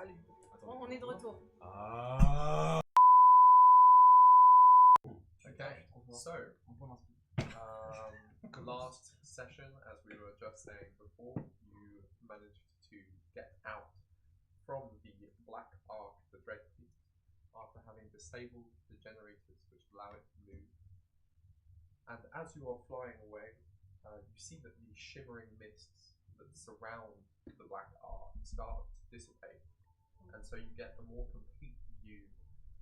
Salut. On est de retour. Okay, so last session, as we were just saying before, you managed to get out from the black arc, the dread fleet, after having disabled the generators which allow it to move. And as you are flying away, you see that the shimmering mists that surround the black arc start to dissipate. And so you get a more complete view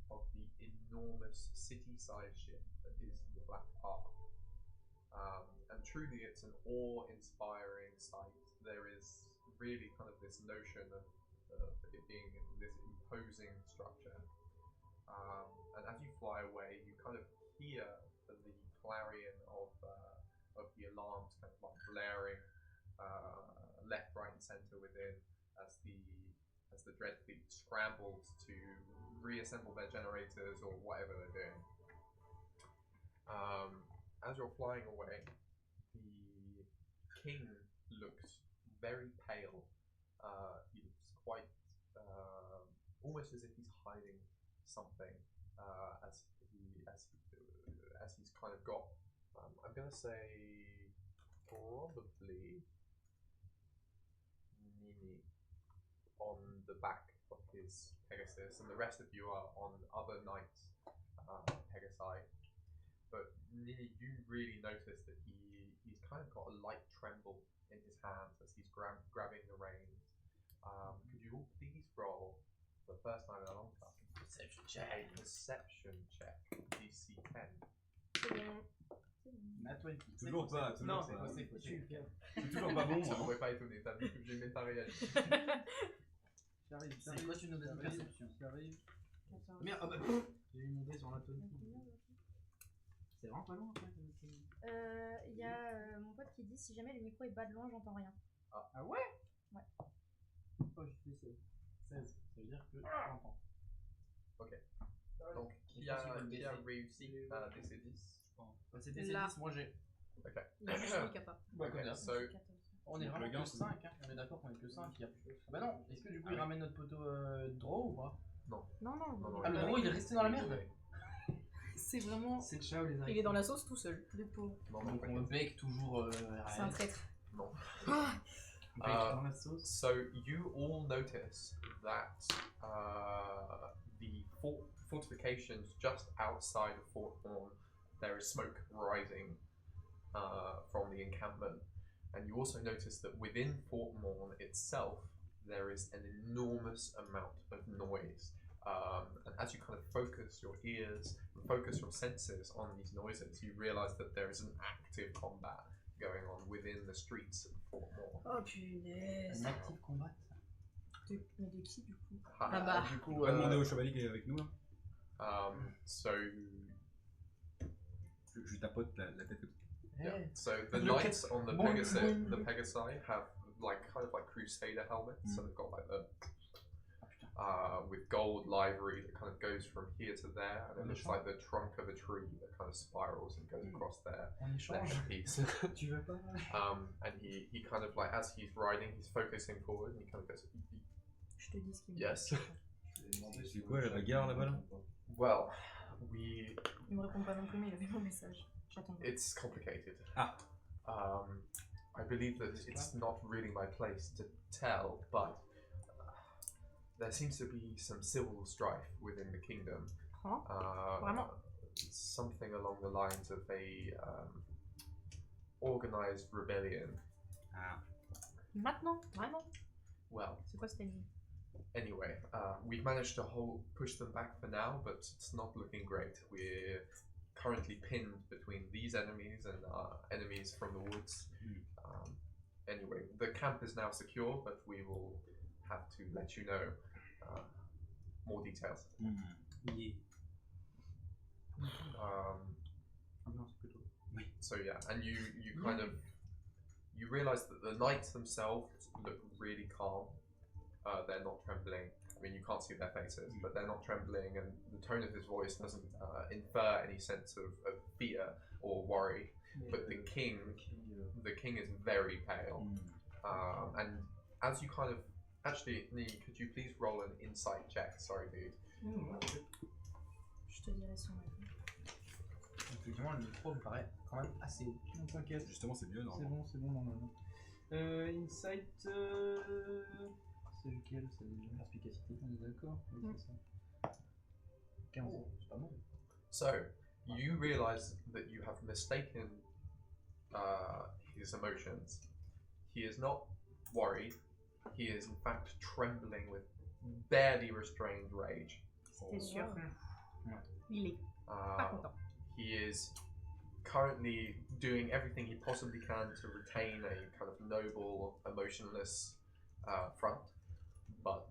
of the enormous city-sized ship that is the black arc. And truly it's an awe-inspiring sight. There is really kind of this notion of it being this imposing structure. And as you fly away, you kind of hear the clarion of the alarms kind of like blaring left, right, and center within as the dread fleet scrambles to reassemble their generators or whatever they're doing. As you're flying away, the king looks very pale. He looks quite almost as if he's hiding something as he's kind of got. I'm gonna say probably Nini on the back of his Pegasus, and the rest of you are on other knights' Pegasi. But Nini, you really notice that he's kind of got a light tremble in his hands as he's grabbing the reins. Could you all please roll for the first time in a long time? Perception check. A perception check, DC 10. Nat 20. Toujours pas, Non, toujours pas. c'est foutu. C'est toujours pas bon, Ça ne moi. pourrait pas étonner, t'as vu que j'ai même pas réagi. J'arrive. C'est quoi tu nous donnes perception? J'arrive. Merde, ah bah. J'ai eu mon dé sur la tonne. C'est vraiment pas loin en fait. Il y a mon pote qui dit si jamais le micro est bas de loin, j'entends rien. Ah ouais? Ouais. Oh, j'ai fait 16. 16. Ça veut dire que j'entends. Ok. Donc, qui a réussi à DC 10? C'est DC Là. 10, moi j'ai. Ok. Il est juste handicapable. Ok, so, On est vraiment Le gain, que c'est 5, hein. On est d'accord qu'on est que 5. Ah bah non, est-ce que du coup il ramène notre poteau draw ou pas? Non. Ah, le draw il est resté dans la merde? C'est vraiment. C'est le chat ou les Il est dans la sauce tout seul, le pauvre. non, Donc on bec toujours. C'est un traître. non. bec dans la sauce. So you all notice that the fortifications just outside of Fort Horn, there is smoke rising from the encampment, and you also notice that within Fort Morn itself there is an enormous amount of noise. And as you kind of focus your ears and focus your senses on these noises, you realize that there is an active combat going on within the streets of Fort Morn. Oh punaise. Un active combat. Mais de qui du coup? Ah bah. Du coup, On va demander au chevalier qui est avec nous. Hein. So Je tapote la tête. yeah. So the Look knights on the Pegasi have like kind of like crusader helmets. So they've got like the with gold livery that kind of goes from here to there, and it looks like the trunk of a tree that kind of spirals and goes across their On échange. piece. Tu veux pas? And he kind of like as he's riding, he's focusing forward, and he kind of goes, Je te dis ce qu'il me dit. yes. C'est quoi la bagarre là-bas là? Well, Il me répond pas non plus, mais il avait mon message. J'attends. it's complicated. Ah. I believe that it's not really my place to tell, but there seems to be some civil strife within the kingdom. Huh? Vraiment? Something along the lines of a organized rebellion. Ah. Maintenant? Vraiment? Well, C'est quoi cette ennemi? anyway, we've managed to push them back for now, but it's not looking great. We're currently pinned between these enemies and enemies from the woods. Anyway, the camp is now secure, but we will have to let you know more details. Yeah. Non, c'est plutôt. Oui. So yeah, and you kind of you realize that the knights themselves look really calm. They're not trembling. I mean, you can't see their faces, but they're not trembling, and the tone of his voice doesn't infer any sense of fear or worry. But the king is very pale, and as you kind of Actually, Nee, could you please roll an insight check? Sorry, dude. Je te dirai son nom. Effectivement, le micro me paraît quand même assez haut. Non, t'inquiète. Justement, c'est mieux, non? C'est bon, normalement. Insight. C'est lequel? C'est perspicacité, on est d'accord? Oui, c'est ça. 15 ans, c'est pas mal. So, you realize that you have mistaken his emotions. He is not worried. He is in fact trembling with barely restrained rage. C'était sûr. Ouais. Il est pas content. He is currently doing everything he possibly can to retain a kind of noble, emotionless front, but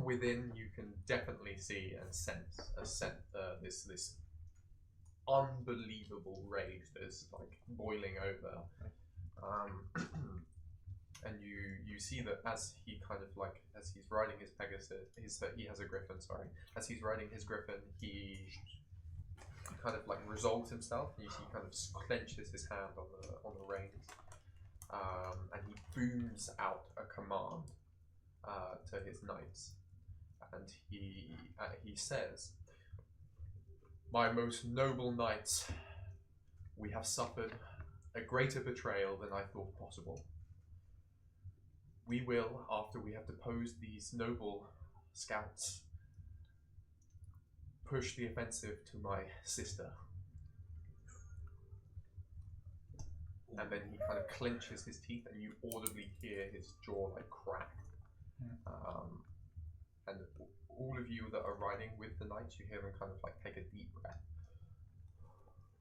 within you can definitely see and sense this unbelievable rage that's like boiling over, and you see that as he kind of like as he's riding his Pegasus, he has a griffin. Sorry, as he's riding his griffin, he kind of like resolves himself, and you see he kind of clenches his hand on the reins, and he booms out a command to his knights, and he says, "My most noble knights, we have suffered a greater betrayal than I thought possible. We will, after we have deposed these noble scouts, push the offensive to my sister." And then he kind of clenches his teeth, and you audibly hear his jaw like crack. And all of you that are riding with the knights, you hear them kind of like take a deep breath.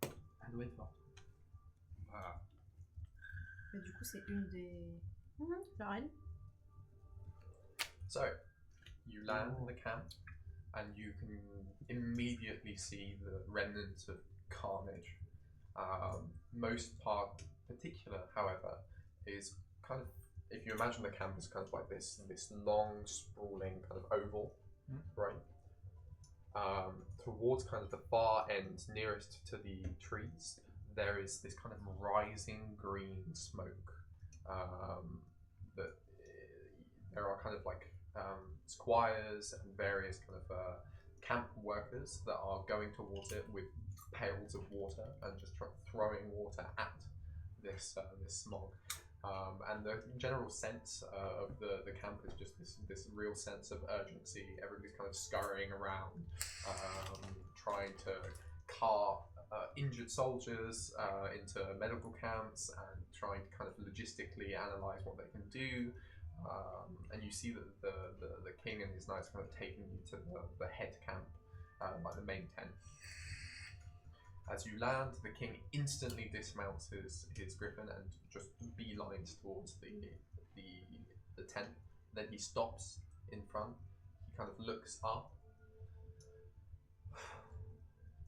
Elle doit être forte. Ah. Mais du coup, c'est une des. La reine. So, you land in the camp, and you can immediately see the remnants of carnage. Most part particular, however, is kind of, if you imagine the camp as kind of like this long, sprawling kind of oval, right? Towards kind of the far end, nearest to the trees, there is this kind of rising green smoke. That there are kind of like squires and various kind of camp workers that are going towards it with pails of water and just throwing water at this smog. And the general sense of the camp is just this real sense of urgency. Everybody's kind of scurrying around, trying to cart injured soldiers into medical camps and trying to kind of logistically analyze what they can do. And you see that the king and his knights are kind of taking you to the head camp, like the main tent. As you land, the king instantly dismounts his griffin and just beelines towards the tent. Then he stops in front. He kind of looks up,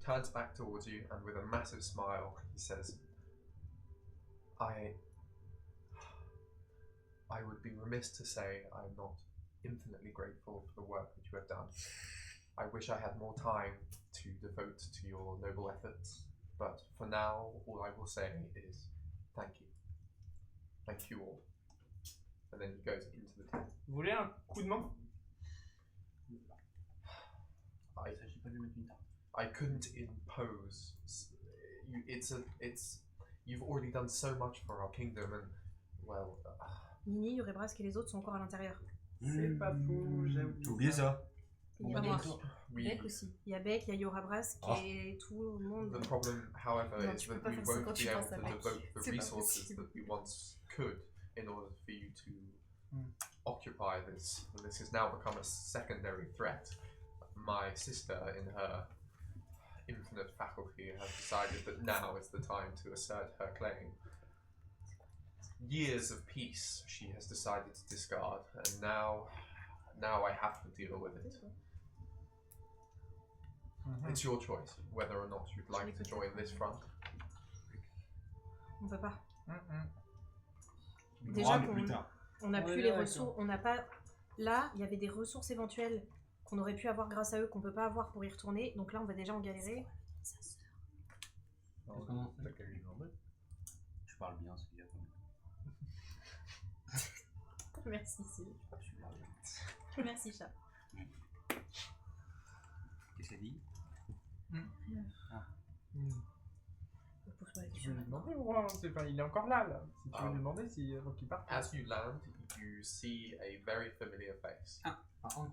turns back towards you, and with a massive smile, he says, I would be remiss to say I'm not infinitely grateful for the work that you have done. I wish I had more time to devote to your noble efforts, but for now, all I will say is thank you. Thank you all. And then he goes into the tent. Vous voulez un coup de main? Il s'agit pas de lui mettre une tarte. I couldn't impose. You've already done so much for our kingdom, and well. Nini, Yorebras et les autres sont encore à l'intérieur. C'est pas faux, j'ai oublié ça. Il y a moi. We, Beck aussi. Il y a Beck, il y a Yorabras qui est tout le monde. the problem, however, Non, is tu peux that pas we faire ça won't quand be tu able penses à to Beck. devote the C'est pas resources possible. that we once could in order for you to occupy this. This has now become a secondary threat. My sister, in her infinite faculty, has decided that now is the time to assert her claim. Years of peace she has decided to discard, and now I have to deal with it. It's your choice whether or not you'd like to join this front. On peut pas. On Déjà pourra, mais plus qu'on tard. on a Ouais, plus les d'accord. ressources, on n'a pas. Là, il y avait des ressources éventuelles qu'on aurait pu avoir grâce à eux, qu'on peut pas avoir pour y retourner. Donc là, on va déjà en galérer. T'as qu'à lui demander. Je parle bien, c'est bien. Merci. Si. Je parle bien. Merci, chat. Qu'est-ce qu'elle dit? Pose-moi la Tu question veux lui maintenant. demander ou enfin, il est encore là, là. Si tu veux lui demander, faut qu'il parte. As you land, you see a very familiar face.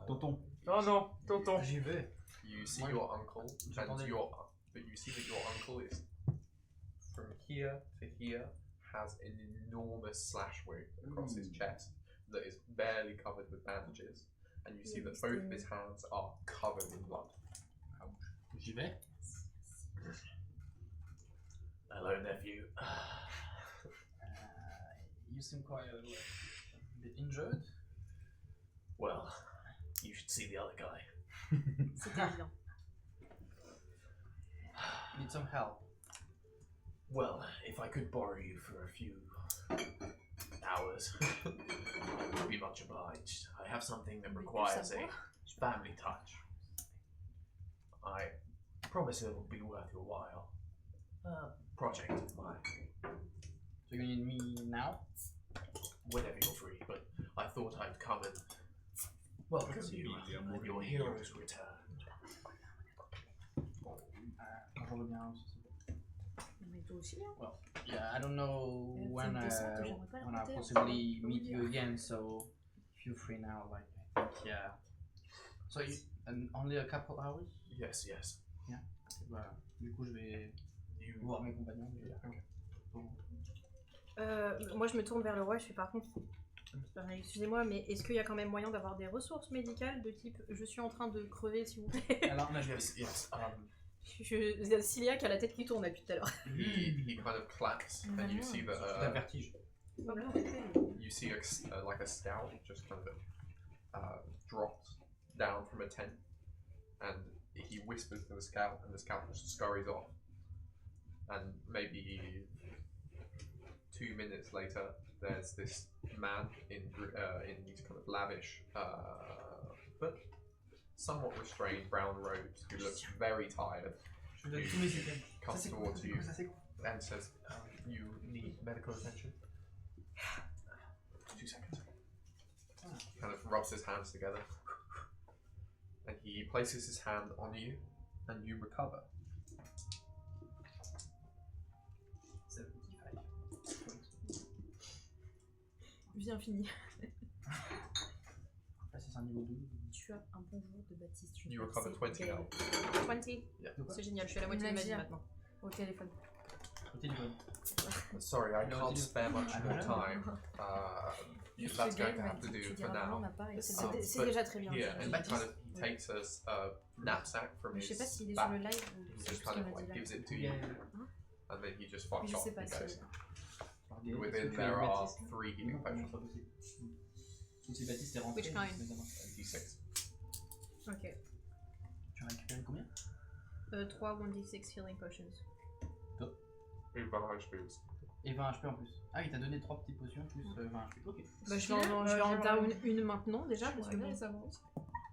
Tonton. Oh non, tonton. J'y vais. You see Moi, your uncle, j'attendais. but you see that your uncle is from here to here has an enormous slash wound across his chest that is barely covered with bandages, and you see that both of his hands are covered in blood. J'y vais. Hello, nephew. You seem quite a bit injured. Well, you should see the other guy. C'était évident. Need some help. Well, if I could borrow you for a few hours, I would be much obliged. I have something that requires a family touch. I promise it will be worth your while. Project of mine. So you need me now? Whenever you're free, but I thought I'd come and welcome you and your hero's return. Je reviens aussi. Mais toi aussi, hein. Well, yeah, I don't know C'est when une descente, j'aimerais pas la when I'll rater, possibly hein. meet you again. So if you're free now, like I think yeah. So you, and only a couple hours? Yes, yes. Voilà. Du coup, je vais You voir mes compagnons. Moi, je me tourne vers le roi. Je fais par contre. Excusez-moi, mais est-ce qu'il y a quand même moyen d'avoir des ressources médicales de type je suis en train de crever, s'il vous plaît? Alors, là, yes, yes. Cilia qui a la tête qui tourne depuis tout à l'heure. He kind of claps, and you see that un vertige. you see like a scout just kind of dropped down from a tent, and he whispers to the scout, and the scout just scurries off. And maybe 2 minutes later, there's this man in these kind of lavish but somewhat restrained brown robes who looks very tired. Je donne tous mes items. Comes Ça, c'est towards quoi, you ça, c'est quoi? and says, "You need medical attention." 2 seconds. Kind of rubs his hands together, and he places his hand on you, and you recover. 75. Bien fini. Là, c'est un niveau 12. Tu as un bon jour de Baptiste. Je You ne sais recover pas, 20 c'est now. 20. Yeah. C'est génial, je suis à la moitié de ma vie Merci. maintenant. Au téléphone. Au téléphone. Sorry, I No, can't you- spare much I more don't know. time. Juste That's le going gars, to have to il m'a do dit, tu for diras vraiment now. ma part, et c'est but déjà très bien. Yeah, and he Baptiste. kind of he takes a knapsack from Je sais his pas s'il est sur le back, live ou he c'est just juste kind qu'il of m'a dit like là. gives it to Yeah. you, and then he just fucks Je off. sais pas He si. goes. Est-ce que Within tu there es are Baptiste 3 healing Non, potions. c'est pas possible. Sauf si Baptiste est rentré. Which kind? mais ça marche. D6. Ok. Tu récupères combien? 3 1d6 healing potions. Et 20 HP aussi. Et 20 HP en plus. Ah, il t'a donné 3 petites potions plus 20 HP. Ok. Bah, je vais en down une maintenant déjà parce que bon. ça avance.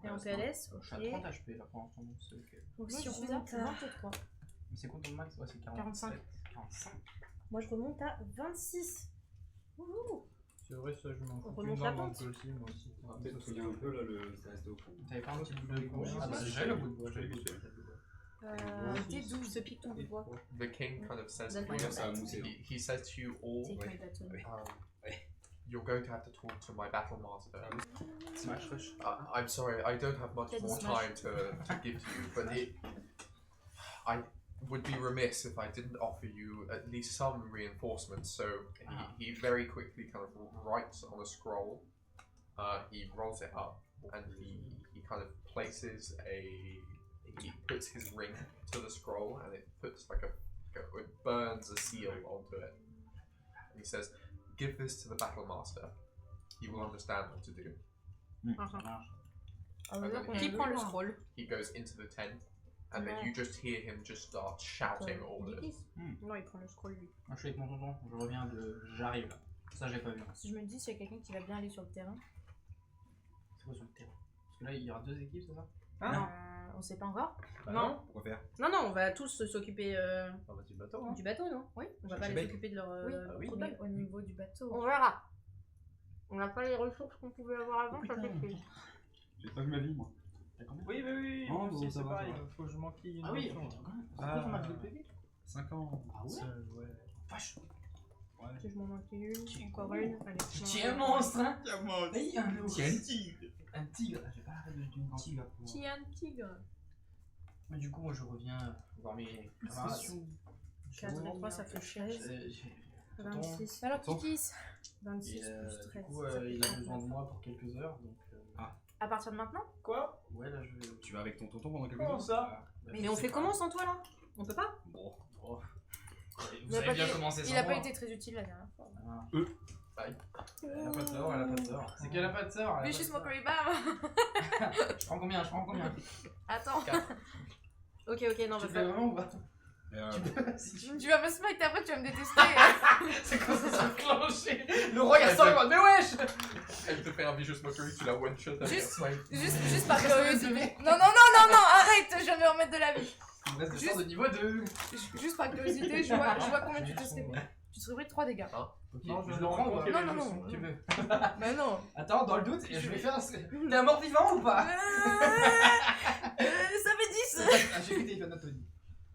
Et en PLS, Je suis à ok. 30 HP là pour l'instant, donc c'est ok. Donc Moi, si je on suis remonte à à 23. Mais c'est quoi ton max? Ouais, c'est 45. 45. Moi je remonte à 26. Wouhou. C'est vrai, ça, je m'en On fous. remonte la pente. Aussi, moi aussi. Peut-être qu'il y a un peu là, c'est resté au fond. T'avais pas un petit bout de combien? Ah, Ah, bah, bah, j'ai le bout de bois. J'ai vu, j'ai vu. D12, ce pique ton bout de bois. The king kind of says to Donne-moi you, ton Ça a moussé. he says to you all, Take my baton. you're going to have to talk to my battle master. Smash rush. I'm sorry, I don't have much Teddy more Smash. time to give to you, but I would be remiss if I didn't offer you at least some reinforcements. So he very quickly kind of writes on a scroll, he rolls it up, and he kind of places he puts his ring to the scroll, and it puts like it burns a seal onto it. And he says, "Give this to the battle master. He will understand what to do." Ça marche. Qui prend le scroll? He goes into the tent, and then you just hear him just start shouting orders. Non, il prend le scroll lui. Moi je suis avec mon tonton, je reviens de. J'arrive. Ça j'ai pas vu. Si je me dis s'il y a quelqu'un qui va bien aller sur le terrain, C'est quoi sur le terrain? Parce que là il y aura 2 équipes, c'est ça? on sait pas encore. Bah Non. Pourquoi faire? Non, non, on va tous s'occuper Ah bah, c'est le bateau. Hein. du bateau, non? Oui. On va pas J'ai aller bête. s'occuper de leur Oui, oui. mais au niveau du bateau. On verra. On n'a pas les ressources qu'on pouvait avoir avant, ça fait plus. Pas vu ma vie, moi. T'as combien? Oui, Non, moi aussi, ça c'est va, pareil, ça va. faut que je m'enquille une Ah oui, notion. putain, quand même. Ah. Pourquoi ton max de PV? 5 ans. Ah ouais? Ouais. Vache. Ouais. Si je m'en manque une, encore une. Allez, je m'en Tiens, manque monstre, hein. Tiens, moi. Aïe, un ours. Tiens, tigre. Un tigre. J'ai pas l'arrêt d'une tigre. une. Qui a un tigre? Mais du coup, moi, je reviens voir mes camarades. 4 et 3, ça fait 16. 26. Alors, qu'ils 26 Et plus du 13. coup, ça fait il a 39. besoin de moi pour quelques heures, donc... À partir de maintenant? Quoi? Ouais, là, je vais... Tu vas avec ton tonton pendant quelques Comment heures ça? Mais on fait comment sans toi là? On peut pas? Bon. Oh. Il Vous a avez pas bien été- commencé sans Il a moi. pas été très utile la dernière fois. Ah. Elle a pas de sœur, elle a pas de sœur. C'est qu'elle a pas de sœur. elle a Mais pas juste de mon sœur. curry bam. Je prends combien? Attends. Ok, ok, non, Tu je fais vais vraiment ou pas? Et Si tu- Tu vas me smite après, tu vas me détester. C'est quand ça s'est enclenché. Le roi il sort, il va mais wesh. Elle te fait un vicious mockery, tu la one shot avec Juste- un smite. Juste par curiosité. Non, arrête, je viens de me remettre de la vie. Il me reste des Juste- chances de niveau 2. Juste par curiosité, je vois combien tu te stripes. Tu te stripes 3 dégâts. Non, je je le prends ou pas? Non, non, non. Tu veux? Bah non. Attends, dans le doute, je vais faire un... T'es un mort vivant ou pas? Ça fait 10. Ah, j'ai écouté, il fait Anthony.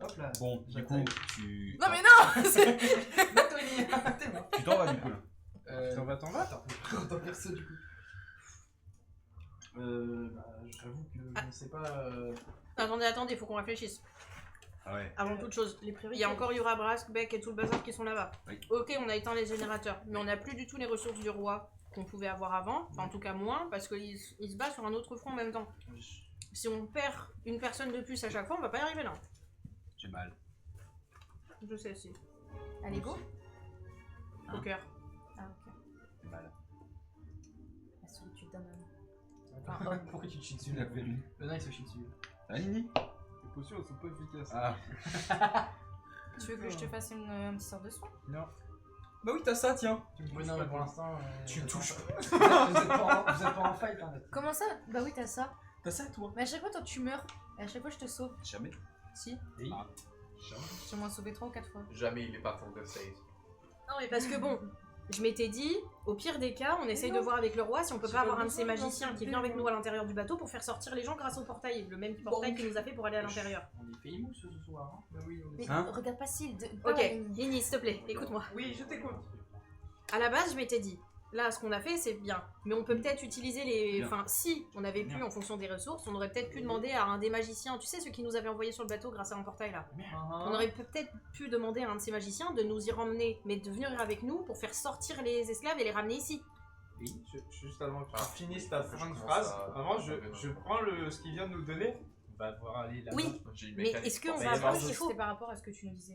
Hop là. bon, du coup, tu. Non, mais non. c'est- Anthony, t'es mort. Tu t'en vas, du coup, là. T'en vas Attends, t'en perso du coup. Bah, j'avoue que je ne sais pas. Attendez, faut qu'on réfléchisse. Ah ouais. Avant toute chose, il y a encore Yura, Brask, Beck et tout le bazar qui sont là-bas. Oui. Ok, on a éteint les générateurs, mais on n'a plus du tout les ressources du roi qu'on pouvait avoir avant. Enfin, en tout cas moins, parce qu'il se bat sur un autre front en même temps. Si on perd une personne de plus à chaque fois, on va pas y arriver là. J'ai mal. Je sais aussi. Allez, go. Au cœur. Ah, ok. J'ai mal. La solitude d'un homme. Enfin, pourquoi tu te chies dessus là? Le nain il se chie dessus. Ah, Nini? Les potions elles sont pas efficaces. Ah. Tu veux que je te fasse un petit sort de soin? Non. Bah oui, t'as ça, tiens. Oui, non, mais pour l'instant. Tu me touches pas. Vous êtes pas en fight en fait. Comment ça? Bah oui, t'as ça. T'as ça, toi? Mais à chaque fois, toi, tu meurs. Et à chaque fois, je te sauve. Jamais. Si. Oui. Ah. J'ai moins sauvé 3 ou 4 fois. Jamais il est partant de save. Non, mais parce que bon, je m'étais dit, au pire des cas, on essaye de non. voir avec le roi si on peut J'ai pas pas avoir un de ces besoin d'en magiciens qui sauver, vient avec moi. nous à l'intérieur du bateau pour faire sortir les gens grâce au portail. Le même portail qu'il nous a fait pour aller à l'intérieur. On est fait mou ce soir. Hein. Bah oui, on est. Mais Hein regarde pas si. Ok, Nini, s'il te plaît, écoute-moi. Oui, je t'écoute. À la base, je m'étais dit, là, ce qu'on a fait, c'est bien. Mais on peut peut-être utiliser les... Bien. Enfin, si on avait pu, Bien. en fonction des ressources, on aurait peut-être pu demander à un des magiciens, tu sais, ceux qui nous avaient envoyés sur le bateau grâce à un portail, là. On aurait peut-être pu demander à un de ces magiciens de nous y ramener, mais de venir avec nous pour faire sortir les esclaves et les ramener ici. Juste avant que tu Ah, finisses ta faut que fin je de commence phrase, à- avant à- je prends ce qu'il vient de nous donner. On va devoir aller là-bas. Oui, J'ai une mais mécanique est-ce qu'on pour va ça. avoir mais ce qu'il faut? C'était par rapport à ce que tu nous disais.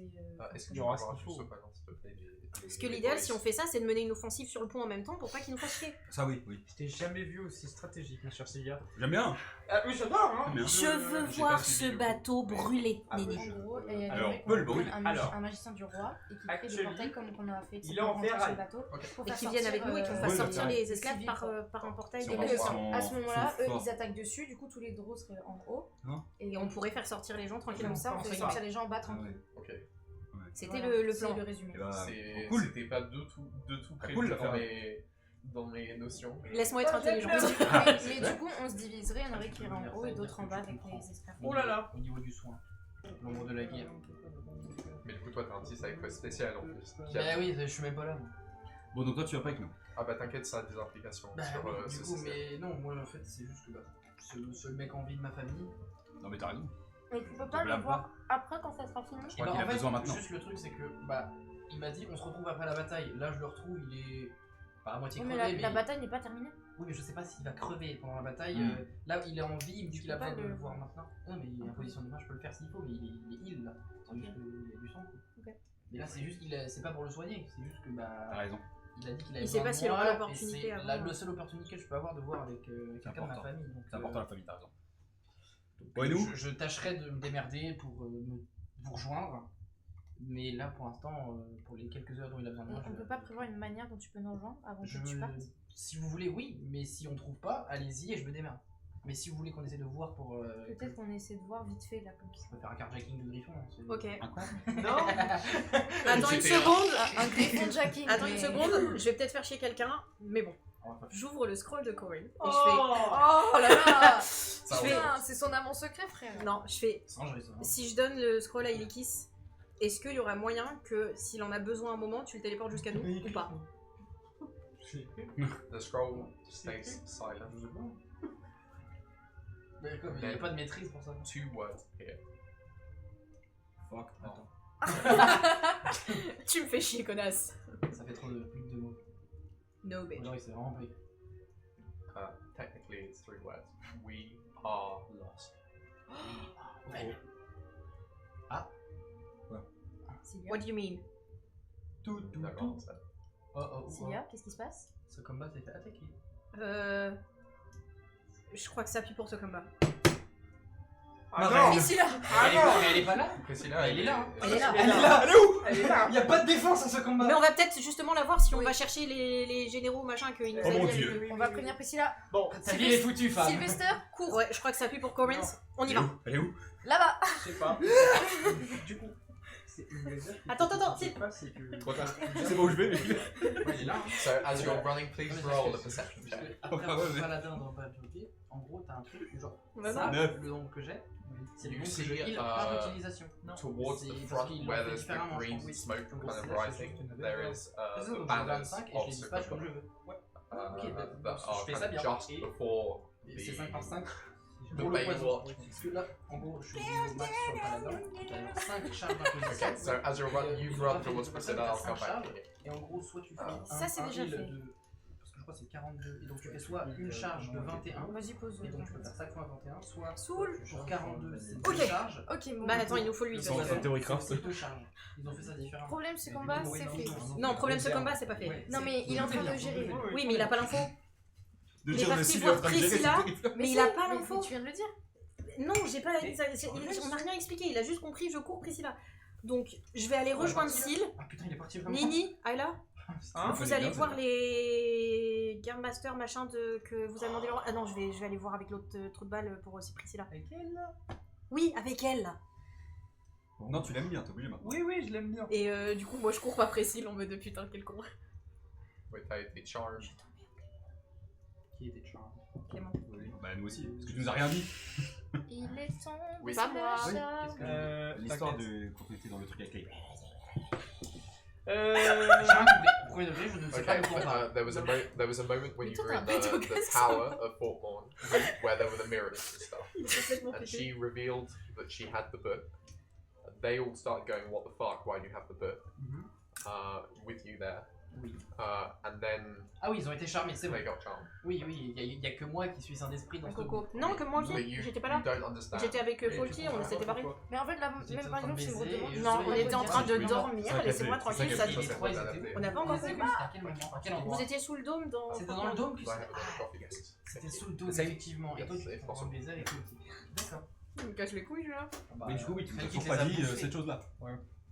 Est-ce que Il tu y peux aura avoir ce qu'il juste faut. au panneau, s'il te plaît, Parce que l'idéal, si on fait ça, c'est de mener une offensive sur le pont en même temps pour pas qu'ils nous fassent chier. Ça, oui, oui. Je t'ai jamais vu aussi stratégique, ma chère Sylvia. J'aime bien. Ah oui, j'adore, hein. Bien. Je veux j'ai voir pas suivi ce le bateau brûler, Ah, Nini. En gros, il y a Alors, des mecs peut le qui ont brûler. Alors. un magicien du roi et qui fait des Actually, portails comme qu'on a fait. il est en rentrer sur ferraille. le bateau Ok. pour Et faire qu'ils viennent avec nous et qu'ils sortir, fassent Ouais, sortir ouais. les les esclaves civils, par, quoi. par un portail. Si Et on que- reste à en- ce moment-là, sont eux forts. ils attaquent dessus, du coup tous les drôles seraient en haut. Et on pourrait faire sortir les gens tranquillement. Comme ça, on pense fait ça. sortir les gens en bas Ah ouais. tranquille. Ok. C'était Voilà, le c'est plan. le résumé. Et bah, C'est- cool. C'était pas de tout prévu cool, la dans ferraille. dans mes notions. Laisse-moi être intelligent. Mais du coup, on se diviserait, il y en aurait qui iraient en haut et d'autres en bas avec les esclaves. Oh là là. Au niveau du soin. L'ombre de la guerre. Mais du coup, toi, t'as un petit side quest spécial en plus. qui Bah a- oui, je suis même pas là. moi. Bon, donc toi, tu vas pas avec nous. Ah bah t'inquiète, ça a des implications Bah sur oui, ce du coup, système. mais non, moi en fait, c'est juste que bah, c'est le seul mec en vie de ma famille. Non, mais t'as raison. Mais tu peux T'en pas le blâme voir après quand ça sera fini. Je crois qu'il a en fait, besoin maintenant. juste le truc, c'est que bah, il m'a dit on se retrouve après la bataille. Là, je le retrouve, il est pas à moitié Oui, mais crevé, la bataille n'est pas terminée. Oui, mais je sais pas s'il va crever pendant la bataille. Mm. Là, il est en vie, il me dit qu'il a peux besoin pas de le le- voir maintenant. Non, mais il est en position de marche, je peux le faire s'il faut, mais il est heal là. C'est juste qu'il y a du sang. Quoi. Ok. Mais là, c'est juste c'est pas pour le soigner, c'est juste que bah. T'as raison. Il a dit qu'il avait Il sait besoin pas de s'il moi, aura et l'opportunité c'est avant. la seule opportunité que je peux avoir de voir avec quelqu'un de ma important. famille. donc, C'est important la famille, t'as raison. donc, Bon, et nous je tâcherai de me démerder pour vous rejoindre. Mais là, pour l'instant, pour les quelques heures dont il a besoin de moi, On peut pas prévoir une manière dont tu peux nous rejoindre avant que je tu me- partes. Si vous voulez, oui, mais si on trouve pas, allez-y et je me démerde. Mais si vous voulez qu'on essaie de voir pour. Peut-être qu'on essaie de voir vite fait là comme ça. On peut faire un carjacking de griffon. hein, c'est- Ok. Un quoi? Non. Attends une GTA. seconde. Un griffon jacking. Attends mais- une seconde. Je vais peut-être faire chier quelqu'un, mais bon. J'ouvre le scroll de Corinne et Oh là là. Putain, c'est son amant secret, frère. je fais. Non, je fais. Sans je raisonne. Si je donne le scroll à Ilikis, est-ce qu'il y aura moyen que s'il en a besoin un moment, tu le téléportes jusqu'à nous ou pas? The scroll stays silent. Mais comme il n'y a pas de maîtrise pour ça. 2 words here. Fuck. Attends. Tu me fais chier, connasse. Ça fait trop de plus de 2 mots. No bitch. Genre il s'est vraiment pris. Technically, it's 3 words. We are lost. What do you mean? Tout. No answer. Cilia, qu'est-ce qui se passe? Ce combat s'est fait attaquer. Je crois que ça appuie pour ce combat. Ah non. Ici là. Elle est pas là. Priscilla, Elle est là. Elle est là. Elle est là. Elle est où? Elle est là. Il n'y a pas de défense à ce combat. Mais on va peut-être justement la voir si on Oui. va chercher les généraux machin que il nous Oh a mon dit avec Dieu. le- On va prévenir Priscilla. Bon, Ta vie est foutue, femme. Sylvester, cours. Ouais, je crois que ça appuie pour Corinne. On y va. Elle est où? Là-bas. je sais pas. Du coup, c'est une laser. Attends, Ce qui se passe, c'est que. Trop tard. Je sais pas où je vais, mais. Ouais, il est là. So, as you're running, please roll a perception Parce check. que après Ah ouais, avoir mais- paladin dans Bad Jockey, en gros t'as un truc où genre Bah ça, non. Neuf. le nombre que j'ai, c'est le You nombre que see, je heal par utilisation. Towards C'est the parce front, qu'ils where l'ont fait there's the différemment, je green pense, oui. smoke Donc, kind of c'est là, rising, c'est juste there une is C'est ça, the donc j'ai banners 25 et je of les dispatche comme je veux. Ok, bah, that je are fais kind ça of bien. just Et before c'est the 5 par 5 the pour le poison. Baywatch. Parce que là, en gros, je suis au max sur le paladin, il va y avoir 5 charges d'imposition. Okay, so as you're running, you've run towards Priscilla, I'll come back here. Et en gros, soit tu fais Ça, c'est un déjà heal fait. de... Parce que je crois que c'est 42. Et donc tu fais soit une charge de 21. Vas-y, pose. Et donc tu peux faire 5 fois 21, soit Soul. sur 42, c'est Ok. 2 charges. Ok, bon. Bah attends, il nous faut lui. Sans parce que- théorie craft. C'est 2 charges. Ils ont fait ça différemment. Problème, ce combat, c'est fait. Non, problème ce combat, c'est pas fait. Ouais, Non, mais il est en train de gérer. Oui, mais il a pas l'info. De Il est dire parti le ciel est voir en train de gérer, c'est Priscilla. terrible. Mais il si, a pas mais l'info. Tu viens de le dire. Non, j'ai pas. On n'a rien expliqué. Il a juste compris. Je cours Priscilla. Donc, je vais aller rejoindre Syl, Ah putain, il est parti vraiment. Nini, Ayla. Hein? Vous allez voir les Game Master machin que vous avez demandé leur. Ah non, je vais aller voir avec l'autre trou de balle pour aussi Priscilla. Avec elle là? Oui, avec elle. Non, tu l'aimes bien, t'es obligé maintenant. Oui, je l'aime bien. Et du coup, moi je cours pas Priscilla en mode de putain, quel con. Wait, t'as été charged. Qui était charme. Clément. Oui. Bah, nous aussi, parce que tu nous as rien dit. Il est tombé. Oui. Pas moi. Oui. Qu'est-ce que L'histoire t'inquiète. de quand on était dans le truc avec les. J'ai un couplet. Premier degré, je ne sais pas Okay, de quoi on parle. there was a moment when you toi, were in t'as un peu the de tower of Fort Morn, where there were the mirrors and stuff, Il est complètement and pété. she revealed that she had the book. They all started going, "What the fuck? Why do you have the book?" Mhm. With you there, Oui. and then Ah oui, ils ont été charmés, c'est they vrai. got charmed. Oui, il y a que moi qui suis saint d'esprit dans Un ce coco. groupe. Non, que moi But aussi, you, j'étais pas you là. don't understand. J'étais avec Et Folky, tu on comprends s'était barrés. pourquoi. Mais en fait, là, Vous étiez même en par train de exemple, si vous baiser demandez. et Non, je on sais était en pas train dire, de mais dormir, Ça laissez-moi capté, tranquille, ça ça capté. dit. Les trois, ils étaient où On n'a pas encore Vous vu. étiez à quel moment À quel endroit Vous étiez sous le dôme dans. C'était dans le dôme que Do I have another coffee guest? C'était sous le dôme, C'est- effectivement. Et toi, tu Yes, prends un baiser avec Folky. D'accord. Il me cache les couilles là. Mais du coup, oui, tu Celle m'as qui toujours les pas a dit bouffés. cette chose-là.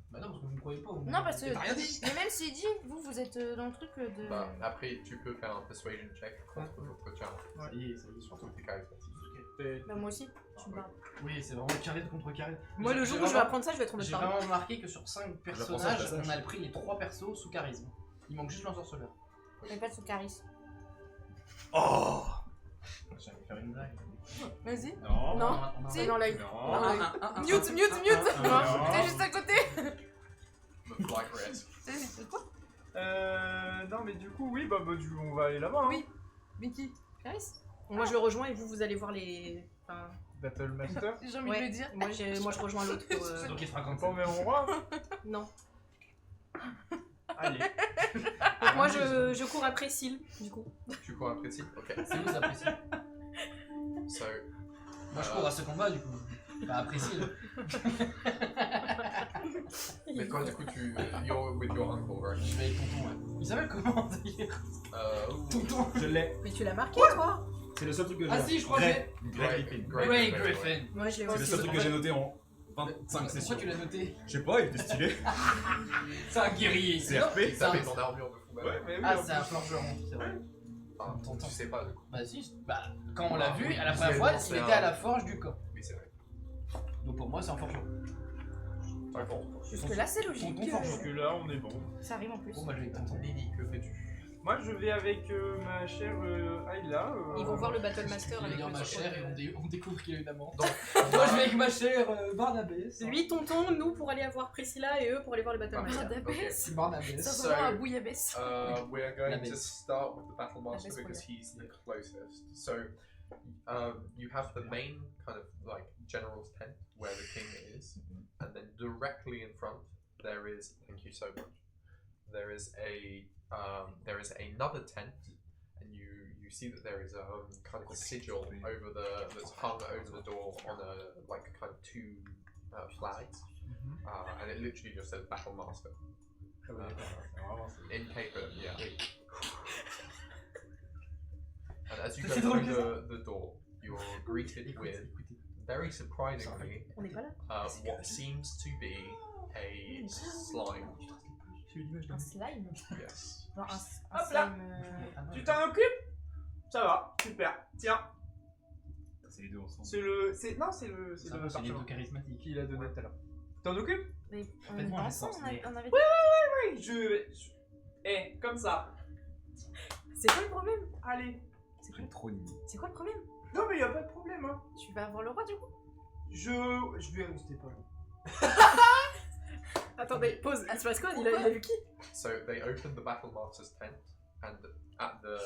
Bah non, parce que vous me croyez pas. vous. Non, parce que. T'as rien dit. Mais même s'il dit, vous êtes dans le truc de. Bah, après, tu peux faire un persuasion check contre votre challenge. Ça y est, ça y est. Surtout tes charismatiques. Bah, moi aussi. Tu me parles. Oui, c'est vraiment carré contre carré. Moi, le jour où je vais apprendre ça, je vais être en mode J'ai parler. vraiment remarqué que sur 5 J'apprends ça, personnages, je sais. on a pris les 3 persos sous charisme. Il manque juste l'ensorceleur. Mais pas de sous charisme. Oh J'allais faire une blague. Vas-y. Non. Non. On a- Si. Dans l'œil. Non. Dans l'œil. Mute, mute, mute. Non. T'es juste à côté. The fly rest. C'est quoi? Non, mais du coup, oui, bah, on va aller là-bas. Hein. Oui. Vicky. Charisme. Moi, je le rejoins et vous allez voir les. Enfin, Battle Master. J'ai envie de ouais. le dire. Moi, je rejoins l'autre. pour, C'est donc il fera On comme pas ça. au même endroit. Non. Allez. Donc, moi, je cours après Syl, du coup. Tu cours après Sid? Ok. C'est où ça apprécie So, Moi je cours à ce combat du coup. Bah apprécie. mais toi, du coup, you're with your uncle, right? Je vais avec tonton, ouais. Il s'appelle comment d'ailleurs Tonton. Je l'ai. Mais tu l'as marqué, toi? C'est le seul truc que j'ai. Ah si, je crois que j'ai. Greg Griffin. Ray Griffin. Moi, je l'ai C'est le aussi. seul truc que j'ai noté en 25 sessions. Pourquoi tu l'as noté? Je sais pas, il était stylé. C'est un guerrier. C'est RP. Il savait ton armure de fou. Ouais, mais oui. Ah en c'est un plus. forgeron, c'est vrai. Enfin, tu sais pas, du coup. Bah si, bah quand on l'a vu, Oui, à la première fois, visuellement, il c'est était un- à la forge du corps. Oui, c'est vrai. Donc pour moi c'est un forgeron. Jusque là, c'est Tonton logique. forgeron. Parce que là, on est bon. Ça arrive en plus. Bon bah je vais avec tonton. Nini, que fais-tu? Moi je vais avec ma chère Ayla. Ils vont voir le Battle Master Il avec dire le ma surprise. chère et on découvre qu'il a une amante. Donc, Moi je vais avec ma chère Barnabé. Lui, tonton, nous pour aller voir Priscilla et eux pour aller voir le Battle Okay. Master. Bardabès. Barnabé. Ça So, ressemble à Bouillabaisse. we're going La to bête. start with the battle master bête because spoiler. he's the closest. So, you have the main kind of like general's tent where the king is, and then directly in front there is. Thank you so much. There is another tent, and you see that there is a kind of a sigil over that's hung over the door on a like kind of two flags, and it literally just says battle master. In paper, yeah. And as you go through the door, you're greeted with, very surprisingly, On n'est pas là. what seems to be a slime. Un slime. Yes. Genre un Hop là. slime. Tu t'en occupes? Ça va, super. Tiens, C'est les deux ensemble. c'est le. C'est le C'est les parchemin deux charismatiques. qu'il a donné tout à l'heure. T'en occupes? Mais on est Faites-moi pas un ensemble, sens, mais- on avait. Oui, comme ça. C'est quoi le problème? Allez. C'est trop nid. C'est quoi le problème? Non mais y a pas de problème hein. Tu vas voir le roi du coup? Je vais rester pas là. Attendez, pause. Il se passe quoi? Il a vu qui? So they open the battle master's tent, and at the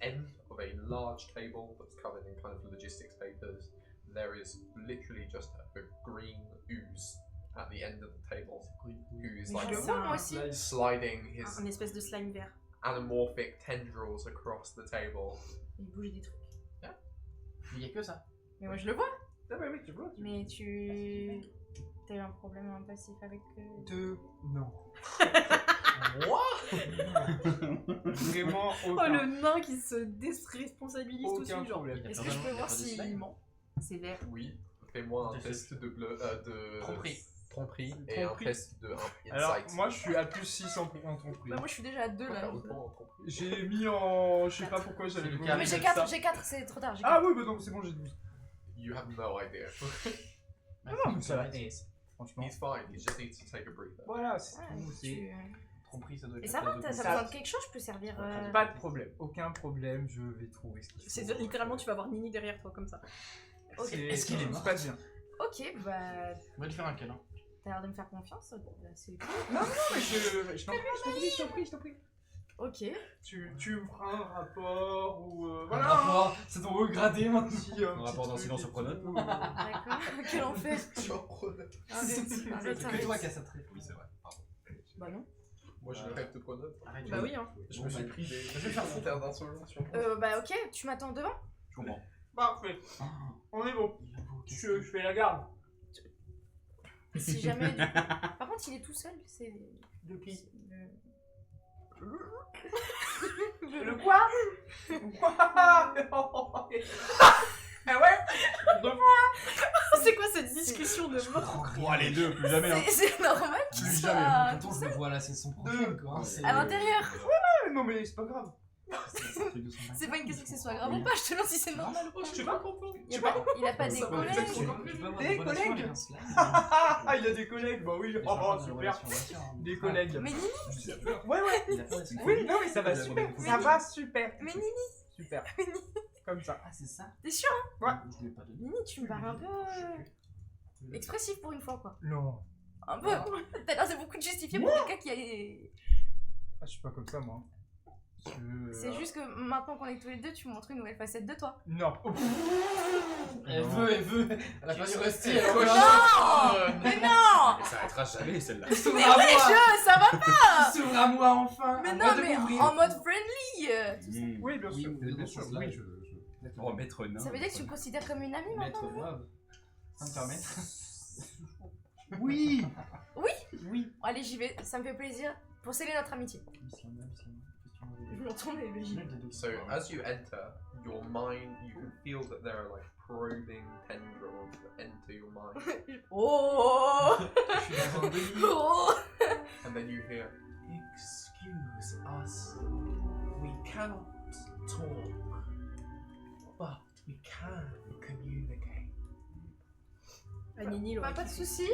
end of a large table that's covered in kind of logistics papers, there is literally just a green ooze at the end of the table, who is Mais like je le vois moi aussi. sliding his Un espèce de slime vert. anamorphic tendrils across the table. Il bouge des trucs. Il y a que ça. Mais moi je le vois. Ah bah oui, tu vois. Mais tu. T'as eu un problème, un passif avec. Non. What? Vraiment Oh aucun. le nain qui se déresponsabilise tout de Aucun suite, genre. problème. Est-ce que je peux voir s'il ment? C'est vert. Oui. Fais-moi un Je test de bleu, de Tromperie. et un Tromperie. test de Alors, insight. moi je suis à plus 600 pour un tromperie. Bah, moi je suis déjà à 2 là. J'ai mis en. Je sais pas pourquoi j'avais C'est le voulu cas. Mais j'ai mettre 4, ça. j'ai 4, c'est trop tard. J'ai Ah 4. oui, bah non, c'est bon, j'ai 12. You have no idea. Non, ça va. Franchement, He's fine. He just needs to take a breather. Voilà, c'est Ouais, tout. tu- tromperie, ça doit être. Et ça va, t'as Ça- besoin de quelque chose, je peux servir. Pas de problème, aucun problème, je vais trouver ce qu'il faut. C'est littéralement, tu vas voir Nini derrière toi, comme ça. C'est- Est-ce qu'il est ça mort se passe bien. Ok, bah. On va lui faire un câlin. T'as l'air de me faire confiance, bah, c'est cool. Non, mais je t'en prie. Ok. Tu me feras un rapport ou. Un Voilà. rapport, c'est ton haut gradé maintenant. Un rapport d'incident sur Pronote. D'accord. Quel enfer. C'est Arrête, que arrête. toi qui as ça très. Oui, c'est vrai. Bah non. Moi je rêve de Pronote. Arrête, Bah oui, hein. Je me suis pris des Je vais faire foutre. commentaires d'insolence sur Bah ok, tu m'attends devant. Je comprends. Parfait, Ah, on est bon. il va vous Je fais la garde. Si jamais. Par contre, il est tout seul, c'est. De qui? Le. Le quoi? Ah ouais? C'est quoi cette discussion de mort? Bon, les deux, plus jamais. Hein. C'est normal qu'il Plus soit. jamais. Pourtant, je le vois à la saison prochaine, Deux. quoi. hein, c'est- À l'intérieur. Non mais c'est pas grave. C'est pas une question que ce soit grave ou pas, je te demande si c'est normal ou pas. Je sais pas content. Il a pas des collègues. Des collègues. Ah, il y a des collègues, bah oui, oh, super. Des collègues. Mais Nini, Ouais, ouais. Oui, non mais ça va super. Ça va super. mais Nini, Super. Comme ça. Ah, c'est ça. t'es sûr? Ouais. Je l'ai pas donné. Nini, tu me parais un peu expressif pour une fois, quoi. Non. Un peu. T'as l'air de beaucoup te justifier pour quelqu'un qui a. Ah, je suis pas comme ça moi. C'est juste que maintenant qu'on est tous les deux, tu me montres une nouvelle facette de toi. Non. Elle veut. Elle a pas dû rester. Elle Non. Mais non. Elle s'arrêtera jamais, celle-là. Mais ouais, ça va pas. S'ouvre à moi enfin. Mais À non, moi de mais m'ouvrir. en mode friendly. Oui, bien sûr. Oui, Bien sûr. oui, Oui. Oh, maître nain. Ça veut dire que tu me considères comme une amie Maître maintenant? Wave. Ça me permet. Oui. Oui. Oui. Allez, j'y vais, ça me fait plaisir. Pour sceller notre amitié. Je m'entends, mais j'y vais. So as you enter, your mind, you can feel that there are like probing tendrils that enter your mind, Oh. Je suis dans un délire. Oh. and then you hear, Excuse us. We cannot talk, but we can communicate. Nini, il Bah, aurait pas de kiffé. soucis.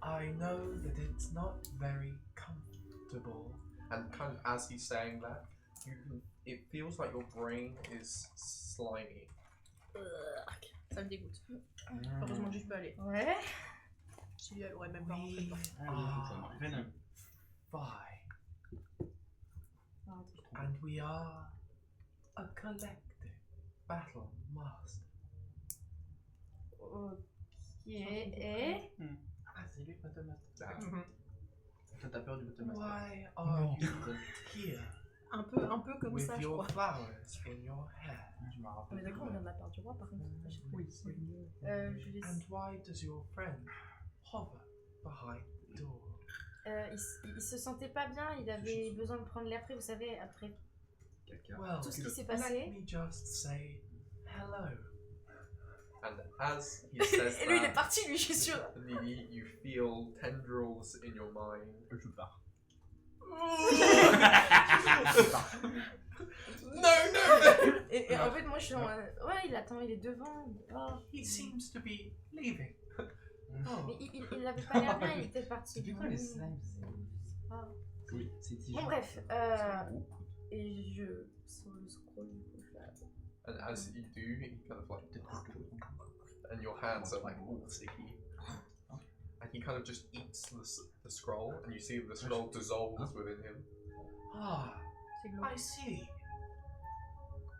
I know that it's not very comfortable, And kind of as he's saying that, it feels like your brain is slimy. Ça me dégoûte. Heureusement que je peux aller. Ouais. Si elle aurait même pas rentré We dedans. are Venom. five, Ah, and we are a collective battle master. Ok. Et Ah, c'est lui le Battle Master. Mhm. Toi, t'as peur du Battle Master. Why are you here Un peu comme with ça, je your crois. flowers in your hair? Je me rappelle. On est d'accord, on vient de la part du roi par contre. Oui. je laisse. And why does your friend hover behind the door? Il se sentait pas bien, il avait besoin de prendre l'air frais, vous savez, après Quelqu'un. Well, tout ce qui s'est let passé. me just say hello. And as he says Et lui il est that, parti, lui, je suis sûre. Lily, you feel tendrils in your mind. Je pars. Et en fait, moi je suis en. Ouais, il attend, il est devant. Oh. He seems to be leaving. Oh, Mais il avait pas l'air bien, il était parti. C'est quoi les slimes? Ah. Oui. C'est Bon, bref. Et je. Sur le scroll, du coup, je fais. And as you do, he kind of like, and your hands are like all sticky. And he kind of just eats the scroll, and you see the scroll dissolves within him. ah, C'est glauque. I see.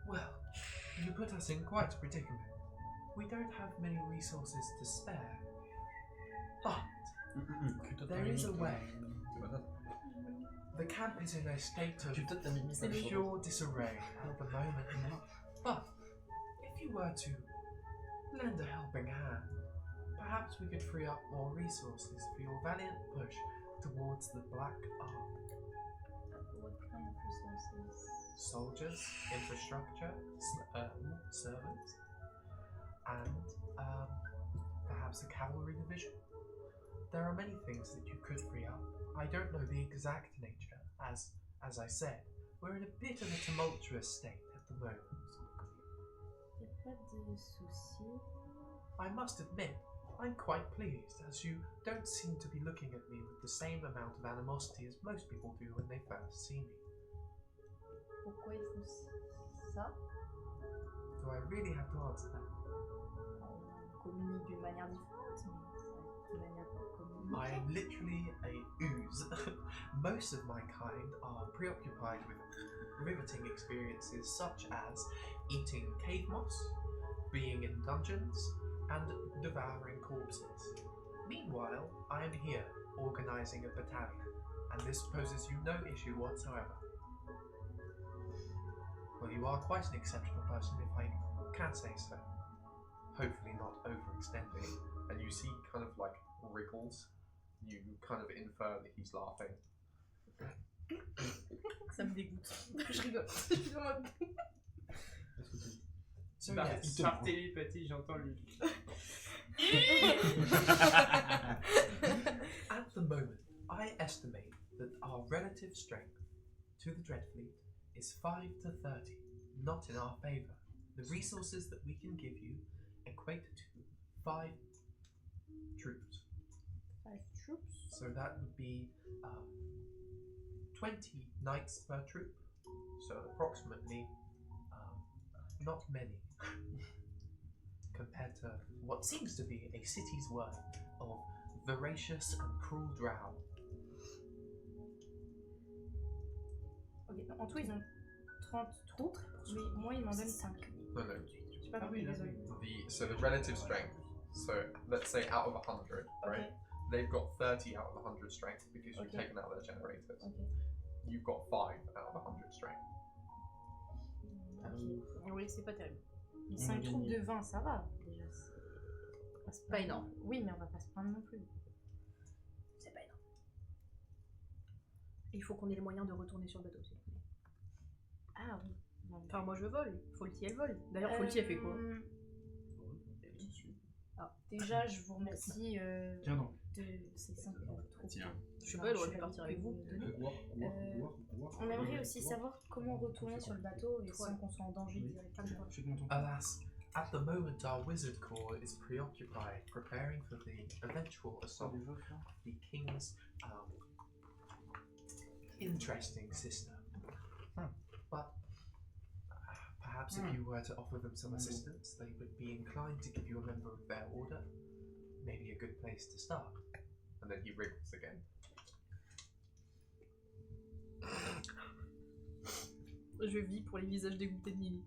Well, you put us in quite a predicament. We don't have many resources to spare. But there is a way. The camp is in a state of Putain, t'as mis ça. pure disarray at the moment. But if you were to lend a helping hand, perhaps we could free up more resources for your valiant push towards the Black Ark. What kind of resources? Soldiers, infrastructure, servants, and perhaps a cavalry division. There are many things that you could free up. I don't know the exact nature, as I said. We're in a bit of a tumultuous state at the moment. Y'a pas de soucis. I must admit, I'm quite pleased, as you don't seem to be looking at me with the same amount of animosity as most people do when they first see me. Pourquoi ils font ça? Do I really have to answer that? On communique d'une manière différente, mais ça reste une manière de communiquer. I am literally a ooze. Most of my kind are preoccupied with riveting experiences such as eating cave moss, being in dungeons, and devouring corpses. Meanwhile, I am here organizing a battalion, and this poses you no issue whatsoever. Well, you are quite an exceptional person, if I can say so. Hopefully not overextending. And you see kind of like wriggles. You kind of infer that he's laughing. Ça me dégoûte. Je rigole. So Par, yes, par télépathie, j'entends lui. at the moment, I estimate that our relative strength to the Dreadfleet is 5 to 30, not in our favor. The resources that we can give you equate to 5 troops. 5 troops? So that would be 20 knights per troop. So approximately not many compared to what seems to be a city's worth of voracious and cruel drow. Ok, en tout ils ont 30 troupes, mais moi ils m'en donnent 5. No, no. J'ai pas compris, désolé. So the relative strength. So let's say out of 100, right? Ok, They've got 30 out of 100 strength because you've Okay. taken out their generators. ok. You've got 5 out of 100 strength. Oui, c'est pas terrible. Mais 5 troupes de 20, ça va, déjà. C'est Pas énorme. Oui, mais on va pas se plaindre non plus. C'est pas énorme. Il faut qu'on ait les moyens de retourner sur le bateau. s'il vous plaît. Ah oui. Enfin, moi je vole. Faulty, elle vole. D'ailleurs, Faulty, elle fait quoi? Déjà, je vous remercie Tiens donc. de ces 5 troupes. Tiens. Je sais pas, elle aurait pu partir avec vous. On aimerait aussi savoir comment retourner sur le bateau et sans qu'on soit en danger directement. Alas, at the moment our wizard corps is preoccupied preparing for the eventual assault of the king's interesting sister. But perhaps if you were to offer them some assistance, they would be inclined to give you a member of their order. Maybe a good place to start. And then he wriggles again. Je vis pour les visages dégoûtés de Mimi.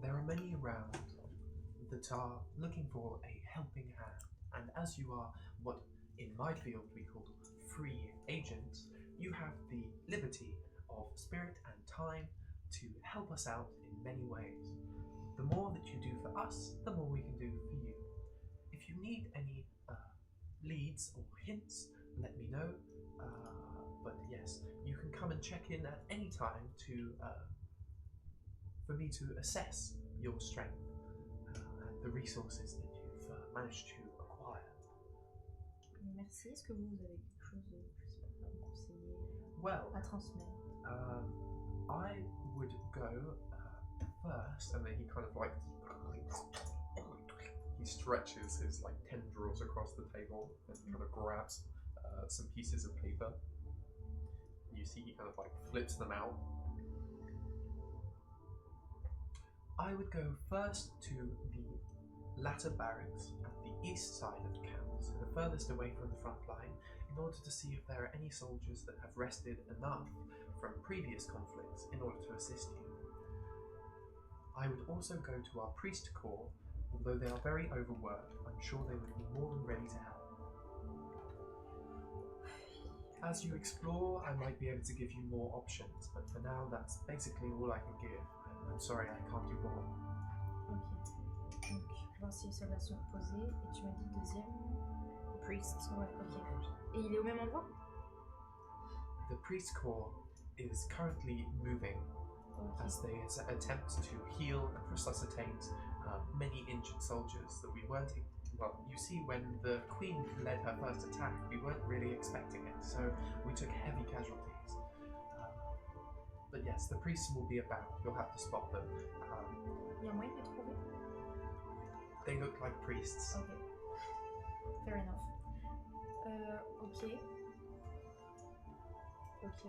There are many around that are looking for a helping hand, and as you are what in my field we call free agents, you have the liberty of spirit and time to help us out in many ways. The more that you do for us, the more we can do for you. If you need any leads or hints, let me know. But yes, you can come and check in at any time to for me to assess your strength and the resources that you've managed to acquire. Merci. Est-ce que vous avez quelque chose, je sais pas, à me conseiller, Well, à transmettre? I would go first, and then he kind of like he stretches his like tendrils across the table and kind of grabs some pieces of paper. You see he kind of like flips them out. I would go first to the latter barracks at the east side of the camp, so the furthest away from the front line, in order to see if there are any soldiers that have rested enough from previous conflicts in order to assist you. I would also go to our priest corps, although they are very overworked, I'm sure they would be more than ready to help. As you explore, I might be able to give you more options, but for now that's basically all I can give. I'm sorry, I can't do more. Ok. Donc, voir si les soldats sont reposés. Et tu m'as dit le deuxième? Priest. Ouais, ok. Et il est au même endroit? The priest corps is currently moving Ok. as they attempt to heal and resuscitate many injured soldiers that we weren't. Well, you see, when the Queen led her first attack, we weren't really expecting it, so we took heavy casualties. But yes, the priests will be about. You'll have to spot them. Il y a moyen de les trouver? They look like priests. Ok. Fair enough. Ok. Ok.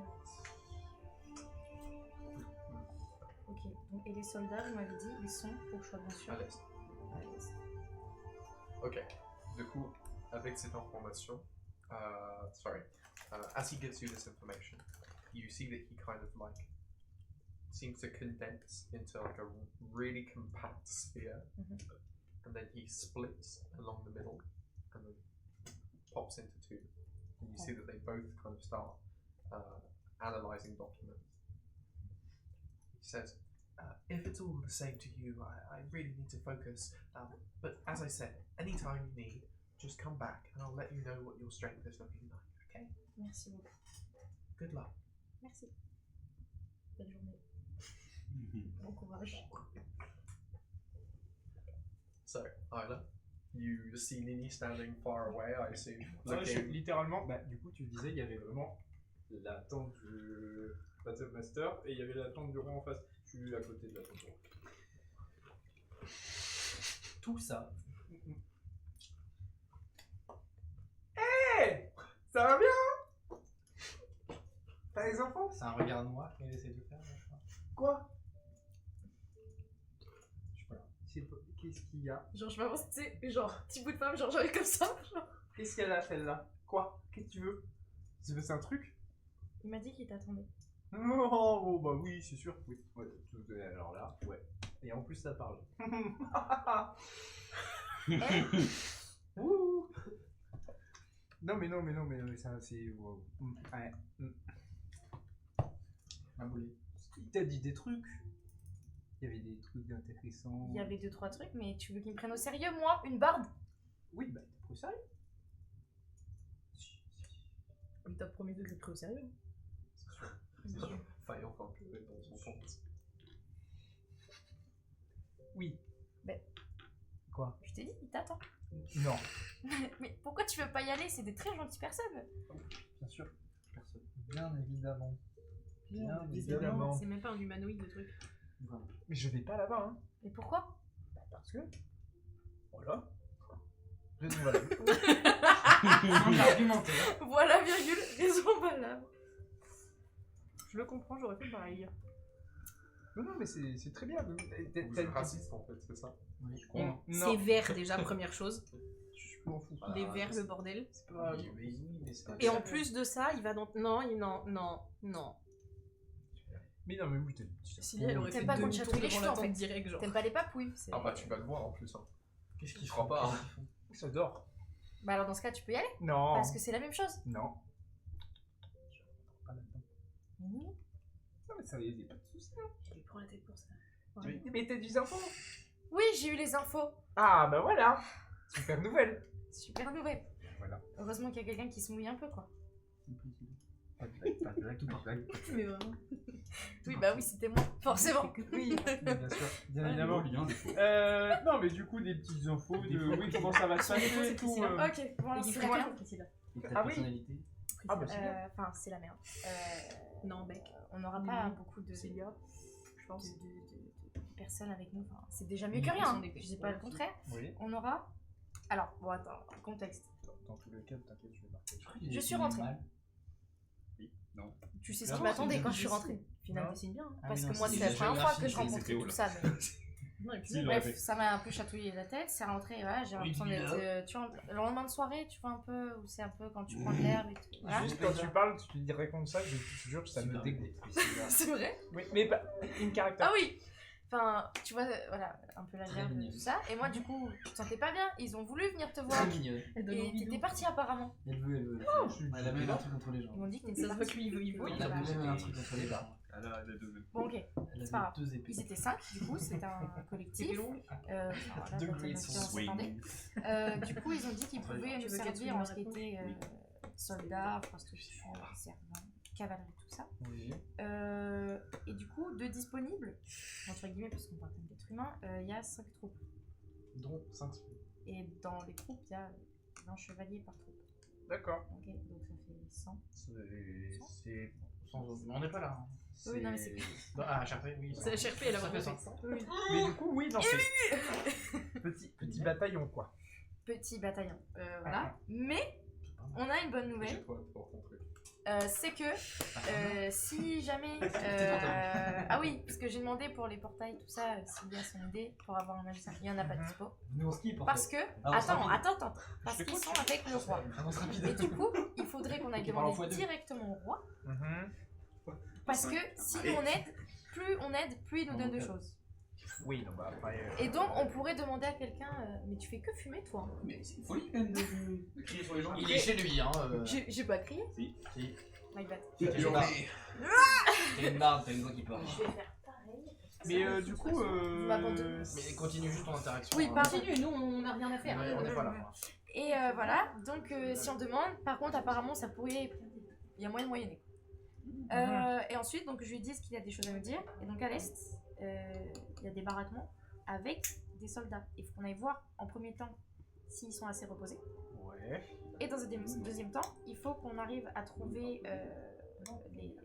Ok. Donc, et les soldats, vous m'avez dit, ils sont au choix, bien sûr. À l'est. À l'est. Ok. Du coup, avec cette information, as he gives you this information, you see that he kind of like seems to condense into like a really compact sphere, and then he splits along the middle, and then pops into two. And you see that they both kind of start analyzing documents. He says, if it's all the same to you, I really need to focus. But as I said, anytime you need, just come back and I'll let you know what your strength is looking like, okay? Merci beaucoup. Good luck. Merci. Belle journée. Bon courage. So, Isla, you see Nini standing far away, I assume. Ouais, Looking... littéralement, bah, du coup, tu disais, il y avait vraiment la tente du Battle Master et il y avait la tente du roi en face. Je suis à côté de la tente du roi. Tout ça. Hey, ça va bien? T'as les enfants? C'est un regard noir qu'elle essaie de faire, je crois. Quoi? Je sais pas. Qu'est-ce qu'il y a? Genre, je m'avance, tu sais, genre, petit bout de femme, genre, j'arrive comme ça. Genre. Qu'est-ce qu'elle a, celle-là? Quoi? Qu'est-ce que tu veux? Tu veux c'est un truc? Il m'a dit qu'il t'attendait. Oh, bon, bah oui, c'est sûr. Oui. Ouais, alors là, ouais. Et en plus, ça parle. Ouh. Non, mais ça, c'est. Wow. Ouais. Il t'a dit des trucs. Il y avait des trucs intéressants. Il y avait 2-3 trucs, mais tu veux qu'il me prenne au sérieux, moi? Une barde? Oui, bah, t'es pris au sérieux. Il t'a promis de le prendre au sérieux. C'est sûr. Faillant quand tu es dans son compte. Oui. Ben. Quoi? Je t'ai dit, il t'attend. Non. Mais pourquoi tu veux pas y aller? C'est des très gentilles personnes. Bien sûr. Personne. Bien évidemment. Bien évidemment. C'est même pas un humanoïde le truc. Mais je vais pas là-bas, hein. Et pourquoi? Bah parce que. Voilà. Raison valable. Sans argumenter. Voilà, virgule, raison valable. Je le comprends, j'aurais fait pareil. Non, mais c'est très bien. Vous êtes raciste en fait, c'est ça? C'est vert déjà, première chose. Je m'en fous. Les verts, le bordel. C'est pas... mais c'est pas Et en plus de ça, il va dans... Non. Mais non, mais oui, t'es... S'il elle aurait T'aimes fait pas qu'on te demi-tour chatouille les devant cheveux, la en tente fait. direct, genre. T'aimes pas les papouilles. Ah bah tu vas le voir en plus. Hein. Qu'est-ce qu'il crois pas. Ça dort. Bah alors dans ce cas, tu peux y aller. Non. Parce que c'est la même chose. Non. Pas là-dedans. Non, mais ça y est, pas de soucis. Je lui prends la tête pour ça. Mais t'as des infos. Oui, j'ai eu les infos. Ah, bah voilà. Super nouvelle. Super nouvelle. Voilà. Heureusement qu'il y a quelqu'un qui se mouille un peu, quoi. Pas de blague, pas de blague, pas de blague. Mais vraiment. Oui, bah oui, c'était moi. Forcément. Oui, bien sûr, bien évidemment. Lien, des fois. Non, mais du coup, des petites infos de oui, comment ça va se passer et tout. Ok, bon, alors, Il c'est faut la la merde. Priscilla. Et ta Ah oui. personnalité. Ah, bah c'est bien. Enfin, c'est la merde. Non, bec. On n'aura pas beaucoup de, Célia, je pense. de personnes avec nous. Enfin, c'est déjà mieux Oui, que rien. ils sont Hein. des Je dis pas le contraire. Oui. On aura. Alors, bon, attends, contexte. Dans tous les cas, t'inquiète, je vais marquer. Je suis rentrée. Tu sais ce qui Vraiment, m'attendait c'est quand une je suis rentrée. Finalement, Non. c'est bien. Hein. Ah Parce oui, que non, moi, c'est c'est la la première fois que je géographie, rencontre c'était tout où, ça. Mais... Non, et puis, Si, il l'aurait Bref, fait. ça m'a un peu chatouillé la tête. C'est rentré, voilà, j'ai l'impression d'être. Tu vois, le lendemain de soirée, tu vois un peu, où c'est un peu quand tu prends de l'herbe et tout. Voilà. Juste quand tu parles, tu te racontes ça, je te jure, ça me dégoûte. C'est vrai. Oui, mais pas une caractère. Ah oui. Enfin, tu vois, voilà, un peu la Très gerbe, mignonne. tout ça. Et moi, du coup, tu te sentais pas bien. Ils ont voulu venir te voir. Très mignonne. elle donne Et envie t'étais de- partie apparemment. Elle veut. Elle a même un truc contre les gens. Ils m'ont dit que Ça t'étais se voit partie. que lui, il veut. Elle a même un truc contre les gens. Elle a les deux. Bon, ok. Elle C'est pas a grave. deux épées. Ils étaient 5, du coup, c'était un collectif. C'était long. Voilà, Deux quand great on s'attendait. swing. Du coup, ils ont dit qu'ils pouvaient Tu nous veux qu'elle servir te en ce qui réponse était soldats, prostitution, servants, cavalerie, tout ça. Oui. Et du coup, de disponibles, entre guillemets, parce qu'on parle d'être humain, il y a 5 troupes. Dont 5 Et dans les troupes, il y a 20 chevaliers par troupe. D'accord. Ok, donc ça fait 100. C'est. On n'est pas là. Hein. Oui, non, mais c'est- Ah, Charpé, oui. C'est la HRP, elle a Ça fait vraiment ça. fait. Mais du coup, oui, non, c'est. Petit bataillon, quoi. Petit bataillon. Voilà. Mais, on a une bonne nouvelle. Chez toi, pour ton truc. C'est que si jamais ah oui, parce que j'ai demandé pour les portails tout ça s'il y a son idée pour avoir un magicien, il y en a pas de dispo Nous on skip en parce que Avance attends rapide. parce qu'ils sont avec le roi Avance rapide. et du coup il faudrait qu'on aille Qui parle en demander x2. directement au roi Mhm. parce que si on aide plus il nous donne de choses Oui, non, bah après. et donc on pourrait demander à quelqu'un mais tu fais que fumer toi Mais c'est une folie quand même de crier sur les gens. Il est chez lui, hein. j'ai pas crié Si. my bad T'es une barbe, t'as une voix qui parle. je vais faire pareil Mais du coup. vous m'abandonnez. Mais continue juste ton interaction. Oui, hein. pardon. Continue, nous on a rien à faire. Ouais, on n'est pas là. Et voilà, donc si on demande, par contre apparemment ça pourrait, il y a moyen de moyenner. Et ensuite donc je lui dis qu'il y a des choses à me dire, et donc à l'est, il y a des baraquements avec des soldats. Il faut qu'on aille voir en premier temps s'ils sont assez reposés. Ouais. Et dans un deuxième temps, il faut qu'on arrive à trouver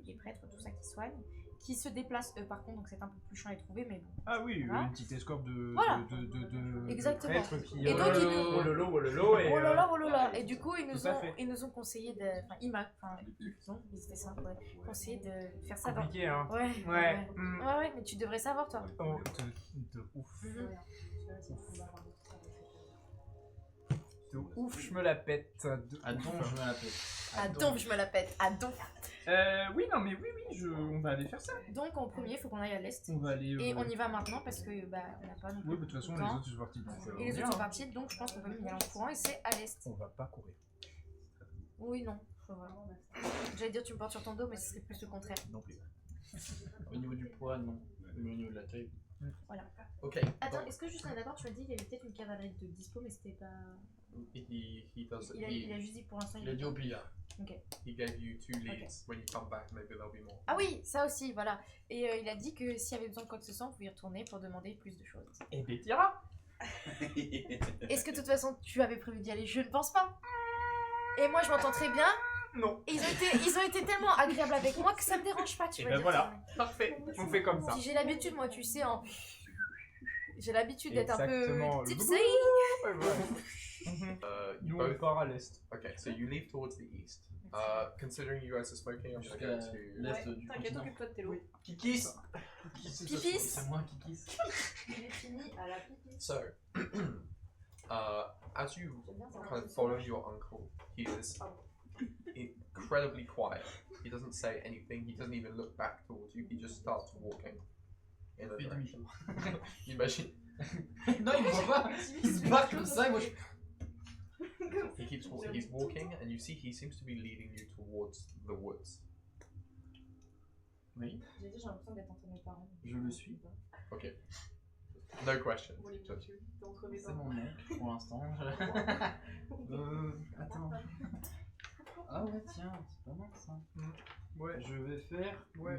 les prêtres, tout ça qui soignent, qui se déplacent eux par contre, donc c'est un peu plus chiant à les trouver, mais bon. Ah oui, Voilà. une petite escorte de. Voilà. de Exactement. prêtres qui. Et donc, ils nous- Oh lolo, oh lolo, et. Oh là là, oh là là. Et du coup, ils tout à fait. nous ont conseillé de. Enfin, ils étaient ça, ouais. Conseillé de faire ça dans. Compliqué, hein. Ouais, Ouais. Mm. ouais, mais tu devrais savoir, toi. Oh, de ouf. De ouf, je me la pète. De Ah donc ouf. je me la pète. Ah, donc, je me la pète. Ah, donc. Oui, non, mais oui, on va aller faire ça. Donc, en premier, il faut qu'on aille à l'est. On va aller. Et on y va maintenant parce que, bah, on n'a pas non plus. Oui, mais de toute façon, les temps. autres, ils sont partis. Et les autres sont partis, donc je pense qu'on peut même y aller en courant et c'est à l'est. On va pas courir. Oui, non. Faut voir. J'allais dire, tu me portes sur ton dos, mais ce serait plus le contraire. Non plus. Au niveau du poids, non. Mais au niveau de la taille. Voilà. Okay. Attends, est-ce que juste on est d'accord, tu as dit qu'il y avait peut-être une cavalerie de dispo, mais c'était pas. He does. Il a juste dit que pour l'instant Il a dit au pire. He gave you 2 leads. When you come back, maybe there'll be more. Ah oui, ça aussi, voilà. Et il a dit que s'il y avait besoin de quoi que ce soit, on pouvait y retourner pour demander plus de choses. Et ben, tira. Est-ce que de toute façon, tu avais prévu d'y aller? Je ne pense pas. Et moi, je m'entends très bien. Non. Et ils ont été tellement agréables avec moi que ça me dérange pas, tu Et vois. ben voilà, parfait. On fait comme ça. Puis j'ai l'habitude, moi, tu sais, j'ai l'habitude d'être un peu Exactement. tipsy. Ouais, voilà. You Nous, on both. part à l'est. Okay, so you leave towards the east. Considering you guys are smoking, I'm gonna go Jusqu'à to. l'est Ouais, du t'inquiète, continent. occupe-toi de tes lots. Kikis. Pipis. C'est moi qui kiss. Il est fini à la pipi. So, as you J'aime bien ça. kind of follow your uncle, he is incredibly quiet. He doesn't say anything. He doesn't even look back towards you. He just starts walking in a Fais direction. demi-tour. Imagine Non, il me voit pas. Il se barre comme ça et moi je. he's walking, and you see he seems to be leading you towards the woods. Oui, J'ai dit, j'ai l'impression d'être entre mes parents. je le suis. Okay. No question. Just- C'est mon mec pour l'instant. Attends. Ah ouais, tiens, c'est pas mal ça. Ouais. Je vais faire Ouais.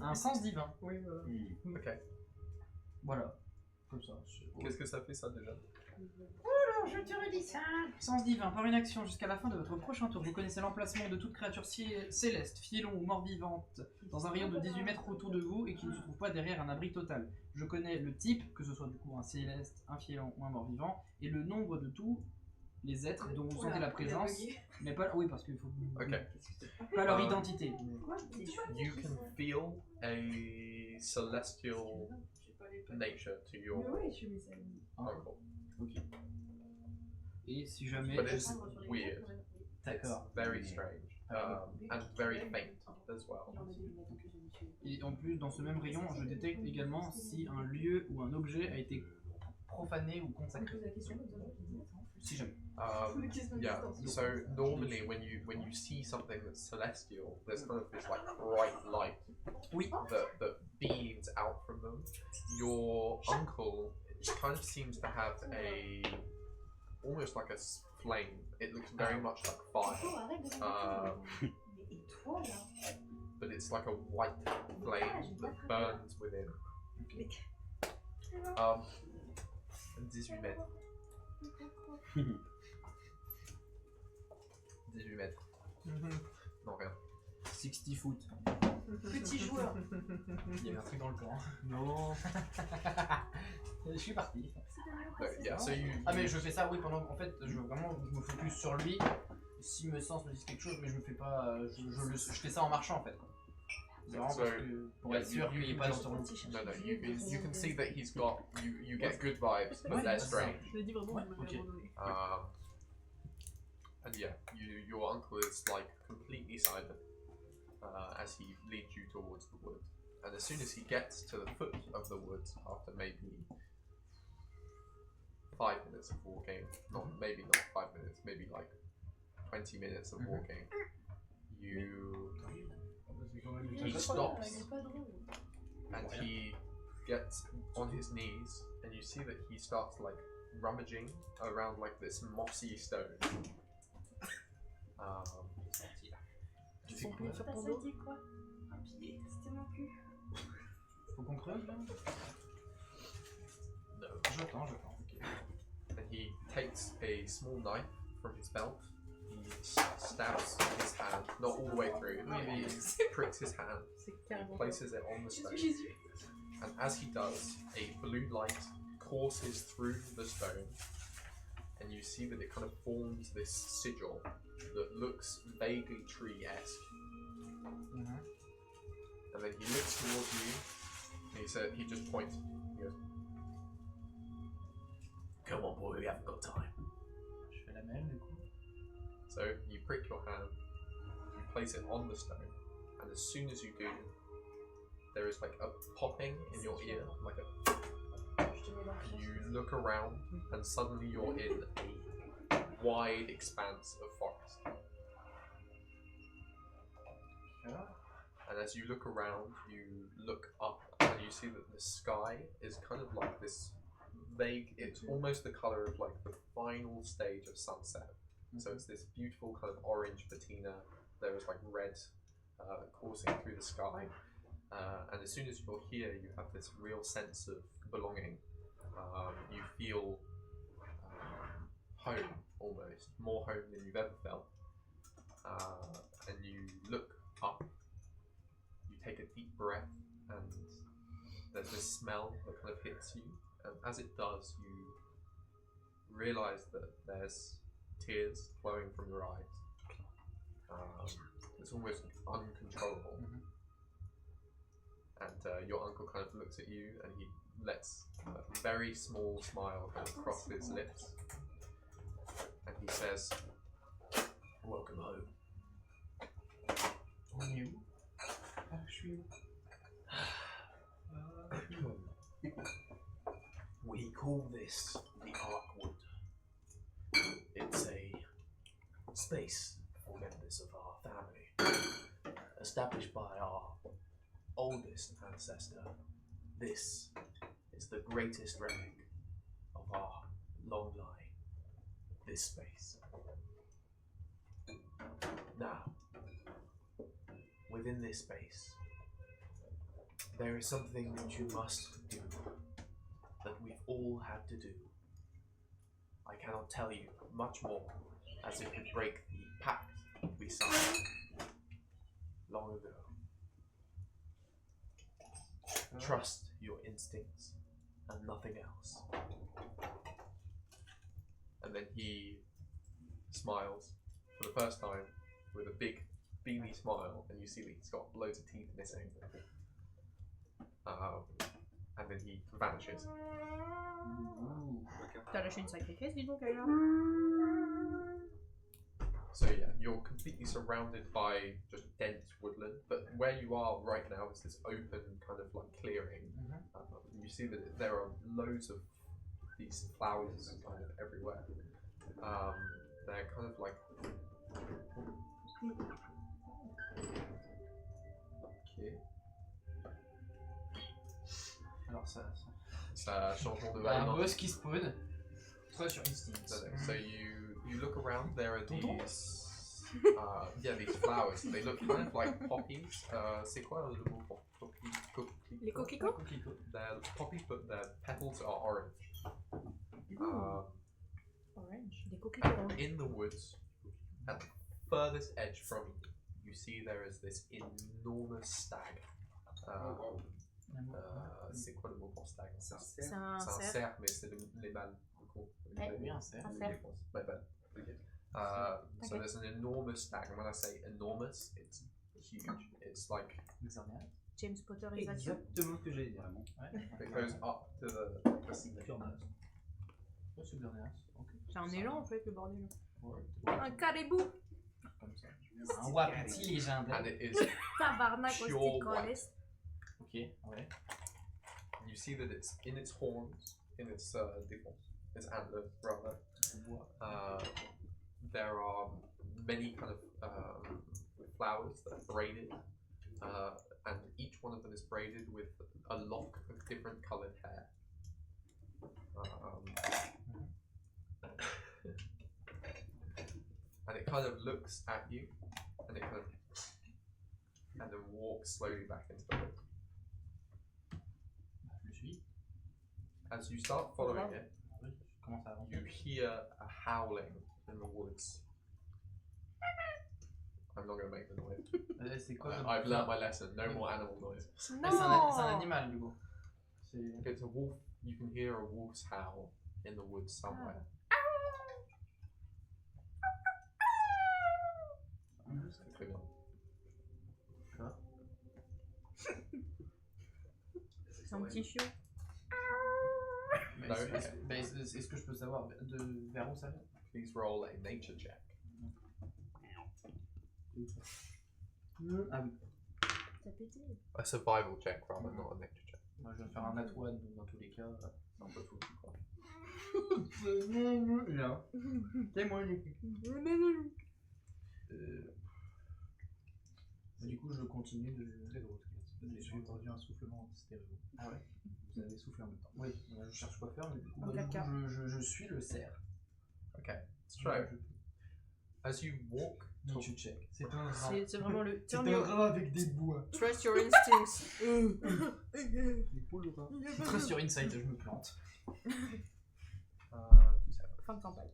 un sens divin. Oui, voilà. Okay. Voilà. Comme ça. Qu'est-ce que ça fait ça déjà? Je te redis ça. Sens divin. Par une action jusqu'à la fin de votre prochain tour, vous connaissez l'emplacement de toute créature céleste, fielon ou mort-vivante, dans un rayon de 18 mètres autour de vous et qui ne se trouve pas derrière un abri total. Je connais le type, que ce soit du coup un céleste, un fielon ou un mort-vivant, et le nombre de tous les êtres dont vous sentez la présence, mais pas... Oui, parce qu'il faut... Okay. Pas leur identité. You can feel a celestial nature to your uncle, Et si jamais... but it's weird. D'accord. Very strange, and very faint as well. Et en plus, dans ce même rayon, je détecte également si un lieu ou un objet a été profané ou consacré. Si jamais. Yeah. So normally, when you see something that's celestial, there's kind of this like bright light Oui. that beams out from them. Your uncle kind of seems to have almost like a flame. It looks very much like fire. But it's like a white flame that burns within. 18 mètres. 18 mètres. Non, rien. 60 foot. Petit joueur. Il y avait un truc dans le camp. Non. Je suis parti. Yeah, so you, Ah mais je fais ça oui pendant en fait je me focus sur lui. Si mes sens me disent quelque chose mais je me fais pas je fais ça en marchant en fait. C'est vraiment parce que pour être sûr qu'il n'est pas dans son no, you can see that he's got, you get good vibes, but they're strange. Je le dis vraiment, vous m'avez ok. abandonné. And yeah, your uncle is like completely silent as he leads you towards the wood. And as soon as he gets to the foot of the woods, after maybe 5 minutes of walking, maybe not 5 minutes, maybe like 20 minutes of walking, he stops and he gets on his knees, and you see that he starts like rummaging around like this mossy stone. Son pied sur ton dos. quoi? Un pied. C'était mon cul. Faut qu'on creuse là. No. J'attends. Ok. And he takes a small knife from his belt. He stabs his hand, not all the way through. He pricks his hand, C'est carrément places it on the stone, and as he does, a blue light courses through the stone, and you see that it kind of forms this sigil that looks vaguely tree-esque. And then he looks towards you, and he just points. He goes, Come on, boy, we haven't got time. Je fais la même du coup. so you prick your hand, you place it on the stone, and as soon as you do, there is like a popping in your ear, like a. You look around, and suddenly you're in a wide expanse of forest. And as you look around, you look up, and you see that the sky is kind of like this vague. It's almost the color of like the final stage of sunset. So it's this beautiful kind of orange patina. There is like red coursing through the sky. And as soon as you're here, you have this real sense of belonging. You feel home almost, more home than you've ever felt. And you look up, you take a deep breath, and there's this smell that kind of hits you. And as it does, realise that there's tears flowing from your eyes. It's almost uncontrollable. And your uncle kind of looks at you and he lets a very small smile kind of cross his lips. And he says, "Welcome home." You. We call this the Arkwood. It's a space for members of our family, established by our oldest ancestor. This is the greatest relic of our long line, this space. Now, within this space, there is something that you must do, that we've all had to do. I cannot tell you much more, as it would break the pact we signed long ago. Trust your instincts and nothing else. And then he smiles for the first time with a big beamy smile, and you see that he's got loads of teeth missing. And then he vanishes. T'as lâché une sacrée caisse, dis donc, Ayla. So yeah, you're completely surrounded by just dense woodland, but where you are right now is this open kind of like clearing. You see that there are loads of these flowers kind of everywhere. They're kind of like... Ok. Alors ça. Ça changement de Il y a un vague. boss qui spawn. Soit sur Instinct. So you look around, there are these these flowers. They look kind of like poppies. C'est quoi le mot pour poppy? Les coquelicots? They're poppies, but their petals are orange. Orange. Des coquelicots. In the woods, at the furthest edge from you, you see there is this enormous stag. C'est quoi le mot pour stag? C'est un C'est un cerf. cerf, mais c'est les mâles. Oui, un cerf. My bad. So there's an enormous stag, and when I say enormous, it's huge. It's like James Potterisation. Exactement ce que j'allais dire, vraiment. it goes up to the ceiling. C'est un élan en fait, le bordel. Un caribou. Comme ça. Un wapiti légendaire. And it is Tabarnak, pure white. Ok, ouais. You see that it's in its horns, in its its antlers rather. There are many kind of flowers that are braided, and each one of them is braided with a lock of different coloured hair. And it kind of looks at you, and it kind of, and then walks slowly back into the woods. As you start following it, you hear a howling in the woods. I'm not going to make the noise. C'est quoi I've learnt my lesson. No more animal noise. Mais c'est un animal du coup. It's a wolf. You can hear a wolf's howl in the woods somewhere. C'est très bien. C'est un petit chiot. Est-ce que je peux savoir vers où ça vient? Please roll a nature check. Ah oui. Ça pété. A survival check rather, not a nature check. Moi je vais faire un nat one, donc dans tous les cas. C'est un peu fou, je crois. C'est moi du coup je continue de... Très drôle. J'ai entendu un soufflement stéréo. Ah ouais? Vous avez soufflé en même temps. Oui, je cherche quoi faire, mais du coup, je suis le cerf. Okay, let's try. As you walk, Tu check. C'est un rat. C'est vraiment le. C'est un rat avec des bois. Trust your instincts. Les poules, rat. Très sur Insight, je me plante. Fin de campagne.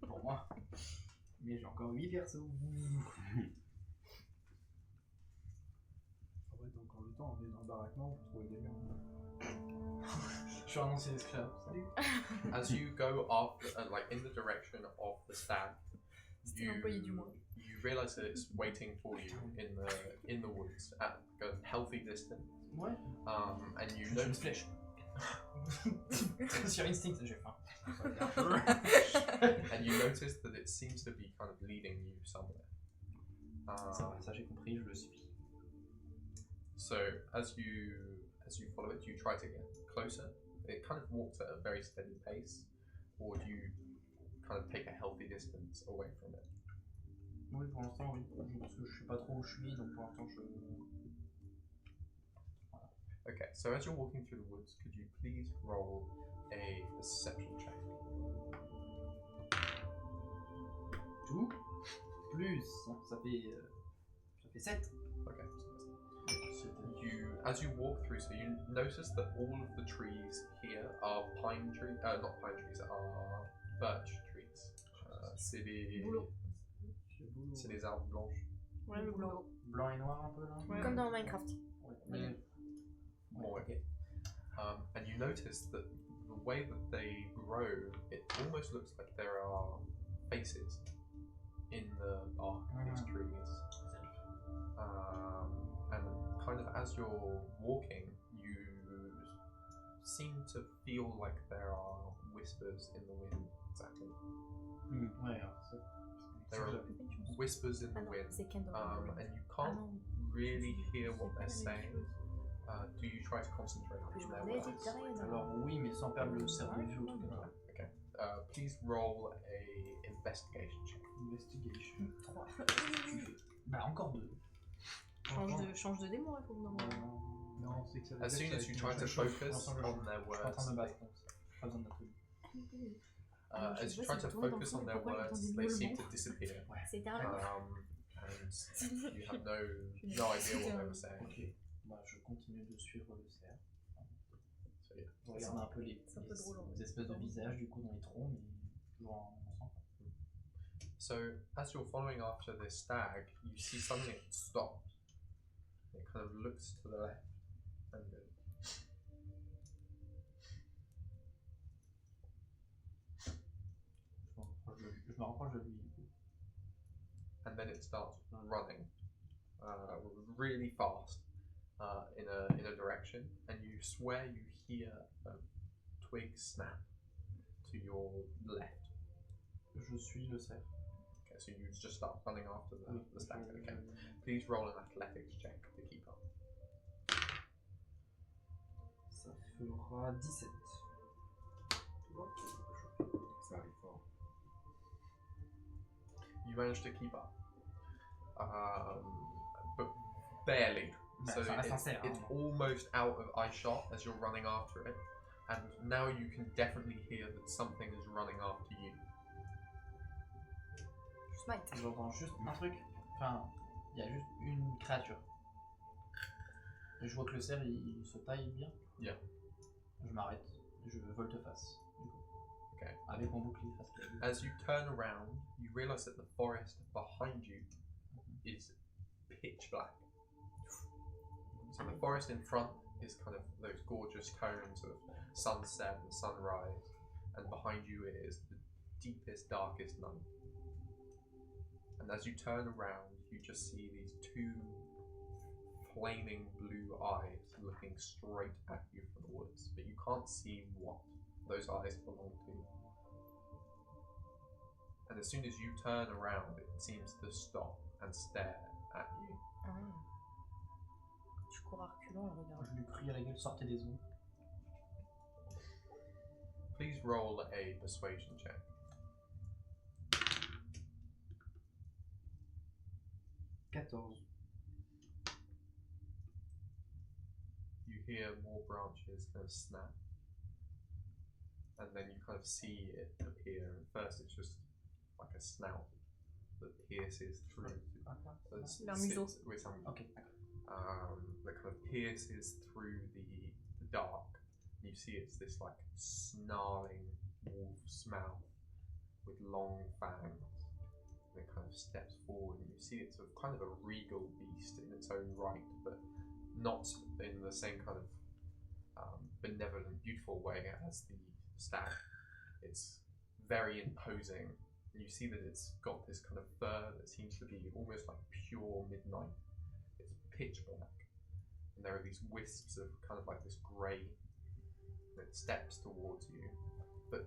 Pour moi. Mais j'ai encore 8 persos. En vrai, donc en le temps, on est dans le baraquement, vous trouvez des murs. Je suis un ancien esclave. Salut. As you go after, like in the direction of the stag, C'était l'employé du mois. you realize that it's waiting for you in the woods at a healthy distance. Ouais. And you Je suis une notice flèche. Sur instinct, j'ai faim. and you notice that it seems to be kind of leading you somewhere. Ça va, ça j'ai compris, je le suis. So as you follow it, do you try to get closer? It kind of walks at a very steady pace, or do you kind of take a healthy distance away from it? Oui, pour l'instant, oui. Parce que je sais pas trop où je suis, donc pour l'instant, je. Okay, so as you're walking through the woods, could you please roll a perception check? Tout plus. Ça fait 7. Okay. As you walk through, so you notice that all of the trees here are pine trees, not pine trees, are birch trees. C'est des arbres blanches. Ouais, le boulot. Blanc et noir un peu là. Ouais. Comme dans Minecraft. Ouais. Mais... More. And you notice that the way that they grow, it almost looks like there are faces in the bark of these trees. And kind of as you're walking, you seem to feel like there are whispers in the wind. Exactly. Ouais, alors ça. There are whispers in Ah the non, wind, c'est Ken dans and you can't really hear what they're saying. Do you try to concentrate on Je their m'en ai dit words? de rien. Alors oui, mais sans perdre le cerveau de vue ou tout comme ça. Okay. Please roll a investigation check. Investigation 3. Bah encore 2. Change de démon, il faut que Non, c'est que ça veut As dire soon que as ça you va try être to une focus on their Je suis en train de words, me battre. Pas besoin de m'appeler. as you try to focus on their words, they seem to disappear. C'est un And you have no idea what they were saying. Ok. Bah je continue de suivre le cerf. So yeah. Je regarde un peu les espèces de visages du coup dans les troncs, mais toujours en ensemble. So as you're following after this stag, you see suddenly it stops. It kind of looks to the left and goes. Je me rapproche de lui du coup. And then it starts running really fast in a direction, and you swear you hear a twig snap to your left. Je suis le cerf. Okay, so you just start running after the stag. Okay, please roll an athletics check to keep up. Ça fera 17. Ça arrive fort. You manage to keep up, but barely. So it's almost out of eye shot as you're running after it, and now you can definitely hear that something is running after you. Smite. J'entends juste un truc. Enfin, il y a juste une créature. Et je vois que le cerf il se taille bien. Yeah. Je m'arrête. Je volte-face. Du coup. Okay. Avec mon bouclier face pied. As you turn around, you realize that the forest behind you is pitch black. So the forest in front is kind of those gorgeous tones of sunset and sunrise, and behind you it is the deepest, darkest night. And as you turn around, you just see these two flaming blue eyes looking straight at you from the woods, but you can't see what those eyes belong to. And as soon as you turn around, it seems to stop and stare at you. Je cours à reculons, le regarde. Je lui crie à la gueule, sortez des eaux. Please roll a persuasion check. You hear more branches kind of snap, and then you kind of see it appear. And first, it's just like a snout that pierces through. Leur museau. Ok. That kind of pierces through the dark. And you see it's this like snarling wolf's mouth with long fangs. And it kind of steps forward, and you see it's a kind of a regal beast in its own right, but not in the same kind of benevolent, beautiful way as the stag. It's very imposing. And you see that it's got this kind of fur that seems to be almost like pure midnight. It's pitch black. And there are these wisps of kind of like this grey that steps towards you. But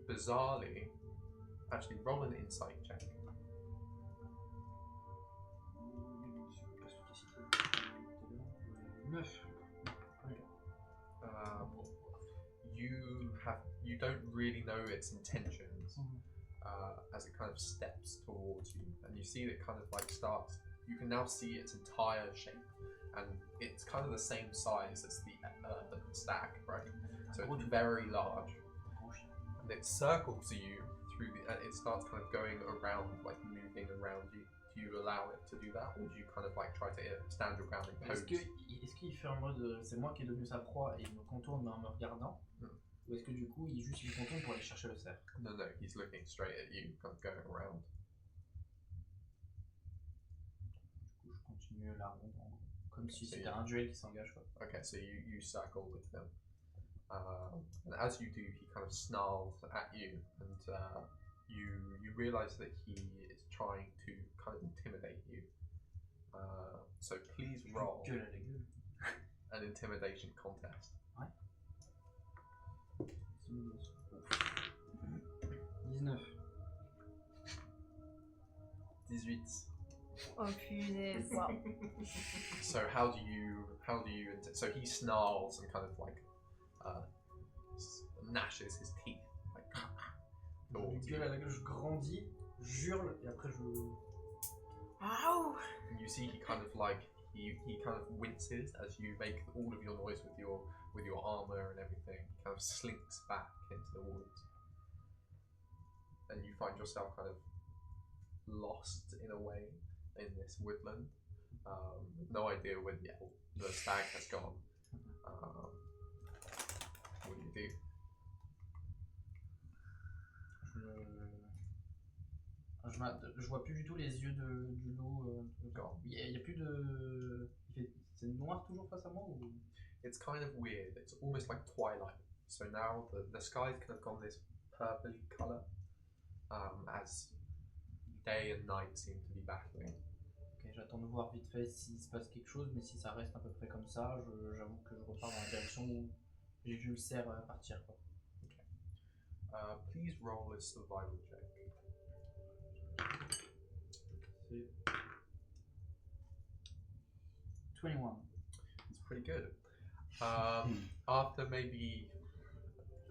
bizarrely, actually roll an insight check. You don't really know its intentions as it kind of steps towards you, and you see that it kind of like starts. You can now see its entire shape, and it's kind of the same size as the stag, right? So it's very large, and it circles you through the. It starts kind of going around, like moving around you. Do you allow it to do that, or do you kind of like try to stand your ground and pose? Est-ce qu'il fait en mode c'est moi qui est devenu sa proie et il me contourne mais en me regardant, ou est-ce que du coup il contourne pour aller chercher le cerf? No, he's looking straight at you, kind of going around. Du coup je continue la ronde comme si c'était un duel qui s'engage quoi. Okay, so you circle with him, and as you do, he kind of snarls at you, and you realise that he is trying to kind of intimidate you. So please roll an intimidation contest. Ouais. 19. 18. Oh punaise. Wow. So how do you so he snarls and kind of like gnashes his teeth like Je gueule à la gueule, je grandis, j'hurle et après je. Ow! And you see he kind of like he kind of winces as you make all of your noise with your armor and everything. He kind of slinks back into the woods, and you find yourself kind of lost in a way in this woodland, with no idea where the stag has gone. What do you do? Je vois plus du tout les yeux du loup. Il y a plus de. C'est noir toujours face à moi ou... It's kind of weird. It's almost like twilight. So now the sky's kind of gone this purpley colour, as day and night seem to be battling. Ok, j'attends de voir vite fait s'il se passe quelque chose, mais si ça reste à peu près comme ça, j'avoue que je repars dans la direction où j'ai vu le cerf partir. Quoi. Okay. Please roll a survival check. C'est 21. It's pretty good. After maybe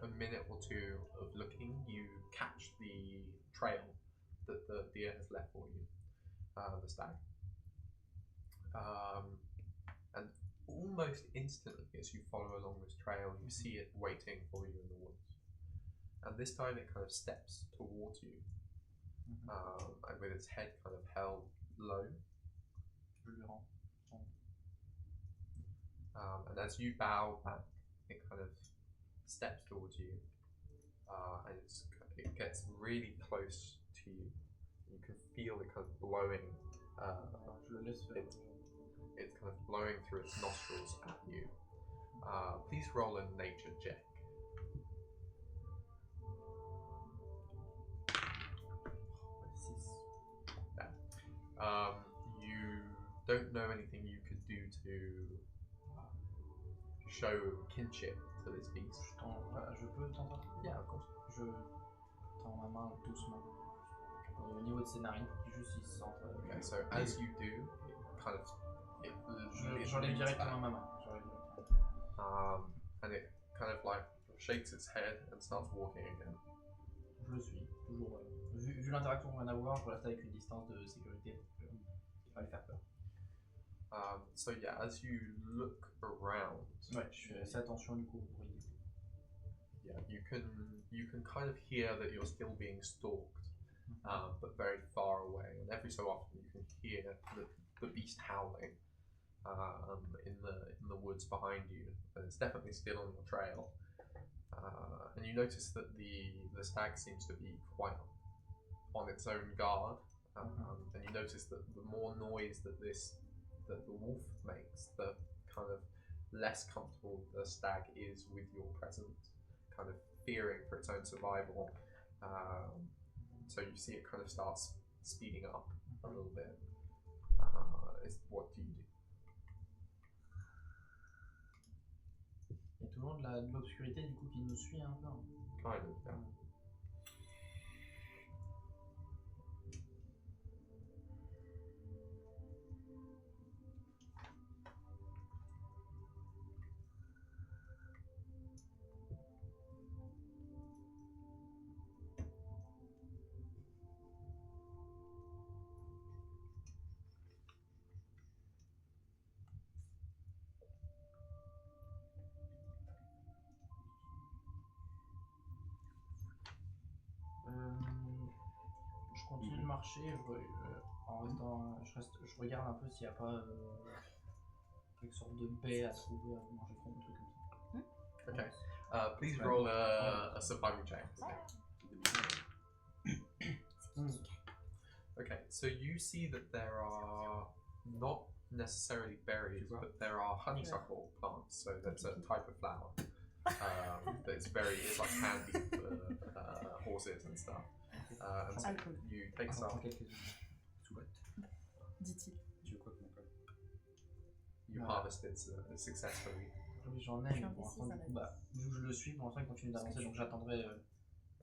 a minute or two of looking, you catch the trail that the deer has left for you, the stag. And almost instantly, as you follow along this trail, you see it waiting for you in the woods. And this time it kind of steps towards you, and with its head kind of held low. And as you bow back, it kind of steps towards you, and it gets really close to you. You can feel it kind of blowing. It's kind of blowing through its nostrils at you. Please roll a nature check. You don't know anything you could do to show kinship to this beast. Je peux tenter? Yeah, of course. Je tends ma main doucement au niveau de ses narines pour qu'il juste se sente. Okay, so as you do, it kind of j'enlève directement ma main. And it kind of like shakes its head and starts walking again. Je le suis, toujours. Vu l'interaction qu'on vient d'avoir, je reste avec une distance de sécurité pour ne pas lui faire peur. So yeah, as you look around, ouais, je fais assez attention du coup au bruit. Yeah, you can kind of hear that you're still being stalked, but very far away. And every so often you can hear the beast howling in the woods behind you, and it's definitely still on your trail. And you notice that the stag seems to be quite on its own guard, and you notice that the more noise that the wolf makes, the kind of less comfortable the stag is with your presence, kind of fearing for its own survival. So you see it kind of starts speeding up a little bit. What do you do? Il y a toujours de l'obscurité du coup qui nous suit un peu. Kind of, yeah. Je continue de marcher, je regarde un peu s'il n'y a pas quelque sorte de baie à trouver, à manger trop, un truc comme ça. Okay. Please roll a survival check. Okay, so you see that there are not necessarily berries, but there are honeysuckle plants. So that's a type of flower. It's like candy for horses and stuff. And so you take some. Dit-il. Tu veux quoi qu'on colle? You harvest it successfully. Oui, j'en ai, mais pour l'instant, du coup, bah, vu que je le suis, pour l'instant, il continue d'avancer, donc j'attendrai.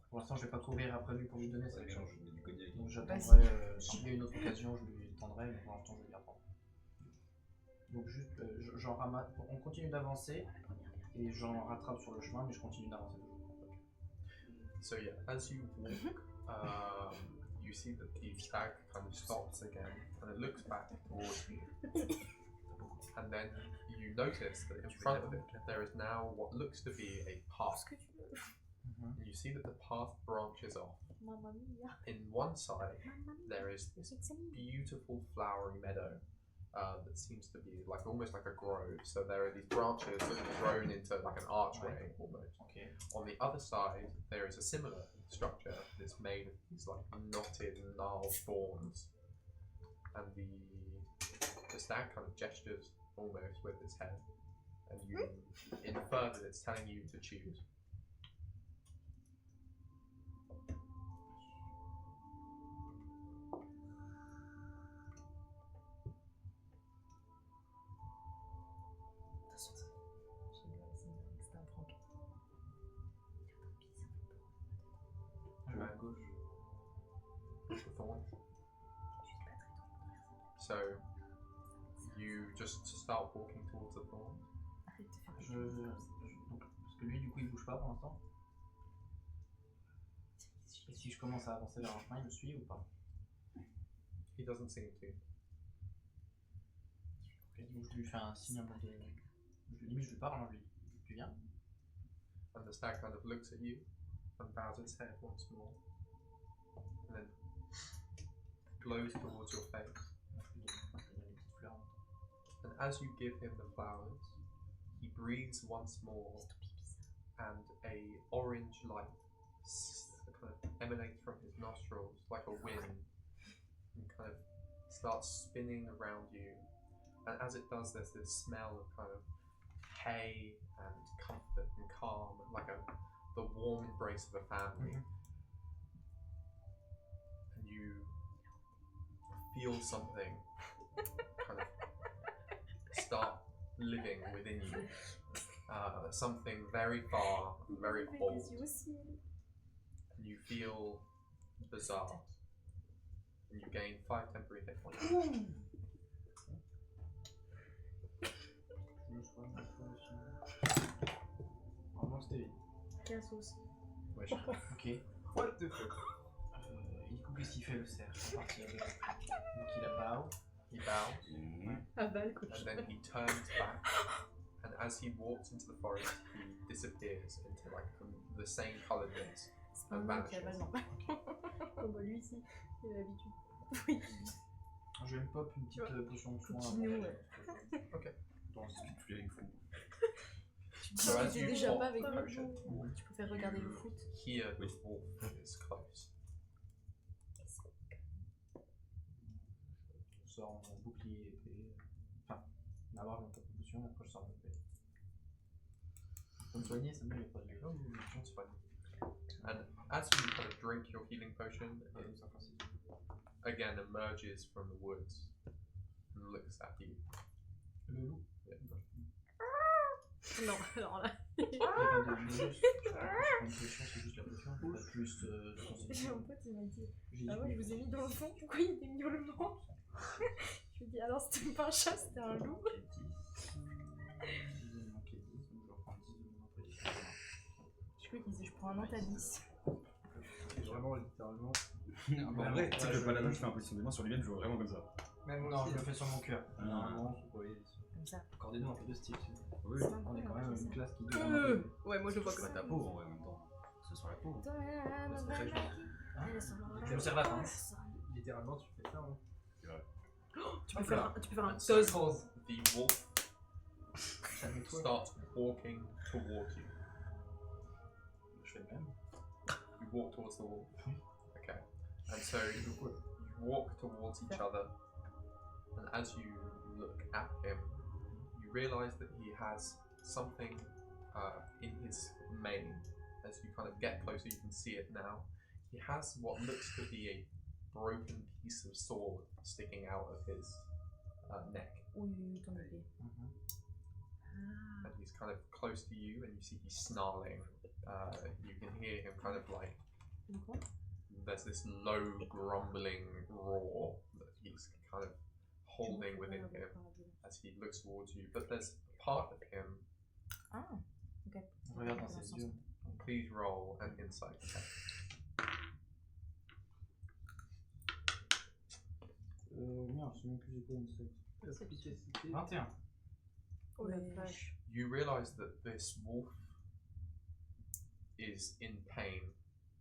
Pour l'instant, je vais pas courir après lui pour lui donner ça. Donc j'attendrai, s'il y a une autre occasion, je lui tendrai, mais pour l'instant, je vais y attendre. Donc juste, j'en ramasse, on continue d'avancer, et j'en rattrape sur le chemin, mais je continue d'avancer toujours. So yeah, as you walk, you see that the stag kind of stops again, and it looks back towards you. And then you notice that in front of it, there is now what looks to be a path. And you see that the path branches off. In one side, there is this beautiful flowery meadow that seems to be like almost like a grove. So there are these branches that have grown into like an archway almost. Okay. On the other side, there is a similar structure that's made of these like knotted, gnarled thorns. And the stag kind of gestures almost with its head, and you infer that it's telling you to choose. Je vais à gauche. The thorns. So you just start walking towards the thorns. Donc, parce que lui, du coup, il bouge pas pour l'instant. Et si je commence à avancer vers un chemin, il me suit ou pas? He doesn't seem to. Donc je lui fais un signe en mode de... Limite, je lui parle, lui. Tu viens? And the stag kind of looks at you and bows its head once more, and then blows towards your face. And as you give him the flowers, he breathes once more, and a orange light kind of emanates from his nostrils like a wind, and kind of starts spinning around you. And as it does, there's this smell of kind of hay and comfort and calm, like the warm embrace of a family. And you feel something kind of start living within you. Something very far, very old. And you feel bizarre. And you gain 5 temporary hit points. Normalement c'était 15 aussi. Wesh. ok. What the fuck? Du coup, qu'est-ce qu'il fait le cerf? Je vais partir avec. Donc il a bow. He bows, Ah bah écoute. and then he turns back. And as he walks into the forest, he disappears into like the same colored mist C'est pas and un mec qui a vanishes. pas le bah lui ici, il a l'habitude. Oui. Je vais me pop une petite potion de soin. Continue, ouais. Okay. Dans ce que tu les fous. So as T'es you déjà walk pas avec closer, nous. Tu peux faire regarder le foot. hear the wolf is close. Je sors mon bouclier épée. Enfin, d'abord je me pop une potion, après je sors mon épée. Pour me soigner, ça me met pas de It's fine. And as you kind of drink your healing potion, it again emerges from the woods and looks at you. Le loup. Yeah. Non, alors là. Je prends une potion, c'est juste la potion. Pas plus de constitution. Mon pote il m'a dit J'ai ah dit, ouais, je vous ai mis dans le fond, pourquoi il était miaulement? Je lui ai dit alors c'était pas un chat, c'était un loup. Il me manquait 10, donc je reprends 10 de mon imposition. Je crois qu'il disait je prends un antalis. C'est vraiment littéralement. En vrai, tu sais que le paladin qui fait imposition des mains sur lui-même joue vraiment comme ça. Même Non, je le fais sur mon cœur. Ah. Normalement, Comme ça. accordez-nous un peu de style. Oui, On est quand même une classe qui doit. Ouais, moi je le vois comme c'est ça. ta peau en vrai en même temps. Ce sera la peau. C'est très joli. Je me sers la fin. Littéralement, tu fais ça. Hein. Tu peux faire un And so toast. the wolf starts walking towards you. Je fais le même. You walk towards the wolf. Okay. And so you walk towards each other, and as you look at him, you realize that he has something in his mane. As you kind of get closer, you can see it now. He has what looks to be a broken piece of sword sticking out of his neck. Oui, t'en as fait. And he's kind of close to you, and you see he's snarling. You can hear him kind of like, there's this low grumbling roar that he's kind of holding within him as he looks towards you. But there's a part of him. Ah, ok. Je regarde dans ses yeux. Please roll an insight check. Merde, je sais même plus j'ai quoi une seule. Efficacité. 21. Oh la vache. You realize that this wolf is in pain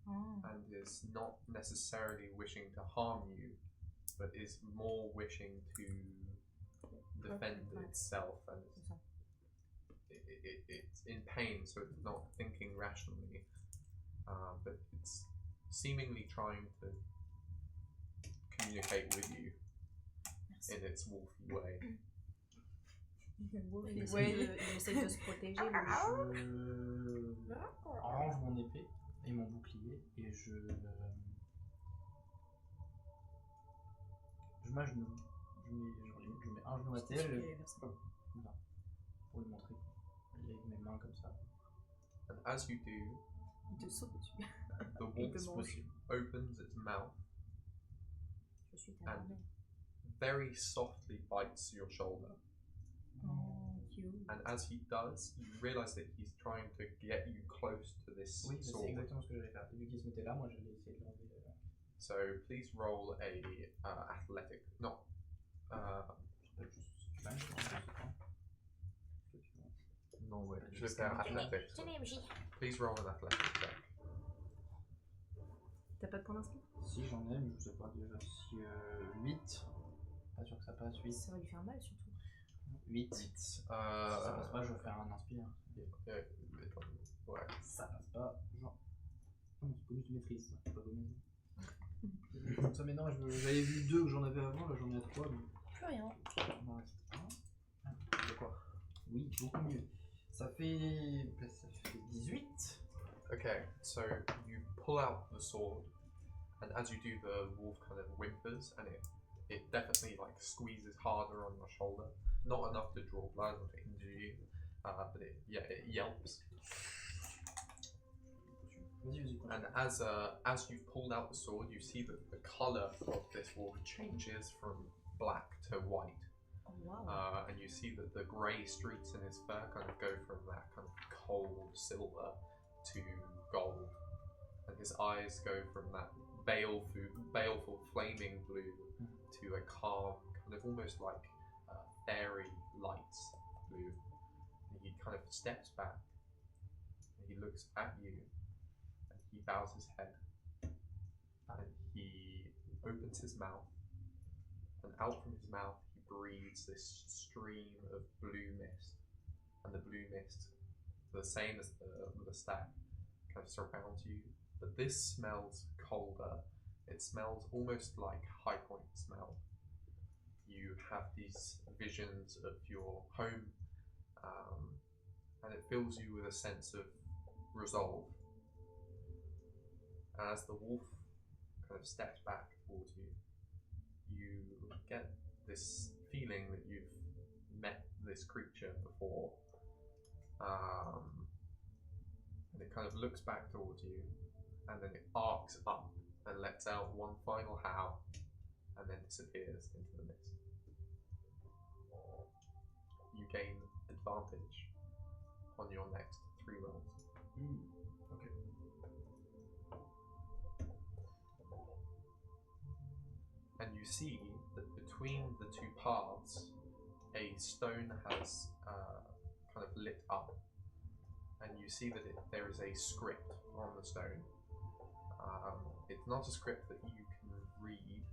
and is not necessarily wishing to harm you, but is more wishing to defend itself, and it's in pain, so it's not thinking rationally, but it's seemingly trying to communicate with you in its wolfy way. Il essaie de se protéger. Je range mon épée et mon bouclier et je m'agenouille. Je mets un genou à terre voilà, pour lui montrer. Avec mes mains comme ça. And as you do, Il te saute dessus. the wolf opens its mouth Je suis and very softly bites your shoulder. And as he does, you realize that he's trying to get you close to this Oui, c'est sword. exactement ce que j'allais faire. Vu qu'il se mettait là, moi j'allais essayer de l'enlever. So please roll a athletic, not no way. Je vais faire athletic. Please roll an athletic check. T'as pas de point d'inspi? Si j'en ai, mais je sais pas déjà si 8. Pas sûr que ça passe, 8. Ça va lui faire mal surtout. 8. Si ça passe pas, je vais faire un inspire. Ouais. Ça passe pas, genre. Non, c'est bonus de maîtrise, ça. C'est pas bonus. Comme ça, maintenant, j'avais vu 2 que j'en avais avant, là j'en ai 3. Mais... Plus rien. Il m'en reste 1. De quoi? Oui, beaucoup mieux. Ça fait 18. Okay, so you pull out the sword, and as you do, the wolf kind of whimpers, and it definitely like squeezes harder on your shoulder. Not enough to draw blood or to injure you, but it yelps. And as you've pulled out the sword, you see that the color of this wolf changes from black to white. Oh, wow. And you see that the grey streaks in his fur kind of go from that kind of cold silver to gold, and his eyes go from that baleful flaming blue to a calm, kind of almost like fairy lights blue. And he kind of steps back, and he looks at you, and he bows his head, and he opens his mouth, and out from his mouth he breathes this stream of blue mist, and the blue mist, the same as the staff, kind of surrounds you, but this smells colder. It smells almost like High Point smell. You have these visions of your home, and it fills you with a sense of resolve. And as the wolf kind of steps back towards you, you get this feeling that you've met this creature before. And it kind of looks back towards you, and then it arcs up and lets out one final howl, and then disappears into the mist. You gain advantage on your next 3 rolls. Okay. And you see that between the 2 paths, a stone has kind of lit up, and you see that there is a script on the stone. It's not a script that you can read,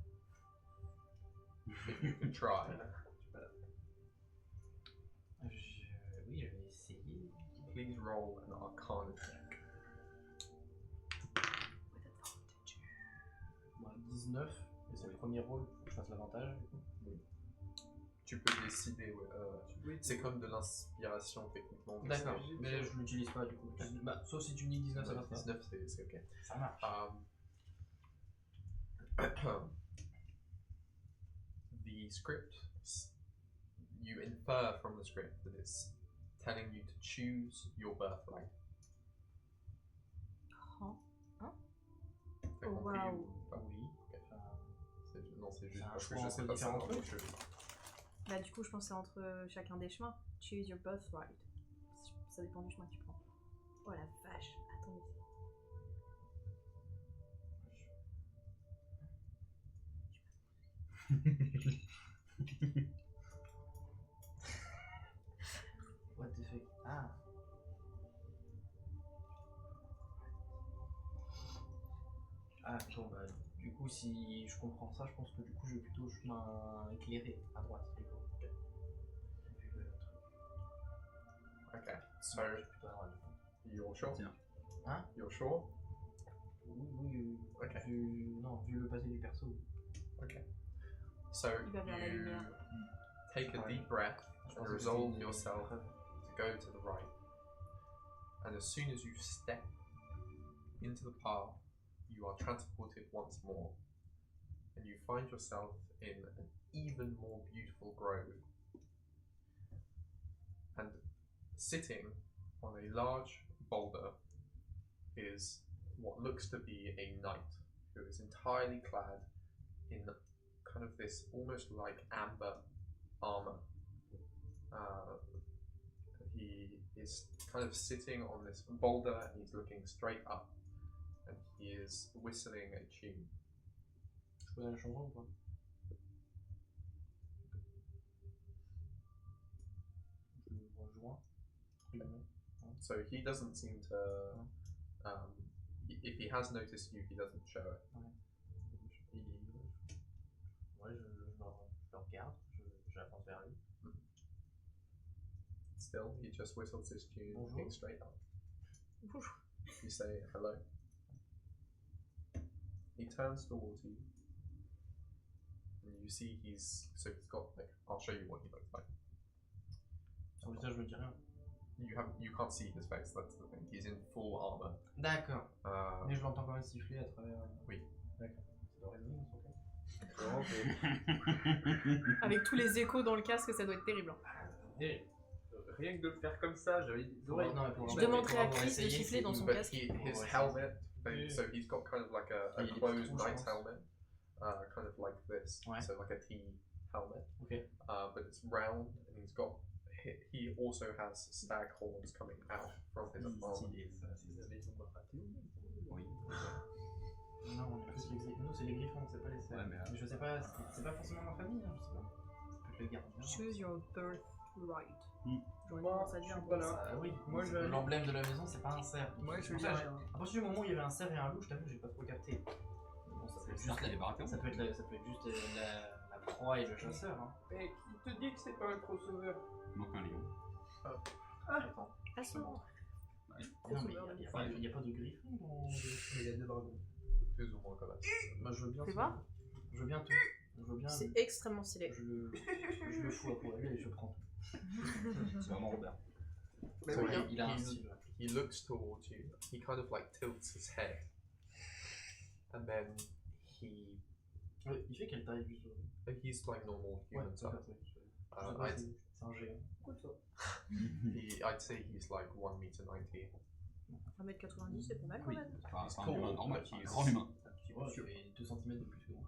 but you can try. Oui, je vais essayer. Please roll an Arcana check. Bon, 19, et c'est le premier rôle, faut que je fasse l'avantage. Tu peux décider, ouais. C'est comme de l'inspiration techniquement. mais D'accord, c'est- mais je l'utilise pas du coup. Bah, sauf si tu me dis 19, ça va pas. 19, c'est ok. Ça marche. The script, you infer from the script that it's telling you to choose your birthright. Hein? T'as Oh, compris waouh. ou pas? Oui. Non, c'est juste C'est un parce que choix je sais entre pas ça différents dans le trucs. jeu. Bah du coup je pense que c'est entre chacun des chemins. Choose your birthright. Ça dépend du chemin que tu prends. Oh la vache, attendez. What the fuck? Ah. Ah, bon, bah, du coup, si je comprends ça, je pense que du coup, je vais plutôt au chemin éclairé, à droite, du coup. Ok. Vu le truc. Okay, so Je suis plutôt à droite, du coup. you're sure? Tiens. Hein? You're sure? Oui. Ok. Vu le passé du perso. Okay. So Il va vers la you lumière. take a deep breath Je and pensais que resolve c'était une yourself preuve. to go to the right. And as soon as you step into the path, you are transported once more. And you find yourself in an even more beautiful grove. And sitting on a large boulder is what looks to be a knight who is entirely clad in kind of this almost like amber armor. He is kind of sitting on this boulder and he's looking straight up and he is whistling a tune. Je connais la chanson ou pas? Je le rejoins. So he doesn't seem to, if he has noticed you, he doesn't show it. Ouais, je le regarde, j'avance vers lui. Still, he just whistles his tune, Bonjour. looking straight up. You say hello. He turns towards you, and you see he's got like, I'll show you what he looks like. Son visage, je me dis rien. You can't see his face. That's the thing. He's in full armor. D'accord. Mais je l'entends quand même siffler à travers. Oui. D'accord. Ça doit résonner dans son cas. Avec tous les échos dans le casque, ça doit être terrible. Hein. Rien que de le faire comme ça, j'avais des oreilles. Je demanderai à Chris de siffler dans son But casque. his helmet, so he's got kind of like a closed knight's helmet, kind of like this, Ouais. so like a T helmet. Okay. But it's round, and he also has stag horns coming out from his armor. Oui. Non, on est plus les griffons. Nous, c'est les griffons, c'est pas les cerfs. Ouais, mais je sais pas, c'est pas forcément ma famille, hein, je sais pas. Ça peut être le gardien. Choose your birthright. J'aurais Moi, tendance à je dire. suis pas là. Oui, Moi, je vais l'emblème de la maison, c'est pas un cerf. Moi, je Pour suis ça, là. à partir du moment où il y avait un cerf et un loup, je t'avoue, j'ai pas trop capté. Bon, ça peut être juste ça peut être juste la proie et le chasseur. Hein. Mais qui te dit que c'est pas un crossover? Il manque un lion. Attends. Ah, c'est bon. Non, mais il y a pas de griffon dans. Il y a deux dragons. Plus ou moins quand même. Moi, je veux bien. Fais voir. Je veux bien tout. Je veux bien. C'est extrêmement stylé. Je le fous à poil et je prends tout. C'est vraiment Robert. So ouais, il a un style. he looks towards you. He kind of like tilts his head, and then he Il fait quelle taille lui? he's like normal human size. C'est un géant. I'd say he's like 1m90. 1m90, c'est pas mal quand Oui, même. c'est pas He's un humain tall, normal, but c'est un he's- grand humain. Tu vois, il fait 2 cm de plus que moi.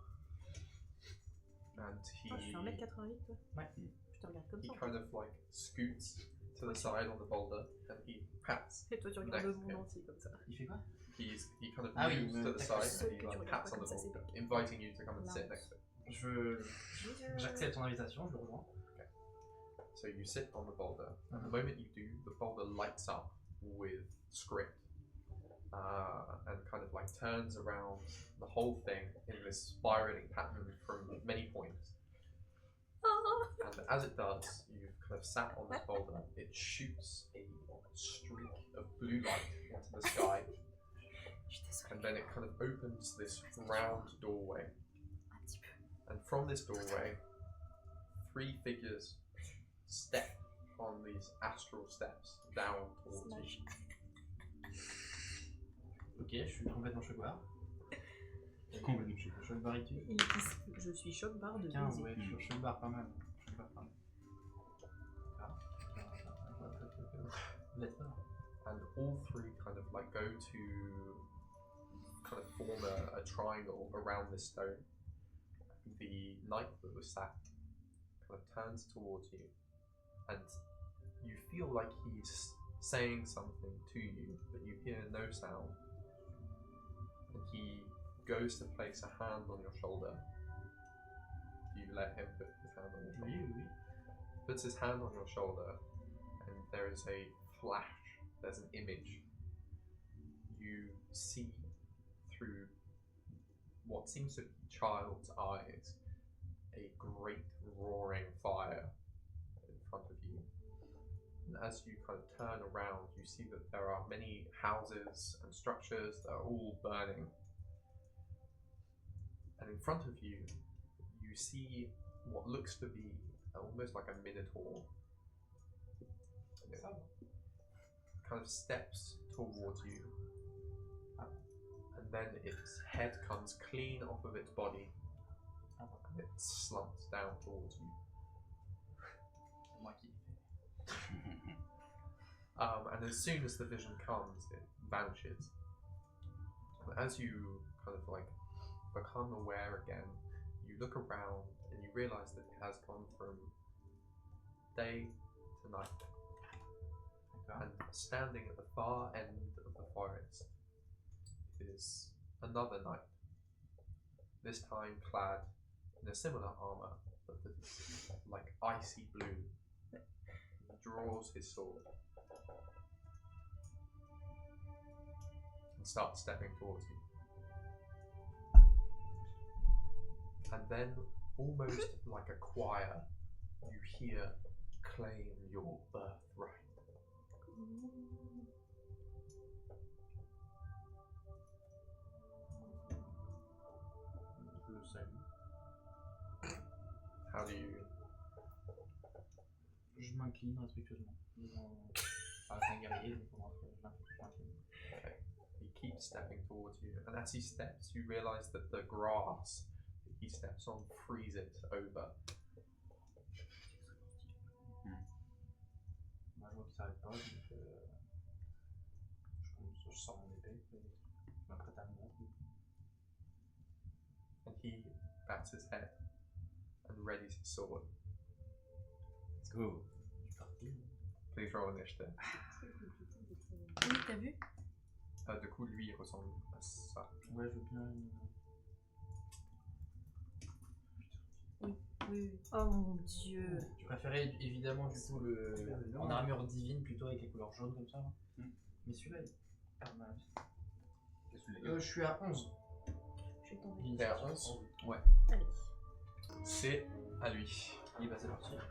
And Oh, tu fais 1m88 toi. Ouais. Je te regarde comme he ça. kind of like scoots to the side on the boulder, and he pats. Et toi tu regardes le next to monde him. entier comme ça. Il fait quoi? He kind of Ah oui, moves to the d'accord. side, Ceux and he que tu like regardes pats pas on the comme ça, c'est boulder, piqué. inviting you to come and Là. sit next to him. J'accepte ton invitation, je le rejoins. So you sit on the boulder. And the moment you do, the boulder lights up with script, and kind of like turns around the whole thing in this spiraling pattern from many points. And as it does, you've kind of sat on this boulder. It shoots a streak of blue light into the sky, and then it kind of opens this round doorway. And from this doorway, 3 figures step on these astral steps down towards you. Ok, je suis complètement choc-barre. Complètement choqué. Choc-barritude. Je suis choc-barre de 15, baiser. ouais, je suis choc-barre pas mal. Choc-barre pas mal. Lettre. And all 3 kind of like go to kind of form a triangle around this stone. The knight that was sat kind of turns towards you, and you feel like he's saying something to you, but you hear no sound. And he goes to place a hand on your shoulder. You let him put his hand on your shoulder. Oui, oui. Puts his hand on your shoulder, and there is a flash. There's an image. You see through what seems to be child's eyes a great roaring fire in front of you. And as you kind of turn around, you see that there are many houses and structures that are all burning. And in front of you, you see what looks to be almost like a minotaur. And it kind of steps towards you. And then its head comes clean off of its body. And it slumps down towards you. C'est moi qui. And as soon as the vision comes, it vanishes. And as you kind of like become aware again, you look around and you realize that it has gone from day to night. And standing at the far end of the forest is another knight, this time clad in a similar armor, but it's like icy blue. He draws his sword and starts stepping towards you. And then, almost like a choir, you hear, "Claim your birthright." Le salut. How do you? Je m'incline respectueusement. Ah, c'est un guerrier, donc pour moi, je m'incline. He keeps stepping towards you, and as he steps, you realize that the grass that he steps on freezes over. Moi, je vois qu'il s'arrête pas, donc je sors mon épée, et je m'apprête à me battre. And he bats his head and readies his sword. Let's go. Je suis parti. Please roll initiative. Oui, t'as vu? Du coup, lui, il ressemble à ça. Ouais, je veux bien une. Oui. Oh mon dieu. Je préférais évidemment du coup en armure divine plutôt avec les couleurs jaunes comme ça. Mais celui-là, il est pas mal. Je suis à 11. Je vais tomber. T'es à 11? Ouais. Allez. C'est à lui. Il va s'avertir.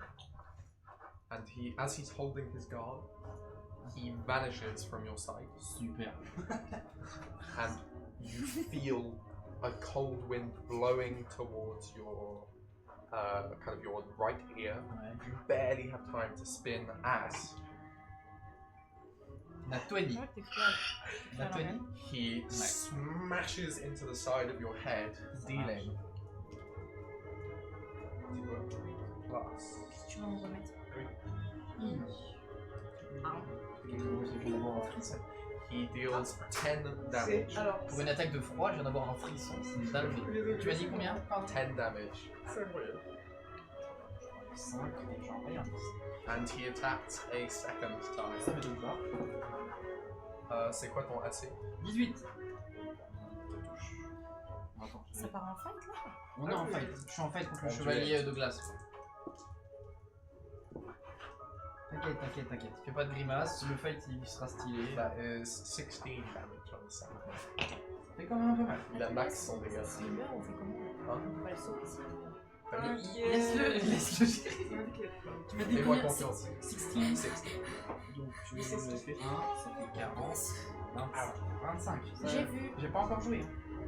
And he, as he's holding his guard, he vanishes from your sight. Super. And you feel a cold wind blowing towards your kind of your right ear. Ouais. You barely have time to spin as La 20. Ouais, t'es clair. La 20. He smashes into the side of your head, dealing plus. Tu vas me remettre. He deals 10 damage. Alors, pour une attaque de froid, je viens d'avoir un frisson, c'est une dinguerie. Tu m'as dit combien? Pardon. 10 damage. 5, genre rien. And he attacks a second time. Ça m'étonne pas. C'est quoi ton AC? 18. Attends, Ça part en fight là? on est en fight. Je suis en fight contre le En chevalier de glace. T'inquiète. Fais pas de grimace, le fight il sera stylé. That is 16 damage on the second. Ça fait quand même un peu mal. Il a max son dégâts. S'il meurt, on fait comment? Hein? On peut pas le sauver s'il meurt. Laisse-le gérer. Tu m'as dit Fais-moi combien? confiance. 16. Donc tu fais 1, ça fait 40, 25. J'ai vu. J'ai pas encore joué.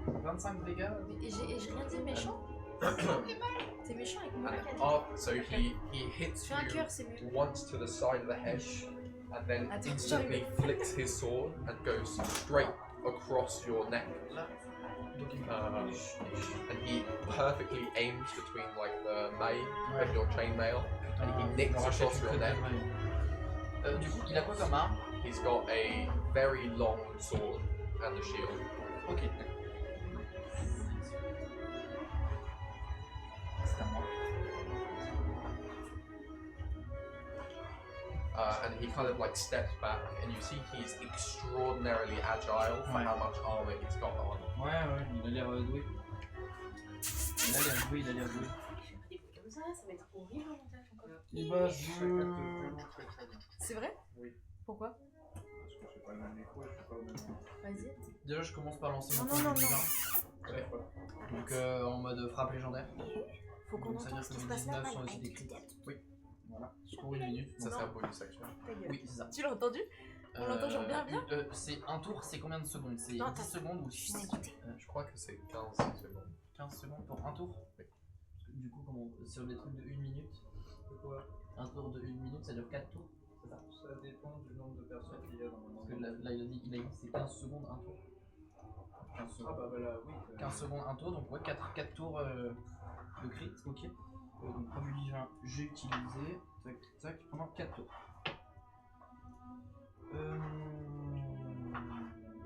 25 dégâts. Et j'ai rien dit de méchant? T'es méchant avec moi. Oh, so he hits Fais un you cœur, c'est mieux. once to the side of the head, and then Attends, instantly flicks his sword and goes straight across your neck. And he perfectly aims between like the main of your chainmail, and he nicks across your neck. Du coup, il a quoi comme arme? He's got a very long sword and a shield. Ok. C'est à moi. And he kind of like steps back, and you see he's extraordinarily agile for Ouais. how much armor he's got on. Ouais, il a l'air doué. Il a l'air doué. Comme ça va être horrible en montage encore. Et bah, je... C'est vrai? Oui. Pourquoi? Parce que je sais pas le même écho, je sais pas au même. Vas-y. Déjà, je commence par lancer mon Non, non, conduit non, divin. Ouais. Donc, en mode frappe légendaire. Faut qu'on Donc, ça veut entende dire ce que qui se mes passe 19 là-bas. sont aussi avec décrits. ta Oui. Voilà. Pour une minute. Ça c'est un bonus action. gueule. Oui, c'est ça. Tu l'as entendu? On l'entend genre bien. C'est un tour, c'est combien de secondes? C'est Non, 10 secondes ou 6 écouté. Je crois que c'est 15 secondes. 15 secondes pour un tour? Oui. Du coup, comment, sur des trucs de 1 minute, un tour de 1 minute, ça dure 4 tours? C'est ça? Ça dépend du nombre de personnes qu'il y a dans le Parce que là il a dit c'est 15 secondes, un tour. 15 secondes. Ah bah voilà, oui. 15 secondes, un tour, donc ouais, 4 tours de crit, ok. Donc produit divin, j'ai utilisé, tac, pendant 4 tours.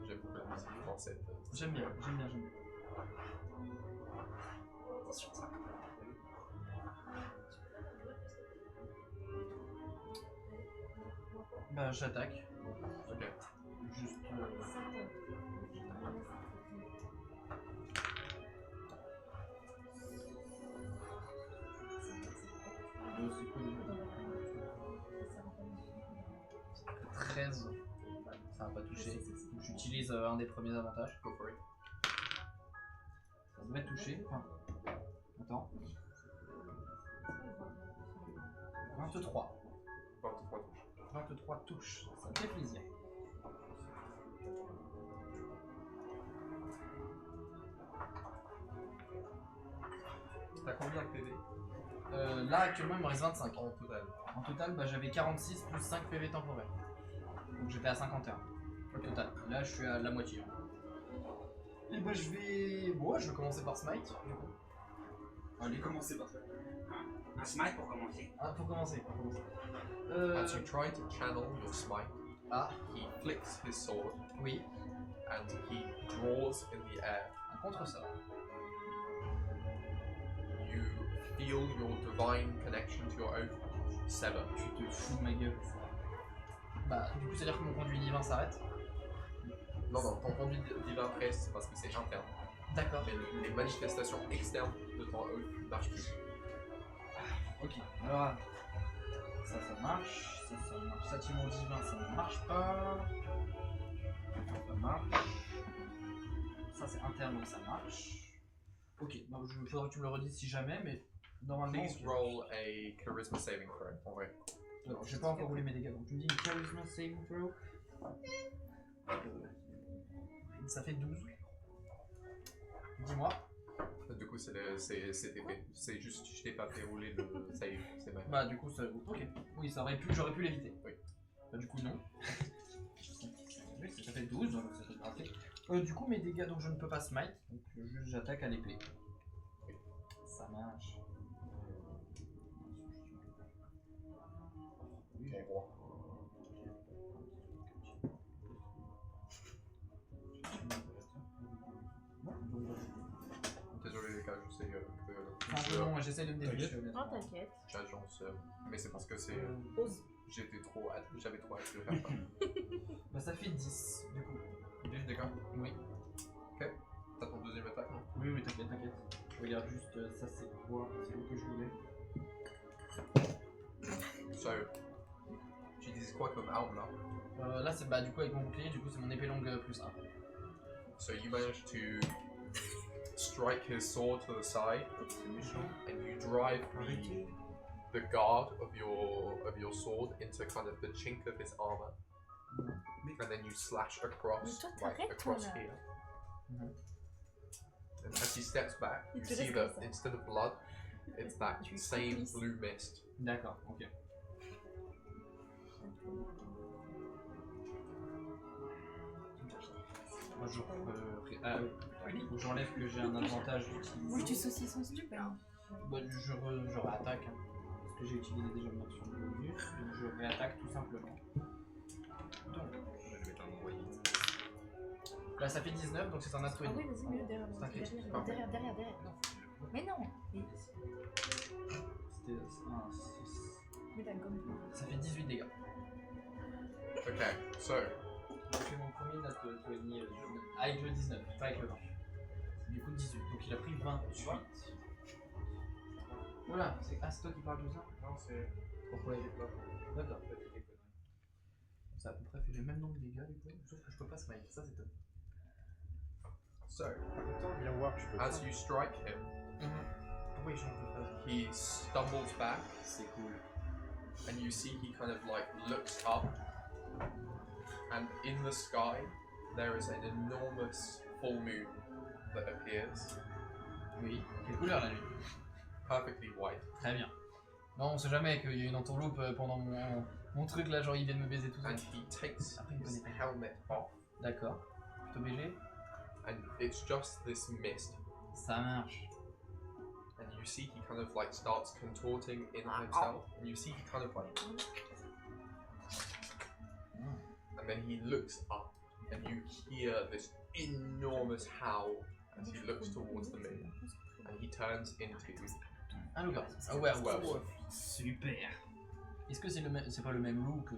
J'aime beaucoup la musique française. J'aime bien. Bah j'attaque. Ok. Juste... c'est quoi déjà 13. Ça va pas toucher. Donc j'utilise un des premiers avantages. Go for it. Ça devrait toucher. Enfin, attends. 23. 23 touches. 23 touches. Ça me fait plaisir. T'as combien de PV? Là actuellement il me reste 25. En total. En total, bah, j'avais 46 plus 5 PV temporaires. Donc j'étais à 51 au total. Là je suis à la moitié. Et bah je vais... Bon, je vais commencer par Smite du coup. Allez, commencez par ça. Un smite pour commencer. Ah, pour commencer. As you try to channel your smite, he flicks his sword Oui. and he draws in the air. Contre ça. You feel your divine connection to your oath sever. Tu te fous de ma gueule. Bah du coup c'est à dire que mon conduit divin s'arrête. Non, ton conduit divin reste parce que c'est interne. D'accord. Mais les manifestations externes de ton oath ne marchent plus. Ok, alors ça marche, ça marche, sentiment divin ça ne marche pas, ça marche, ça c'est interne donc ça marche. Ok, donc il faudra que tu me le redises si jamais, mais normalement... Please roll a charisma saving throw, en vrai. Alors, j'ai pas encore roulé mes dégâts, donc tu me dis une charisma saving throw. Ça fait 12. Dis-moi. Du coup, c'est juste, je t'ai pas fait rouler le save, c'est mal. Bah du coup ça... Ok, oui ça aurait pu, j'aurais pu l'éviter. Oui. Bah du coup non. fait 12, donc ça fait raté. Du coup, mes dégâts, donc je ne peux pas smite, donc juste j'attaque à l'épée. Ça marche. Oui, j'ai droit. Désolé les gars, je sais que C'est bon, j'essaie de me débrouiller. Non, t'inquiète. j'agence, mais c'est parce que c'est Ose. j'avais trop hâte de faire ça. Bah ça fait 10 du coup. 10 dégâts. Oui. Ok. T'as ton deuxième attaque, non? Oui, oui, t'inquiète, t'inquiète. Regarde juste, ça c'est quoi? C'est où que je voulais. So, tu utilises quoi comme arme là? Là c'est bah du coup avec mon bouclier, du coup c'est mon épée longue plus 1. So you manage to strike his sword to the side, and you drive the guard of your sword into kind of the chink of his armor, and then you slash across Mais toi, like t'arrêtes, across toi, là. here. And as he steps back, Il you te see laisse that comme ça. instead of blood, it's that Tu same glisses. blue mist. D'accord, ok. Moi je faut que j'enlève que j'ai un avantage d'utiliser. Bouge du saucisson stupide. Bah, je réattaque, hein, parce que j'ai utilisé déjà une action de bonus, donc je réattaque tout simplement. Donc, Je vais mettre un envoyé. là ça fait 19, donc c'est un nat 20. Ah oui, vas-y, mieux derrière. C'est un critique. Derrière. Mais non. C'était un 6. Mais t'as comme. Ça fait 18 dégâts. Okay, so J'ai fait mon premier nat 20 avec le 19, pas avec le 20. Du coup 18, donc il a pris 28. Voilà, c'est toi qui parles de ça? non, c'est Pourquoi il est pas? D'accord. Ça a à peu près fait le même nombre de dégâts du coup, sauf que je peux pas smite, ça c'est top. so Autant bien voir, je peux pas. as you strike him, Pourquoi il change de phase? he stumbles back, C'est cool. and you see he kind of like looks up, and in the sky there is an enormous full moon that appears, Oui, quelle couleur la nuit? perfectly white. Très bien. Non, on sait jamais qu'il y a une entourloupe pendant mon truc là, genre il vient de me baiser tout ça. And he takes Après, il his connaît helmet off, D'accord. Plutôt BG? and it's just this mist. Ça marche. And you see he kind of like starts contorting in himself, and you see he kind of like, and then he looks up, and you hear this enormous howl as he looks towards the moon, and he turns into Un loup. Ah ouais, ouais. Super. Est-ce que c'est pas le même loup que...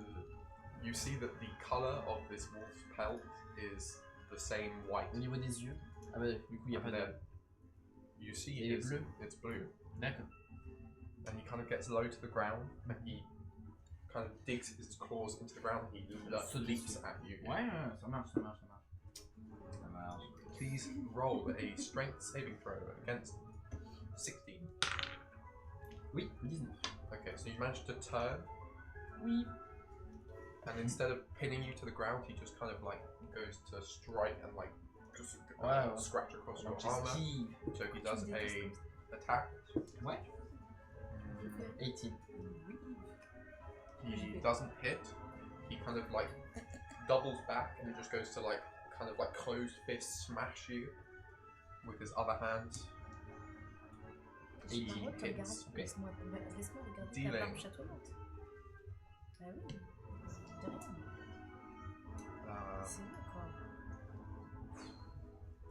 You see that the color of this wolf's pelt is the same white. Au niveau des yeux? Ah bah du coup il y a pas And de... then you see Il est it's, bleu. it's blue, D'accord. and he kind of gets low to the ground, and he kind of digs his claws into the ground. He leaps at you. Ouais, ça marche. Ça marche. Please roll a strength saving throw against 16. Oui, 19. Okay, so you managed to turn, Oui. and instead of pinning you to the ground, he just kind of like goes to strike and like just Wow. scratch across your Donc armor. j'esquive. So he does a attack. Ouais. 18. He doesn't hit. He kind of like doubles back and he just goes to like kind of like closed fist smash you with his other hand. He Par contre, regarde, hits. laisse-moi regarder ta Dealing. barbe chatouillante. Ah oui, de rien. C'est vrai quoi.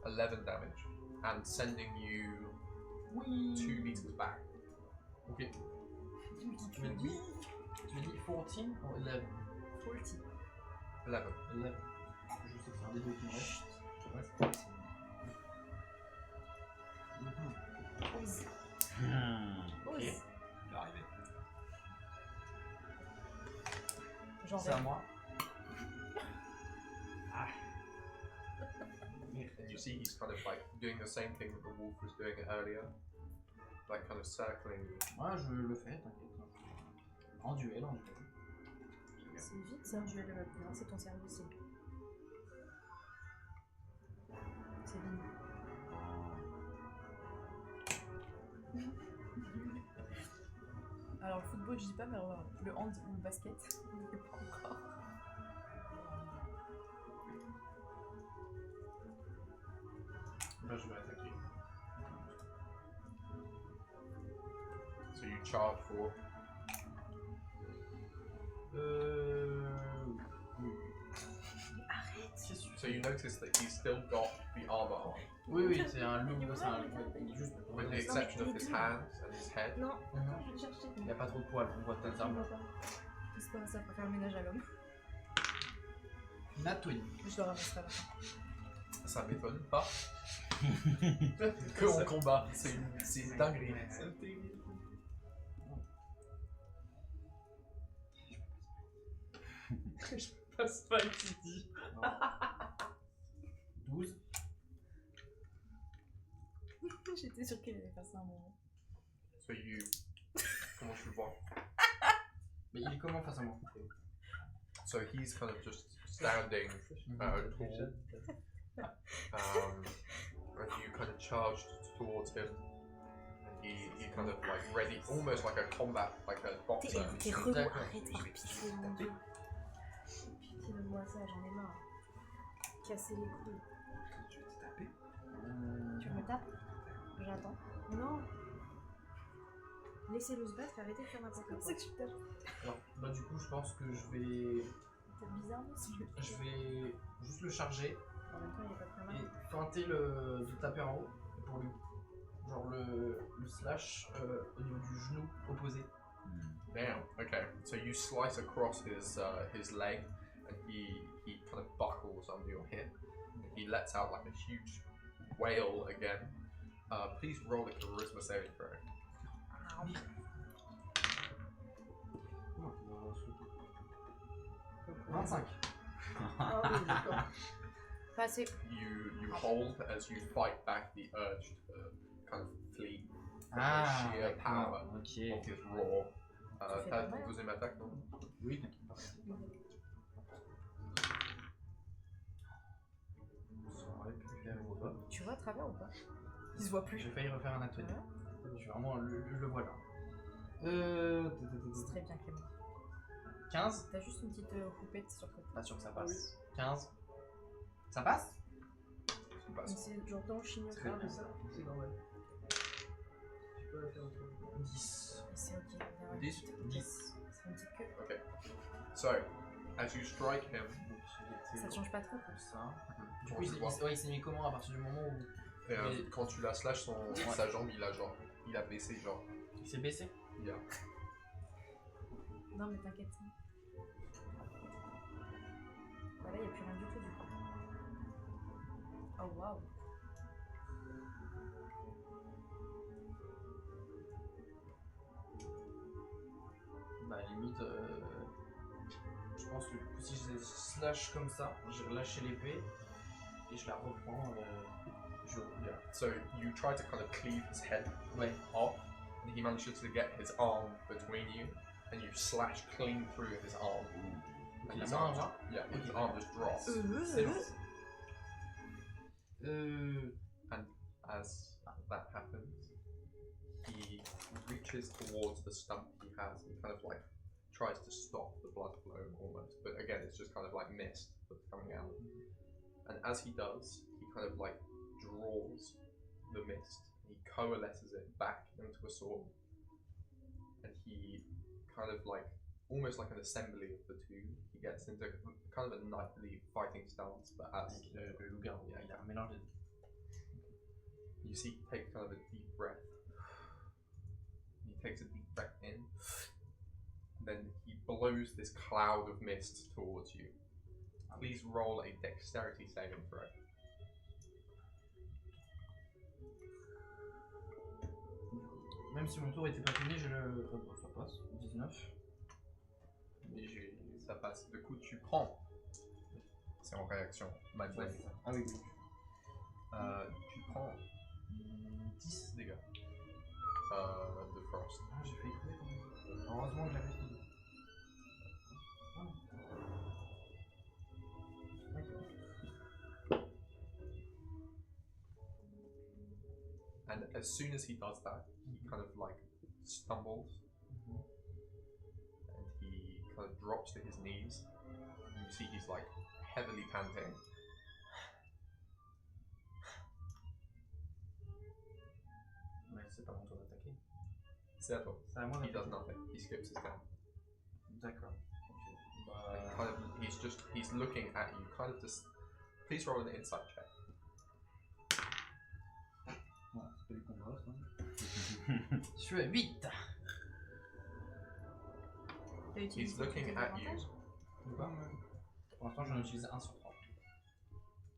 11 damage and sending you 2 meters back. Ok. Tu m'as dit 14 ou 11? 40. 11. 11. Je sais que c'est un des deux qui me reste. Ouais, c'est possible. Ose. Ok. Ose. Il va arriver. J'en C'est à vais. moi. And you see he's kind of like doing the same thing that the wolf was doing earlier, like kind of circling you. Moi je le fais, t'inquiète. En duel. C'est vite, c'est un duel de maintenant, c'est ton cerveau aussi. C'est bien. Alors le football, je dis pas, mais alors, le hand ou le basket, je sais pas encore. Bah, je vais attaquer. So you charge for. So you notice that he's still got the armor on, Oui, oui, c'est un loup, c'est un loup. Il est juste. with the exception of his hands and his head. Non, Mhm. je vais chercher. Il n'y a pas trop de poils, on voit ta arme. C'est pas ça, pour faire le ménage à l'homme. Natwin. Je le ramasserai à la fin. Ça m'étonne pas. Que en combat, c'est une dinguerie. Je passe pas le titi. 12. J'étais sûre qu'elle allait faire ça un moment. So you. Comment tu le vois? Mais il est comment face à moi? So he's kind of just standing tall. And you kind of charged towards him. And he kind of like ready, almost like a combat, like a boxer. T'es relou, arrête par pitié, mon dieu. Pitié de moi ça, j'en ai marre. Casser les couilles. Tu veux te taper? Tu me tapes? J'attends. Non. Laissez-le se battre, arrêtez de faire n'importe quoi. C'est que tu tapes. Alors, bah, du coup, je pense que je vais. C'est bizarre, monsieur. Je vais juste le charger En même temps, il est pas très mal. et tenter de taper en haut pour lui. Genre le slash au niveau du genou opposé. Damn. Okay. So you slice across his leg, and he kind of buckles under your hip. And he lets out like a huge wail again. Please roll a charisma saving throw. 25. Ah oui, d'accord. Pas assez. You hold as you fight back the urge to kind of flee from Ah, the sheer power Ok. of his roar. fais T'as pas mal. ton deuxième attaque, non? Oui. Ça aurait pu faire ou pas. Tu vois à travers ou pas? Il se voit plus. J'ai failli refaire un atelier. Je suis vraiment le vois là. C'est très bien, Clément. 15. T'as juste une petite coupette sur le côté. Pas sûr que ça passe. 15. Ça passe? Ça Mais passe. c'est genre dans le chignon. C'est comme ça? C'est normal. Tu peux la faire autrement. 10. Et c'est ok. on verra. 10? 10. C'est une petite queue. Okay. So, as you strike him, Ça te change pas trop. Comme ça. Du Comment coup, tu le vois? il s'est mis comment à partir du moment où Mais- quand tu la slash, sa jambe, il a baissé, genre. il s'est baissé? Yeah. Non, mais t'inquiète. Bah là, il n'y a plus rien du tout, du coup. Oh, waouh. Bah limite, je pense que si je slash comme ça, j'ai relâché l'épée et je la reprends. Yeah. So you try to kind of cleave his head Ouais. off, and he manages to get his arm between you, and you slash clean through his arm. And his la main arm là. just, yeah, his arm just drops. C'est bon. And as that happens, he reaches towards the stump he has. He kind of like tries to stop the blood flow almost, but again, it's just kind of like mist that's coming out. And as he does, he kind of like draws the mist. He coalesces it back into a sword, and he kind of like almost like an assembly of the two. He gets into kind of a knightly fighting stance, but as Avec le loup-garou, il a un mélange des deux. you see, he takes kind of a deep breath. He takes a deep breath in. Then he blows this cloud of mist towards you. Please roll a dexterity saving throw. Même si mon tour était pas fini, je le. Ça passe. 19. Ça passe. Du coup, tu prends. C'est en réaction. Maintenant. Ah oui, oui. Tu prends 10 dégâts de frost. Ah, j'ai failli crever quand même. Heureusement que j'avais fini. And as soon as he does that, he kind of like stumbles, and he kind of drops to his knees. You see he's like heavily panting. C'est pas mon tour d'attaquer. C'est à toi. C'est à moi He does d'attaquer. nothing. He skips his turn. D'accord. Ok. Like, Bah, he's looking at you, kind of just. Please roll an insight check. ouais, c'est pas du combat ça. Je suis à 8. T'as utilisé He's looking tes at you. avantages? Ou pas? Pour l'instant, j'en utilise 1 sur 3.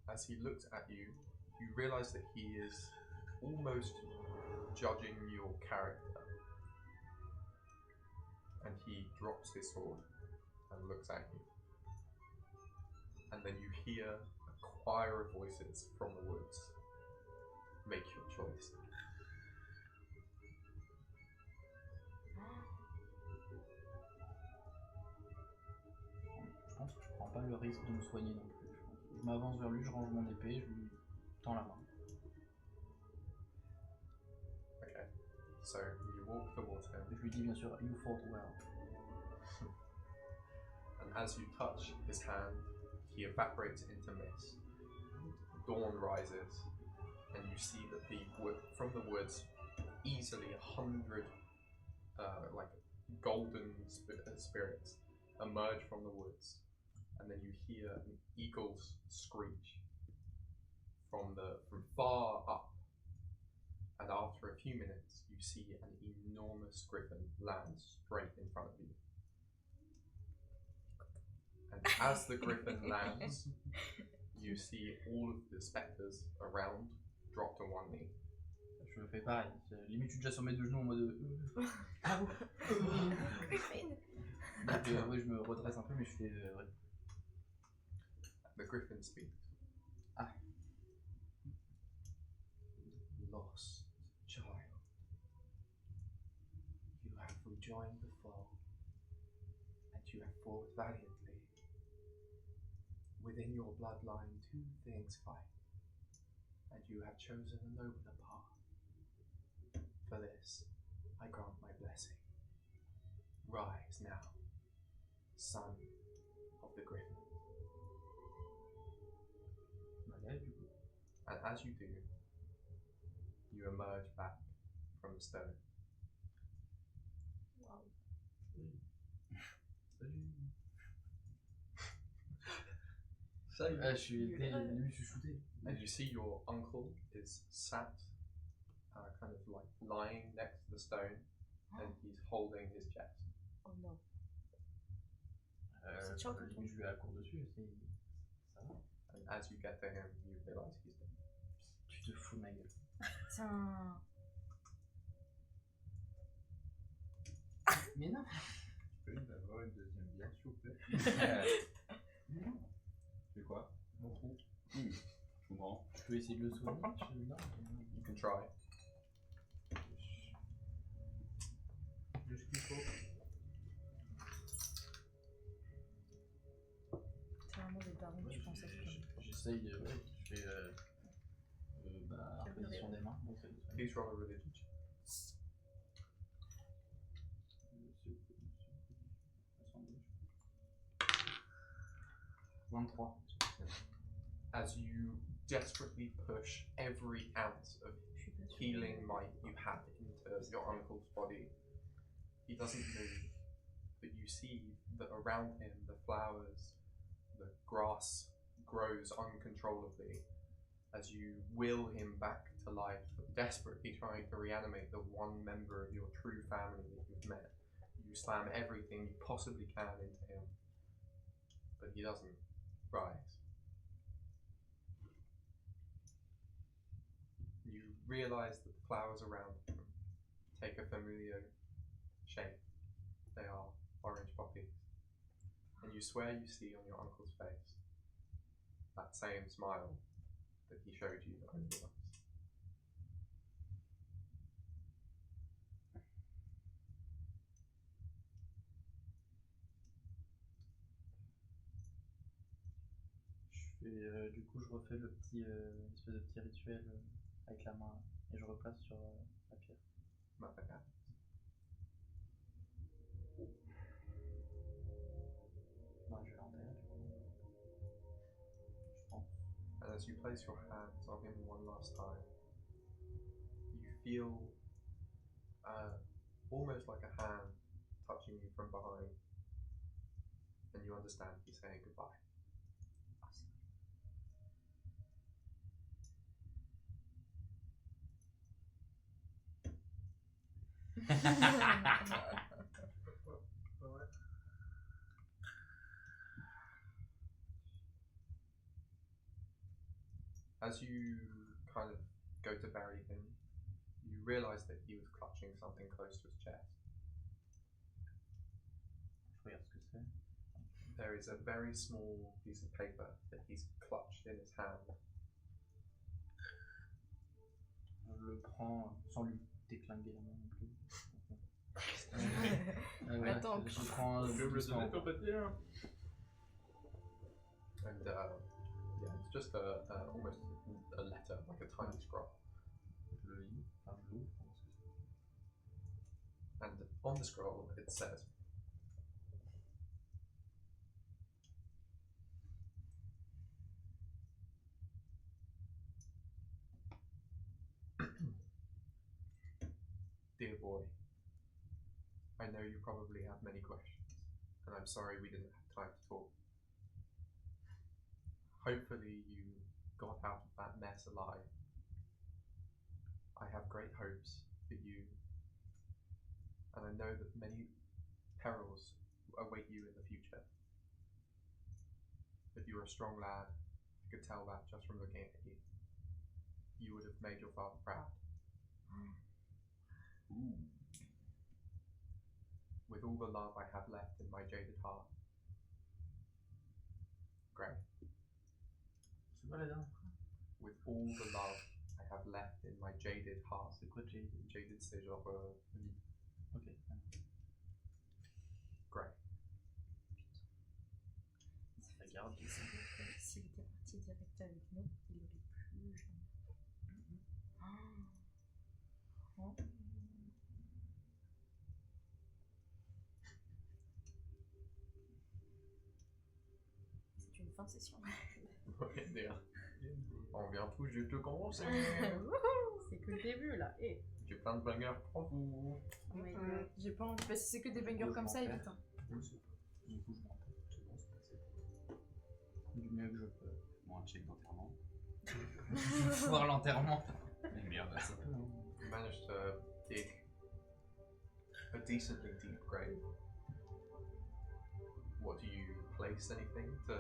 As he looks at you, you realize that he is almost judging your character. And he drops his sword and looks at you. And then you hear a choir of voices from the woods. Make your choice. Je pense que je prends pas le risque de me soigner non plus. Je m'avance vers lui, je range mon épée, je lui tends la main. Okay. So you walk towards him, Je lui dis bien sûr, you fought well. and as you touch his hand, he evaporates into mist. Dawn rises, and you see that from the woods, easily 100 like golden spirits emerge from the woods, and then you hear an eagle's screech from far up. And after a few minutes, you see an enormous griffin land straight in front of you. And as the griffin lands, you see all of the spectres around drop to one knee. Je fais pareil. Limite, je suis déjà sur mes deux genoux en mode. Ah bon. Griffin. Donc, oui, je me redresse un peu, mais je fais. Ouais. The griffin speaks. Ah. Lost child, you have rejoined the foe, and you have fought valiantly. Within your bloodline, two things fight, and you have chosen a nobler path. For this, I grant my blessing. Rise now, son of the griffin. Allez, du coup. And as you do, you emerge back from the stone. Salut. Je suis limite, je suis shooté. And you see your uncle is sat, kind of like lying next to the stone, and he's holding his chest. Oh non. Limite, je lui accours dessus. Ça va. And as you get to him, you realize he's dead. Tu te fous de ma gueule. Tiens. Mais non. Tu peux avoir une deuxième bière, s'il vous plaît? Tu fais quoi? Mon trou. Je comprends. Je peux essayer de le soigner. Non. You can try. Le ce qu'il faut. C'est vraiment des darons, tu penses à ce que J'essaye, ouais, je fais position des mains. Donc, Please roll a religion check. 23. As you desperately push every ounce of healing might you have into your uncle's body, he doesn't move, but you see that around him the flowers, the grass grows uncontrollably as you will him back to life, desperately trying to reanimate the one member of your true family that you've met. You slam everything you possibly can into him, but he doesn't rise. You realize that the flowers around him take a familiar shape. They are orange poppies. And you swear you see on your uncle's face that same smile that he showed you only once. Du coup, je refais le petit, espèce de petit rituel avec la main et je repasse sur la pierre. Motherfucker. Bah, je l'enterre du coup. Je pense. And as you place your hands on him one last time, you feel almost like a hand touching you from behind, and you understand he's saying goodbye. As you kind of go to bury him, you realise that he was clutching something close to his chest. Je regarde ce que c'est. There is a very small piece of paper that he's clutched in his hand. Je le prends sans lui déclinguer la main non plus. Attends. Je prends juste en... And yeah, it's just almost a letter, like a tiny scroll. Je le lis, enfin je l'ouvre. And on the scroll it says, Dear boy, I know you probably have many questions, and I'm sorry we didn't have time to talk. Hopefully you got out of that mess alive. I have great hopes for you, and I know that many perils await you in the future. But you're a strong lad, I could tell that just from looking at you. You would have made your father proud. With all the love I have left in my jaded heart. Greg. C'est quoi la dernière? With all the love I have left in my jaded heart. C'est quoi jaded? Jaded, c'est genre vide. Ok. Greg. Regarde. S'il était parti direct avec nous, il aurait plus jamais. C'est une fin de session. Ouais, d'ailleurs. On vient tout juste de commencer. C'est que le début là. Et J'ai plein de bangers pour vous. oh my god, j'ai pas envie. Bah, si c'est que des bangers comme ça, évite. Hein. Du coup, je m'en tête. C'est bon, c'est passé. Du mieux que je peux. Bon, un check d'enterrement. Voir l'enterrement. Mais merde, ça peut, hein. You managed to dig a decently deep grave. What do you place anything to?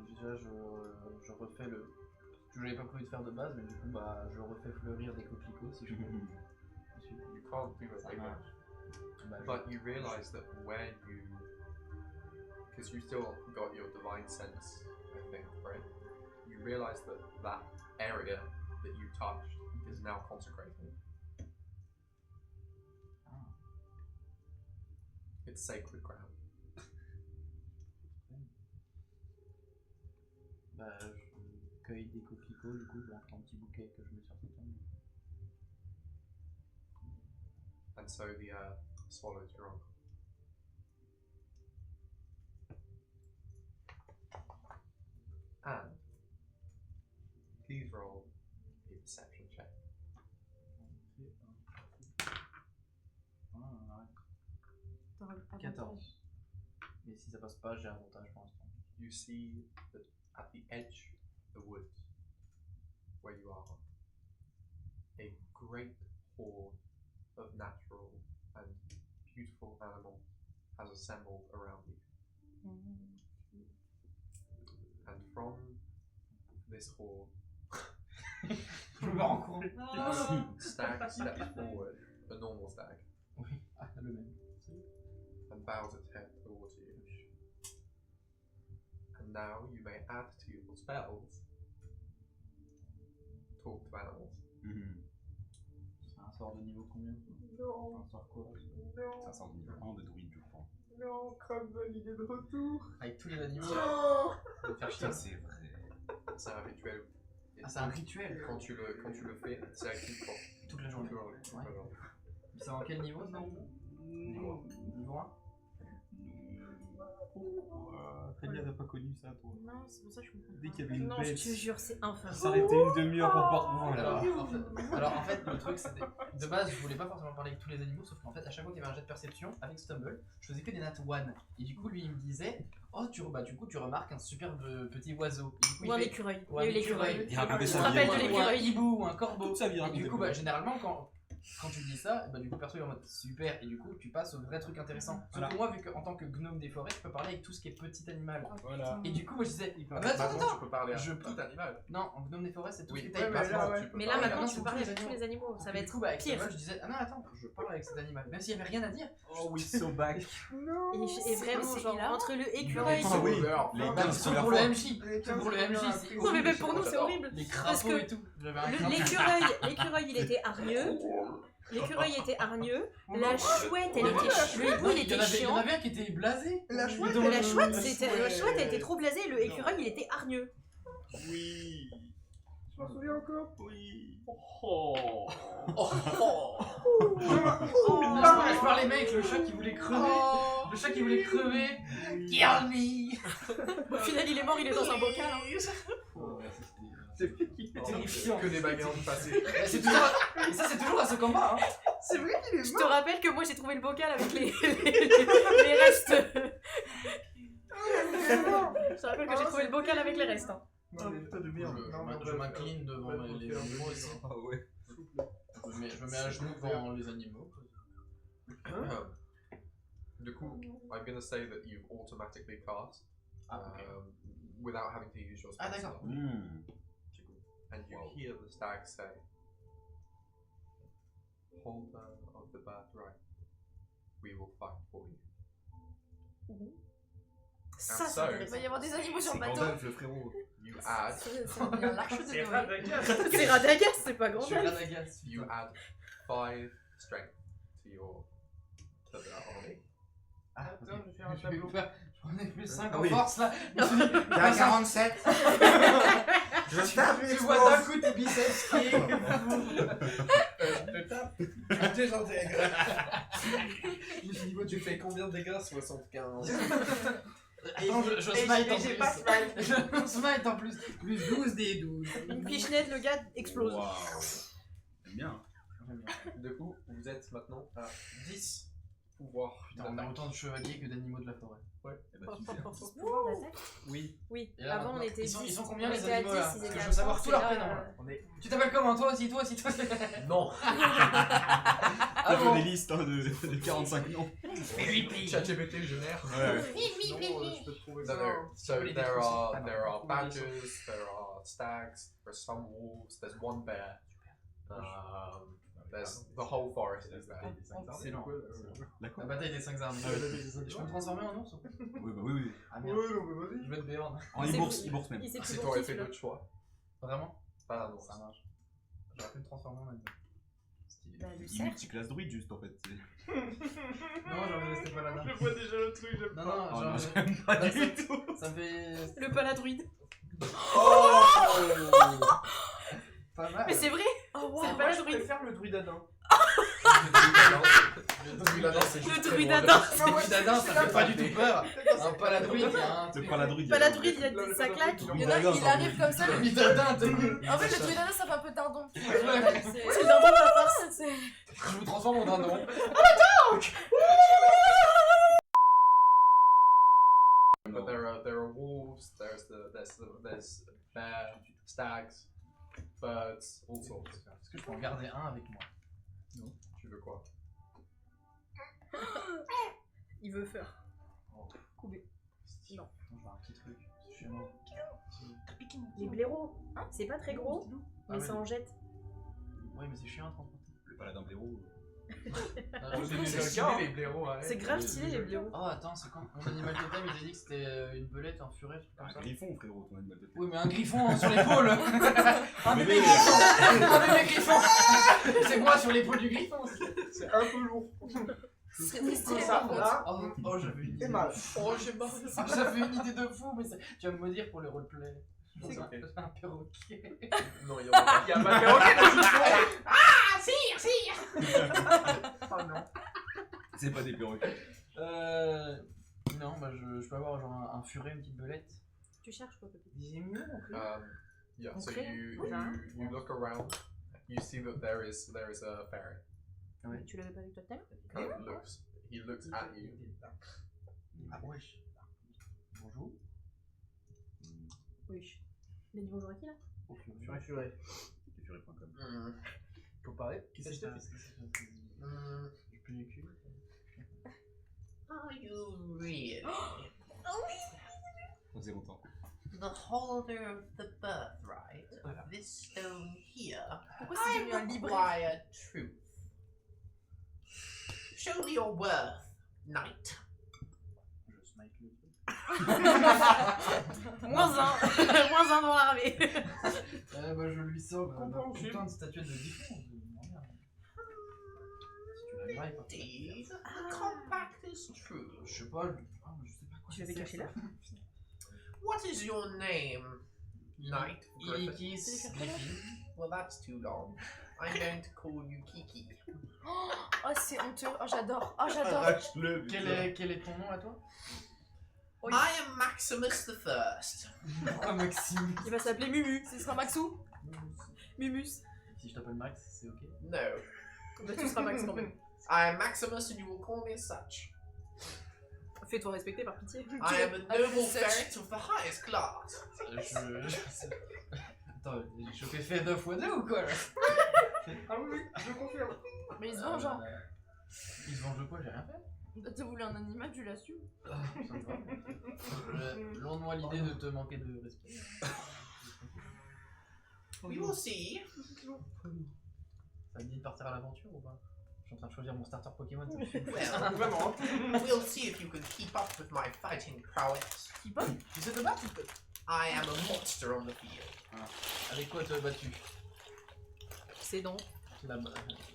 Déjà, je refais le. Ce que j'avais pas prévu de faire de base, mais du coup, bah, je refais fleurir des coquelicots si je peux. You can't do it like that. Bah, But you realise that where you, because you still got your divine sense, I think, right? You realise that that area that you touched is now consecrated. Ah. It's sacred ground. Bah, je cueille des coquelicots, du coup, dans un petit bouquet que je mets sur sa tombe. And so the earth swallows your uncle. And please roll a perception check. Ah, T'auras avantage. 14. Mais si ça passe pas, j'ai avantage pour l'instant. You see that at the edge of the woods where you are, a great horde of natural and beautiful animals has assembled around you. And from this horde, Je me rends compte. stag steps forward, a normal stag, Oui, ah, le même. and bows its head towards you. And now you may add to your spells talk to animals. C'est un sort de niveau combien? Non, Un sort quoi? Ça sort de niveau 1 de druide, je crois. non, Crumble, il est de retour. Avec tous les animaux. Oh, De faire chier. Putain, c'est vrai. c'est un rituel. Ah, c'est un rituel. Quand tu le fais, c'est actif pour Toute la journée. toute la journée. Toute la journée. C'est en quel niveau ça? Niveau 1? Très bien, t'as pas connu ça, toi. Non, c'est pour ça que je comprends. Dès qu'il y avait une Non, bête, je te jure, c'est infâme. s'arrêtait une demi-heure pour porter. Alors en fait, le truc c'était. De base, je voulais pas forcément parler avec tous les animaux, sauf qu'en fait, à chaque fois qu'il y avait un jet de perception, avec Stumble, je faisais que des nat 1. Et du coup, lui il me disait oh, du coup, tu remarques un superbe petit oiseau. Et du coup, Ou un écureuil. Ou Il y un a eu l'écureuil. écureuil. Il racontait Je sa te vie. rappelle de Ou un l'écureuil. hibou ou un corbeau. Toute sa vie, Et racontait du coup, pour lui. généralement, quand tu dis ça, du coup, perso il est en mode super, et du coup, tu passes au vrai truc intéressant. Sauf Voilà. que moi, vu qu'en tant que gnome des forêts, je peux parler avec tout ce qui est petit animal. Voilà. Et du coup, moi je disais ah, mais Maintenant, attends, tu peux parler à je tout animal. non, en gnome des forêts, c'est tout ce Oui, qui est taille maintenant, basse. tu peux Mais là, parler maintenant, à tu peux tous parler les avec tous animaux. les animaux. Ça va Du être coup, avec pire. Stumble, je disais ah non, attends, je parle avec cet animal. Même s'il y avait rien à dire. Oh oui, so back. Et vraiment, genre, hilarant. entre le écureuil. Ah oui, Les les Bah, gars, sauf pour le MJ. Sauf pour le MJ, c'est Non, mais même pour nous, c'est horrible. les Parce crapauds que et tout. J'avais un crapaud. L'écureuil, il était hargneux. L'écureuil était hargneux. La chouette, elle Il y avait- était. Le hibou, il Il y était en avait chiant. un qui était blasé. La chouette, elle était trop blasée. Le écureuil, il était hargneux. Oui. Je m'en souviens encore. Oui. Oh. Je parlais mec, le chat qui voulait crever. Le chat qui voulait crever. Kill me. Au final, il est mort, il est dans un bocal. hein. C'est terrifiant. Que des bagarres du passé. C'est toujours... Et ça, c'est toujours à ce combat. Hein. C'est vrai qu'il est Je mort. te rappelle que moi, j'ai trouvé le bocal avec les restes. Je te rappelle que j'ai trouvé le bocal avec les restes. hein. Non, mais putain de merde. Je m'incline devant les animaux aussi. Ah ouais. Je me mets à genoux devant les animaux. Du coup, I'm gonna say that you've automatically cast without having to use your spell. Ah, d'accord. And you hear the stag say, "Holder of the birthright, we will fight for you." Ça, And c'est so, Il va y avoir des animaux sur C'est le bateau. Gandalf le frérot. you add Ça devient un large de C'est Noé. Radagast. C'est Radagast, c'est pas Je grand. suis Radagast. you add 5 strength to the army. Ah, Attends, je vais faire un j'ai eu tableau. peur. Je prenais plus 5 Ah en oui. force là. T'as 47. Je tape Tu vois d'un coup tes biceps qui est. Je te tape, je désintègre. Je me suis dit, tu fais combien de dégâts? 75. Attends, je smite en j'ai pas plus. Je smite en plus. Plus 12 des 12. Une pichenette, le gars explose. Waouh. J'aime bien. Du coup, vous êtes maintenant à 10 pouvoirs. Putain, on a autant de chevaliers que d'animaux de la forêt. Eh ben, super. Pouvoir d'attaque. Oui. Oui, Et là, avant on maintenant, était ils sont 10. combien, On les était à animaux, 10, là ils Parce étaient que je à veux savoir 30, tous et leurs là, prénoms, là. On est... Tu t'appelles comment? Toi aussi, toi aussi, toi aussi. Non. Ah T'as fait bon. des listes hein, de 45 noms. ChatGPT génère. Ouais. Je peux trouver ça. So Les there défauts are aussi. there are Oui, badgers, there are stags, there's some wolves, there's one bear. There's the whole forest is there. Excellent. La D'accord. bataille des 5 armes. Ah ouais. Je peux me transformer en ours? Oui, bah oui. Ah merde. non, mais vas-y. Je vais te béorne. En C'est e-bourse, vous. e-bourse même. Il s'est Si pris tu pour aurais qui fait celui-là? d'autres choix, Vraiment? pas un ours. Ça marche. J'aurais pu me transformer en animal. Stylé. Bah, le Il cerf. multiclasse druide juste en fait. Non, genre, restez pas là-dedans. Je vois déjà le truc, j'aime Non, pas. non, Oh, genre. non, j'aime pas Bah, du tout. Ça me fait. Le paladruide. Pas mal. Mais c'est vrai. Oh, C'est le Je paladruide. préfère le druidadin. Le druidadin, c'est juste Le très druidadin. loin. Le druidadin, ça fait pas du tout peur. Un paladruide, il y a un C'est truc. pas la druide. Paladruide, ça claque. Il y en a, il arrive comme ça. Le Le... druidadin, En fait, le druidadin, ça fait un peu dindon. C'est le dindon de la farce. je vous transforme en dindon. But there are wolves, there's bear, stags, birds, all sorts. Est-ce que je peux en garder un avec moi? Tu veux quoi? Il veut faire. Couper. Non. Je veux un petit truc. Chez moi. Les blaireaux. C'est pas très gros, Ah mais oui. ça en jette. Oui, mais c'est chiant à transporter. Le paladin blaireau. C'est stylé les blaireaux, arrête. C'est grave stylé les blaireaux. Oh, attends, c'est quand mon animal totem, il a dit que c'était une belette, un furet, tout comme Un ça. griffon, frérot, ton animal de Oui, mais un griffon sur l'épaule. Un bébé bébé. griffon. Un bébé griffon. C'est moi sur l'épaule du griffon. C'est un peu lourd. C'est très stylé Ça, par contre. là, Oh, j'avais une idée. c'est mal. Oh, j'ai mal. J'avais une idée de fou, mais tu vas me maudire pour le roleplay. C'est un ok. un perroquet. Non, il y en a pas. Il y a pas de Oh non. C'est pas des perroquets. Non, bah je peux avoir genre un furet, une petite belette. Tu cherches quoi, Pépé? Des émus non plus. Yeah, so Okay. you look around, you see that there is a fairy. Ouais. Tu l'avais pas vu toi tout à l'heure? He looks at you. Ah wesh. Bonjour. Oui. Il a dit bonjour à qui là? Furet. Furet.com. Faut parler. Qu'est-ce que je fais? Je pue du cul. Are you really Ça faisait longtemps. the holder of the birthright of this stone here? Pourquoi c'est devenu un libraire? Require truth. Show me your worth, knight. Je smite le truc. Moins un dans l'armée. Bah je lui sors Compréhension. putain de statuette de défense. Si tu la grailles, Indeed, the compact is true. je sais pas, je sais pas quoi. Tu l'avais caché là? What is your name, knight? Griffin? Ilikis Griffin. Well, that's too long. I'm going to call you Kiki. Oh, c'est honteux. Oh, j'adore. Oh, j'adore. Arrache-le. Quel est ton nom à toi? Oui. I am Maximus the First. Pourquoi Maxime? Il va s'appeler Mumu. Ce sera Maxou. Mumus. Si je t'appelle Max, c'est ok? No, Bah, tu seras Max quand même. I am Maximus and you will call me as such. Fais-toi respecter par pitié. I am a noble ferret of the highest class. Attends, j'ai chopé fait 2 fois 2 ou quoi là? Ah oui, je confirme. Mais il se venge, genre. Il se venge de quoi? J'ai rien fait. T'as voulu un animal, tu l'as su. Ça me va. Loin de moi l'idée de te manquer de respect. We will see. Ça me dit de partir à l'aventure ou pas? Je suis en train de choisir mon starter Pokémon. Well, Vraiment. we'll see if you can keep up with my fighting prowess. Qui pop? Tu sais te battre? I am a monster on the field. Avec quoi tu as battu? C'est donc.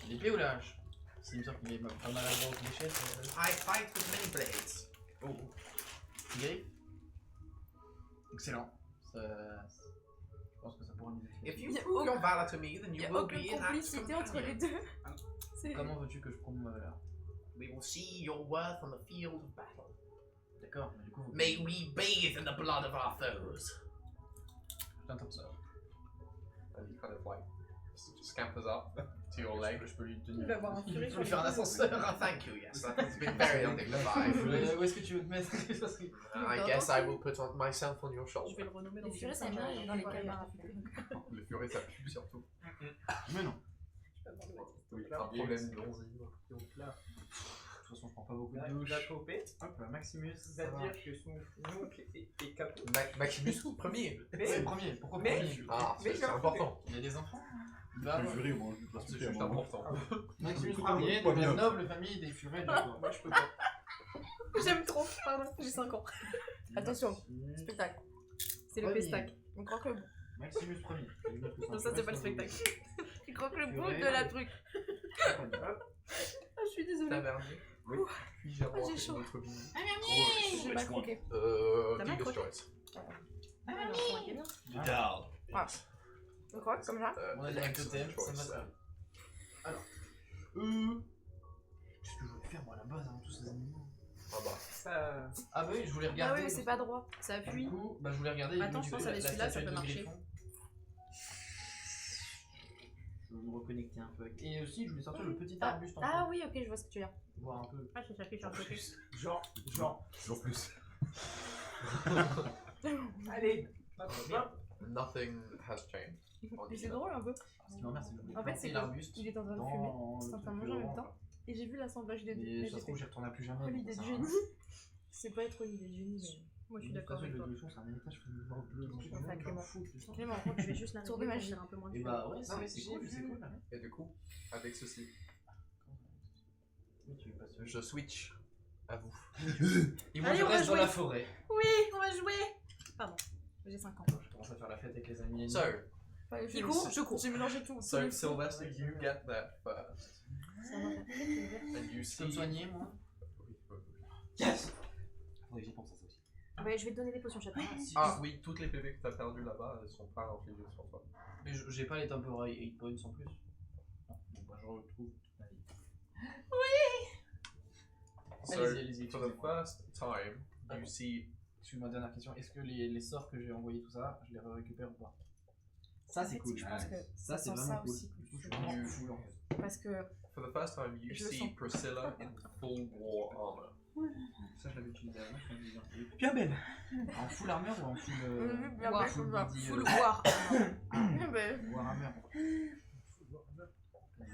L'épée ou la hache? C'est une sorte qu'il est pas mal à voir aux fléchettes. I fight with many blades. Oh. Tigre. Excellent. Je pense que ça pourra nous If aider. you Y a prove your valor to me, then Il you y a will aucune be an apt complicité entre les companion. deux. C'est... Comment veux-tu que je prouve ma valeur? We will see your worth on the field of battle. D'accord, mais du coup... May we bathe in the blood of our foes. Je t'entends ça. And he kind of like scampers up to your leg. Je peux lui Il tenir. va avoir un furet Je sur peux lui faire un les ascenseur. Thank you, yes, that has been very undignified. Où est-ce que tu veux te mettre? I guess I will put myself on your Je vais shoulder. le renommer dans Les furets, ça vient aller dans les caméras. Le furet, ça pue surtout. Mais non. Oui, un problème d'onzi. Donc là, De toute façon, je prends pas beaucoup de il douches. va choper. Hop là, Maximus. Va dire que son oncle est capot. Maximus, premier. C'est le premier. Pourquoi Mais- premier? Ah, Mais c'est j'ai un important. Il y a des enfants? Bah, Le ouais. furet, moi, je C'est juste important. Maximus Ah, premier, pas de la bien. noble famille des furets. D'accord. Moi je peux pas. J'aime trop, pardon, j'ai 5 ans. Attention, spectacle. C'est le pestac. On croque le bout. Maximus premier. Donc ça, c'est pas le spectacle. Tu croques le bout Purée. de la truc. Hop. Ah, je suis désolée. Tavernier. Oui. Puis-je avoir j'ai chaud. une autre vie? J'ai pas croqué. T'as mal Dealer's croqué? choice. Voilà. On croque comme ça. On a dit un Excellent totem, ça choice. m'a servi. Alors. Qu'est-ce que je voulais faire moi à la base avant tous ces animaux? Ah bah. Ça. Ah bah oui, je voulais Ah regarder. oui, mais c'est pas droit. Ça Du appuie. coup, bah je voulais regarder. Attends, je pense la avec celui-là, ça statuette peut de marcher. Griffon. Je vais me reconnecter un peu avec. Et aussi, je voulais sortir le petit arbuste en Ah fond. oui, ok, je vois ce que tu veux dire. Voir un peu. Ah, ça s'appuie sur le côté. Genre. Toujours plus. Allez. Nothing has changed. Mais c'est drôle un peu. Ce qui m'emmerde, c'est que je voulais En fait, c'est planter que l'arbuste. il est en train de dans fumer. le C'est en train de truc manger en même orange, temps. là. Et j'ai vu l'assemblage des deux. Mais ça se trouve, j'y retournerai plus jamais. Oh, donc l'idée ça de sert à génie. rien. C'est pas être une idée de génie, mais. Moi, je suis De toute d'accord façon, avec le toi. Griffon, c'est un héritage, je fais une bleu. Je pense à Clément. Clément, en contre, je vais juste la Tour de régler magie. pour faire un peu moins de Et fun. bah ouais, Non, mais c'est j'ai cool, vu. c'est cool. Et du coup, avec ceci, Mais tu veux pas se- je switch à vous. Et moi, Allez, je on va reste dans jouer. la forêt. Oui, on va jouer. Pardon, j'ai 5 ans. Je commence à faire la fête avec les amis. So, Fallait Il court, je cours. J'ai mélangé tout. so Sylvester, you get there first. Ça va faire peut-être And you Je peux me see. soigner, moi? Yes. Faudrait que j'y pense à ça aussi. Ouais, je vais te donner des potions chaton. Ah oui, toutes les PV que t'as perdues là-bas, elles sont pas infligées sur toi. Mais j'ai pas les temporary 8 points en plus. Non, bon, bah, je retrouve toute ma vie. So, Allez-y, for the excusez-moi. first time, you see. Excuse-moi, dernière question. Est-ce que les sorts que j'ai envoyés, tout ça, je les récupère ou pas? Ça, En c'est fait, cool. je pense que Ça, c'est sans vraiment ça cool. aussi. Je suis vraiment fou en fait. Parce que For the first time, you Je le see sens. Priscilla in full war armor. Ça, je l'avais utilisé avant, je l'avais utilisé. Bien belle. En full armure ou en full. bien War, belle comme ça. body, Full war. Ben, Warhammer.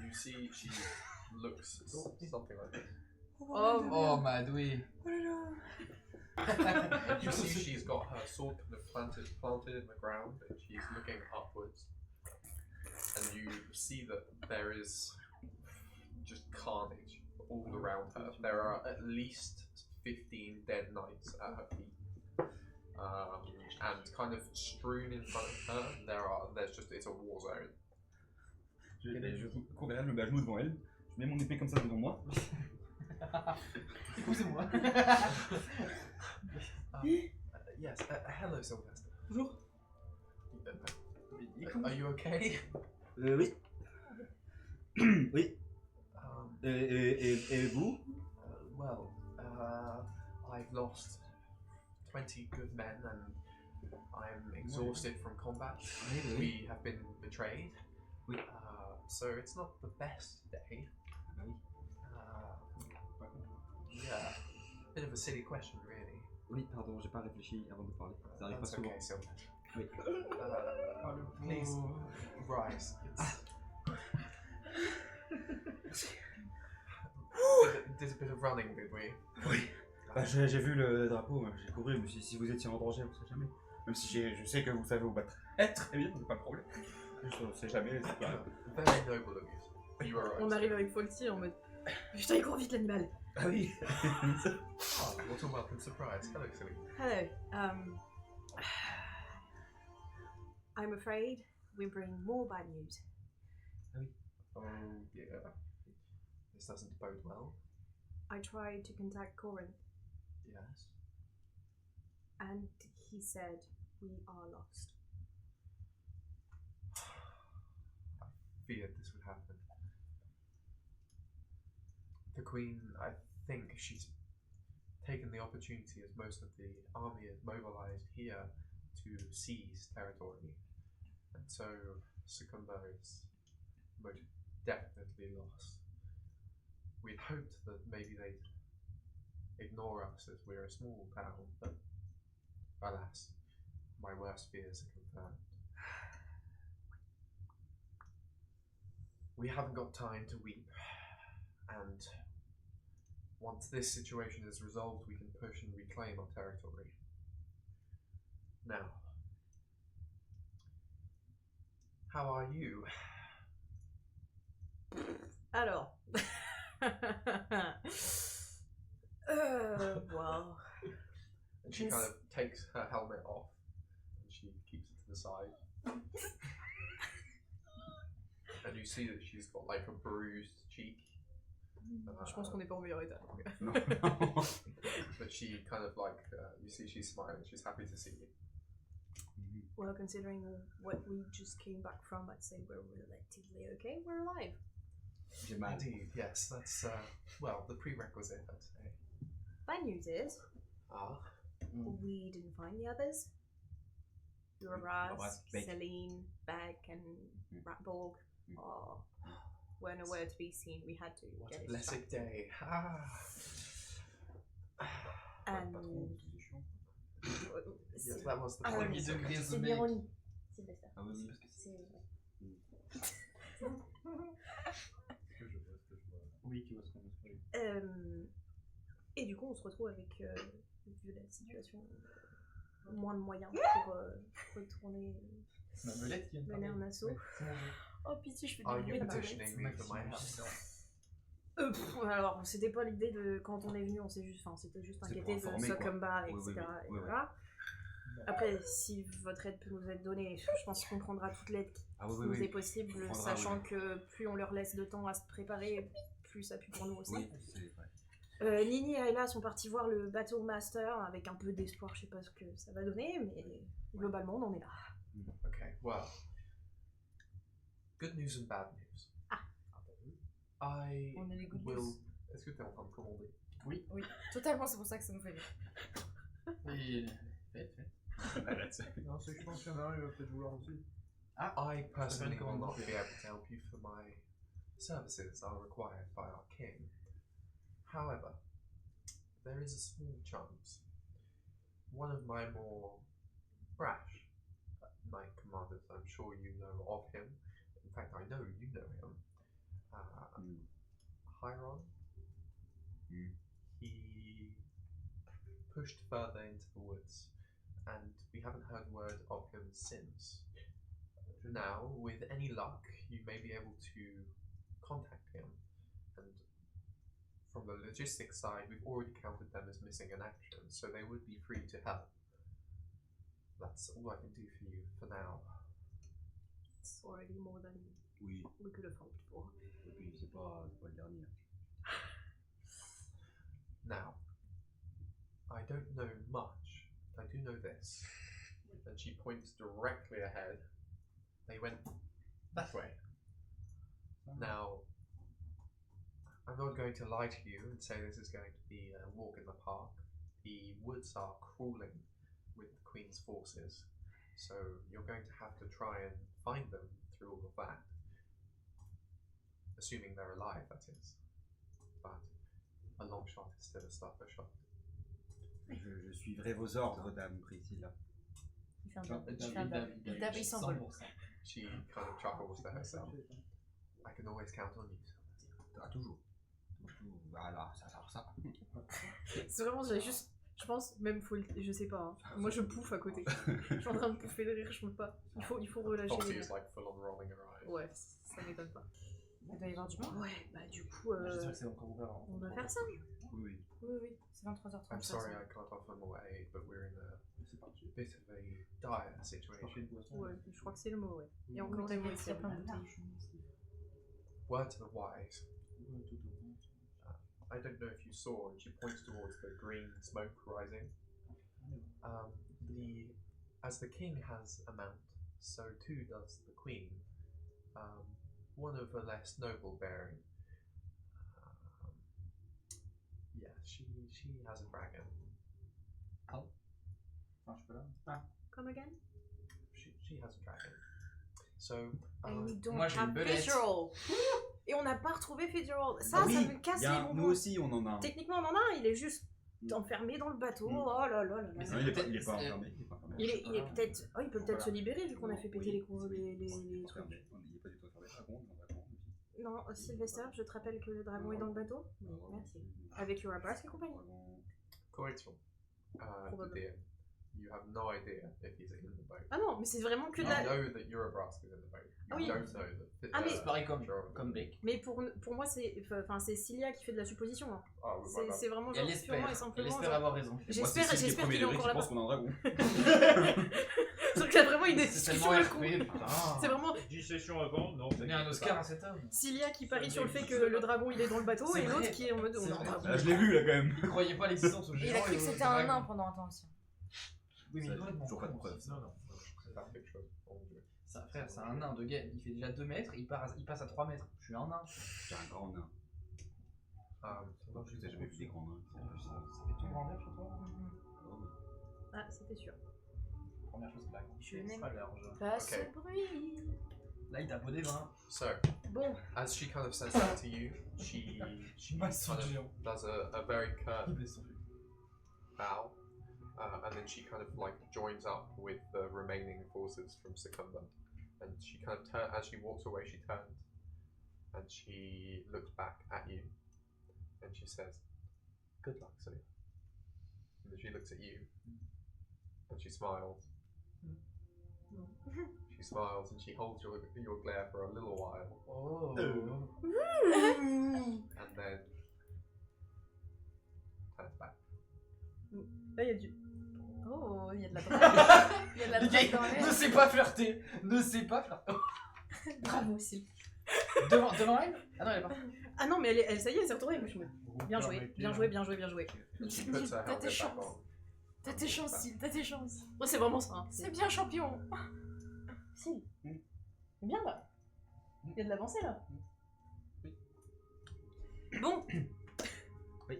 You see she looks something like this. Oh, Oh, Madoué. You see she's got her sword kind of planted in the ground and she's looking upwards. And you see that there is just carnage all around her. There are at least 15 dead knights at her feet. And kind of strewn in front of her, it's a war zone. Je cours derrière, je me mets à genoux devant elle, je mets mon épée comme ça devant moi. Écoutez-moi. Yes, hello Sylvester. Bonjour. Are you okay? Oui. Oui. Et vous? Well, I've lost 20 good men and I'm exhausted from combat. We have been betrayed. Oui. So it's not the best day. Yeah, bit of a silly question, really. Oui, pardon, j'ai pas réfléchi avant de parler. Ça arrive pas That's souvent. okay, Sylvester. Oui. Please rise. Did a bit of running, did we? Oui. Bah, j'ai vu le drapeau, j'ai couru, je me suis dit si vous étiez en danger, on ne sait jamais. Même si je sais que vous savez vous battre. Très bien, c'est pas de problème. Je ne sais jamais, c'est pas... Very noble of you. You were right. On arrive avec Faulty en mode putain, il court vite l'animal. Ah oui. Oh, what a welcome surprise. Hello, silly. Hello. I'm afraid we bring more bad news. Oh, yeah. This doesn't bode well. I tried to contact Corinth Yes. and he said we are lost. I feared this would happen. The Queen, I think she's taken the opportunity as most of the army is mobilized here to seize territory. And so Succumba is most definitely lost. We'd hoped that maybe they'd ignore us as we're a small town, but alas, my worst fears are confirmed. We haven't got time to weep, and once this situation is resolved, we can push and reclaim our territory. Now, how are you? Alors. Well. And she kind of takes her helmet off and she keeps it to the side. And you see that she's got like a bruised cheek. Je pense qu'on n'est pas au meilleur état. But she kind of like, you see she's smiling, she's happy to see you. Well, considering what we just came back from, I'd say we're relatively okay. We're alive. J'ai mal. Indeed, yes, that's, well, the prerequisite, I'd say. Bad news is, Ah. we didn't find the others. Raz, Beck. Celine, Beck, and Ratborg were nowhere to be seen. We had to What get a it blessed distracted. day. Ah. And Yes, that was the Ah, point. oui, Premier degré c'est The de Make. l'ironie. C'est de ça. Ah oui, parce que C'est Oui, tu vois ce qu'on a fait. Et du coup, on se retrouve avec, vu la situation, moins de moyens pour retourner Ma belette qui vient de mener parler. un assaut. Ouais, c'est mon jeu. Oh pitié, je fais Are du you bruit dans ma petitioning me for my help? Alors, c'était pas l'idée de quand on est venu, on s'est juste, enfin, c'était juste C'est inquiété pour de informer, quoi. Succumba, Oui, etc. oui, et oui, oui. voilà. Après, si votre aide peut nous être donnée, je pense qu'on prendra toute l'aide qui Ah oui, nous est possible, On prendra, sachant que plus on leur laisse de temps à se préparer, plus ça pue pour nous aussi. Oui, c'est vrai. Nini et Ayla sont partis voir le Battle Master avec un peu d'espoir, je sais pas ce que ça va donner, mais globalement on en est là. Okay, well. Good news and bad news. I On est les good will. news. Est-ce que t'es en train de commander? Oui, totalement, c'est pour ça que ça nous fait rire. Et... Faites. Non, c'est que je pense qu'il y en a un, il va peut-être vouloir aussi. I personally will command not book. be able to help you for my services are required by our king. However, there is a small chance. One of my more brash knight commanders, I'm sure you know of him. In fact, I know you know him. Hiron. He pushed further into the woods, and we haven't heard word of him since. Now, with any luck, you may be able to contact him, and from the logistics side, we've already counted them as missing in action, so they would be free to help. That's all I can do for you for now. It's already more than Oui. we could have hoped for. Et puis c'est pas le dernier. Now, I don't know much, but I do know this. And she points directly ahead. They went that way. Now, I'm not going to lie to you and say this is going to be a walk in the park. The woods are crawling with the Queen's forces, so you're going to have to try and find them through all of that. Assuming they're alive, that is. But a long shot is still a shot. Je suivrai vos ordres, dame Priscilla. Il tape, il s'envole. She kind of chuckles to herself. I can always count on you. Ah, toujours. Voilà, ça. C'est vraiment, je pense, même faut, je sais pas. Hein. Moi je pouffe à côté. Je suis en train de pouffer de rire, je peux pas. Il faut relâcher. Foxy les is like full on rolling her eyes. Ouais, ça m'étonne pas. Il doit y avoir du monde. Ouais, bah du coup, J'espère que c'est encore ouvert. on va faire ça. Oui. Oui, c'est 23h30. I'm sorry I can't offer more aid, but we're in a bit of a dire situation. Ouais, je crois que c'est le mot, ouais. Et encore Oui, des mots il y a plein de bouteilles. Word to the wise. I don't know if you saw, and she points towards the green smoke rising. As the king has a mount, so too does the queen. One of a less noble bearing. Yeah, she has a dragon. Enfin, je peux là. Come again? She has a dragon. So And we don't moi, j'ai une have belette. Fitzgerald. Et on n'a pas retrouvé Fitzgerald. Ça, Oui, ça me casse les nous bonbons. aussi on en a un. Techniquement, on en a un, il est juste enfermé dans le bateau. Oh là là là là. Mais Non, il est pas enfermé. Il est peut-être. Oh, il peut peut-être se libérer vu qu'on a fait péter les trucs. Il est pas du tout enfermé. Dragon, Non, Sylvester, je te rappelle que le dragon est dans le bateau. Oui, merci. Avec Urabrask et compagnie. correction. The DM. You have no idea if he's in the boat. Ah non, mais c'est vraiment que de You la. know that Eurabrask is in the boat. You Ah oui. don't know that. Ah, mais- C'est pareil comme Beck. Mais pour moi, c'est Cilia qui fait de la supposition. Hein. Oh, well, C'est vraiment Elle genre purement et espère. simplement. Elle espère genre- avoir raison. J'espère qu'il est encore là-bas. pense qu'on a un dragon. Donc il y a vraiment une C'est discussion tellement de con. RP, putain. C'est vraiment 10 sessions avant, non. Donner un Oscar à cet homme. Cilia qui parie sur le fait que le dragon il est dans le bateau C'est et l'autre vrai. qui est en mode on C'est a un vrai. dragon. Ah, je l'ai vu là quand même. Il croyait pas à l'existence au Et géant. il a cru que et au c'était un dragon. nain pendant un temps aussi. Oui, mais Ça, complètement toujours pas de con, preuve. aussi. Non, c'est pas quelque chose. C'est un frère, c'est un nain de guerre. Il fait déjà 2 mètres, il passe à 3 mètres. Je suis un nain. J'ai un grand nain. Non, Je n'ai jamais vu des grands nains. Ça fait tout grandir sur toi. Ah, c'était sûr. Première chose que la Je n'aime pas large. pas Ok. ce bruit. Là, il t'a beau des vins. So, Bon, as she kind of says that to you, she Masse son kind of géant. does a very curt Il blesse son fils. bow, and then she kind of like joins up with the remaining forces from Secunda, and she kind of as she walks away, she turns and she looks back at you, and she says, "Good luck, Celia." And then she looks at you, and she smiles. She smiles and she holds your glare for a little while, Oh. and then turns back. là il y a du. Oh, il y a de la drague. Il y a de la Le drague gars, dans ne l'air. sait pas flirter. Ne sait pas flirter. Bravo aussi. Devant elle. Ah non, elle est pas. Ah non, mais elle ça y est, elle s'est retournée. Moi, je me- Bien joué, bien joué, bien joué, bien joué. And she puts her T'as tes helmet back chances. on. T'as tes chances, Syl, t'as tes chances. Oh, c'est vraiment ça. Hein. C'est bien champion. Si. C'est bien là. Il y a de l'avancée là. Bon. Oui.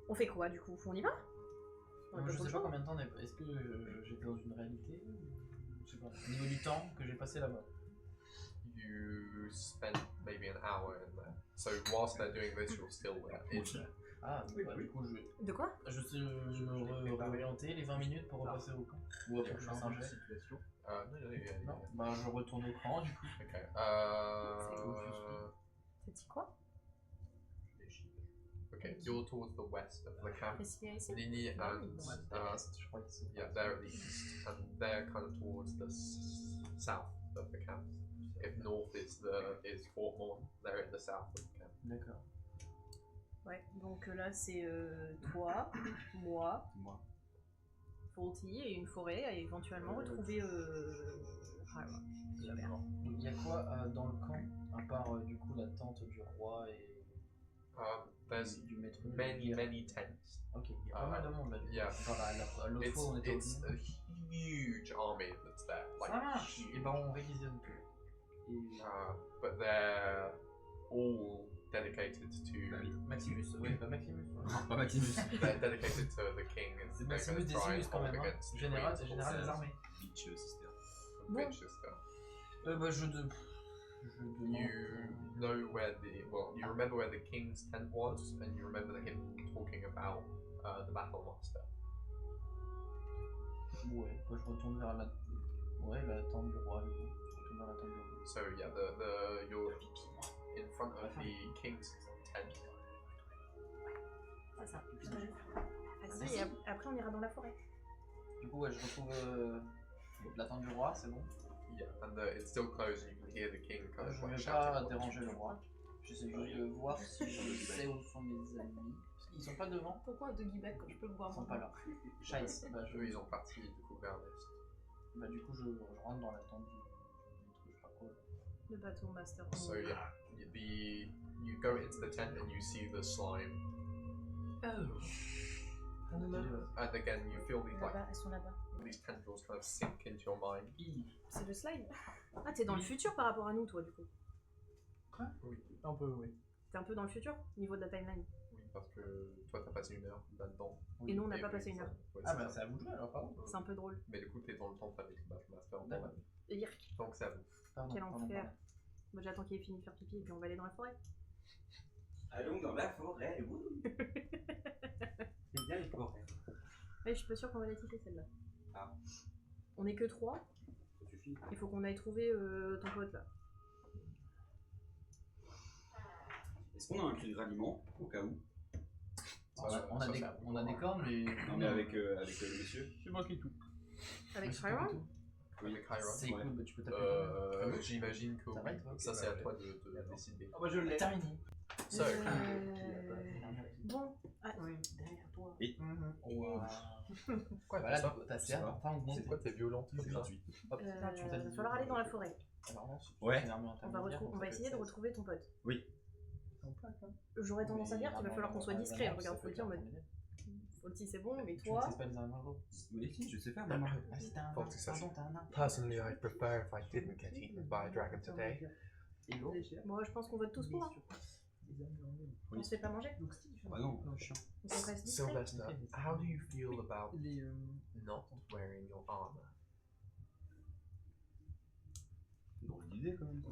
On fait quoi du coup? On y va? On a Je pas sais le pas choix. combien de temps on est. Est-ce que j'étais dans une réalité Je sais pas. Au niveau du temps que j'ai passé là-bas. You spent maybe an hour in there. So whilst they're doing this, you're still in there. Ah, bah, du coup, De quoi? je me réorienter les 20 minutes pour repasser au camp. Ou après que je fasse un jet. Non, bah je retourne au camp du coup. Okay. C'est dit quoi? Okay, you're towards the west of the camp. Qu'est-ce qu'il y a ici? Nini and Je crois que c'est. yeah, they're at the east, and they're kind of towards the south of the camp. If north is Fort Morn, they're in the south of the camp. D'accord. Ouais, donc là c'est toi, moi, Faulty et une forêt à éventuellement retrouver Hira. D'accord. Donc il y a quoi dans le camp à part du coup la tente du roi et There's du maître de many guerre. tents. Ok, il y a pas mal de monde là. Yeah. Genre l'autre fois on était It's a huge army that's there. Like, Ça marche. huge. Et ben on réquisitionne tout. Et But they're all dedicated to Maximus, oui, pas Maximus. Pas Maximus. they're dedicated to the king, and C'est they're Maximus going to try Decimus and quand hold même. Hein. against the Général, queen's général des forces. armées. Bitch sister. Winchester. Bah je demande. You know where you remember where the king's tent was, and you remember him talking about the battle master. Ouais, bah je retourne vers la. Ouais, la tente du roi du coup. Je retourne vers la tente du roi. So yeah, you're in front of the king's tent. C'est ça. Vas-y, et après on ira dans la forêt. Du coup, ouais, je retrouve la tente du roi, c'est bon. Yeah, and it's still closed. You can hear the king kind of Je like vais shouting. pas déranger le roi. J'essaie juste de voir si je sais où sont mes amis. Ils sont pas devant. Pourquoi de guibette quand je peux le voir Ils sont pas là. Scheiße. Bah, Eux, ils ont parti du coup vers l'est. bah du coup, je rentre dans la tente du truc, je sais pas quoi. Le bateau master. So yeah, you go into the tent and you see the slime, and again you feel these like Là-bas, elles sont là-bas. these tendrils kind of sink into your mind. C'est le slime. Ah, t'es dans le futur par rapport à nous, toi, du coup. Oui, Un peu, oui. T'es un peu dans le futur, au niveau de la timeline. oui, parce que toi t'as passé 1 heure là-dedans. Et nous, on n'a pas oui, passé 1 ça- heure. ouais, Ah c'est bah ça. c'est à vous de jouer alors, pardon. C'est un peu drôle. Mais du coup t'es dans le temps avec le Battlemaster. D'accord. Irk, Donc c'est à vous. Pardon, quel pardon, enfer. pardon. Moi, j'attends qu'il ait fini de faire pipi et puis on va aller dans la forêt. Allons dans la forêt, oui. C'est bien les forêts. Ouais, je suis pas sûre qu'on va la kiffer celle-là. Ah. On est que 3. Ça suffit. Il faut qu'on aille trouver ton pote là. Est-ce qu'on a un cri de ralliement au cas où? On a des cornes, mais. Non mais avec le monsieur. C'est moi qui tout. Avec c'est toi Hira. qui tout. Avec Hira. C'est Ouais. cool, bah, tu peux taper. J'imagine que Ça va, oui. toi? Ça c'est à toi de décider. Ah bah je l'ai. Terminé. So, Bon. Ah, Derrière toi. Et quoi, Voilà, ça du coup, ta serre, Ça va. enfin augmentée. C'est quoi tes violentes C'est comme ça? gratuit. Hop, là, tu il t'as va dit- falloir aller dans la forêt. Alors non, si tu Ouais. fais une armure On va, intermédiaire, on va ça essayer de fait retrouver ton pote. Oui. J'aurais tendance à dire qu'il va Mais falloir qu'on soit armure discret. intermédiaire, Regarde, ça faut le fait dire en mode. intermédiaire. Faulty, c'est bon, mais Tu toi. maîtrises pas les armures. Oui, je sais faire, maman. Ah, si t'as un Faut nain, que ça pardon, t'as un nain. Personally, I prefer if I didn't get eaten by a dragon today. Et l'eau. Moi, je pense qu'on vote tous pour. Hein. On se fait pas manger. Bah non. Donc on reste discret. Sylvester, how do you feel about not wearing your armor? Drôle d'idée quand même.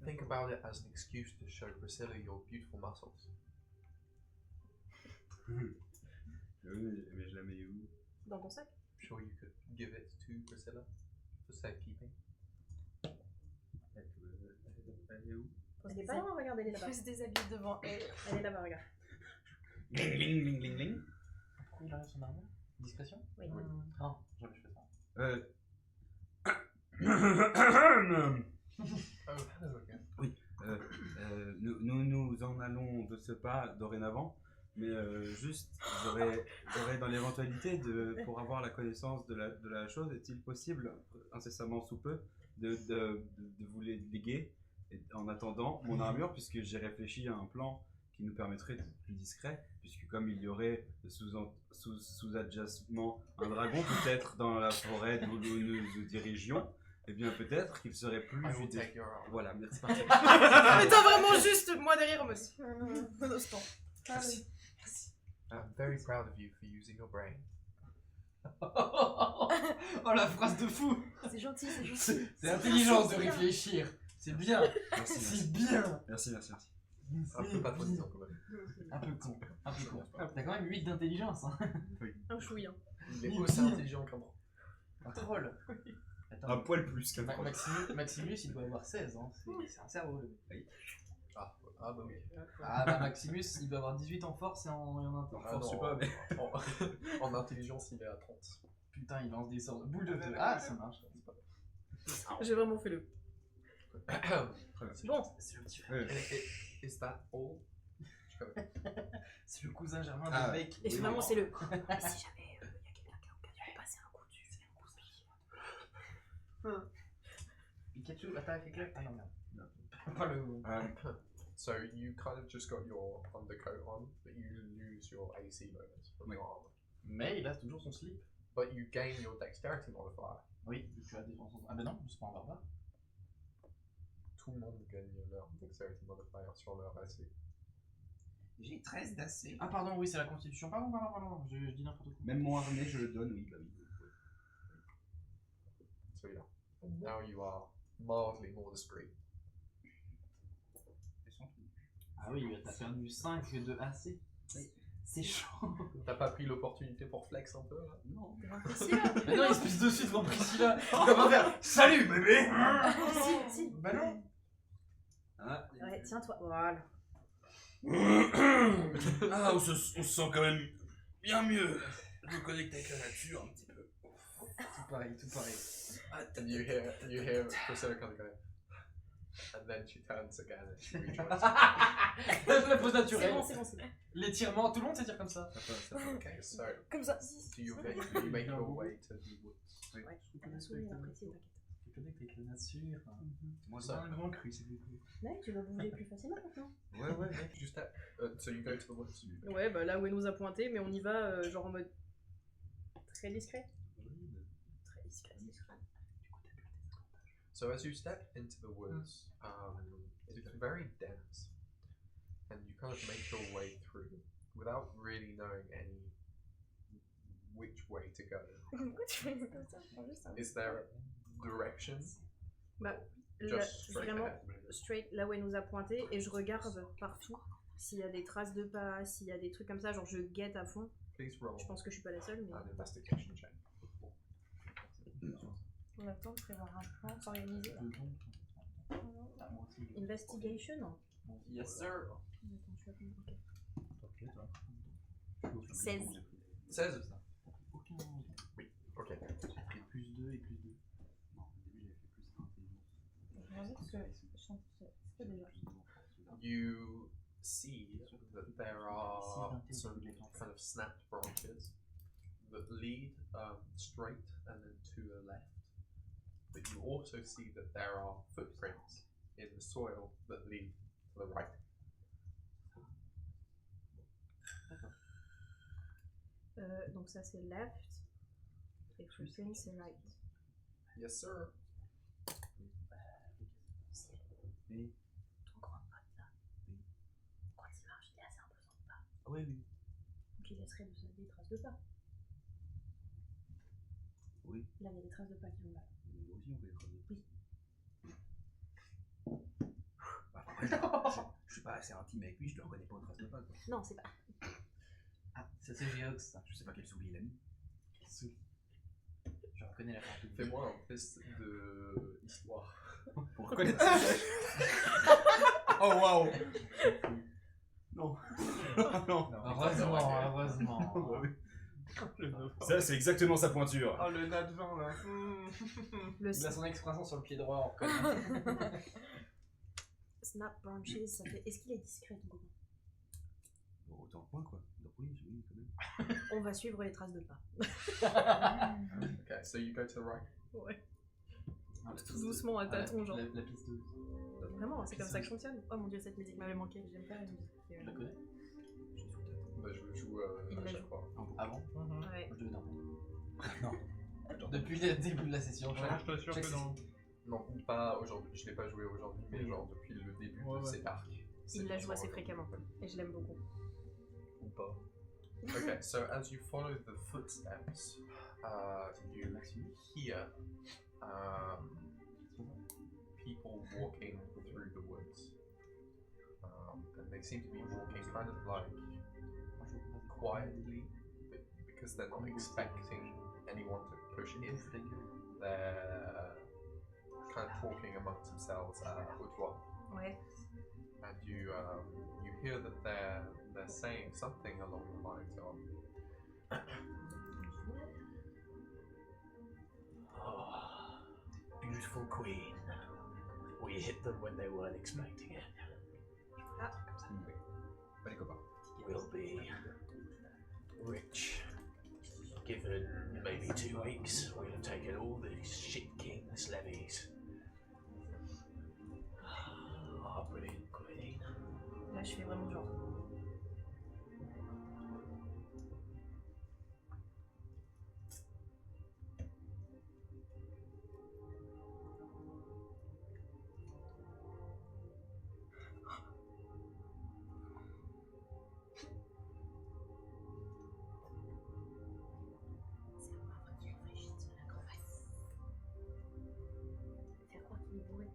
Think about it as an excuse to show Priscilla your beautiful muscles. Mais je la mets où? Dans ton sac. I'm sure you could give it to Priscilla for safekeeping. Elle est où? Elle est pas loin, regarde, elle est Je là-bas. se déshabille devant elle. Elle est là-bas, regarde. Gling gling gling gling gling. Pourquoi il enlève son armure? Discrétion? Oui. Ah, jamais je fais ça. Oh, hello again. Nous en allons de ce pas dorénavant, mais juste, j'aurais dans l'éventualité pour avoir la connaissance de la chose, est-il possible, incessamment sous peu, de vous les léguer en attendant mon armure, puisque j'ai réfléchi à un plan qui nous permettrait d'être plus discret, puisque comme il y aurait sous-adjacement un dragon, peut-être dans la forêt d'où nous nous dirigions, eh bien peut-être qu'il serait plus I will judicieux. take your armor. Voilà, merci. Parfait. Mais t'as vraiment juste moi derrière moi. I'm very proud of you for using your brain. Oh la phrase de fou. C'est gentil, c'est gentil. C'est intelligent de c'est bien. réfléchir. C'est bien. Merci, C'est bien. merci, merci. Un peu patronisant quand même. Un peu con. Un peu con. T'as quand même 8 d'intelligence. Hein. Un chouille. Hein. Il est aussi intelligent qu'un drôle. Un troll. Attends, Un poil plus qu'un troll. Maximus, il doit avoir 16. Hein. C'est un cerveau. Le mec. Ah bah oui. Ah bah Maximus, il doit avoir 18 en force et en intelligence. Ah, je sais non, pas, mais. en intelligence, il est à 30. Putain, il lance des sorts de boules de feu. Ah, ça marche. J'ai vraiment fait le. C'est bon. C'est le petit frère. Is that all? C'est le cousin germain Ah. de mec. Et finalement, c'est le. Et si jamais il y a quelqu'un qui a occasion de passer un coup dessus, c'est un coup. Pikachu, attaque éclair. Ah non, merde. Pas le. So you kind of just got your undercoat on, but you lose your AC bonus from your armor. Mais il a toujours son slip. But you gain your dexterity modifier. Oui, tu as défense. Ah ben non, c'est pas un barbare. Tout le monde gagne leur dexterity modifier sur leur AC. J'ai 13 d'AC. Ah pardon, oui, c'est la constitution. Pardon, je dis n'importe quoi. Même mon harnais, je le donne, oui, bah oui. So yeah, now you are mildly more discreet. Ah oui, t'as perdu 5 de AC. C'est chaud. T'as pas pris l'opportunité pour flex un peu là? Non. Mais non, il se pisse dessus devant Priscilla. Il va pas faire salut bébé. Si. Bah non. Ah, Ouais, tiens-toi. Voilà. Ah, on se sent quand même bien mieux. Je me connecte avec la nature un petit peu. Tout pareil, tout pareil. And you hear Priscilla kind of go, and then she turns again and she rejoins. La pose C'est naturelle. bon, c'est bon. L'étirement, tout le monde s'étire comme ça. Okay, so Comme ça. do you make your way to the woods? Ouais, elle a souri, elle a apprécié, t'inquiète. Tu connectes avec la nature. moi, Ça. c'est un grand cru, s'il vous plaît. Ouais, tu vas bouger plus facilement maintenant. Ouais, just that. So you go to the woods. Ouais, bah là où elle nous a pointé, mais on y va genre en mode très discret. Très discret. So as you step into the woods, it's very dense, and you kind of make your way through without really knowing which way to go. Pourquoi tu fais comme ça? Is there a direction? Bah, Just straight vraiment ahead. straight là où elle nous a pointé et je regarde partout s'il y a des traces de pas, s'il y a des trucs comme ça, genre je guette à fond. Please roll Je pense que je suis pas la seule, mais an investigation check. on attend de prévoir un plan, s'organiser. Investigation. Yes sir. Attends, je suis à combien? Ok. Ok, toi. 16. 16. Aucun. Oui, ok. J'ai pris plus 2 et plus 2. Non, au début, j'avais fait plus 1 intelligence. C'est déjà. You see that there are some kind of snapped branches that lead straight and then to the left. But you also see that there are footprints in the soil that lead to the right. Donc ça c'est left et footprint c'est right. Yes, sir. Oui. Ton grand pote là. Quand il marche, il laisse un peu de pas. Oui, oui. Donc il laisserait des traces de pas. Oui. Là il y a des traces de pas qui vont là. Nous aussi, on peut les creuser. Oui. Bah, après, je suis pas assez intime avec lui, je le reconnais pas au trace de pas. Quoi. Non, c'est pas. Ah, ça c'est Géox ça. Je sais pas quel soulier il a mis. Je reconnais la partie. Fais-moi un test de histoire. Pour reconnaître ça. Oh waouh. Non. Non. Heureusement. Ça, c'est exactement sa pointure. Oh le nat 20 là. Le Il a son expression sur le pied droit. snap branches, ça fait. Est-ce qu'il est discret ton copain? Bon, autant que moi, quoi. Donc oui, quand même. On va suivre les traces de pas. Okay, so you go to the right. Ouais. Tout doucement à tâtons, genre. La piste 2. Vraiment, c'est comme ça que je fonctionne. Oh mon dieu, cette musique m'avait manqué. J'aime pas la musique. Tu la connais? Bah, je le joue Il à la chaque joue. fois. Avant? Ouais. Je devais dormir. Non. Depuis le début de la session. Je t'assure que non. Non, pas aujourd'hui. Je l'ai pas joué aujourd'hui, mais genre depuis le début Ouais, de ouais. cet arc. Il la joue assez fréquemment. Et je l'aime beaucoup. Ou pas. Okay, so as you follow the footsteps, you hear people walking through the woods. And they seem to be walking kind of like quietly, because they're not expecting anyone to push in. They're kind of talking amongst themselves with one. Ouais. And you hear that they're saying something along the lines of Oh, beautiful queen. We hit them when they weren't expecting it. We'll be rich. Given maybe 2 weeks, we'll have taken all the shit king's levies. Oh, brilliant queen. Là, je fais vraiment genre. Faire croire qu'il est bourré.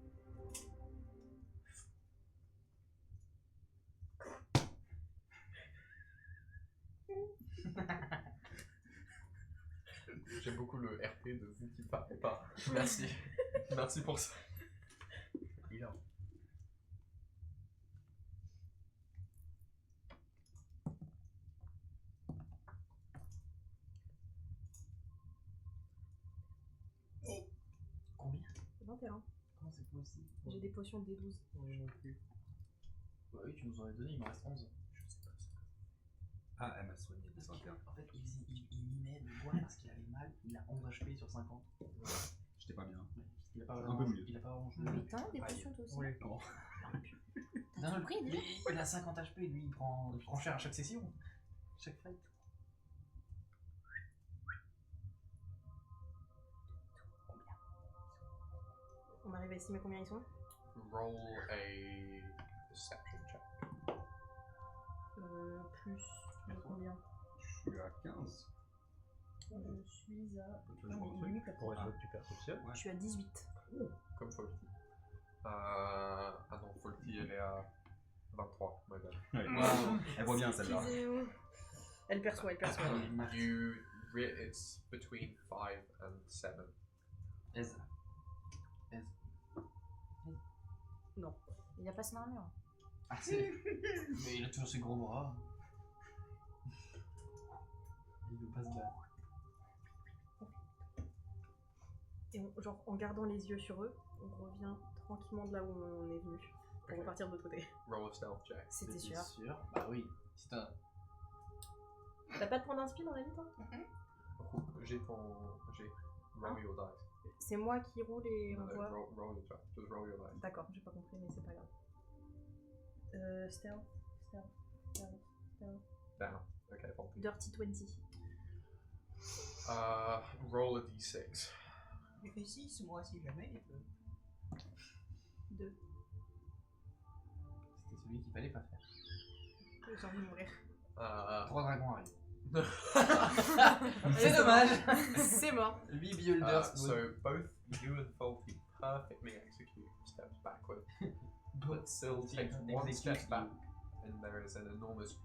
j'aime beaucoup le RP de vous qui ne parlez pas. Merci. Merci pour ça. Combien? 21. Comment c'est possible? J'ai des potions de D12. Oui, non plus. Bah oui, tu nous en as donné, il m'en reste 11. Ah, elle m'a soigné des 21. En fait, il mimait le bois parce qu'il avait mal, il a 11 HP sur 50. J'étais pas bien. Il a pas Un vraiment, peu mieux. Il a pas vraiment joué. Mais t'as des potions toi aussi? Oui. Non. T'as tout pris déjà? Il a 50 HP, lui, il prend cher à chaque session. Chaque fight. On arrive à estimer combien ils sont? Roll a deception check. Plus de combien? Je suis à 15. Je suis à. Tu veux que je vois un truc? Pour être que tu perceptionnes. Je suis à 18. Comme Faulty. Ah non, Faulty elle est à 23, my bad. Ouais. Elle voit bien celle-là. Excusez-moi. Elle perçoit, elle perçoit. It's between 5 and 7. Aise. Non. Il a pas son armure. Ah, c'est. Mais il a toujours ses gros bras. Il veut pas se battre. Et genre, en gardant les yeux sur eux, on revient tranquillement de là où on est venu. Pour repartir de l'autre côté. Roll a stealth check. C'était sûr. Bah oui. Si t'as. T'as pas de point d'inspi dans la vie, toi? J'ai roll your dice. C'est moi qui roule et on No, voit. roll your dice. Just roll your dice. D'accord, j'ai pas compris, mais c'est pas grave. Stealth. Down. Okay, Faulty. Dirty 20. Roll a d6. J'ai fait 6, moi, si jamais. 2. C'était celui qu'il fallait pas faire. J'ai envie de mourir. 3 dragons arrivent. C'est dommage. C'est mort. 8 beholders. So both you and Faulty perfectly execute steps backward, but still takes one step back, and there is an enormous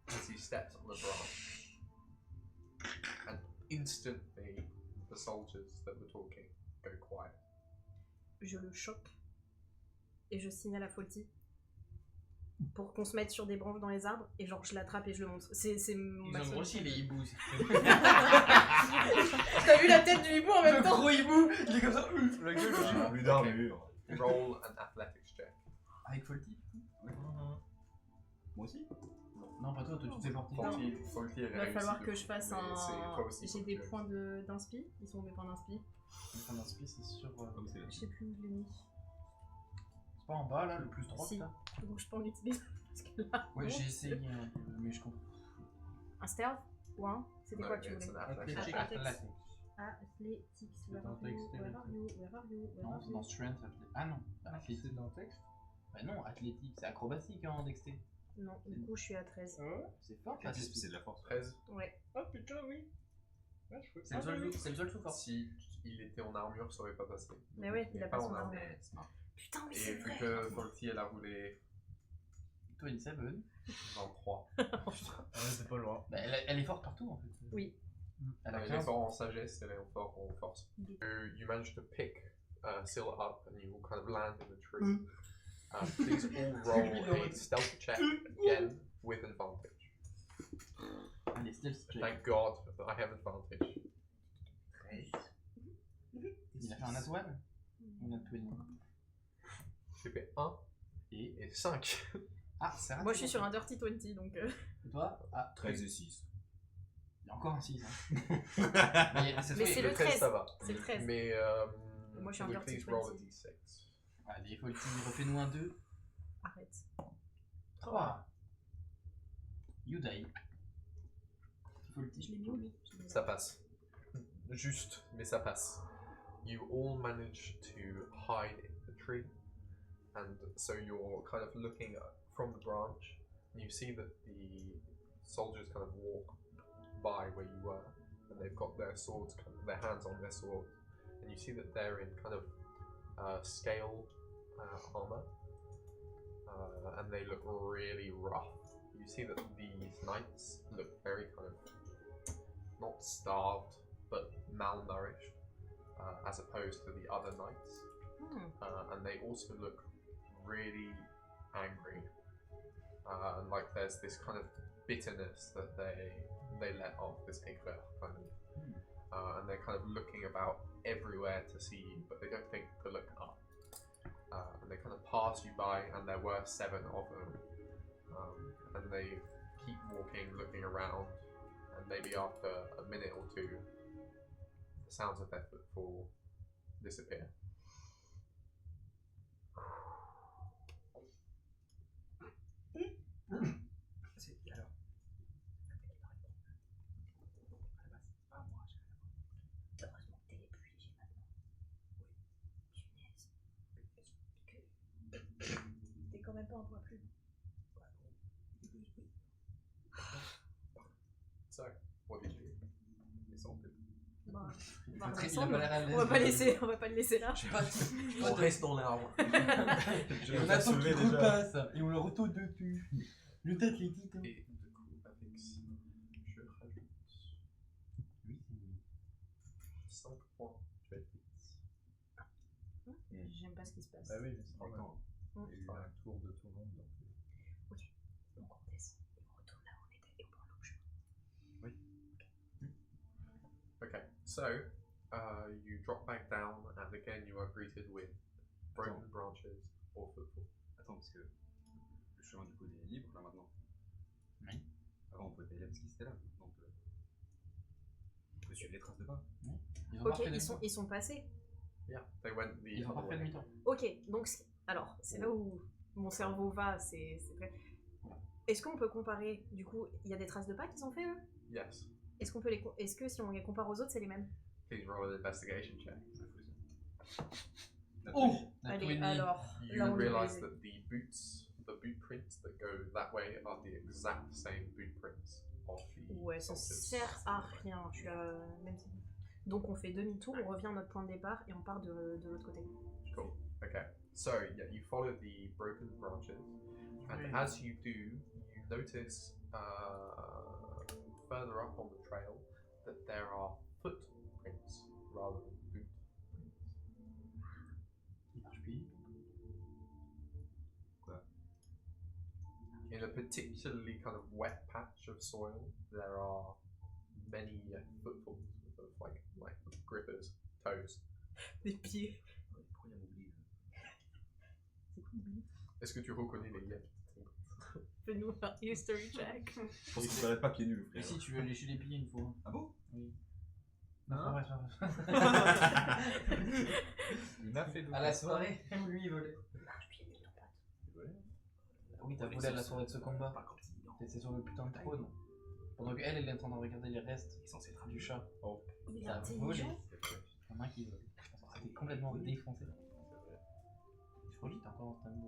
as he steps on the branch, and instantly the soldiers that were talking go quiet. Je le choque et je signale à Faulty pour qu'on se mette sur des branches dans les arbres et genre je l'attrape et je le montre. C'est Ils ont grossi les hiboux. T'as vu la tête du hibou en même temps? Le gros hibou, il est comme ça. La gueule de plus d'armure. Roll an athletics check. Avec Faulty. Moi aussi? Non, pas toi, tu te fais porter. Faulty, elle Il va réussit falloir de que fou, je fasse mais c'est toi un. aussi, J'ai des Faulty. points d'inspi. Ils sont où mes points d'inspi? Le point d'inspi, c'est sur. Comme c'est là. Je sais plus où je l'ai mis. C'est pas en bas là, le plus droit Si. là. Donc je peux en utiliser. Parce que là. Ouais, j'ai essayé un peu, mais je comprends. Un stealth ou un? C'était quoi que tu It's voulais? an athletics check. Athletics. Athletics. C'est Where dans are le texte, you? Where are you? Where are you? Where Non, are c'est you? dans Strength. Ah non, C'est athlétique. dans le texte. Bah non, athlétique, c'est acrobatique en dexté. Non, du coup, je suis à 13. C'est fort, Ah, c'est de la force. 13. Ouais. Ah putain, oui. C'est le seul sous force. Si il était en armure, ça aurait pas passé. Mais ouais, il a pas son en armure. Putain, mais Et c'est vu vrai. que Faulty, elle a roulé 27. 23. C'est pas loin. Bah, elle est forte partout en fait. Oui. Elle a Elle est 15. fort en sagesse, elle est fort en force. You manage to pick Syl up and you will kind of land in the tree. Please all roll a stealth check again with advantage. Allez, stealth check. Thank God that I have advantage. 13. Il a fait un nat one. On a 20. J'ai fait 1 et 5. Ah, c'est raté. Moi, je suis sur un dirty 20, donc... Et toi? Ah, 13 et 6. il y a encore un 6. Hein. Mais c'est le 13. Ça va. C'est le 13. Mais Moi, je suis un will dirty please roll a 20. d6. Allez, Faulty, refais-nous un 2. Arrête. 3. You die. Faulty. Je l'ai mis où, lui? Ça passe. Juste, mais ça passe. You all manage to hide in the tree, and so you're kind of looking from the branch, and you see that the soldiers kind of walk by where you were, and they've got their swords, kind of, their hands on their swords, and you see that they're in kind of scale armor, and they look really rough. You see that these knights look very kind of not starved, but malnourished, as opposed to the other knights. And they also look really angry. And like there's this kind of bitterness that they let off, this éclair kind of. And they're kind of looking about everywhere to see you, but they don't think to look up. And they kind of pass you by, and there were 7 of them. And they keep walking, looking around, and maybe after a minute or two, the sounds of their footfall disappear. Alors. Heureusement que t'es les plus légers maintenant. Punaise. T'es quand même pas un poids plus. So, what did you do? Bah, Il bah, a pas ensemble, l'air à l'aise. on va pas le laisser là. On reste dans l'arbre. On attend qu'il repasse et on le retourne dessus. Le tête les titans. Et du coup, avec ça, je rajoute 5 points. Tu vas être vite. J'aime pas ce qui se passe. Bah oui, mais c'est normal. Mm. Il y a eu un tour de tout le monde. Donc... Ok, donc on descend et on retourne là où on était et on prend l'autre chemin. Okay, so you drop back down, and again you are greeted with broken branches or footfall. Attends, parce que le chemin du coup il est libre là maintenant. Oui. Avant on pouvait pas y aller parce qu'ils étaient là. Donc on peut suivre les traces de pas. Ils ont pas Ok, fait demi-tour. ils sont passés. Yeah, they went the Ils ont pas other fait way. demi-tour. Ok, donc alors c'est là où mon cerveau va, c'est vrai. Est-ce qu'on peut comparer, du coup, il y a des traces de pas qu'ils ont fait eux? Yes. Est-ce que si on les compare aux autres, c'est les mêmes? Please roll an investigation check. Oh! Allez, alors, You là on est realize baisé. that the boot prints that go that way are the exact same boot prints of the Ouais, ça soldiers. sert à rien. Je suis à... même si... Donc on fait demi-tour, on revient à notre point de départ et on part de l'autre côté. Cool. Okay. So yeah, you follow the broken branches, and as you do, you notice further up on the trail that there are footprints rather than boot prints. Il marche plus. In a particularly kind of wet patch of soil, there are many footfalls of like grippers, toes. Des pieds. Pourquoi il y a m'oublie Est-ce que tu reconnais les liens? Fais-nous un history check. Je pense qu'il paraît pas pieds nus, Et frère. si tu veux lécher les pieds une fois. Ah bon? Oui. Non. Ah ouais, ça va. Il m'a fait À la soirée, lui il volait. Marche pieds nus, ton pote. Oui, t'as volé à la soirée de ce combat. T'étais sur le putain de trône. Pendant qu'elle, elle est en train de regarder les restes du chat. Oh. Il est T'as volé. intelligent. Il y en a un qui volait. C'était complètement défoncé. Je crois que j'étais encore en train de...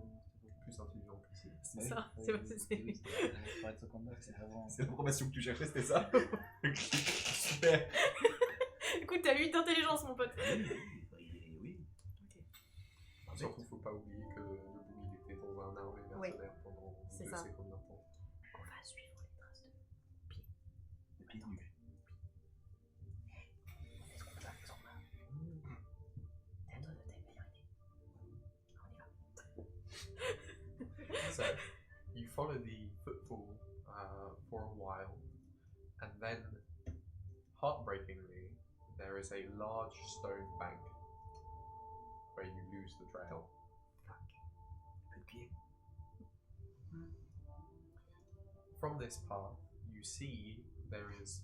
plus intelligent que ici. C'est ça, c'est C'est l'information que tu cherchais, c'était ça. Super. Écoute, t'as 8 d'intelligence, mon pote. Oui. Surtout, faut pas oublier que le bout il était dans un arbre mercenaire pendant C'est je ça. sais combien de temps. On va suivre les traces de pieds. Les pieds nus. Est-ce qu'on va les embarquer? T'as une meilleure idée. On y va. So, you follow the footfall for a while, and then, heartbreakingly, there is a large stone bank where you lose the trail. Peu de pieds. From this path, you see there is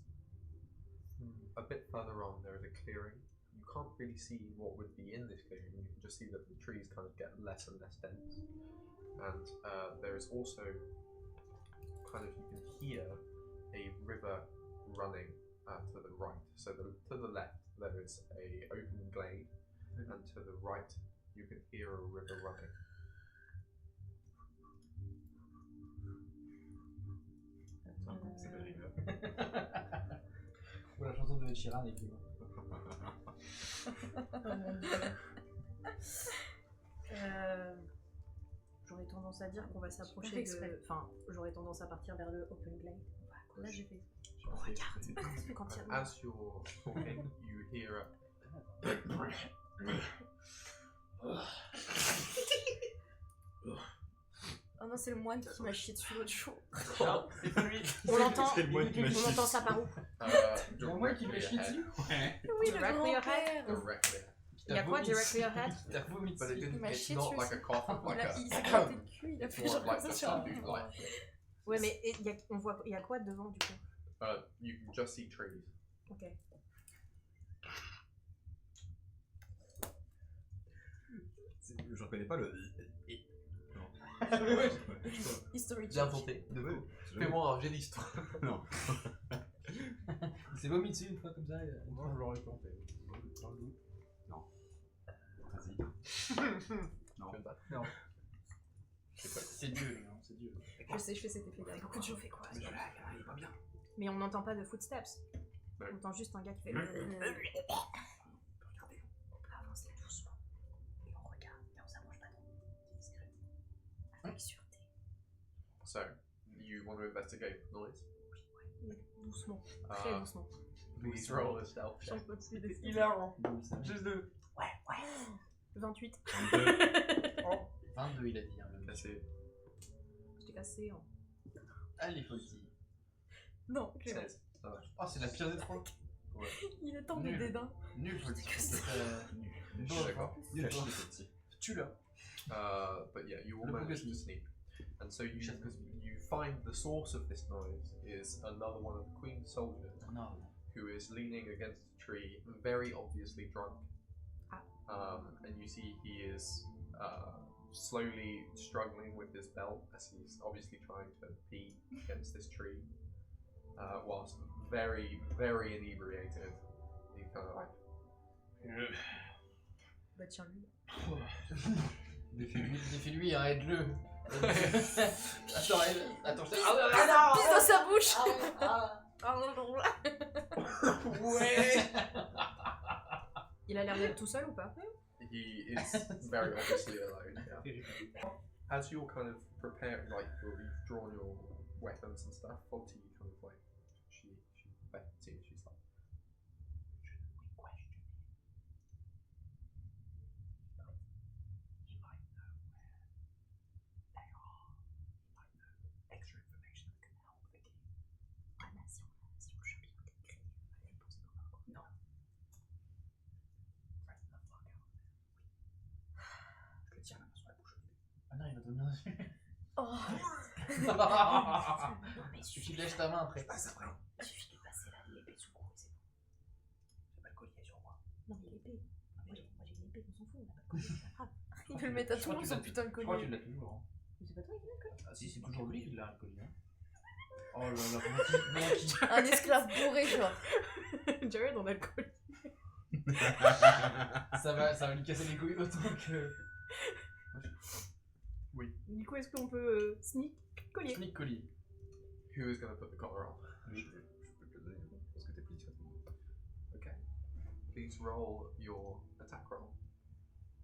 a bit further on. There is a clearing. You can't really see what would be in this clearing. You can just see that the trees kind of get less and less dense. And there is also kind of, you can hear a river running to the right. So to the left there is a open glade, and to the right you can hear a river running. C'est pas rigolo. Ou la chanson de Ed Sheeran et qui J'aurais tendance à dire qu'on va s'approcher exprès. de... Enfin, j'aurais tendance à partir vers le open glade. Là, j'ai fait... Oh, regarde, quand il y a... As you're talking, you hear a Oh non, c'est le moine qui m'a chié dessus l'autre jour. On l'entend, C'est le moine qui m'a on entend ça par où? Le moi qui m'a chié dessus. Oui, le Directly grand-père. ahead. directly. Il y a quoi, directly ahead? T'as vomi But it dessus. didn't, m'a it's chié not dessus like a cough, like Il s'est a gratté le cul, il a it's fait more genre like comme the ça sur un sound bouton. like Ouais, mais on voit, il y a quoi devant, du coup? you can just see trees. Ok. Je reconnais pas le. History Bien check. tenté. De coup. Fais-moi un jet d'histoire. Non. Il s'est vomi dessus une fois comme ça. Moi, je l'aurais tenté. Non. Vas-y. Non. Tu veux te battre? Non. Je sais pas. C'est Dieu, non, c'est Dieu. Je sais, je fais cet effet-là. Beaucoup de gens fait quoi? Mais là, il est pas bien. Mais on n'entend pas de footsteps. Ouais. On entend juste un gars qui fait... Regardez. On peut avancer doucement. Et on regarde, mais on s'approche pas trop. C'est discret. Avec sûreté. So, you want to investigate noise? Oui, doucement. Très doucement. Please roll a stealth check. J'en peux plus de... Hilarant. Juste deux. 28. 22, il a dit. Hein, le Cassé. Je t'ai cassé en... Allez, Fauti. Non, Clément. 16. Ça va. Oh, c'est la pire des trois. Il est temps de Nul. dédain. Nul, Fauti. Je suis d'accord. Il a chié, ce petit. Tu l'as. But yeah, you all Le manage to Bugatti. sneak. And so you find the source of this noise is another one of the Queen's soldiers Non. who is leaning against a tree, very obviously drunk. And you see he is slowly struggling with his belt as he's obviously trying to pee against this tree, whilst very, very inebriated. He kind of like, Bah tiens-lui. Défie-lui, hein, aide-le. Attends, attends, je Pisse dans sa bouche. Ouais. Il a l'air d'être tout seul ou pas? he is very obviously alone. Yeah. As you're kind of prepared, like you've drawn your weapons and stuff, Fonty kind of like she beckons you. She's like, "Should we question him? He might know where they are. He might know extra information that can help the king." Ah bah si on chope des cris, elle pense qu'on va quoi? Non. Frighten the fuck out. Je le tiens la main sur la bouche. Ah non, il va te venir dessus. Oh. Mais il Tu suffit, lèches ta main après. Passe après. il suffit de passer l'épée sous le cou et c'est bon. J'ai pas le collier sur moi. Non mais l'épée. Moi j'ai une épée, on s'en fout, on a pas de collier, c'est pas grave. Il veut le mettre à tout le monde son putain de Je crois que tu collier. l'as toujours. Hein. Mais c'est pas toi qui l'as le collier? Ah si, c'est toujours lui qui l'a le collier. Hein. Oh là là, Monkey. Un esclave bourré, genre. Jared, on a le collier. Ça va lui casser les couilles autant que. Du coup, est-ce qu'on peut sneak collier? Sneak collier. Who is going to put the collar on? Je peux te le donner, parce que t'es plus discrètement. Okay. Please roll your attack roll.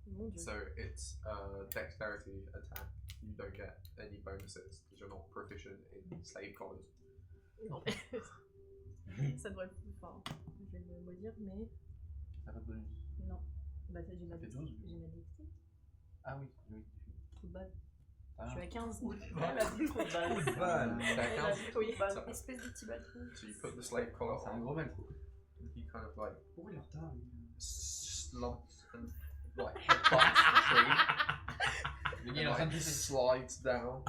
Mon dieu. So it's a dexterity attack. You don't get any bonuses because you're not proficient in slave collars. Non, ça devrait être plus fort. Je vais me dire, mais. T'as pas de bonus. Non. Bah, j'ai ma Ça fait dextérité. 12, J'ai ma dextérité. Ah oui, oui. Coup de balle. Ah. Je suis à 15. Elle a dit trop de balles. That counts. Oui. So, Espèce de petit bâton. so you put the slave collar C'est un on. gros mal. He kind of like Pourquoi il est en retard slumps and like headbutts the tree. Le gars il est en And train de like pisser. slides down.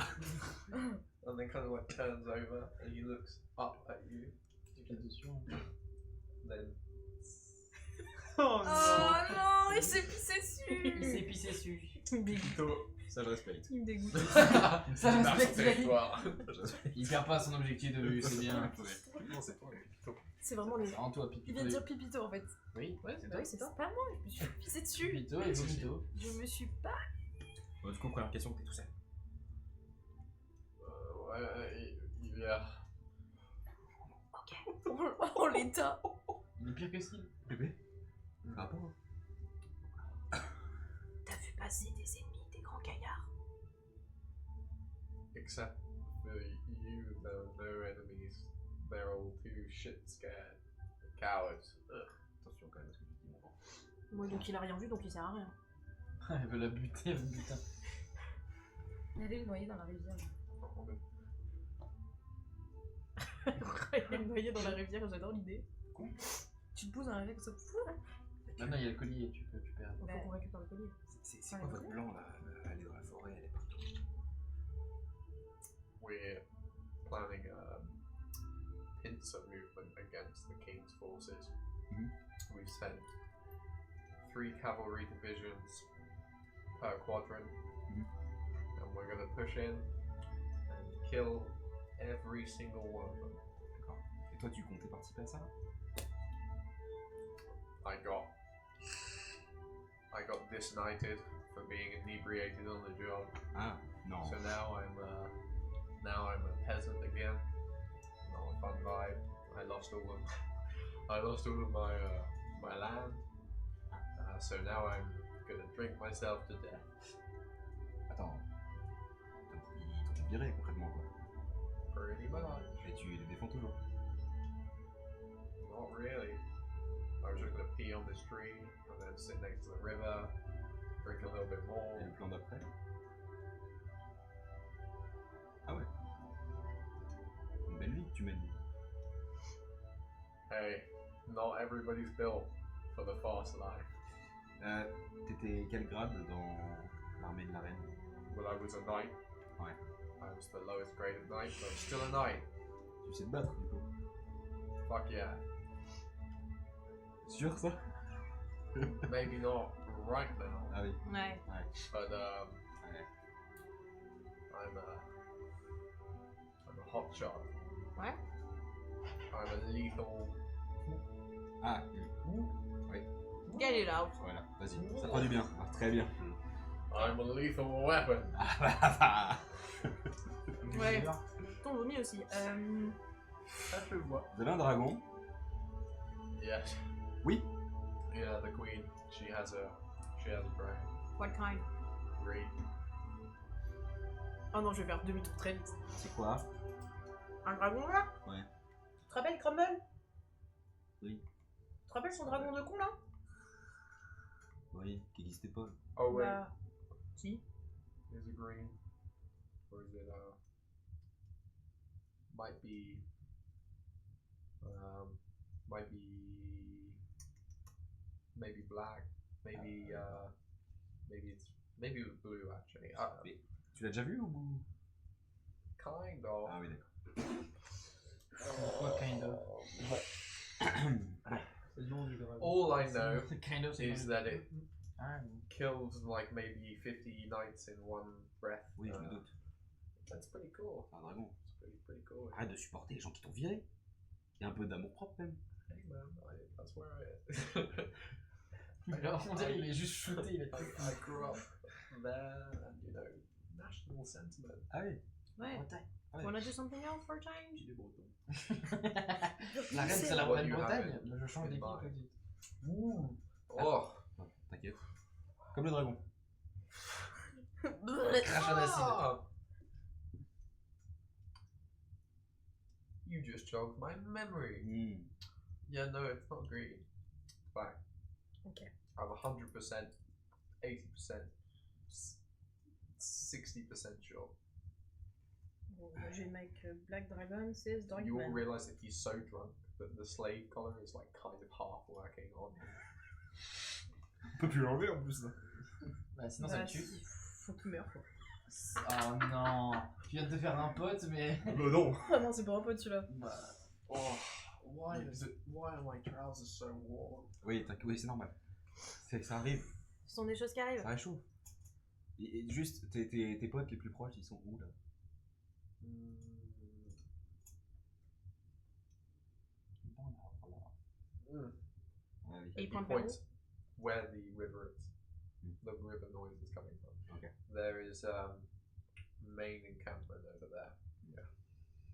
And then kind of like turns over and he looks up at you. Tu fais dessus. Then Oh non, il s'est pissé Il dessus. s'est pissé dessus. Il me dégoûte. Ça, je respecte. Il me dégoûte. Ça respecte, il a dit. victoire. Il perd pas son objectif de vue, c'est bien. Non, c'est pas un pipito. C'est vraiment les. C'est en toi, Il Pipito. vient de dire Pipito en fait. Oui, ouais, c'est Bah toi. oui, c'est toi. C'est pas moi, je me suis pissé dessus. Pipito et Pipito. Je me suis pas. Bon, du coup, première question, t'es tout seul. Ouais, yeah. Oh l'état. Il est pire que Steve. Bébé. Ah bon? T'as vu passer des ennemis, des grands gaillards? Except for you, there are no enemies. They're all too shit scared. Cowards. Ugh. Attention quand même à ce que tu dis, mon grand. Moi, donc il a rien vu, donc il sert à rien. Elle veut la buter, elle veut le butin. Elle est le noyer dans la rivière. Il est noyé dans la rivière, j'adore l'idée. Tu te poses dans la rivière comme ça. Non, non, il y a le collier, tu perds. Il faut qu'on récupère le collier. C'est quoi votre plan là? Aller dans la forêt, aller partout. We're planning a pincer movement against the king's forces. We've sent 3 cavalry divisions per quadrant, and we're gonna push in and kill every single one of them. D'accord. Et toi, tu comptais participer à ça? I got disnighted for being inebriated on the job. Ah, non. So now I'm a peasant again. Not a fun vibe. I lost all of my land. So now I'm gonna drink myself to death. Attends. Ils t'ont viré concrètement quoi. Pretty much. Et tu les défends toujours. Not really. I was just gonna pee on this tree and then sit next to the river, drink a little bit more. Et le plan d'après? Ah ouais. Une belle vie que tu mènes. Hey, not everybody's built for the fast life. T'étais quel grade dans l'armée de la reine? Well, I was a knight. Ouais. I was the lowest graded knight, but I'm still a knight. Tu sais te battre du coup. Fuck yeah. Sûr ça? Maybe not right now, Ah oui. Ouais. but Ouais. I'm a hot shot. Ouais. I'm a lethal. Ah, Get it out. voilà, vas-y, ça fera du bien. Ah, très bien. I'm a lethal weapon. Ouais. Ton vomi aussi. Ça je le vois. Vous avez un dragon? Yes. Oui. Yeah, the queen. She has a dragon. What kind? Green. Oh non, je vais faire demi-tour très vite. C'est quoi? Un dragon là? Ouais. Tu te rappelles Crumble? Oui. Tu te rappelles son dragon de con là? Oui, qui n'existait pas. Oh wait. Bah. Si. Is it green? Or is it might be maybe black, maybe maybe blue actually. Mais tu l'as déjà vu ou? Kind of. Ah oui, d'accord. Quoi, kind of? C'est le nom du dragon. All I know Kind of, is that it Ah, kills like maybe 50 knights in one breath. Oui, je me doute. That's pretty cool. C'est un dragon. It's pretty cool. Arrête de supporter les gens qui t'ont viré. Il y a un peu d'amour propre même. Hey man, that's where I on dirait qu'il est juste shooté, il est I grew up there, and you know, national sentiment. Ah oui. Ouais. Bretagne. Ouais. Wanna do something else for a change? Il est breton. La reine, c'est la What reine you Bretagne. have Bah, je change in d'équipe mind. aussi. Ouh. Oh, T'inquiète. Comme le dragon. Crachat d'acide. ah. You just jogged my memory. Hmm. Yeah, no, it's not green. Black. Okay. I'm 100%, 80%, 60% sure. Bon, bah, je vais make Black Dragon says Dark You all Man. realize that he's so drunk that the slave collar is like kind of half working on him. On peut plus l'enlever en plus. Là. Bah, sinon, ça Bah, me tue. faut qu'il meure quoi. Oh non. Tu viens de te faire un pote, mais. Non. Ah non, c'est pas un pote celui-là. Bah. Oh, why are my trousers so warm? Oui, oui, c'est normal. Ça arrive, Ce sont des choses qui arrivent. ça réchauffe. Et juste, tes potes les plus proches, ils sont où là? Ah oui. Et il He pointe vers où? points where the river is. Hmm. The river noise is coming from. Okay. There is main encampment over there.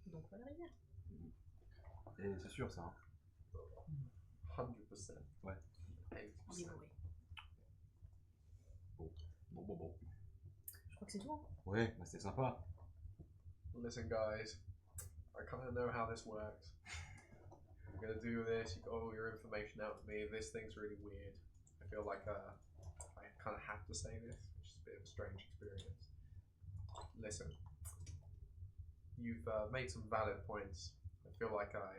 Donc voilà la rivière. Et c'est sûr ça. Hein. 100%. Ouais. 80%. Il est bourré. Bon. Je crois que c'est tout. Hein. Ouais, bah c'est sympa. Listen, guys, I kind of know how this works. I'm gonna do this. You got all your information out to me. This thing's really weird. I feel like I kind of have to say this, which is a bit of a strange experience. Listen, you've made some valid points. I feel like I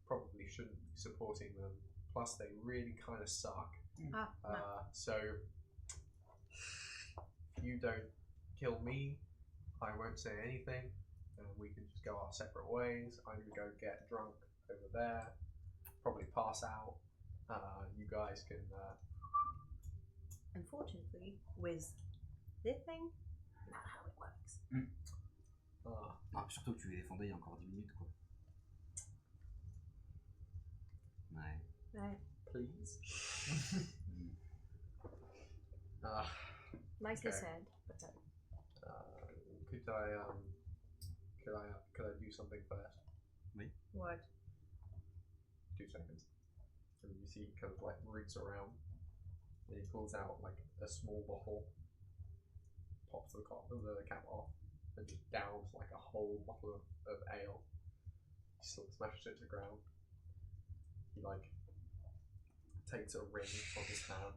probably shouldn't be supporting them. Plus, they really kind of suck. Ah, So, if you don't kill me, I won't say anything, and we can just go our separate ways. I'm gonna go get drunk over there, probably pass out. You guys can. unfortunately, with this thing, not how it works. Ah, surtout que tu les défendais il y a encore 10 minutes quoi. Ouais. Ouais. Please. Nicely Okay. said. But, could I do something first? what? 2 seconds. And you see he kind of like roots around, and he pulls out like a small bottle, pops the cap off, and just downs like a whole bottle of ale. He smashes it to the ground. He like takes a ring from his hand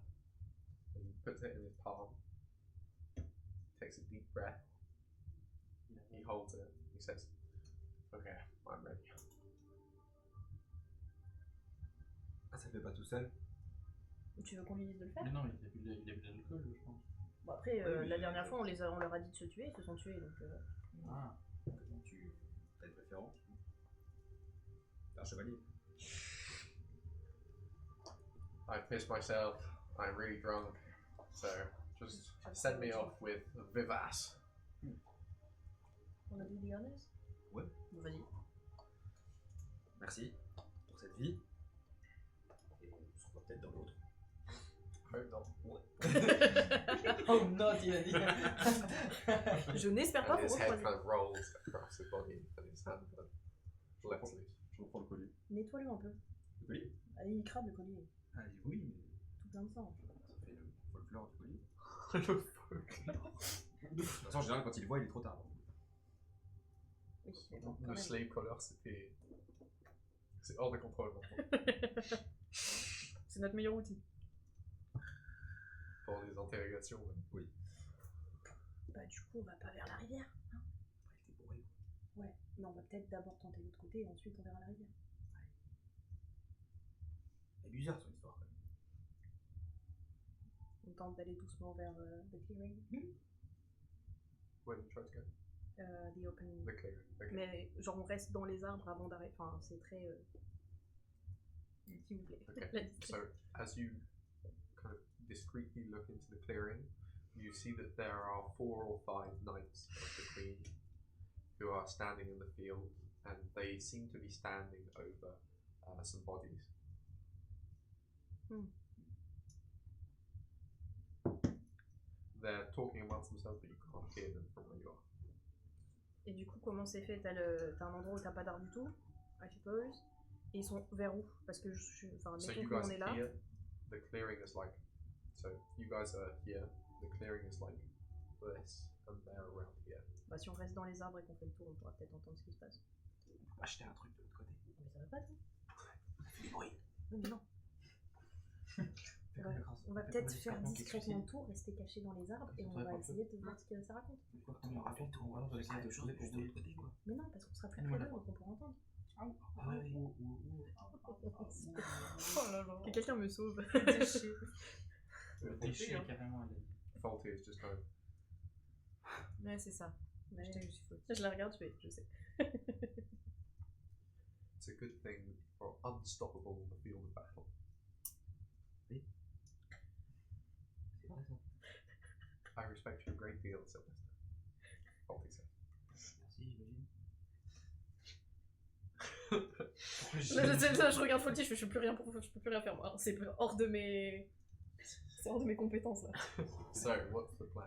and he puts it in his palm. Takes a deep breath. He holds it. He says, "Okay, I'm ready." Ah, ça fait pas tout seul. Tu veux qu'on lui dise de le faire? Mais non, il a bu de l'alcool, je pense. Bon après, Oui, mais la dernière fois, on leur a dit de se tuer, ils se sont tués, donc... Ah. Comment tu as une préférence? Un chevalier. I pissed myself. I'm really drunk. So just send me off with Vivace. On a dit the honors? Ouais. Bon, vas-y. Merci pour cette vie. Et on se revoit peut-être dans l'autre. Hope not. Oh non, il a dit. Je n'espère pas And vous his head recroiser. kind of rolls across his body and his hand kind of lets loose. Je reprends le collier. Nettoie-le un peu. Le collier? Allez, il crade le collier. Ah oui, mais Tout plein de sang. ça fait le folklore du collier. De toute façon, en général, quand il le voit, il est trop tard. Oui, mais bon, quand Le même. slave collar, c'est hors de contrôle maintenant. C'est notre meilleur outil. Pour les interrogations. Oui. Bah du coup, on va pas vers la rivière. Après, il était bourré. Ouais, mais on va peut-être d'abord tenter l'autre côté et ensuite on verra la rivière. C'est bizarre son histoire. Quand même. On tente d'aller doucement vers the clearing. When you try to go. The open... The clear. Okay. Mais genre on reste dans les arbres avant d'arrêter. Enfin, c'est très... S'il vous plaît. Okay. La discrétion. So as you kind of discreetly look into the clearing, you see that there are 4 or 5 knights of the Queen who are standing in the field, and they seem to be standing over some bodies. they're talking amongst themselves, but you can't hear them from where you are. Et du coup, comment c'est fait? T'as un endroit où t'as pas d'art du tout, I suppose. Et ils sont vers où? Parce que enfin, So mettons you que guys on est là. are here. The clearing is like. So you guys are here. The clearing is like this, and they're around here. Bah, si on reste dans les arbres et qu'on fait le tour, on pourra peut-être entendre ce qui se passe. Acheter un truc de l'autre côté. Mais ça va pas, toi? Du bruit. Oui, mais non. On va peut-être faire discrètement le tour, rester caché dans les arbres et on va essayer de voir ce que ça raconte. On aura fait le tour, on va essayer de trouver pour de l'autre côté, quoi. Mais non, parce qu'on sera plus Ah, près voilà. d'eux, donc on pourra entendre. Ah ouais. Oh là là. Que quelqu'un me sauve. Déchiré carrément. Faulty is just kind of. Ouais, c'est ça. Je la regarde, je sais. It's a good thing for unstoppable on the field of battle. C'est vrai ça. I respect you a great deal, Sylvester. Faulty says. Merci, Je regarde Faulty, je peux plus rien faire moi. C'est hors de mes compétences là. So, what's the plan?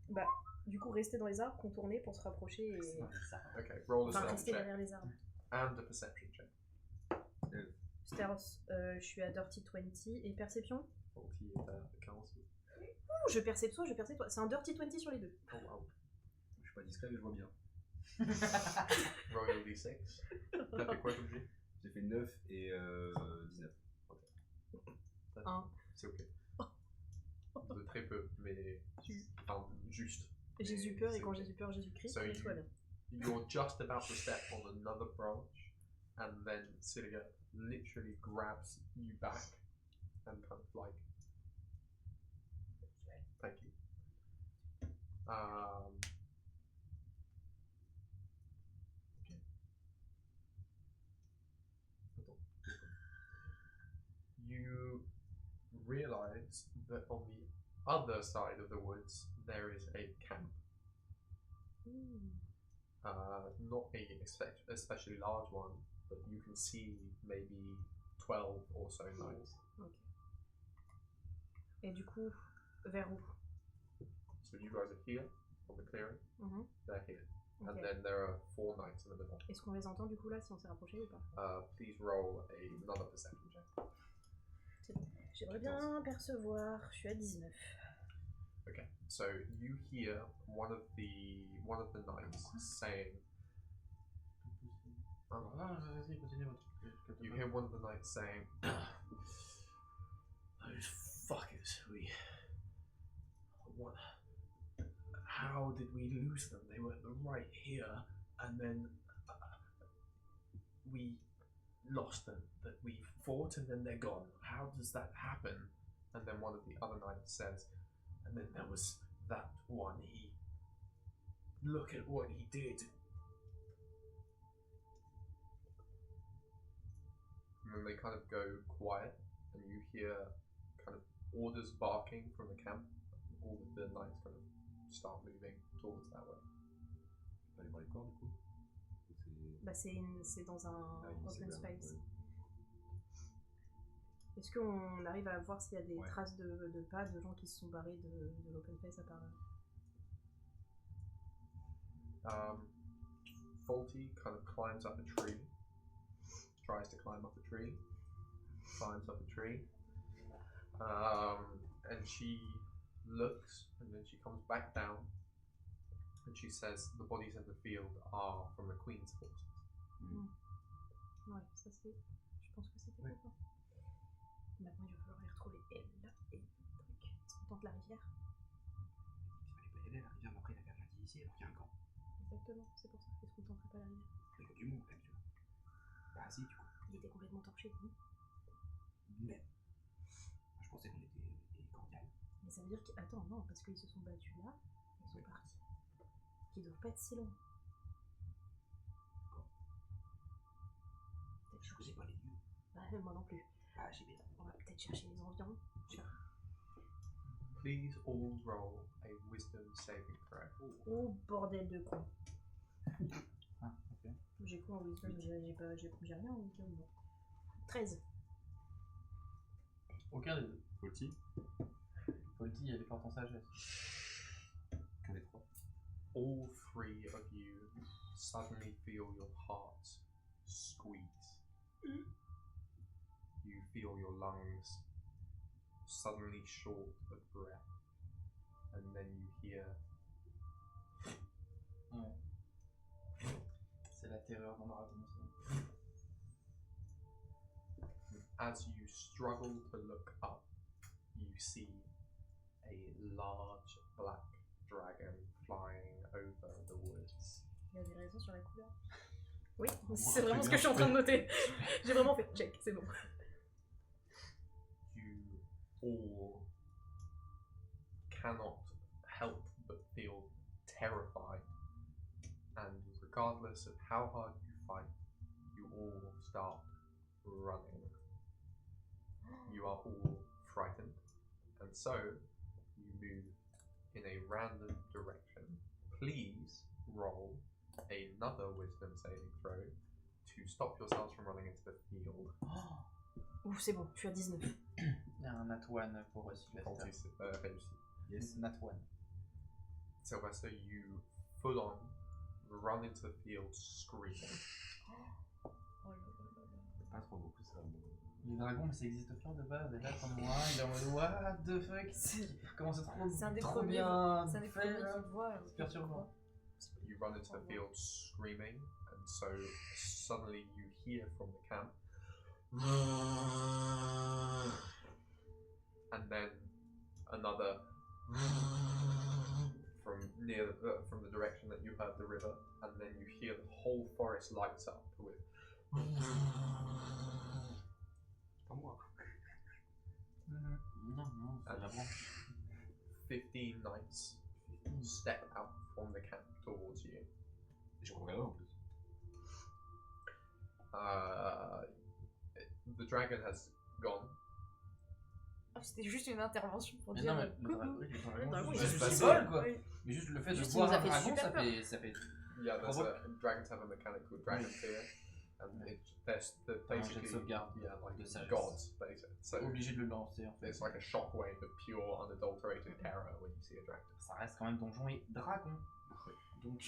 Bah, du coup, rester dans les arbres, contourner pour se rapprocher et. Okay, roll a Enfin, stealth rester check derrière les arbres. and a perception check. Stealth, je suis à Dirty 20 et perception. Faulty est à 15. Ouh, je perçois. C'est un Dirty 20 sur les deux. Oh wow. Je suis pas discret, mais je vois bien. Roll your d6. T'as fait quoi comme jet? J'ai fait 9 et 19. Un. C'est ok. De très peu, mais. Enfin, juste. J'ai eu peur et quand j'ai eu peur, Jésus-Christ, So et tout va bien. You're just about to step on another branch, and then Celia literally grabs you back and kind of like. Thank you. You realize that on the other side of the woods there is a camp. Not a especially large one, but you can see maybe 12 or so knights. Ok. Et du coup, vers où? So you guys are here on the clearing, they're here. Ok. And then there are 4 knights in the middle. Est-ce qu'on les entend du coup là, si on s'est rapproché ou pas? Please roll another perception check. C'est bon. J'aimerais bien percevoir, je suis à 19. Okay, so you hear one of the knights saying. You hear one of the knights saying, Those fuckers, what? How did we lose them? They were right here, and then we lost them. That we fought, and then they're gone. How does that happen? and then one of the other knights says, And then there was that one. Look at what he did. and then they kind of go quiet, and you hear kind of orders barking from the camp. All of the knights kind of start moving towards that way. On va aller voir les corps du coup. Bah c'est dans un open space. Ouais. Est-ce qu'on arrive à voir s'il y a des Ouais. traces de pas de gens qui se sont barrés de l'open space à part Faulty kind of climbs up a tree, tries to climb up a tree, climbs up a tree, and she looks, and then she comes back down, and she says the bodies in the field are from the Queen's forces. Ouais, ça c'est. Je pense que c'était Ouais. quoi. Maintenant il va falloir les retrouver. Elle, là, et le truc. Est-ce qu'on tente la rivière? Il fallait pas y aller à la rivière, mais après il avait rien dit ici, alors qu'il y a un camp. Exactement, c'est pour ça. Est-ce qu'on tenterait pas la rivière? Il y a du monde là, tu vois. Bah si, du coup. Il était complètement torché, lui. Mais. Je pensais qu'on était cordial. Mais ça veut dire que. Attends, non, parce qu'ils se sont battus là, ils sont partis. Qui doivent pas être si loin. Peut-être Je connais chercher. pas les lieux. Ouais, moi non plus. Ah, j'ai bien. On va peut-être chercher les environs. Please all roll a wisdom saving throw. Oh bordel de con. Ah, ok. J'ai quoi en wisdom? J'ai rien en wisdom, non. 13. Aucun des deux. Faulty. Faulty, elle est forte en sagesse. all three of you suddenly feel your hearts squeeze. You feel your lungs suddenly short of breath, and then you hear Ouais. C'est la terreur dans marathon. as you struggle to look up, you see a large black dragon flying over the woods. Il y a des raisons sur la couleur. Oui, c'est vraiment ce que je suis en train de noter. J'ai vraiment fait check, c'est bon. You all cannot help but feel terrified, and regardless of how hard you fight, you all start running. You are all frightened, and so you move in a random direction. Please roll another wisdom saving throw to stop yourselves from running into the field. Ouf, c'est bon, je suis à 19. Il y a un nat one pour Sylvester. Réussi. Yes, nat one. Sylvester, you full on run into the field screaming. Pas trop beaucoup ça. Les dragons, mais ça existe pas de base. Et là, comme moi, il est en mode what the fuck. Comment c'est trop, C'est un des trop premiers. bien C'est un des fait, premiers là. qui voit. C'est perturbant. You run into the field screaming, and so suddenly you hear from the camp, and then another from near from the direction that you heard the river, and then you hear the whole forest lights up with. Pas moi. Non, non, c'est la branche. 15 knights step out from the camp towards you. Je regarde en plus. The dragon has gone. C'était juste une intervention pour Mais dire non, mais le coucou. dragon, il juste va il se vole quoi. Mais juste le fait de Juste, il voir nous a un fait dragon, super peur. ça fait Yeah, there's Provoke. dragons have a mechanic called dragon fear, and they're un jet de basically sauvegarde yeah like de sagesse. gods basically. So obligé de le lancer en fait. it's like a shockwave of pure unadulterated terror when you see a dragon. Ça reste quand même donjon et dragon. Donc.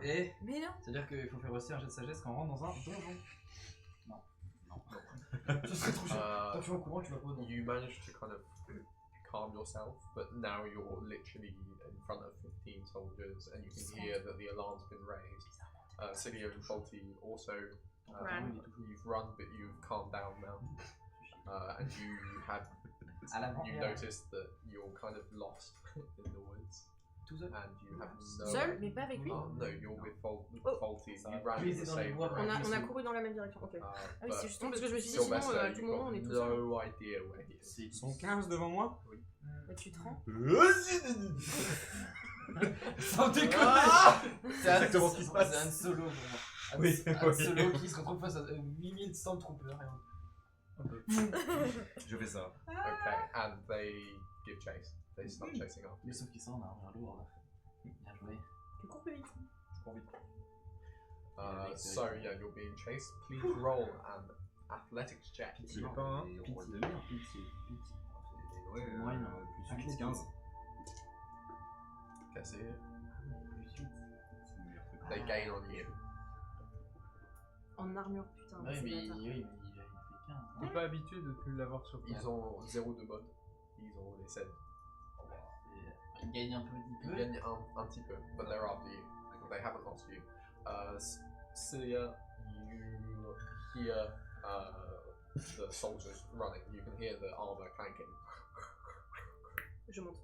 Et Mais non. c'est-à-dire qu'il faut faire aussi un jet de sagesse quand on rentre dans un donjon. Non. Non. Ce serait trop chiant. Quand tu vas au courant, tu vas pas au donjon. You manage to kind of calm yourself, but now you're literally in front of 15 soldiers, and you can hear that the alarm's been raised. Cilia and Faulty also, you've run, but you've calmed down now, and you have À l'avant. you noticed that you're kind of lost in the woods, Tout seul. and you have no. Seul, mais pas avec lui. Oh, no, you're with Faulty. Ça You va. ran Lui, in the c'est dans les same bois, direction. On a couru dans la même direction, ok. Ah oui, But c'est juste Non, parce que je me suis dit, sinon, Sylvester, à tout you've moment, on est got tout seul. no idea where he is. C'est Ils sont 15 devant moi. Mais tu te rends. Sans déconner. C'est exactement ce qui se passe. C'est un solo pour moi. Oui, Un oui. solo qui se retrouve face à 8000 stormtroopers. Je fais ça. Okay, and they give chase. They start chasing after Mais you. sauf qu'ils sont en armure lourde. Bien joué. Tu cours plus vite. Je cours vite. So yeah, you're being chased. Please roll an athletics check. Pitié, pas un. Pitié. Roi de mer. Pitié. Ouais, Moyen. plus 15. Cassé. Plus 8. C'est le meilleur truc. They gain on you. En armure, putain. Oui, c'est mais bâtard. il fait 15. T'es pas habitué de plus l'avoir sur place. Ils ont 0 de mode. Ils ont les 7. Il gagne un peu, Ils gagnent un petit peu, but they're after you. They haven't lost you. Cilia, you hear the soldiers running. You can hear the armor clanking. Je monte.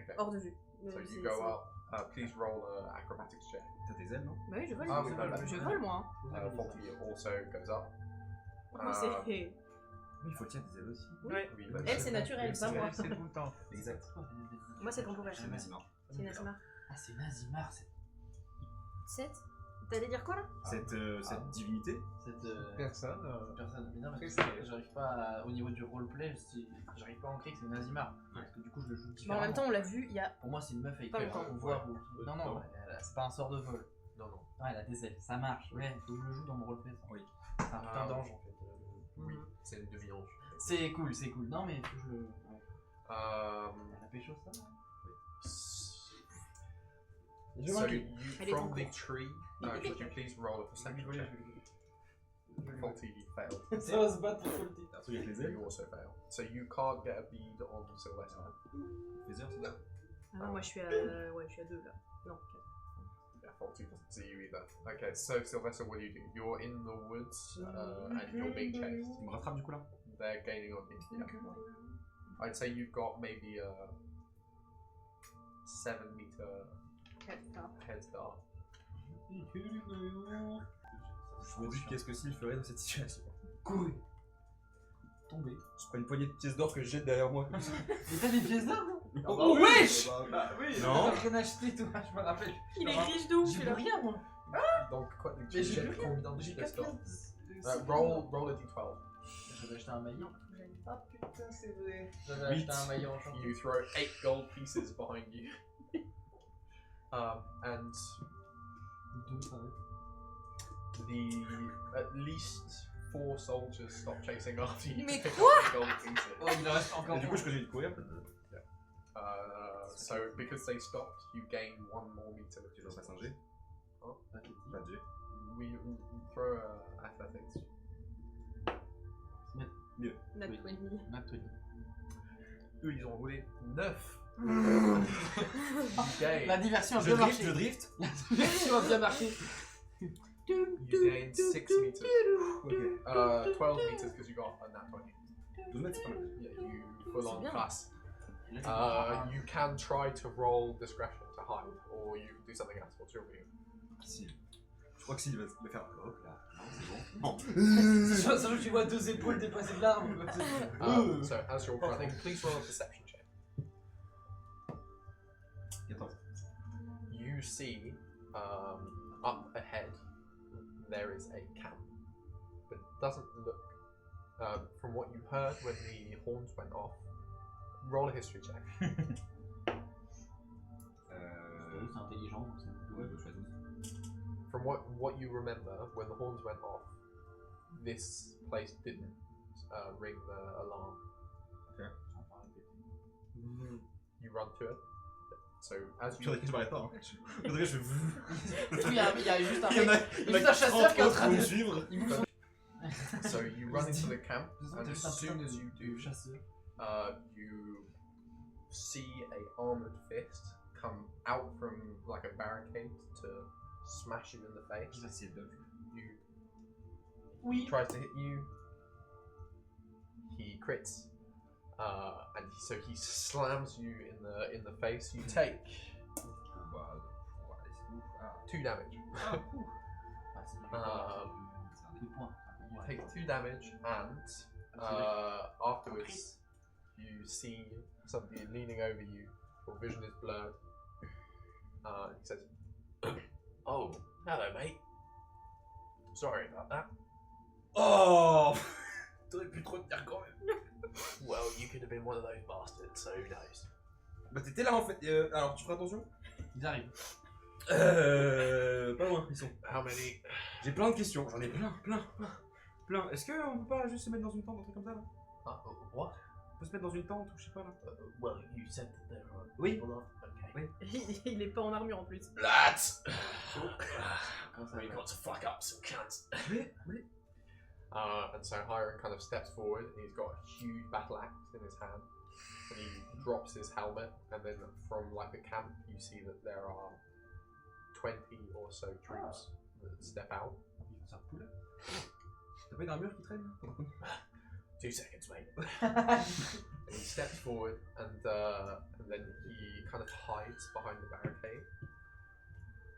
Okay. Hors de vue. So C'est- you go c'est- up. Please roll an acrobatics check. T'as tes ailes, non? Bah oui, je vole. Ah oui, voilà. Je vole, moi. Faulty also goes up. Moi, c'est. Oui, il faut le tirer des ailes aussi. Ouais. Oui, bah, Elle, c'est naturel, pas moi. C'est tout le temps. Exact. Moi, c'est temporaire. C'est Nazimar. C'est Nassimar. Ah, c'est Nazimar, c'est 7. T'allais dire quoi là? Cette divinité. cette Personne. personne. Mais non, mais Très j'arrive pas au niveau du roleplay, j'arrive pas à ancrer que c'est Nazimar. Parce que du coup, je le joue Bah, en différemment. même temps, on l'a vu, il y a. Pour moi, c'est une meuf avec Pas un longtemps. pouvoir. Non, non, c'est pas un sort de vol. non, non. Ouais, elle a des ailes, ça marche. Ouais, faut que je le joue dans mon roleplay. Ça. Oui. C'est un putain d'ange en fait. Oui, c'est une demi-ange. C'est cool, c'est cool. Non, mais faut que je le. Ouais. Um, Elle a pécho ça là J'ai So marqué. you Elle est en from the cours. tree. Could you please roll a perception check? Faulty, you failed. Ça va se battre pour le titre. Un truc avec les ailes. You also fail. So you can't get a bead on Sylvester. Phaser, c'est ça. Ah non, moi je suis à, ouais, je suis à 2 là. Non, 4. Yeah, Faulty doesn't see you either. Okay, so Sylvester, what do you do? You're in the woods and you're being chased. Tu me rattrapes du coup là? They're gaining on you. Yeah. I'd say you've got maybe a 7-meter head start. Je me dis qu'est-ce que s'il ferait dans cette situation. Courir. Tomber. Je prends une poignée de pièces d'or que je jette derrière moi. Mais t'as des pièces d'or? Oh wesh! Bah oui! Non. T'as rien acheté toi, je me rappelle. Il est riche de ouf, J'ai celui-là. rien moi! Donc, quoi, Mais tu j'ai jettes plus combien de J'ai pièces 4 d'or? pièces. Roll a d12. J'avais acheté un maillot. Ah putain, c'est vrai. J'avais acheté un maillot enchanté. You throw 8 gold pieces behind you. And at least 4 soldiers stop chasing after you. Mais to pick quoi? up the gold pieces. Oh, il en reste encore. Et du coup, je continue de courir. So because they stopped, you gain 1 more meter. Tu lances un G. Hein? Pas de G. We throw athletics. Mieux. Nat Oui. 20. Nat 20. Eux, ils ont roulé 9. You gain, La diversion a Je bien drift, marché. je drift. La diversion a bien marché. you gain 6 meters. Ok. 12 meters because you got a nat 20. 12 mètres, c'est pas mal. Yeah, you full on bien. pass. Ah. You can try to roll discretion to hide, or you can do something else. What's your view? Si. Je crois que s'il va faire hop là. Non, c'est bon. Sachant que tu vois 2 épaules dépasser de l'arbre. So as you're running, please roll a perception check. 14. You see up ahead there is a camp, but it doesn't look. From what you heard when the horns went off, roll a history check. C'est intelligent donc c'est Ouais, bah, je fais 12. From what you remember, when the horns went off, this place didn't ring the alarm. You run to it. So as you Je m'arrête pas. Hein. Je fais. Il y a juste un Il y en a, mec, il y a juste un chasseur qui est en train de suivre. Il bouge. so you run into the camp, and as Juste un soon putain as you do, chasseur. you see a armored fist come out from like a barricade to smash you in the face. He tries to hit you. He crits, and so he slams you in the face. You take 2 damage. You take 2 damage, and afterwards you see somebody leaning over you. Your vision is blurred. He says, Oh, hello, mate. Sorry about that. Oh! T'aurais pu trop te dire quand même. Well, you could have been one of those bastards, so who knows? Bah t'étais là en fait. Alors tu feras attention. Ils arrivent. Pas loin, ils sont. How many? J'ai plein de questions. J'en ai plein. Est-ce qu'on peut pas juste se mettre dans une tente, un truc comme ça là? What? On peut se mettre dans une tente ou je sais pas là. Well, you said that there are Oui. people off. Okay. Il est pas en armure en plus. Lads! We've got to fuck up some cunts. and so Hiram kind of steps forward, and he's got a huge battle axe in his hand, and he drops his helmet, and then from like the camp, you see that there are 20 or so troops that step out. T'as pas une armure qui traîne? 2 seconds, mate. And he steps forward, and then he kind of hides behind the barricade,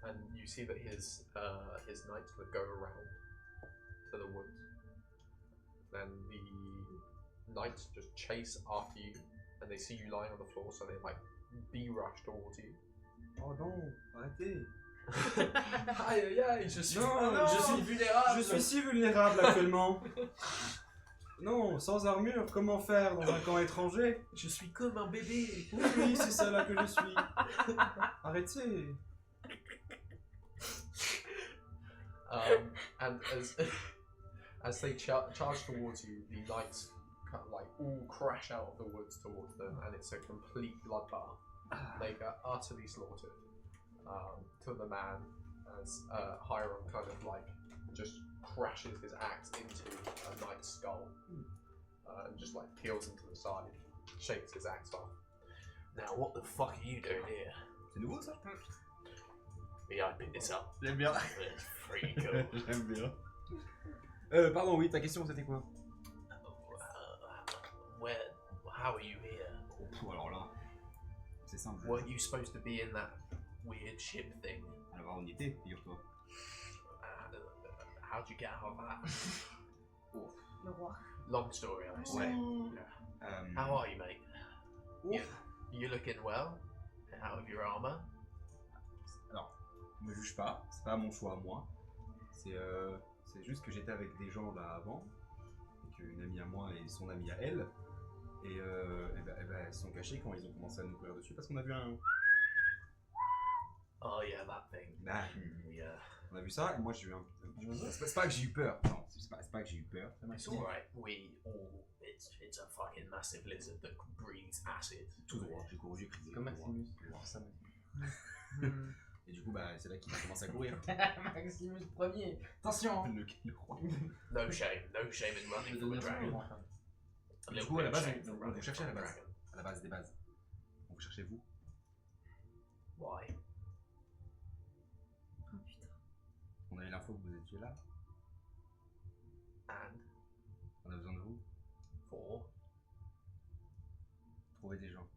and you see that his knights that go around to the woods. Then the knights just chase after you, and they see you lying on the floor, so they like rush towards you. Oh non, arrêtez. Aïe aïe aïe, je suis vulnérable. Je suis si vulnérable actuellement. Non, sans armure, comment faire dans un camp étranger? Je suis comme un bébé. Oui, c'est ça là que je suis. Arrêtez. And as they charge towards you, the knights kind of like all crash out of the woods towards them, and it's a complete bloodbath. They get utterly slaughtered. to the man as Hiram kind of like just crashes his axe into a knight's skull and just like peels him to the side, shakes his axe off. Now, what the fuck are you doing here? C'est nouveau ça? Yeah, I picked this up. J'aime bien. It's pretty cool. J'aime bien. Pardon, oui, ta question c'était quoi? How are you here? Oh, alors là, c'est simple. Weren't you supposed to be in that weird ship thing? Alors on y était, figure-toi. How'd you get out of that? Le roi. Long story, I see. Ouais. How are you, mate? You looking well? Out of your armor? Alors, ne me juge pas, c'est pas mon choix à moi. C'est juste que j'étais avec des gens là avant, avec une amie à moi et son amie à elle. Et elles se sont cachées quand ils ont commencé à nous courir dessus parce qu'on a vu un. Oh yeah, that thing. Nah. Yeah. On a vu ça et moi j'ai eu un. C'est pas que j'ai eu peur. Non, c'est pas que j'ai eu peur. It's alright. It's a fucking massive lizard that breathes acid. Tout droit, j'ai couru, j'ai crié. Comme Maximus. Et du coup, bah, c'est là qu'il a commencé à courir. Maximus premier. Attention. Le roi. No shame in running from a dragon. Du coup, à la base, on vous cherchait à la base. À la base des bases. On vous cherchez vous. Why? Oh putain. On a eu l'info que vous étiez là. And On a besoin de vous. for? Trouver des gens.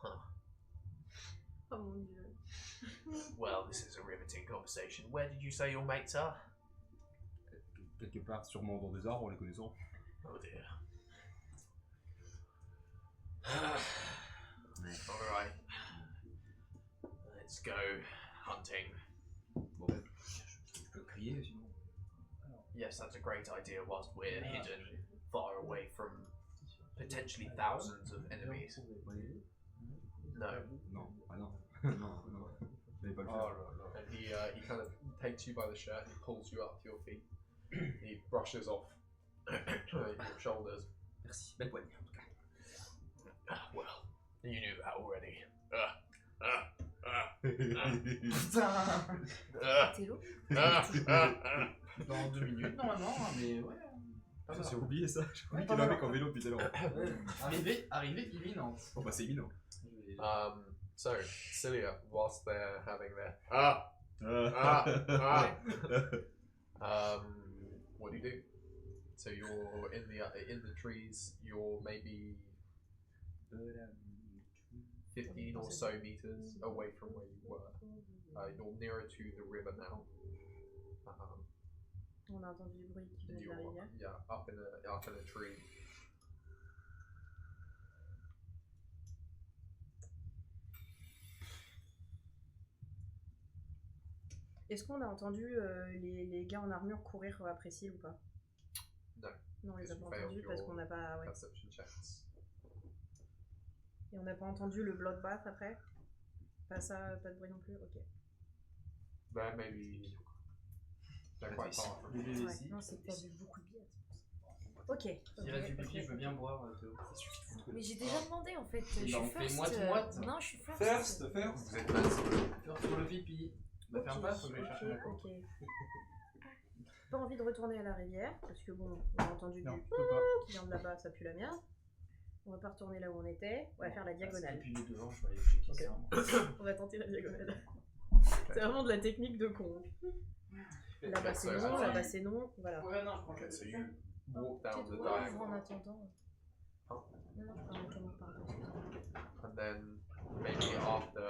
Huh. Oh mon dieu. Well, this is a riveting conversation. Where did you say your mates are? Quelque part, sûrement dans des arbres, en les connaissant. Oh dear. Ouais. Alright. Let's go hunting. Bon, ben, je peux crier sinon. Yes, that's a great idea whilst we're hidden far away from potentially thousands of enemies. No. Non, ah non. Non, non. Je vais pas le faire. And he kind of takes you by the shirt and pulls you up to your feet. He brushes off your shoulders. Merci. Belle poignée en tout cas. Well, you knew that already. T'es lourd. Dans 2 minutes normalement, hein, mais ouais. J'ai oublié ça. J'ai oublié qu'il y avait un mec en vélo depuis tout à l'heure. Arrivée imminente. Oh bah c'est imminent. So, Cilia, whilst they're having their what do? So you're in the trees. You're maybe 15 or so meters away from where you were. You're nearer to the river now. On a entendu du bruit qui venait And de la you're rivière. up in a tree. Est-ce qu'on a entendu les gars en armure courir après Seal ou pas? No. Non, on les a Because pas you entendus failed parce your qu'on n'a pas. Ouais. Perception checks. Et on n'a pas entendu le bloodbath après? Pas ça, pas de bruit non plus? Ok. There maybe they're quite far from you. Ouais. Non, c'est que t'as bu beaucoup de bière. Ok. S'il reste du pipi, je veux bien boire, Théo. Mais j'ai déjà demandé en fait. Je bah, suis on fait first. moite-moite. Non, je suis first. First. Vous êtes mal sur le Faire sur le pipi. Bah fais un pas, faut que j'aille chercher la coupe. Ok. Pas envie de retourner à la rivière parce que bon, on a entendu Non, du je peux pas. qui vient de là-bas, ça pue la merde. On va pas retourner là où on était, on va faire la Et diagonale. puis les devant, je vais aller checker ça. On va tenter la diagonale. C'est vraiment de la technique de con. Là-bas c'est non, là-bas c'est non, voilà. Ouais, non, je prends Okay, so le you walk down the En diagonal, attendant. Oh. Non, non, je prends un pardon. and then maybe after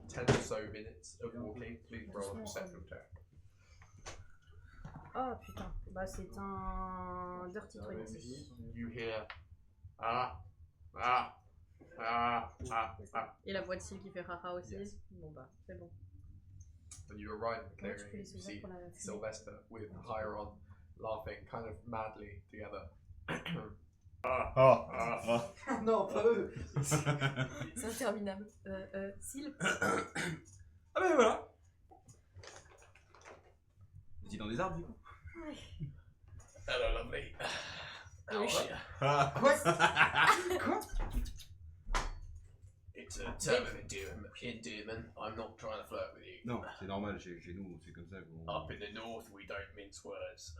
10 or so minutes of walking, please roll a perception check. Oh putain, bah c'est un Dirty 20. You hear Et la voix de Seal qui fait haha aussi. Yes. Bon bah, c'est bon. when you arrive in the Comment tu peux clearing, les you ouvrir see pour la fumée? Sylvester with Hiron laughing kind of madly together. Non, pas eux. C'est interminable. Seal. Ah ben voilà. Vous étiez dans des arbres du coup? Hello, lovely. How are you? Quoi? Quoi? It's It's a term of endearment. I'm not trying to flirt with you. Non, c'est normal, chez nous, c'est comme ça qu'on... Up in the north, we don't mince words.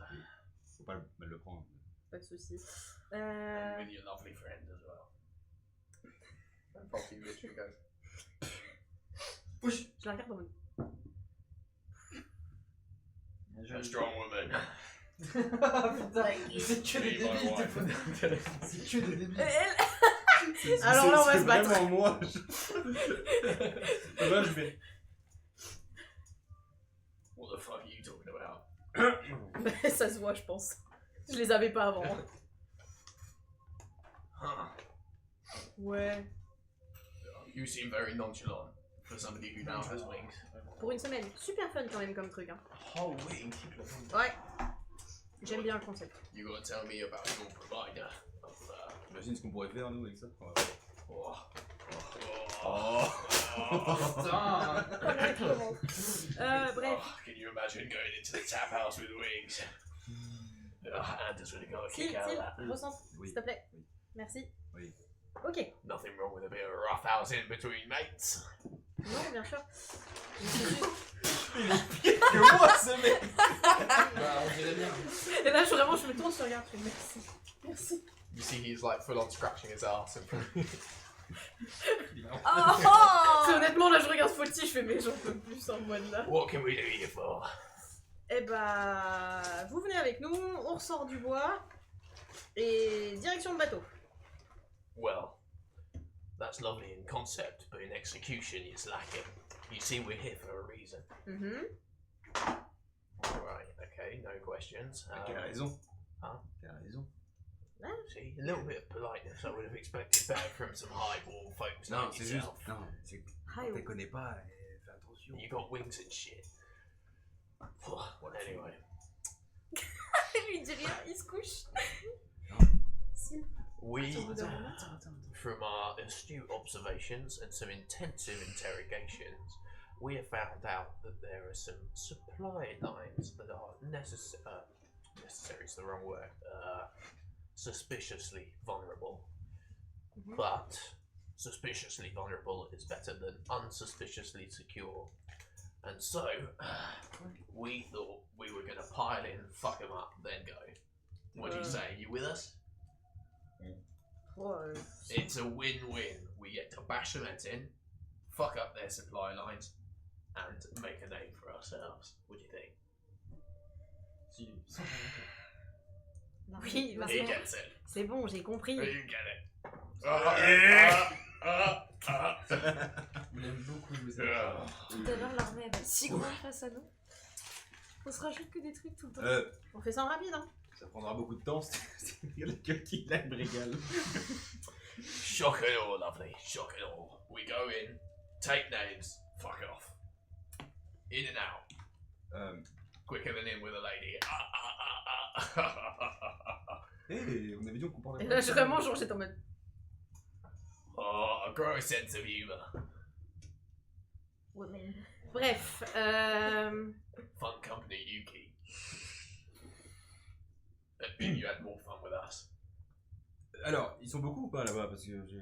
Faut pas mal le prendre. Pas de soucis. And with your lovely friend as well. And Poppy literally goes, Je la regarde en mode. A strong woman. Putain, c'est que des débiles. C'est que des débiles. Alors là, on va se battre. C'est vraiment moi. Là, je vais... What the fuck are you talking about? Ça se voit, je pense. Je les avais pas avant. Huh. Ouais. You seem very nonchalant for somebody who now has wings. Pour une semaine. Super fun quand même comme truc. Hein. Whole wing? Ouais. J'aime bien le concept. You gotta tell me about your provider. Imagine ce qu'on pourrait faire, nous, avec ça. Bref. Can you imagine going into the tap house with wings? Anders would have got a S'il, kick out of that. recentre, Oui. s'il te plaît. Oui. Merci. Oui. Ok. Nothing wrong with a bit of a rough house in between mates. Non, bien sûr. Que moi, ce mec. Bah, on dirait bien. Et là, vraiment, je me tourne, je regarde, je fais merci. Merci. you see he's like full on scratching his ass in front of you. C'est honnêtement, là, je regarde Faulty, je fais mais j'en peux plus en mode là. What can we do here for? Eh bah, vous venez avec nous, on ressort du bois et direction le bateau. Well, that's lovely in concept, but in execution it's lacking. You see, we're here for a reason. Right, okay, no questions. T'as raison. Huh? T'as raison. See, a little bit of politeness I would have expected better from some highball folks Non, like c'est juste... yourself. Non, c'est... Quand t'es connais pas, fais attention. You got wings and shit. Well, anyway. Lui dit rien, il se couche. We, from our astute observations and some intensive interrogations, we have found out that there are some supply lines that are necessary is the wrong word, suspiciously vulnerable. But suspiciously vulnerable is better than unsuspiciously secure. And so, we thought we were going to pile in, fuck them up, then go. What do you say? You with us? It's a win-win. We get to bash them heads in, fuck up their supply lines, and make a name for ourselves. What do you think? Oui, bah, He gets it. c'est bon, j'ai compris. You get it. Il aime beaucoup vous Tout à l'heure, l'armée elle va être si grande face à nous. On se rajoute que des trucs tout le temps. On fait ça en rapide, hein. Ça prendra beaucoup de temps, c'est-à-dire que qui la brigale. Shock and awe, lovely. Shock and awe. We go in, take names, fuck off. In and out. Quicker than in with a lady. Hey, on avait dit qu'on parlait Et là, vraiment, genre, j'étais en mode. Oh, a grow a sense of humor. Bref, Fun company you keep. You had more fun with us. Alors, ils sont beaucoup ou pas là-bas? Parce que j'ai...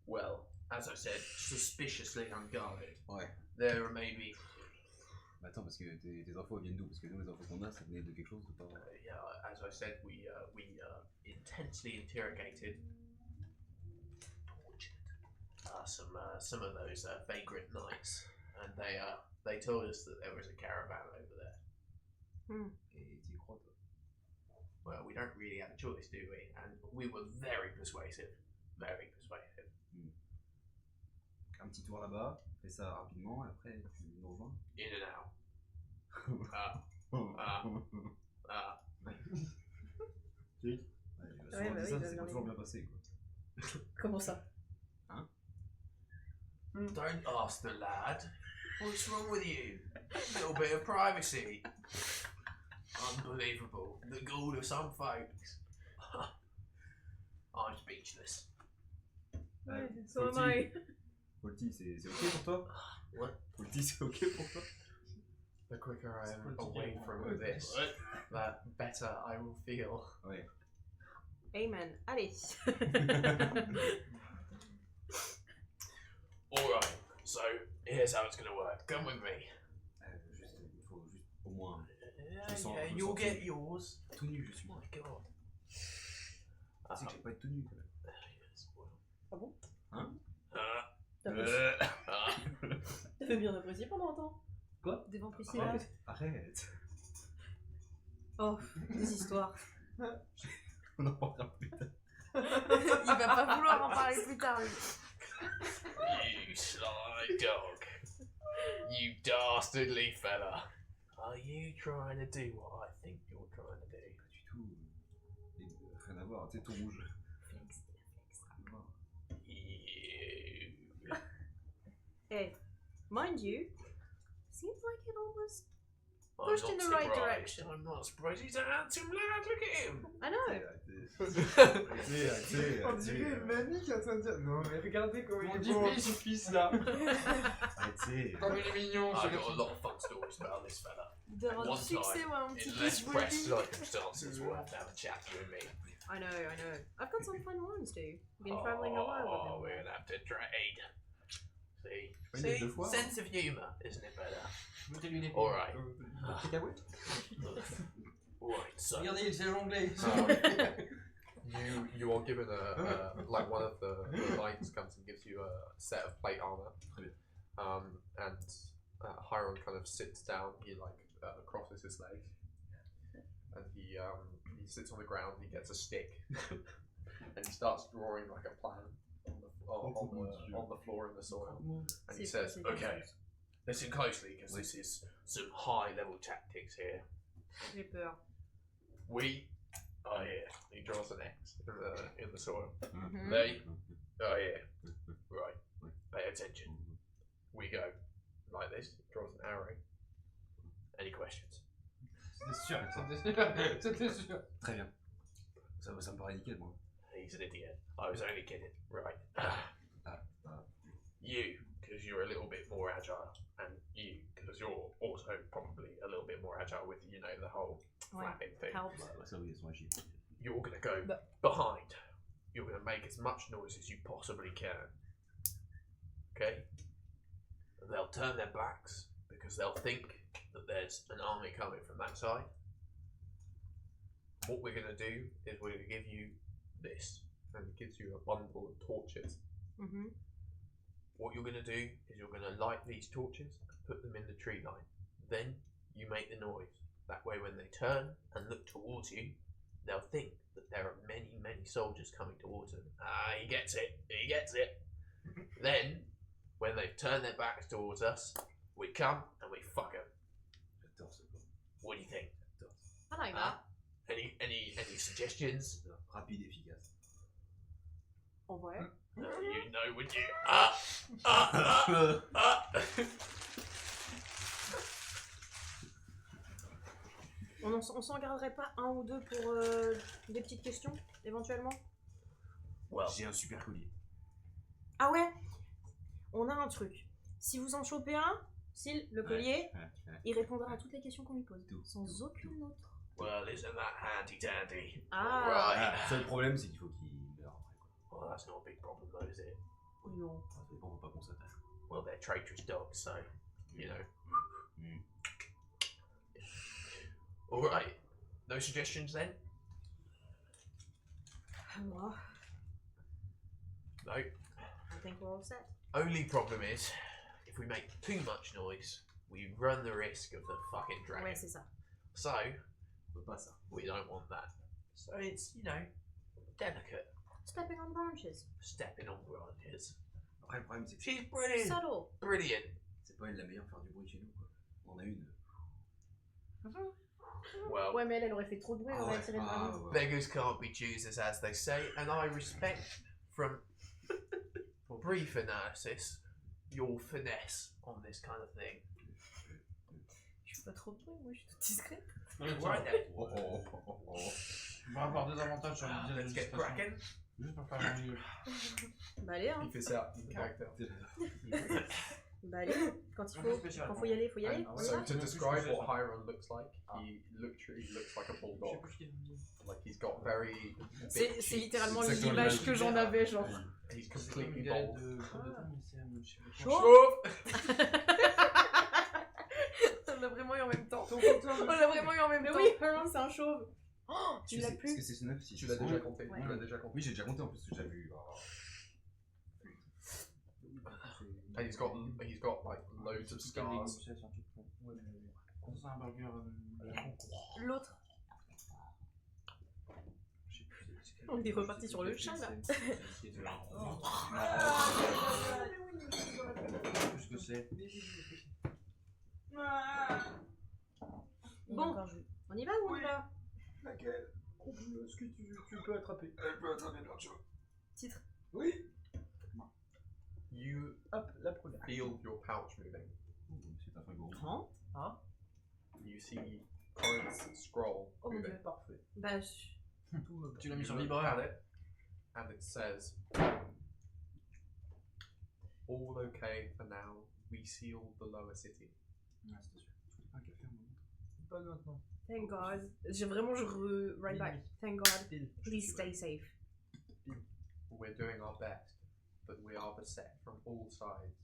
Well, as I said, suspiciously unguarded. Ouais. There are maybe... Attends, parce que tes infos viennent d'où? Parce que nous, les infos qu'on a, ça venait de quelque chose ou pas? Yeah, as I said, we intensely interrogated, tortured some of those vagrant knights, and they told us that there was a caravan over there. Et tu y crois, toi? Well, we don't really have a choice, do we? And we were very persuasive, very persuasive. Un petit tour là-bas, fais ça rapidement, et après tu nous rejoins. In and out. Ouais, Ouais, bah oui, ça, bah, c'est non, toujours mais- bien passé, quoi. comment ça? Don't ask the lad. What's wrong with you? A little bit of privacy. Unbelievable. The gall of some folks. I'm speechless. Ouais, so am I. Polty, c'est ok pour toi? What? Polty, c'est ok pour toi? The quicker I am away from this, the better I will feel. Ouais. Amen. Allez. here's how it's gonna work. Come with me. Juste, il faut juste au moins. Yeah, sens- yeah, je me you'll sens get tout. yours. Tout nu, je suis. My God. Tu sais que j'ai pas être tout nu quand même. Yes, well. Ah bon? Hein? T'avais bien apprécié pendant un temps. Quoi? Des ventres ici là. Arrête. Oh, des histoires. On en parlera plus tard. Il va pas vouloir en parler plus tard, lui. You sly dog. You dastardly fella. Are you trying to do what I think you're trying to do? Pas du tout. Rien à voir, tu sais, tout rouge. You. Hey, mind you, seems like it almost. I'm Pushed not in the right surprised. direction. I'm not surprised. He's a handsome lad. Look at him. I know. On dirait une mamie qui est en train de dire non mais regardez comment Mon il est dit beau. son fils là. Arrêtez. Comme il est mignon. I've got a lot of fun stories about this fella. Il doit avoir One du succès, time, ouais, un petit In peu, less je vous le pressed dis. circumstances, we'll have to have a chat, you and me. I know. I've got some fun ones too. Been traveling a while Oh, with we're him. gonna have to trade. Pas une See, deux fois, sense of humour, isn't it better? Mettez lui les All right. Cacahuète. Right. So Regardez, il sait jongler. You are given a like one of the knights comes and gives you a set of plate armor, and Hiron kind of sits down. He crosses his legs, and he sits on the ground. He gets a stick, and he starts drawing like a plan on the floor in the soil. And he says, okay, listen closely because this is some high-level tactics here. J'ai peur. We are here. He draws an X in the soil. Mhm. They are here. Right. Pay attention. We go like this. Draws an arrow. Any questions? C'est sûr. C'était sûr. Très bien. Ça me paraît nickel, moi. He's an idiot. I was only kidding. Right. You, because you're a little bit more agile, and you, because you're also probably a little bit more agile with, the whole flapping thing. Helps. Ça, oui, elles sont agiles. You're going to go behind. You're going to make as much noise as you possibly can. Okay? They'll turn their backs because they'll think that there's an army coming from that side. What we're going to do is we're going to give you this. and he gives you a bundle of torches. Mm-hmm. What you're going to do is you're going to light these torches and put them in the tree line. Then you make the noise. That way when they turn and look towards you, they'll think that there are many, many soldiers coming towards them. Ah, he gets it. He gets it. Then, when they've turned their backs towards us, we come and we fuck them. J'adore ce plan. What do you think? I like that. Any suggestions? Rapide, efficace. En vrai. You know, would you? On s'en garderait pas un ou deux pour des petites questions, éventuellement? Well, J'ai un super collier. Ah ouais. On a un truc. Si vous en chopez un, Syl, le collier, il répondra à toutes les questions qu'on lui pose. Sans aucune autre. well, isn't that handy dandy? Ah. Right. Le seul problème, c'est qu'il faut qu'il meure après, quoi. Well, that's not a big problem, though, is it? Non. Ça dépend, faut pas qu'on s'attache. Well, they're traitorous dogs, so you know. Mm. All right. No suggestions then? Moi, No. I think we're all set. Only problem is, if we make too much noise, we run the risk of the fucking dragon. Ouais, c'est ça. So, On peut pas ça. we don't want that. So it's, you know, delicate. Stepping on branches. Stepping on branches. Après, le problème, c'est que She's brilliant. Subtle. Brilliant. c'est pas elle la meilleure à faire du bruit chez nous, quoi. On en a une. Well, Ouais, mais elle aurait fait trop de bruit, on aurait tiré le dragon. ouais. beggars can't be choosers, as they say, and I respect, from brief analysis, your finesse on this kind of thing. Je fais pas trop de bruit, moi je suis toute discrète. Right then. Oh, oh, oh, oh, oh. On va avoir des avantages sur les Let's get cracking. Juste pour faire un milieu. Bah allez, hein. Il fait ça, le caractère. Bah allez, quand il faut, spécial. quand faut y aller, faut y aller. And On y so va. to describe what Hiron looks like, he literally looks like a bulldog. Like he's got very C'est big c'est cheeks. littéralement exactement l'image l'image que du j'en père. avais, genre. He's C'est comme completely une galette bald. de pommes de terre, mais c'est un je sais pas quoi. Chauve. On l'a vraiment eu en même temps. Ton compteur On l'a vraiment eu en même Mais temps. oui, Hiron, c'est un chauve. Oh, tu l'as Est-ce plus. que c'est 9 si Tu l'as déjà compté. Ouais. Tu l'as déjà compté. Oui, j'ai déjà compté en plus, que j'avais eu. And he's got like loads of scars. C'est un burger. L'autre. On est reparti sur le chat là. Qu'est-ce que c'est? Bon, on y va ou on y va? Laquelle? Est-ce que tu peux attraper? Elle peut attraper plein de choses. Titre. Oui. You Hop, la première. feel your pouch moving. C'est un frigo. Temps. You see Corinth's scroll Oh mon moving. dieu. Parfait. Bah, Tu l'as mis sur You look vibreur. at it, and it says, "All okay for now. We sealed the lower city." Ouais, c'était sûr. Je voulais pas un café un moment. Pas maintenant. thank God. J'ai vraiment, right back. Thank God. Please stay safe. We're doing our best, but we are beset from all sides.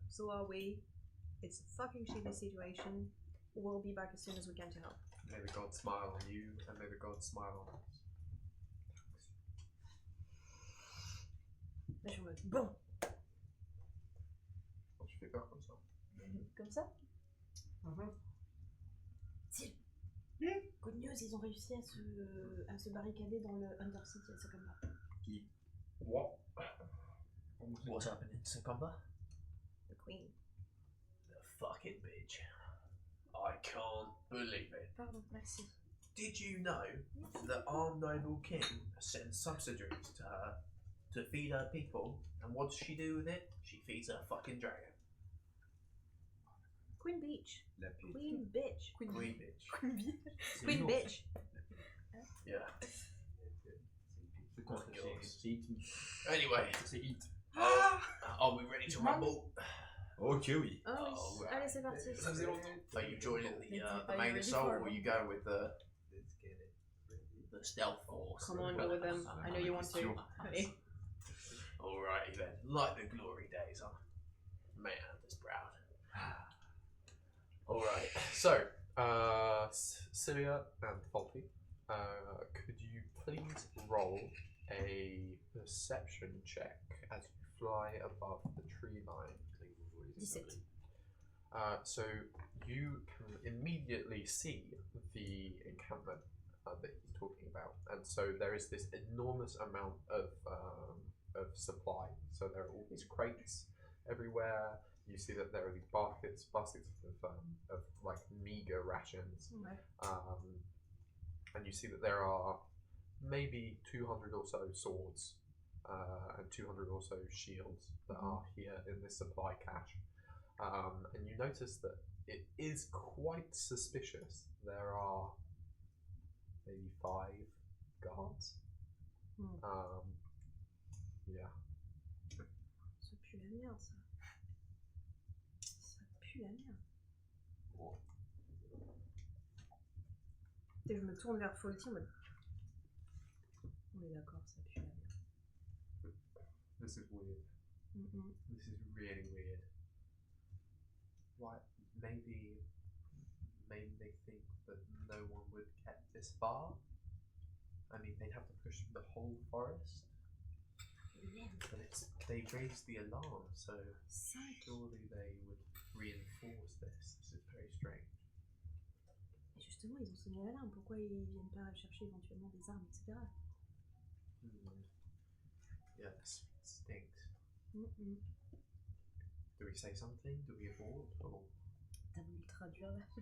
So are we. It's a fucking shitty situation. We'll be back as soon as we can to help. May the gods smile on you, and may the gods smile on us. Là, je suis en mode, bon. Tu fais peur comme ça. Comme ça. Good news, ils ont réussi à se barricader dans le Undercity à Socomba. What? What's happening, Sakamba? The Queen. The fucking bitch. I can't believe it. Pardon, merci. Did you know that our noble king sends subsidiaries to her to feed her people? And what does she do with it? She feeds her fucking dragon. Queen Beach. La paix. Queen Bitch. Queen bitch. Queen Bitch. Yeah. C'est quoi Oh, ça? God. C'est hit. Anyway, C'est hit. are we ready to rumble? Ok, oui. Oh oui. Oh, right. Allez, c'est parti. Ça faisait longtemps. Are you joining the Are you main ready assault, for or you go with the stealth force? Come on, go with them. I know you want to. Allez. Alrighty then, like the glory days, huh? Man, that's proud. Alright, so, Celia and Faulty, could you please roll a perception check as you fly above the tree line? 17. So you can immediately see the encampment that he's talking about, and so there is this enormous amount of supply. So there are all these crates everywhere. You see that there are these baskets of like meager rations, and you see that there are maybe 200 or so swords and 200 or so shields that are here in this supply cache. And you notice that it is quite suspicious. There are maybe 5 guards. Yeah. Ça pue la merde, ça. Ça pue la merde. Et je me tourne vers Faulty en mode. On est d'accord, ça pue la merde. This is weird. This is really weird. Why? Maybe they think that no one would get this far. I mean, they'd have to push through the whole forest. But they raised the alarm, so surely they would reinforce this. This is very strange. Et justement, ils ont sonné l'alarme. Pourquoi ils viennent pas chercher éventuellement des armes, etc. Yeah, this stinks. Do we say something? Do we abort? Or... T'as voulu le traduire là? On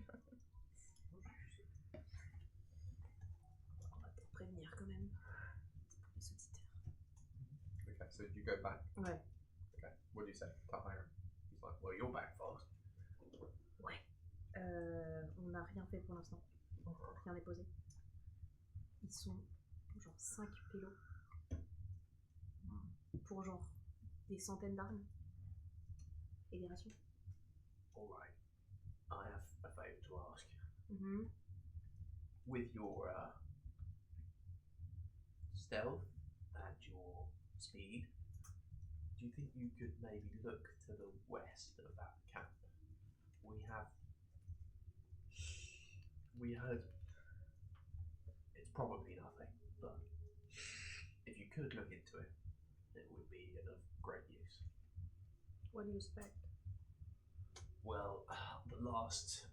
va peut-être prévenir quand même. Les sous-titres. Okay, so you go back. Ouais. Okay, what do you say to Hiram? He's like, well, you're back fast. Ouais. On n'a rien fait pour l'instant. Rien n'est posé. Ils sont genre 5 pélos. Pour genre des centaines d'armes. Et des rations. Alright. I have a favour to ask. Mhm. With your stealth and your speed, do you think you could maybe look to the west of that camp? We heard it's probably nothing, but if you could look into it, it would be of great use. What do you expect? Well, the last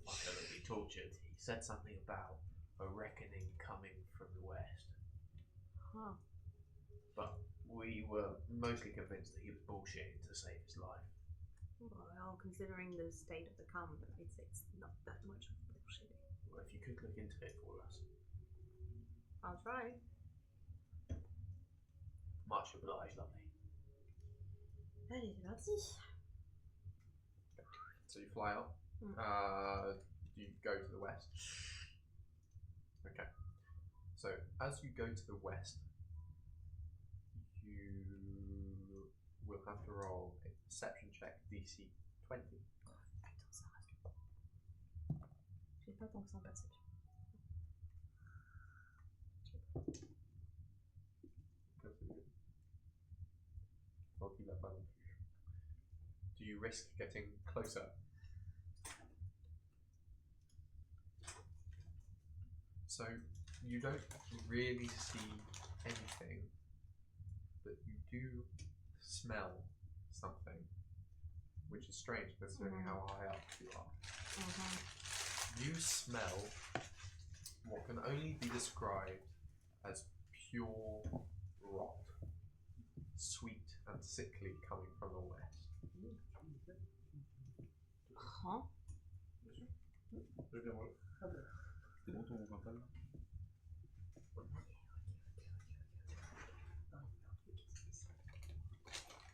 fucker that we tortured, he said something about a reckoning coming from the west. Huh. But we were mostly convinced that he was bullshitting to save his life. Well, considering the state of the camp, I'd say it's not that much of bullshit. Well, if you could look into it for us. I'll try. Much obliged, lovely. Allez, c'est parti. So you fly out. Do you go to the west? Okay. So as you go to the west, you will have to roll a perception check DC 20. Putain, ça reste. J'ai pas tant que ça en perception. Donc il n'a pas non plus. Do you risk getting closer? So you don't really see anything, but you do smell something, which is strange considering how high up you are. You smell what can only be described as pure rot, sweet and sickly coming from the west. Huh? Je viens voir. C'est bon ton mental là?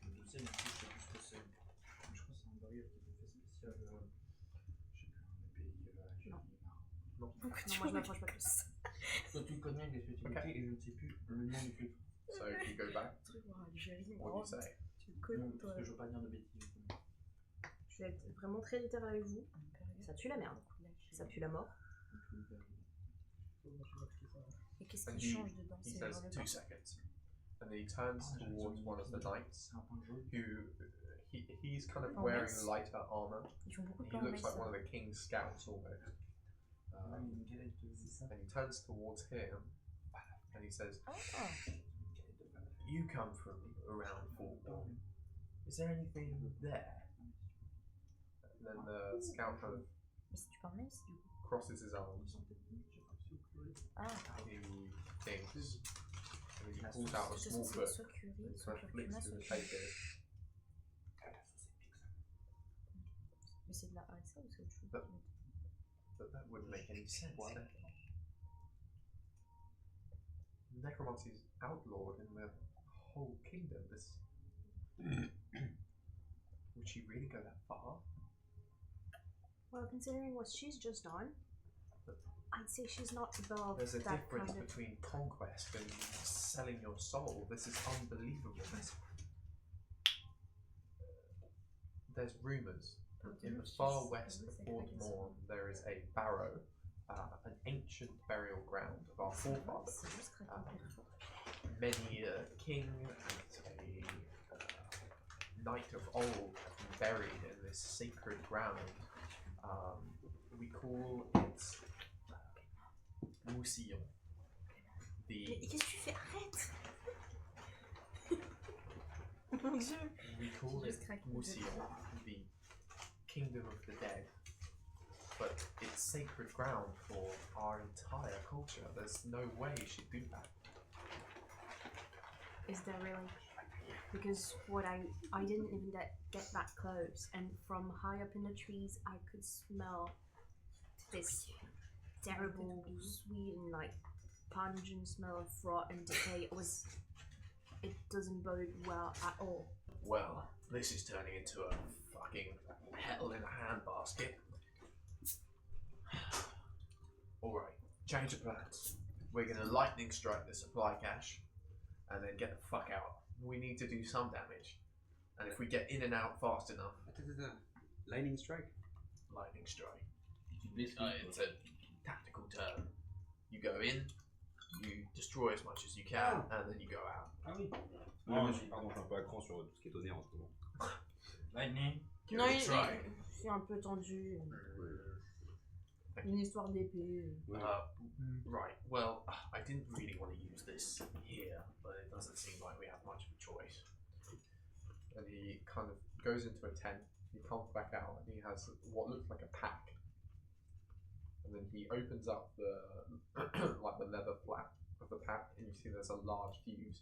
Je sais, mais je sais plus ce que c'est. Je crois que c'est un barrière qui est fait spécial. Je sais plus, les pays. Non, moi je m'approche pas plus. Toi tu connais les spécialités et je ne sais plus le nom du truc. So you go back. Algérie, What do you say? tu le connais, Non, toi. parce que je veux pas dire de bêtises. Je vais être vraiment très littéral avec vous. Ça pue la merde. Ça pue la mort. Et qu'est-ce And qui he, change dedans? he C'est says le 2 seconds. And then he turns towards one of the knights C'est un point de jeu. who he's kind of Oh, wearing nice. lighter armor. Ils font beaucoup de He plans en looks like maïs, one of the king's scouts almost. Une galette de ça. And he turns towards him and he says, Ah. You come from around Fulborn. Is there anything there? and then the scout kind of Mais si tu parles maïs, du coup. crosses his arms. Ah. He thinks, and then he pulls out a Je small sais, book soit curry, and soit kind of flicks curcuma, through soit the curry. pages. Mais c'est de la harissa ou c'est autre chose? But- But that wouldn't make any sense. Why? Necromancy's outlawed in the whole kingdom. This would she really go that far? Well, considering what she's just done, I'd say she's not above There's a that difference kind of... between conquest and selling your soul. This is unbelievable. There's rumours. In the far west of Portmore, there is a barrow, an ancient burial ground of our forefathers. C'est juste craquer plus fort. Many a king and a knight of old have been buried in this sacred ground. We call it Mousillon. Mais qu'est-ce que tu fais? Arrête! Mon Dieu! We call J'ai it juste craqué. Mousillon, the kingdom of the dead. But it's sacred ground for our entire culture. There's no way she'd do that. Is there really? Because what I didn't even get that close, and from high up in the trees I could smell this terrible, sweet and like pungent smell of rot and decay. It doesn't bode well at all. Well, this is turning into a fucking hell in a handbasket. Alright, change of plans. We're gonna lightning strike the supply cache and then get the fuck out. we need to do some damage. And if we get in and out fast enough, Lightning strike. lightning strike. It's It's a tactical term. You go in, you destroy as much as you can, and then you go out. Ah oui. Non, Non, pardon, je suis un peu à cran sur tout ce qui est donné en ce moment. Lightning. Non, Give it a try. c'est un peu tendu. Une histoire d'épée. Right, well, I didn't really want to use this here, but it doesn't seem like we have much of a choice. And he kind of goes into a tent. He comes back out and he has what looks like a pack. And then he opens up the like the leather flap of the pack, and you see there's a large fuse.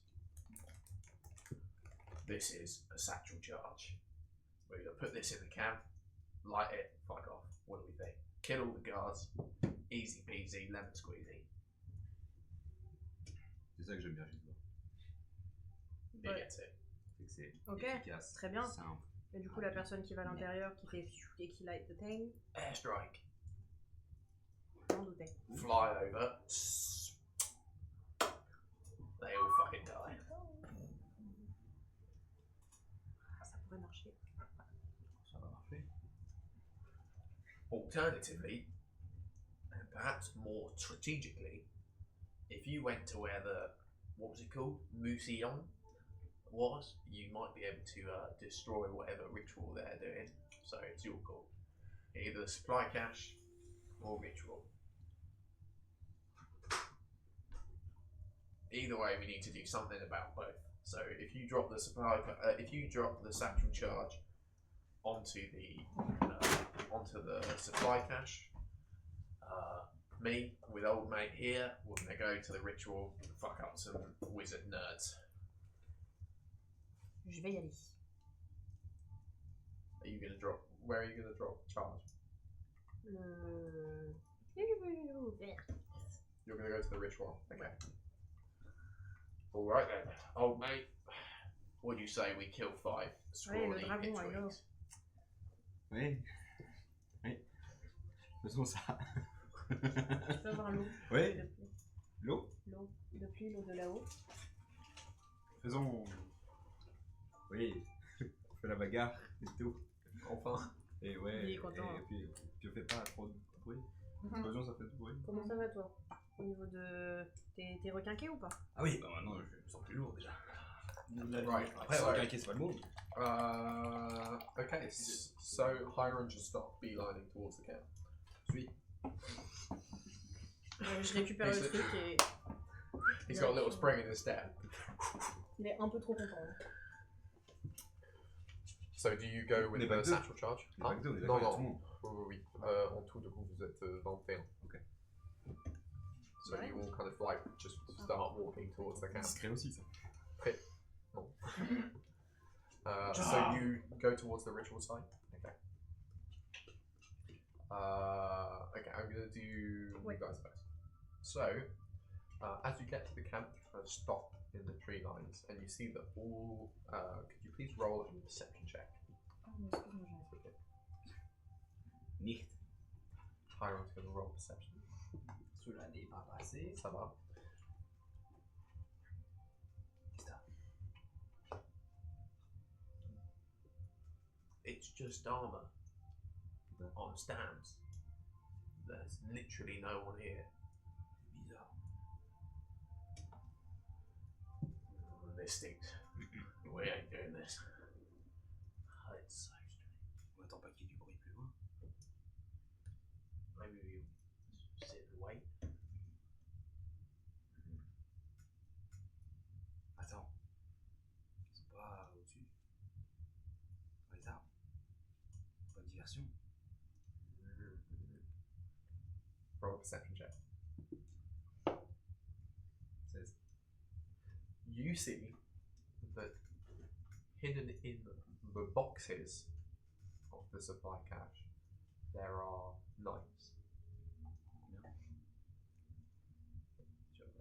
This is a satchel charge. We're going to put this in the camp, light it, fuck off. What do we think? Kill all the guards, easy peasy, lemon squeezy. C'est ça que j'aime bien chez toi. He Ouais. gets it. C'est que c'est Ok, efficace. très bien. Simple. Et du coup, la personne qui va à l'intérieur, qui fait et qui light the thing, Airstrike. j'en doutais. Fly over. They all fucking die. Ça pourrait marcher. Ça va marcher. Alternatively, and perhaps more strategically, if you went to where the, what was it called? Museion was, you might be able to destroy whatever ritual they're doing. So it's your call. Either supply cache or ritual. Either way, we need to do something about both. So if you drop the satchel charge onto the supply cache, me with old mate here, we're gonna go to the ritual and fuck up some wizard nerds. Je vais y aller. Are you gonna drop? Where are you gonna drop charge? You're gonna go to the ritual. Okay. All right then, old mate. What do you say we kill 5 scrawny dragon, I know. pitchwings? Oui. Oui. Faisons ça. Je peux avoir l'eau. Oui. De pluie. L'eau. L'eau de pluie, l'eau de là-haut. Faisons. Oui. On fait la bagarre et tout. Enfin. Et ouais. Il est content, hein. Et puis on fait pas trop de bruit. L'explosion ça fait du bruit. Comment ça va toi? Au niveau de... T'es requinqué ou pas? Ah oui, bah maintenant je me sens plus lourd déjà. Right. Après, So, requinquer c'est pas le mot. okay. So Hiram just stopped beelining towards the camp. Suis. Je récupère le truc et... He's got a little spring in his step. Il est un peu trop content. hein. So do you go with On est pas the deux. satchel charge? On est pas que deux, on est Non, d'accord avec non. tout le monde. Oui, en tout, du coup, vous êtes 21. Ok. So Ouais. you all kind of like just start walking towards the camp. Discret aussi ça. So you go towards the ritual site. Okay. Okay, I'm gonna do you guys first. So, as you get to the camp, you kind of stop in the tree lines, and you see that all. Could you please roll a perception check? Nicht. Hiram's gonna roll perception. Cela n'est pas passé. Ça va. It's just armor on stands. There's literally no one here. Bizarre. This stinks. We ain't doing this. Oh, it's so strange. On attend pas qu'il y ait du bruit plus loin. Maybe we sit and wait. Attends. Ils sont pas au-dessus. Dans les arbres. Pas de diversion. Roll a perception check. Says. You see that hidden in the boxes of the supply cache, there are knives.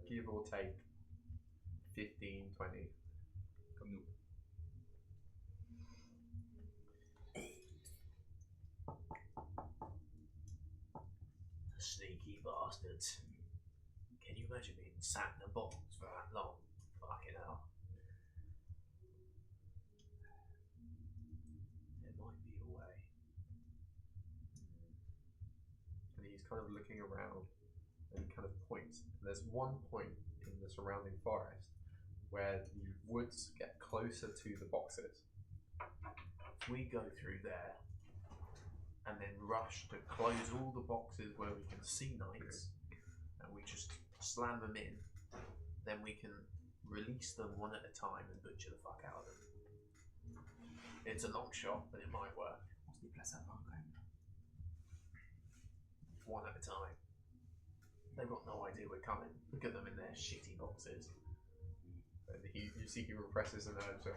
Give or take 15, 20. Comme nous. Sneaky bastards. Can you imagine being sat in a box for that long? Fucking hell. kind of looking around and kind of point. And there's one point in the surrounding forest where the woods get closer to the boxes. If we go through there and then rush to close all the boxes where we can see knights, and we just slam them in, then we can release them one at a time and butcher the fuck out of them. It's a long shot, but it might work. On se déplace avant quand même. One at a time. They've got no idea we're coming. Look at them in their shitty boxes. And you see he represses an urge to,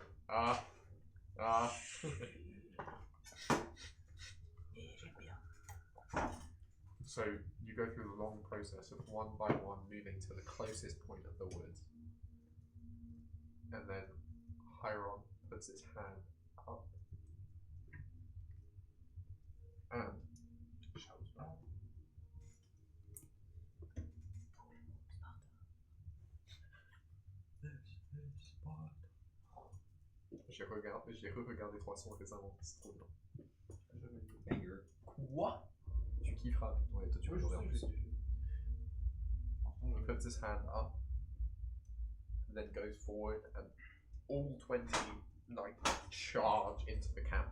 So you go through the long process of one by one moving to the closest point of the woods. And then Hiron puts his hand up and shouts back. J'ai re-regardé 300 récemment, c'est trop bien. Banger. Quoi? Tu kifferas. Ouais, toi tu vas jouer en plus. He puts his hand up and then goes forward, and all 20 knights charge into the camp.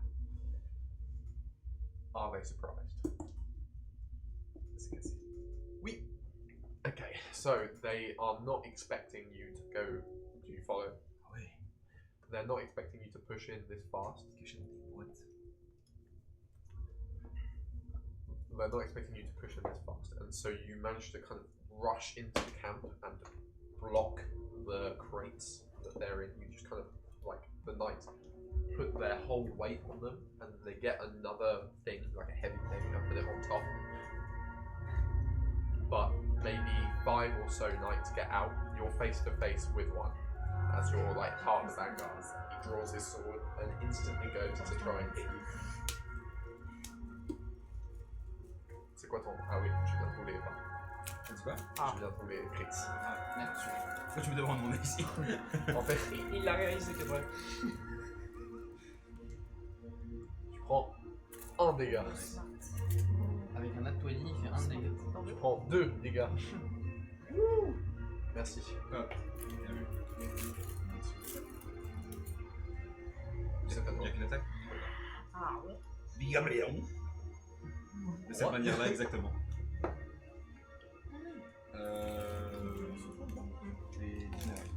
Are they surprised? As you can see. Oui. Okay, so they are not expecting you to go. Do you follow? Oui. They're not expecting you to push in this fast. They're not expecting you to push in this fast, and so you manage to kind of rush into the camp and block the crates that they're in. You just kind of, like, the knights put their whole weight on them, and they get another thing, like a heavy thing, and put it on top. But maybe 5 or so knights get out. You're face to face with one, as you're like part of the vanguard. He draws his sword and instantly goes to try and hit you. C'est quoi ton... Ah oui, je viens de rouler, pardon. C'est quoi? Je viens de rouler crits. Ah, merde. Pourquoi tu me demandes mon ici? En fait, Il l'a réalisé, c'est vrai. tu prends 1 dégât. Avec un nat 20, il fait 1 dégât. Tu prends 2 dégâts. Merci. Ah, bien vu. C'est à Il toi. y a qu'une attaque? Ah ouais. De cette manière-là, exactement. Les dîners.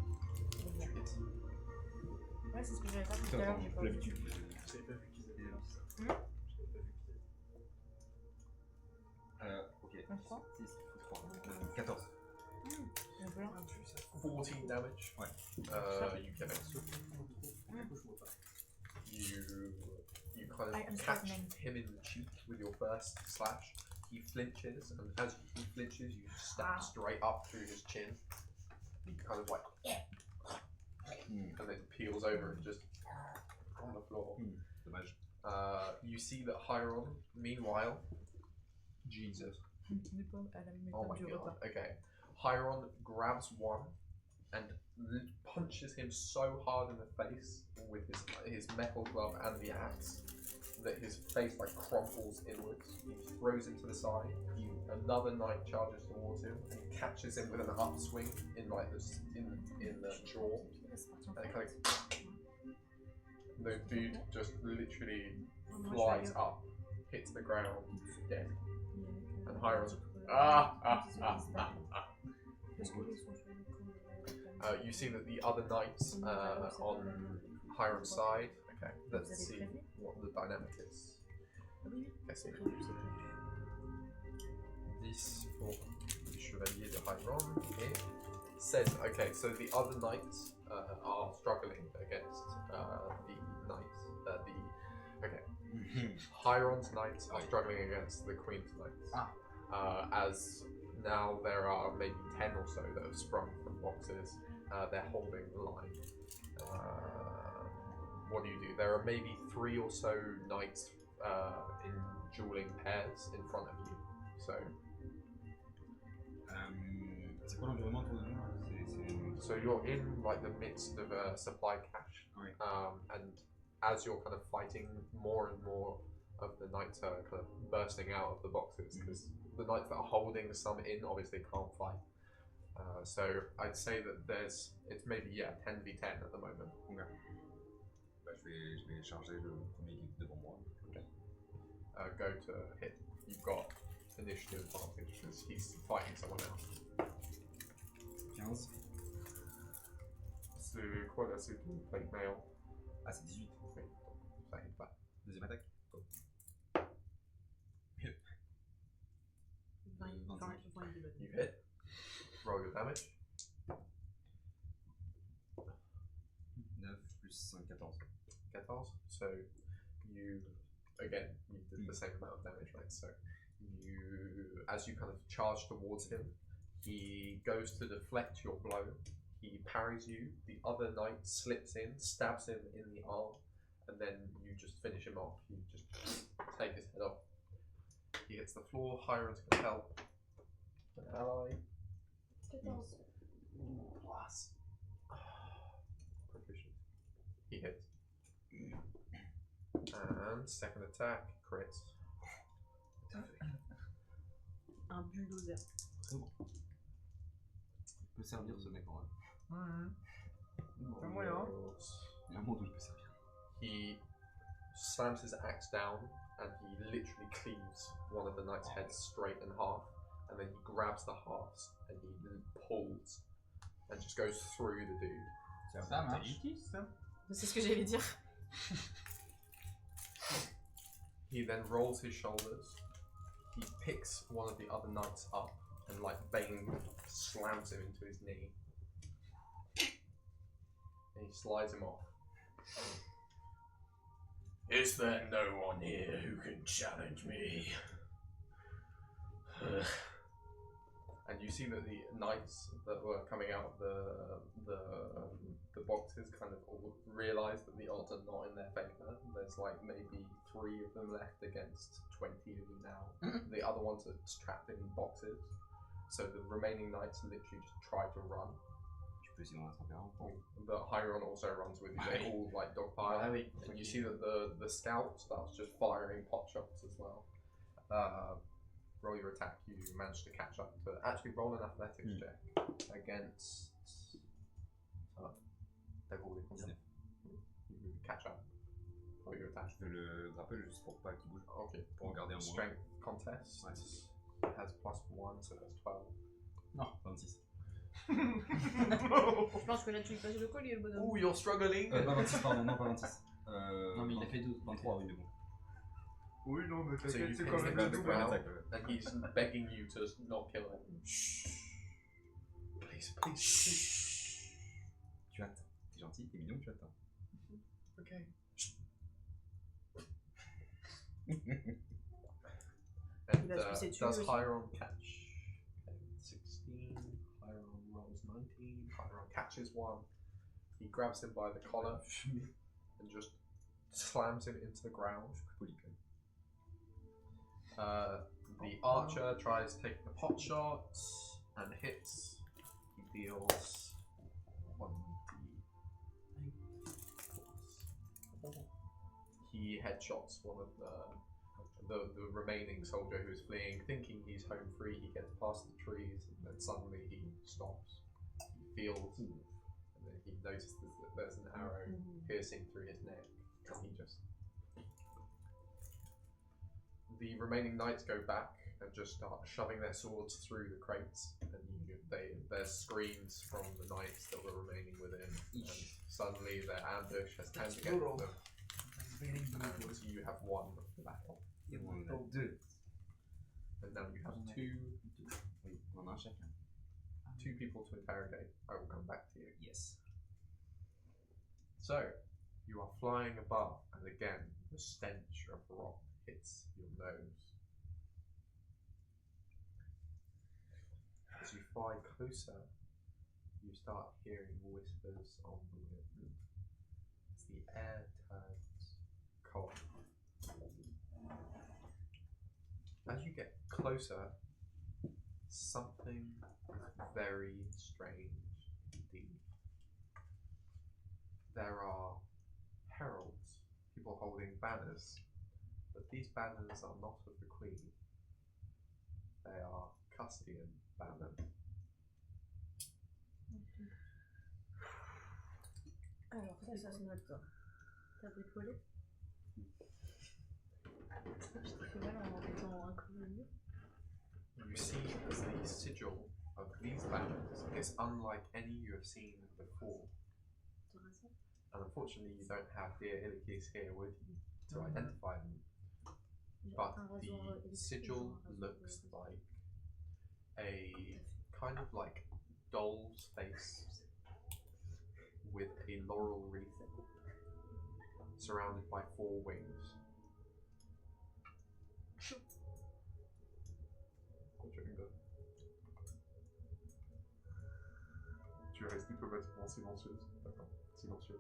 Ouais, c'est ce que j'avais pas fait tout à l'heure. j'ai pas vu. L'habitude. J'avais pas vu qu'ils avaient Hmm. J'avais pas vu qu'ils avaient. Ok. 23. 6, 3, 14. Donc voilà. 14 damage. Ouais. You get it. You kind I of am catch struggling. him in the cheek with your first slash. He flinches, and as he flinches, you stab straight up through his chin. He kind of like, and then peels over and just on the floor. Dommage. You see that Hiron, meanwhile, Jesus. On n'est pas à la même Oh étape my du god. repas. Okay. Hiron grabs one and punches him so hard in the face with his metal glove and the axe that his face like crumples inwards. He throws him to the side. Another knight charges towards him and catches him with an upswing in like this in the jaw. And it kind of the dude just literally flies up, hits the ground, dead. And Hiron's you see that the other knights on Hiram's side. Okay, let's see what the dynamic is. Okay, so 10 pour les chevaliers de Hiram et 16. Okay, so the other knights are struggling against the knights. Hiram's knights are struggling against the Queen's knights. As now there are maybe 10 or so that have sprung from boxes. They're holding the line. What do you do? There are maybe 3 or so knights in dueling pairs in front of you. So. C'est quoi l'environnement autour de nous? So you're in like the midst of a supply cache, Oui. And as you're kind of fighting, more and more of the knights are kind of bursting out of the boxes because the knights that are holding some in obviously can't fight. So I'd say that it's maybe 10v10 at the moment. Bah, je vais charger le premier qui est devant moi. Go to hit. You've got initiative advantage because he's fighting someone else. 15. C'est quoi là? C'est tout plate mail. Ah, c'est 18. Oui, ça hit pas. Deuxième attaque. Oh. 25. You hit. Roll your damage. 9 plus 5, 14. 14. So you did the same amount of damage, right? So as you kind of charge towards him, he goes to deflect your blow. He parries you. The other knight slips in, stabs him in the arm, and then you just finish him off. You just take his head off. He hits the floor. Hiron's gonna help an ally. 14. Plus. Proficient. He hits. And second attack, crits. Un bulldozer. C'est bon. Il peut servir ce mec en vrai. T'as moyen. Il y a un monde où il peut servir. He slams his axe down and he literally cleaves one of the knight's heads straight in half, and then he grabs the halves and he pulls and just goes through the dude. Ça marche. C'est ce que j'allais dire. He then rolls his shoulders. He picks one of the other knights up and, like Bane, slams him into his knee. And he slides him off. Is there no one here who can challenge me? And you see that the knights that were coming out of the boxes kind of all realise that the odds are not in their favour. There's like maybe 3 of them left against 20 of you now. The other ones are trapped in boxes. So the remaining knights literally just try to run. Je peux essayer d'en attraper un. But Hiron also runs with you. They all like dogpile. And you see that the scout starts just firing pot shots as well. Roll your attack. You manage to catch up to actually roll an athletics check against. They've already come in. You catch up. Roll your attack. Je veux le grappel juste pour pas qu'il bouge. Okay. Pour en garder un moins. Strength contest. Ouais. It has +1, so that's 12. Non, 26. Je pense que là tu lui passes le collier le bonhomme. Ooh, you're struggling. Pas 26, pardon, non, pas 26. Non, mais il a fait 12. 23, oui, mais bon. Oui, non, mais So t'inquiète, you c'est hit quand him même in le the double. ground, and he's begging you to not kill him. Please, please, please. Tu attends. T'es gentil, t'es mignon, tu attends. Okay. Il va se pisser dessus, does aussi. Hiron catch? Okay, 16. Hiron rolls 19. Hiron catches one. He grabs him by the collar and just slams him into the ground. The archer tries taking the pot shot and hits. He deals 1d8. He headshots one of the remaining soldier who is fleeing, thinking he's home free. He gets past the trees and then suddenly he stops. He feels, and then he notices that there's an arrow piercing through his neck, and he just. The remaining knights go back and just start shoving their swords through the crates, and there's screams from the knights that were remaining within, and suddenly their ambush has turned against them. And you have won the battle. Et on en a 2. And now you have two Oui, on en a un chacun. people to interrogate. I will come back to you. Yes. So, you are flying above, and again, the stench of rock hits your nose. As you fly closer, you start hearing whispers on the wind. As the air turns cold. As you get closer, something very strange indeed. There are heralds, people holding banners, but these banners are not of the Queen. They are Castian banners. Alors ça se note pas. T'as bricolé? Je t'ai fait mal en mettant un clou. You see the sigil of these banners is unlike any you have seen before. And unfortunately you don't have dear Illikis here with you to identify them. But the sigil looks like a kind of like doll's face with a laurel wreath surrounded by 4 wings. Tu restes diplomatiquement silencieuse. D'accord, silencieux.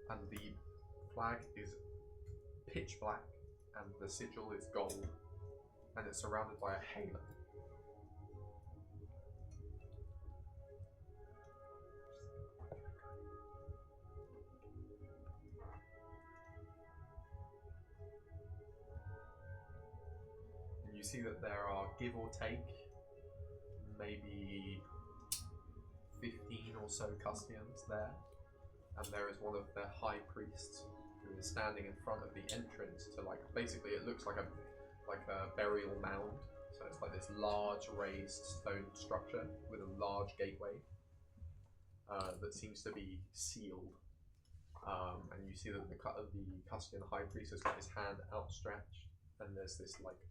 And the flag is pitch black, and the sigil is gold, and it's surrounded by a halo. And you see that there are, give or take, maybe 15 or so Castians there. And there is one of their high priests who is standing in front of the entrance to, like, basically it looks like a burial mound. So it's like this large raised stone structure with a large gateway that seems to be sealed. And you see that the Castian high priest has got his hand outstretched, and there's this like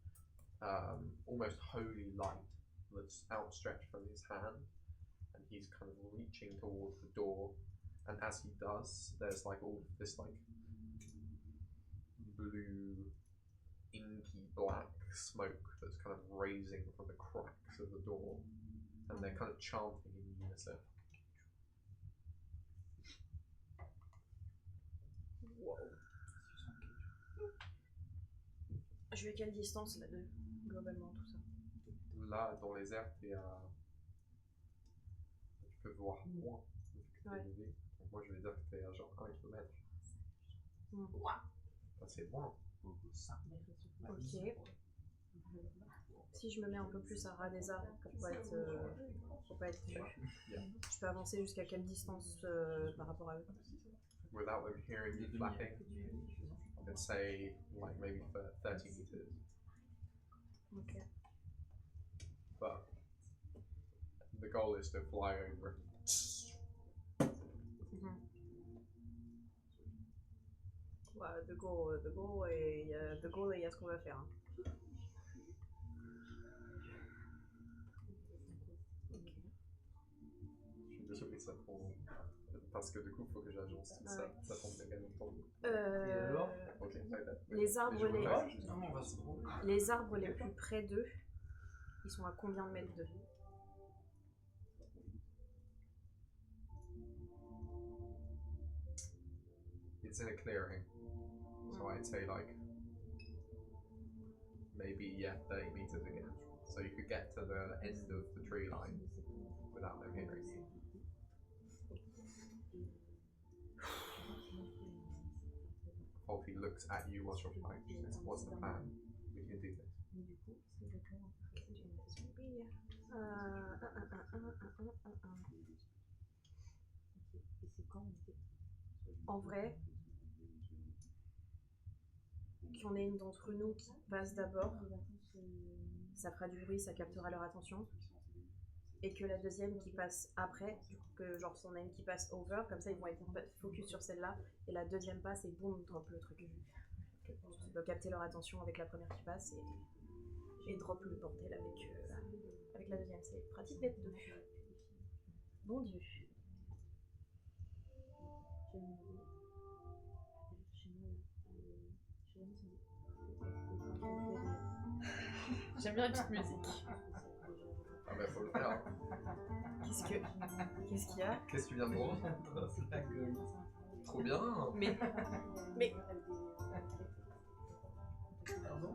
almost holy light that's outstretched from his hand, and he's kind of reaching towards the door. And as he does, there's like all this like blue, inky black smoke that's kind of raising from the cracks of the door, and they're kind of chanting in unison. Wow. Je vais à quelle distance là de globalement tout ça? Là, dans les airs, tu peux voir moins vu que t'es élevé. Donc moi, je vais dire que t'es à genre 1 km. C'est loin. Ok. Si je me mets un peu plus à ras des arbres pour pas être vu, je peux avancer jusqu'à quelle distance par rapport à eux? Without them hearing you flapping, let's say like maybe for 30 meters. Ok. But the goal is to fly over. Ouais, the goal et il y a ce qu'on va faire. Hein. Je suis désolé, ça prend. Parce que du coup, il faut que j'agence tout ça. Ça prend bien longtemps. Ok, les arbres les... les arbres les plus près d'eux, ils sont à combien de mètres d'eux? It's in a clearing. So I'd say like maybe 30 meters again. So you could get to the end of the tree line without them hearing you. Holty looks at you whilst you're flying. She says, "What's the plan? We can do this." En vrai, qu'il y en ait une d'entre nous qui passe d'abord, ça fera du bruit, ça captera leur attention. Et que la deuxième qui passe après, que genre s'en a une qui passe over, comme ça ils vont être focus sur celle-là, et la deuxième passe et boum, drop le truc. Tu dois capter leur attention avec la première qui passe et drop le bordel avec la deuxième. C'est pratique d'être deux. Bon Dieu. J'aime bien la petite musique. Ah bah faut le faire. Hein. Qu'est-ce qu'il y a? Qu'est-ce que tu viens de voir? Trop bien. Mais... Pardon?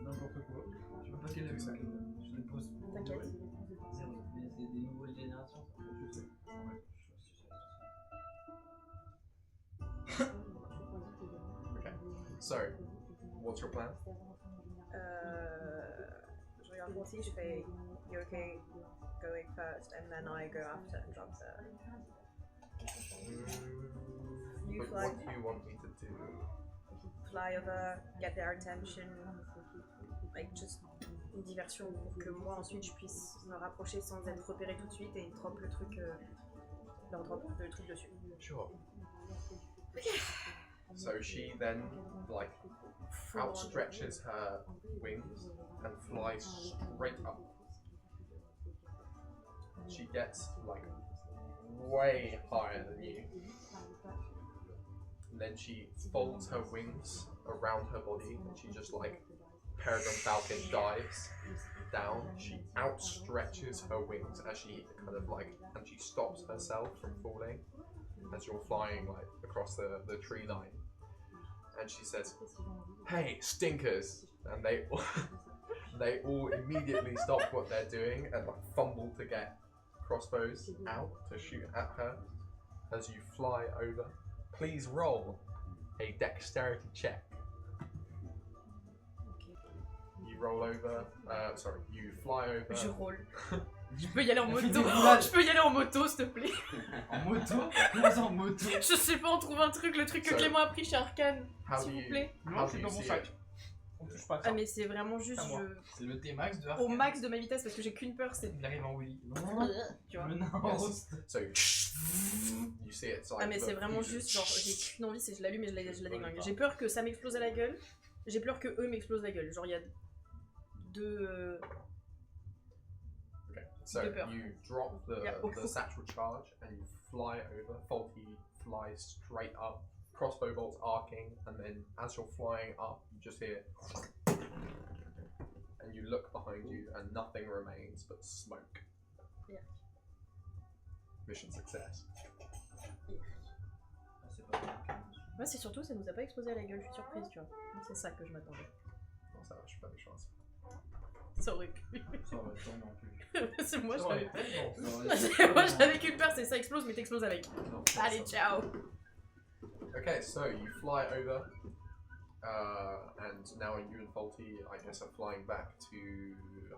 N'importe quoi. Tu veux pas qu'elle ait ça? Je les pose. T'inquiète. Mais c'est des nouvelles générations, ça. Je sais. Ok. So, what's your plan? Je regarde Fonty, je fais you okay going first and then I go after and jump there. You But fly, what do you want me to do? fly over, get their attention, like just une diversion pour que moi ensuite je puisse me rapprocher sans être repéré tout de suite et drop le truc, leur drop le truc dessus. Sure. So she then, like, outstretches her wings and flies straight up. She gets, like, way higher than you. And then she folds her wings around her body and she just, like, Peregrine Falcon dives down. She outstretches her wings as she kind of, like, and she stops herself from falling as you're flying, like, across the tree line. And she says, "Hey, stinkers!" And they they all immediately stop what they're doing and like fumble to get crossbows out to shoot at her as you fly over. Please roll a dexterity check. You roll over. Sorry, you fly over. Je roule. Je peux y aller en moto. Final. Je peux y aller en moto, s'il te plaît. En moto? Comment ça en moto? Je sais pas, on trouve un truc, le truc que So, Clément a pris chez Arcane, How do s'il vous you? plaît. Non, How c'est do dans you mon see sac. it? On touche pas à Ah ça. mais c'est vraiment juste À moi. C'est le T-Max de au Arcane. max de ma vitesse parce que j'ai qu'une peur, c'est Il arrive en Willy. tu vois. Le nain Yes. rose. So you see it. Ah mais c'est vraiment juste genre j'ai qu'une envie, c'est je l'allume et je la déglingue. J'ai peur que ça m'explose à la gueule. J'ai peur que eux m'explosent la gueule. Genre il y a deux Okay. So de peur. you drop Yeah. the satchel charge and you fly over. Faulty flies straight up. Crossbow bolts arcing, and then as you're flying up, you just hear, and you look behind you, and nothing remains but smoke. Yeah. Mission success. Ah, c'est pas bien. Moi c'est surtout ça nous a pas explosé à la gueule, je suis surprise, tu vois. C'est ça que je m'attendais. Non, ça va, je suis pas des chances. Ça aurait pu. Ça aurait tellement pu. C'est moi, Ça je aurait l'avais. tellement- ça aurait Moi j'avais qu'une peur, c'est ça explose mais t'exploses avec. Non, Allez, ciao. Okay, so you fly over, and now you and Faulty, I guess, are flying back to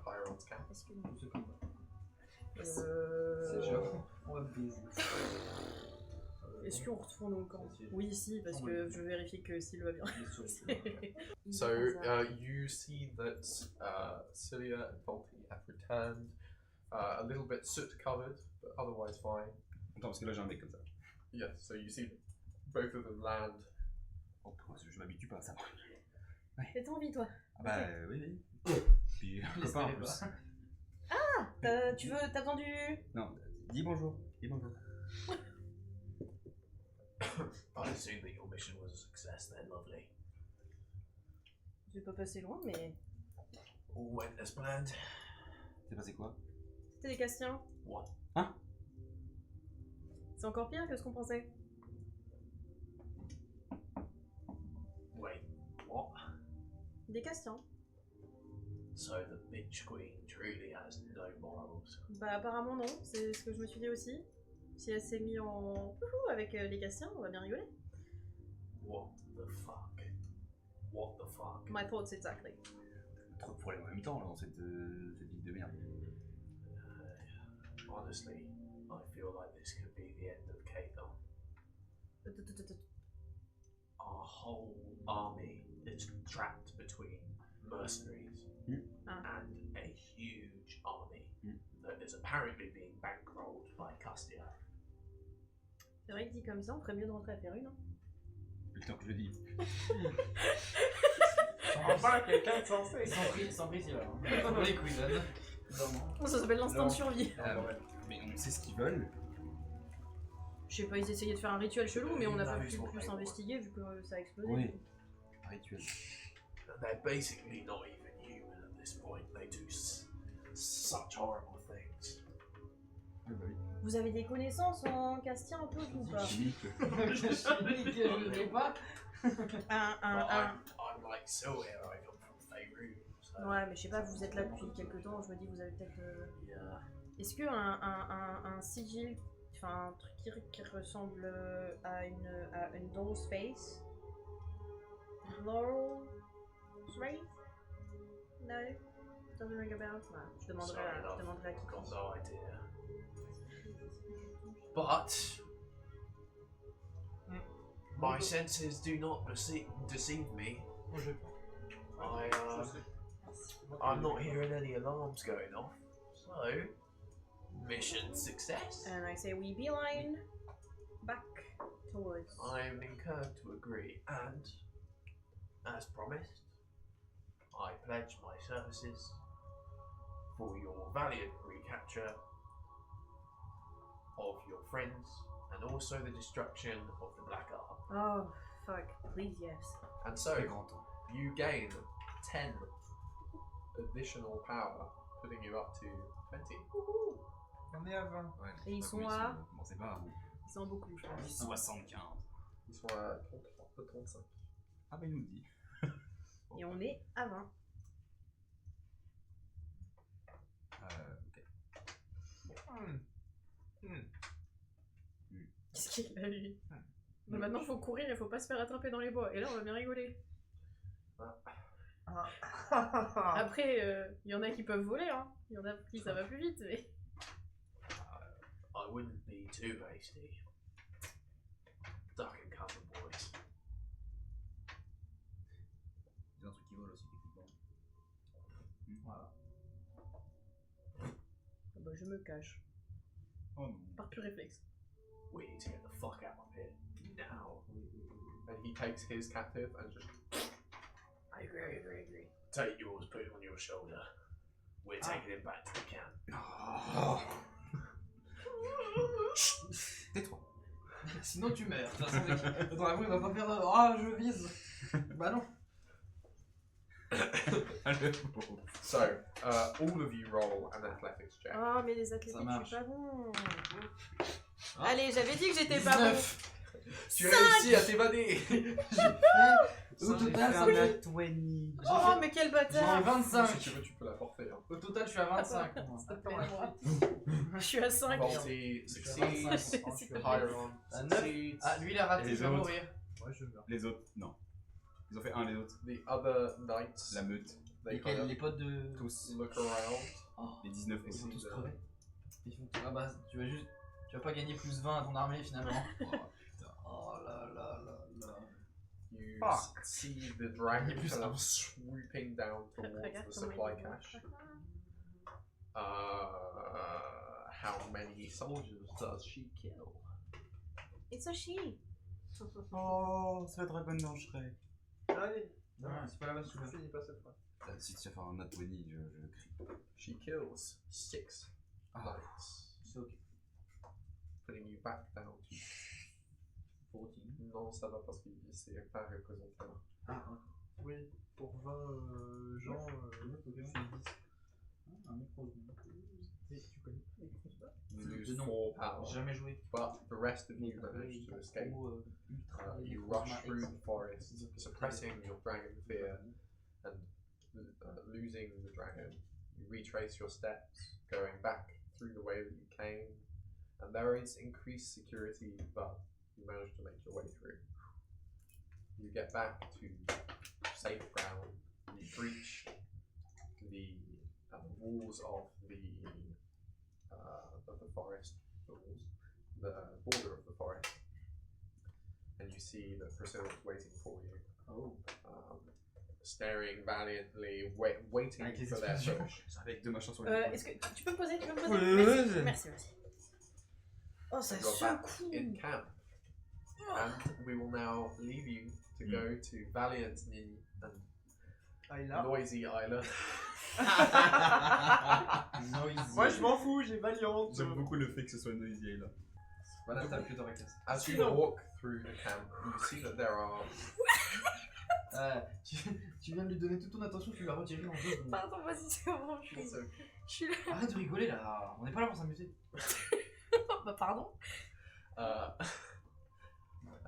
Hiron's camp. C'est genre, on va baiser. Est-ce qu'on retourne au camp? Oui, si, parce que je vérifie que s'il va bien. So you see that Cilia and Faulty have returned, a little bit soot covered, but otherwise fine. Attends, parce que là j'ai un mec comme ça. Yes, so you see both of them land. Oh, je m'habitue pas à ça. T'as envie, toi? Ah bah oui, oui. Puis un copain en plus. T'as besoin du... Non, dis bonjour. Dis bonjour. I assume that your mission was a success then, lovely. Je vais pas passer loin, mais... All went as planned. C'est passé quoi? C'était des Castiens. What? Hein? C'est encore pire que ce qu'on pensait. Wait, what? Des Castiens. So the bitch queen truly has no morals. Bah apparemment non, c'est ce que je me suis dit aussi. Si elle s'est mise en... Wouhou avec les Castiens, on va bien rigoler. What the fuck? What the fuck? My thoughts exactly. Trop de problèmes en même temps là, dans cette ville de merde. Honestly, I feel like this could be the end of Kathon. Our whole army is trapped between mercenaries and a huge army that is apparently being bankrolled by Castia. C'est vrai que dit comme ça, on ferait mieux de rentrer à Perru, non? Le temps que je le dis. Enfin, quelqu'un de sensé. Sans prix, c'est là. On les cuisine. Vraiment. Ça s'appelle l'instinct de survie. Mais on sait ce qu'ils veulent. Je sais pas, ils essayaient de faire un rituel chelou, mais on n'a pas Ah, pu ils sont plus pas investiguer vu que ça a explosé. Oui. Rituel. They're basically not even human at this point. They do such horrible things. Ah bah oui. Vous avez des connaissances en Castien un peu ou pas? Chimique. Je l'ai pas. I'm like Sylvia, I come from Faerun. So Ouais, mais je sais pas, vous êtes là depuis quelques temps, je me dis vous avez peut-être... yeah. Est-ce que un sigil, enfin un truc qui ressemble à une doll's face, Laurel Wraith? No? Doesn't ring a bell? No, je demanderai à qui. Got no idea. But my senses do not deceive me. I'm not hearing any alarms going off. So, mission success. And I say we beeline back towards. I'm inclined to agree, and as promised, I pledge my services for your valiant recapture of your friends and also the destruction of the Black Ark. Oh, fuck. Please, yes. And so, you gain 10 additional power, putting you up to 20. On est à 20. Ouais, Et ils je sais sont pas à- combien Bon, c'est pas. Ils sont beaucoup, je pense. 75. Ils sont à 35. Ah, bah, il nous le dit. Et on est à 20. Ok. Qu'est-ce qu'il a, lui? Mais maintenant, faut courir et faut pas se faire attraper dans les bois. Et là, on va bien rigoler. Après, il y en a qui peuvent voler, hein. Il y en a pour qui ça va plus vite, mais... I wouldn't be too hasty. Duck and cover, boys. Il y a un truc qui vole aussi, techniquement. Voilà. Ah bah, je me cache. Oh non. Par pur réflexe. We need to get the fuck out of here now. And he takes his captive and just. I agree. Take yours, put it on your shoulder. We're taking him back to the camp. Tais-toi. Sinon tu meurs. De toute façon, dans la rue, il va pas faire ah, je vise. Bah non. So, all of you roll an athletics check. Oh, mais les athlétiques, Ça je marche. suis pas bon. Allez, j'avais dit que j'étais pas bon. 19. Tu réussis à t'évader. Au total, ça fait fait... un 20. Oh, mais quel J'ai bâtard. 25. Si tu veux, tu peux la porter. Hein. Au total, je suis à 25. S'il te plaît, moi. Je suis à 5. Faulty succeeds. S'il te plaît. Hyron À 9. succeeds. Ah, lui, il a raté, Et il va les autres mourir. Moi je meurs. Les autres, non. Ils ont fait un, les autres. The other knights, La meute. they kind Lesquels, of les potes de... Tous. look around. Oh, Les 19 ils aussi. vont tous crever. Ils font... Ah bah, tu vas juste... Tu vas pas gagner plus 20 à ton armée, finalement. Oh là là là là. You Fuck. see the dragon Plus kind un. of swooping down towards Regarde the comment supply il cache. How many soldiers does she kill? It's a she. Oh, c'est la dragonne d'Angeray. Allez. Non, c'est pas la base, Je finis pas cette fois. Si tu sais faire un nat 20, je crie. She kills 6 Ah. knights, C'est ok. putting you back down to 14. Non, ça va parce que c'est pas représenté là. Ah, Oui, pour 20 gens, c'est 10. un micro. Et tu connais pas les crossbows? You lose Non. 4 power, J'ai jamais joué. but the rest of you manage to escape. You rush through the forest, suppressing your dragon fear and losing the dragon. You retrace your steps, going back through the way that you came, and there is increased security, but you manage to make your way through. You get back to safe ground. You breach the walls of the forest, the border of the forest, and you see that Priscilla's waiting for you. Oh. Staring valiantly, waiting Avec les for their explosions. push. Avec deux machins sur les Est-ce que tu peux me poser? Oui, Merci, oui. merci. Oh, ça You're back secoue. in camp, and we will now leave you to go to Valiant Nini and Ayla. Noisy Island. Noisy. Moi je m'en fous, j'ai Valiant. J'aime beaucoup le fait que ce soit noisy là. Voilà, t'as plus de réclasse. As you walk through the camp, you see that there are Tu viens de lui donner toute ton attention, tu l'as retiré en 2 secondes. Pardon, vas-y, c'est bon, je suis là. Arrête de rigoler là, on n'est pas là pour s'amuser. Bah, pardon.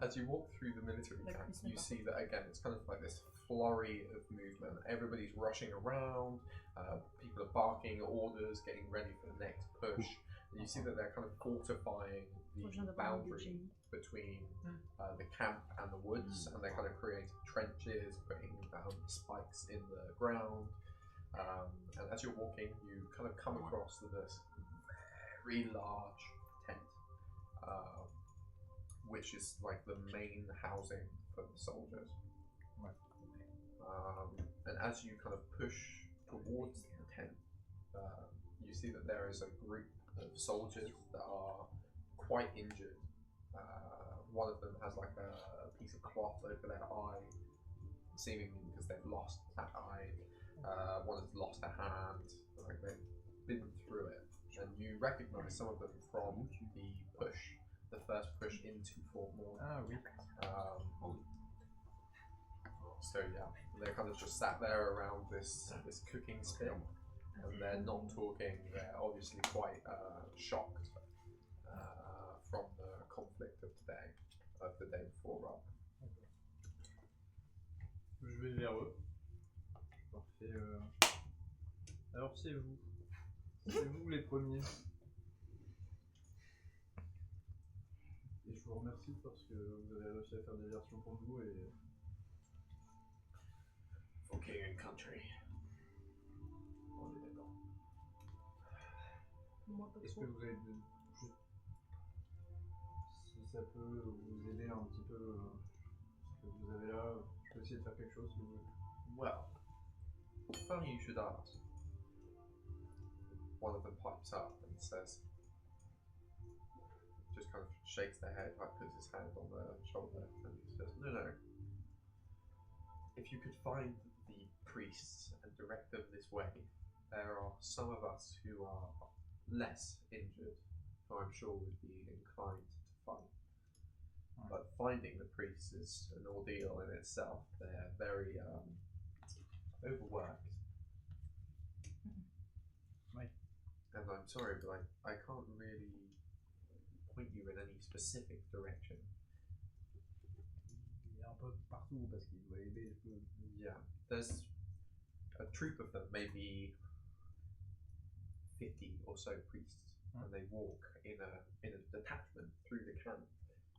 As you walk through the military Like camp, Chris you Evans. see that again it's kind of like this flurry of movement. Everybody's rushing around, people are barking orders, getting ready for the next push. you see that they're kind of fortifying Moi, je viens the d'avoir un idée de boundary génie. between the camp and the woods, and they're kind of creating trenches, putting spikes in the ground. And as you're walking, you kind of come across this very large tent, which is like the main housing for the soldiers. And as you kind of push towards the tent, you see that there is a group of soldiers that are quite injured. One of them has like a piece of cloth over their eye, seemingly because they've lost that eye. One has lost a hand, like they've been through it. And you recognize some of them from the first push into Fort Morn. Ah oui. So yeah, they're kind of just sat there around this cooking spit, and they're not talking. They're obviously quite shocked from the conflict of the day before. Je vais vers eux. Parfait. Alors c'est vous. C'est vous les premiers. Et je vous remercie parce que vous avez réussi à faire des versions pour nous et For king and country. On est d'accord. Moi, pas est-ce trop. que vous avez juste si ça peut vous aider un petit peu ce que vous avez là, je peux essayer de faire quelque chose si vous voulez. Well, funny you should ask. One of them pipes up and says, just kind of shakes their head, like puts his hand on their shoulder, and he says, no. If you could find the priests and direct them this way, there are some of us who are less injured, who I'm sure would be inclined to fight. But finding the priests is an ordeal in itself. They're very overworked. Right. And I'm sorry, but I can't really point you in any specific direction. Il est un peu partout parce qu'il doit aider. Yeah, there's a troop of them, maybe 50 or so priests, and they walk in a detachment through the camp.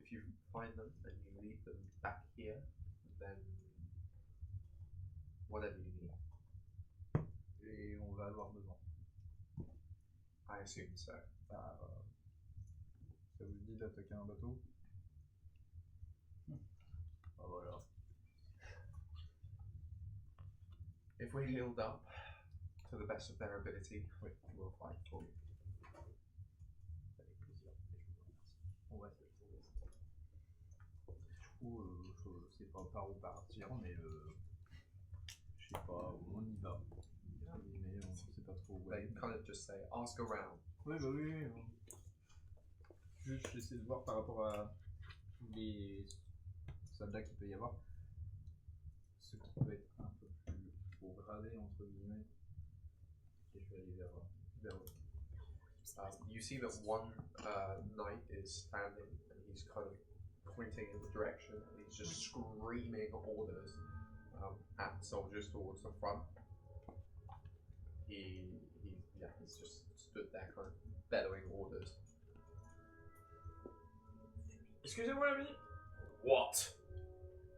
If you find them and you lead them back here, then whatever you need. Et on va avoir besoin. I assume so. Ça vous dit d'attaquer un bateau? Ah voilà. If we're healed up to the best of their ability, we'll fight for you. Avec plaisir. On va essayer. Du coup, je sais pas par où partir, mais je sais pas, on y va. Mais on sait pas trop où They aller. kind of just say, ask around. Oui, bah oui. Juste, j'essaie de voir par rapport à les soldats qu'il peut y avoir. Ce qui peut être un peu plus haut gradé, entre guillemets. Et je vais aller vers eux. You see that one knight is standing and he's kind of pointing in the direction and he's just screaming orders at soldiers towards the front. He's just stood there kind of bellowing orders. Excusez-moi l'ami, What?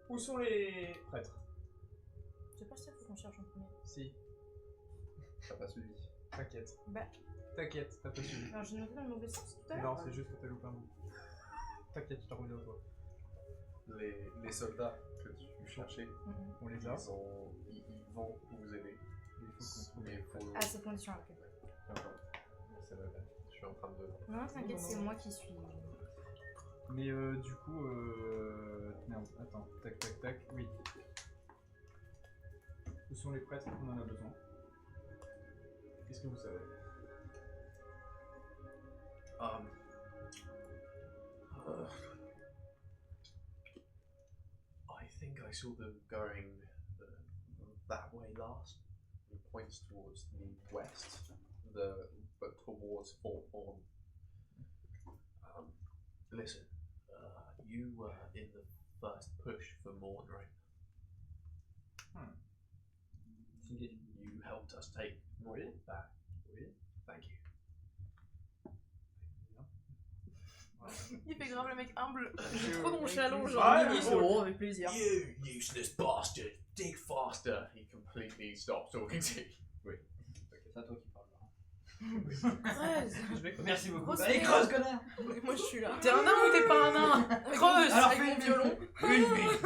où sont les Prêtre. C'est pas ça qu'il faut qu'on cherche en premier. Si, T'as pas suivi. t'inquiète. Bah, T'inquiète, t'as pas suivi. alors j'ai noté dans le mauvais sens tout à l'heure. Non, c'est juste que t'as loupé un bout. T'inquiète, je t'en reviens toi. Les soldats que tu cherchais, On les a. ils vont vous aider. Il faut qu'on trouve. Mais il faut... À cette condition, ok. D'accord. C'est vrai, je suis en train de... Non, t'inquiète, c'est moi qui suis. Mais du coup, merde, attends, tac, oui. Où sont les prêtres? On en a besoin. Qu'est-ce que vous savez? I think I saw them going that way last. He points towards the west, but towards Fort Horn. Listen, you were in the first push for Morn, right? You helped us take Morn back. Oui. Thank you. I Il fait grave le mec humble. Trop nonchalant, genre. Ah, Ils sont avec plaisir. You useless bastard! Dig faster! He completely stops talking to you. C'est à toi qui parles. Creuse. Merci beaucoup. Grosse Allez, merde. creuse, connard. Moi je suis là. T'es un nain ou t'es pas un nain? Creuse Alors, avec mon violon. Une bille.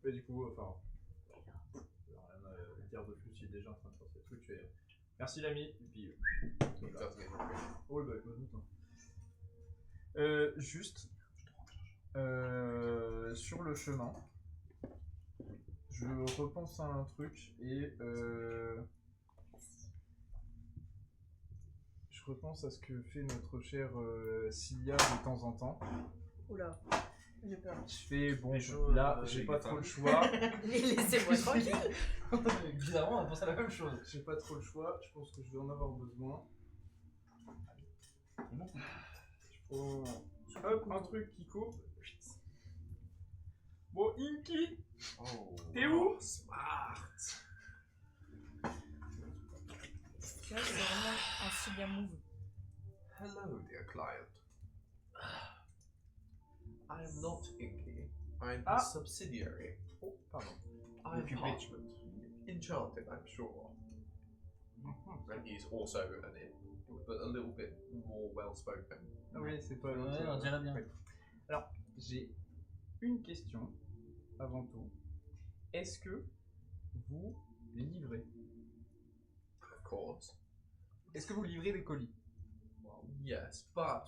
Mais du coup, enfin. Rien à dire de plus, il est déjà en train de faire ses trucs. Je fais, merci l'ami. Et puis. Voilà. Oui, bah, je me doute. Juste. Sur le chemin. Je repense à un truc et je repense à ce que fait notre chère Cilia de temps en temps. Oula, j'ai peur. Je fais bon, Les là choses, j'ai les pas gars. trop le choix. Laissez-moi tranquille. Bizarrement, on a pensé à la même chose. J'ai pas trop le choix. Je pense que je vais en avoir besoin. Je prends hop, un truc qui coupe. Bon, Inky, t'es où? Smart! Tu vois, c'est vraiment un si bien move. Hello, dear client. I am not Inky. I am a subsidiary. Oh, pardon. I am Parchment. Enchanted, I'm sure. And he's also an imp, but a little bit more well spoken. Ah oui, c'est pas. Ouais, on dirait bien. Ouais. Alors, j'ai une question avant tout. Est-ce que vous livrez? Of course. Est-ce que vous livrez des colis? Well, yes, but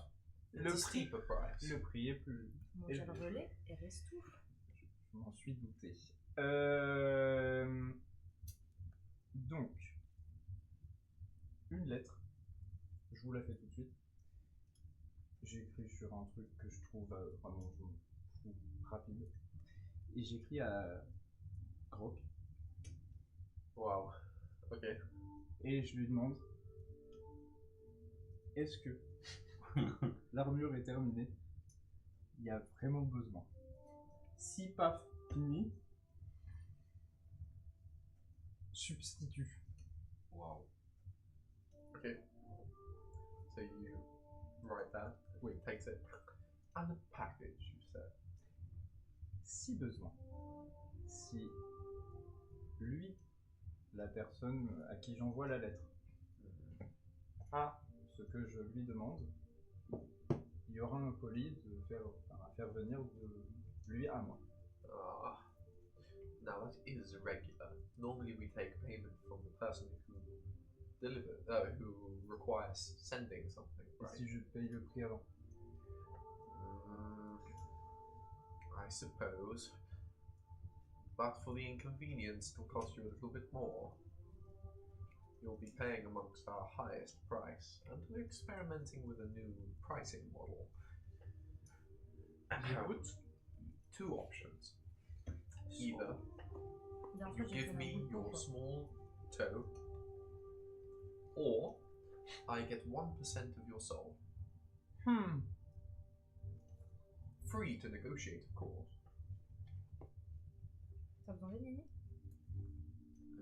Le it's a prix. steeper price. Le prix est plus. Mange le relais et reste tout. Je m'en suis douté. Donc, une lettre. Je vous la fais tout de suite. J'ai écrit sur un truc que je trouve vraiment fou, rapide. Et j'écris à Grok. Wow. Okay. Et je lui demande, est-ce que l'armure est terminée? Il y a vraiment besoin. Si pas fini, substitue. Wow. Okay. So you write that. Wait, takes it. And the package, you said. Si besoin. Si lui, la personne à qui j'envoie la lettre, a ce que je lui demande, il y aura un colis à faire venir de lui à moi. Ah. Now that is regular. Normally we take payment from the person who requires sending something, Et right? si je paye le prix avant? I suppose. But for the inconvenience, it'll cost you a little bit more. You'll be paying amongst our highest price, and we're experimenting with a new pricing model. J'écoute. Two options. Either Bien you sûr, j'ai give fait me un bout de your temps, quoi. small toe, or I get 1% of your soul. Free to negotiate, of course. T'as besoin d'aide, Mimi?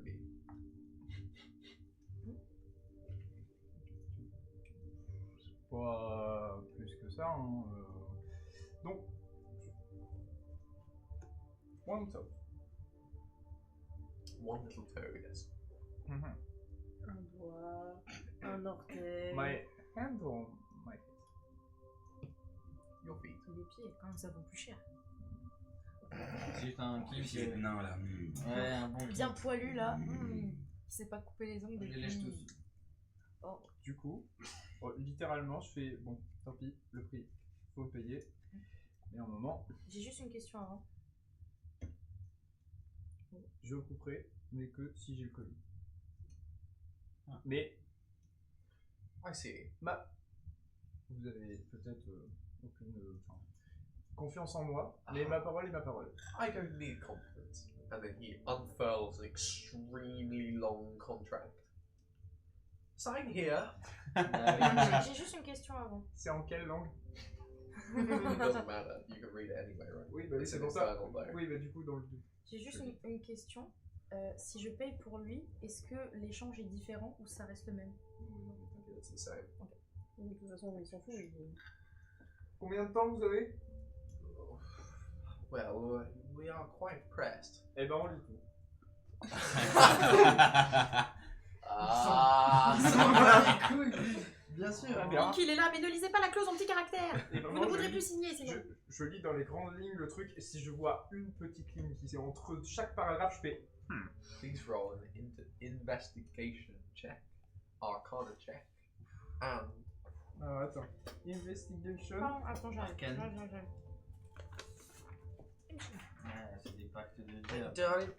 I mean, Pas plus que ça. Hein. Donc, one top. one little toe, yes. Un doigt, un orteil. My hand or my head? Your feet. Les pieds, quand même, ça vaut plus cher. C'est un Les pieds de nain, là. Ouais, un bon Bien poilu là. Il sait pas couper les ongles On les depuis. lèche tous. Oh. Du coup, littéralement, je fais bon, tant pis, le prix, faut le payer. Mais à un moment, J'ai juste une question avant. je couperai, mais que si j'ai le colis. Ah. Mais I see. vous avez peut-être aucune confiance en moi, mais ma parole est ma parole. I don't need confidence. And then he unfurls an extremely long contract. Sign here. J'ai juste une question avant. C'est en quelle langue? It doesn't matter. You can read it anyway, right? Oui, bah oui, It's c'est an pour ça. infernal though. Oui, bah du coup, dans le doute. J'ai juste une question. si je paye pour lui, est-ce que l'échange est différent ou ça reste le même? It's the same. De toute façon, il s'en fout. Combien de temps vous avez? Well, we are quite pressed. Eh ben on lit tout. Ah, Bien sûr, Donc il est là, mais ne lisez pas la clause en petits caractères. Et ben, Vous moi, ne je voudrez lis- plus signer, sinon. Je lis dans les grandes lignes le truc, et si je vois une petite ligne qui est entre chaque paragraphe, je fais please roll an investigation check, arcana check, and Alors attends. Investigation. Pardon, attends, j'arrive. Arcane. J'arrive. C'est des pactes de diable. darling.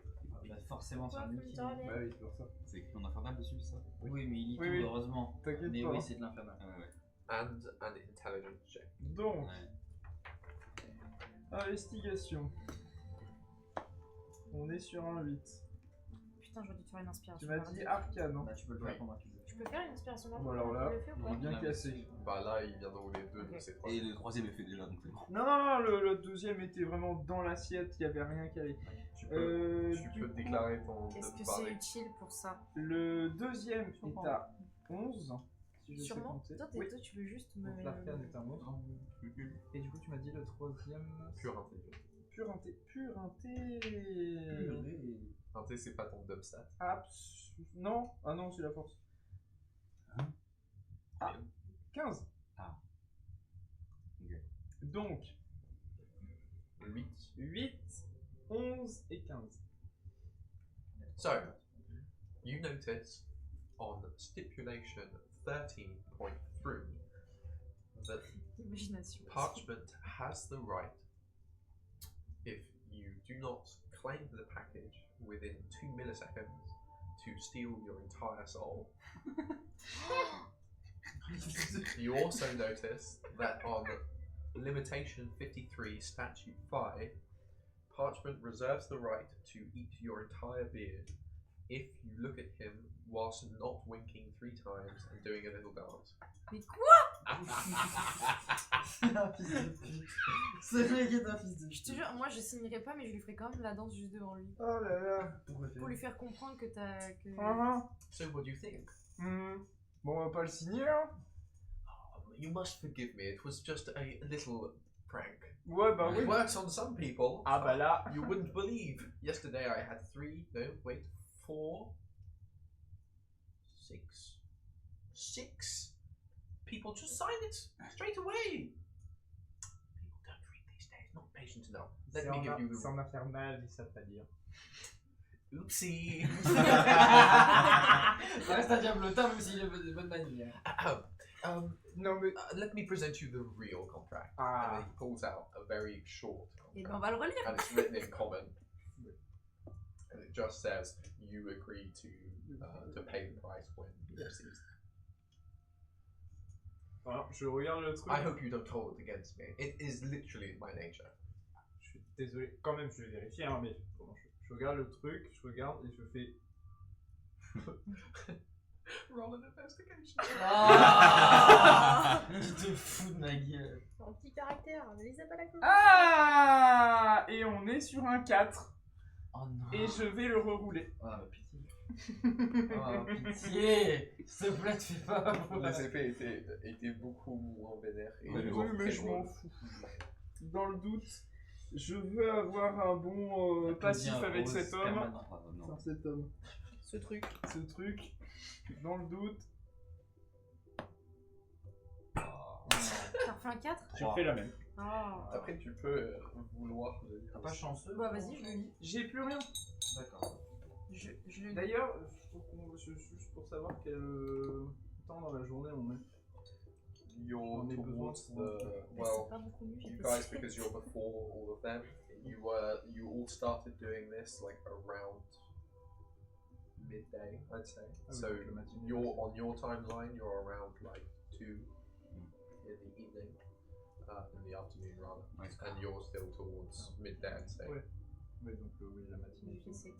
Il va forcément sur le Mickey. Bah oui, c'est pour ça. C'est écrit en infernal dessus, ça? Oui, mais il lit Oui, tout, oui. heureusement. T'inquiète Mais pas. oui, c'est de l'infernal. Ouais. And an intelligence check. Donc, Ouais. investigation. On est sur un 8. Putain, j'aurais dû te faire une inspiration. Tu m'as dit arcane, hein? Bah, tu peux le faire pendant qu'il veut. Je peux faire une inspiration Bon alors là, le faire ou il pas est bien cassé. Bah là, il vient de rouler 2 de ces 3. Et le troisième est fait déjà, donc c'est bon. Non, le deuxième était vraiment dans l'assiette, il n'y avait rien qui allait. Tu peux Du coup, déclarer ton. Est-ce que barré. c'est utile pour ça? Le deuxième est comprends. à 11. Si je sais Sûrement. compter. Toi, Oui. tu veux juste me. Donc l'arcane est un 11. Et du coup, tu m'as dit le troisième. Pure intelligence. Pur inté. Inté, c'est pas ton dubstat. Non. Ah non, c'est la force. Ah. 15. Ah. Ok. Donc, 8. 8, 11 et 15. So, you notice on stipulation 13.3 that Imagination. Parchment has the right, if you do not claim the package within 2 milliseconds, to steal your entire soul. You also notice that on limitation 53 statute 5, Parchment reserves the right to eat your entire beard if you look at him whilst not winking 3 times and doing a little dance. Mais quoi? C'est un fils de pute. C'est vrai qu'il est un fils de Je pute. te jure, moi je signerai pas, mais je lui ferai quand même la danse juste devant lui. Oh là là. Pour lui faire comprendre que t'as. Que... So what do you think? Bon, on va pas le signer, hein? You must forgive me, it was just a little prank. Ouais, bah oui. It works on some people. Ah bah là. You wouldn't believe. Yesterday I had 4, 6 people just sign it straight away. People don't read these days, not patient enough. Let me give you C'est en infernal, ils savent pas dire. Oopsie. Ça reste un diablotin, même s'il est de bonne manière. Non mais. Let me present you the real contract. Ah. And he pulls out a very short Et ben contract. on va le relire. And it's written in common. And it just says you agree to pay the price when he receives. Alors, je regarde le truc. I hope you don't hold it against me. It is literally in my nature. Je suis désolé. Quand même, je vais vérifier, hein, mais comment je regarde le truc, je regarde et je fais. Roll an investigation. Ah tu te fous de ma gueule. En petit caractère, ne lisez pas la clause. Ah. Et on est sur un 4. Oh non. Et je vais le rerouler. Ah, pitié. Oh, pitié. S'il te plaît, te fais pas. Les effets étaient beaucoup moins vénères. Et Oui, vraiment mais très je m'en drôles. fous. Dans le doute, je veux avoir un bon passif avec cet homme. Enfin, cet homme. Ce truc. Ce truc. Dans le doute. T'as refait un 4? Je fais la même. Ah. Après, tu peux vouloir le lire. T'as pas chanceux? Bah vas-y, je le lis. J'ai plus rien. D'accord. Je le lis. D'ailleurs, juste pour savoir quel temps dans la journée on est. You're On est besoin towards de- the Mais well. c'est pas beaucoup mieux, j'ai You pas guys, essayé. because you're before all of them, you all started doing this like around midday, I'd say. Ah oui, So donc le matin. you're on your timeline. You're around like 2 in the evening, in the afternoon rather, Ouais. and you're still towards midday, I'd say. Ouais. Oui, donc oui, la matinée. J'ai fait 7.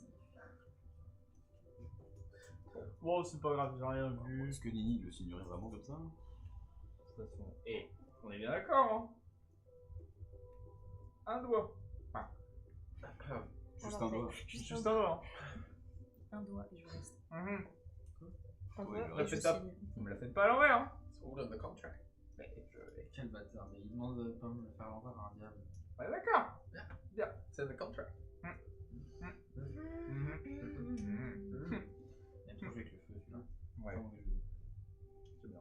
Bon, c'est pas grave, j'ai rien vu. Est-ce que Nini le signerait vraiment comme ça? De toute façon. Et on est bien d'accord, hein? Un doigt. Juste un doigt. Juste un doigt. Hein. un doigt et je reste. Mhm. Un Oui, doigt je et je répète ça. signe. Vous me la faites pas à l'envers, hein. It's all in the contract. Mais quel bâtard, mais il demande de pas me le faire à l'envers à un diable. Ouais, d'accord. It's in the contract. Il y a trop joué avec le feu, celui-là. Ouais. Pas mauvais jeu. C'est bien.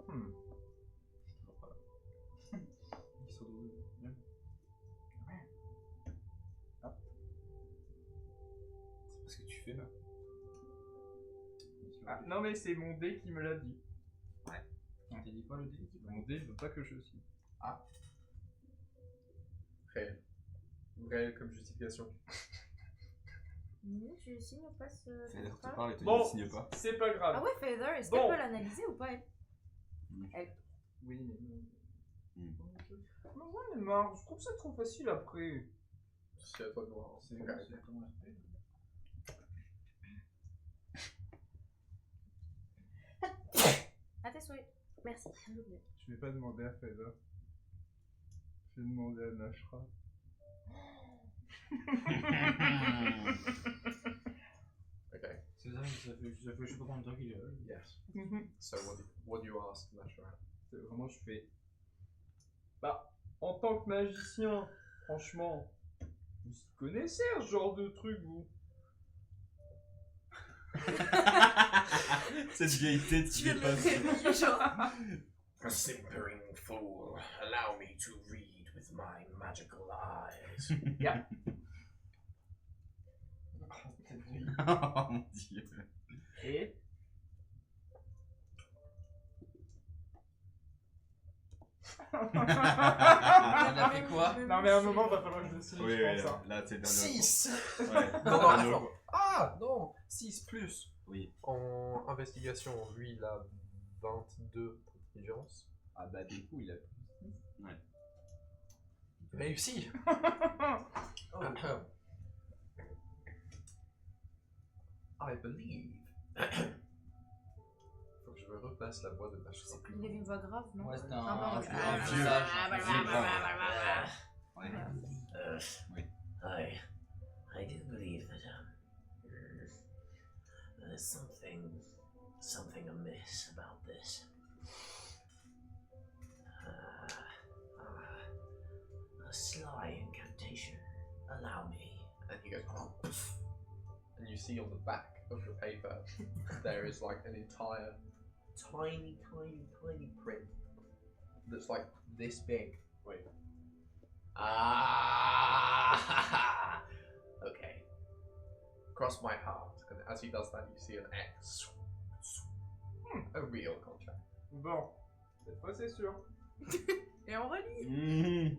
Je te vois pas là. Ils sont drôles. Même. C'est pas ce que tu fais là. Ah, non, mais c'est mon dé qui me l'a dit. On t'a dit quoi le dé? Mon dé, il veut pas que je signe. Réel. Réel comme justification. Non, tu signes ou pas ce Fais te contrat? parle et te Bon. dit signe pas. C'est pas grave. Ah ouais, Feather, est-ce Bon. qu'elle peut l'analyser ou pas elle? Oui, mais non. Hmm. Mais j'en ai marre, je trouve ça trop facile après. C'est à toi de voir. C'est Ok. comment elle s'appelle? À tes souhaits. Merci. Je vais pas demander à Feather. Je vais demander à Nashra. Okay. C'est ça, ça fait je sais pas combien de temps qu'il est là. Yes. So what do you ask, Nashra? Vraiment, je fais. Bah, en tant que magicien, franchement, vous connaissez ce genre de truc, vous? Cette vieille tête qui Tu viens de me dépasse. réveiller, genre. A simpering fool, allow me to read with my magical eyes. Oh mon dieu. Et Elle a fait quoi? non, mais à un moment, va falloir que je le signe, Oui, je oui, pense. Hein. là c'est le dernier. 6. Ouais. Non, non, Dernier attends. mot. Ah, non 6 plus. Oui. En investigation, lui, il a 22 d'intelligence. Ah bah du coup, il a... Réussi. I believe. Faut que je me replace la voix de Nashra. Il avait une voix grave, non? Ouais, c'était Ah, un bon, vieux ah, sage. bah, Un vieux grave. Ouais. Oui. I do believe that there's something amiss about this. A sly incantation. Allow me. And he goes, and you see on the back of the paper, there is like an entire tiny print that's like this big. Wait. Okay. Cross my heart. And as he does that, you see an X. A real contract. Bon, cette fois, c'est sûr. Et on relit. Mmh.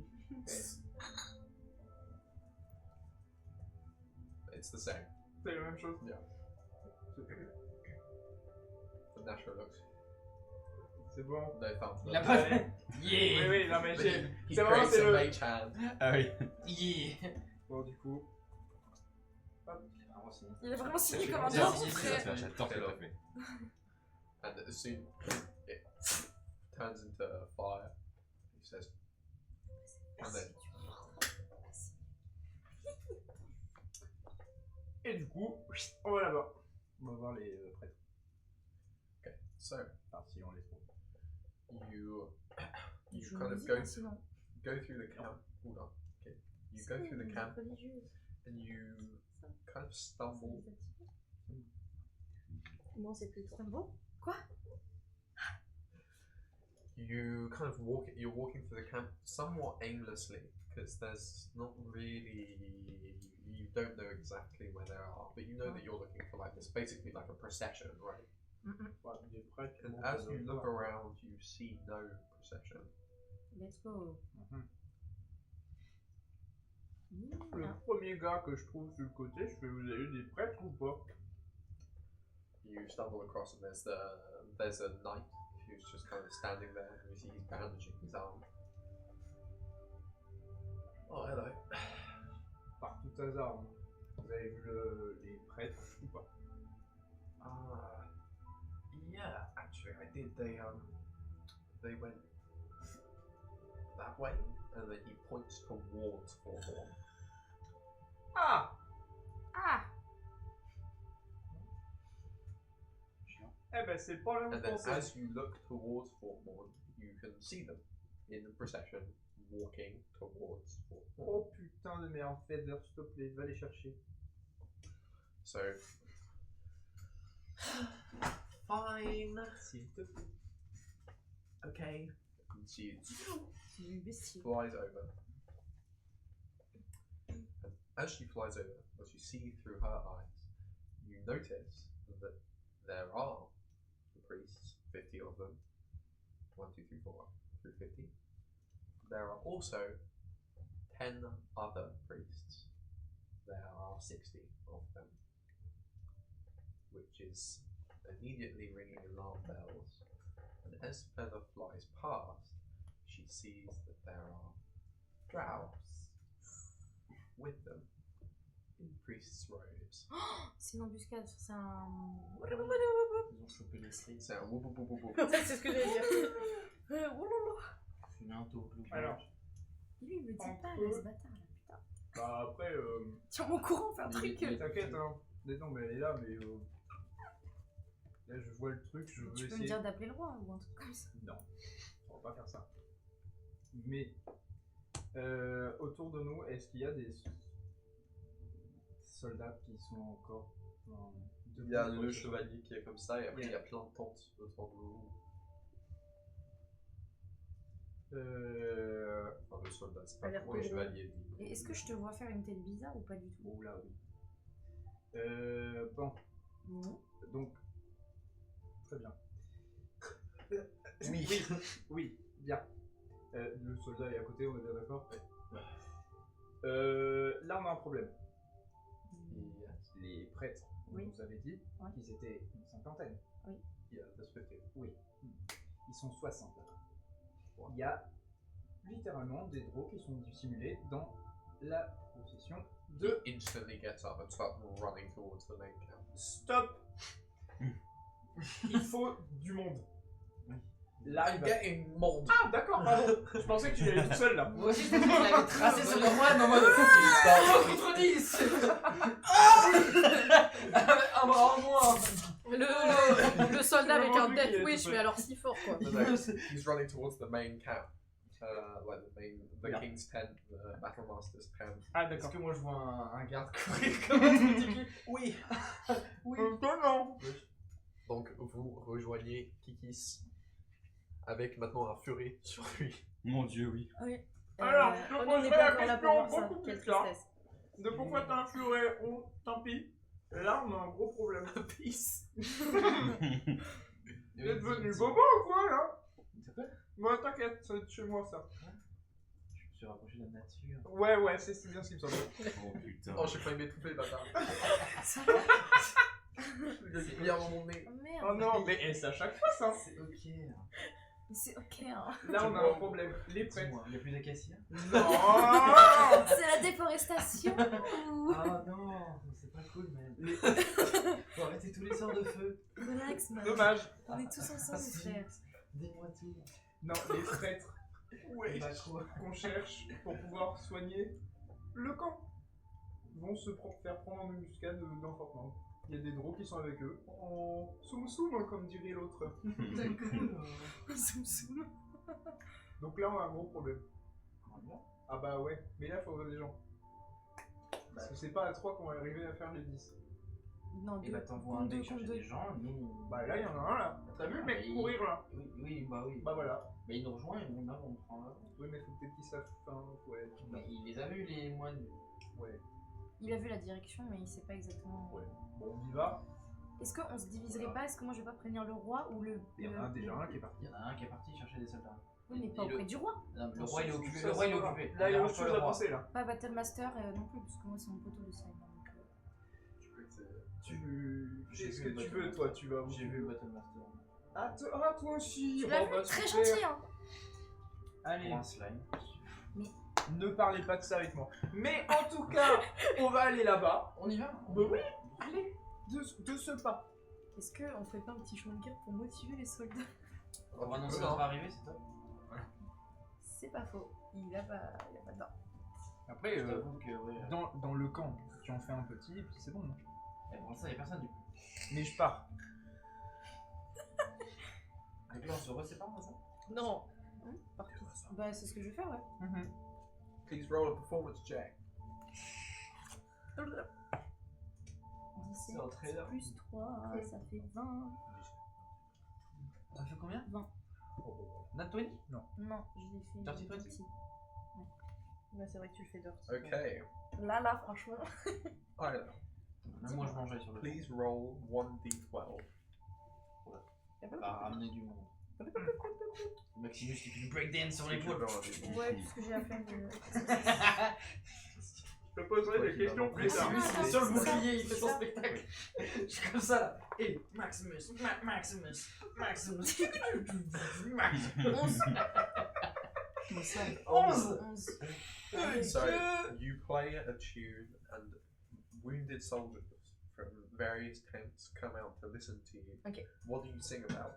It's the same. C'est la même chose. Yeah. The natural looks. C'est bon. No thumbs. Il a up. pas Allez. fait. Yeah! Oui, oui, non, mais But j'ai. he C'est vraiment, creates c'est a le. mage hand. Ah oui. Yeah! Bon, du coup. Vraiment, c'est... Il a vraiment signé C'est comme un sûr. diable, Si, si, si, frère. si. J'adore ce que t'as fait. And as soon it turns into fire, he says, and then Et du coup, on va là-bas. On va voir les prêtres. okay, so Enfin, si on les trouve. you Je kind me of dis, go sinon. through the camp. Hold on. Okay, you go through the camp and you kind of stumble. Non, c'est plus toi. C'est beau? Quoi? You kind of you're walking through the camp somewhat aimlessly because there's not really, you don't know exactly where they are, but you know that you're looking for like this, basically like a procession, right? Ouais, des prêtres. And bon, as ça you doit look voir. around, you see no procession. Let's go. Le premier gars que je trouve sur le côté, je fais, vous avez eu des prêtres ou pas? You stumble across and there's a knight who's just kind of standing there, and you see he's bandaging his arm. Oh, hello. Par tout hasard, hein. Vous avez vu les prêtres ou pas? Yeah, actually I did. They went that way, and then he points towards Pourront. Ah! Ah! Eh ben, c'est pas le And même then concept. as you look towards Fortmore, you can see them in procession walking towards Fortmore. Oh putain de merde, Feather, s'il te plaît, va les chercher. So, Fine. S'il te plaît. Okay. and she C'est imbécile. flies over. And as she flies over, as you see through her eyes, you notice that there are the priests, 50 of them. 1, 2, 3, 4, through 50. There are also 10 other priests. There are 60 of them, which is immediately ringing alarm bells. And as Feather flies past, she sees that there are drows with them in priests' robes. C'est une embuscade, c'est un... Ils ont chopé les streets. C'est un whoop whoop whoop whoop. Ouais, c'est ce que j'allais dire. Oulala. Fumer un tour. Alors, Lui, il me dit On pas, peut- là, ce bâtard, là, putain. bah après, Tiens-moi au courant, fais un truc. t'inquiète, hein. Non, mais elle est là, mais. Là, je vois le truc, je veux Tu peux me essayer. dire d'appeler le roi ou un truc comme ça. Non, on va pas faire ça. Mais autour de nous, est-ce qu'il y a des soldats qui sont encore Il y a le chevalier qui est comme ça, et après il y a plein de tentes autour de vous. Enfin, le soldat, c'est pas Ça a l'air pour les cool. chevaliers. Et est-ce que je te vois faire une tête bizarre ou pas du tout? Oh là, oui. Bon, Non. donc. Très bien. Oui. Oui, bien. Le soldat est à côté, on est bien d'accord? Là, on a un problème. Les prêtres, vous Oui. nous avez dit Ouais. qu'ils étaient une cinquantaine. Il y a de ce côté. Oui. Ils sont 60 là. Il y a littéralement des drôles qui sont dissimulés dans la procession de... He instantly gets up and starts running towards the main camp. Stop. Il faut du monde. Là, il va... getting mold. Ah, d'accord, pardon. Je pensais que tu y allais tout seul là. Moi aussi, je pensais qu'il avait tracé sur le roi en mode. Contre 10. Un bras en moins. Le soldat avec un Vraiment, death lui, il est wish, tout mais alors si fort quoi. He's running towards the main camp. Like the Yeah. king's tent, the battle master's tent. Ah, Est-ce d'accord. que moi je vois un garde courir comme un tout petit Oui. Oui. Non. Donc vous rejoignez Kikis avec maintenant un furet sur lui. Mon dieu, oui. Oui. Alors, je on poserai n'est la pas encore là pour question voir ça. beaucoup Quelle plus tard. tristesse. De pourquoi t'as un furet ou tant pis. Là, on a un gros problème. Peace. Vous êtes devenu bobo ou quoi là? Moi, t'inquiète, ça va être chez moi ça. Je me suis rapproché de la nature. Ouais, c'est bien ce qui me semble. Oh putain. Oh, j'ai failli m'étouffer, bâtard. J'ai bien dans mon nez. Oh merde. Oh non, mais c'est à chaque fois ça. C'est ok. C'est ok hein. Là, on a un problème. Les prêtres. Dis-moi, il y a plus d'acacia? Non. C'est la déforestation. Ah non, c'est pas cool même. Faut arrêter tous les sorts de feu. Relax man. Dommage. On est tous ensemble frère. Dis-moi tout. Non, les prêtres. Ouais. Bah quoi? Qu'on cherche pour pouvoir soigner le camp vont se faire prendre en embuscade dans Fortnite. Il y a des drôles qui sont avec eux en soum-soum, comme dirait l'autre. Soum soum. Donc là, on a un gros problème. Ah bah ouais, mais là, il faudrait des gens. Parce que c'est pas à 3 qu'on va arriver à faire les 10. Non, Et deux. bah t'envoies un dé chercher des gens, nous. Bah là, il y en a un là. T'as vu le mec il- courir là? Oui, bah oui. Bah voilà. Mais il nous rejoint et on prend là. Oui, mais faut peut-être qu'ils savent. Enfin, ouais. Mais il les a vus les moines. Ouais. Il a vu la direction, mais il sait pas exactement. Ouais. Bon, on y va. Est-ce qu'on se diviserait pas? Est-ce que moi je vais pas prévenir le roi ou le. Il y en a déjà un qui est parti. Il y en a un qui est parti chercher des soldats. Oui, mais pas auprès du roi. Non, mais le roi il est occupé. Ça, Le roi il est ça va. occupé. Là, il y a Regarde autre pas chose le à roi. penser là. Pas Battlemaster non plus, parce que moi c'est mon poteau de ça. Qu'est-ce que tu veux, toi? Tu vas. J'ai vu le Battlemaster. Ah, toi aussi. Tu l'as Oh, bah, vu? Très super. gentil hein. Allez. Pour un slime. Ne parlez pas de ça avec moi. Mais en tout cas, on va aller là-bas. On y va? Bah oui, allez, de ce pas. Est-ce qu'on ferait pas un petit chemin de guerre pour motiver les soldats? On va annoncer notre arrivée, c'est top. C'est pas faux. Il a pas dedans. Après, Je t'avoue que ouais. dans le camp, tu en fais un petit et puis c'est bon. Et pour ça, il y a personne du coup. Mais je pars. resépare ça? Non. Bah, c'est ce que je vais faire, ouais. Please roll a performance check. 17 un trailer. plus 3, ça fait 20. Ça fait combien? 20. Nat 20? Non, je l'ai fait. Dirty 20? Ouais. Bah, c'est vrai que tu le fais d'or. Okay. Là, franchement. Alright. Même moi je mangeais sur le. Please roll 1d12. Va ramener du monde. Maximus qui fait du breakdance sur l'épaule. Ouais, puisque j'ai la flemme de. Je te poserai des questions plus tard. Maximus il est sur le bouclier, il fait son spectacle. Je suis comme ça là. Et Maximus. 11. So, you play a tune and wounded soldiers from various camps come out to listen to you. Okay. What do you sing about?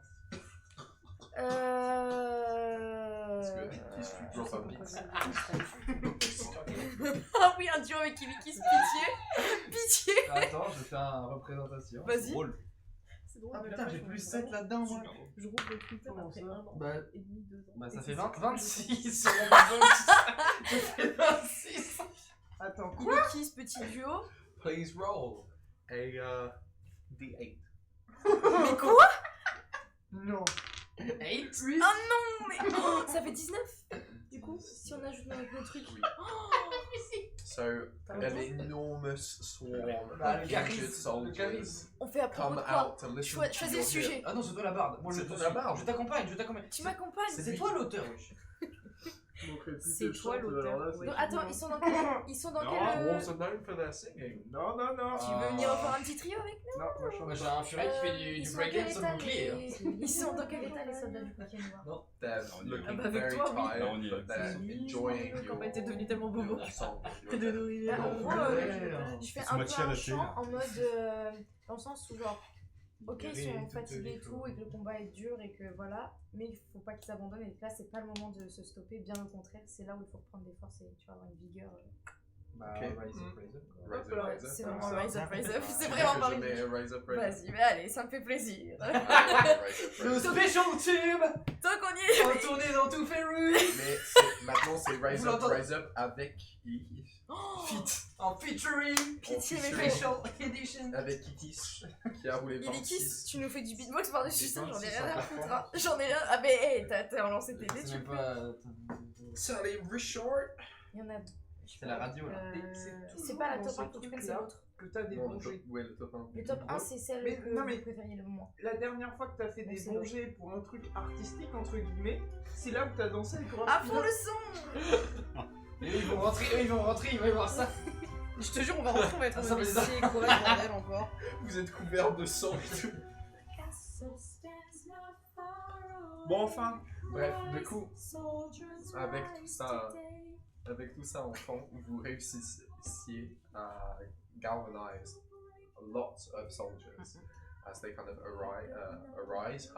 Euh... Parce que tu drop un beat. Ah oui, un duo avec Kiss, pitié. Pitié. Attends, je fais une représentation. Vas-y. Drôle. C'est drôle. Ah putain, j'ai plus 7 là-dedans moi. Je roule le Twitter après 1 an Bah, et demi, 2 ans. Bah ça Et fait c'est 20, ça. 26 sur mon box. Ça fait 26. attends, Il est qui ce petit duo? Please roll a d8. Mais quoi? non. 8. Ah non, mais oh, ça fait 19. Du coup, si on ajoute notre truc. Oui. Oh, So, an enormous swarm Bah, of le charisme, injured le soldiers charisme. on fait à propos come de quoi? out to listen to Choisis le your sujet. hymn. Ah non, c'est toi la barde. Moi je C'est te toi suis. la barde. Je t'accompagne, je t'accompagne. Tu m'accompagnes. C'est toi l'auteur, wesh. C'est toi l'auteur. Donc, attends, ils sont dans quel. Ils sont dans No, quel. dwarves are known for their singing. Non, non, non. Tu veux venir faire un petit trio avec nous? Non, moi je Moi j'ai un furet qui fait Ils du sont dans quel breakdance sur le état, bouclier. Ils sont dans quel état les soldats du bouclier noir? They're on y est. looking Ah bah, avec very toi, oui. tired, Là, on y est. but they're Oui, enjoying mon campagne était devenue tellement your bobo. song. Que de nourrir. Bah, en gros, je fais Ils sont un peu moitié un arrêtés, chant là. en mode. Dans le sens où, genre. Ok, ils sont fatigués et tout, et que le combat est dur, et que voilà. Mais il faut pas qu'ils abandonnent, et que là, c'est pas le moment de se stopper, bien au contraire, c'est là où il faut reprendre des forces et tu vas avoir une vigueur. Bah, Ok. rise up, rise up. Raise up, Ouais, raise up. c'est vraiment rise up, c'est vraiment Que pas je mets raise up, raise up. Vas-y, mais allez, ça me fait plaisir. Raise up, Le raise up. special tube. Tant qu'on y est. Retourné dans tout Ferru. Mais maintenant c'est Vous l'entendez? raise up avec Fit. En featuring. Pitié, mais Special edition. avec Kikis qui a roulé Ilikis, 26. tu nous fais du beatbox par-dessus ça, j'en ai rien à 26 foutre. Hein. J'en ai rien. Ah, mais hey, t'as relancé tes dés, C'est tu même peux. pas. Salut, Richard. Il y en a. C'est la radio là. C'est pas la top 1 que tu prennes, c'est l'autre. Que t'as des Non, bons jets. ouais, le top 1. Le top 1, c'est celle Mais- que non, mais- vous préfériez le moins. La dernière fois que t'as fait Donc, des c'est bons l'autre. jets pour un truc artistique, entre guillemets, c'est là où t'as dansé avec Rob À fond le son. Et eux, ils vont rentrer, ils vont y voir ça. Je te jure, on va rentrer, on va être Ah, ça me ici et courir bordel encore. Vous êtes couverts de sang et tout. Bon, enfin. Bref, du coup, avec tout ça en fond, vous réussissiez à galvanize lots of soldiers as they kind of arise.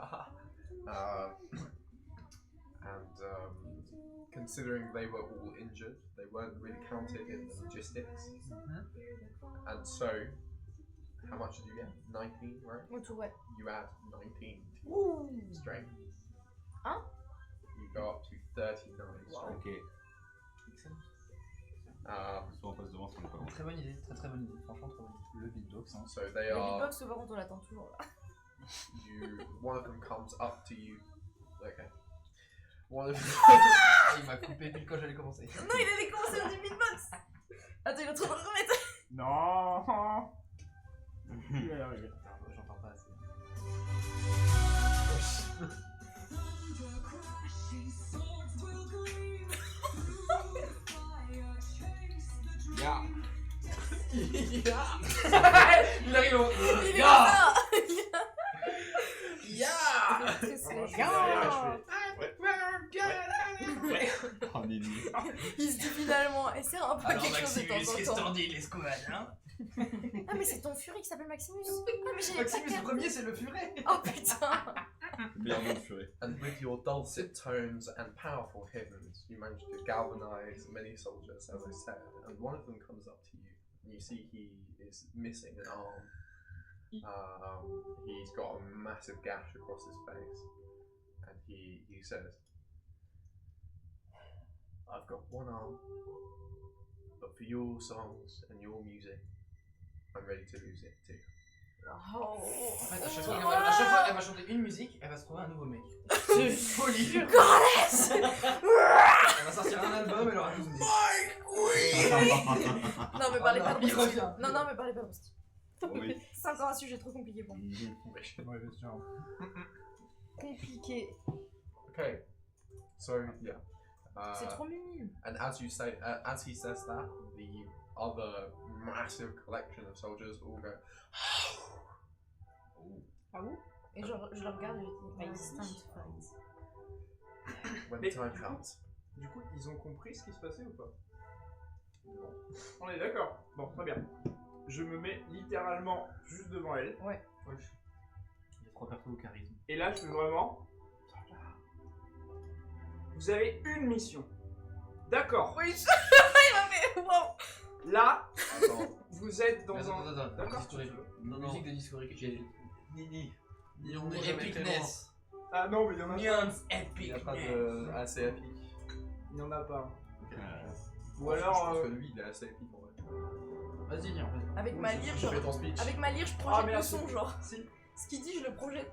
Considering they were all injured, they weren't really counted in the logistics. And so, how much did you get? 19, right? En tout, ouais. You add 19 to Ouh. strength. Hein? You go up to 39 strength. Ok. Soit on passe devant, soit on est pas loin. Très bonne idée, très bonne idée. Franchement, très bonne idée. Le beatbox, hein. So they Le are. beatbox, par contre, on l'attend toujours là. One of them comes up to you. Okay. One of Il m'a coupé pile quand j'allais commencer. Non, il allait commencer à faire du beatbox. Attends, il est en train de remettre. Non. J'entends pas assez. Ya. Il arrive au. Il est Ya. là. Ya. Oh, Nelly. Il se dit finalement, et c'est un peu Alors quelque chose de Maximus, qu'est-ce temps que en t'en temps. dis, l'escouade, hein? Ah, mais c'est ton furie qui s'appelle Maximus. Ah, mais j'ai Maximus le premier, c'est le furet. Oh putain. Meilleur nom de furet. And with your dulcet tones and powerful hymns, you manage to galvanize many soldiers, as I said. And one of them comes up to you, and you see he is missing an arm. He's got a massive gash across his face, and he says, I've got one arm, but for your songs and your music, I'm ready to lose it too. En fait, à chaque fois qu'elle va chanter une musique, elle va se trouver un nouveau mec. C'est folie. Goddess. Elle va sortir un album, elle aura 12 musiques. Non, mais parlez pas de Il mon style. revient. Non, non, mais parlez pas de mon style. Oui. C'est encore un sujet trop compliqué pour moi. Ouais, bien sûr. compliqué. Okay, so yeah. C'est trop mignon. And as you say, as he says that, the other massive collection of soldiers all go. Ah bon? Et je le regarde et je dis, it's time to fight. When Mais the time du coup- comes. Du coup, ils ont compris ce qui se passait ou pas? On est d'accord. Bon, très bien. Je me mets littéralement juste devant elle. Il y a 3 persos au charisme. Et là, je fais vraiment. Vous avez une mission. D'accord. Oui, mais wow. Là, Attends, vous êtes dans un. Attends, D'accord. historique. Non, non. Musique de discours. J'ai Nini. on est epicness. Ah non, mais il y en a pas. Nuance il epic. n'y a pas de assez épique. Il n'y en a pas. Ou Je alors. pense que lui, il est assez épique en vrai. Vas-y, viens. Avec ma lyre, Je genre. fais ton speech. Avec ma lyre, je Ah, projette mais le là, son, c'est- genre. Si. Ce qu'il dit, je le projette.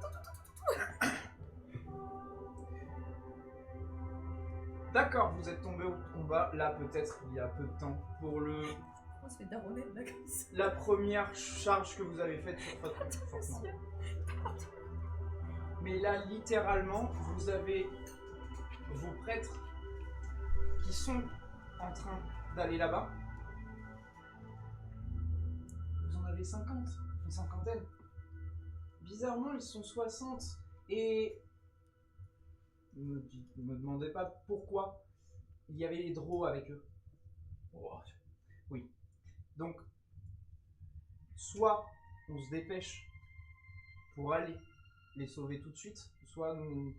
D'accord, vous êtes tombé au combat, là peut-être il y a peu de temps, pour On se fait daronner là comme ça. la première charge que vous avez faite sur votre forcément. Mais là, littéralement, vous avez vos prêtres qui sont en train d'aller là-bas. Vous en avez 50, une cinquantaine. Bizarrement, ils sont 60 et... Ne me demandez pas pourquoi. Il y avait les draws avec eux. Oui. Donc, soit on se dépêche pour aller les sauver tout de suite, soit nous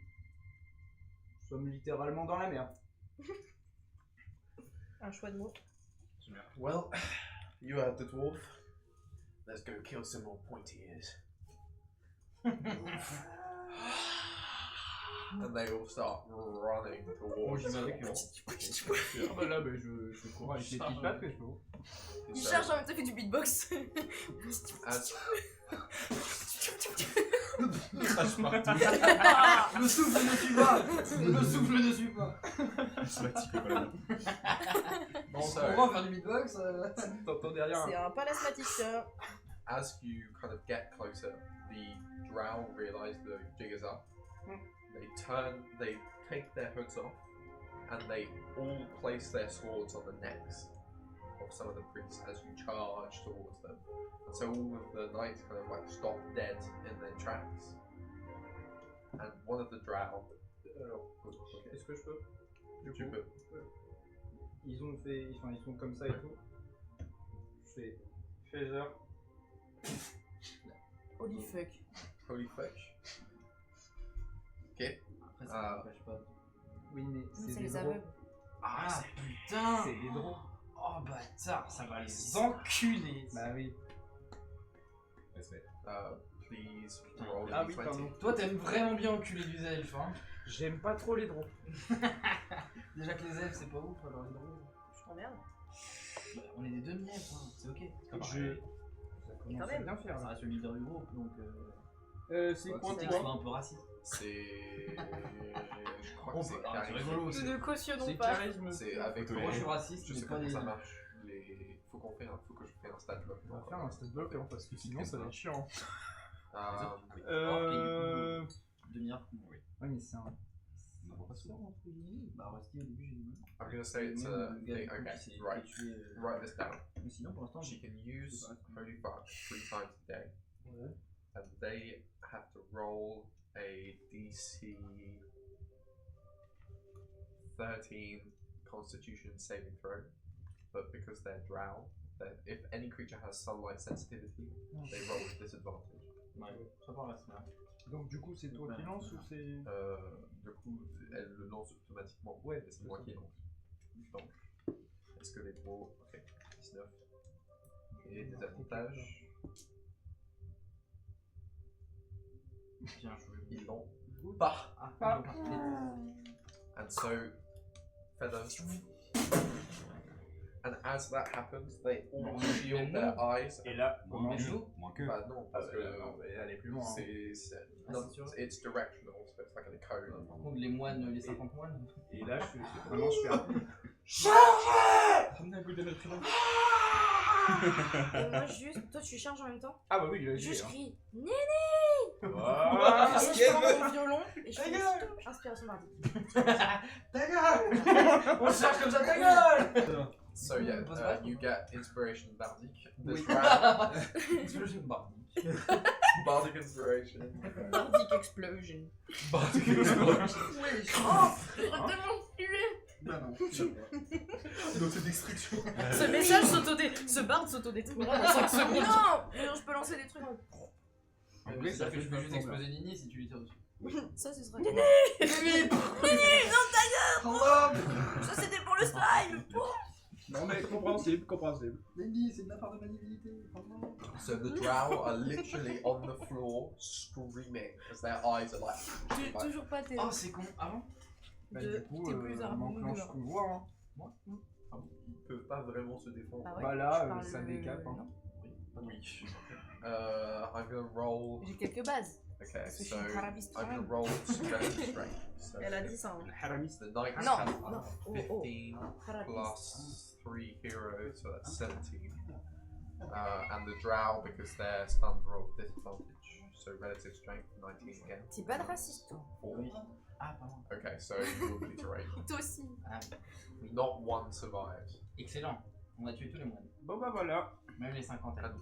sommes littéralement dans la merde. Un choix de mots. Well, you heard the dwarf. Let's go kill some more pointy ears. And they all start running Moi, towards j'y vais avec eux. Ah bah là, je cours avec les petites pattes que je peux. Il charge en même temps qu'il fait du beatbox. As, Crache partout. Le souffle ne suit pas. Le souffle ne suit pas. Bon, On va faire du beatbox. T'entends derrière C'est un palasmaticien. as you kind of get closer, the drow realize the jig is up. They take their hoods off, and they all place their swords on the necks of some of the priests as you charge towards them. And so all of the knights kind of like stop dead in their tracks. And one of the drow. Est-ce que je peux? Tu peux. Ils ont fait, enfin, ils sont comme ça et tout. Je fais Phaser. Holy fuck. Holy fuck. Ok. Après, ça n'empêche pas. Oui, mais C'est c'est des les draws. aveugles. Ah putain. C'est des draws. Oh bâtard, ça va les enculer. Bah oui. Please roll Ah a oui, d20. pardon. Toi, t'aimes vraiment bien enculer des elfes, hein. J'aime pas trop les draws. Déjà que les elfes, c'est pas ouf, alors les drôles. Je t'emmerde. Bah, on est des demi-elfes, hein. C'est ok. Ça commence à même. bien faire Ça là. reste le leader du groupe, donc. C'est quoi C'était toi un peu raciste. C'est. Je crois que On c'est peut- ah, c'est charisme. rigolo, Nous c'est. ne cautionnons C'est pas. charisme. C'est avec Moi, je suis raciste, Je mais sais pas pas des. comment ça marche. Faut que je fasse un stat block. On va faire un stat block avant parce que sinon ça va être chiant. Oui. Demi-heure. Oui, mais c'est un. Bah, Rusty, au début, j'ai dit non. I'm gonna say it's Même a le gars thing. du coup Okay, qui s'est right. tué, Write this down. Mais sinon, pour l'instant, She can use Holy Fuck 3 times a day. Ouais. And they have to roll a DC 13 Constitution saving throw. But because they're drow, if any creature has sunlight sensitivity, they roll with disadvantage. Ouais, ça part la semaine. Donc du coup c'est toi qui lance ou c'est... Du coup, elle le lance automatiquement. Ouais, mais c'est moi qui lance. Donc, est-ce que les pros. Ok, 19. Et des avantages. Bien joué. Ils l'ont. Bah. Ah. And so, feathers. And as that happens, they all shield their eyes. Et là, On mange tout. Moins que. Bah non, parce que Et aller plus loin. Hein. non, it's directional, so it's like a code. Par contre, les moines, les 50 moines. Et là, je fais vraiment super. Ramenez un goût de notre humain. Et moi, juste, toi, tu charges en même temps. Ah bah oui, je Juste crie Néné. Ah, Et je prends mon violon et je Ta fais gueule. stop, inspiration mardi. Ta gueule. On se cherche comme ça, ta gueule. So yeah, you get inspiration bardic. The Oui. drow, Explosion bardique. bardic inspiration. Bardic explosion. Bardic explosion. Oh, j'aurais tellement tué. Bah non. L'autodestruction. Ce message ce barde s'autodétruira dans 5 secondes. Non, mais non, je peux lancer des trucs en... Oui, ça fait que je peux juste exploser Nini si tu lui tires dessus. Ça, ce sera... Néné, non, ta gueule. Ça, c'était pour le slime. Non mais compréhensible, compréhensible. Nini, c'est de la part de maniabilité. So the drow are literally on the floor screaming as their eyes are like. Toujours pas tes... Oh, c'est con. Avant Bah, De- du coup, t'es plus on armé enclenche que qu'on voit. Hein. Ils peuvent pas vraiment se défendre. Bah ouais, Bah je là, parle ça le- décape. Hein. non. Oui. I'm gonna roll. J'ai quelques bases. Okay, Parce que je so suis une carabiste I'm gonna quand même. roll strength. So Elle a dit ça. Hein. Haramis, the knights Non, have non. Oh, 15 oh. plus 3 heroes, so that's 17. And the drow, because they're stunned, roll disadvantage. So relative strength 19 again. T'es pas de raciste, toi. 4. Ah, pardon. Okay, so you obliterate. Toi aussi. Ah, Not one survives. excellent. On a tué tous les moines. Bon bah voilà. Même les 50. And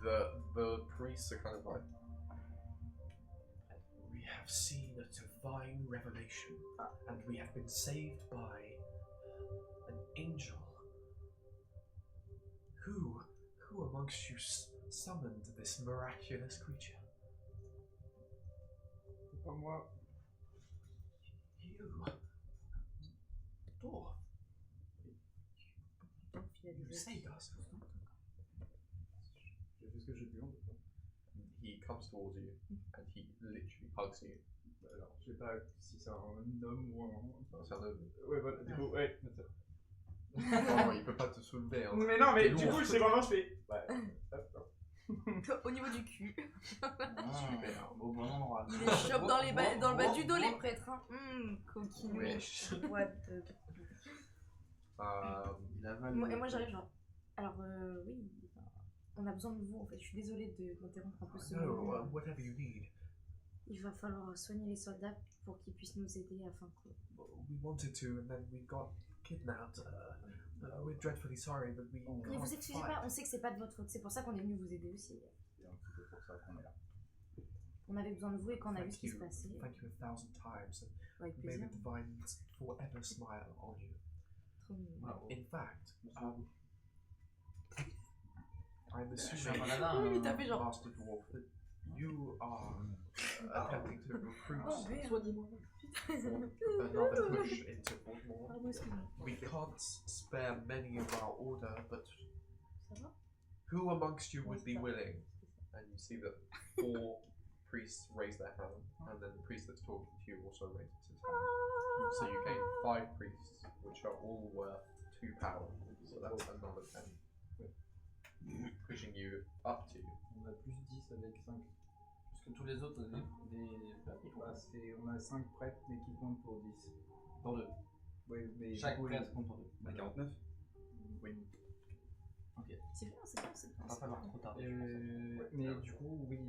the priests are kind of like, We have seen a divine revelation, and we have been saved by an angel. Who amongst you summoned this miraculous creature? C'est pas moi. You, dwarf. You saved us. J'ai fait ce que j'ai pu en tout cas. he comes towards you and he literally hugs you. Alors, je sais pas si c'est un homme ou un. C'est un homme. Ouais, voilà, du coup, ouais. Oh non, il peut pas te soulever. Hein. Mais non, mais T'es du lourd. coup, c'est vraiment, je fais. Ouais, hop, hop. Au niveau du cul. Super, au bon endroit. Il les chope dans le bas du dos, les prêtres. Hein. Coquine. Wesh. What the... Il avale. Et moi j'arrive genre. Alors oui, on a besoin de vous en fait. Je suis désolée de m'interrompre un peu ce No, moment. whatever you need. Il va falloir soigner les soldats pour qu'ils puissent nous aider afin que... We wanted to, and then we got kidnapped. We're dreadfully sorry, but we. Ne can't vous excusez fight. pas, on sait que c'est pas de votre faute. C'est pour ça qu'on est venu vous aider aussi. C'est un petit peu pour ça qu'on est là. On avait besoin de vous et quand on a vu Thank ce qui se you. passait. Thank you 1000 times, Avec and may plaisir. the divine forever smile on you. Trop mignon. In fact, I'm Je suis un assuming, paladin. Oui, t'as fait genre. Master Dwarf, that you are attempting to recruit Oh, merde. for another push into Baltimore. Pardon, excuse-moi. We can't spare many of our order, but Ça va? who amongst you would be ça. willing? And you see that 4 priests raise their hand, and then the priest that's talking to you also raises his hand. So you gain 5 priests, which are all worth 2 power. So that's another 10. Pushing you up to. On a plus 10 avec 5. Parce que tous les autres, des On a 5 prêtres, mais qui comptent pour 10. pour deux. Oui, mais Chaque du coup, prêtre compte pour deux. On a 49. Oui. Ok. C'est bien, c'est bien, c'est bien. On va pas falloir trop tarder. je pense. Mais du coup, oui,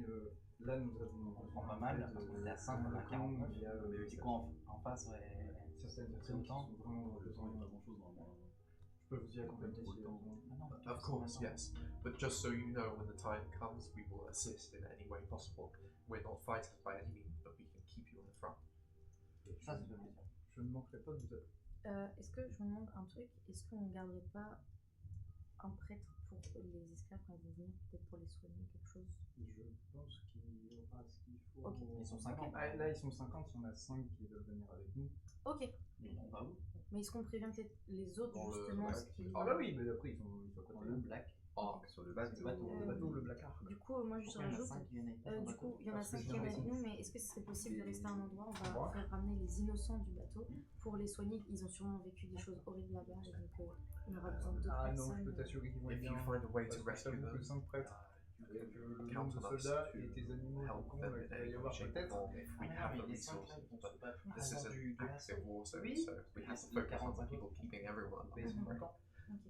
là nous avons. On prend pas mal, parce qu'on est à 5, on a 49. Il y a, Du coup, en face, ouais. certaines personnes qui sont vraiment besoin de grand chose dans le monde. Je peux vous y accompagner si vous avez besoin. Ah non, Of course, yes. But just so you know, when the time comes, we will assist in any way possible. We're not fighters by any means, but we can keep you on the front. Ça, c'est plaisir. Je ne manquerai pas de vous appeler. Est-ce que je me demande un truc? Est-ce qu'on garderait pas un prêtre pour les esclaves quand ils vont venir, peut-être pour les soigner, quelque chose? Je pense qu'il y aura ce qu'il faut. Ok. Ils sont 50. Ah, là, ils sont 50, il y en a 5 qui veulent venir avec nous. Ok. On va où? Mais est-ce qu'on prévient peut-être les autres Dans le justement black. ce qui... Ah bah oui, mais après ils sont Dans côté le black. arc sur le bateau, le black arc. Du coup, moi je rajoute. Du coup, il y en a 5 qui viennent avec nous, mais est-ce que ce serait possible de rester à un endroit? On va faire ramener les innocents du bateau pour les soigner. Ils ont sûrement vécu des choses horribles là-bas, et donc on aura besoin d'autres Ah non, je personnes. peux t'assurer qu'ils vont être If bien. you find a way to Parce que rescue que them, 5 prêtres, le nombre de soldats et tes animaux, help donc on them va in y any avoir shape or peut-être. form if we have the resources. But this is an active war zone, so we have to focus on the people keeping everyone alive.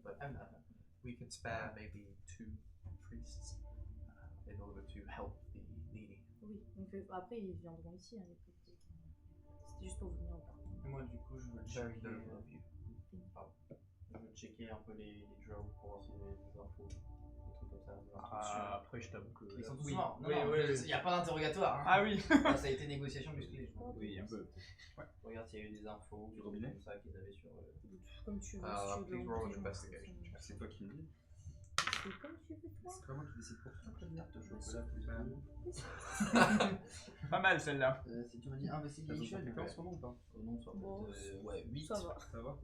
But we can spare maybe 2 priests in order to help the needy. Oui, donc après ils viendront ici. Hein, les prêtres. C'était juste pour vous venir au parc. Moi, du coup, je veux Very checker, noble of you. je veux checker un peu les draws pour voir s'il y a des infos, des trucs comme ça. des Ah, instructions. après, je t'avoue que. Ils sont tous Oui. morts. Non, Oui, non, oui, il oui. n'y a pas d'interrogatoire. Hein. Ah oui. Là, ça a été négociation musclée. Oui, un peu. Regarde s'il y a eu des infos, des trucs comme ça qu'ils avaient sur. Comme tu veux. Please roll an investigation. C'est toi qui me dis. C'est comme tu veux, toi. C'est pas moi qui décide pour ça. Chocolat plus Pas mal celle-là. Si tu me dis investigation, T'as en ce moment ou pas? non, ça Bon, va être, ouais, 8. Ça va. Ça va?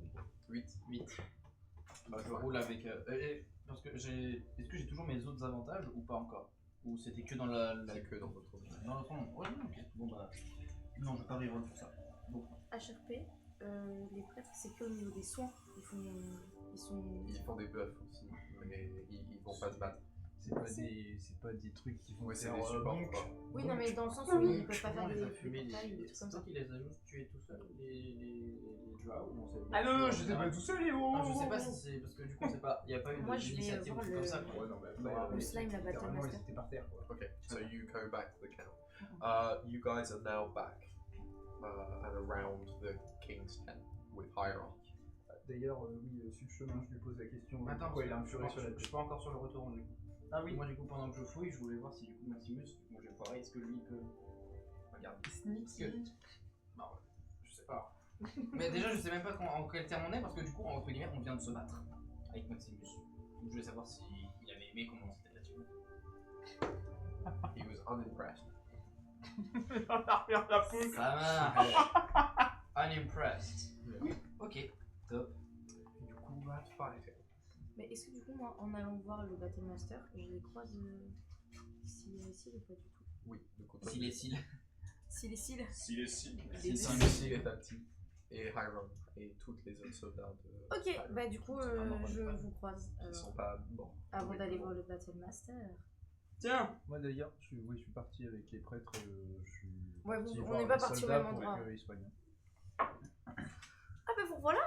8. Bah, je roule avec. Parce que j'ai. Est-ce que j'ai toujours mes autres avantages ou pas encore? Ou c'était que dans la. C'est que dans votre vie. Dans l'autre monde? Ouais, non, ok. Bon bah. Non, je vais pas reroll pour ça. Bon. HRP, les prêtres, c'est que au niveau des soins. Ils font. Ils font des bluffs aussi, mais ils vont pas se battre. C'est pas des trucs qui vont Ouais, c'est faire des supports. donc. Oui, non, mais dans le sens où ils peuvent pas Comment faire les a des fumés portails ou des les. trucs C'est comme toi ça. qui les as juste tués tout seuls, les draws ou non c'est. Ah non, non, je sais pas tout seul, les gros. Ah, je sais pas si c'est. Parce que du coup, c'est pas. Il y a pas eu Moi, je vais d'initiative ou voir truc comme ça quoi. Ouais, non, mais Le slime, la battle littéralement, ils master. étaient par terre, quoi. Okay, so you go back to the camp. You guys are now back and around the king's tent with hierarchy. D'ailleurs, oui, sur le chemin, je lui pose la question. Attends, pourquoi il a un je furet sur la suis tête. pas encore sur le retour du coup. Ah oui. Moi du coup pendant que je fouille, je voulais voir si du coup Maximus, moi je vais voir est-ce que lui peut. Regarde. Parce que. Non, je sais pas. Mais déjà je sais même pas en quel terme on est parce que du coup entre guillemets on vient de se battre avec Maximus. Donc je voulais savoir s'il avait aimé comment c'était là-dessus. He was unimpressed. La poule. Ça marche. Unimpressed. Ok, top. Du coup, bad fighting. Mais est-ce que du coup, moi, en allant voir le Battle Master, je les croise ici ou pas du tout? Oui, de coup, S'il est cils. S'il est cils. S'il est si. S'il est petit. Et Hiram et toutes les autres soldats de. Ok, bah du coup, je vous croise. Ils sont pas morts. Avant d'aller voir le Battle Master. Tiens. Moi d'ailleurs, je suis parti avec les prêtres. Je suis. Ouais, parti on voir n'est les pas partis au soldats même pour endroit. que ils soignent. Ah bah vous voilà.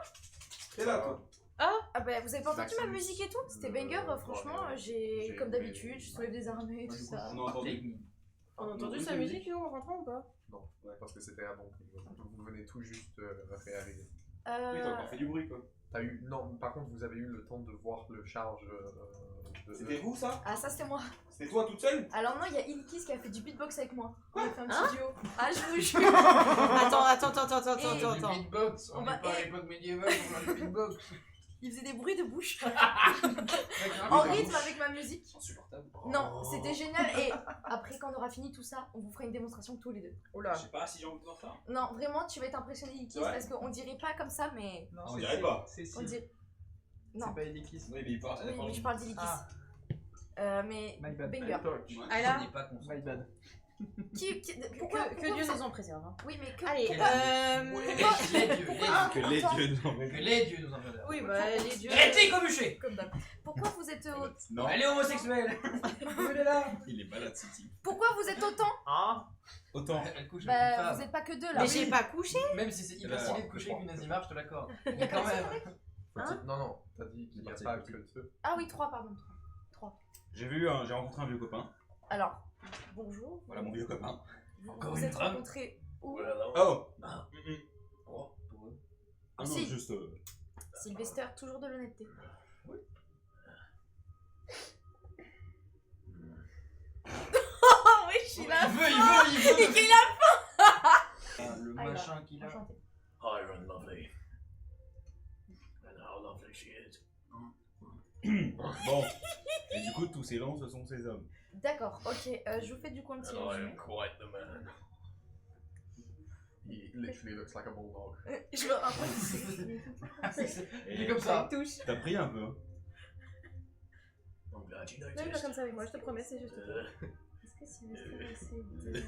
Et là, toi? Ah bah vous avez pas entendu ma Maximus, musique et tout? C'était le- banger, le- franchement, le- j'ai comme j'ai- d'habitude, je soulève des armées et tout ça. On a entendu. On a entendu Oui, sa oui. musique nous en rentrant ou pas? Non, parce que c'était avant. Vous venez tout juste réarriver. Oui, t'as encore fait du bruit, quoi. T'as eu. Non, par contre, vous avez eu le temps de voir le charge de. C'était vous, ça? Ah ça c'était moi. C'était toi toute seule? Alors non, il y a Ilkis qui a fait du beatbox avec moi. On a fait un petit duo. Ah je vous jure. Du beatbox, on On n'est va- pas à l'époque médiévale, on a du beatbox. Il faisait des bruits de bouche. En En rythme avec ma musique. Insupportable. Non, c'était génial. Et après, quand on aura fini tout ça, on vous fera une démonstration tous les deux. Je sais pas si j'ai envie de voir ça. Non, vraiment, tu vas être impressionné, Ilkis, C'est vrai parce qu'on dirait pas comme ça, mais. Non, On dirait pas. C'est On dirait. Non, C'est pas Elikis. Oui, mais il part. oui, mais je parle d'Ilkis. Ah. Mais. My bad. Banger. Ah là. n'est pas conscient. My bad. Pourquoi Que Dieu nous en préserve. Hein. Oui, mais que. Allez, Les dieux, Que les dieux non. que les dieux nous en préservent. oui, bah les dieux. Hérétique au bûcher. Comme d'hab. Pourquoi vous êtes Non, Elle est homosexuelle. il est malade, City. Pourquoi vous êtes autant? Autant. Elle couche avec une Bah, femme. vous êtes pas que deux là. Mais j'ai pas couché. Même si c'est hyper Bah, stylé de coucher avec une Azimar, je te l'accorde. Il y a Mais quand pas de même. Hein Non, non, t'as dit qu'il n'y a parti, pas parti. que deux. Ah oui, 3, pardon. 3. J'ai rencontré un vieux copain. Alors, bonjour. Voilà mon vieux copain. Encore Vous une êtes femme. rencontrés où? Oh. Oh, pour eux. Ah non, Si. juste. Sylvester, toujours de l'honnêteté. Oh oui, je suis là. Il veut. Et qu'il a Le Ah, il machin qu'il a. enchanté. Hi, Run Lovely. And how lovely she is. Bon. Et du coup, tous ces gens, ce sont ces hommes. D'accord, ok. Je vous fais du coup un petit And I résumé. am quite the man. He literally looks like a bulldog. Je veux un Il est comme ça. touche. T'as pris un peu, hein. glad you Même pas noticed. comme ça avec moi, je te promets, c'est juste. Est-ce que Sylvester essaie de...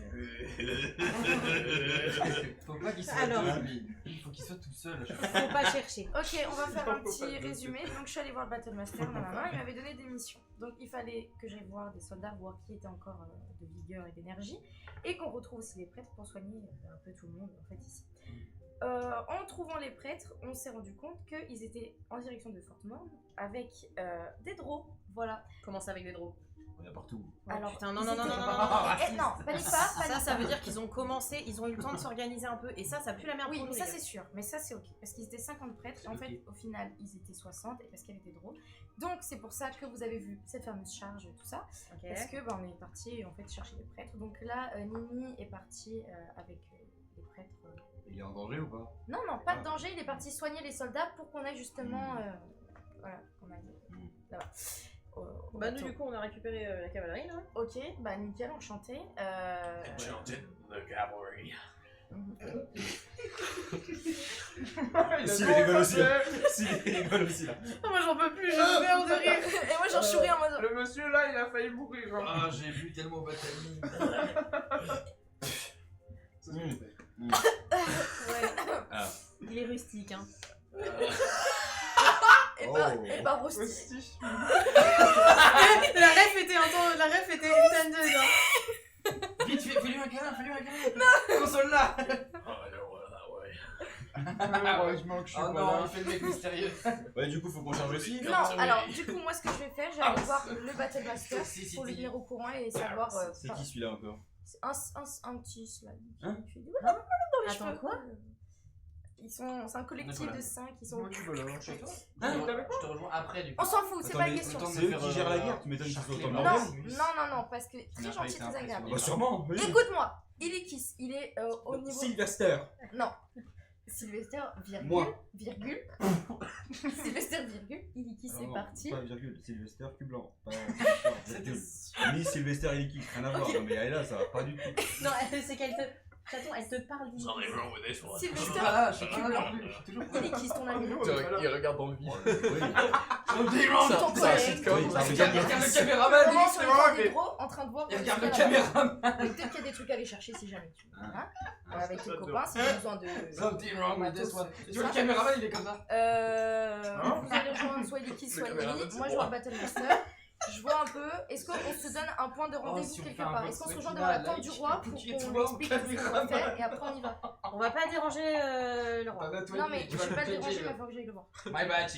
Faut pas qu'il soit Alors. deux, lui. Il faut qu'il soit tout seul. Faut pas chercher. Ok, on va faire un petit résumé. Donc je suis allée voir le Battle Master, nanana, il m'avait donné des missions. Donc il fallait que j'aille voir des soldats, voir qui était encore de vigueur et d'énergie, et qu'on retrouve aussi les prêtres pour soigner un peu tout le monde en fait ici. En trouvant les prêtres, on s'est rendu compte qu'ils étaient en direction de Fort Morne avec des draws. Voilà. Comment ça avec des draws? Il y en a partout. Alors, putain, non, ils non, non, étaient- non, non, non, non. Eh, non, panique pas, Ça, panique ça pas. veut dire qu'ils ont commencé, ils ont eu le temps de s'organiser un peu, et ça pue la merde Oui, pour mais nous, ça les c'est gars. sûr, mais ça c'est ok. Parce qu'ils étaient 50 prêtres, et en fait, au final, ils étaient 60, et parce qu'il y avait des drôles. Donc c'est pour ça que vous avez vu cette fameuse charge, tout ça. Ok. Parce que bah, on est parti en fait chercher les prêtres. Donc là, Nini est parti avec les prêtres. Il est en danger ou pas? Non, non, pas de danger, il est parti soigner les soldats pour qu'on ait justement. Voilà, qu'on aille là-bas. Au Bah nous bateau. du coup on a récupéré la cavalerie là. Ok, bah nickel, enchanté. Enchanted, the cavalry. S'il rigole aussi là. S'il rigole aussi là. Oh, moi j'en peux plus, j'ai peur de rire. Et moi j'en souris en mode. Le monsieur là, il a failli mourir. Hein. Ah, j'ai bu tellement au bataillon. Ouais. Ah. Il est rustique hein. Et pas rosti. Hostie. La ref était une tonne de hein. Vite, fais-lui un câlin, Non, console-là. Oh, I don't want it that way. Heureusement que je suis Oh pas non, là. il fait le mec mystérieux. Ouais, du coup, faut qu'on charge aussi. Non, alors du coup, moi ce que je vais faire, je vais aller voir le Battle Master Si, pour lui si. tenir au courant et savoir. C'est qui celui-là encore? Un petit slide. Hein Qui fait des dans les Attends, cheveux. quoi C'est un collectif Nicolas. de 5 qui sont. Moi, tu vas là. Chez toi Hein Je te rejoins après du coup. On s'en fout, c'est pas Attendez, la question. le temps de C'est eux faire, qui gèrent la guerre, tu m'étonnes qu'ils soient autant de Non, bordel. non, parce que très n'a pas gentil, été très agréable. impressionné. Bah sûrement, oui. Écoute-moi, il est qui? Il est au niveau. Sylvester. Non. Sylvester, virgule. Moi. Virgule. Sylvester, virgule. Il est qui? C'est Non, parti. Pas virgule, Sylvester cul blanc. Pas Sylvester, virgule. Ni Sylvester et Licky, rien à voir. Non mais elle est là, ça va pas du tout. Non, c'est qu'elle te. Chaton, elle te parle du. Something wrong with this one. Je suis Sylvester, pas là, je suis pas là non plus. Je suis toujours pas il est qui? C'est ton ami. Il regarde dans le vide. Ton C'est un collègue. sitcom. Oui, ça Il regarde le caméraman, Comment limite, sur c'est le vrai, temps des mais. gros en train de voir. Il regarde ce le qu'il y a là-bas. caméraman. Peut-être qu'il y a des trucs à aller chercher si jamais tu veux. Hein avec tes copains, si tu as besoin de. Something wrong with this one. Tu vois ça. le caméraman, il est comme ça. Vous allez rejoindre soit Licky, soit Lily. Moi, je vois Battle Master. Je vois un peu. Est-ce qu'on se donne un point de rendez-vous si on quelque fait un part? vote Est-ce qu'on se mec, rejoint il devant va la tente like, du roi il pour faut qu'on qu'il lui soit au explique tout ce qu'on va faire et après on y va? On va pas déranger le roi. Non, mais je vais pas te déranger, mais il faut que j'aille le voir. My bad.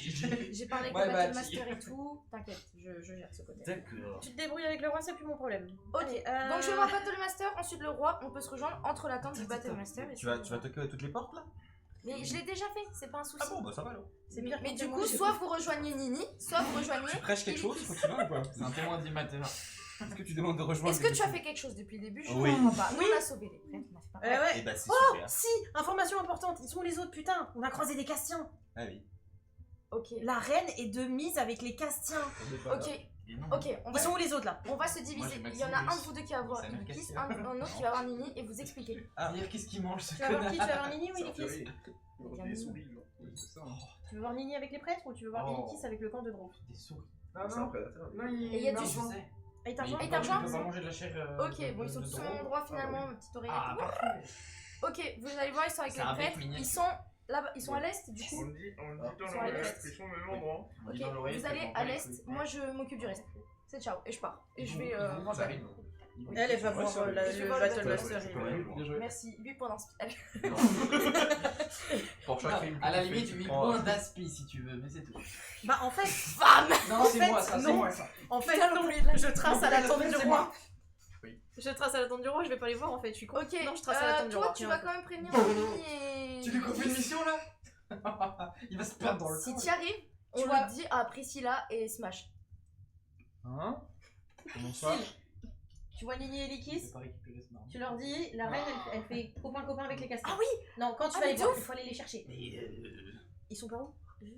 J'ai parlé avec Ouais, le bah, Battle Master et tout. T'inquiète, je gère ce côté. D'accord. Tu te débrouilles avec le roi, c'est plus mon problème. Ok, Allez, donc je vais voir Battle Master, ensuite le roi. On peut se rejoindre entre la tente du Battle Master et Tu vas toquer à toutes les portes là? Mais je l'ai déjà fait, c'est pas un souci. Ah bon, bah ça va alors. C'est pire. Mais que du moi, coup, j'ai- soit vous rejoignez Nini, soit vous rejoignez. Tu prêches quelque Lily. chose quand tu vas ou pas? C'est un témoin animateur. Est-ce que tu demandes de rejoindre? Est-ce que tu as fait quelque chose depuis le début? Je ne Oui. comprends pas. Nous, on a sauvé les prêtres, on a fait pas mal. Ouais. Eh bah c'est Oh, super. si, information importante, ils sont où les autres, putain. On a croisé des Castiens. Ah oui. Ok, La reine est de mise avec les Castiens. ok, ok, Ils sont où les autres là? on va se Moi, diviser. j'ai Il y en a un Maximus. de vous deux qui va avoir C'est Illikis, Maximus. un autre qui va avoir Nini et vous expliquer. Ah, dire qu'est-ce qu'il mange ce Tu vas voir connard. qui? Tu vas voir Nini ou Illikis? Des souris, genre. Oui, c'est ça. Tu veux voir Nini avec les prêtres ou tu veux voir Oh. Illikis avec le camp de Drôme? Des souris. Ah C'est un non. prédateur. Non, Et il y a non, du Je joint. sais. Et t'as Mais rejoint? Et t'as rejoint il peut pas manger de la chair. Ok, bon, ils sont tous au même endroit finalement, petite oreille. Ah, parfait. Ok, vous allez voir, ils sont avec C'est les un bec prêtres. miniature. Ils sont là-bas, ils sont à l'est du On coup. le dit Ils dans sont à le l'est. ils sont au même endroit. On dit Ok, dans l'oreille, vous c'est allez qu'on à prend les l'est, couilles. moi je m'occupe du reste. C'est ciao, et je pars. Et je vais Ils vont voir ça la- arrive. Oui. Elle va voir Je vais le voir Battle Battle Master. Bien joué. Merci, lui pour l'inspirer. Pour chaque film. À la limite, 8 points d'aspi si tu veux, mais c'est tout. Bah en fait, Femme. Non, c'est fait, moi ça, c'est non. moi ça. en fait, Putain, non, l'oublié de la- je trace à la tente du C'est roi. moi. Je trace à la tente du roi, je vais pas les voir en fait, je suis con. Ok, Non, je trace à la tente du toi roi. tu tiens. vas quand même prévenir Nini et. Tu lui confies une mission là Il va se perdre dans le Si temps. tu arrives, on vois- le dit à Priscilla et Smash. Hein? Comment ça? Tu vois Nini et Je Illikis? vais pas récupérer ce marron. Tu leur dis, la reine elle fait copain avec les Castiens. Ah oui. Non, quand tu Ah, vas mais les de voir, ouf. il faut aller les chercher. Ils sont par où? Juste,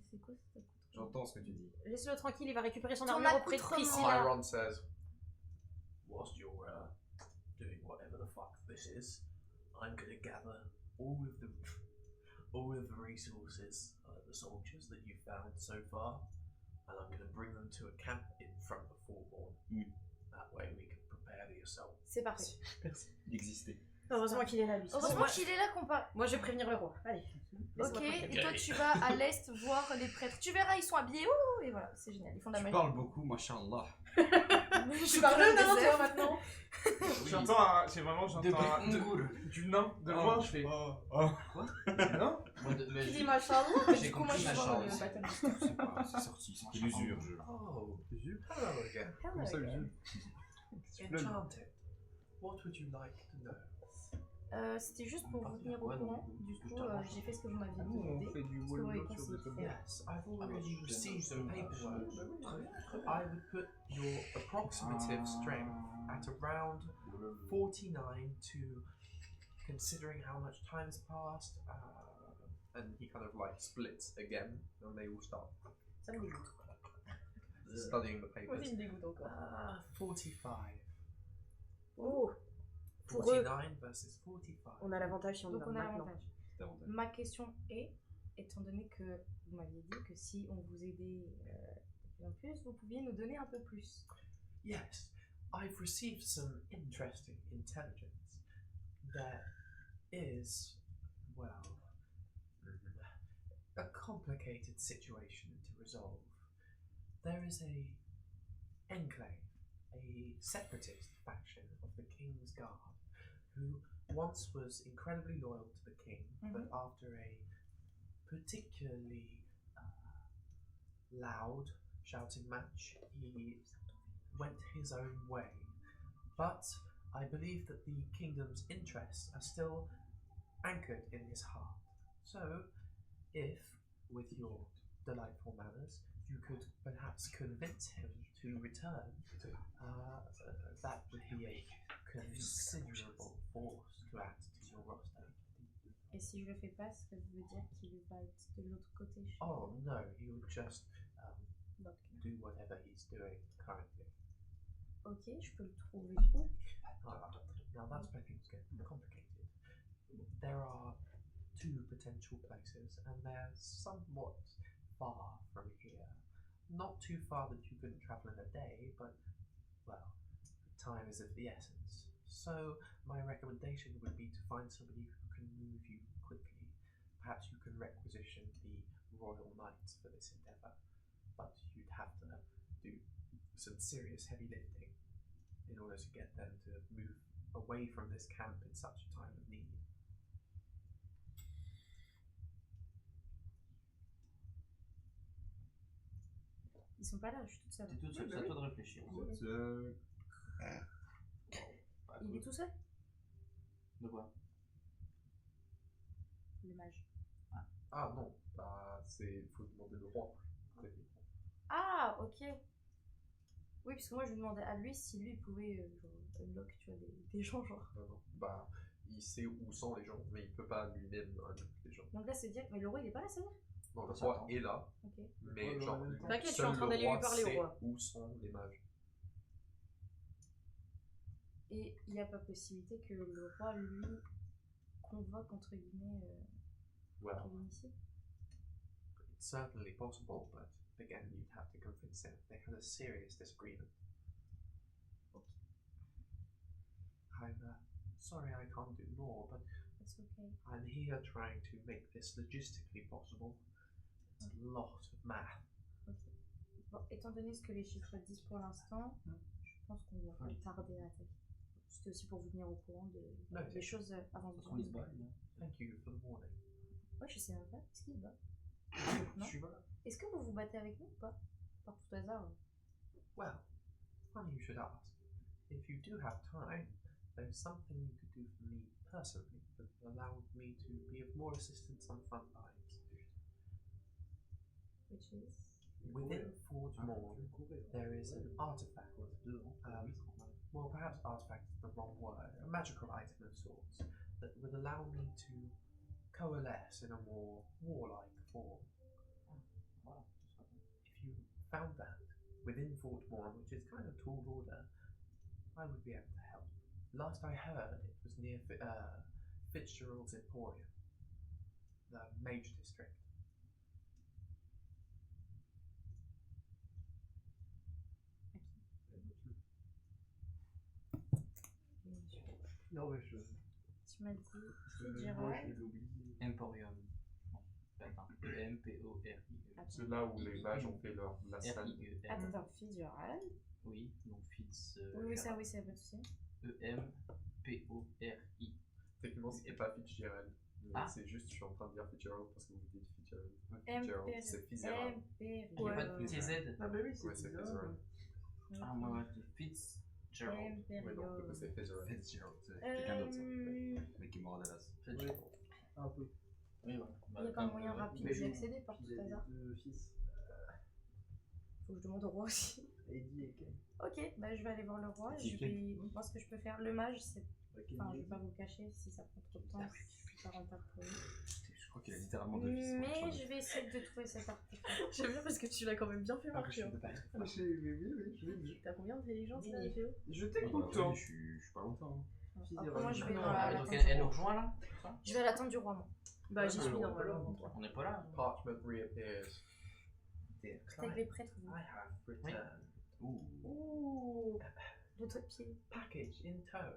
c'est quoi ça? J'entends ce que tu dis. Laisse-le tranquille, il va récupérer son Ton armure auprès de accoutrement. Priscilla. Byron says, Whilst you're doing whatever the fuck this is, I'm gonna gather all of the resources, the soldiers that you've found so far, and I'm going to bring them to a camp in front of Forborn. That way we can prepare the assault. C'est parfait. Merci d'exister. Heureusement qu'il est là, lui. Heureusement qu'il est là qu'on parle. Moi, je vais prévenir le roi. Allez. Ok, et toi tu vas à l'est voir les prêtres. Tu verras, ils sont habillés. Ouh, et voilà, c'est génial. Ils font de la Tu magie. parles beaucoup, machallah. Je parle le de nain, désert. toi, maintenant. J'entends du nain de loin, je fais. Non. Qui dit machallah? J'ai coup, moi, compris je ma vais voir le chance. baptême. C'est sorti, c'était l'usure. Oh, hello again. Comment ça, Usul? Enchanted. What would you like to know? C'était juste pour vous tenir au courant. Du coup, j'ai fait ce que vous m'aviez Nous, demandé. on fait du Ce que vous m'avez wall sur conseillé des de faire. Yes, I've already received some paperwork. I would put your approximative strength at around 49 to, considering how much time has passed, And he kind of like splits again, and they all start Ça me dégoûte. studying the Moi papers. aussi, il me dégoûte encore. 45. Oh. Pour eux, 49 versus 45. on a l'avantage si on y Donc va on a maintenant. l'avantage. Ma question est, étant donné que vous m'aviez dit que si on vous aidait de plus en plus, vous pouviez nous donner un peu plus. Yes, I've received some interesting intelligence. There is, well, a complicated situation to resolve. There is a enclave, a separatist faction of the King's Guard, who once was incredibly loyal to the king, but after a particularly loud shouting match, he went his own way. But I believe that the kingdom's interests are still anchored in his heart. So, if, with your delightful manners, you could perhaps convince him to return, that would be a considerable force to add to your roster. Et si je le fais pas, ça veut dire qu'il va être de l'autre côté. Oh no, he would just Donc, do whatever he's doing currently. ok, je peux le trouver où? Now that's where things get complicated. There are two potential places, and they're somewhat far from here. Not too far that you couldn't travel in a day, but, well, time is of the essence. So, my recommendation would be to find somebody who can move you quickly. Perhaps you can requisition the Royal Knights for this endeavour, but you'd have to do some serious heavy lifting in order to get them to move away from this camp in such a time of need. Ils sont pas là, je suis toute seule. T'es toute seule, c'est à toi de réfléchir. Il est tout seul? De quoi? Le mage. Ah non, bah c'est faut demander le roi. Ah, ok. Oui, parce que moi je lui demandais à lui si lui pouvait genre, unlock, tu vois, des gens genre. Non, bah il sait où sont les gens, mais il peut pas lui-même unlock les gens. Donc là c'est dire, mais le roi il est pas là, c'est vrai? Non, le roi est là, Ok. mais genre T'inquiète, je suis seul en train le d'aller lui roi parler au sait roi. où sont les mages. Et il n'y a pas possibilité que le roi lui convoque entre guillemets Well, Kevin ici? it's certainly possible, but again, you'd have to convince him. They had a serious disagreement. I'm sorry I can't do more, but That's okay. I'm here trying to make this logistically possible. It's a lot of math. Ok. Bon, étant donné ce que les chiffres disent pour l'instant, je pense qu'on va pas tarder à attaquer. C'était aussi pour vous tenir au courant des choses avant de Parce qu'on les se bat, là. Thank you for the warning. Ouais, je sais même pas. Est-ce qu'il se bat? Non. Est-ce que vous vous battez avec nous ou pas? Par tout hasard. Well, funny you should ask. If you do have time, there's something you could do for me personally that allowed me to be of more assistance on the front lines. Which is? Within Fort Morn, there is an artifact. Well, perhaps artifact is the wrong word. A magical item of sorts that would allow me to coalesce in a more warlike form. If you found that within Fort Morn, which is kind of tall order, I would be able to help. Last I heard, it was near Fitzgerald's Emporium, the Mage District. Non, mais je. Tu m'as dit Moi, je Fitzgerald. l'ai oublié. Emporium. Non, attends. E-M-P-O-R-I. C'est là où les mages ont fait la scène. Attends, attends, Fitzgerald. Oui, donc Fitz. Oui, ça, oui, c'est pas de souci. E-M-P-O-R-I. Techniquement, c'était pas Fitzgerald. Ah. C'est juste, je suis en train de dire Fitzgerald parce que vous dites Fitzgerald. M. Fitzgerald, c'est Fitzgerald. Il n'y a pas de TZ. Ah, bah oui, Ouais, c'est Fitzgerald. Ah, moi, je dis Fitzgerald. Ouais, non, du coup, c'est Fitzgerald. Fitzgerald, c'est quelqu'un d'autre, ça. Le mec qui est mort à Dallas. Fitzgerald. Un peu. Oui, voilà. Il n'y a pas moyen rapide d'y accéder par tout Il a hasard. deux fils, Faut que je demande au roi aussi. Eddie et Ken. Ok, bah je vais aller voir le roi. Qui Je vais voir ce que je peux faire. Le mage, c'est. Enfin, je vais pas vous le cacher si ça prend trop de temps. C'est pas rentable pour lui. Je crois qu'il a littéralement deux fils. Mais je vais essayer de trouver cet artefact. J'aime bien parce que tu l'as quand même bien fait marcher. hein. Oui, je l'ai vu. T'as combien d'intelligence là, Théo? Je Ah, t'écoute, bah, toi. oui, je suis pas longtemps. Après, moi, je vais Non, dans la. donc l'attente elle du nous roi. rejoint là. Je vais à l'attente du roi, moi. Bah, j'y suis normalement. On n'est pas là. Parchment reappears. Avec les prêtres. vous. I have returned. Ouh, le doigt de pied. Package in tow.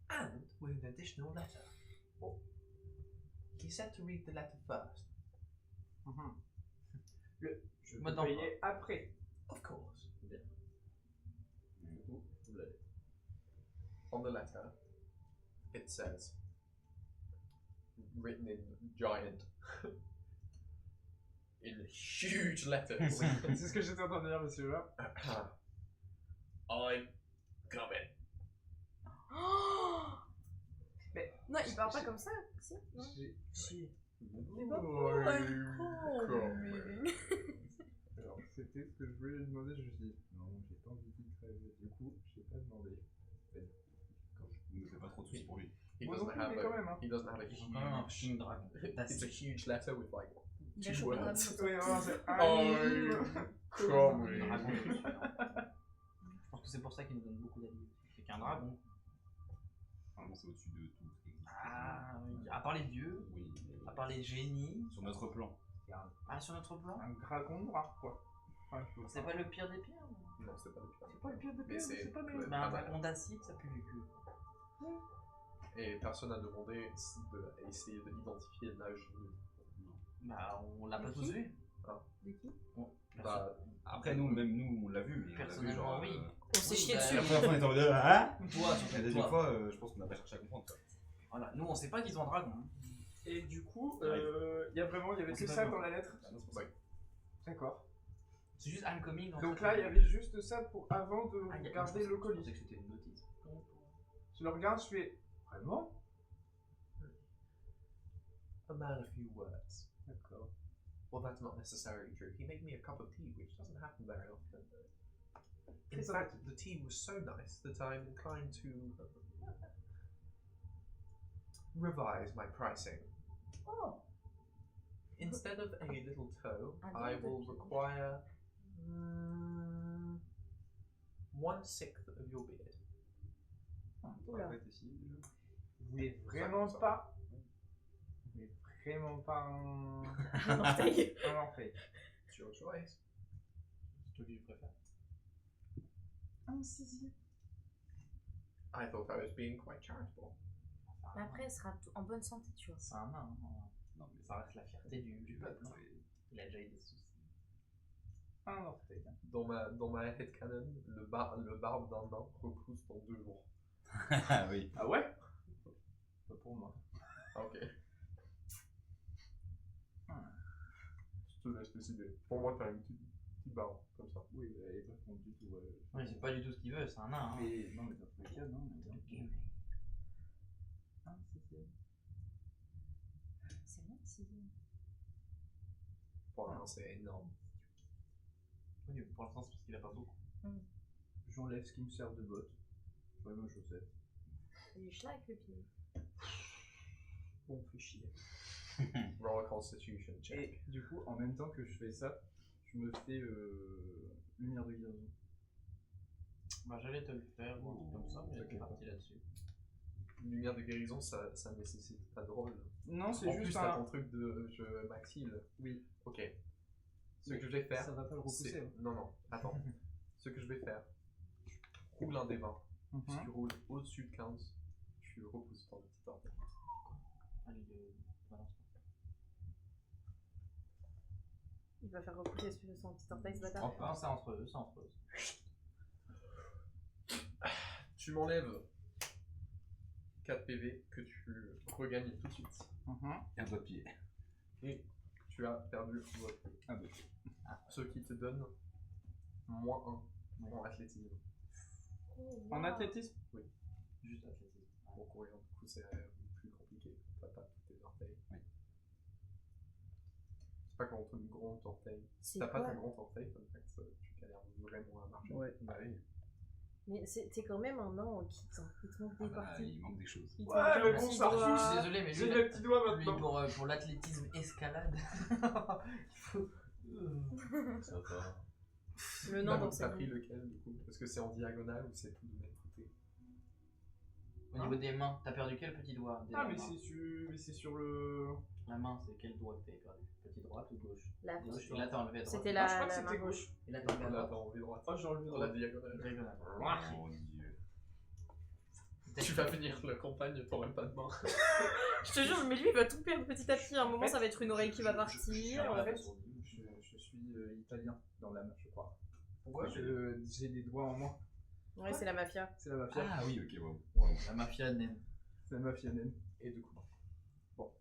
And with an additional letter. Oh. He said to read the letter first. Je Moi, vais dans- payer après. Of course. On the letter, it says, written in giant, in huge letters, C'est ce que j'étais en train de dire, monsieur. Là. I'm coming. Non, il parle pas comme ça. Si, non. Si. Alors, c'était ce que je voulais lui demander. Je me suis dit, non, j'ai pas envie qu'il crève. Du coup, j'ai pas demandé. Il ne fait pas trop de soucis pour lui. he Moi non doesn't plus, have mais quand même. Hein. he doesn't have a Ils ont quand même un huge, King Dragon. it's a huge letter with like Il a two chopé words. la Oui, vraiment, c'est I'm coming. Dragon. Je pense que c'est pour ça qu'il nous donne beaucoup d'alliés. C'est qu'un dragon. Vraiment, c'est au-dessus de tout. Ah, oui. À part les dieux, Oui. à part les génies. Sur notre plan. Ah, sur notre plan. un dragon noir, quoi. Enfin, je peux C'est pas le pire des pires. Non, c'est pas le pire. C'est pas le pire de Mais pire, c'est c'est pas ouais, meilleur. Mais un pas mal. dragon d'acide, ça pue du cul. Et personne n'a demandé d'essayer d'identifier l'âge de Bah, on l'a pas De tous qui vu. De qui? Bah, Après, nous, même nous, on l'a vu, mais on l'a vu Personnellement, genre. oui. On s'est chié bah, dessus. La première fois, on était en mode ah. Toi, La surtout deuxième toi. fois, je pense qu'on n'a pas cherché à comprendre. Quoi. Voilà, nous on sait pas qu'ils ont un dragon. hein. Et du coup, il y avait On que sait ça pas dans la lettre. Ah, non, c'est pour ça. D'accord. C'est juste incoming. Donc là, il y avait juste ça pour avant de regarder le Je colis. pensais que c'était une notice. Je le regarde, je fais vraiment. A man of few words. D'accord. Well, that's not necessarily true. He made me a cup of tea, which doesn't happen very often. In Très fact, the tea was so nice that I'm inclined to revise my pricing. Oh. Instead of a little toe, Un I dildo. will require 1/6 of your beard. Oula. Après, t'es si, déjà. Vous voulez vraiment ça. pas. Vous voulez vraiment pas un. Un orteil. Un orteil. It's your choice. C'est toi qui le préfères. Un sixième. I thought I was being quite charitable. Mais après, elle sera en bonne santé, tu vois. C'est un nain. Hein. Non, mais Ça reste la fierté du peuple. hein. Il a déjà eu des soucis. Un orteil. dans ma headcanon, le barbe d'un nain repousse dans 2 jours. Ah oui. Ah ouais? Pas pour moi. Ah, ok. Je te laisse décider. Pour moi, t'as une petite barbe, comme ça. Oui, elle est pas contre du tout. Ouais. Oui, c'est pas du tout ce qu'il veut, c'est un nain. Hein. Mais non, mais dans tous les cas, non. Gimli. Un sixième. C'est bien, sixième. Pour un nain, c'est énorme. Oui, pour l'instant, c'est parce qu'il a pas beaucoup. J'enlève ce qui me sert de botte. Je mets mes chaussettes. Et je avec le pied. On fait chier. Roll a constitution check. Et du coup, en même temps que je fais ça, je me fais lumière de guérison. Bah, j'allais te le faire, ou un truc comme ça, mais j'étais parti là-dessus. Lumière de guérison, ça nécessite pas de rôle. Non, c'est En juste plus, t'as un. ton truc de je maxile. Oui. Ok. Ce que je vais faire. Ça va pas le repousser. c'est- Non, non, attends. Ce que je vais faire, je roule un des 20. Si tu roules au-dessus de 15, tu tu repousses ton petit orteil. Allez, balance. Il va faire repousser son petit orteil, ce bâtard. Non, c'est entre eux, c'est entre eux. Tu m'enlèves 4 PV que tu regagnes tout de suite. Un doigt de pied. Et tu as perdu le doigt de pied. Ah bah. Ce qui te donne -1 en athlétisme. En athlétisme? Oui. Juste athlétisme. Pour courir, du coup, c'est plus compliqué. T'as pas tous tes orteils. Oui. C'est pas quand ton grand orteil. Si t'as pas ton grand orteil, fun fact, tu galères vraiment à marcher. Ouais. Bah oui. Mais t'es quand même un an en kit. Hein. Il te manque des parties. Il manque des choses. Il te Ouais, manque un mais bon, petit ça doigt. Je suis désolé, mais J'ai lui, le petit doigt lui maintenant. pour l'athlétisme escalade, il faut. Ça va. Le nom dans T'as sa pris lequel du coup? Parce que c'est en diagonale ou c'est tout de même côté? Au niveau des mains, t'as perdu quel petit doigt des Ah, mains mais c'est sur le. La main, c'est quel doigt que t'avais perdu? Petit droite ou gauche? La Gauche. Et là, t'as enlevé à droite. C'était Ah, je crois la que main c'était gauche. gauche. Et là, t'as enlevé à Là, droite. t'as enlevé droite. Ah, j'ai enlevé Dans la droite. diagonale. Diagonale. Oh Dieu. Tu vas finir la campagne, t'auras pas de main. Je te jure, mais lui il va tout perdre petit à petit. À un moment, ça va être une oreille qui va partir. Je suis italien dans l'âme, je crois. Pourquoi j'ai des doigts en moins? Ouais, c'est la mafia. C'est la mafia. Ah oui, ok, wow. La mafia naine. C'est la mafia naine. Et du coup, bon,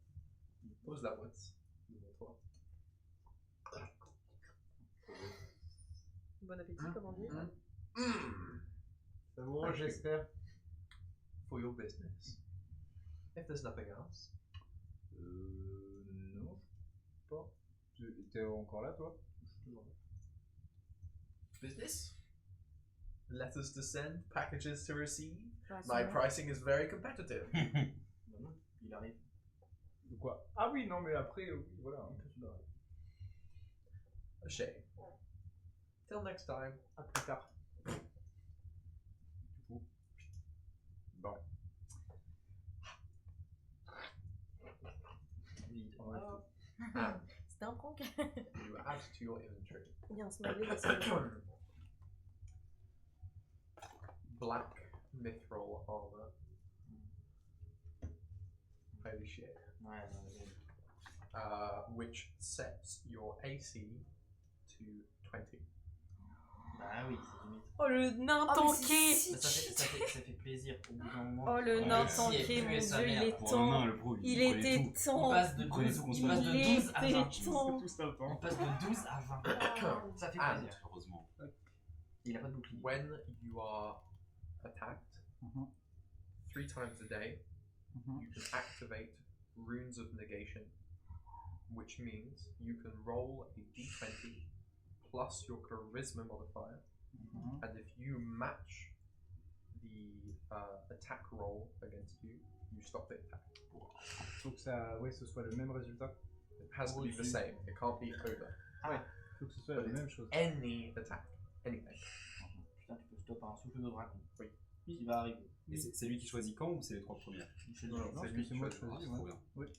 il pose la boîte devant toi. Bon appétit, comme on dit. Ça vous range, j'espère. For your business. If there's nothing else. Non, je sais pas. T'es encore là, toi? Je suis toujours là. Business? Letters to send, packages to receive. Ah, My c'est bon. pricing is very competitive. Non, il arrive. De quoi? Ah oui, non, mais après, oui, voilà, un peu tu dois. A shame. Till next time. À plus tard. Bon. And C'était un prank. you add to your inventory Bien se laver les cerveaux. black mithril armor. Holy shit. Ouais, Which sets your AC to 20. bah oui, c'est du mythe. Oh le nain Oh, mais tanké. c'est Ça fait plaisir au bout d'un moment. Oh le Ouais, nain si, tanké, elle mon tuait sa dieu, il mère est Pour un temps. nain, le pro, Il connaît était tout. Il temps. passe de Prenez 12, tout qu'on se il passe de 12 à 20. était temps. Tout ça, On passe de 12 à 20. Ça fait Ah. plaisir. Heureusement. Il a pas de bouclier. When you are attacked, Mhm. 3 times a day, Mhm. you can activate runes of negation, which means you can roll a d20 plus your charisma modifier, Mhm. and if you match the attack roll against you, you stop the attack. Faut que ça, ouais, ce soit le même résultat. It has to be the same. It can't be over. Faut que ce soit la même chose. Any attack, anything. Putain, tu peux stopper un souffle de dragon. Oui. Qui va arriver. Et c'est lui qui choisit quand ou c'est les 3 premières? C'est Non, lui. non, c'est lui c'est moi qui qui choisis, Trop ouais. bien.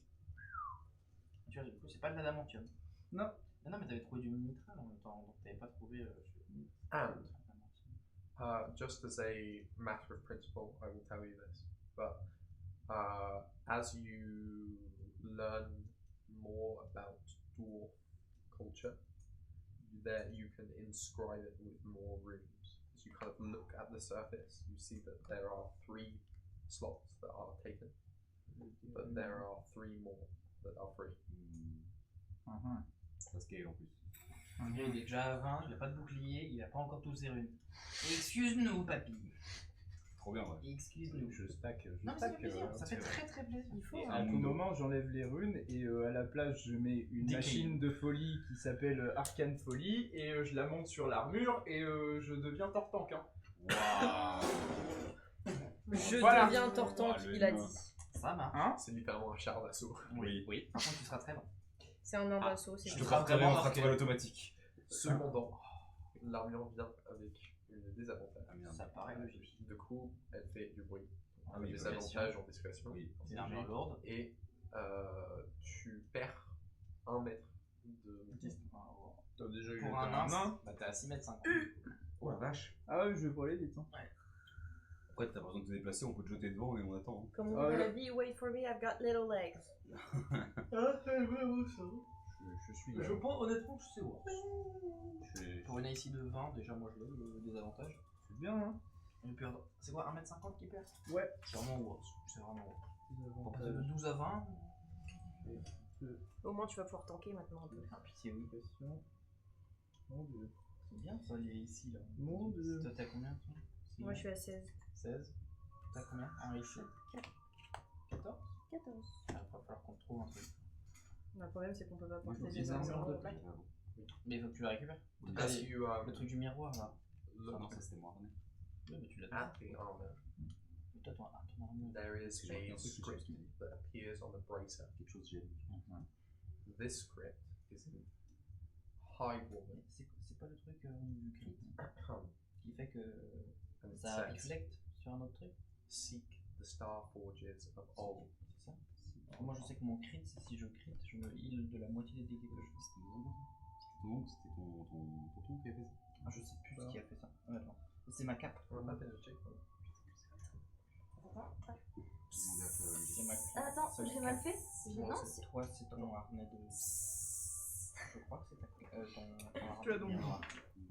Tu vois, du coup, c'est pas de l'adamantium. Non. Non, mais t'avais trouvé du mitral en même temps, donc t'avais pas trouvé. And just as a matter of principle, I will tell you this, but as you learn more about dwarf culture, there you can inscribe it with more runes. As you kind of look at the surface, you see that there are 3 slots that are taken, but there are 3 more that are free. Mhm. Ça scale en plus. Le gars, il est déjà à 20, il a pas de bouclier, il a pas encore tous ses runes. Excuse-nous, papy. Trop bien, ouais. Excuse-nous. Je stack, Non, mais ça fait plaisir, ça fait très très plaisir. Il faut. Et hein. à tout moment, j'enlève les runes et à la place, je mets une Des machine de folie qui s'appelle Arcane Folie et je la monte sur l'armure et je deviens Tortank. Hein. Waouh. Je Voilà. deviens tortank, Oh, le il a nain. dit. Ça marche. Hein? C'est littéralement un char d'assaut. Oui. Oui. Par contre, tu seras très bon. C'est un nain d'assaut, c'est Je tout. te rattraperai en fracturel automatique. Cependant, l'armure vient avec une désavantage. Ah merde. Ça paraît logique. Du coup, elle fait du bruit. Ah oui, des bah, avantages en discrétion. Oui. C'est l'armure lourde. Et tu perds 1 mètre de distance. T'as déjà eu Pour le un temps. nain, bah t'es à 6 mètres 50. Oh la vache. Ah ouais, je vais pas aller vite. Hein. Après, t'as pas besoin de te déplacer, on peut te jeter devant et on attend. Comme on dit dans la vie, wait for me, I've got little legs. Je suis. Je pense, honnêtement, je sais voir. Pour une IC de 20, déjà, moi je l'ai, le désavantage. C'est bien, hein. On perd. C'est quoi, 1m50 qui perd? Ouais. C'est vraiment worse. C'est vraiment worse. On passe de Désavantage. 12 à 20. Au moins, tu vas pouvoir tanker maintenant un peu. Ah, pitié, oui. Question. Mon dieu. C'est bien ça, les ici là. Mon dieu. Toi, t'as combien toi? Moi, je suis à 16. 16. T'as combien en IC? 14. 14. Il va falloir qu'on trouve un truc. Le problème, c'est qu'on peut pas Moi, porter je des pense que armes c'est en black. Mais il faut que tu la récupères. Oui. T'as As les- you le truc du miroir là. look Ah non, ça c'était moi. Oui, mais tu l'as at dit. the armor, Mais toi, ton armure. there is Parce que j'ai marqué a un truc, je sais pas script ce qu'il m'a dit. that appears on the bracer. Quelque chose j'ai. This script is in high woman, C'est pas le truc du crit qui fait que and it ça says, reflecte sur un autre truc? seek the star forges of old. C'est ça? Moi je sais que mon crit, c'est si je crit, je me heal de la moitié des dégâts que je fais. C'était ton oncle, c'était ton tonton qui a fait ça. Ah, je sais plus qui a fait ça, honnêtement. C'est ma cape. On va pas faire le check. C'est ma Ah, attends, j'ai mal fait? Moi, Non, c'est toi, c'est ton harnais de. Je crois que c'est ton harnais Tu as de donc miroir.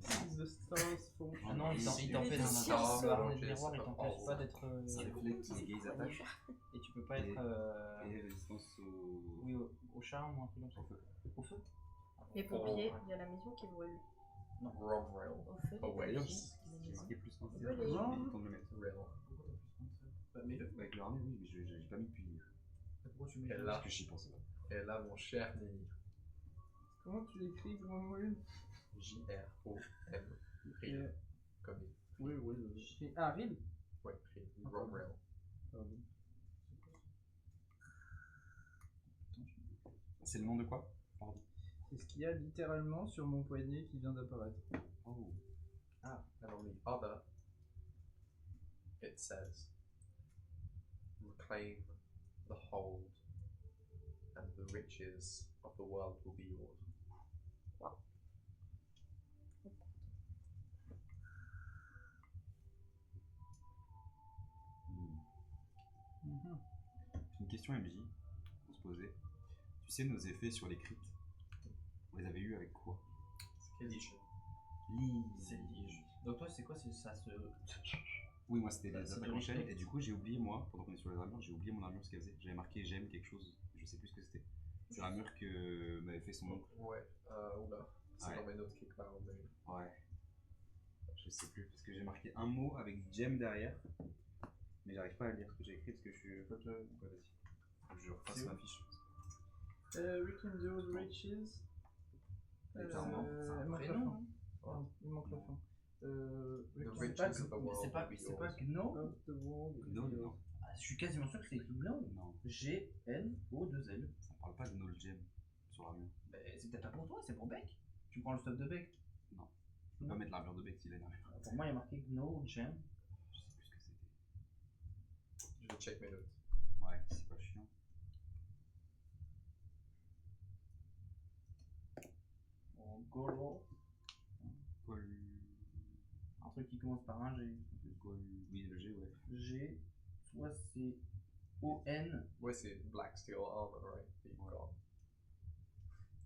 The stars font. Ah non, il Il t'empêche était le science, harnais de ok, miroir, il c'est t'empêche pas pas d'être. Ça reflète les gaze attaques Et tu peux pas être. et résistance au. Oui, au charme ou un truc comme ça. Au feu. Au feu? Les pompiers, il y a la maison qui brûle. Romrel. Au feu. Oh, ouais, les yes. pompiers, J'ai marqué plus 1. Brûlé. Il est temps de le mettre. Rel. Bah, mais le. Avec le harnais, oui, mais j'ai pas mis depuis. Pourquoi tu mets Et Parce là, que j'y pensais pas. et là, mon cher Nini. Comment tu l'écris, grand moyen? J-R-O-M. Ril. Comme il. Oui, oui. Ah, Ril. Ouais, Ril. Romrel. Pardon. C'est le nom de quoi? Pardon. C'est ce qu'il y a littéralement sur mon poignet qui vient d'apparaître. Oh. Ah, and on the other, it says, reclaim the hold, and the riches of the world will be yours. Une question MJ, pour se poser. Tu sais nos effets sur les crits, on les avait eu avec quoi? C'est Lige. C'est Lige. Donc toi, c'est quoi? C'est ça se. Oui, moi c'était Ça, des c'est attaques de en chaîne, reflex. et du coup j'ai oublié, moi, pendant qu'on est sur les armures, j'ai oublié mon armure ce qu'elle faisait. J'avais marqué j'aime quelque chose, je sais plus ce que c'était. C'est l'armure que m'avait fait son oncle. Ouais, oula. C'est Ouais. dans mes notes quelque part, mais. Ouais. Je sais plus, parce que j'ai marqué un mot avec j'aime derrière, mais j'arrive pas à lire ce que j'ai écrit parce que je suis. Ouais, vas-y. Faut que je refasse C'est ma où? fiche. Weekend Zero Riches. C'est un nom, c'est un il manque la prénom, fin. Non, il manque la fin. The Weekend- riches pas- of the world C'est pas will be c'est pas yours. Gno? of the world. Non, non, Ah, je suis quasiment sûr que c'est écrit Gno. non. G-N-O-2-L. Ça parle pas de no gem sur l'armure. Mais c'est peut-être pas pour toi, c'est pour Beck. Tu prends le stuff de Beck. Je peux pas mettre l'armure de bec s'il a une armure. Pour moi, il y a marqué Gno Gem. Je sais plus ce que c'était. Je vais check mes notes. Ouais, c'est pas chiant. Goro. Gol. Un truc qui commence par un G. Gol. Oui, le G, ouais. G. Soit c'est O-N. Ouais, c'est Black Steel Armor, right? That you've got.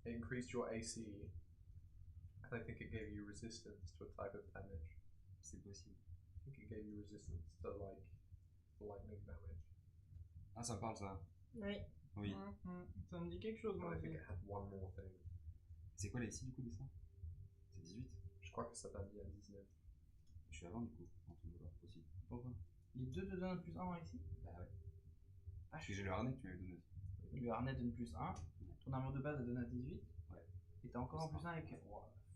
It increased your AC, and I think it gave you resistance to a type of damage. C'est possible. I think it gave you resistance to like lightning damage. Ah, ça me parle ça. Oui. Oui. Ça me dit quelque chose, And moi. I think it had one more thing. C'est quoi les ici du coup de ça? C'est 18? Je crois que ça t'a mis à 19. Je suis à 20 du coup. En tout cas, possible. Pourquoi? Les deux te donnent plus 1 ici. Bah ouais. Parce que j'ai le harnais que tu m'avais donné. Le harnais donne plus 1. Ton armure de base elle donne à 18. Ouais. Et t'as encore en plus 1 avec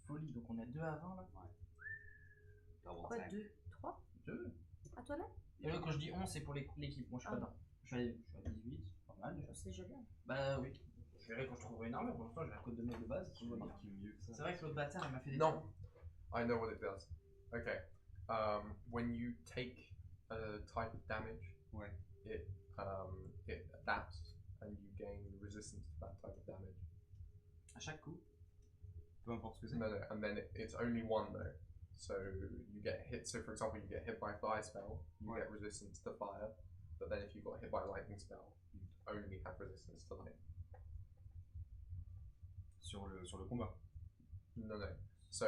folie. Donc on est 2 à 20 là. Quoi, 2, 3 2. À toi là? Et là quand je dis 11 c'est pour l'équipe. Moi je suis Ah. pas dedans. Je suis à 18. C'est pas mal déjà. C'est déjà bien. Bah oui. Je verrai quand je trouverai une armure. Pour l'instant j'ai un code de mec de base. Qui est mieux que ça? C'est vrai que l'autre bâtard il m'a fait des No, I know what it does. Okay. When you take a type of damage, Ouais. it adapts and you gain resistance to that type of damage. à chaque coup. Peu importe ce que c'est. No, and then it's only one though. So you get hit. So for example, you get hit by a fire spell, you get resistance to fire. But then if you got hit by a lightning spell, you only have resistance to lightning. Sur le combat. No. So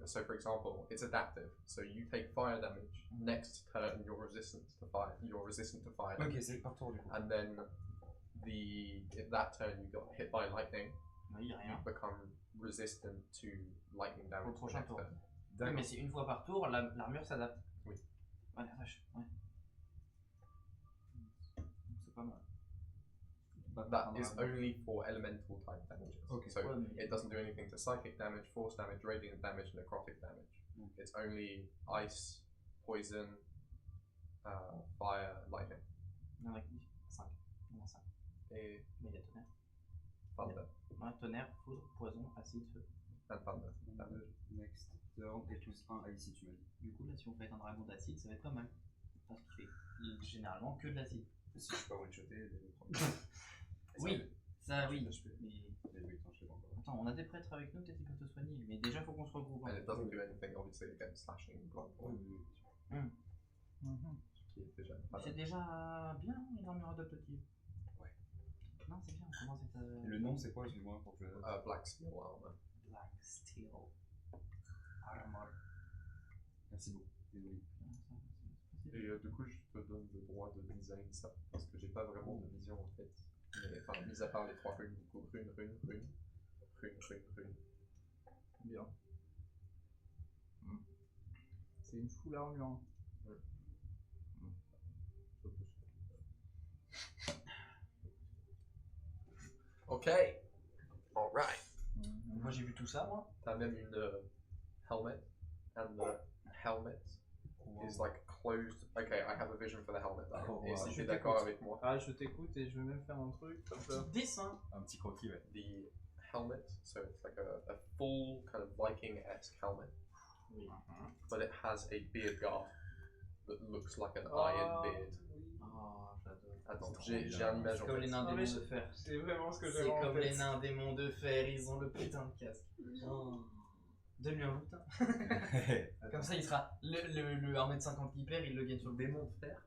so for example, it's adaptive. So you take fire damage. Next turn, you're resistant to fire. You're resistant to fire. Ok, c'est par tour du coup. And then that turn you got hit by lightning. Oui, You rien. become resistant to lightning Pour le damage. prochain next tour. turn. Oui, D'accord. mais c'est une fois par tour, l'armure s'adapte. Oui. Ouais, la vache. Ouais. C'est pas mal. That is only for elemental type damages. Okay. So Ouais, mais- it doesn't do anything to psychic damage, force damage, radiant damage, necrotic damage. It's only ice, poison, fire, lightning, Il y en a qui 5. Il y en a 5. et Mais il y a tonnerre. thunder. Ouais, tonnerre, foudre, poison, acide, feu. And thunder damage. Next turn et plus 1 ainsi tu m'as dit. Du coup, là, si on fait un dragon d'acide, ça va être pas mal. Parce qu'il fait généralement que de l'acide. Si je peux one-shotter les premiers. Oui, ça oui. Je peux. Mais Mais oui, attends, je sais pas encore. attends, on a des prêtres avec nous, peut-être qu'ils peuvent te soigner. Mais déjà, faut qu'on se regroupe. And Hein. it doesn't do anything obviously against slashing blood Oui, oui, oui. qui est déjà pas C'est mal. déjà bien, une armure adaptative. Ouais. Non, c'est bien, on commence à Et le nom c'est quoi, excuse-moi, pour que je... Black steel armor. Black Steel Armor. Merci beaucoup. Désolé. Et du coup, je te donne le droit de design ça parce que j'ai pas vraiment de vision en fait. Mais enfin, mis à part les 3 runes, du coup, rune. Bien. C'est une full armure. Hein. Okay. Alright. Moi, j'ai vu tout ça, moi. T'as même une helmet, and the helmet is like closed. Okay, I have a vision for the helmet. Oh, Et wow. si tu es Je d'accord t'écoute. avec moi, Ah, je t'écoute et je vais même faire un truc comme ça. Dessin. Un petit croquis, ouais. the helmet, so it's like a full kind of Viking-esque helmet, but it has a beard guard that looks like an iron beard. Oh, j'adore. Attends, C'est j'ai trop un image en Comme fait. les nains Ah, des mais monts de fer. C'est vraiment ce que C'est j'avais en comme tête. les nains des monts de fer, ils ont le putain de casque. Oh. Donne-lui un boutin. Comme ça, il sera le 1m50 qui perd, il le gagne sur le démon de fer.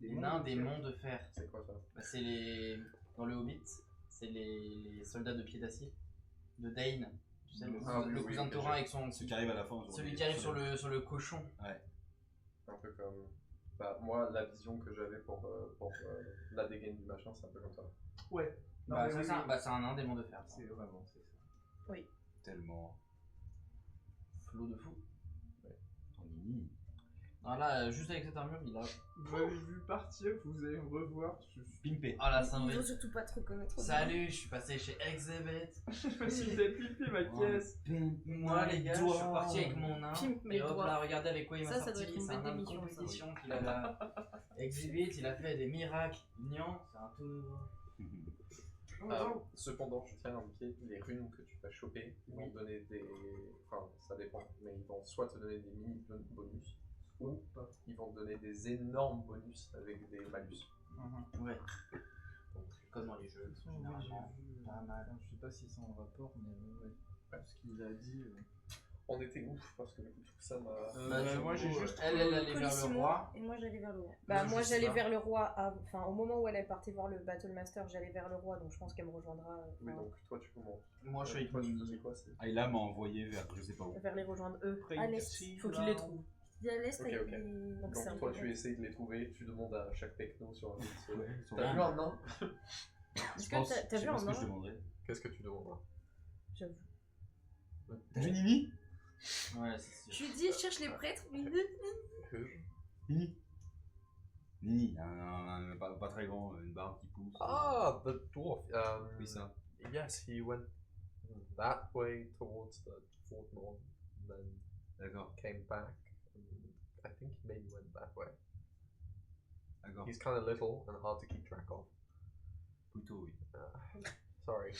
Les nains des monts de fer. C'est quoi ça? Bah, c'est les. Dans le Hobbit, c'est les soldats de pied d'acier. De Dane. Tu sais, le, Ah, oui, le oui, cousin de ok, Thorin avec son. Celui qui arrive à la fin. Celui qui arrive sur le cochon. Un peu comme. Bah, moi, la vision que j'avais pour la dégaine du machin, c'est un peu comme ça. Ouais. Non, Bah, mais ça, oui, c'est un- oui. bah, c'est un nain des monts de fer. C'est vraiment, c'est ça. Tellement. Flot de fou. Ton nini. Alors là, juste avec cette armure, il a. Vous m'avez vu partir, vous allez me revoir. Je suis Pimpé. Ah la Il cinglée. faut surtout pas te reconnaître. Salut, je suis passé chez Exhibit. facile pimpé ma caisse. Moi, les gars, je suis parti avec mon nain. Pimp mes Et hop doigts. là, regardez avec quoi il m'a Ça, ça sorti. doit être une C'est un bête nain de d'émission, ça. compétition qu'il a là. Exhibit, il a fait des miracles. Nian, c'est un tout nouveau. Cependant, je tiens à indiquer, les runes que tu vas choper, ils vont donner des. Enfin, ça dépend, mais ils vont soit te donner des mini bonus, ou ils vont te donner des énormes bonus avec des malus. Ouais. Comme dans les jeux, généralement. Pas mal. Je sais pas si c'est en rapport, mais ouais. Ce qu'il a dit. On était ouf parce que du coup, tout ça m'a. Moi j'ai juste. Elle allait vers le Colissimo, roi. et moi j'allais vers le roi. Bah moi je sais j'allais pas. vers le roi, enfin au moment où elle est partie voir le Battle Master, j'allais vers le roi, donc je pense qu'elle me rejoindra Oui, donc toi, tu commences. Moi, je suis avec Toi, tu Mimi. faisais quoi c'est... Ayla m'a envoyé vers je sais pas où. vers les rejoindre eux. Après, À il l'est, y a il faut qu'ils les trouvent. Je dis à l'est, Ok, et- ok. donc Donc c'est un toi, peu tu essayes de les trouver, tu demandes à chaque techno sur un site. Sur T'as un- vu un nain? Est-ce Je que pense- t'as je sais vu pas un ce que je nain? demanderais. Qu'est-ce que tu demandes? J'avoue. T'as vu Nini? Ouais, c'est sûr. Je lui dis, cherche les prêtres. Nini. Nini, pas très grand, une barbe qui pousse. Ah, the dwarf. Oui, ça. Yes, he went that way towards the Fort North, and then D'accord, came back. I think he maybe went that way. d'accord. He's kind of little and hard to keep track of. Plutôt, oui. Sorry.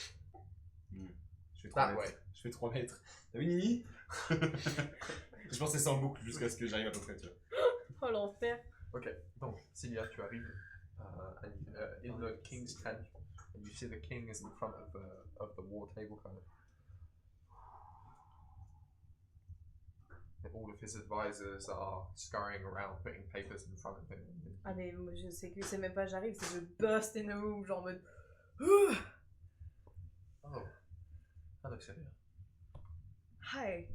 Je fais 3 That mètres. way. Je fais 3 mètres. T'as vu Nini? Je pensais ça en boucle jusqu'à ce que j'arrive à peu près, tu vois. Oh l'enfer. Ok, donc Cilia, tu arrives in the king's tent, and you see the king is in front of the war table, kind of. All of his advisors are scurrying around putting papers in front of him. Ah mais moi, je sais que c'est même pas j'arrive, c'est je burst in the room, genre en mode... Oh, hello, Celia. Hi.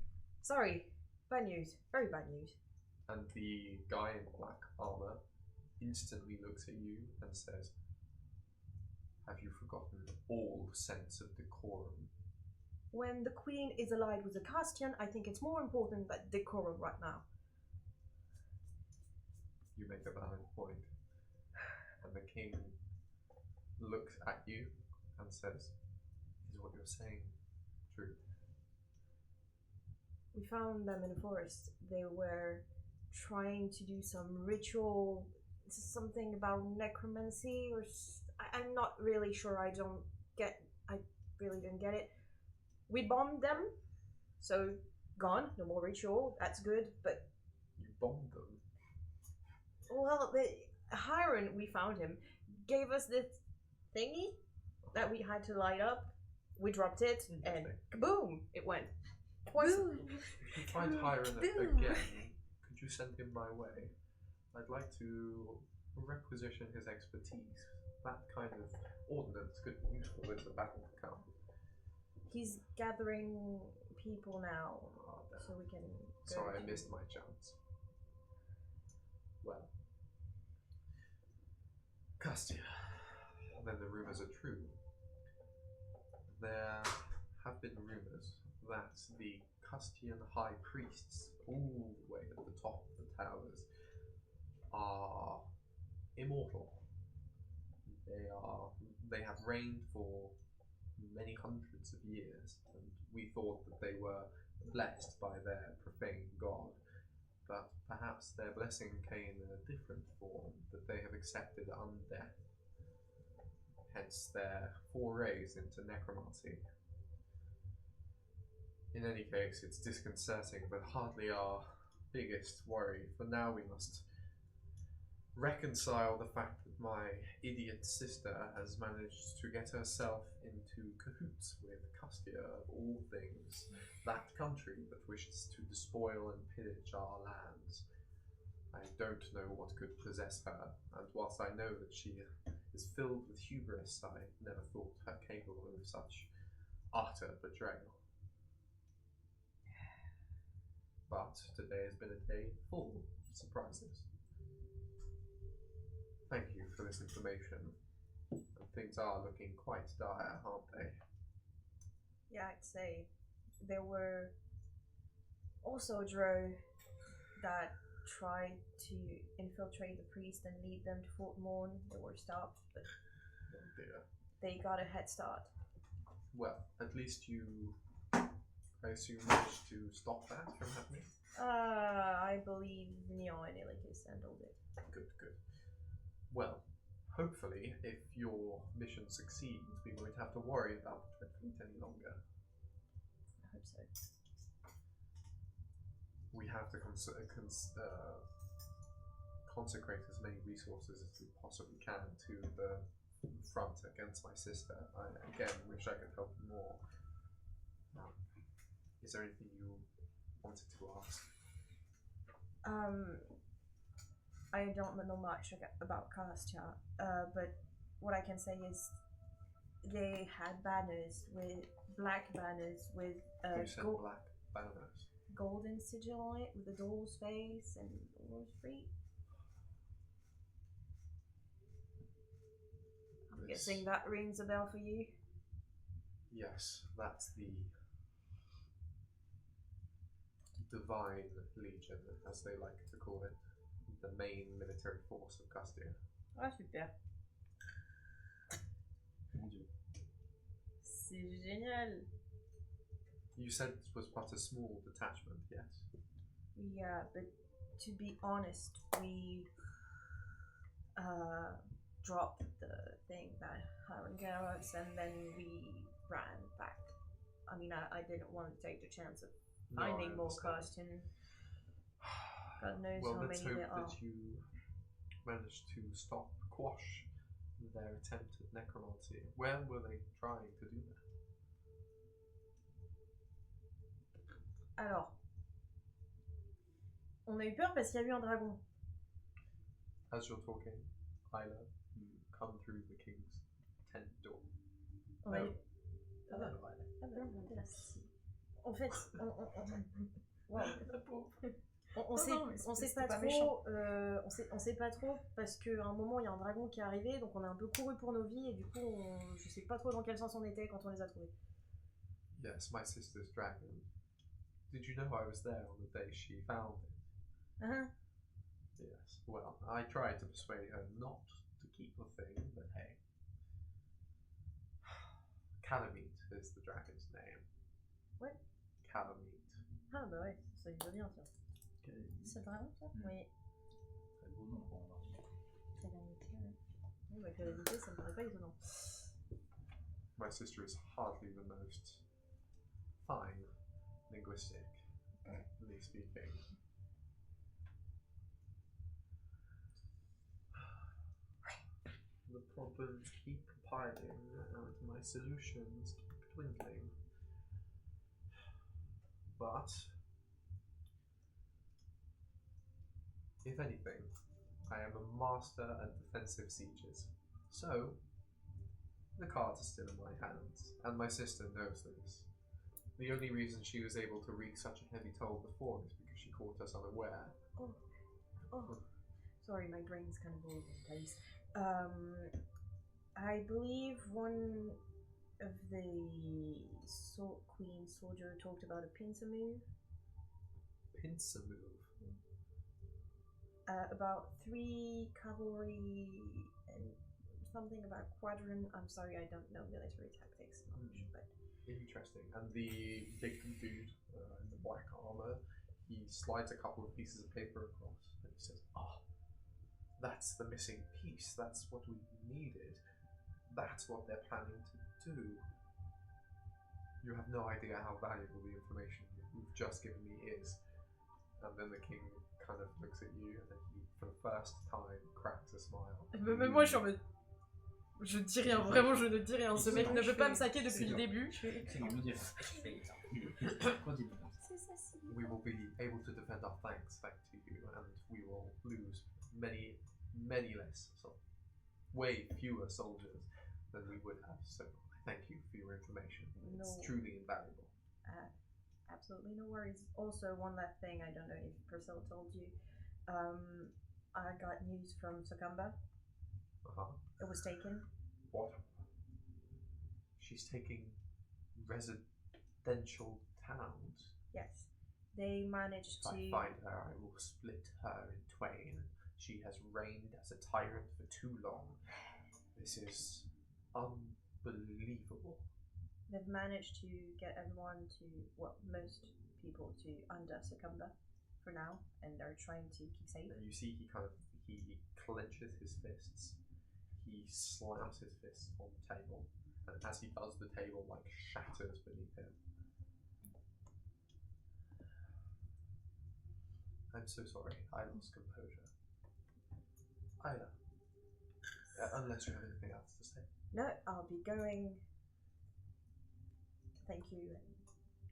Sorry. Bad news. Very bad news. And the guy in black armor instantly looks at you and says, "Have you forgotten all sense of decorum?" When the queen is allied with a Castian, I think it's more important than decorum right now. You make a valid point. And the king looks at you and says, "Is what you're saying true?" We found them in the forest. They were trying to do some ritual, something about necromancy, or I'm not really sure. I really didn't get it. We bombed them, so gone. No more ritual. That's good. But You bombed them. well, Hiron, we found him, gave us this thingy that we had to light up. We dropped it, and kaboom! It went. Twice. If you find Hiron again, could you send him my way? I'd like to requisition his expertise. That kind of ordnance could be useful in the battle to come. He's gathering people now, so we can. Sorry, I missed my chance. Well, Castia. Then the rumors are true. There have been rumors that the Castian high priests, all the way at the top of the towers, are immortal. They have reigned for many hundreds of years, and we thought that they were blessed by their profane god, but perhaps their blessing came in a different form, that they have accepted undeath, hence their forays into necromancy. In any case, it's disconcerting, but hardly our biggest worry. For now, we must reconcile the fact that my idiot sister has managed to get herself into cahoots with Castia, of all things, that country that wishes to despoil and pillage our lands. I don't know what could possess her, and whilst I know that she is filled with hubris, I never thought her capable of such utter betrayal. But today has been a day full of surprises. Thank you for this information. And things are looking quite dire, aren't they? Yeah, I'd say there were also Dro that tried to infiltrate the priest and lead them to Fort Morn. They were stopped, but Oh dear. they got a head start. Well, at least you, I assume, managed to stop that from happening? I believe Neon and Ilicus handled it. Good, good. Well, hopefully, if your mission succeeds, we won't have to worry about the fleet any longer. I hope so. We have to consecrate as many resources as we possibly can to the front against my sister. I again wish I could help you more. Is there anything you wanted to ask? I don't know much about Castia, but what I can say is they had banners with black banners with You said black banners. golden sigil on it with the doll's face and doll's feet. I'm guessing that rings a bell for you. Yes, that's the Divine Legion, as they like to call it, the main military force of Castia. Ah, super. Mon Dieu. C'est génial. You said it was but a small detachment, yes? Yeah, but to be honest, we dropped the thing that Hiram gave us and then we ran back. I mean, I didn't want to take the chance of finding more Castian. God knows well, how let's many hope there are. that you managed to quash their attempt at necromancy. When were they trying to do that? Alors, On a eu peur parce qu'il y a eu un dragon. As you're talking, Isla, you come through the king's tent door. On a eu... Ah, bah, Isla. ah bah, en fait, wow. On sait, non, mais on sait c'était pas pas trop, méchant. on sait pas trop parce qu'à un moment il y a un dragon qui est arrivé, donc on a un peu couru pour nos vies et du coup je sais pas trop dans quel sens on était quand on les a trouvés. Yes, my sister's dragon. Did you know I was there on the day she found it? Uh-huh. Yes. Well, I tried to persuade her not to keep the thing, but hey. Calamite is the dragon's name. What? Calamite. Ah bah ouais, ça y va bien tiens. C'est le dragon ça? Oui. Très beau nom pour un dragon. Calamité, ouais. Oui bah calamité ça me paraît pas étonnant. My sister is hardly the most fine linguistically speaking. The problems keep piling and my solutions keep dwindling. But if anything, I am a master at defensive sieges. So the cards are still in my hands, and my sister knows this. The only reason she was able to wreak such a heavy toll before is because she caught us unaware. Oh, sorry, my brain's kind of all over the place. I believe one of the Queen soldier talked about a pincer move. Pincer move. About 3 cavalry and something about quadrant. I'm sorry, I don't know military tactics much, but Interesting. And the big dude in the black armor, he slides a couple of pieces of paper across and he says, "Ah, that's the missing piece. That's what we needed. That's what they're planning to do." You have no idea how valuable the information you've just given me is. And then the king kind of looks at you and then he, for the first time, cracks a smile. Même moi je suis en mode... Je dis rien, vraiment je ne dis rien. Ce mec ne veut pas me saquer depuis le début. C'est non, me dire. Continue. C'est ça, si. We will be able to defend our flanks thanks to you, and we will lose many less, way fewer soldiers than we would have. So thank you for your information. It's No. truly invaluable. Absolutely no worries. Also, one last thing, I don't know if Priscilla told you. I got news from Sokamba. It was taken. What? She's taking residential towns. Yes. They managed If to... I find her, I will split her in twain. She has reigned as a tyrant for too long. This is unbelievable. They've managed to get everyone to, well, most people to under Sokamba for now, and they're trying to keep safe. And you see he clenches his fists. He slams his fists on the table, and as he does, the table like shatters beneath him. I'm so sorry, I lost composure. Ida, unless you have anything else to say. No, I'll be going. Thank you. And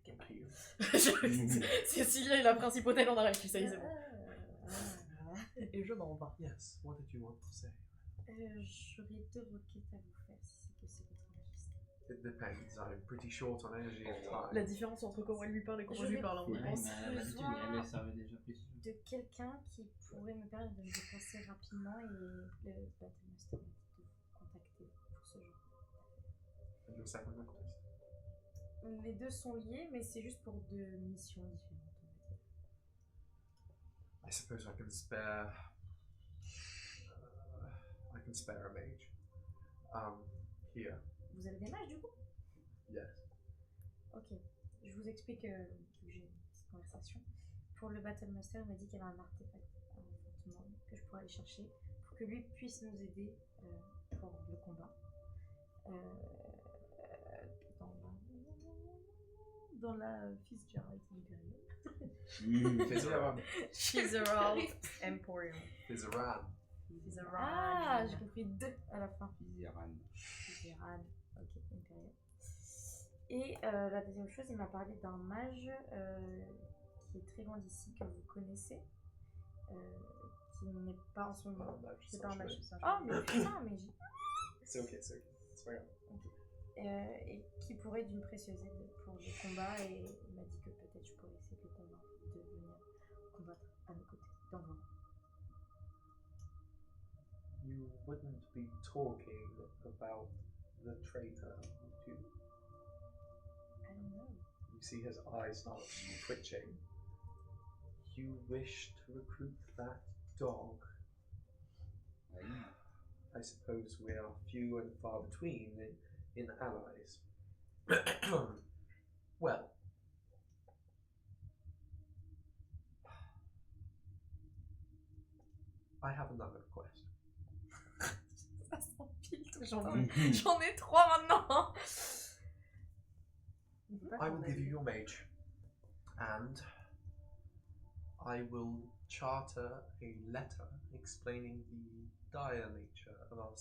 Thank you. Cécilia est la principauté en arrêt, tu sais, c'est bon. Et je m'en vais. Yes, what did you want to say? J'aurais 2 requêtes à vous faire si c'est possible, votre majesté. It depends, I'm pretty short on energy and time. La différence entre comment elle lui parle et comment je lui parle, Ouais, on pense. mais l'habitude, elle savait déjà plus. De quelqu'un qui pourrait me permettre de me déplacer rapidement et le Battle Master m'a dit de vous contacter pour ce genre. And your second request? Les deux sont liés, mais c'est juste pour 2 missions différentes, on va dire. I suppose I can spare. I can spare a mage. Here. Vous avez des mages du coup? Yes. Ok, je vous explique que j'ai une petite conversation. Pour le Battle Master, il m'a dit qu'il y avait un artefact, un enfantement que je pourrais aller chercher pour que lui puisse nous aider pour le combat. Dans la Fitzgerald Imperial. Fitzgerald Emporium. Fizaran. Fitzgerald. Ah, j'ai compris 2 à la fin. Fizeran. Fitzgerald, ok, Imperial. Et la deuxième chose, il m'a parlé d'un mage qui est très loin d'ici, que vous connaissez. qui n'est pas en ce moment. C'est pas un match, c'est un Ah, jeu. Oh, mais putain, mais j'ai. C'est ok, c'est pas grave. Et qui pourrait être d'une précieuse aide pour le combat, et il m'a dit que peut-être je pourrais essayer de le convaincre de venir combattre à mes côtés dans vos rangs. You wouldn't be talking about the traitor, would you? I don't know. You see his eyes start twitching. You wish to recruit that dog? I suppose we are few and far between in allies. Well, I have another request. Ça s'empile, j'en ai 3 maintenant. I will give you your mage, and I will charter a letter explaining the dire nature of our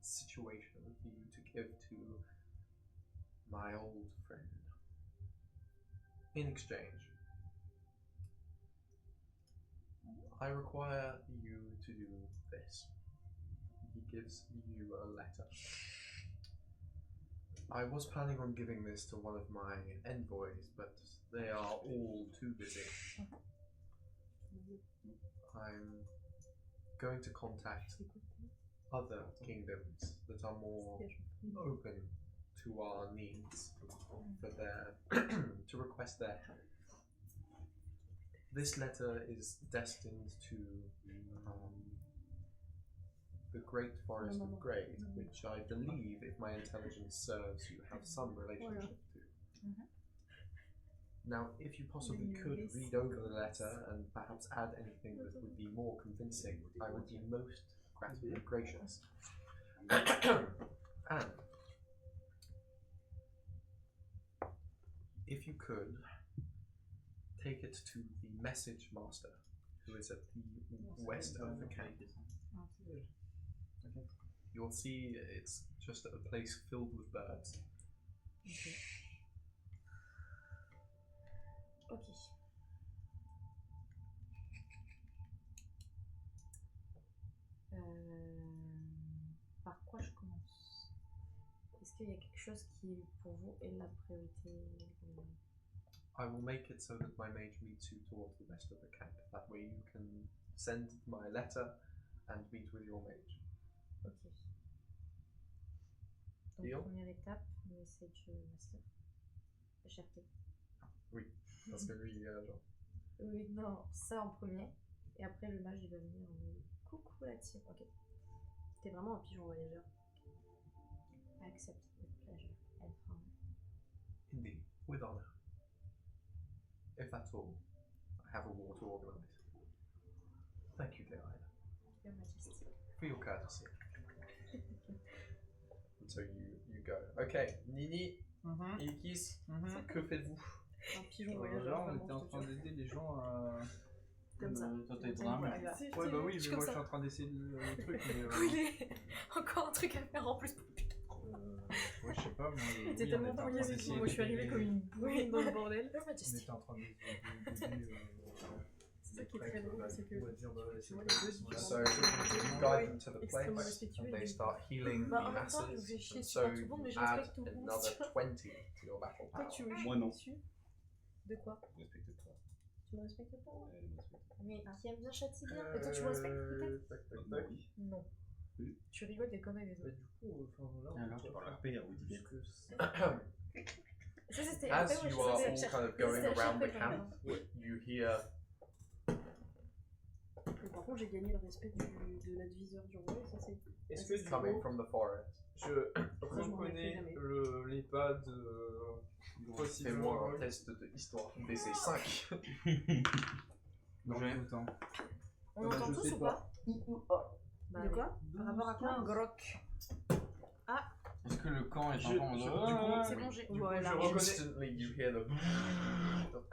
situation for you to give to my old friend. In exchange, I require you to do this. He gives you a letter. I was planning on giving this to one of my envoys, but they are all too busy. I'm going to contact other kingdoms that are more open to our needs for their to request their help. This letter is destined to the Great Forest of Greys, which I believe, if my intelligence serves, you have some relationship to. Now, if you possibly could read over the letter and perhaps add anything that would be more convincing, I would be most gracious. And if you could take it to the message master, who is at the west of the camp. You'll see it's just a place filled with birds. Ok. Par quoi je commence? Est-ce qu'il y a quelque chose qui, pour vous, est la priorité? I will make it so that my mage meets you towards the rest of the camp. That way you can send my letter and meet with your mage. Ok. Donc, Deal. première étape, message master. HRT. Oui, parce que lui, genre... Oui, non, ça en premier. Et après, le mage, il va venir en mode coucou la team. Ok. T'es vraiment un pigeon voyageur. Accept with pleasure and honor. Indeed, with honor. If that's all, I have a war to organize. Thank you, Delilah, Your Majesty. for your courtesy. And so you go. Okay, Nini et qu'ils, que faites-vous? Un pigeon Là, voyageur. on vraiment, était en je te train jure. d'aider les gens à. Comme ça. Toi, t'as été dans un mur. Voilà. Ouais, bah oui, mais comme moi je ça. suis en train d'essayer le truc. Mais, Brûlé. Encore un truc à faire en plus. ouais, je sais pas, moi. T'es oui, tellement on était en brouillé train avec d'essayer moi, je suis arrivée d'aider- comme une bourrine dans le bordel. Your On Majesty. était en train d'aider. C'est ça qui est très drôle, c'est que tu vois les deux So différents. you guide them to the Extrêmement place, respectueux and they et start healing Bah, the en même temps, je masses, vais chier and sur so tout le monde, mais you je add respecte tout le monde. another 20 to your battle Toi, power. tu me Moi, non. dessus. De quoi? Je respecte pas. Tu me respectes pas? Elle me respecte. Mais qui aime bien châtie bien. Et toi, tu me respectes peut-être? Tac, tac, Bah tac. oui. Non. Oui. Tu rigoles, t'es comme avec les Bah, autres. du coup, enfin là, Et alors, on Tu peut parles faire RP, hein, oui, plus dis que ça. Ça, c'était As après, you moi, are je all faisais kind of going c'était around the HRP, camp, you hear Mais par contre, j'ai gagné le respect de l'adviseur du roi, et ça c'est. Est-ce que du coming coup, from the forest. je je m'en reconnais rappelle les pas de Possible. Fais-moi un test de histoire DC5. Non, Ouais. autant. On Bah, entend je tous sais ou pas. pas? De quoi? Par rapport à quoi? Groc. Est-ce que le camp est Je- encore en je- mode. du coup, C'est bon, j'ai. Du coup, Voilà. je reconnais. Instantly, you hear the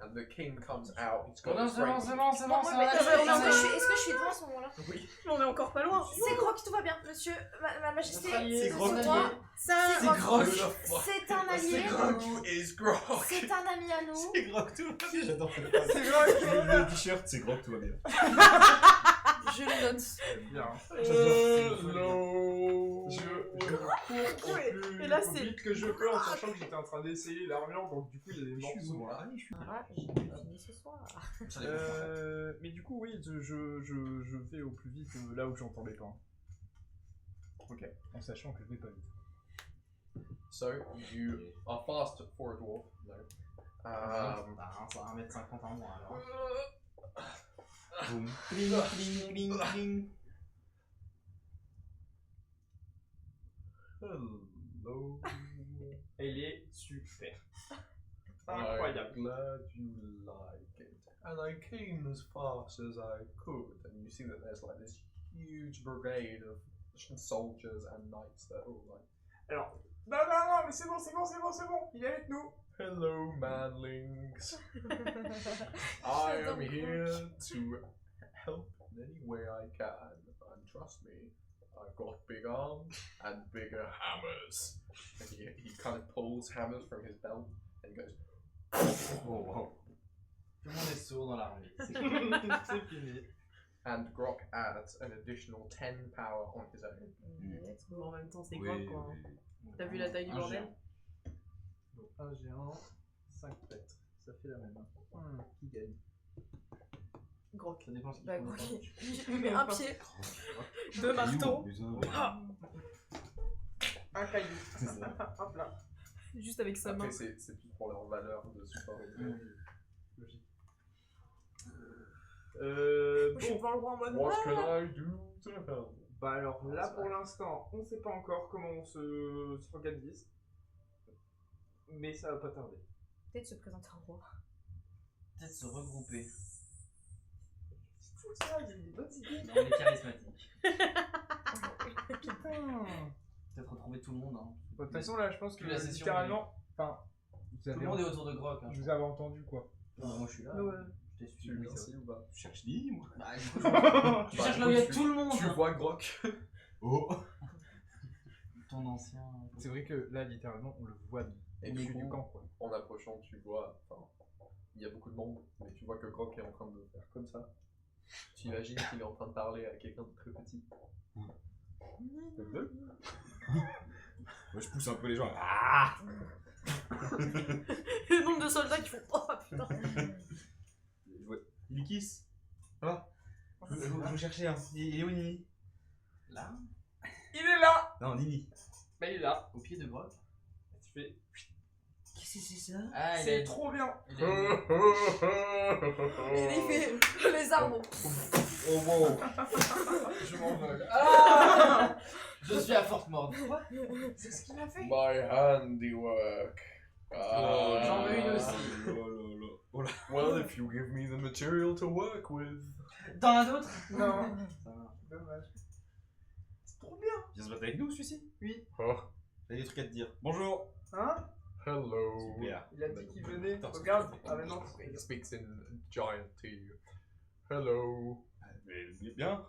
and the king comes out. He's got Non, his c'est bon, great- c'est bon, c'est bon, Moi, ça mais va. est-ce que je suis devant à ce moment-là? Oui. On est encore pas loin. C'est Groc, tout va bien, monsieur, ma majesté. Notre allié, C'est Groc. moi. Ça. C'est Groc. C'est un allié. C'est Grog. Who is Grog? C'est un ami à nous. C'est Grog, tout va bien. J'adore cette phrase. C'est Grog. Le t-shirt, c'est Grog, tout va bien. Je le note. Bien. Hello. Je cours au plus, Et là, au c'est- vite que je peux en sachant que j'étais en train d'essayer l'armure, donc du coup il y a des morceaux. Voilà, j'ai fini ce soir. Ça dépend. Mais du coup, oui, je vais au plus vite là où j'entendais pas. Ok, en sachant que je vais pas vite. So you are fast for a dwarf. No. Bah, ça va 1m50 en moins alors. Boum. Cling, cling, cling, cling. Hello. Elle est super. I'm Incroyable. glad you like it. And I came as fast as I could. And you see that there's like this huge brigade of soldiers and knights that are all like, Alors, non, mais c'est bon, il est avec nous. hello, manlings. I am here to help in any way I can. And trust me, I've got big arms and bigger hammers. And he kind of pulls hammers from his belt and goes, Oh, Tout le monde est sourd dans l'armée. C'est C'est fini. and Grok adds an additional 10 power on his own. Let's go. En même temps, c'est oui, quoi oui, quoi. oui. T'as vu la taille du Un bordel? géant. Donc un géant, 5 têtes. Ça fait la même. Qui gagne? Grok. Ça dépend ce qu'il Bah, faut. Grok, il lui met un pied, deux marteaux, Un caillou. C'est ça. Hop là. juste avec sa main. Après, c'est plus pour leur valeur de support et de Logique. Je vais Bon. voir le roi en mode. What can I do to help? Bah alors là pour l'instant, on sait pas encore comment on s'organise. Mais ça va pas tarder. Peut-être se présenter en roi. Peut-être se regrouper. C'est fou ça, j'ai des bonnes idées. Non, on est charismatique. Putain. Peut-être retrouver tout le monde. Hein. De toute façon là je pense que La session, littéralement, enfin, vous Tout le avez, monde est autour de Grok. Hein, je vous avez entendu quoi. crois. Non, moi je suis là. Ouais. Je t'ai Tu suivi. merci ou pas? Tu cherches dit, moi. Bah, du coup, tu cherches là où il y a tout le monde. Tu hein. vois Grok? Oh. Ton ancien. C'est vrai que là littéralement on le voit Et au du milieu du coup, camp quoi. en approchant, tu vois, enfin, il y a beaucoup de monde, mais tu vois que Grok est en train de faire comme ça. Tu imagines qu'il est en train de parler à quelqu'un de très petit. Moi, je pousse un peu les gens. Ah. Le nombre de soldats qui font. Oh putain. Il kiss. Ah. Je vous cherchez un. Il est où Nini? Là, Il est là. Non, Nini. Bah il est là. au pied de Grok. Tu fais. Qu'est-ce que c'est ça? Ah, il C'est est trop bien. Il est... Et il fait les arbres. Oh wow! Je m'en veux. Ah je suis à forte mort. Quoi? C'est ce qu'il a fait. My handiwork. J'en veux une aussi. Oh là. Well, if you give me the material to work with. T'en as d'autres? Non. Ça va. Dommage. C'est trop bien. Viens se battre avec nous, celui-ci? Oh, Il a des trucs à te dire. Bonjour. Hein? hello. Super. Il a dit qu'il venait. Attends, Regarde. Ah mais non. He speaks in giant to you. Hello. Mais bien.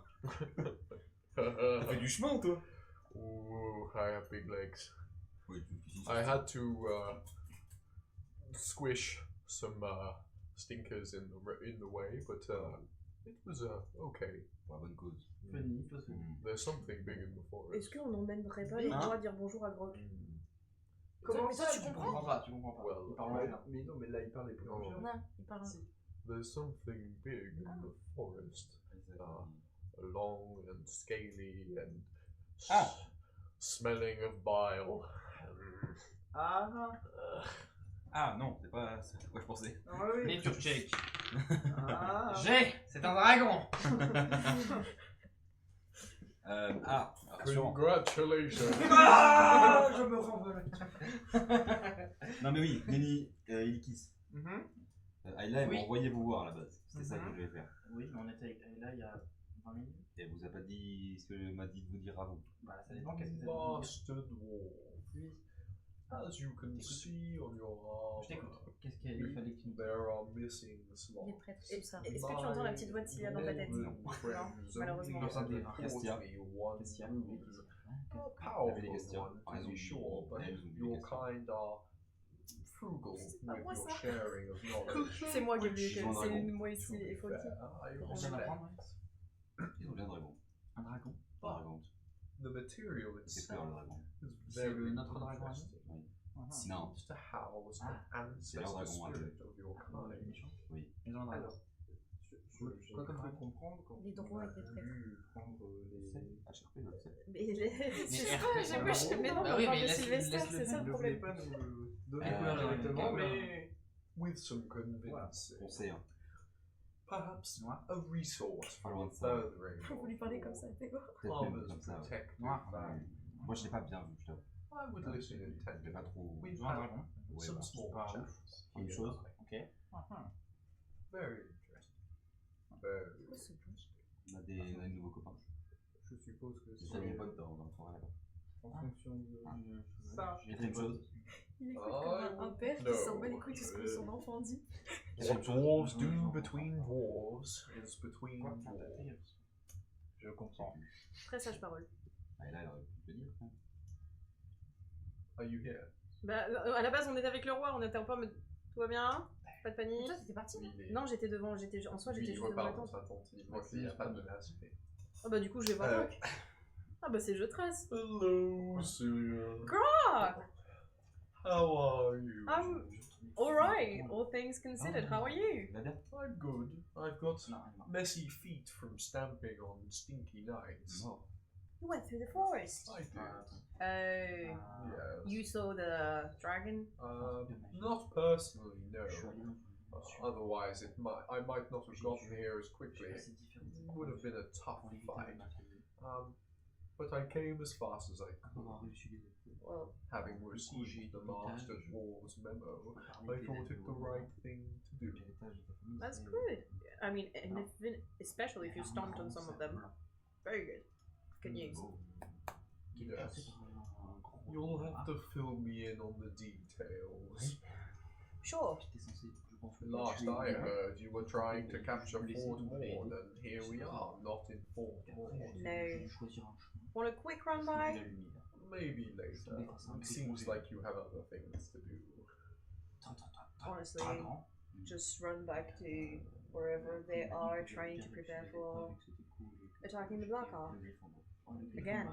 T'as fait du chemin, toi? Ooh, I have big legs. Oui, I had to squish some stinkers in the way, but it was okay. Pour la bonne cause. Funny, toi, c'est- There's something big in the Est-ce forest. qu'on n'emmènerait pas les Hein rois dire bonjour à Grok? Comment Mais toi, ça tu Tu comprends? comprends pas, tu comprends pas. Well, Il parle en géant. Mais non, mais là il parlait pour Oh. un Non, il parle. There's something big in the forest. Long and scaly and Ah. smelling of bile. Ah. Ah non, c'est pas ce à quoi je pensais. Ah oui. Nature check. Ah. J'ai, c'est un dragon. Attention. Congratulations! Ah, je me renvole. Non mais oui, Nini, il kiss. Mhm. Ayla, elle Oui. m'a envoyé vous voir à la base. C'était ça que Mhm. je devais faire. Oui, mais on était avec Ayla il y a 20 minutes. Et elle vous a pas dit ce que m'a dit de vous dire à vous. Bah, ça dépend qu'est-ce que ça veut dire. Master Dwarf. As you can see on your Je t'écoute. armor, Qu'est-ce qu'il fallait que tu nous there are missing Il est slots. prêtre, c'est ça. Est-ce que tu entends la petite voix de Cilia dans ta tête? Non, malheureusement. Castia. Castia. Powerful Les Castia. one, Ah, to ils be ont sure, vu- but ils ont vu your les Castia. kind are frugal pas with moi, your ça. sharing of knowledge. C'est moi qui ai vu Ils ont un c'est dragon. moi ici et To Faulty. be fair, I On vient d'apprendre. respect Ils ont bien un dragon. Un dragon. Un dragon. The material C'est peur le itself dragon. is C'est very le notre dragon à nous? interesting. Oui. Ah, Non. Seems to house Ah, an c'est leur ancestor dragon à eux. spirit of your les kind. méchants. Oui. Ils ont un dragon. Alors, Je crois qu'on peut comprendre quand Les drôles on a avec les traîtres. voulu prendre les... HRP, je le sais. C'est RP, ça, j'ai c'est pas. Mais non, Bah on oui, parle mais de laisse- Sylvester, laisse-le c'est ça Vous le ne voulez problème. pas nous le donner Euh, directement, mais mais... with some convincing, On sait, hein. perhaps Noir. a resource Pas loin for de ça. furthering Faut lui parler comme ça, t'es quoi? Peut-être même Father's comme ça. Ouais. protective Noir. value. Moi, je l'ai pas bien vu, je t'avoue. I would listen Je l'ai intently. pas trop. We've Ils ont un had dragon. Ouais, some bah, small pas chats. ouf. Une chose. Ok. Ah, Very interesting. Very On a des nouveaux copains. Je suppose que J'ai c'est déjà mis un pote dans le forêt là-bas. en fonction de... Ça. Quatrième chose. Il écoute Oh, comme un père qui no. s'en bat les couilles de ce que son enfant dit. What dwarves do between dwarves is between Quoi dwarves. Je comprends. Très sage parole. Ah, et là, elle aurait pu te le dire. Hein. Are you here? Bah, à la base, on était avec le roi, on était un peu en mode. Tout va bien? Pas de panique? Toi, t'étais parti? Non, j'étais devant, en soi, j'étais juste devant la tente. attentivement qu'il n'y a pas de menacité. Ah bah, du coup, je vais voir Rock. Ah bah, c'est je tresse. Hello, Celia. Ah! How are you? I'm alright, all things considered. How are you? Il va bien? I'm good. I've got Non, il est mort. messy feet from stamping on stinky nights. Mort. You went through the forest. I did. Oh, Yes. you saw the dragon? Not personally, no. Je suis allé dans Otherwise, I might not have gotten here as quickly. C'est différent. It would have been a tough Pour les fight. matériaux. But I came as fast as I could. Avoir réussi les Well, Having received the Master Dwarf's memo, I thought it the right thing to do. that's good. I mean, and especially if you stomped on some of them. Very good. Good news. Yes. You'll have to fill me in on the details. Sure. J'étais censé, je pense que Last tu es- I heard, you were trying to capture laisser Fort tomber. Maud, and here we are, not in Fort Maud. No. Je vais choisir un chemin. Want a quick run Vu by? la lumière. Maybe later. It seems like you have other things to do. Honestly, Dragon. just run back to wherever they are trying to prepare for attacking the Black Ark. Again.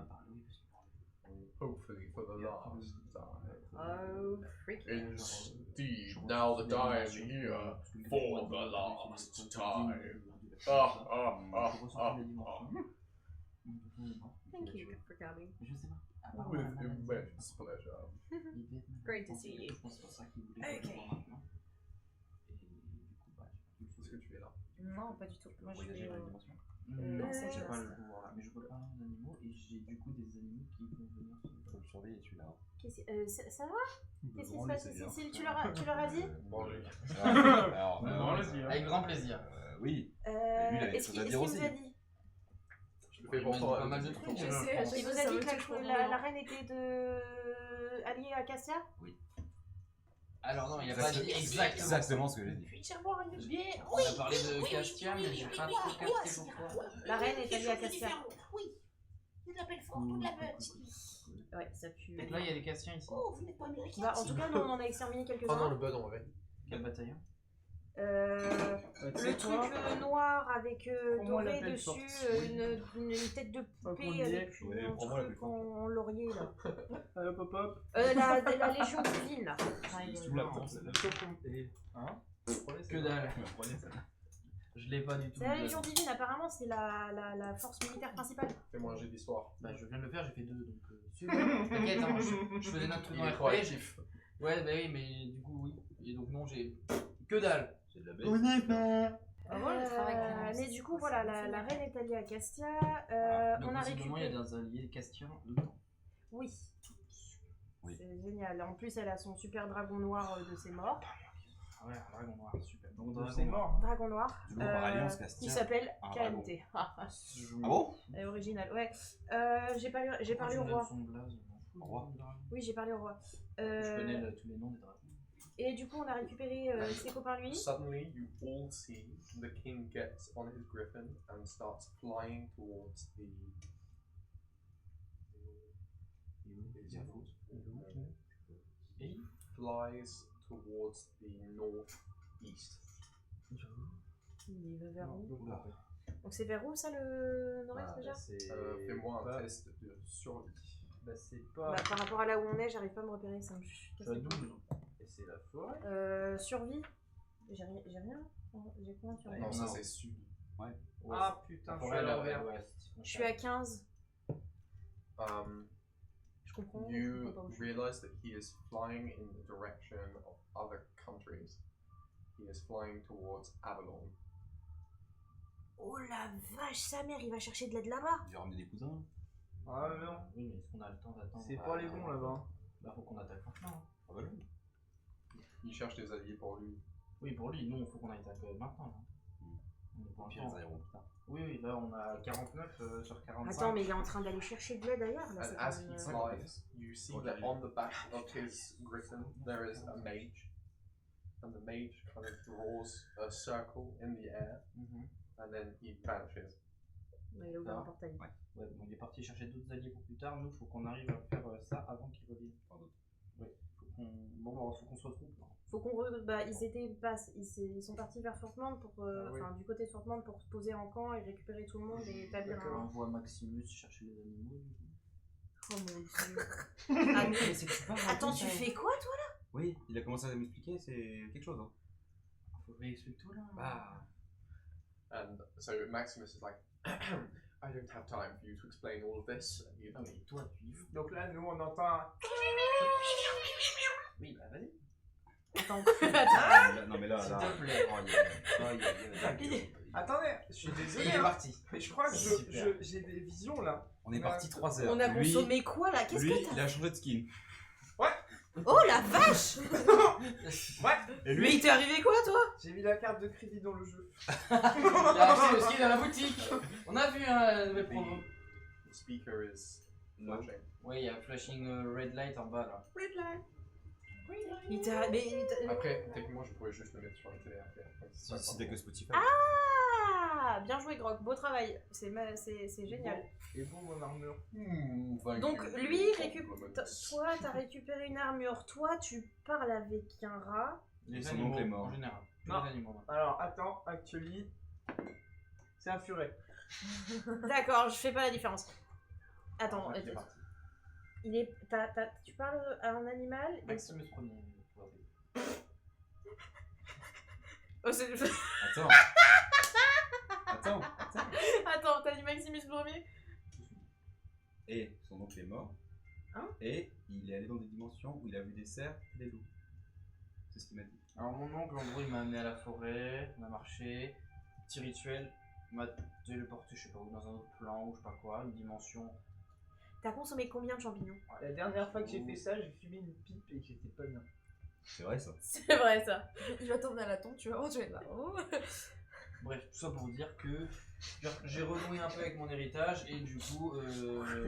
Hopefully for the last time. Oh, freaky. Indeed, now that I am here for the last time. Thank you for coming. Je sais pas. With immense pleasure. Great to see you. Je pense que c'est pour ça qu'il voulait Ok. le voir maintenant. Et du coup, bah, Est-ce que tu es là? Non, pas du tout. Moi, je voyager vais. dans la dimension. Euh, Non, j'ai pas le pouvoir là, mais je peux pas les animaux et j'ai du coup des animaux qui vont venir sur Faut le surveiller celui-là. Ça va? Qu'est-ce qui se passe, Cécile? Tu leur as dit? Manger. Alors, Avec grand plaisir. oui. Lui, il avait des Est-ce choses qu'il à dire vous aussi. a dit? Je te fais Il pour m'a dit toi. pas mal de trucs. Je sais, à chaque Il fois, vous ça a dit me que touche la reine était alliée à Cassia? Alors non, il a pas dit exactement. Exactement ce que j'ai dit. Puis-je avoir une bière? On a parlé de Castia, mais j'ai pas trop capté pourquoi. La reine est alliée à Cassia. Oui, il l'appelle fort toute la meute. Ouais, ça pue. Donc là, il y a des Castiens ici. Oh, vous n'êtes pas américain. Bah, en tout cas, nous on en a exterminé Ah non, quelques-uns. le bud en vrai. Quel bataillon? Le truc noir avec Prends-moi la doré belle dessus, sortie. une tête de qu'on poupée y avec est. Ouais, un prends-moi la truc belle en laurier là. Allez, hop, hop, hop. La Légion divine là. Sous la porte, celle-là. Que dalle. Je l'ai pas du tout. C'est la Légion divine, apparemment c'est la force militaire principale. Fais-moi un jet d'histoire. Bah, je viens de le faire, j'ai fait 2 donc. T'inquiète, hein, je faisais notre truc dans Il est RP, proactif. Ouais, bah oui, mais du coup, oui. Et donc, non, j'ai. Que dalle. C'est de la bête. Vraiment, le travail qu'on a Mais du coup, voilà, la reine est alliée à Castia. Donc, On a visiblement, il y a récupéré. des alliés castiens dedans. Oui. Oui. C'est génial. En plus, elle a son super dragon noir de ses morts. Ah ouais, un dragon noir, super. Donc, Dragon c'est noir. mort. Dragon noir. Du coup, par alliance, Castien. Il s'appelle un dragon. KMT. Ah bon? Elle est originale, ouais. J'ai parlé Pourquoi au tu me roi. donnes son blaze, je m'en fous, Au roi. du dragon. Oui, j'ai parlé au roi. Je connais tous les noms des dragons. Et du coup, on a récupéré ses copains lui. Suddenly, you all see the king gets on his griffin and starts flying towards the. He flies towards the northeast. Il va vers où? Donc c'est vers où ça le nord-est déjà? Fais-moi un Bah, test de survie. Bah, c'est pas. Bah, par rapport à là où on est, j'arrive pas à me repérer, ça me casse Tu as les couilles. 12. Et c'est la forêt. Survie? J'ai rien? J'ai quoi en survie? Non, ça c'est sud. Ah putain, je suis Forêt à à l'envers. l'ouest. Je suis à 15. Je comprends. Je comprends You pas où je suis. realize that he is flying in the direction of other countries. He is flying towards Avalon. Oh la vache, sa mère, il va chercher de l'aide là-bas. J'ai ramené des cousins. Ah mais non, Oui, mais est-ce qu'on a le temps d'attendre? c'est pas les bons là-bas. Bah, faut qu'on attaque maintenant. Ah bah oui. Il cherche des alliés pour lui. Oui, pour lui, nous, il faut qu'on attaque maintenant. Là. On est pour Puis l'instant. les aérons plus tard. Oui, oui, là, on a 49 sur 45. Attends, mais il est en train d'aller chercher de l'aide ailleurs là. And c'est as quand he même, flies, you see that on the back of his griffin there is a mage. And the mage kind of draws a circle in the air. And then he vanishes. Il a ouvert un portail. Ouais, bon, il est parti chercher d'autres alliés pour plus tard. Nous, faut qu'on arrive à faire ça avant qu'il revienne. Ouais, faut qu'on... Bon, bah, faut qu'on se retrouve. Faut qu'on bah, ils sont partis vers Fortmand pour enfin du côté de Fortmand pour se poser en camp et récupérer tout le monde et établir On un. voit Maximus chercher les animaux. Oh mon dieu. Ah, mais... Attends, tu fais quoi toi là? Oui, il a commencé à m'expliquer, c'est quelque chose. Hein. Faut que j'explique tout là. Bah. And so Maximus is like, I don't have time for you to explain all of this. You Ah, mais toi, tu y fous. Donc là, nous on entend. Oui, bah vas-y. Attends. Non mais là, S'il là. te plaît. Attendez, je suis désolé. Il est hein. parti. Mais je crois que Super. j'ai des visions là. On est parti 3 heures. On a Lui- consommé quoi là? Qu'est-ce Lui, que il a changé de skin. Oh la vache! Et Mais il t'est arrivé quoi toi? J'ai mis la carte de crédit dans le jeu. Il a acheté le ski dans la boutique. On a vu la nouvelle promo. The speaker is flashing. Oui, il y a flashing red light en bas là. Il t'a. Mais il t'a- Après, techniquement, je pourrais juste le mettre sur la télé après. Donc, c'est pas Si grave. t'as que Spotify. Ah, bien joué Grog, beau travail. C'est génial. Et bon, mon armure. Donc lui toi t'as récupéré une armure, toi tu parles avec un rat. Les Son animaux oncle est mort. en général. Non. Les animaux. Alors, attends, actually. C'est un furet. D'accord, je fais pas la différence. Attends, Il est parti. tu parles à un animal et... Maximus premier. Oh, c'est... Attends. Attends. Attends, t'as dit Maximus premier? Et son oncle est mort. Hein? Et il est allé dans des dimensions où il a vu des cerfs et des loups. C'est ce qu'il m'a dit. Alors mon oncle en gros il m'a amené à la forêt, on a marché, petit rituel, il m'a téléporté je sais pas où, dans un autre plan ou je sais pas quoi, une dimension. T'as consommé combien de champignons? La dernière fois que j'ai fait ça, j'ai fumé une pipe et j'étais pas bien. C'est vrai ça. C'est vrai ça. Il va t'emmener à la tombe, tu vas voir, tu vas être là. Oh. Bref, tout ça pour dire que j'ai renoué un peu avec mon héritage et du coup,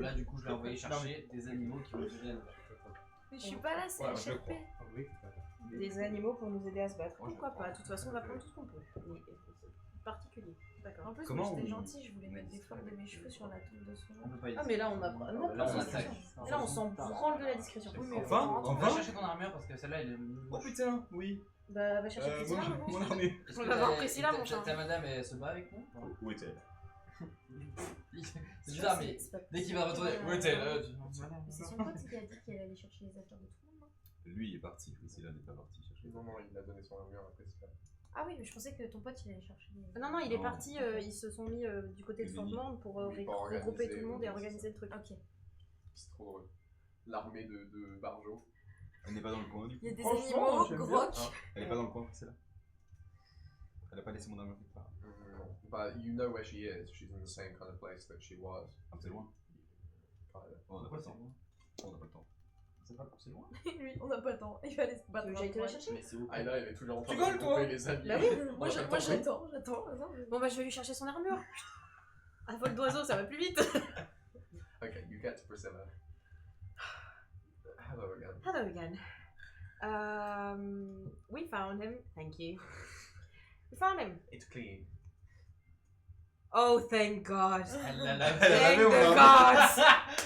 là du coup je l'ai envoyé chercher des animaux qui vont m'aider à le faire. Mais je suis pas là, c'est Ouais, la je le crois. HLP. Ah oui. Des animaux pour nous aider à se battre. Moi, je Pourquoi crois. pas? De toute façon, on va prendre tout ce qu'on peut. Mais particulier. D'accord. En plus, Comment moi j'étais on- gentille, je voulais mettre des fleurs de mes cheveux sur la tombe de son On peut pas y Ah mais là on a Là, pas on de attaque. discrétion. Là on s'en branle de la discrétion. Oui, mais Enfin, on va chercher ton armure parce que celle-là elle est. Oh putain, oui. Bah va chercher Priscilla. Moi, non mon armée. Est-ce On que va voir ta- Priscilla, mon chat. Ta madame elle se bat avec nous? Où est-elle? C'est bizarre mais C'est pas- dès qu'il va retourner. Euh, Où est-elle? Mais c'est son pote qui a dit qu'elle allait chercher les affaires de tout le monde. Non Lui, il est parti. Priscilla n'est pas parti chercher. Non, il a donné son armure à Priscilla. Ah oui, mais je pensais que ton pote il allait chercher. Non, non, il est Non. parti, ils se sont mis du côté de Oui. Fortmand pour Oui, pour regrouper organiser, tout le monde et oui, organiser le truc. Ok. C'est trop drôle. L'armée de Barjo. Elle n'est pas dans le coin du coup. Il y a des Franchement, animaux, j'aime bien. groc. Elle est pas dans le coin, Priscilla. Elle a pas laissé mon armure quelque part. But you know where she is. She's in the same kind of place that she was. Ah, c'est loin. Kinda. Oh, on n'a pas Pourquoi le c'est temps. loin? On n'a pas le temps. C'est loin? Lui, on n'a pas le temps. Il va aller se Tu battre. veux que j'aille te la chercher? Ah, là, il est toujours en train Tu de rigoles, toi? regrouper les alliés. Bah oui, Moi j'attends. Bon bah je vais lui chercher son armure. À vol d'oiseau, ça va plus vite. Okay, you get to Priscilla. Hello again. Hello again. We found him. Thank you. We found him. It's clean. Oh, thank God. Elle Elle Thank avait the mon gods.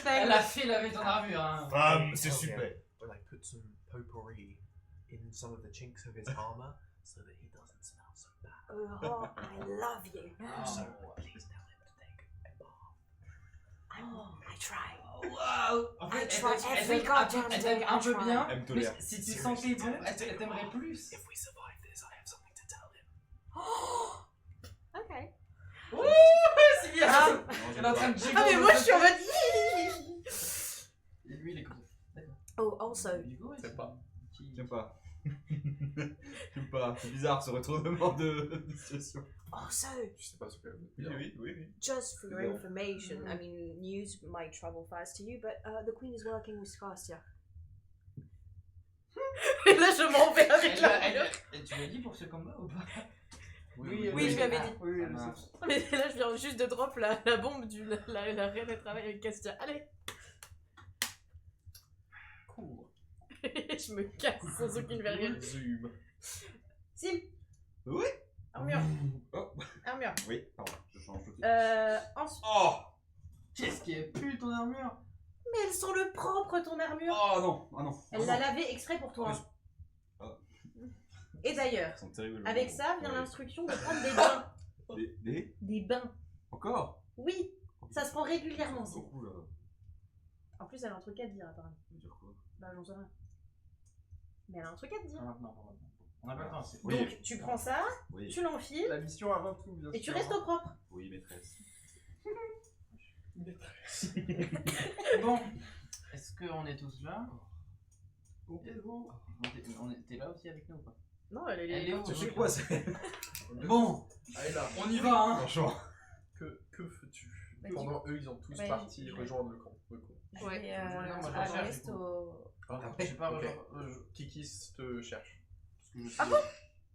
Elle Thank a fait laver ton armure hein. Femme, c'est Okay. super. We'll like put some potpourri in some of the chinks of his armor so that he doesn't smell so bad. Oh, I love you. So please tell him to take a bath. I try. En I fait, try elle every t'aime goddamn elle day, t'aime un I peu try. bien, Elle me mais tolère. si tu sentais bon, elle t'aimerait plus. If we survive this, I have something to tell him. Ok. Ouh, Sylvia, elle est en train de gigolo. Ah mais moi je suis en mode. Et lui, il est comme ça. Oh, also. Hugo, C'est pas. J'aime pas. J'aime pas. C'est bizarre ce retournement de situation. Also, Je sais pas ce que. Oui. just for your Yeah. information, I mean, news might travel fast to you, but the Queen is working with Scarcia. Et là, je m'en vais avec la. Et tu l'as dit pour ce combat ou pas? Oui, je lui avais dit. Oui, Mais là, je viens juste de drop la bombe la reine de travail avec Castia. Allez. court. Je me casse sans aucune vergogne. Zoom. Sim. Oui. Armure. Oh. Armure. Oui, pardon, je change tout. Ensuite. Oh. Qu'est-ce qui est plus ton armure? Mais elles sont le propre, ton armure. Oh non, ah non. Elle l'a lavé exprès pour toi. Ah. Et d'ailleurs, Ils sont terribles. avec ça vient Ouais. l'instruction de prendre des bains. Des Des bains. Encore. Oui, ça se prend régulièrement. C'est beaucoup là. En plus, elle a un truc à te dire, apparemment. Ça veut dire quoi? Bah, j'en sais rien. Mais elle a un truc à te dire. Pas maintenant, pas maintenant. On n'a pas le temps, c'est. Oui. Donc, tu prends ça, Oui. tu l'enfiles, La mission avant tout, bien et tu sûr. restes au propre. Oui, maîtresse. Bon, est-ce qu'on est tous là? Êtes-vous T'es là aussi avec nous ou pas? Non, elle Elle est où? Tu sais quoi c'est? Bon, Allez là. on y va, hein. Franchement. Que fais-tu? Bah, Pendant eux, ils ont tous bah, parti je- rejoindre le camp. Je Ouais. vais Non, moi, je à recherche, l'est du coup. au. Je sais pas, Ok. genre, Kiki te cherche. Ah bon?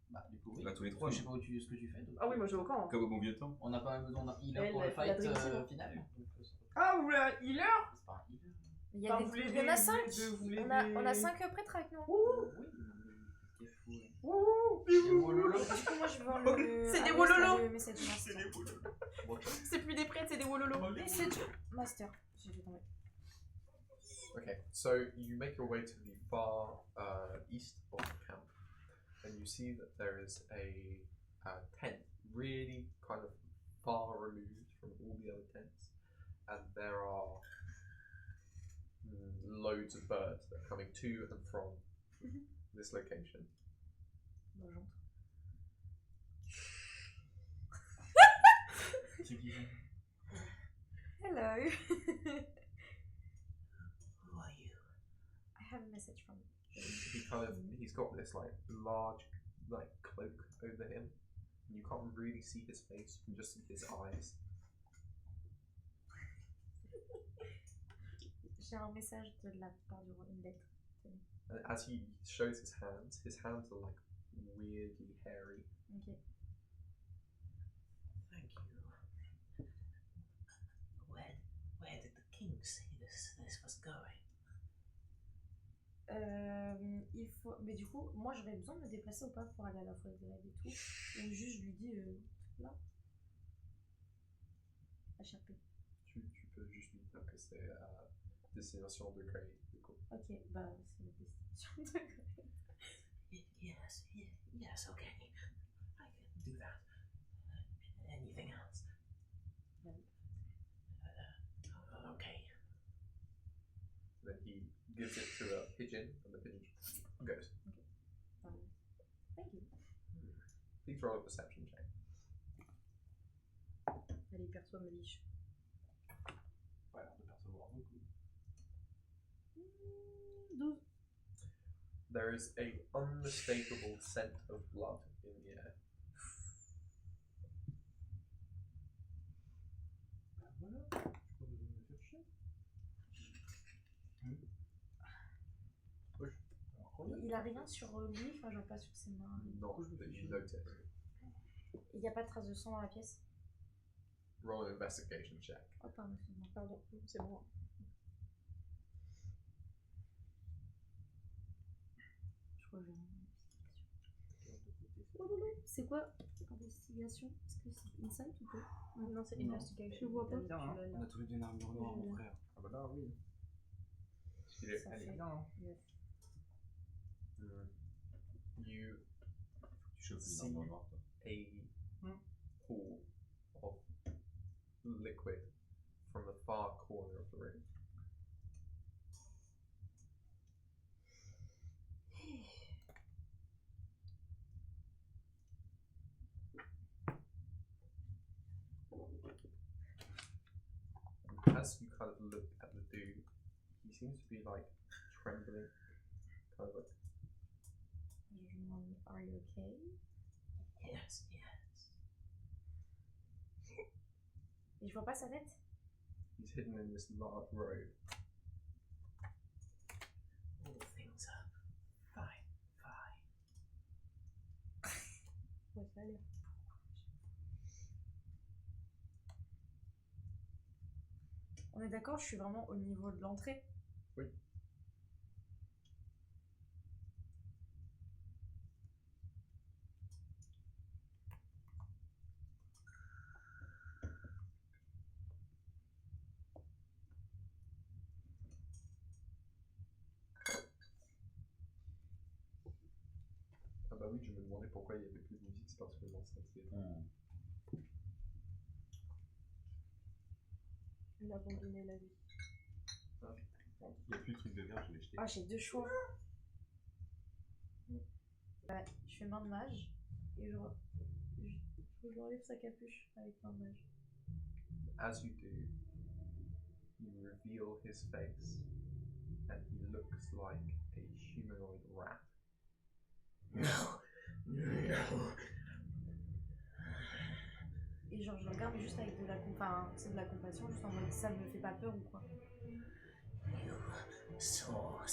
Bah, du coup, oui. Là tous les trois. Je sais pas ce que tu fais. donc. Ah oui, moi je vais au camp. Comme au bon vieux temps. On n'a pas même besoin d'un healer Elle, pour le la fight dream team. final. Ah, vous voulez un healer? C'est pas un healer. Il y, Bah, a vous voulez il y en des- a 5. vous voulez On a des- 5 prêtres avec nous. Oui, mais qu'est-ce qu'il faut, là. Ouh, Des wololo. Du coup, moi je vais voir le. C'est des à l'est, wololo. le message master. C'est plus des prêtres, c'est des wololo. Message master. J'ai fait tomber. Okay, so you make your way to the far east of the camp, and you see that there is a tent, really kind of far removed from all the other tents, and there are loads of birds that are coming to and from this location. Bon, j'entre. C'est qui ça? Hello. Who are you? I have a message from. He's got this like large like cloak over him. You can't really see his face, you can just see his eyes. J'ai un message de la part du roi, une lettre. And as he shows his hands are like weirdly hairy. Ok. Thank you. Where did the king say this was going? Il faut. Mais du coup, moi j'aurais besoin de me déplacer ou pas pour aller à la forêt des rêves et tout. Ou juste je lui dis là. HRP. Tu peux juste lui dire que c'est destination de Grey, du coup. Ok, bah c'est la destination de Yes, okay. I can do that. Anything else? Okay. Then he gives it to a pigeon, and the pigeon goes. Thank you. Please roll a perception check. Elle perçoit ma liche. Pas l'air de percevoir beaucoup. 12. There is a unmistakable scent of blood in the air. Bah voilà, j'ai pas besoin de me faire chier. Il a rien sur lui, enfin genre pas sur ses mains. Not that you notice. Il n'y a pas de trace de sang dans la pièce. Roll an investigation check. Oh pardon, excuse-moi. Pardon, c'est moi. Je crois que j'ai un. C'est quoi investigation? Est-ce que c'est insight ou pas? Non, c'est Non. investigation. Je vois pas. Bien, hein. Tu l'as On là. a tous les deux une armure noire, mon frère. Ah bah là, oui. Ça Elle est fait bien, hein. 9. You see a pool of liquid from the far corner of the room. As you kind of look at the dude, he seems to be like trembling, kind of like. Are you okay? Yes, yes. Et je vois pas sa tête. He's hidden in this large robe. All things are fine, fine. Ouais, ça a l'air. On est d'accord, je suis vraiment au niveau de l'entrée. Oui. Ah bah oui, je me demandais pourquoi il y avait plus de musique, c'est parce que l'enceinte était éteinte. Il a abandonné la vie. Il n'y a plus de truc de verre, je l'ai jeté. Ah, j'ai 2 choix. Ouais, je fais main de mage et je enlève sa capuche avec main de mage. As you do, you reveal his face, and he looks like a humanoid rat. No, no. Et genre, je le regarde juste avec de la c'est de la compassion, juste en mode ça me fait pas peur ou quoi. You saw,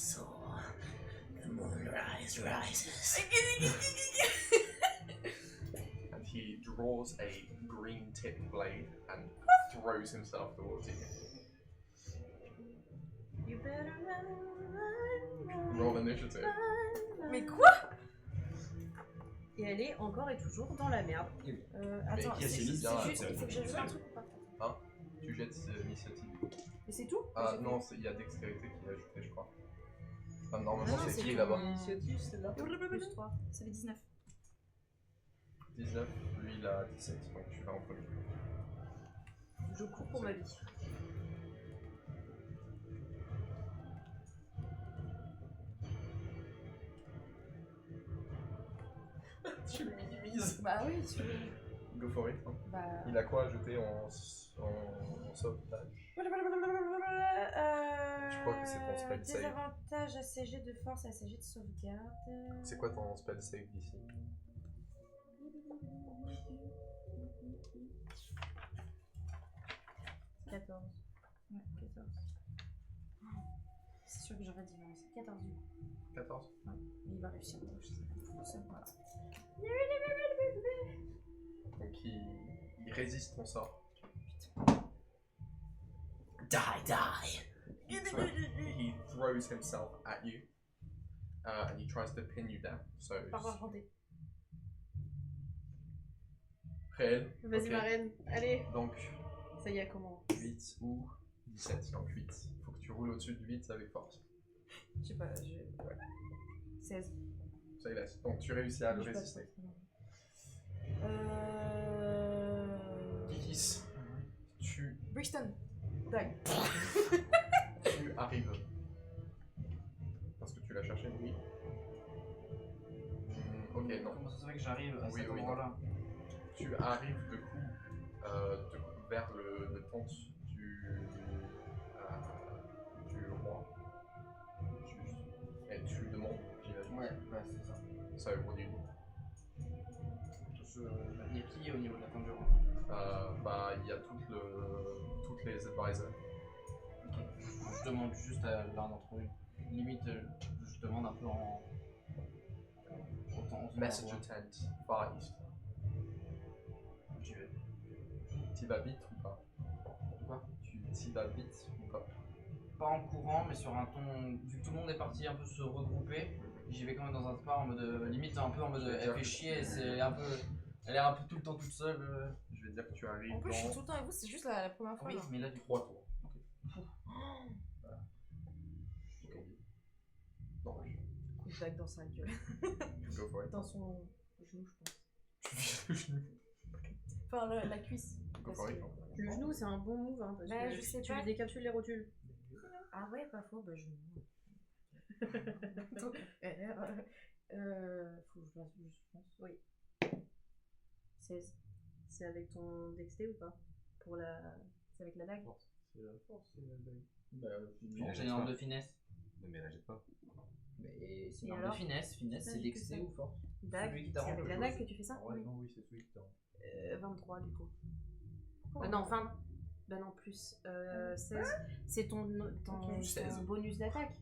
the moonrise rises. And he draws a green tipped blade and throws himself towards you. You better run. Roll initiative. Mais quoi? Et elle est encore et toujours dans la merde. Attends, qui a c'est fini juste, bien, il faut que j'ajoute un truc ou pas? Hein? Tu jettes l'initiative. Et c'est tout? Ah non, il y a dextérité qui est ajouté, je crois. Enfin, normalement, Ah non, c'est qui tout. là-bas? L'initiative, c'est là. Plus 3, ça fait 19. 19, lui il a 17, donc tu vas en premier. Je cours pour ma vie. Tu le minimises. Bah oui, tu veux. Go for it. Hein. Bah. Il a quoi ajouté en sauvetage? Je crois que c'est ton spell save. Désavantage ACG de force et ACG de sauvegarde. C'est quoi ton spell save d'ici? C'est 14. Ouais, 14. C'est sûr que j'aurais dit 14 du coup. 14? Ouais, mais il va réussir. Je sais pas. Ça, voilà. Donc il résiste ton sort. Die. He throws himself at you and he tries to pin you down. So Par argenté. réel. Vas-y, ok. ma reine. Allez. Donc Ça y est, comment? 8 ou 17, donc 8. Faut que tu roules au-dessus du 8 avec force. Je sais pas, ouais. 16. Ça y laisse. Donc tu réussis à le Je passe résister. pas. Kikis, tu Brixton. Dague. tu arrives. Parce que tu l'as cherché, oui. Ok, non. Comment ça se fait que j'arrive à cet Oui, endroit-là? Tu arrives de coup vers le tente du roi. Et tu demandes, j'imagine. Ouais, bah c'est ça. Ça veut dire. Il y a qui au niveau de la fin du roi? Bah, il y a toutes les advisors. Ok. Je demande juste à l'un d'entre eux. Limite, je demande un peu en. Messenger tent, far east. J'y vais. Tu vas vite ou pas? Quoi? Tu t'y vas vite ou pas? Pas en courant, mais sur un ton. Vu que tout le monde est parti un peu se regrouper, j'y vais quand même dans un sport en mode. Limite un peu en mode. Elle fait chier, c'est un peu. Elle est un peu tout le temps toute seule. Je vais dire que tu arrives En plus, je suis dans tout le temps avec vous, c'est juste la première fois. Oui, là. mais là du 3 tours. Voilà. Donc, Coup de bague dans sa gueule. go for it. Dans son genou, je pense. Tu vises le genou. Enfin, la cuisse. Parce Ouais. que le genou, c'est un bon move, hein, parce Bah, que je sais tu pas. lui décapsules les rotules. Ah ouais, pas faux, bah je. Donc, faut que je fasse plus, je pense. Oui. 16. C'est avec ton dexté ou pas? Pour la... C'est avec la dague? C'est la force, c'est la dague. Bah, la c'est jette une arme pas. de finesse. Non, mais la jette pas. Mais c'est Et une arme de alors finesse. Finesse, Ça, c'est j'ai que dexté ça. ou force. Dague, Celui qui c'est t'arrange avec le la chose. dague que tu fais ça? Ah ouais, Oui. non, oui, c'est celui qui t'en. 23 du coup. Non, 20. Bah non, plus 16. C'est ton bonus d'attaque.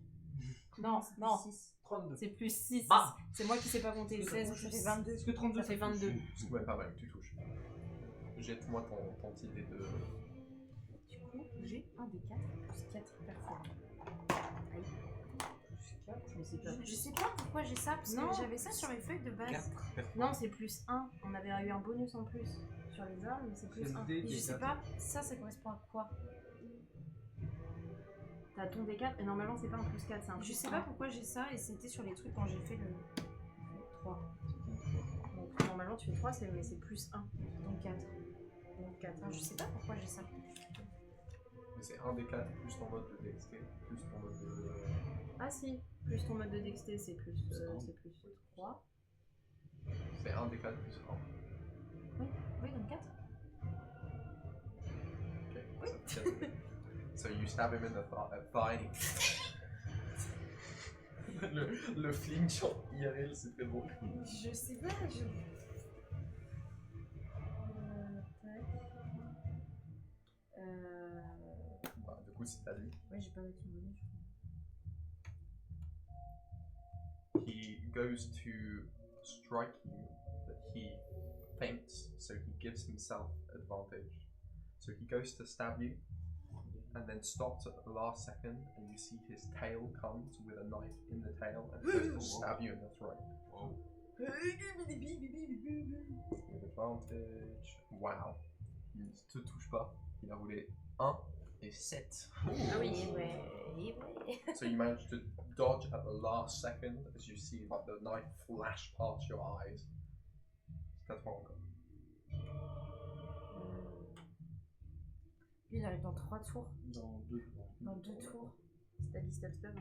Non, c'est plus 6. 32. C'est plus 6. Bam. C'est moi qui sais pas compter. 16, Ça plus fait 22. Est-ce que 32 Ça fait 22. C'est quand même pas mal que tu touches. Jette-moi ton petit dé de. Du coup, j'ai un des 4 plus 4 performants. Mais c'est pas Je sais pas pourquoi j'ai ça, parce Non. que j'avais ça sur mes feuilles de base. Non, c'est plus 1. On avait eu un bonus en plus sur les armes, mais c'est plus C'est le 1. dé Et je des sais quatre. pas, ça correspond à quoi? T'as ton D4 et normalement c'est pas un plus 4, c'est un plus Je sais 1. pas pourquoi j'ai ça, et c'était sur les trucs quand j'ai fait le 3. Donc normalement tu fais 3, mais c'est plus 1. Donc 4. Donc 4. Enfin, je sais pas pourquoi j'ai ça. Mais c'est un des 4 plus ton mode de dexté, plus ton mode de. Ah si, plus ton mode de dexté c'est plus 3. C'est un des 4 plus 1. Oui, donc 4. Okay. So you stab him in the thigh. le flinch en IRL, c'est très drôle. Je sais pas, je. Bah, du coup, c'est à lui. Ouais, j'ai pas mettre mon bonus. He goes to strike you, but he feints, so he gives himself advantage. So he goes to stab you, and then stops at the last second, and you see his tail comes with a knife in the tail and goes to stab you in the throat. With advantage. Wow. Il ne te touche pas. Il a roulé 1 et 7. Ah oui, So you manage to dodge at the last second as you see like the knife flash past your eyes. C'est à toi encore. Lui, il arrive dans 3 tours. Dans 2 Dans 2 tours. c'est ta liste stab.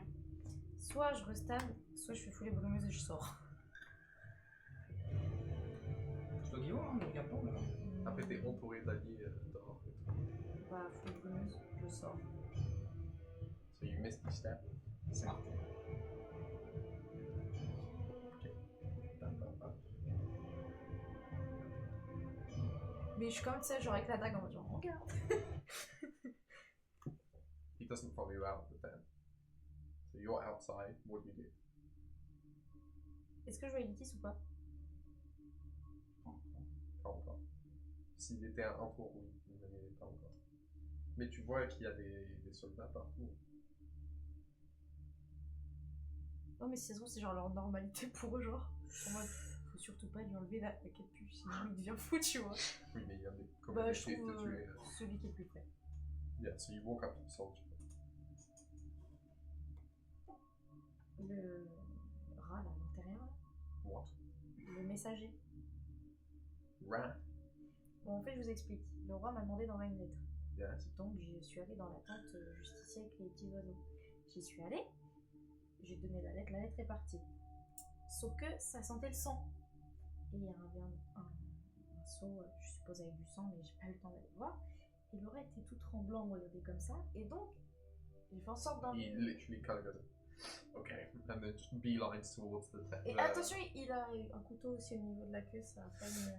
Soit je restab, soit je fais fouler bonhommeuse et je sors. C'est toi qui vois, hein, regarde pas là. Après, t'es entouré d'alliés dehors. Bah, fouler bonhommeuse, je sors. So you missed the step. C'est marqué. Mais je suis comme ça, genre avec la dague en mode genre, regarde. He doesn't follow you out of the tent. So you're outside. What do you do? Est-ce que je vois Elitis ou pas? Pas encore. S'il était un tour, oui, mais pas encore. Mais tu vois qu'il y a des soldats partout. Non, mais si ça se trouve, c'est genre leur normalité pour eux, genre. En mode, faut surtout pas lui enlever la capuche, sinon il devient fou, tu vois. Oui, mais il y a des Bah, je communautés trouve de tuer. celui qui est le plus près. Yeah, so you walk up to the soldier. Le rat là, à l'intérieur, là. What? Le messager. Rat? Bon, en fait, je vous explique. Le roi m'a demandé d'envoyer une lettre. Yes. Donc, je suis allée dans la tente juste ici avec les petits oiseaux. J'y suis allée, j'ai donné la lettre est partie. Sauf que ça sentait le sang. Et il y avait un seau, je suppose avec du sang, mais j'ai pas eu le temps d'aller voir. Et le rat était tout tremblant, regardez comme ça. Et donc, j'ai fait en sorte d'en... He literally kind of goes, okay, and then just beelines towards the tent. Et attention, il a un couteau aussi au niveau de la queue, ça a failli me...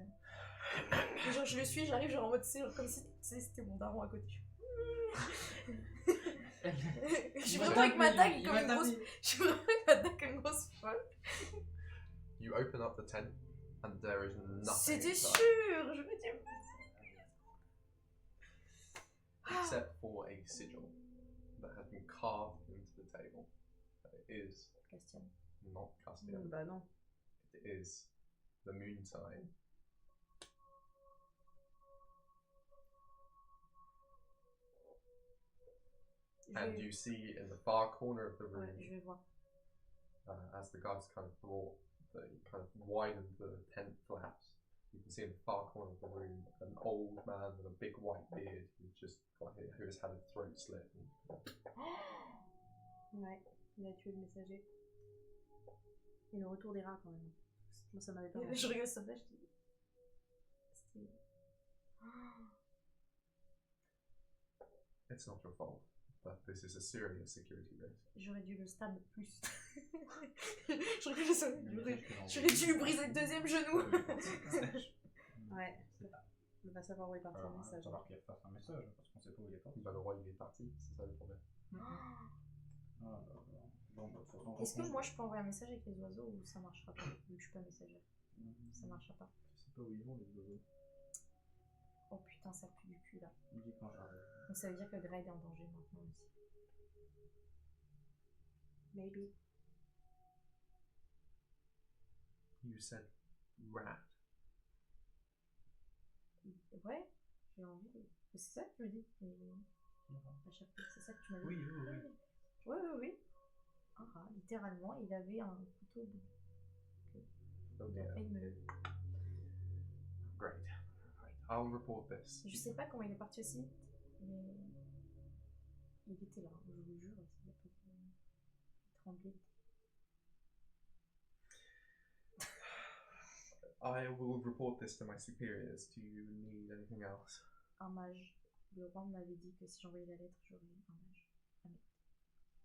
Et genre, je le suis, j'arrive genre en mode, comme si c'était mon daron à côté. Je suis vraiment avec ma dague comme une grosse... Je suis vraiment avec ma dague comme une grosse folle. You open up the tent, and there is nothing C'était inside, sûr, je me dis... except for a sigil that has been carved into the table. It is Castian. not Caspian. Bah non. It is the moon sign. And you see in the far corner of the room, Ouais, je vais voir. as the guards kind of widen the tent see in the far corner of the room an old man with a big white beard who's just who has had a throat slit. Ouais, il a tué le messager. Et le retour des rats quand même. Moi ça m'avait pas marqué. Je regarde ça, je dis. C'était. It's not your fault, but this is a serious security risk. J'aurais dû le stab plus. J'aurais dû lui briser le deuxième genou. Ouais. On va savoir où est parti le message. Il va falloir qu'il refasse un message parce qu'on sait pas où il est parti. Bah, le roi il est parti, c'est ça le problème. Bon, bah, de toute façon, Est-ce que moi je peux envoyer un message avec les oiseaux ou ça marchera pas vu que je suis pas messagère? Ça marchera pas. Je sais pas où ils vont les oiseaux. Oh putain, ça pue du cul là. Il dit quand j'arrive. Donc ça veut dire que Greg est en danger maintenant aussi. Maybe. You said rat. Ouais, j'ai envie de. C'est ça que tu me dis. À chaque fois, c'est ça que tu m'as dit. Oui. Oui. Ah, littéralement, il avait un couteau au bout. Oh Il a dear. failli me. Great. Right. I'll report this. Je sais pas comment il est parti aussi, mais il était là, je vous jure, il a pas tremblé. I will report this to my superiors. Do you need anything else? Un mage. Le roi m'avait dit que si j'envoyais la lettre, j'aurais un mage.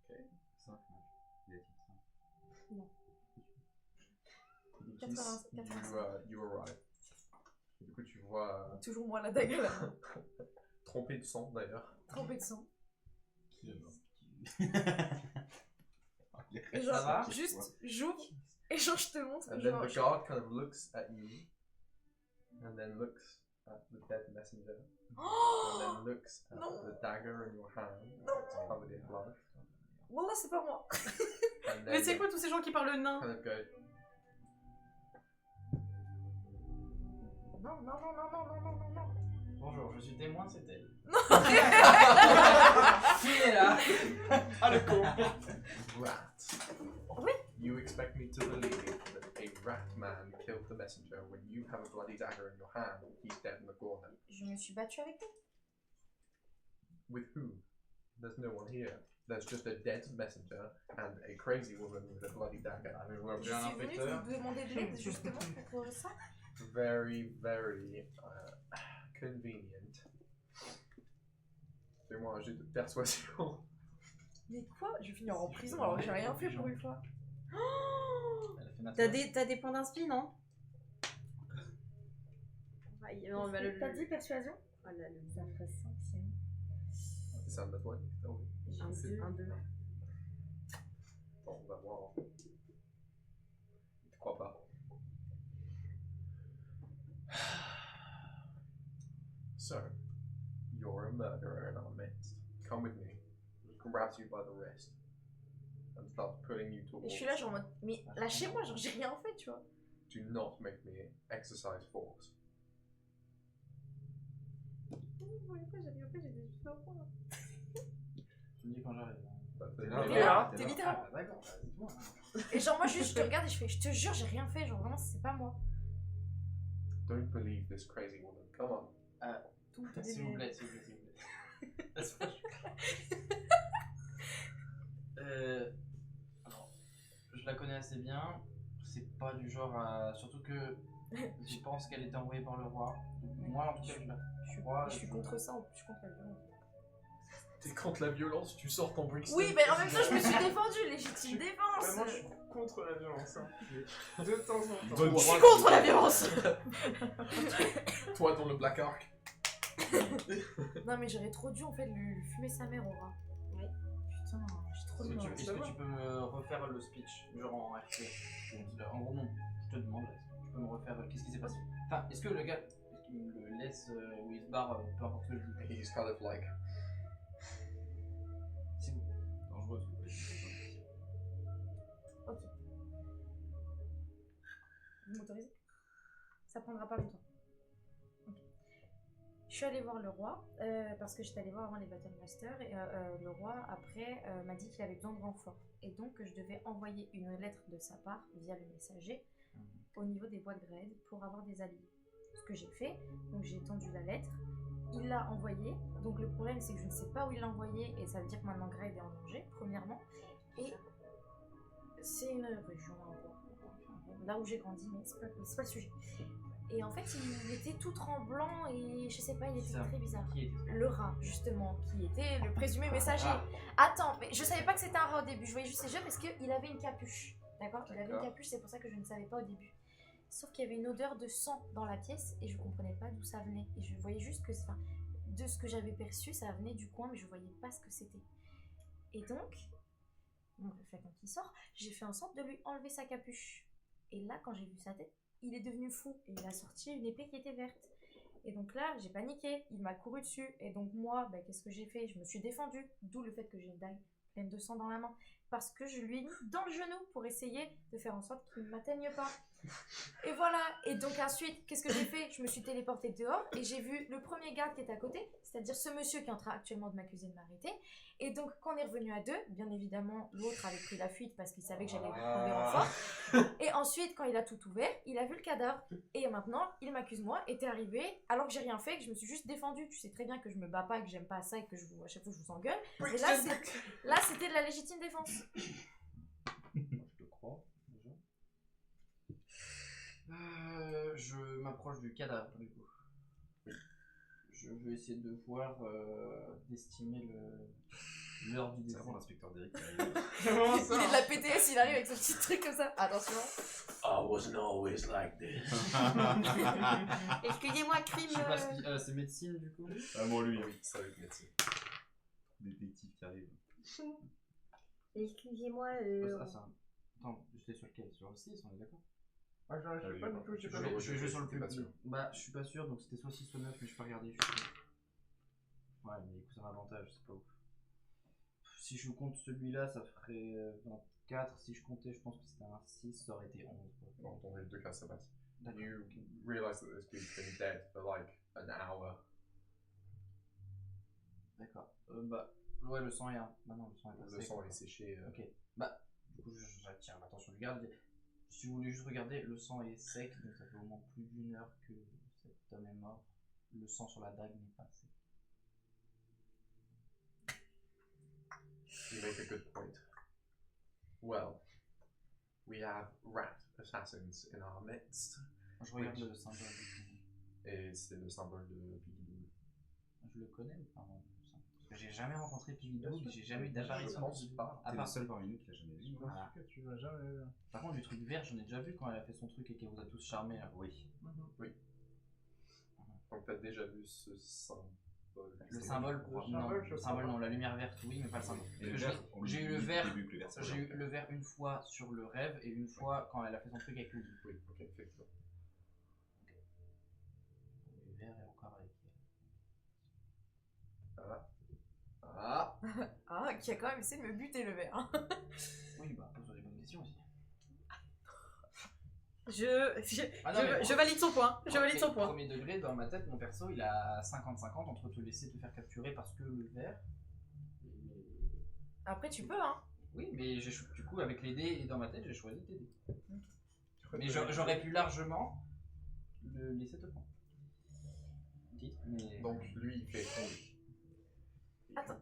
Okay. 5 matchs. Il a dit 5. Non. You arrive. Et du coup, tu vois. Toujours moi la dague là. Trompé de sang d'ailleurs. Trempé de sang. Qui est mort? Et genre, juste, j'ouvre, et genre, je te montre. And then Genre, the guard kind of looks at you, and then looks at the dead messenger, and then looks at Non. the dagger in your hand, it's covered in blood, Wallah, c'est pas moi. and Mais then c'est quoi tous ces gens qui parlent nain? kind of go, Non. Bonjour, je suis témoin, c'est elle. Filez là. Ah le con. rat. Oui. You expect me to believe that a rat man killed the messenger when you have a bloody dagger in your hand and he's dead in the corner? Je me suis battue avec lui. With who? There's no one here. There's just a dead messenger and a crazy woman with a bloody dagger. Ah, mais vous Je suis venue vous demander de l'aide justement pour ça. Very, very convenient. Fais-moi un jet de persuasion. Mais quoi? Je vais finir en prison alors que j'ai rien fait pour une fois. T'as des points d'inspi, non? Non, bah, T'as dit persuasion? Ah là, le Ça ferait 5 sinon. C'est ça, notre one. Oh, oui. J'ai un 2. Bon, on va voir. Je te crois pas. So, you're a murderer in our midst. Come with me. He grabs you by the wrist and starts pulling you Et towards. je suis là genre en mode, mais lâchez-moi, genre j'ai rien fait, tu vois. Do not make me exercise force. J'avais fait, j'étais juste là au point. Tu me dis quand j'arrive. But T'es the- là, T'es là, t'es t'es là. littéralement. Ah, d'accord, dis-moi. Et genre moi juste je te regarde et je fais, je te jure j'ai rien fait, genre vraiment c'est pas moi. Don't believe this crazy woman. Come on. S'il vous plaît. Alors, je la connais assez bien. C'est pas du genre à. Surtout que je pense qu'elle était envoyée par le roi. Donc, moi, en tout cas, je la crois. Je suis contre ça, je suis contre la violence. T'es contre la violence, tu sors ton Brixton. Oui, mais en même temps je me suis défendue, légitime défense. Vraiment, je suis contre la violence. Hein. De temps en temps. Bonne Je suis droite. contre la violence. Toi dans le Black Ark. Non mais j'aurais trop dû en fait lui fumer sa mère au rat. Ouais. Putain, j'ai trop de Est-ce que tu peux me refaire le speech, genre en RP? En gros, non, je te demande, est-ce que tu peux me refaire qu'est-ce qui s'est passé? Enfin, est-ce que le gars, est-ce qu'il me laisse ou il se barre, peu importe ce que je dis? He's kind of like. C'est bon. Dangereux, ce que vous faites. Ok. Vous m'autorisez? Ça prendra pas longtemps. Ok. Je suis allée voir le roi parce que j'étais allée voir avant les Battle Masters et le roi après m'a dit qu'il avait besoin de renfort et donc que je devais envoyer une lettre de sa part via le messager au niveau des boîtes grades pour avoir des alliés. ce que j'ai fait. Donc j'ai tendu la lettre. Il l'a envoyée. Donc le problème, c'est que je ne sais pas où il l'a envoyé. Et ça veut dire que maintenant Greg est en danger, premièrement. Et c'est une région là où j'ai grandi, mais c'est pas le sujet. Et en fait, il était tout tremblant et je sais pas, il était très bizarre. Qui était Le rat, justement, qui était le présumé messager. Attends, mais je savais pas que c'était un rat au début. Je voyais juste ses yeux parce qu'il avait une capuche. D'accord. Il avait une capuche, c'est pour ça que je ne savais pas au début. Sauf qu'il y avait une odeur de sang dans la pièce et je comprenais pas d'où ça venait. Et je voyais juste que, enfin, de ce que j'avais perçu, ça venait du coin, mais je voyais pas ce que c'était. Et donc, bon, le fait qu'il sort, j'ai fait en sorte de lui enlever sa capuche. Et là, quand j'ai vu sa tête, il est devenu fou et il a sorti une épée qui était verte. Et donc là, j'ai paniqué, il m'a couru dessus. Et donc moi, qu'est-ce que j'ai fait? Je me suis défendue, d'où le fait que j'ai une dague pleine de sang dans la main. Parce que je lui ai mis dans le genou pour essayer de faire en sorte qu'il ne m'atteigne pas. Et voilà. Et donc ensuite, qu'est-ce que j'ai fait? Je me suis téléportée dehors et j'ai vu le premier garde qui était à côté, c'est-à-dire ce monsieur qui est en train actuellement de m'accuser de m'arrêter. Et donc quand on est revenu à deux, bien évidemment, l'autre avait pris la fuite parce qu'il savait que j'allais trouver renfort. Et ensuite, quand il a tout ouvert, il a vu le cadavre. Et maintenant, il m'accuse moi, et t'es arrivé, alors que j'ai rien fait, que je me suis juste défendue. Tu sais très bien que je me bats pas, que j'aime pas ça et que à chaque fois je vous engueule. Mais là, c'était de la légitime défense. Je te crois, déjà. Je m'approche du cadavre, du coup. Je vais essayer de voir, d'estimer l'heure du décès. C'est vraiment l'inspecteur d'Eric. Il est de la PTS, il arrive avec son petit truc comme ça. Attention. I wasn't always like this. Excusez-moi, crime. Je sais pas, c'est médecine, du coup. Ah, bon, lui, Oui, ça va être médecin. détective qui arrive. Excusez-moi. Attends, j'étais sur lequel? Sur le 6, on est d'accord? Ah, je sais pas du tout, j'ai pas Je vais jouer sur le plus pas sûr. Bah, je suis pas sûr, donc c'était soit 6 soit 9, mais je peux regarder. Je suis sûr. Ouais, mais du coup, c'est un avantage, c'est pas ouf. Si je compte celui-là, ça ferait 24. Si je comptais, je pense que c'était un 6, ça aurait été 11. Bon, dans les deux cas, ça passe. You realize that this dude's been dead for like an hour. D'accord. Bah, ouais, le sang est un. Bah non, le sang est passé. Le sang est séché. Ok. Bah, du coup, j'attire l'attention du garde. Si vous voulez juste regarder, le sang est sec, donc ça fait au moins plus d'1 heure que cet homme est mort. Le sang sur la dague n'est pas sec. You make a good point. Well, we have rat assassins in our midst. Je regarde le symbole. Et c'est le symbole de Piggy. Je le connais ou pas? Parce que j'ai jamais rencontré Piggy Dog, j'ai jamais eu d'apparition. Je pense pas. T'es le seul parmi nous qui l'a jamais vu. Voilà. Tu vas jamais. Par contre, du truc vert, j'en ai déjà vu quand elle a fait son truc et qu'elle vous a tous charmé. Oui. Oui. Donc t'as déjà vu ce symbole. Le symbole, non, le symbole non, la lumière verte oui, mais pas le symbole. Et Parce le que vert, on j'ai eu dit le depuis vert, le début que le vert, c'est j'ai pas eu le vert une fois sur le rêve et une fois quand elle a fait son truc avec Lily. Oui, ok, effectivement. Le vert est encore avec elle. Ah, qui a quand même essayé de me buter le verre. Oui, bah pose des bonnes questions aussi. Je valide son point. Je valide son point. Premier degré, dans ma tête, mon perso il a 50-50 entre te laisser te faire capturer parce que le vert. Après, tu peux, hein. Oui, mais du coup, avec les dés et dans ma tête, j'ai choisi tes dés. Mais j'aurais pu largement le laisser te prendre. Mais... Donc lui il fait Attends.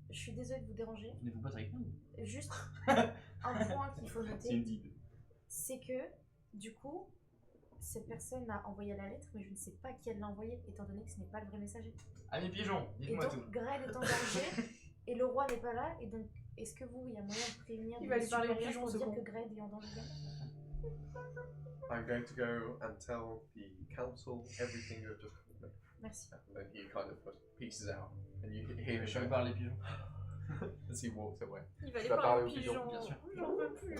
Je suis désolée de vous déranger. Venez-vous battre avec nous. Juste un point qu'il faut C'est noter, une dide. c'est que, du coup, cette personne a envoyé la lettre, mais je ne sais pas qui elle l'a envoyée, étant donné que ce n'est pas le vrai messager. Amis pigeons, Et dites-moi tout. donc, Greg est en danger, et le roi n'est pas là, et donc, est-ce que vous, il y a moyen de prévenir Il va lui parler au supérieurs pigeon, pour ce dire con. que Greg est en danger? I'm going to go and tell the council everything you have just told me. Merci. And then he kind of pieces out. And you hear Je vais him parler pigeons. as he walks away. Il va Tu aller vas parler parler au au pigeon, pigeon. bien sûr. J'en peux plus.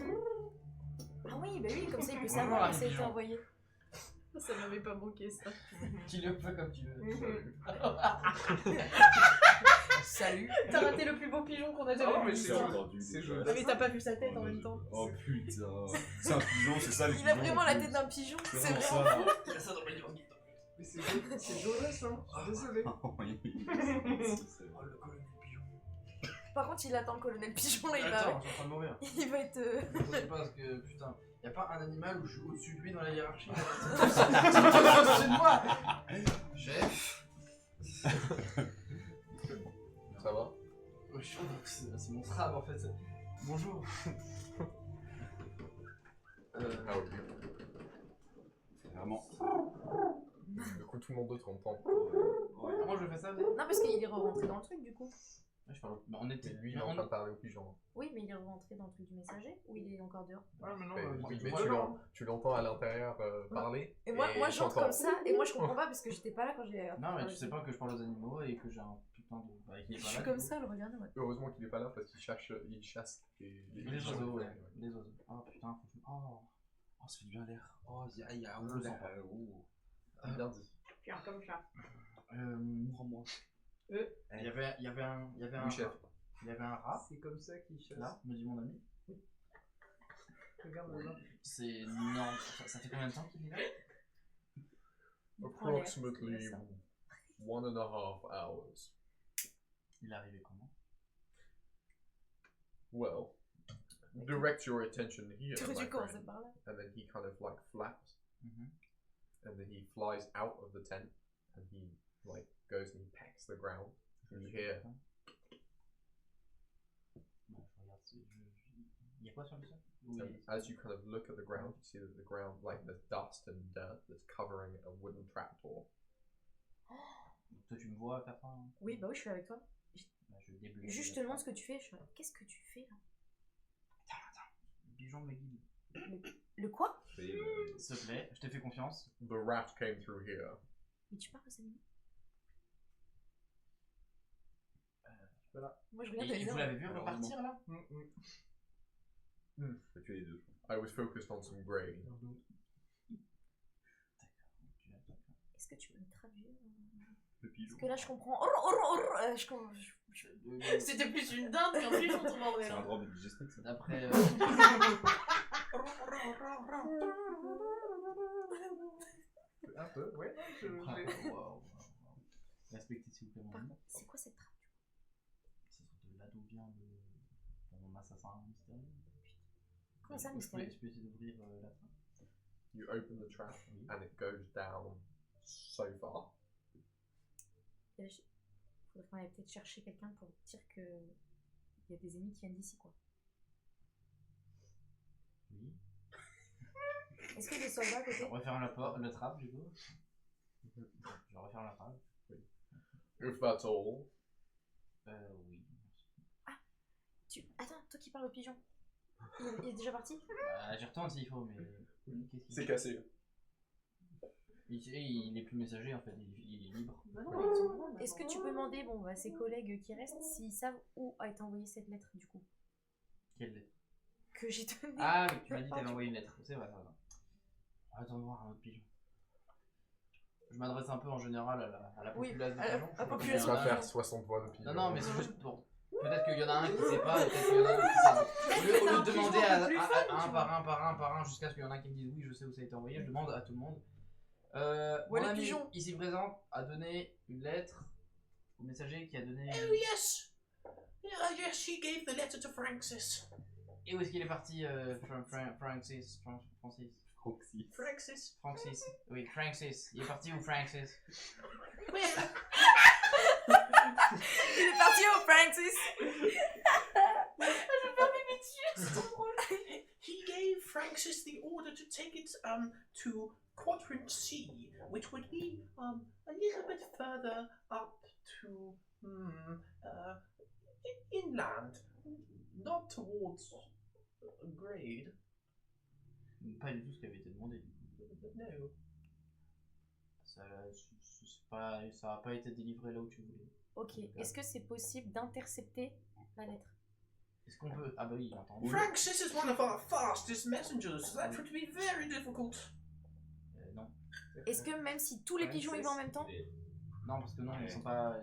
Ah oui, bah oui, comme ça il peut Bonjour, savoir ami que ça a été pigeon. envoyé. Ça m'avait pas manqué ça. Tu le fais comme tu veux. Salut. T'as raté le plus beau pigeon qu'on a Oh, jamais mais vu. c'est Ah, joli. C'est joli. mais t'as pas vu sa tête en même temps. Oh putain. C'est un pigeon, c'est ça le Il pigeon. a vraiment la tête d'un pigeon, c'est vraiment vraiment ça. fou. Il y a ça dans mes livres. Mais c'est joli ça. Je suis désolé. Oh, oui. Oh, le colonel pigeon. Par contre, il attend le colonel pigeon là, il Attends, va, je suis en train de mourir. il va être. Je sais pas parce que putain. Y'a pas un animal où je suis au-dessus de lui dans la hiérarchie? C'est moi. Chef. Ça va? C'est mon frère en fait. Bonjour. Ah oui. Vraiment. Du coup, tout le monde d'autre entend. Moi je fais ça, mais... Non, parce qu'il est rentré dans le truc du coup. Ouais, je parle. Bah, on était. Lui, il est en train de parler au pigeon. Oui, mais il est rentré dans le truc du messager ou il est encore dehors? Ah, mais non, Oui, c'est mais pas tu l'entends à l'intérieur parler. Et moi j'entre t'entends. comme ça, et moi je comprends pas parce que j'étais pas là quand j'ai. Non, mais tu sais pas que je parle aux animaux et que j'ai un putain de. Bah, qu'il est Je pas suis là, comme du coup. ça, le regarde, ouais. Heureusement qu'il est pas là parce qu'il chasse Les oiseaux, ouais. Les oiseaux. Oh putain, faut que je. Oh, ça fait du bien l'air. Oh, il y a un sent pas. Bien dit. Faire comme ça. Moi. Il y avait un. Oui, chef. Il y avait un rat. C'est comme ça qu'il chasse. Là, me dit mon ami. Regarde là. C'est. Non, ça fait combien de temps qu'il est là? Approximately 1.5 hours. Il est arrivé comment? Well, direct your attention here, Tu my commences friend. par là. And then he kind of like flaps, Mhm. and then he flies out of the tent, and he like goes and he pecks the ground. And you hear, Bon, je regarde. Il y a quoi sur le sol? and as you kind of look at the ground, you see that the ground, like there's dust and dirt that's covering a wooden trapdoor. Toi, tu me vois faire ça? Hein? Oui, bah oui, je suis avec toi. Bah, je débloque. Juste, je te demande ce que tu fais. Qu'est-ce que tu fais là? Attends. Le pigeon me guide. Le quoi? S'il te plaît, je te fais confiance. The rat came through here. Mais tu parles aux animaux? Voilà. Moi je regarde Et les vous gens. l'avez vu repartir là? Faut tuer les deux. I was focused on some grain. Est-ce que tu peux me traduire? Le pigeon. Parce que là je comprends. C'était plus une dinde qu'un pigeon, ton bordel. C'est un drôle de digestif, ça. D'après. Un peu, ouais. Respectez s'il vous plaît mon Par ami. contre, c'est quoi cette traduction? C'est de là d'où vient mon assassin mystérieux. Comment ça, Je mystérieux? peux essayer d'ouvrir la trappe. You open the trap, and it goes down so far. Et là, faudrait qu'on aille peut-être chercher quelqu'un pour dire que il y a des ennemis qui viennent d'ici, quoi. Oui. Est-ce qu'il y a des soldats à côté? Je referme la porte, le trappe du coup. Je referme la trappe. If that's all. Oui. Attends, toi qui parles au pigeon. Il est déjà parti? J'y retourne s'il faut, mais. Qu'est-ce qu'il C'est cassé. il est plus messager en fait, il est libre. Bah non, est-ce que tu peux demander à ses collègues qui restent s'ils savent où a été envoyée cette lettre du coup? Quelle lettre? Que j'ai donnée. Ah oui, tu m'as dit que t'avais envoyé une lettre, c'est vrai, ça va. Attends de voir un autre pigeon. Je m'adresse un peu en général à la Oui, population de à la pigeons. population. Tu vas faire 60 voix de pigeon. Non, mais c'est juste pour. Peut-être qu'il y en a un qui sait pas, et peut-être qu'il y en a un autre qui sait. Au lieu de demander à un par un, jusqu'à ce qu'il y en a un qui me dise oui, je sais où ça a été envoyé, je demande à tout le monde. Mon ami pigeon. ici présent a donné une lettre au messager qui a donné. Oh, yes! Yes, he gave the letter to Francis. Et où est-ce qu'il est parti, Francis? Proxy. Francis? Oui, Francis. Il est parti où, Francis? Well, Il est parti au Francis. he gave Francis the order to take it to quadrant C, which would be a little bit further up to inland, not towards grade. Pas du tout ce qui avait été demandé. No. Ça a pas été délivré là où tu voulais. Ok, est-ce que c'est possible d'intercepter la lettre? Est-ce qu'on peut. Ah bah oui, j'entends. Francis is one of our fastest messengers. That would be very difficult. Non. Est-ce que même si tous les pigeons y vont en même temps? Non, parce que non, ils sont pas.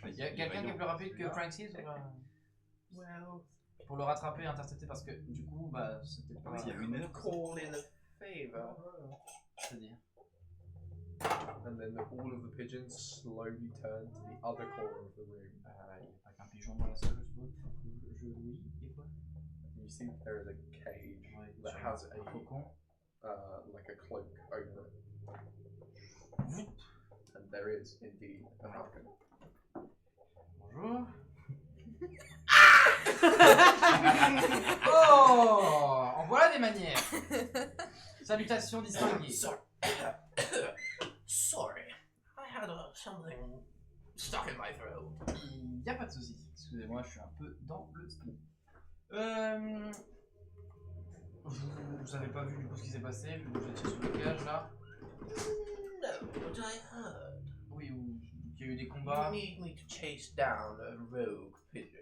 Il y a quelqu'un qui est plus rapide que Francis ou pas? Well, Pour le rattraper et intercepter, parce que du coup, bah c'était pas. Il y a une heure. call in a favor. C'est-à-dire. And then all of the pigeons slowly turn to the other corner of the room. Il n'y a pas qu'un pigeon dans la salle, je suppose. Oui, et quoi? You see there is a cage Ouais, that sur has un cocon. like a cloak over it. And there is indeed a falcon. Bonjour. Oh, en voilà des manières. Salutations distinguées. Sorry, I had something stuck in my throat. Il n'y a pas de souci. Excusez-moi, je suis un peu dans le speed. Vous avez pas vu du coup ce qui s'est passé, vu que vous étiez sur le cage là. No, but I heard. Oui, où il y a eu des You combats. need me to chase down a rogue pigeon.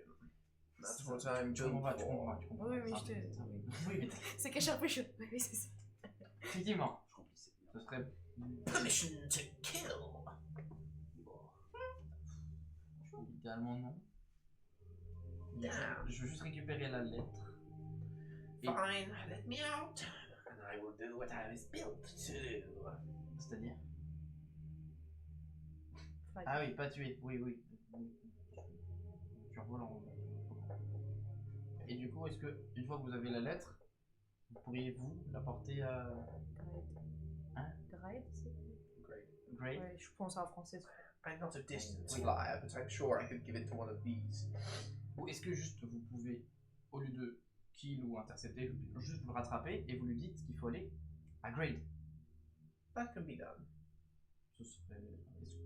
That's what I'm Tu built comprends, tu for. comprends, tu comprends. Oui, oui, Ah, je te. Oui, mais C'est caché un peu chaud. Oui, c'est ça. effectivement, ce serait. Permission to kill. Idéalement non. Damn. Je veux juste récupérer la lettre. Fine, let me out, and I will do what I was built to do. C'est-à-dire Ah oui, pas tuer. Oui, oui. Tu revoles en. Et du coup, est-ce que, une fois que vous avez la lettre, vous pourriez vous la porter à. Hein Grade, c'est. Great. Ouais, je pense en français. I'm not a distance flyer, but I'm sure I could give it to one of these. Ou est-ce que juste vous pouvez, au lieu de kill ou intercepter, juste vous le rattraper et vous lui dites qu'il faut aller à Grade. That can be done. Ce serait. Est-ce que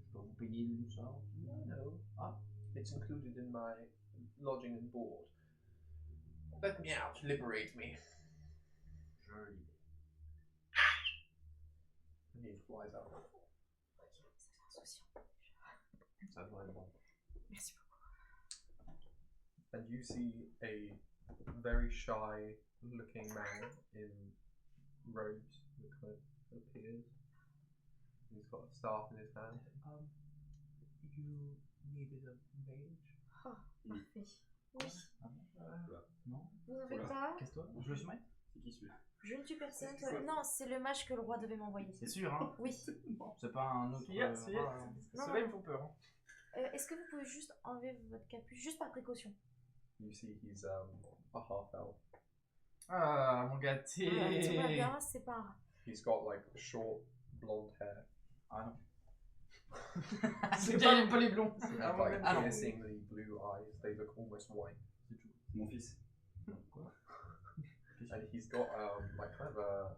je dois vous payer ça? No. Ah, it's included in my lodging and board. Let me out, liberate me. Je libère. And he flies out. Ça doit être bon. Merci beaucoup. And you see a very shy looking man in robes that kind of appears. He's got a staff in his hand. You needed a mage? Oh, parfait. Oui. Non? Vous en faites pas? Casse-toi. Je le soumets? C'est qui celui-là? Je ne tue personne. Non, c'est le mage que le roi devait m'envoyer. C'est sûr, hein? Oui. C'est pas un autre. Yeah, c'est rat, Non, Ceux-là, ils non. me font peur. Hein. Est-ce que vous pouvez juste enlever votre capuche, juste par précaution? You see he's a half elf. Ah, mon gâté! Tout va bien, c'est pas grave. He's got like short blonde hair. Ah non. C'est bien, il aime pas les blonds. And like Ah non. piercingly blue eyes. They look almost white. C'est mon fils. Quoi? And he's got like kind of a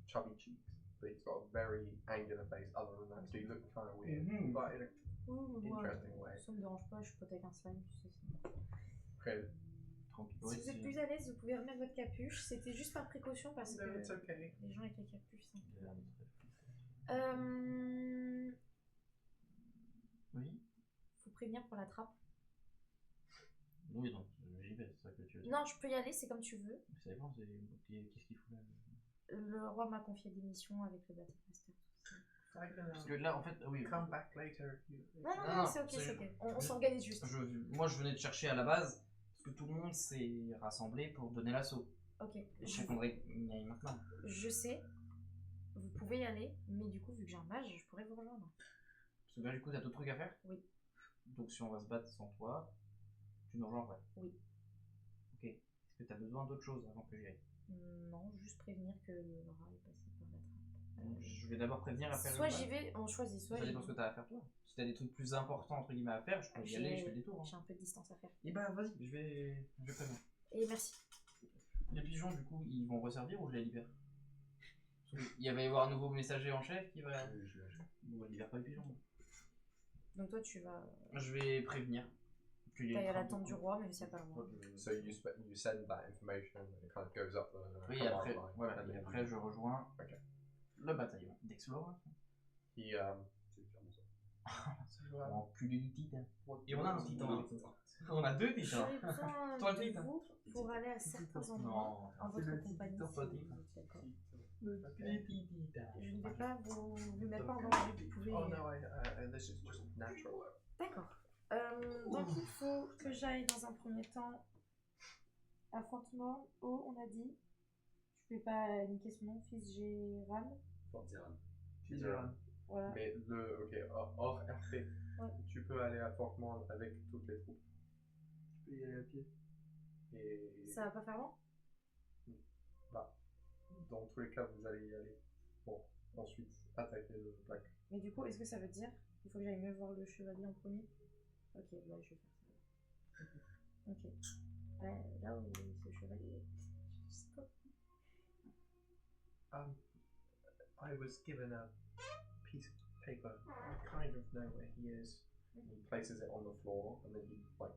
chubby cheeks, but he's got a very angular face. Other than that, so he looks kind of weird, but in Oui, an moi, interesting way. ça me dérange pas, je suis pote avec un slime, tu sais. Okay, Tranquille. Si vous êtes plus à l'aise, vous pouvez remettre votre capuche. C'était juste par précaution parce no, que it's okay. les gens avec les capuches, c'est un peu... Oui. Faut prévenir pour la trappe. Oui, donc j'y vais, c'est ça que tu veux dire. Non, je peux y aller, c'est comme tu veux. Ça dépend, qu'est-ce qu'il faut là? Le roi m'a confié des missions avec le bateau master. Parce que là, en fait, oui. Come back later if you. Non, non, Non, non, non, c'est ok, c'est c'est ok. On s'organise juste. Moi, je venais de chercher à la base, parce que tout le monde s'est rassemblé pour donner l'assaut. Ok, Il faudrait qu'il y aille maintenant. je sais. Vous pouvez y aller, mais du coup, vu que j'ai un mage, je pourrais vous rejoindre. Parce que là, du coup, t'as d'autres trucs à faire? Oui. Donc, si on va se battre sans toi, tu nous rejoins après? Oui. Ok. Est-ce que t'as besoin d'autre chose avant que j'y aille? Non, juste prévenir que le rat est passé par la trappe. Donc, je vais d'abord prévenir après. Soit j'y vais, on choisit, soit Ça j'y dépend ce que t'as à faire toi. Si t'as des trucs plus importants entre guillemets à faire, je peux y aller, je fais des tours. J'ai Hein. un peu de distance à faire. Et bah vas-y, je vais prévenir. Et merci. Les pigeons, du coup, ils vont resservir ou je les libère? Il va y avoir un nouveau messager en chef qui va. On libère pas les pigeons. Donc toi, tu vas... Je vais prévenir. T'ailles à l'attente du roi, même s'il n'y a pas le roi. So you send that information, and it kind of goes up the. Oui, après, line, voilà, and et then après je rejoins le bataillon d'exploration. He Enculé du titan. Et on on a un titan. On a deux titans. J'aurais besoin Toi, le de titan. vous pour aller à certains endroits Non, en c'est votre le compagnie. titan, si pas vous titan. êtes d'accord. Les titans. Je ne vais pas vous mettre pas en danger, vous pouvez... Oh no, this is just natural. D'accord. Donc il faut que j'aille dans un premier temps à Fort-Mort. On a dit. Je vais pas niquer son nom, fils Géran. Tiran. Voilà. Mais hors RP, Ouais. tu peux aller à Fort-Mort avec toutes les troupes. Tu peux y aller à pied. Et Ça va pas faire long? bah, dans tous les cas, vous allez y aller. Bon, ensuite, attaquer le black. Mais du coup, est-ce que ça veut dire qu'il faut que j'aille mieux voir le chevalier en premier? Ok, bah je vais faire ça. Ok. Là où ce chevalier. Je sais pas. I was given a piece of paper. I kind of know where he is. He places it on the floor, and then he, like,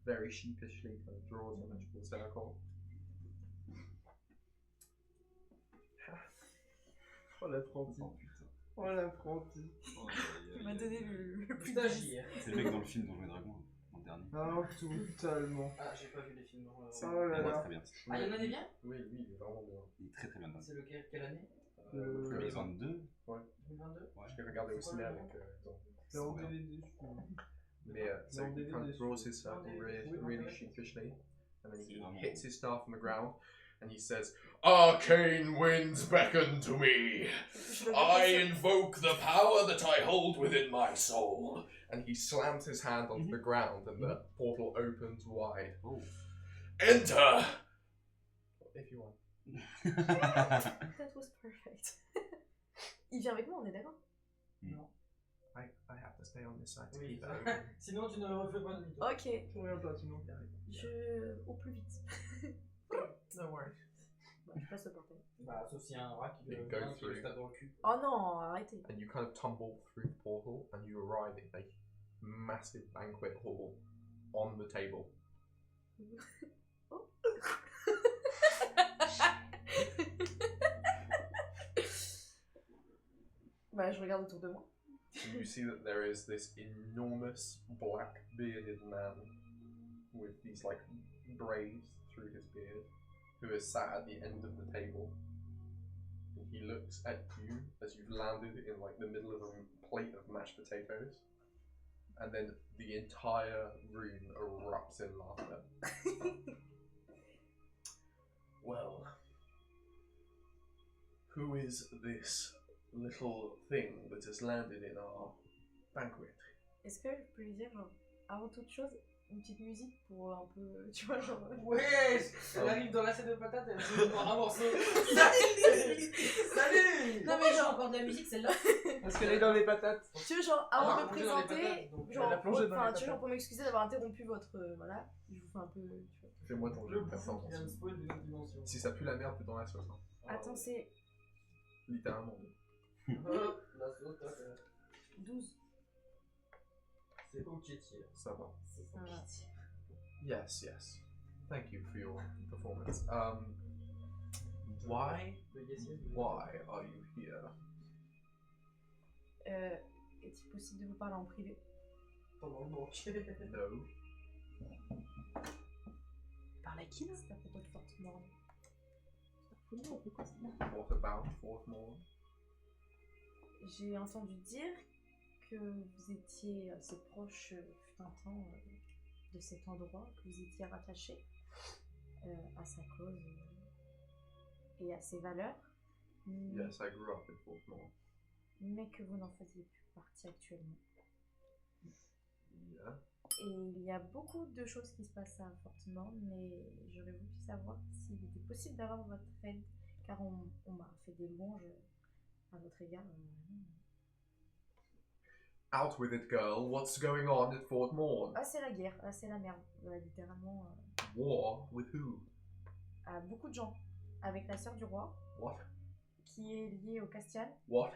very sheepishly kind of draws a magical circle. Oh l'apprenti. Oh l'apprenti. Tu m'as donné le plus Stagiaire. C'est le mec dans le film Donjons et Dragons, en dernier. Ah, totalement. Ah, j'ai pas vu les films. Oh là Il est là. très bien. Ah, il y en a des bien? Oui, lui, il est vraiment bien. Il est très très bien dedans. C'est lequel? Quelle année? 2022. 2022? Je l'ai regardé au C'est quoi cinéma le nom? avec C'est en DVD, je trouve. mais so Non, he DVD, kind of draws sur- his circle really, Oui, really ouais. sheepishly, and then he C'est vraiment- hits his staff on the ground, and he says, Arcane winds beckon to me. I invoke the power that I hold within my soul. and he slams his hand onto the ground, and the portal opens wide. Oh. Enter. If you want. That was perfect. Il vient avec moi, on est d'accord? I have to stay on this side to Oui. keep it open. Sinon, tu ne refais pas demi-tour. Ok. Je reviens pas, sinon. Au plus vite. No worries. Bah, je passe le portail. Bah, sauf s'il y a un rat qui You le go qui le through. tape dans le cul. Oh non, arrêtez. And you kind of tumble through the portal, and you arrive in a massive banquet hall on the table. Oh. Bah, je regarde autour de moi. You see that there is this enormous black bearded man with these like braids through his beard who is sat at the end of the table. And he looks at you as you've landed in like the middle of a plate of mashed potatoes. And then the entire room erupts in laughter. Well, who is this little thing that has landed in our banquet? Est-ce que je peux lui dire, genre, avant toute chose, une petite musique pour un peu, tu vois, genre... Ouais, elle arrive dans l'assiette de patates et elle se prend un morceau. Salut. Non mais genre encore de la musique celle-là. Parce qu'elle est dans les patates. Tu veux, genre, avant Ah, de me plonger dans les présenter, patates, donc, genre, elle a plongé dans les enfin, tu patates. vois, genre, pour m'excuser d'avoir interrompu votre... voilà, je vous fais un peu... Tu vois. Fais-moi ton jeu Le de bouffon qui vient de performance. spoil d'une autre dimension. Si ça pue la merde, t'es dans la sauce. Hein. Attends, c'est Littéralement. Hop, la sauce, tac, 12. c'est au tiers. Ça va. Ça va. Yes, yes. Thank you for your performance. Why are you here? Est-il possible de vous parler en privé? Pendant le banquet. No. Parle à qui là? C'est à propos de Forte Morne. What about Fortmore? J'ai entendu dire que vous étiez assez proche, fut un temps, de cet endroit, que vous étiez rattaché à sa cause et à ses valeurs, Yes, I grew up in Fortmore. mais que vous n'en faisiez plus partie actuellement. Yeah. Et il y a beaucoup de choses qui se passent à Fortement, mais j'aurais voulu savoir s'il était possible d'avoir votre aide, car on m'a fait des louanges à votre égard. Out with it, girl. What's going on at Fort Morn? Ah, c'est la guerre, ah, c'est la merde, littéralement. War with who? À beaucoup de gens, avec la sœur du roi, What? qui est liée au Castian. What?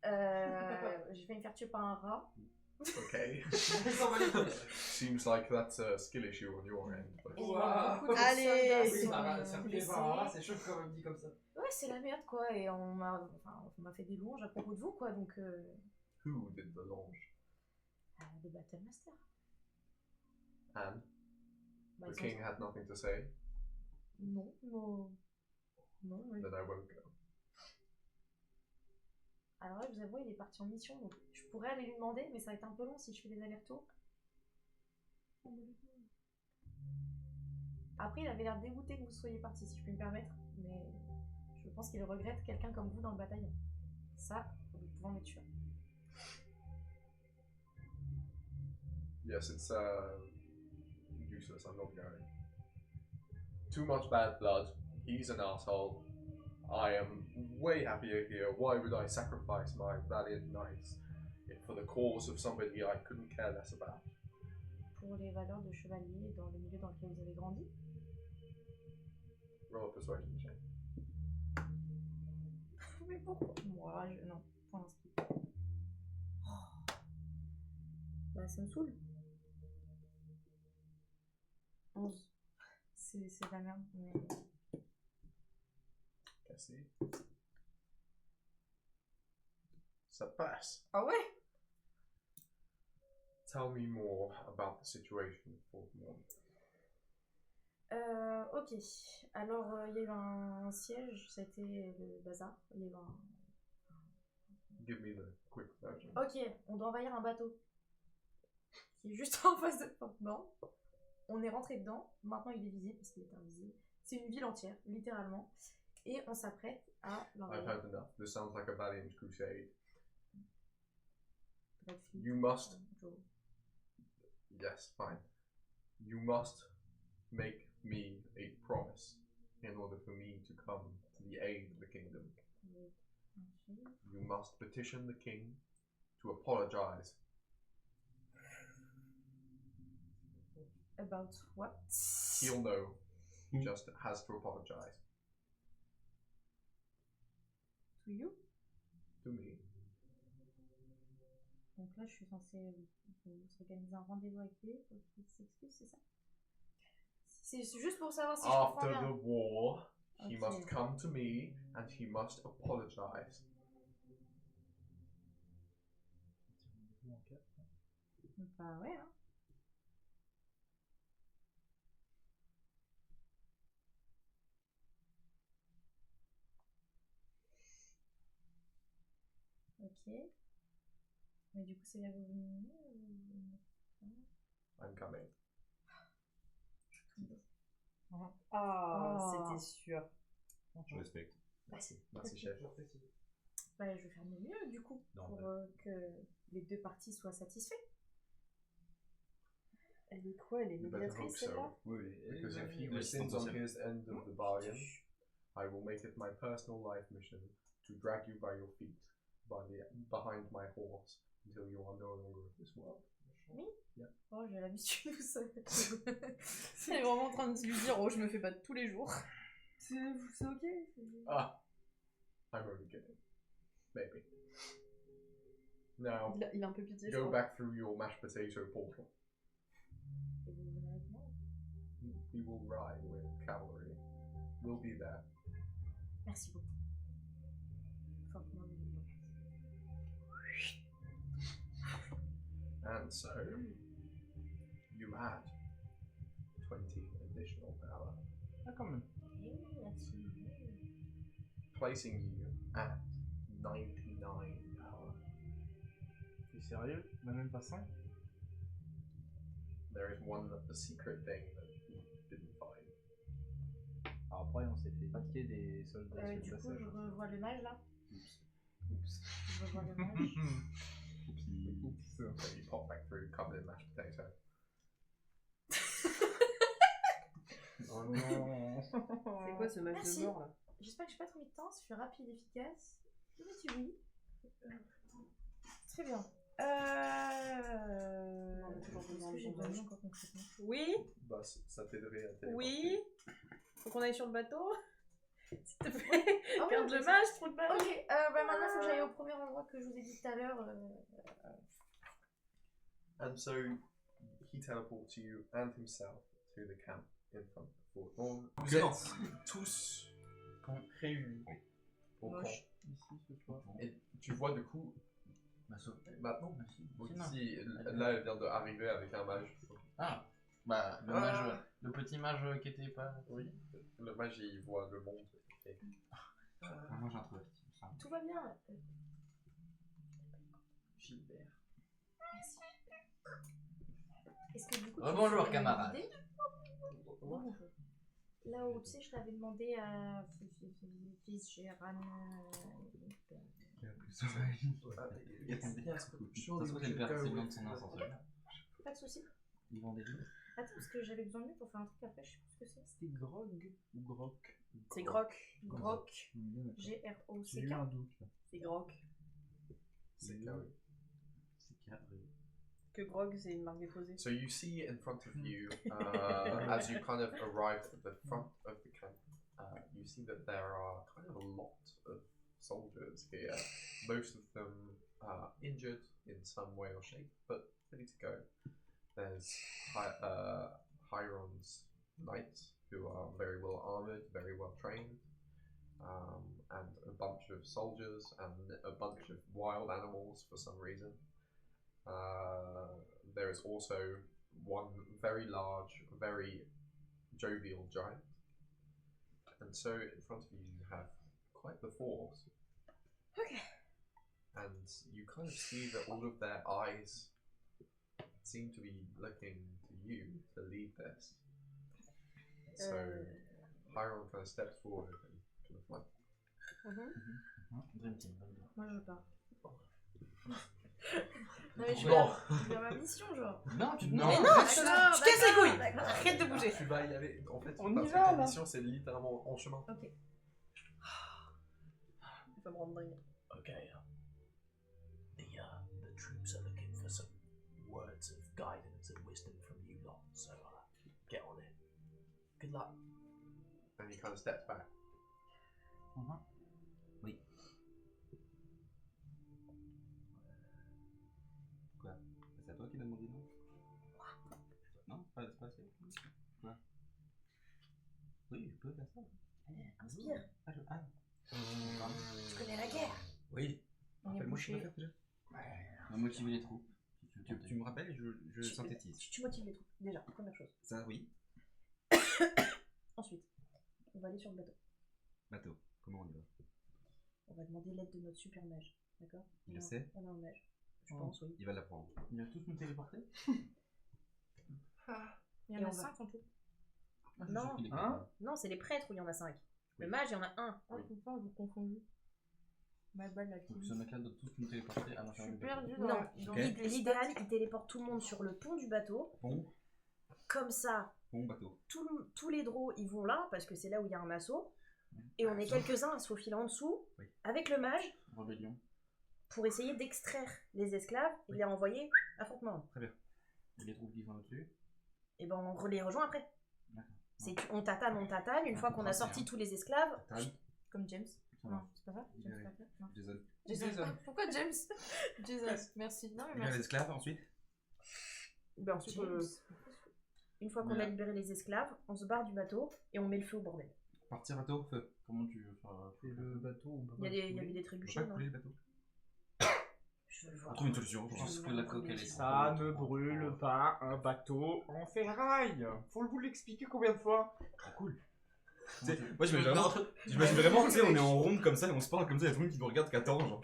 J'ai failli me faire tuer par un rat. Okay. Seems like that's a skill issue on your end. But... Et Wow. beaucoup de Allez. soldats Ça sont me blessés. par un rat, c'est chaud quand même dit comme ça. Ouais, c'est la merde quoi, et on m'a fait des louanges à propos de vous quoi, donc Who did the launch? le Battle Master. And Bah, the ils king sont- had nothing to say. Non, oui. Then I won't go. Alors là, je vous avoue, il est parti en mission, donc je pourrais aller lui demander, mais ça va être un peu long si je fais des allers-retours. Après, il avait l'air dégoûté que vous soyez parti, si je puis me permettre, mais je pense qu'il regrette quelqu'un comme vous dans le bataillon. Ça, vous pouvez en être sûr. Yes, it's useless. I'm not going. too much bad blood. He's an asshole. I am way happier here. Why would I sacrifice my valiant knights for the cause of somebody I couldn't care less about? Pour les valeurs de chevalier dans le milieu dans lequel vous avez grandi. Roll a persuasion check. Mais pourquoi moi non, pour l'instant. Bah ça me saoule. 11. C'est de la merde, mais... Cassé. Ça passe. Ah ouais? Tell me more about the situation for the morning. Ok. Alors, il y a eu un siège, ça a été le bazar. Il y a eu un... Give me the quick version. Ok, on doit envahir un bateau. Qui est juste en face de maintenant. On est rentré dedans. Maintenant, il est visible parce qu'il est invisible. C'est une ville entière, littéralement. Et on s'apprête à I've l'envahir. had enough. This sounds like a valiant crusade. Blackfeet, You must. Jour. Yes, fine. You must make me a promise in order for me to come to the aid of the kingdom. You must petition the king to apologize. About what? He'll know. He just has to apologize. To you? To me. Donc là, je suis censée organiser un rendez-vous avec lui pour qu'il s'excuse, c'est ça? C'est juste pour savoir si je comprends After bien. the war, he Ok. must come to me and he must apologize. Bah ouais, hein. Ok. Mais du coup, c'est là où vous venez ou... I'm coming. Ah, c'était sûr. Je respecte. Merci. Merci, chef. Bah, je vais faire de mon mieux, du coup, Normal. pour que les deux parties soient satisfaites. Elle est quoi? Elle est You better hope médiatrice, celle-là? so. Because if he rescinds on his end of the bargain, I will make it my personal life mission to drag you by your feet behind my horse until you are no longer of this world. Oh, j'ai l'habitude, vous savez. Elle est vraiment en train de lui dire, oh, je me fais battre tous les jours. C'est ok. Ah, I'm only kidding. Maybe. Now, Il a un peu pitié, je go crois. back through your mashed potato portal. Et vous venez avec moi? We will ride with cavalry. We'll be there. Merci beaucoup. Enfin, comment vous dites? And so, you add 20 additional power, Ah, quand même. placing you at 99 power. T'es sérieux? On a même pas 5? There is a secret thing that you didn't find. Alors après, on s'est fait niquer des soldats sur Du le coup, passage. je revois le mage là. Oups. Je revois le mage. So you pop back through, covered in mashed potato. Oh non. C'est quoi ce match Merci. de mort là? J'espère que je n'ai pas trop mis de temps, ça fait rapide et efficace. Je me dis oui. Très bien. Est-ce que j'ai besoin encore concrètement? Oui, Bah, ça t'aiderait à téléporter. oui. Faut qu'on aille sur le bateau. S'il te plaît. Ah oui, Garde ok, le c'est- mage, trop de mal. Ok, bah maintenant il faut que j'aille au premier endroit que je vous ai dit tout à l'heure. And so he teleports you and himself to the camp in front of the fort. Bon, vous Non. êtes tous Réunis. au camp. Ici, ce soir. Et tu vois du coup, maintenant, C'est non. si, là elle vient d'arriver avec un mage. Ah, bah, le mage, le petit mage qui était pas... Oui, le mage il voit le monde. Et Moi j'ai un truc. Tout va bien. Gilbert. Merci. Est-ce que du coup. Rebonjour, tu sais camarade. l'idée Là où tu sais, je t'avais demandé à fils Gérane. Ça se trouve, c'est le père, c'est le nom de son ascenseur. Pas de soucis. Ils vendent des livres. Attends, parce que j'avais besoin de lui pour faire un truc après, je sais plus ce que c'est. C'était grog ou groc? C'est Groc. Groc. J'ai G-R-O-C-K. eu un doute là. C'est Groc. C'est carré. Que Grog, c'est une marque déposée. So you see in front of you, as you kind of arrive at the front of the camp, you see that there are kind of a lot of soldiers here. Most of them injured in some way or shape, but ready to go. There's Hiron's knights, who are very well armored, very well trained, and a bunch of soldiers and a bunch of wild animals for some reason. There is also one very large, very jovial giant. And so in front of you, you have quite the force. Okay. And you kind of see that all of their eyes seem to be looking to you to lead this. So Hiron kind of steps forward and kind of like. Dream team. Moi, je veux pas. Non, mais je Non. fais ma mission, genre. Non, tu Mais non, d'accord, je casse les couilles. d'accord. Arrête de bouger. Tu vas y aller. En fait, On parce y que va, ta là. mission, c'est littéralement en chemin. Ok. Il va me rendre dingue. Okay. The troops are looking for some words of guidance and wisdom from you lot. So get on it. Good luck. And he kind of steps back. Oui. Quoi? C'est à toi qui l'as demandé, non? Non? Pas c'est quoi? Oui, je peux faire ça. Inspire. Je connais la guerre. Oui. On est Rappelle-moi ce que tu vas bouché. faire déjà. On va motiver les troupes. Tu me rappelles et je synthétise. Tu motives les troupes, déjà, première chose. Ça, oui. Ensuite, on va aller sur le bateau. Bateau. Comment on y va? On va demander l'aide de notre super mage. D'accord? Il le sait? On a un mage. Je pense, oui. Il va l'apprendre. Ils vont tous nous téléporter? Il y Et en on a va- 5 en tout. Non, Hein? non, c'est les prêtres où il y en a 5. Le mage, il y en a un. Oh, putain, vous confondez. Ma balle, la Donc ce mec-là doit tous nous téléporter à Je l'intérieur suis du bateau. perdue Non, dans l'idéal, il téléporte tout le monde sur le pont du bateau. Bon, Comme ça, bon bateau. tous les draws, ils vont là, parce que c'est là où il y a un massot. Et on est quelques-uns à se faufiler en dessous, Oui. avec le mage, Rébellion. pour essayer d'extraire les esclaves et les renvoyer affrontement. Et les troupes qui sont au-dessus. Et ben on les rejoint après. D'accord. On tatane. Une fois qu'on a sorti tous les esclaves, Comme James. Ça Non, va. c'est pas ça? James Libéré. Packer? Non. Jason. Jason. Pourquoi James? Jason, merci. Non, mais Libère les merci. esclaves ensuite. ben ensuite, James. une fois qu'on Mais a là- libéré les esclaves, on se barre du bateau et on met le feu au bordel. Partir bateau, feu. Comment tu veux faire Et le bateau, on peut Il y, pas a il y le avait des On peut trébuchets, pas non? couler le bateau. Je veux le On voir. trouve une solution. Je pense que la coque elle est Ça ne brûle pas un bateau en ferraille. Faut vous l'expliquer combien de fois? Cool. Moi j'imagine vraiment, tu sais, on est en ronde comme ça et on se parle comme ça, il y a tout le monde qui nous regarde, qui attend, genre.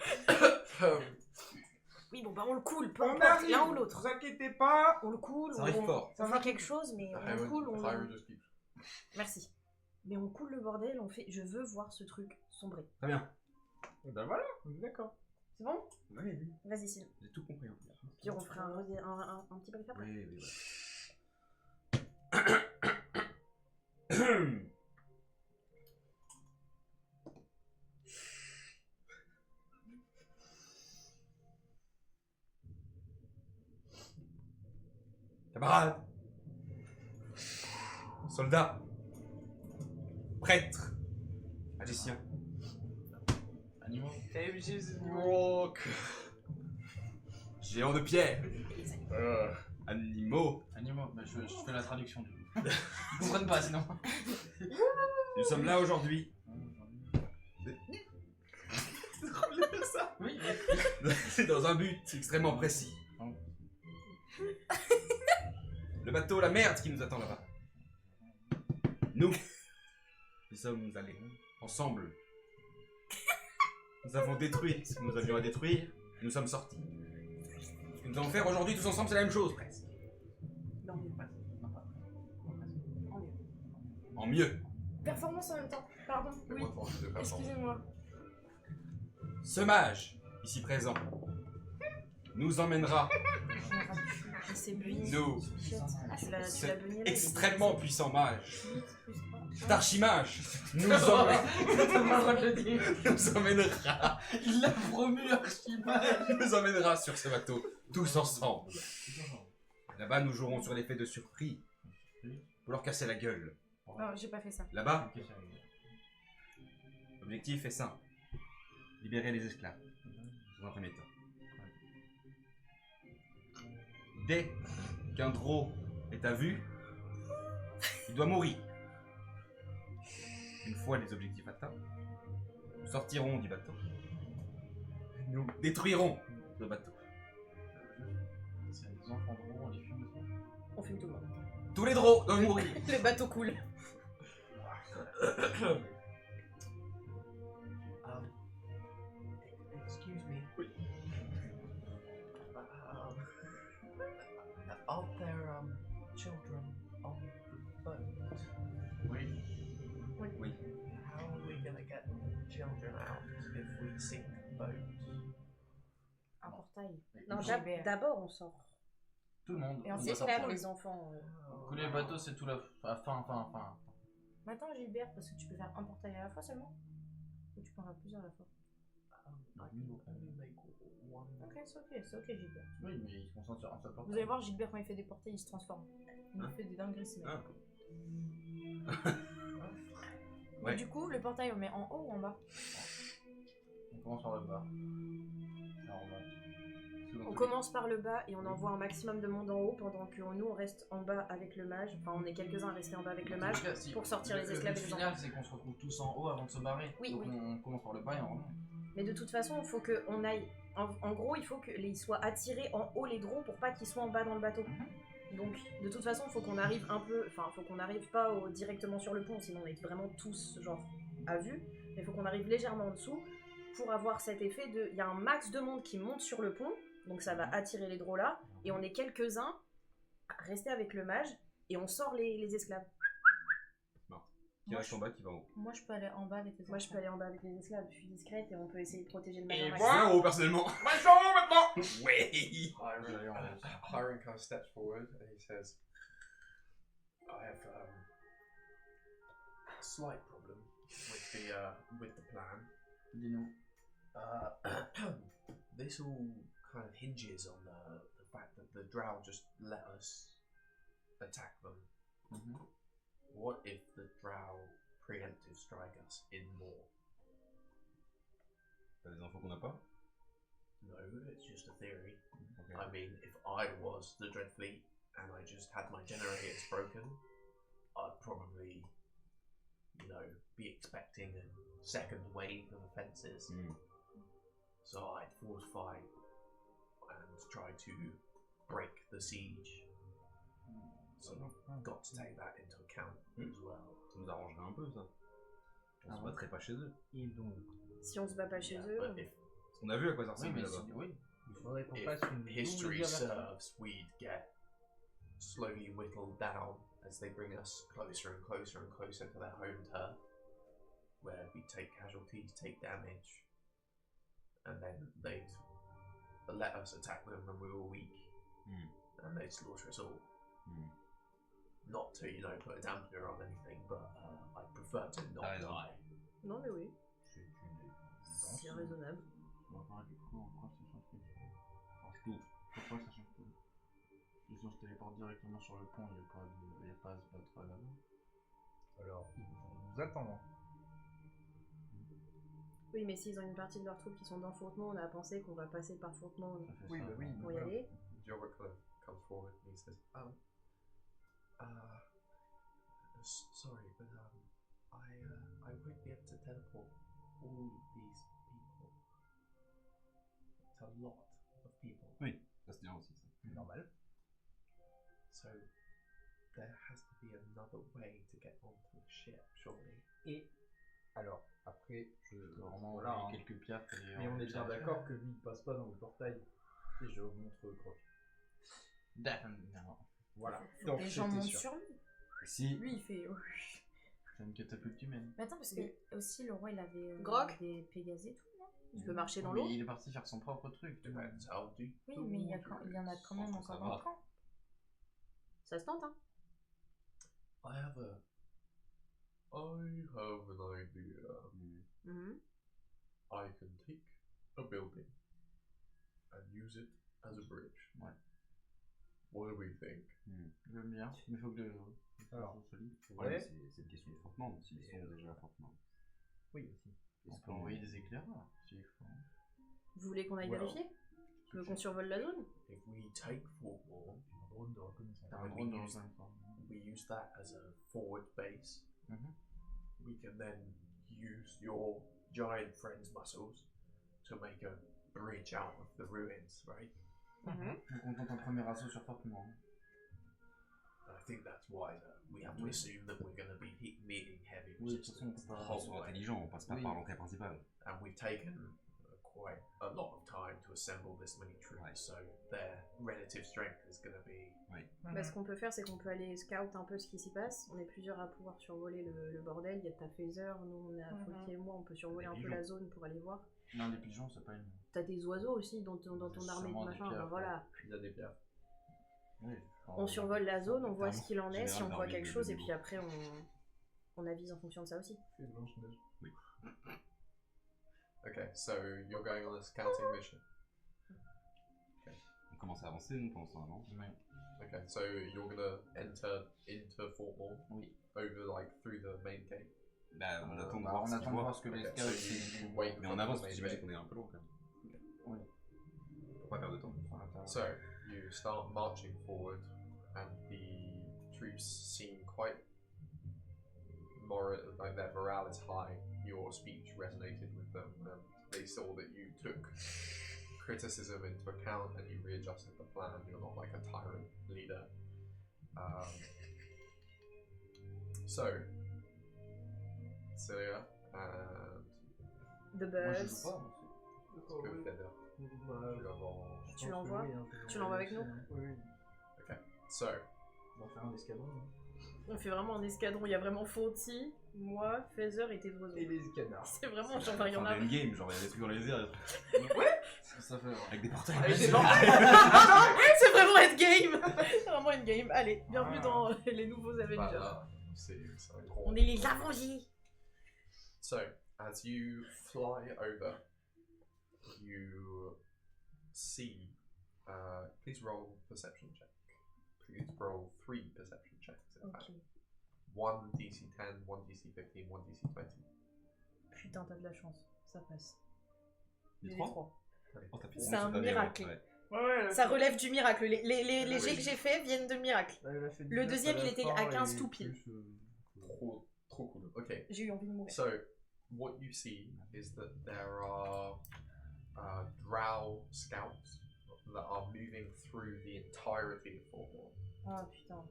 Oui, bon bah on le coule, peu On importe, arrive, l'un ou l'autre. vous inquiétez pas. On le coule, Ça arrive on fort. fait quelque chose, mais on le coule, on... Hiron just keeps. Merci. Mais on coule le bordel, on fait... Je veux voir ce truc sombrer. Très bien. Et ben voilà, on est d'accord. C'est bon? Oui, Vas-y, Sylvain. j'ai tout compris en fait. Puis on fera un petit brief après. Oui. Camarades, soldats, prêtres, magiciens, Animaux. géants de pierre, animaux. Animaux. Bah, je fais la traduction du coup. Ils comprennent pas sinon. Nous sommes là aujourd'hui. Oui. C'est dans un but extrêmement précis. Le bateau, la merde qui nous attend là-bas. Nous sommes allés ensemble. Nous avons détruit ce que nous avions à détruire et nous sommes sortis. Ce que nous allons faire aujourd'hui tous ensemble, c'est la même chose presque. Non, mieux. En mieux. Performance en même temps. Pardon. Oui. Excusez-moi. Ce mage, ici présent, nous emmènera C'est lui. Nous, Ah, tu l'as cet beugné là. extrêmement puissant mage, 8 plus 3. d'archimage, nous emmènera, Il l'a promu Archimage. nous emmènera sur ce bateau, tous ensemble. Là-bas, nous jouerons sur l'effet de surpris pour leur casser la gueule. Non, j'ai pas fait ça. Là-bas, l'objectif est simple. Libérer les esclaves. Dans un premier temps. Dès qu'un drôle est à vue, il doit mourir. Une fois les objectifs atteints, nous sortirons du bateau. Nous détruirons le bateau. C'est des enfants drôles, on les fume aussi. On fume tout le monde. Tous les drôles doivent mourir. Le bateau coule. Excuse me. Aren't there children on the boat? Oui. Oui. How are we gonna get children out if we sink the boat? Un portail. Non, Gilbert. d'abord on sort. Tout le monde. Et on on sait doit que sortir. Les enfants. Couler le bateau, c'est tout la fin. Mais attends, Gilbert, parce que tu peux faire un portail à la fois seulement. Ou tu peux en faire plusieurs à la fois. I can only make one. Ok, c'est ok, Gilbert. Oui, mais ils se concentrent sur un seul portail. Vous allez voir, Gilbert, quand il fait des portails, il se transforme. Il fait des dingueries, ce mec. Ah. Et Ouais. du coup, le portail, on met en haut ou en bas? On commence par le bas. On commence par le bas et on envoie un maximum de monde en haut pendant que nous on reste en bas avec le mage. Enfin, on est quelques-uns à rester en bas avec le mage pour sortir les esclaves et Le les final, enfants. c'est qu'on se retrouve tous en haut avant de se barrer. Oui, Donc oui. on commence par le bas et on remonte. Mais de toute façon, il faut qu'on aille. En gros, il faut qu'ils soient attirés en haut les drôles pour pas qu'ils soient en bas dans le bateau. Donc, de toute façon, il faut qu'on arrive un peu. Enfin, faut qu'on n'arrive pas directement sur le pont, sinon on est vraiment tous, genre, à vue. Mais il faut qu'on arrive légèrement en dessous pour avoir cet effet de. Il y a un max de monde qui monte sur le pont, donc ça va attirer les drôles là. Et on est quelques-uns à rester avec le mage et on sort les esclaves. Qui reste en bas, qui va en haut. Moi, je peux aller en bas avec les Moi, je peux aller en bas avec les esclaves, je suis discrète et on peut essayer de protéger le mage. Et un moi, maximum. en haut, personnellement. Moi, je suis en haut maintenant. Oui. Hiram kind of steps forward and he says, I have a slight problem with the plan. Dis-nous. This all kind of hinges on the fact that the drow just let us attack them. What if the drow preemptive strike us in more? T'as des infos qu'on n'a pas? No, it's just a theory. Okay. I mean, if I was the Dread Fleet and I just had my generators broken, I'd probably, you know, be expecting a second wave of offences. So I'd fortify and try to break the siege. So I've got to take that into account as well. Ça nous arrangerait un peu, ça. On se battrait pas chez eux. Et donc. Si on se bat pas chez eux. But if, Parce qu'on a vu à quoi ça Oui, ressemblait mais là-bas. oui. Il faudrait qu'on if fasse une history double guerre. serves, we'd get slowly whittled down as they bring us closer and closer and closer to their home turf, where we take casualties, take damage, and then they'd let us attack them when we were weak, and they'd slaughter us all. Not to, you know, put a dampener on anything, but I prefer to not die. Non, mais oui. C'est C'est raisonnable. On va voir du coup en quoi ça change quelque chose. Tout. Pourquoi ça change tout? Si on se téléporte directement sur le pont, il n'y a pas à se battre là-bas. Alors, nous attendons. Oui, mais s'ils ont une partie de leurs troupes qui sont dans Fourtemont, on a pensé qu'on va passer par Fourtemont Oui, bah oui. pour y aller. Jorvik comes forward and he says, sorry, but I won't be able to teleport all these people. It's a lot of people. Oui, ça se tient aussi, ça. Normal. So there has to be another way to get onto the ship, surely. Et alors, après, je Vraiment, voilà, hein. quelques pierres. Mais on est bien d'accord que lui il passe pas dans le portail. Et je montre Croc. D'accord. Voilà. Donc Les gens j'étais montent sûr. sur lui. Si. Lui, il fait. C'est une catapulte humaine. Mais attends, parce que aussi le roi il avait Grok des Pégases et tout, non? Il peut marcher dans Mais l'eau. il est parti faire son propre truc. Depends how deep. Oui, mais il y en a quand même encore dans le camp. Ça se tente, hein. I have an idea. Mhm. I can take a building and use it as a bridge. Ouais. What do we think? J'aime bien, mais faut que Alors, Le ouais. problème, c'est une question de fortement, s'ils sont déjà fortement. Oui, aussi. on peut envoyer des éclaireurs. s'il faut. Vous voulez qu'on aille Well, vérifier? Tu veux qu'on survole la zone? If we take pourront, Un drone de reconnaissance. T'as un we drone dans use- un coin. we use that as a forward base. Mhm. We can then use your giant friend's muscles to make a bridge out of the ruins, right? Mhm. Donc on tente un premier assaut sur fortement. And I think that's wiser. We have to assume that we're going to be meeting heavy Oui, de toute façon, on resistance peut the pas. whole Ils sont way. intelligents, on passe pas Oui. par l'entrée principale. And we've taken quite a lot of time to assemble this many troops, Ouais. so their relative strength is going to be. Bah, ce qu'on peut faire, c'est qu'on peut aller scout un peu ce qui s'y passe. On est plusieurs à pouvoir survoler le bordel. Il y a ta phaser, nous on est à Folky et moi, on peut survoler un peu pigeons. la zone pour aller voir. Non, les pigeons, c'est pas une. T'as des oiseaux aussi dans ton armée de Sûrement des machin. pierres, Bah, voilà. Il y a des pierres. Oui. On survole la zone, on voit ce qu'il en est, si on Général voit Darwin quelque de chose, et niveau. puis après on avise en fonction de ça aussi. Fais Blanche-Neige. Okay, so you're going on a scouting mission. On commence à avancer, nous, pendant ce temps-là, non? Okay, so you're gonna enter into Fort Moore. Oui. Over like through the main gate. Bah, on attend de Bah, voir on ce qu'ils attend de voient. voir ce que les Okay, scouts. so you wait Mais for on the avance, main parce que j'imagine gate. qu'on est un peu loin, quand même. Oui. Faut pas perdre de temps. So you start marching forward, and the troops seem quite moral, like their morale is high. Your speech resonated with them, and they saw that you took criticism into account and you readjusted the plan. You're not like a tyrant leader. So, Celia and The Moi, je joue Buzz. pas. moi, good Feather. Tu l'envoies Tu l'envoies avec nous? Oui. So, On va faire un escadron. On fait vraiment un escadron, il y a vraiment Fonty, moi, Feather et tes oiseaux. Et les canards. C'est vraiment genre, il y en Enfin, a. endgame, genre, il y a des trucs dans les airs, c'est- Ça fait. avec des portails. C'est vraiment endgame. C'est vraiment endgame. Allez, bienvenue dans les nouveaux Avengers. voilà, c'est un gros. On est les Avengers. So, as you fly over, you see. Please roll perception check. Please roll 3 perception checks. In fact, Ok. 1 DC 10, 1 DC 15, 1 DC 20. Putain, t'as de la chance. Ça passe. Les Les trois trois. Oh, t'as fait C'est un cette année, miracle. ouais. Ouais, Ça relève du miracle. Les Oui. jets que j'ai fait viennent de miracle. Le deuxième, il était à 15 tout pile. Trop cool. Okay, J'ai eu envie de mourir. so what you see is that there are drow scouts that are moving through the entirety of Fort Moore. Ah putain.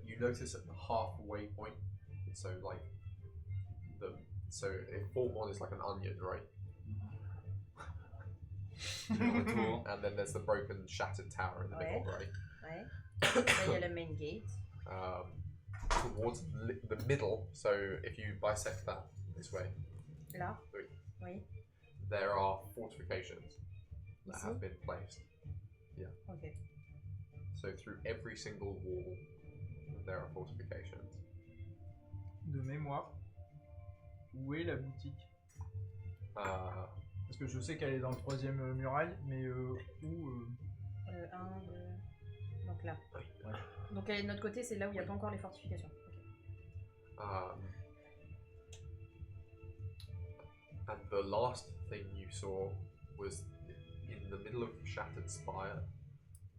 You notice at the halfway point, so like if Fort Moore is like an onion, right? And then there's the broken, shattered tower in the middle, right? Ouais. Là, il y a le main gate. Towards the middle, so if you bisect that this way, Là. Oui. there are fortifications that Ici? have been placed. Ok. So through every single wall, there are fortifications. De mémoire, où est la boutique? Parce que je sais qu'elle est dans le 3e muraille, mais où 1, 2. Donc là. Ouais. Donc elle est de notre côté, c'est là où il n'y a pas encore les fortifications. Ok. And the last thing you saw was in the middle of Shattered Spire,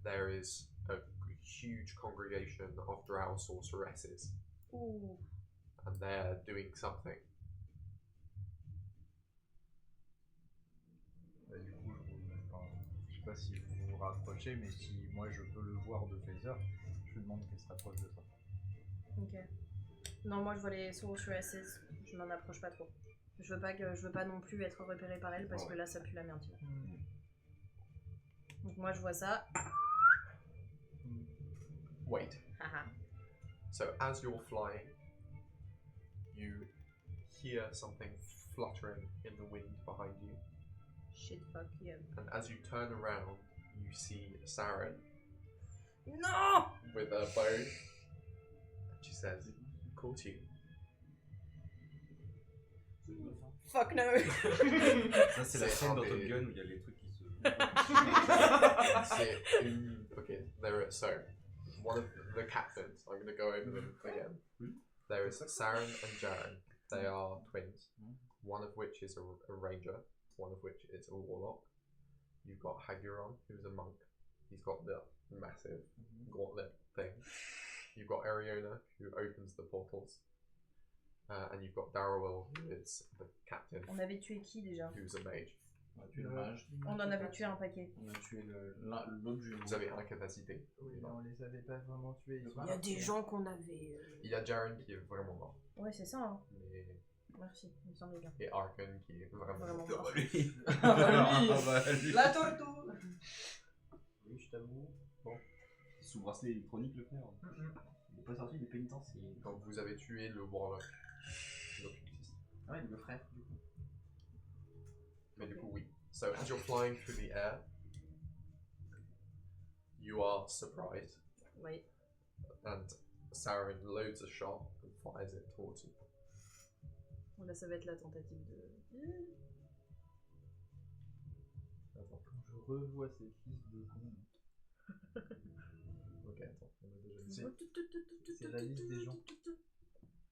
there is a huge congregation of drow sorceresses, Ouh. and they're doing something. bah, du coup, je sais pas si vous vous rapprochez, mais si moi je peux le voir de phaser, je lui demande qu'elle se rapproche de ça. Ok. Non, moi je vois les sorceresses, je m'en approche pas trop. Je veux pas non plus être repéré par elle parce que là ça pue la merde. Donc moi je vois ça. Wait. Haha. So as you're flying, you hear something fluttering in the wind behind you, Shit fuck yeah. and as you turn around, you see Saren Non! with a bow. And she says, caught you. Fuck no! Ça, c'est la C'est scène un dans des- Top Gun où il y a les trucs qui se. C'est une... Okay, there are... So, one of the captains, I'm going to go over them again. There is Saren and Jaren. They are twins. One of which is a ranger. One of which is a warlock. You've got Haguron, who's a monk. He's got the massive gauntlet thing. You've got Ariona, who opens the portals. And you've got Darrowell, who is the captain, On avait tué qui déjà? who's a mage. On a tué le mage. On en avait tué un paquet. On a tué l'autre jumeau. Vous avez incapacité. Oui, mais on les avait pas vraiment tués. Il y a des gens qu'on avait. Il y a Jaren qui est vraiment mort. Ouais, c'est ça, hein. Mais... Merci, il me semblait bien. Et Arken qui est vraiment Vraiment mort. mort. Lui. Ah bah lui. Ah bah lui. La tortue. Oui, je t'avoue. Bon. Sous bracelet électronique, le frère. Il est pas sorti des pénitenciers. Donc vous avez tué le warlock. L'occultiste. Ah ouais, le frère, du coup. Mais du coup, oui. So as you're flying through the air, you are surprised, Oui. and Saren loads a shot and fires it towards you. Bon, là, ça va être la tentative de. Attends. Quand je revois cette liste de noms, Ok, attends. On a déjà dit. c'est la liste des gens.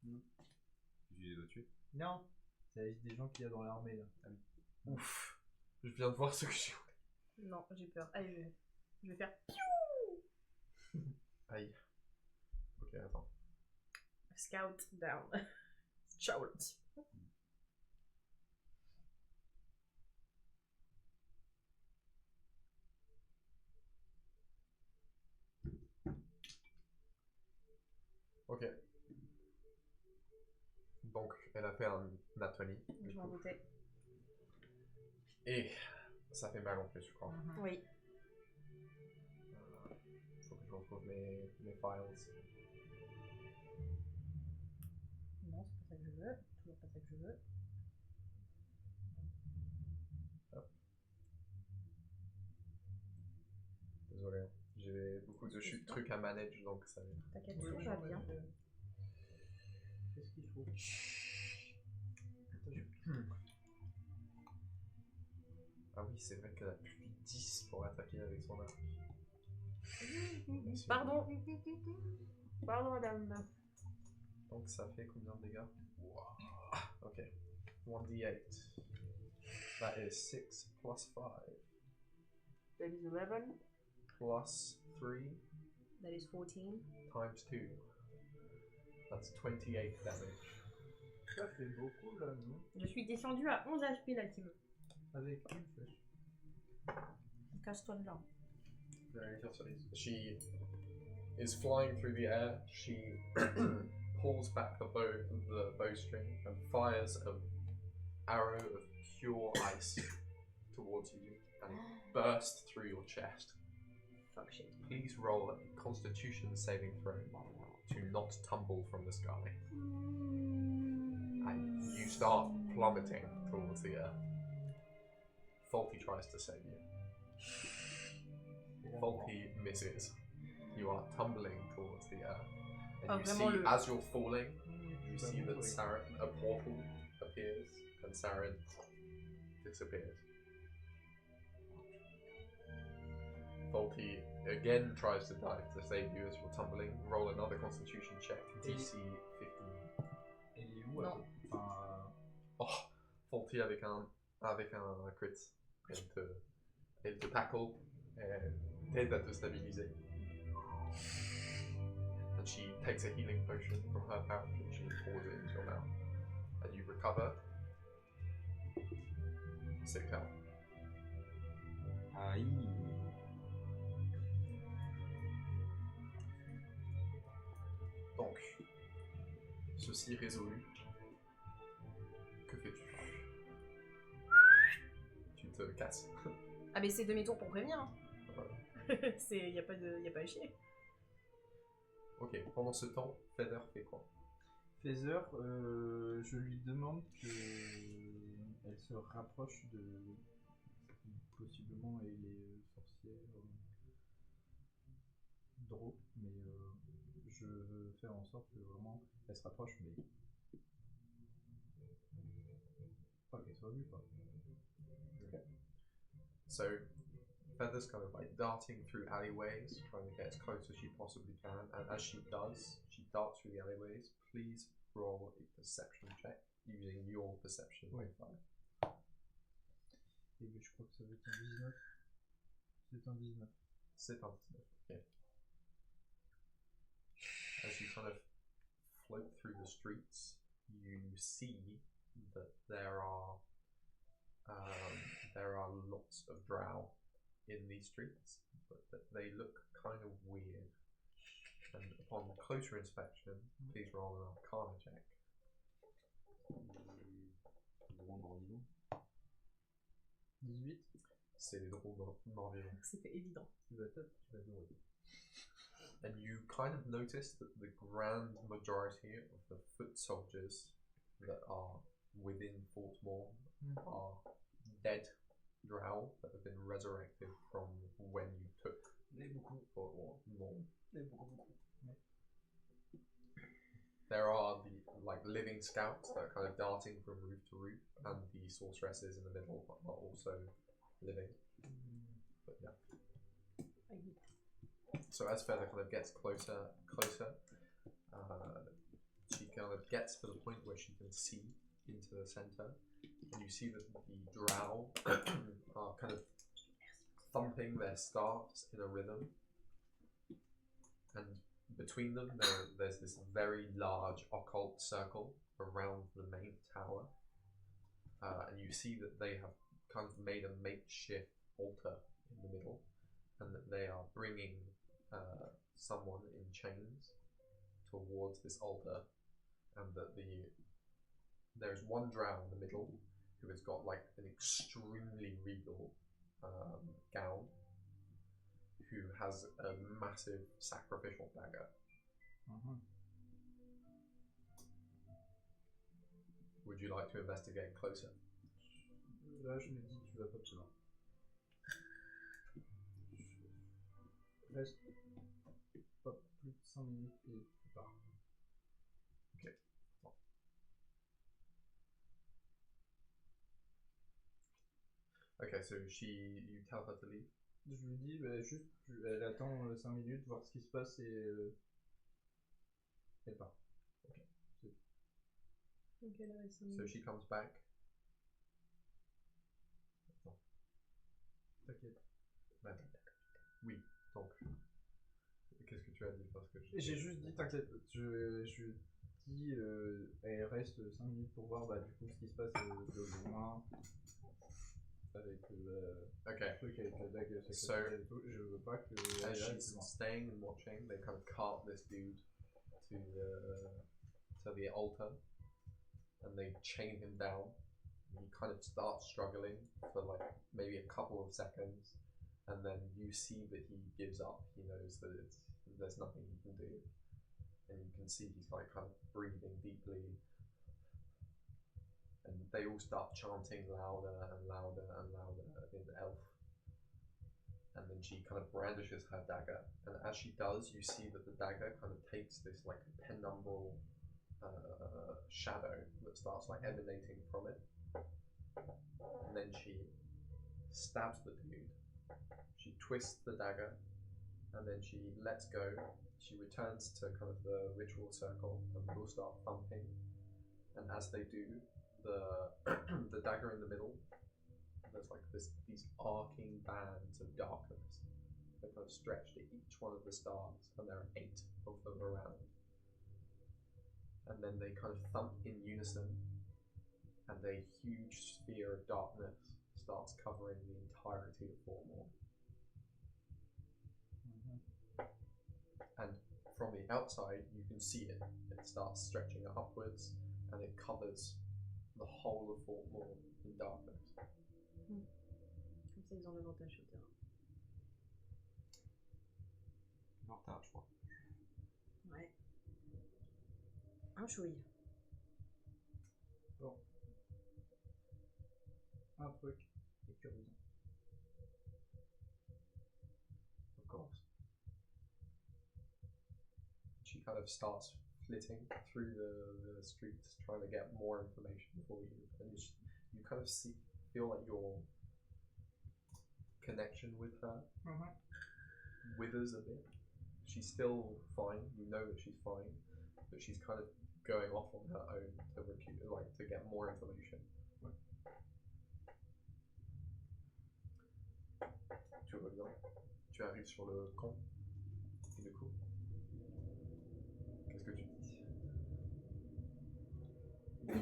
Tu les as tués. Non, c'est la liste des gens qu'il y a dans l'armée là. Ah oui. Ouf. Je viens de voir ce que j'ai. Non, j'ai peur. Allez, je vais faire. Aïe. Ok, attends. Scout down. Scout. Ok. Donc, elle a fait un nat 20. Je m'en doutais. Et ça fait mal en plus, je crois. Oui. Faut que je retrouve mes files. Non, c'est pas ça que je veux. Toujours pas ça que je veux. Désolé. J'ai beaucoup de trucs à manage, donc ça... T'inquiète, tout va bien. Qu'est-ce qu'il faut? Ah oui, c'est vrai qu'elle a plus de 10 pour attaquer avec son arc. Pardon. Pardon, madame. Donc ça fait combien de dégâts? Ok. 1d8. That is 6 plus 5 That is 11. plus 3 That is 14. times 2. That's 28 damage. Ça fait beaucoup là, non? Je suis descendu à 11 HP, la team. Avec une flèche. Casse-toi de là. Je vais aller faire sur les... She is flying through the air. She pulls back the bowstring and fires an arrow of pure ice towards you and bursts through your chest. Fuck shit. Please roll a Constitution saving throw to not tumble from the sky. And you start plummeting towards the earth. Faulty tries to save you. Faulty misses. You are tumbling towards the earth. And you see, as you're falling, you see that Saren, a portal appears, and Saren disappears. Faulty again tries to dive to save you as you're tumbling. Roll another Constitution check, DC 15. Elle est où? Non. Enfin, Oh, Faulty avec un crit. Elle te tackle, t'aide à te stabiliser. And she takes a healing potion from her pouch and she pours it into your mouth. And you recover 6 health. Aïe. Donc, ceci résolu, que fais-tu? Tu te casses. Ah, mais c'est demi-tour pour prévenir. Hein. Voilà. Y a pas à chier. Ok, pendant ce temps, Feather fait quoi? Feather, je lui demande qu'elle se rapproche de possiblement et les sorcières Draw, mais je veux faire en sorte que vraiment elle se rapproche, mais pas qu'elle soit vue, quoi. So, Feather's kind of like darting through alleyways, trying to get as close as she possibly can, and as she does, she darts through the alleyways. Please roll a perception check using your perception modifier. Et bien, je crois que ça va être un 19. C'est un 19. C'est un 19, okay. As you kind of float through the streets, you see that there are lots of drow in these streets, but that they look kind of weird. And upon closer inspection, please roll an Arcana check. Grand vivant. 18. C'est les drôles morts-vivants. C'était évident. Tu vas adorer. And you kind of notice that the grand majority of the foot soldiers that are within Fort Morn are dead drow that have been resurrected from when you took Fort Morn. There are the like living scouts that are kind of darting from roof to roof, and the sorceresses in the middle are also living. But yeah. So as Feather kind of gets closer, she kind of gets to the point where she can see into the center, and you see that the drow are kind of thumping their staffs in a rhythm, and between them there's this very large occult circle around the main tower, and you see that they have kind of made a makeshift altar in the middle, and that they are bringing someone in chains towards this altar, and that there's one drow in the middle who has got like an extremely regal gown, who has a massive sacrificial dagger. Would you like to investigate closer? Là, je me dis, tu vas pas plus loin. Reste pas plus de 5 minutes et tu pars. Ok. Bon. Okay, so you tell her to leave? Je lui dis, bah, juste, elle attend 5 minutes, voir ce qui se passe et elle part. Okay. Donc elle reste 5 So minutes. she comes back. T'inquiète. Oui, donc. Qu'est-ce que tu as dit parce que J'ai juste dit, t'inquiète. Je dis, elle reste 5 minutes pour voir bah, du coup ce qui se passe de loin. Avec okay. le truc avec la dague So, et tout. Je veux pas que. As she's staying and watching, they kind of cart this dude to the altar, and they chain him down. And he kind of starts struggling for like maybe a couple of seconds, and then you see that he gives up. He knows that there's nothing he can do, and you can see he's like kind of breathing deeply. And they all start chanting louder and louder and louder in elf. And then she kind of brandishes her dagger, and as she does, you see that the dagger kind of takes this like penumbral shadow that starts like emanating from it. And then she stabs the dude. She twists the dagger, and then she lets go. She returns to kind of the ritual circle, and they all start thumping. And as they do, the dagger in the middle, there's like these arcing bands of darkness that kind of stretch to each one of the stars, and there are 8 of them around. And then they kind of thump in unison, and a huge sphere of darkness starts covering the entirety of Fort Morn. And from the outside, you can see it. It starts stretching upwards, and it covers the whole of Fort Morn in darkness. Comme ça, ils ont l'avantage sur le terrain. En retard, je crois. Ouais. Un chouille. Bon. Un truc est curieux. Of course. kind of starts flitting through the streets, trying to get more information for you, and you kind of feel like your connection with her withers a bit. She's still fine. You know that she's fine, but she's kind of going off on her own to get more information. Tu reviens, tu arrives sur le camp, et du coup, qu'est-ce que tu dis?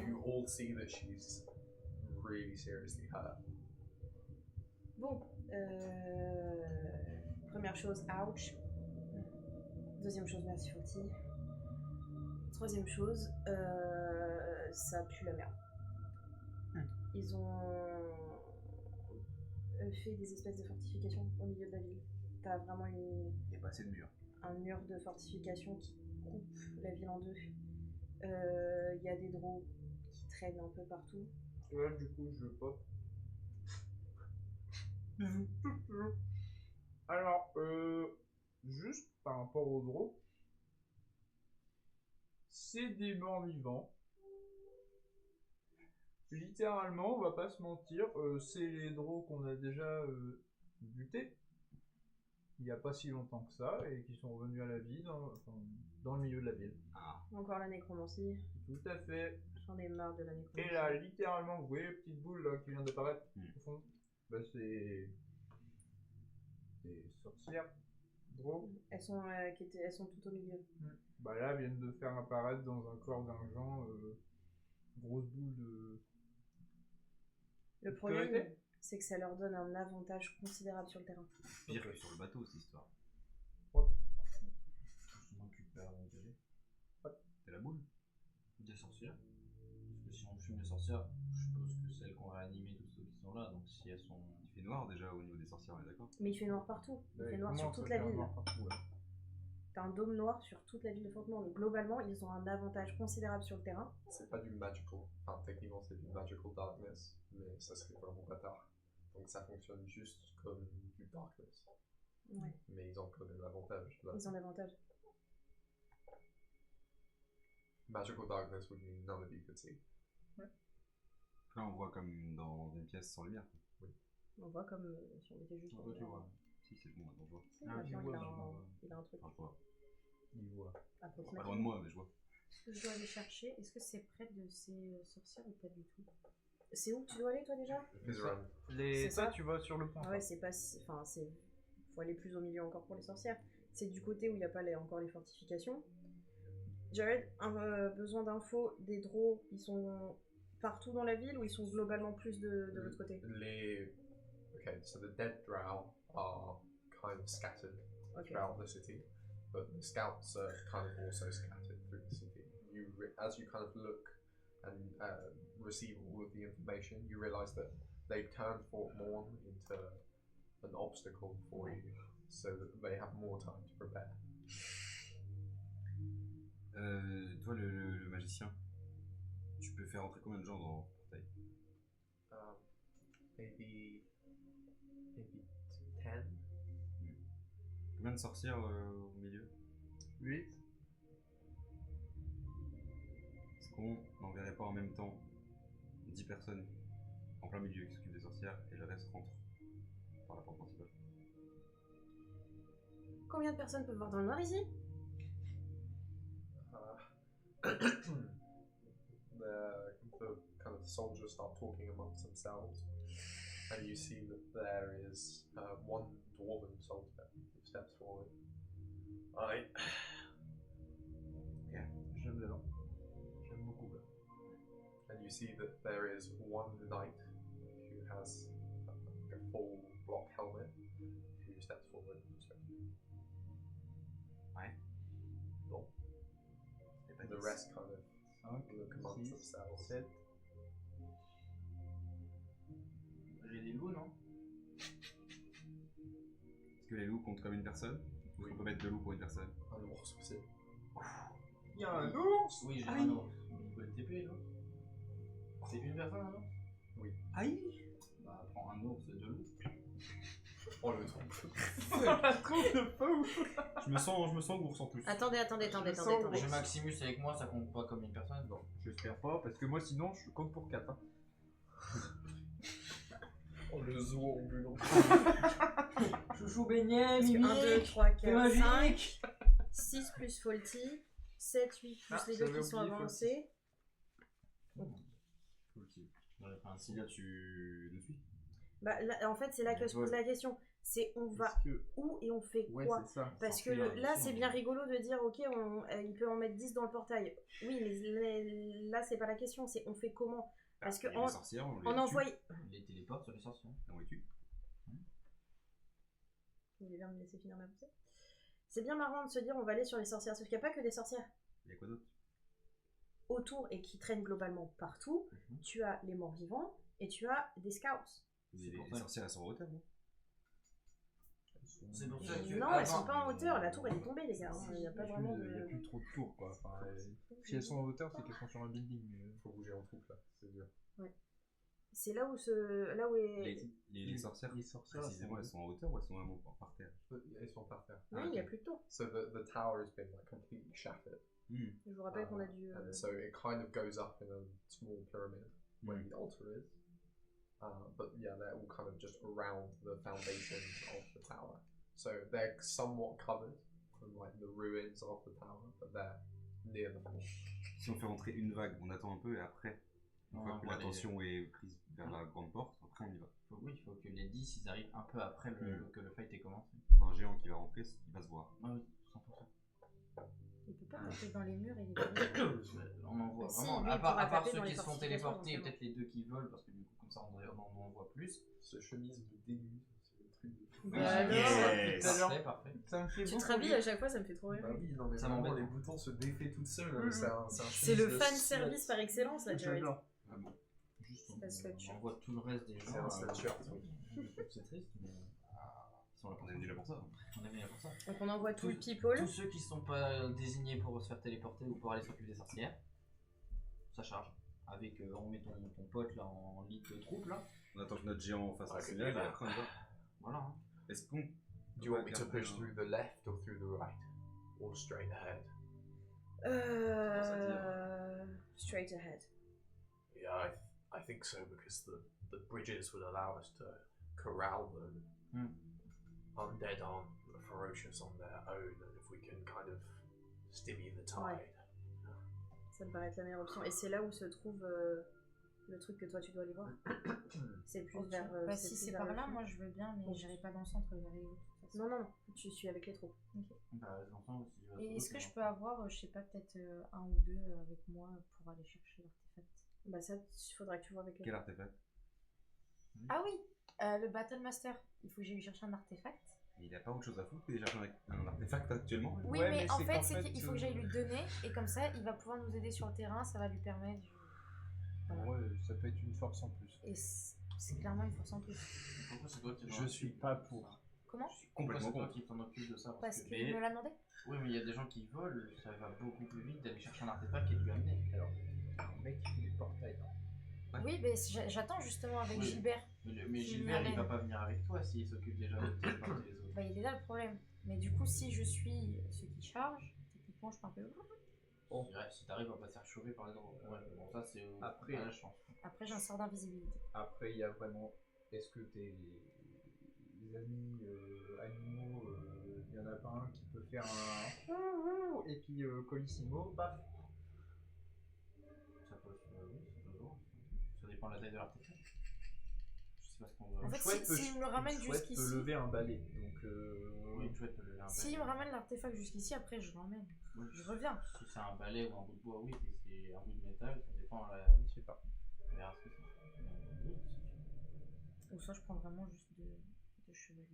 You all see that she's really seriously hurt. Bon, première chose, ouch. Deuxième chose, merci Fauti. Troisième chose, ça pue la merde. Ils ont fait des espèces de fortifications au milieu de la ville. T'as vraiment Il n'y a pas assez de murs. un mur de fortification qui coupe la ville en deux. Il y a des drones qui traînent un peu partout. Ouais, du coup, je pop. Alors, juste par rapport au draw, c'est des morts vivants. Littéralement, on va pas se mentir, c'est les draws qu'on a déjà butés il n'y a pas si longtemps que ça et qui sont revenus à la vie dans le milieu de la ville. Encore la nécromancie. Tout à fait. J'en ai marre de la nécromancie. Et là, littéralement, vous voyez les petites boules là, qui viennent d'apparaître au fond, bah, c'est des sorcières draws. Elles sont toutes au milieu. Bah là, viennent de faire apparaître dans un corps d'argent grosse boule de... Le problème, c'est que ça leur donne un avantage considérable sur le terrain. Pire que sur le bateau, cette histoire. Hop. On récupère l'objet. T'es la boule Des sorcières. Parce que si on fume les sorcières, je suppose que celles qu'on va animer, tous ceux qui sont là, donc si elles sont... Il fait noir déjà au niveau des sorcières, on est d'accord? Mais il fait noir partout. Il fait noir sur toute la ville. T'as un dôme noir sur toute la ville de Fontenay. Donc globalement, ils ont un avantage considérable sur le terrain. C'est pas du magical, enfin techniquement c'est du magical darkness, mais ça serait vraiment bâtard. Donc ça fonctionne juste comme du darkness. Ouais. Mais ils ont quand même l'avantage. Ils ont l'avantage. Magical darkness would mean none of you could see. Là, on voit comme dans une pièce sans lumière. Oui. On voit comme si on était juste... Toi, tu vois. Si, c'est bon, on voit. Si, maintenant, il a un truc. Enfin, je vois. Il voit. Pas loin de moi, mais je vois. Je dois aller chercher. Est-ce que c'est près de ces sorcières ou pas du tout? C'est où que tu dois aller toi déjà? Les... Ça, tu vas sur le point. Ah ouais, c'est pas... Enfin, c'est... Faut aller plus au milieu encore pour les sorcières. C'est du côté où il n'y a pas encore les fortifications. Jared, besoin d'infos des draws, ils sont partout dans la ville ou ils sont globalement plus de l'autre côté? Okay, so the dead drow are kind of scattered throughout the city, but the scouts are kind of also scattered through the city. As you kind of look and receive all of the information, you realize that they've turned Fort Morn into an obstacle for you, so that they have more time to prepare. Toi, le magicien, tu peux faire entrer combien de gens dans le portail? Maybe 10. Combien de sorcières au milieu? 8. Est-ce qu'on n'enverrait pas en même temps 10 personnes en plein milieu qui s'occupent des sorcières et le reste rentre par la porte principale? Combien de personnes peuvent voir dans le noir ici? The kind of soldiers start talking amongst themselves, and you see that there is one dwarven soldier who steps forward. Alright. Yeah, j'aime l'élan. J'aime beaucoup là. And you see that there is one knight who has a full block helmet who steps forward. Ouais. Bon. And the rest kind of look amongst themselves. 7. J'ai des loups, non? Est-ce que les loups comptent comme une personne? Ou est-ce qu'on peut mettre 2 loups pour une personne? Un ours aussi. Il y a un ours? Oui, j'ai un ours. Il faut le TP, l'ours. C'est une personne, un ours? Oui. Aïe! Bah, prends un ours et 2 loups. Oh le trompe. Je me sens ours en plus. Attendez. J'ai Maximus avec moi, ça compte pas comme une personne. Non, j'espère pas, parce que moi sinon je compte pour 4. Hein. Oh le zoo ambulant. Chouchou beignet, 1, Mimi. 2, 3, C'est 4, 5. magique. 6 plus Faulty. 7, 8 plus Ah, les deux j'avais qui sont oublié avancés. Si là tu nous suis. Bah, là, en fait, c'est là que se pose la question. C'est on va Est-ce que- où et on fait Ouais, quoi? c'est ça. Parce que Sortir, là, aussi, c'est on- bien rigolo de dire, ok, il peut en mettre 10 dans le portail. Oui, mais là, c'est pas la question, c'est on fait comment? Parce que Il y a les sorcières, on les on tue. envoie. Il les téléporte sur les sorciers. On les tue. Vous voulez bien me laisser finir ma pensée? C'est bien marrant de se dire, on va aller sur les sorcières, sauf qu'il n'y a pas que des sorcières. Il y a quoi d'autre? Autour et qui traînent globalement partout, tu as les morts vivants et tu as des scouts. Les pour les ça. sorcières elles sont en hauteur, non? C'est pour ça que. Non, elles sont pas en hauteur, la tour elle est tombée, les gars. Il n'y a pas vraiment Il n'y a de. plus trop de tours quoi. Enfin, si elles sont en hauteur, c'est qu'elles sont sur un building. Mais... Faut bouger en troupe là, c'est dur. C'est là où est. Les sorcières, les sorcières, précisément, elles sont en hauteur ou elles sont vraiment par terre? Elles sont par terre. Non, il n'y a plus de tour. So the tower has been like completely shattered. Hmm. Je vous rappelle qu'on a dû. And so it kind of goes up in a small pyramid where the altar is. But yeah, they're all kind of just around the foundations of the tower. So they're somewhat covered from like the ruins of the tower, but they're near the wall. Si on fait rentrer une vague, on attend un peu et après, une fois Ouais, que on va l'attention est prise vers la grande porte, après on y va. Oui, il faut que les 10 ils arrivent un peu après que le fight ait commencé. Un géant qui va rentrer, il va se voir. Ah oui, 100%. Il peut pas taper dans les murs et les On en voit Si, vraiment, lui, à il pourra part taper ceux dans qui les se font fortifications, téléporter et éventuellement. peut-être les 2 qui volent, parce que du coup, comme ça, on en voit plus. Ce chemise me dégoûte. C'est le truc de fou. Bah alors, Yes. Parfait, parfait. Ça me fait tu te beaucoup rhabilles rire. à chaque fois, ça me fait trop rire. Bah oui, non mais Ça vraiment, m'embête. les boutons se défait tout seul. Mhm. C'est un C'est le chemise de fan sweat. service par excellence, là, Jared. J'adore. Ah bon. Juste, C'est parce que tu- on voit tout le reste des gens. C'est un sweatshirt. C'est triste, mais Ils sont là pour venir pour ça. on est bien pour ça. Donc on envoie tout le Tous people. ceux qui sont pas désignés pour se faire téléporter ou pour aller s'occuper des sorcières, ça charge. Avec, on met ton pote là en lead de troupe là. On attend que notre géant fasse un Ouais, signal et c'est après on y va. Voilà. Hein. Est-ce qu'on. Do you want me to push through the left or through the right? Or straight ahead? Straight ahead. Yeah, I think so because the bridges would allow us to corral the undead on ferocious on their own, and if we can kind of stymie the tide. Ça me paraît être la meilleure option. Et c'est là où se trouve le truc que toi tu dois aller voir. C'est plus vers. Bah, si plus c'est vers par le là, fond. moi je veux bien, mais j'irai pas dans le centre vers les autres. de toute façon. Non, tu suis avec les troupes. Bah, les enfants aussi. Et est-ce que je peux avoir, je sais pas, peut-être un ou deux avec moi pour aller chercher l'artefact? Bah, ça, il faudra que tu vois avec les Quel troupes. artefact? Ah oui, le Battle Master. Il faut que j'aille lui chercher un artefact. Il a pas autre chose à foutre que déjà un artefact actuellement. Oui, Ouais, mais mais en c'est fait, qu'en c'est fait, qu'il faut que j'aille lui donner, et comme ça, il va pouvoir nous aider sur le terrain, ça va lui permettre. Ouais, ça peut être une force en plus. Et c'est clairement une force en plus. Pourquoi c'est toi qui Je suis pas pour. Comment? Pourquoi c'est Complètement toi contre. qui t'en occupe de ça? Parce que qu'il me l'a demandé. Oui, mais il y a des gens qui volent, ça va beaucoup plus vite d'aller chercher un artefact et de lui amener. Alors, un mec qui fait des portails. Oui, mais j'attends justement avec Oui. Gilbert. Mais Qui Gilbert, il m'amène. va pas venir avec toi s'il s'occupe déjà de téléporter les autres. Bah, il est là le problème. Mais du coup, si je suis ceux qui chargent, techniquement, je peux un peu. Ouais, si t'arrives à pas te faire chauffer par les autres. Ouais, bon, ça c'est Après- à la chance. Après, j'ai un sort d'invisibilité. Après, il y a vraiment. Est-ce que tes amis animaux, il y en a pas un qui peut faire un. Et puis Colissimo, paf. Ça peut, oui, ça peut voir. Ça dépend de la taille de l'artefact. Je sais pas ce qu'on veut. En fait, s'il me le ramène jusqu'ici. peut lever un balai. Donc, Oui, une chouette peut le lever. S'il me ramène l'artefact jusqu'ici, après, je l'emmène. Oui. Je reviens. Si c'est un balai ou un bout de bois, oui. Si c'est un bout de métal, ça dépend. Je sais pas. On verra ce que c'est. Oui, Ou soit je prends vraiment juste de chevalier.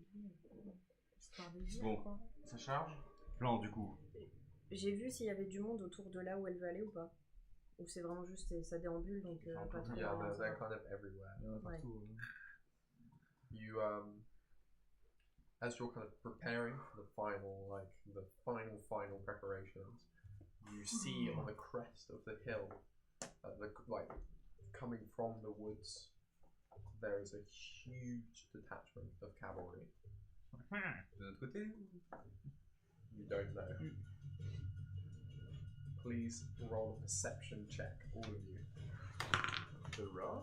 Histoire de dire, Bon. quoi. ça charge. Plan du coup. J'ai vu s'il y avait du monde autour de là où elle veut aller ou pas. Ou c'est vraiment juste ça déambule donc pas trop. Yeah, moyen de they're savoir. kind of everywhere. il y en a Ouais. partout. You as you're kind of preparing for the final preparations, you see on the crest of the hill, coming from the woods, there is a huge detachment of cavalry. De notre côté? You don't know. Please roll a perception check, all of you. Hurrah.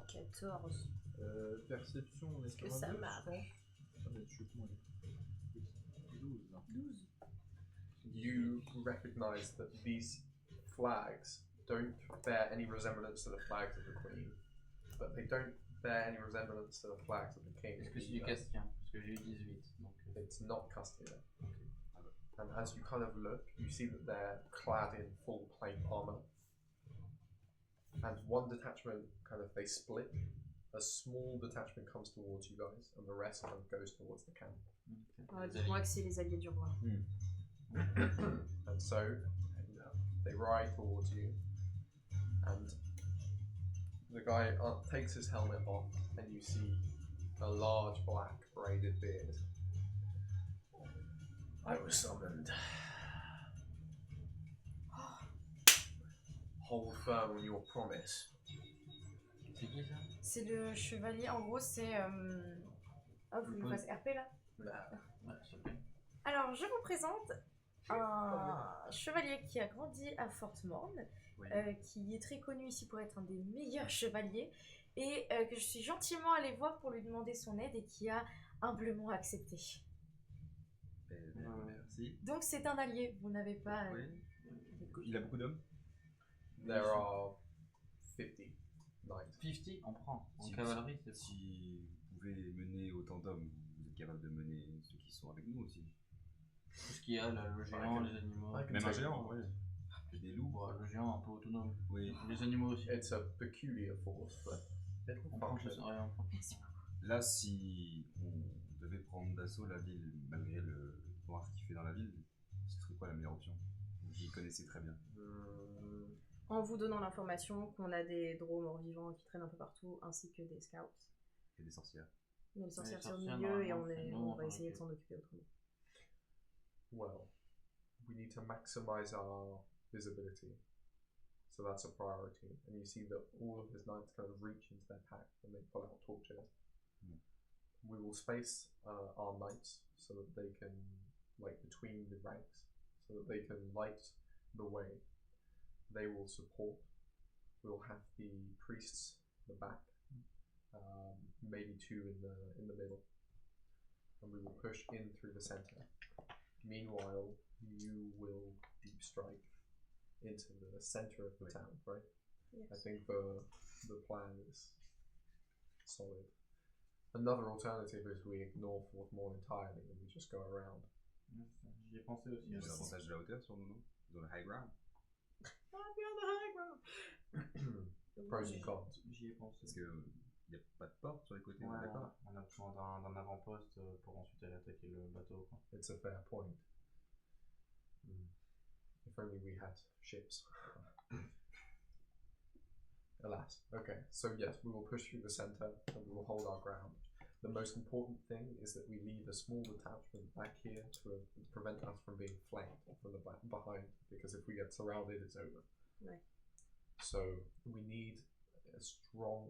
14. Perception, on est Que sur un ça 12, marche. je pense. Ça va être chaud pour moi. 12. 12. You recognize that these flags don't bear any resemblance to the flags of the Queen, but they don't bear any resemblance to the flags of the King. Est-ce que c'est du Castien? Parce que j'ai eu 18. Donc, It's not Castilla. And as you kind of look, you see that they're clad in full plate armor. And one detachment kind of, they split. A small detachment comes towards you guys, and the rest of them goes towards the camp. Dites-moi que c'est les alliés du roi. And so they ride towards you, and the guy takes his helmet off, and you see a large black braided beard. I was summoned. Hold firm on your promise. c'est qui ça? C'est le chevalier, en gros, c'est. Ah, vous me passez RP là? Ouais, s'il te plaît. Alors, je vous présente un chevalier qui a grandi à Fort Morne, qui est très connu ici pour être un des meilleurs chevaliers, et que je suis gentiment allée voir pour lui demander son aide et qui a humblement accepté. Merci. Donc, c'est un allié, vous n'avez pas. Il a beaucoup d'hommes? There are 50 knights. 50, on prend. En Si- cavalerie, c'est Si vous pouvez mener autant d'hommes, vous êtes capable de mener ceux qui sont avec nous aussi. tout ce qu'il y a, là, le géant, les animaux. Même un géant, ouais. Des loups. Bon, le géant un peu autonome. Oui. Les animaux aussi. It's a peculiar force, but it will On prend tout function. ça. Ouais, on prend tout ça. Là, si on devait prendre d'assaut la ville, malgré le noir qu'il fait dans la ville, ce serait quoi la meilleure option? Vous y connaissez très bien. En vous donnant l'information qu'on a des drôles morts-vivants qui traînent un peu partout, ainsi que des scouts. Et des sorcières. Mais les sorcières, Les c'est au sorcières, milieu et normalement, on va c'est essayer nous, de s'en occuper autrement. Well, we need to maximize our visibility. So that's a priority. And you see that all of his knights kind of reach into their pack and they pull out torches. We will space our knights so that they can, like between the ranks, so that they can light the way. They will support. We'll have the priests in the back, maybe two in the middle, and we will push in through the center. Meanwhile, you will deep strike into the center of the town, right? Yes. I think the plan is solid. Another alternative is we ignore Fort Moore entirely and we just go around. J'y ai pensé aussi. Il y a l'avantage de la hauteur sur nous, non? Ils ont le high ground. Pros and cons. J'y ai pensé. Parce qu'il n'y a pas de porte sur les côtés, Ouais, on est d'accord? on a besoin d'un avant-poste pour ensuite aller attaquer le bateau, quoi. It's a fair point. If only we had ships. Alas. Okay, so yes, we will push through the center and we will hold our ground. The most important thing is that we leave a small detachment back here to prevent us from being flanked from the back behind, because if we get surrounded, it's over. Right. So we need a strong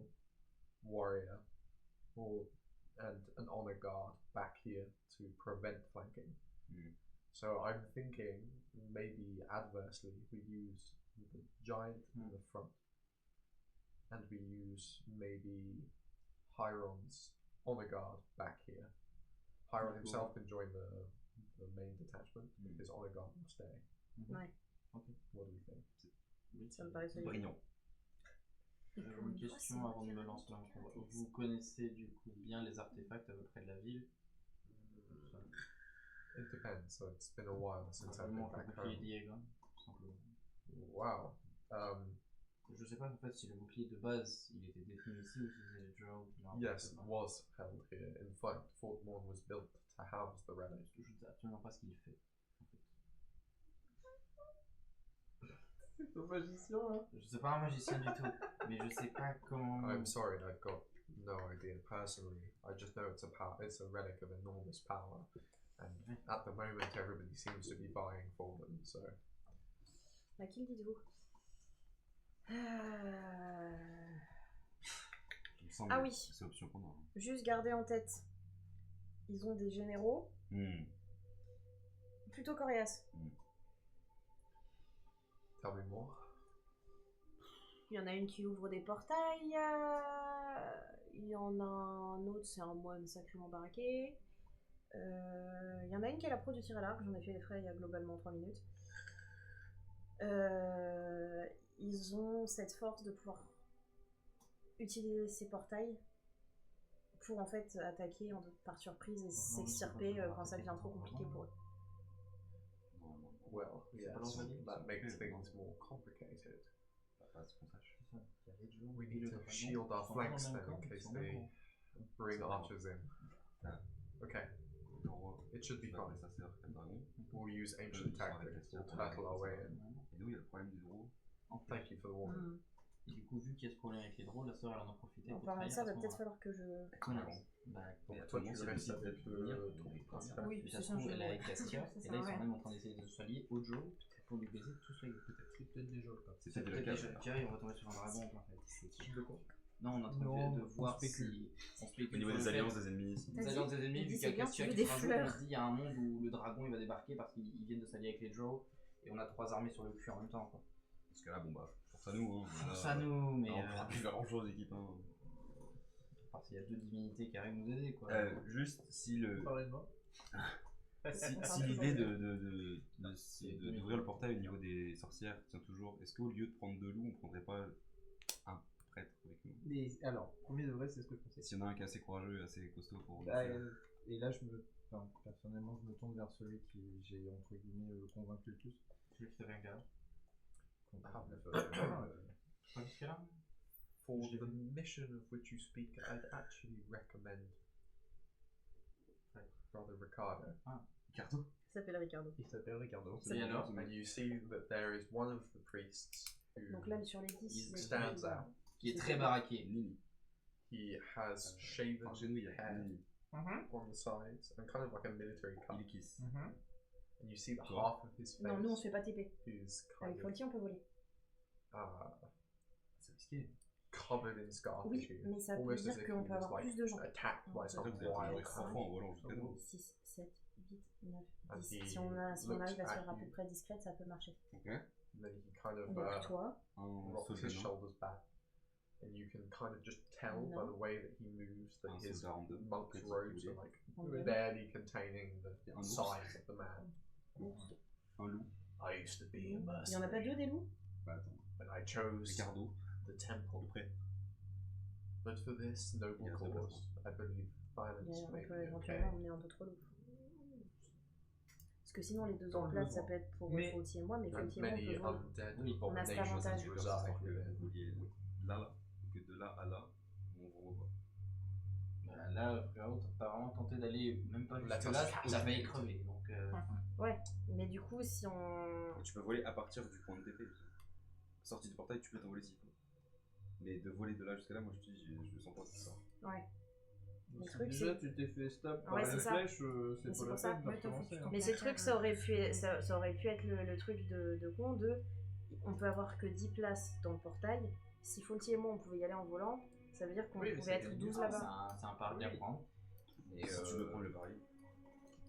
warrior and an honor guard back here to prevent flanking. So I'm thinking maybe adversely we use the giant in the front, and we use maybe Hiron's honor guard back here. Hiron himself can join the main detachment, his honor guard will stay. Ouais. Okay. What do you think? Ça me paraît solide. Brillant. Une question avant de me lancer dans le combat. Vous connaissez du coup bien les artefacts à peu près de la ville? It depends. So it's been a while since I've been Simplement back le bouclier home. d'Eagon, tout simplement. Wow. Je sais pas en fait si le bouclier de base il était détenu ici ou si c'est les durs qui l'ont Yes, it was held here. In fact, Fort Morne was built to house the relic. Je ne sais absolument pas ce qu'il fait. C'est un magicien, hein? Je suis pas un magicien du tout, mais je sais pas comment. I'm sorry, I've got no idea personally. I just know it's a relic of enormous power, and at the moment everybody seems to be vying for them. So À qui le dites-vous me semble. Ah oui. C'est l'option qu'on a. Hein. Juste garder en tête, ils ont des généraux plutôt coriaces. Tell me more. Il y en a une qui ouvre des portails, il y en a un autre, c'est un moine sacrément baraqué. Il y en a une qui est la pro du tir à l'arc, j'en ai fait les frais il y a globalement 3 minutes. Ils ont cette force de pouvoir utiliser ces portails pour en fait attaquer par surprise et s'extirper quand ça devient trop compliqué pour eux. Well, yes, that makes things more complicated. Pas ce qu'on sache. We need to shield our flanks then in case they bring archers in. Okay, it should be fine. We'll use ancient tactics. We'll turtle our way in. Et nous, il y a le problème du drôle. Thank you for the warning. Et du coup, vu qu'il y a ce problème avec les drôles, la sœur elle en a profité. En parlant de ça, va peut-être falloir que je. Donc toi, tu restes avec le truc principal. Oui, Puis c'est ça se ça, trouve, je elle est avec Cassia, c'est et là ils ça, sont ouais. même en train d'essayer de se allier au Joe pour lui baiser tous les peut-être. C'est peut-être déjà le cas. C'est C'est peut-être peut-être le déjà cas. le cas et on va tomber sur un dragon en fait. De quoi? Non, on est en train Non, de on voir spécule. si on spécule Au niveau sur des le fait- alliances des ennemis ici. Les alliances des ennemis, Vas-y, vu qu'il y c'est a bien, Cassia tu veux qui des se rajoute, fleurs. on se dit il y a un monde où le dragon il va débarquer parce qu'ils viennent de s'allier avec les Joe et on a 3 armées sur le cul en même temps quoi. Parce que là, bon bah, force à nous. Hein. Force à nous, mais On fera plus grand chose, équipe. Hein. parce qu'il y a 2 divinités qui arrivent nous aider quoi. Juste si le. Parlez de moi. Si l'idée d'ouvrir le portail au niveau des sorcières tient toujours, est-ce qu'au lieu de prendre 2 loups, on prendrait pas un prêtre avec nous? Alors, premier de vrai, c'est ce que je pensais. S'il y en a un qui est assez courageux et assez costaud pour. Bah, et là, personnellement, je me tourne vers celui qui j'ai entre guillemets convaincu le plus. Celui qui te rien qu'à. For the mission of which you speak, I'd actually recommend Brother Ricardo. Ricardo? Il s'appelle Ricardo. Il s'appelle Ricardo. Et alors And you see that there is one of the priests who Donc là, sur les 10, Il stands out. qui est très baraqué. Nini. He has shaven Par chez nous, il y a hair Nini. on the sides and kind of like a military cut. Il kiss. And you see the Toi. half of his face Non, nous on se fait pas TP. is Avec kind Faulty, on peut voler. C'est risqué. covered in scar Oui, tissue. mais ça veut Almost as dire if qu'on he peut was avoir like plus de gens. attacked by C'est some vrai que vous avez wild trouvé 3 fois en animal. volant jusqu'à nous. 6, 7, 8, 9, And 10. he Si on looks arrive à se at faire à peu you. près discrète, ça peut marcher. Ok. And then he kind of Donc toi, Un rocks his soldat. shoulders back. And you can kind of just tell by the way that he moves that Un his soldat en deux. monk's Petit robes boulet. are like en deux. barely containing the Un ours. size of the man. Un loup. I used to be a Il y en a mercenary, pas 2 des loups? Bah attends. but I chose Ricardo. the temple. De près. But for this noble Yes, cause, I believe violence On may peut be éventuellement okay. emmener un peu trop loups. Parce que sinon, les 2 Dans autres le places, ça besoin. peut être pour Mais- Faulty et moi, mais And Faulty et moi, on many peut voler. undead Oui, on a cet abominations avantage. reside Vous within. vouliez là, que de là à là, on vous revoit. Bah, là, frérot, t'as pas vraiment tenté d'aller même pas La jusque là, torche. t'as failli crever. Donc, Ouais, mais du coup, si on. Et tu peux voler à partir du point de TP. Sortie du portail, tu peux t'envoler s'il faut. Mais de voler de là jusqu'à là, moi je te dis, je le sens pas ça. Ouais. Le Si truc, déjà c'est. tu t'es fait stab par Ouais, une c'est ça. flèche, Mais c'est c'est pas la pour ça. peine de recommencer. hein. Mais ce truc, ça aurait pu être le truc de con de. On peut avoir que 10 places dans le portail. Si Faulty et moi, on pouvait y aller en volant, ça veut dire qu'on Oui, mais pouvait c'est être bien. 12 c'est là-bas. un pari à prendre. Et Si tu veux prendre le pari.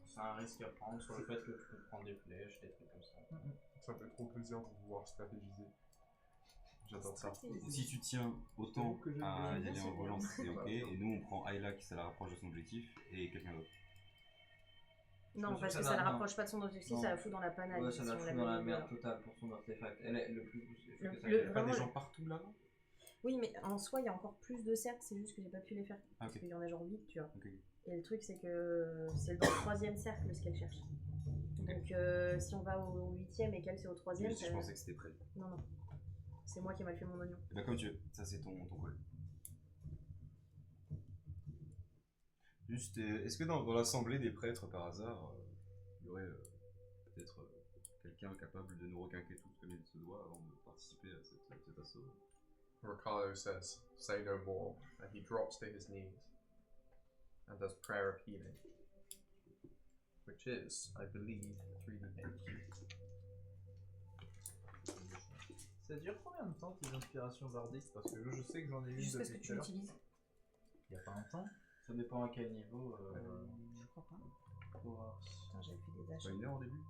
c'est un risque à prendre sur le fait que tu peux prendre des flèches, des trucs comme ça. Ça fait trop plaisir de pouvoir stratégiser. J'adore ça. Si tu tiens autant que j'aime à y bien, aller c'est en volant, bien. c'est ok. Et nous on prend Ayla qui ça la rapproche de son objectif et quelqu'un d'autre. Non, pense parce que que ça ça ne va- rapproche pas de son objectif, non. ça la fout dans la panade. Ouais, ça si la on fout la dans met la au merde volant. totale pour son artefact. Elle est le plus. Le- que ça le- fait. Pas Vraiment, des gens partout là? Oui, mais en soi, il y a encore plus de cercles, c'est juste que j'ai pas pu les faire. Ah, Parce ok. qu'il y en a genre 8, tu vois. Ok. Et le truc, c'est que c'est dans le 3ème cercle ce qu'elle cherche. Donc, si on va au 8ème et qu'elle c'est au 3ème, Si je pensais que c'était prêt. non, non. C'est moi qui ai mal fait mon oignon. Et bah comme tu veux, ça c'est ton call. Juste, est-ce que dans l'assemblée des prêtres par hasard, il y aurait peut-être quelqu'un capable de nous requinquer tous comme il se doit avant de participer à cet assaut? Ricardo says, "Say no more," and he drops to his knees and does prayer of healing, which is, I believe, 3d8. Ça dure combien de temps tes inspirations bardiques? Parce que je sais que j'en ai une Jusqu'à ce depuis que tout à tu l'heure. l'utilises. temps. Ça dépend à quel niveau. Je crois pas. Pour voir. Putain, j'avais fait des Pas achats. une heure au début?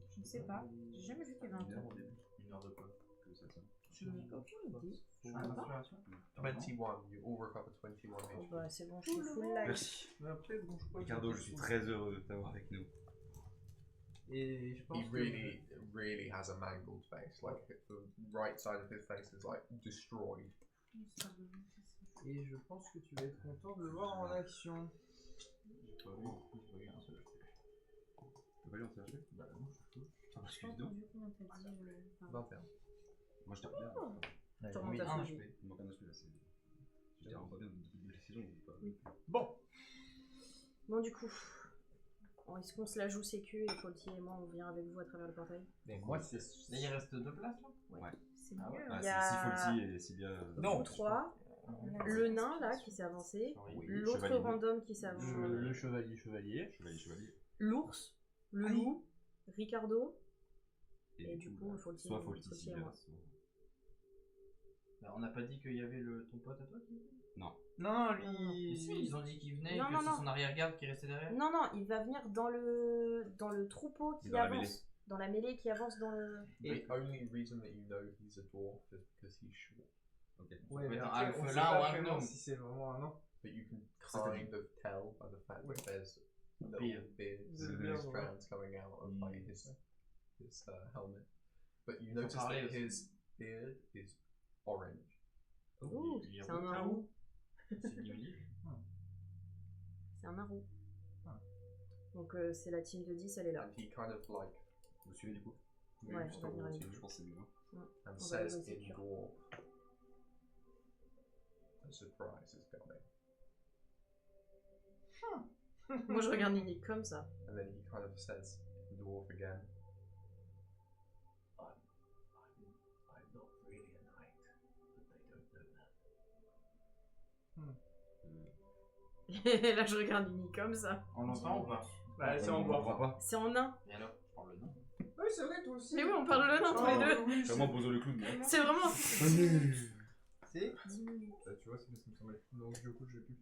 Je ne sais pas. J'ai jamais vu qu'il y avait un Une heure temps. au début. Une heure de quoi? Que ça. Je n'ai aucune idée. Je Pour crois pas. l'inspiration 21, you all recover 21 Oh, HP. bah, c'est bon, je suis full life. Merci. Mais après, bon, je crois que Ricardo, je suis très heureux de t'avoir avec nous. Et je pense He really has a mangled face. Like the right side of his face is like destroyed. Et je pense que tu vas être content de le voir en action. J'ai pas vu en plus, j'ai pas eu un seul. T'as pas lu en CHP? Bah non, je suis fou. Ah, parce Je que sais dis pas donc. entendu combien t'as dit. 21. Moi je t'aime bien. Tu remontes à un ce HP. jeu. Il manque un HP là. Je t'ai pas bien depuis la saison. Oui. Bon. Bon, du coup, est-ce qu'on se la joue sécu et Faulty et moi on vient avec vous à travers le portail? Mais moi, c'est. Là, il reste 2 places là. Ouais. C'est Ah ouais. mieux. Ah, Il y a si Faulty et si bien. vous trois, le nain là qui s'est avancé, Oui, l'autre chevalier. random qui s'est avancé, Le chevalier. Chevalier. l'ours, le loup, Ricardo, et du coup, Faulty soit et Faulty, Faulty si et bien. moi. Bah, on n'a pas dit qu'il y avait ton pote à toi qui venait? Non, Mais si, ils ont dit qu'il venait Non, et que non, c'est non. son arrière-garde qui restait derrière. Non, non, il va venir dans le troupeau qui Dans la avance. Dans la mêlée qui avance dans le... The only reason that you know he's a dwarf is because he's short. Ok. Ouais, peut mais être un après, on alphelin sait pas ou un vraiment gnome. si c'est vraiment un nom. But you can C'est-à-dire- kind of tell by the fact that there's little Beard. beards The and beard, strands coming out of like his helmet. But you Faut notice parler that aussi. his beard is orange. Ouh, Il est c'est un roux. nain roux. C'est Nimili. C'est un nain roux. Ah. Donc c'est la team de 10, elle est là. And he kind of like Vous suivez du coup? moves Ouais, on va venir towards avec you Je pense que c'est mieux. and On va says aller in sécure. dwarf, "A surprise is coming." Moi je regarde Nini comme ça. And then he kind of says in dwarf again. I'm not really a knight, but they don't know that. Là je regarde Nini comme ça. On l'entend ou pas? Bah, c'est en On bois. comprend pas. C'est en nain. Et alors, je parle le nom. Oui, c'est vrai, toi aussi. Mais oui, on parle le nain tous les deux. Oui, Vraiment Bozo le clown. moi. C'est vraiment... c'est. 10 minutes. Bah, tu vois, c'est ce qui me semblait. Donc, du coup, je vais plus.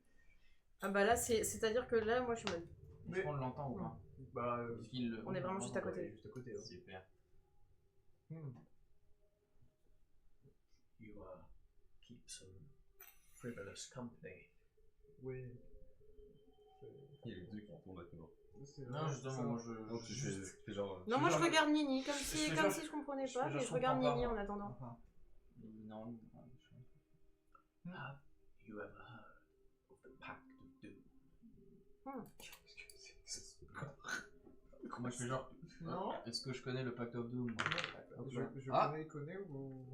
Ah bah là, c'est-à-dire que là, moi je suis... Est-ce qu'on l'entend ou pas? Bah, Parce qu'il le- On est vraiment juste à côté. juste à côté. Ouais. Super. You keep some frivolous company. Oui. Il y a les deux qui tournent maintenant. Non, justement, moi je. Donc tu fais genre. Non, moi je genre- regarde Nini comme je si, fais comme genre- si je comprenais je pas, fais mais genre, je je regarde comprends Nini pas. en attendant. Non. Have you ever heard of the Pact of Doom? Moi je fais genre. Non. Est-ce que je connais le Pact of Doom? Je Ah. connais ou.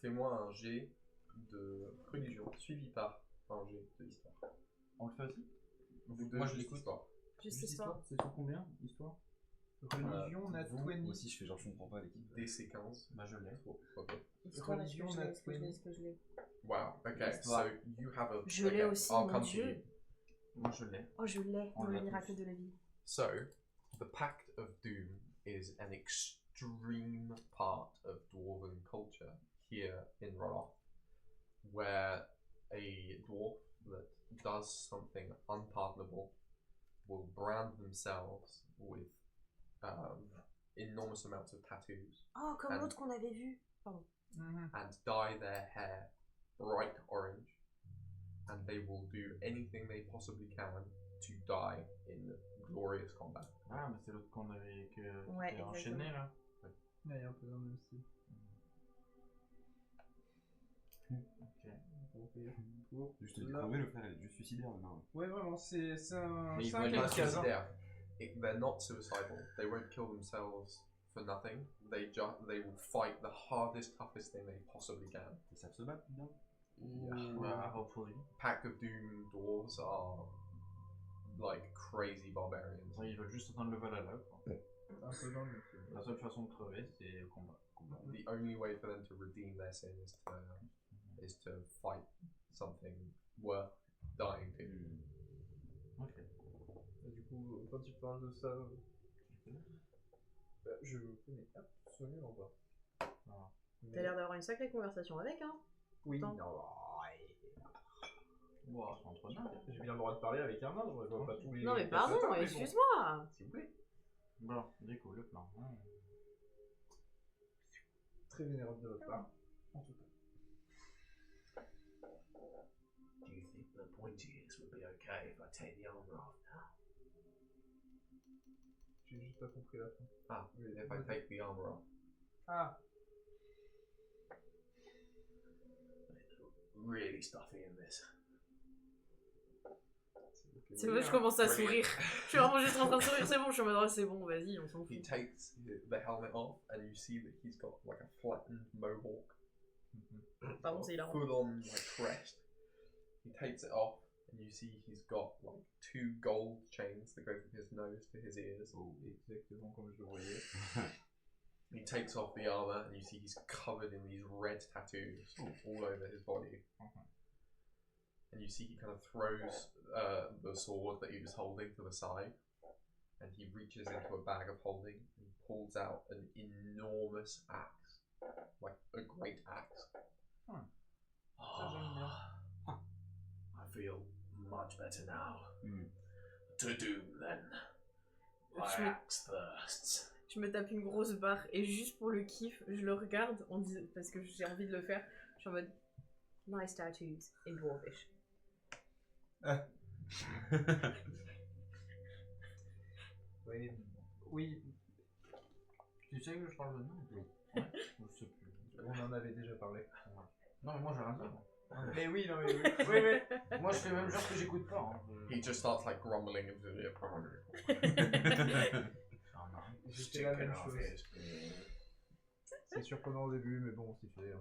Fais-moi un jet de religion suivi par un jet de histoire. On le fait aussi? Vous deux, Moi, je juste l'écoute. histoire. Juste histoire. C'est sur combien? Histoire? Religion, on a vous 20. Moi aussi je fais genre je comprends pas l'équipe. DC 15. Bah je l'ai. Ok. Histoire, est-ce que Religion, je l'ai, on a est-ce que je l'ai, est-ce que je l'ai. Wow. Okay. Histoire. So you have a. Je l'ai aussi, I'll mon come to Dieu. you. Moi je l'ai. Oh, je l'ai, On dans le l'a miracle tous. de la vie. So, the Pact of Doom is an extreme part of dwarven culture here in Roloff, where a dwarf that does something unpardonable will brand themselves with enormous amounts of tattoos Oh, comme And- l'autre qu'on avait vu. Pardon. and dye their hair bright orange, and they will do anything they possibly can to die in glorious combat. Ah, mais c'est l'autre qu'on avait qui Ouais, était enchaîné là. Il y a un peu dans le même style. Ok. Je te dis crever le frère, il est juste suicidaire maintenant. Ouais, vraiment, c'est un. Mais il c'est va un aller Not kamikaze, hein. suicidaire. They're not suicidal. They won't kill themselves for nothing. They will fight the hardest, toughest thing they possibly can. Ils savent se battre bien. Bah, hopefully. Pact of Doom dwarves are like crazy barbarians. Ouais, ils veulent juste entendre le Valhalla quoi. Un peu dans le même style. La seule façon de crever c'est le combat. The only way for them to redeem their sin is to fight something worth dying to. Ok. Et du coup, quand tu parles de ça, je connais absolument pas. T'as l'air d'avoir une sacrée conversation avec, hein. Oui. Temps. Bon, c'est entre nains. J'ai bien le droit de parler avec un nain, je vois pas tous les. Non mais pardon, mais bon. excuse-moi. S'il vous plaît. Bon, déco, le plan. Très vénérable de votre part. En tout cas. Do you think the pointy ears would be okay if I take the armor off now? J'ai juste pas compris la fin. Ah, if I take the armor off. Ah. Really stuffy in this. C'est vrai, je commence à sourire. Je suis vraiment juste en train de sourire, c'est bon, je suis en mode, oh, c'est bon, vas-y, on s'en He fout. takes the helmet off, and you see that he's got like a flattened mohawk. Pardon, c'est hilarant. Full on like crest. He takes it off, and you see he's got like 2 gold chains that go from his nose to his ears. Oh, exactement comme je le voyais. He takes off the armor, and you see he's covered in these red tattoos all over his body. And you see he kind of throws the sword that he was holding to the side, and he reaches into a bag of holding and pulls out an enormous axe, like a great axe. I feel much better now. To doom then. My axe thirsts. Je me tape une grosse barre et juste pour le kiff, je le regarde parce que j'ai envie de le faire. Je suis en mode nice tattoos in dwarvish. Oui. Oui. Tu sais que je parle de nom? Oui. Ouais, je sais plus. On en avait déjà parlé. Non, mais moi j'ai rien dit. Mais oui, non mais oui. Oui. Moi je fais même genre que j'écoute pas. Hein. He just starts like grumbling into the C'était la même chose. C'est surprenant au début, mais bon, c'est fait.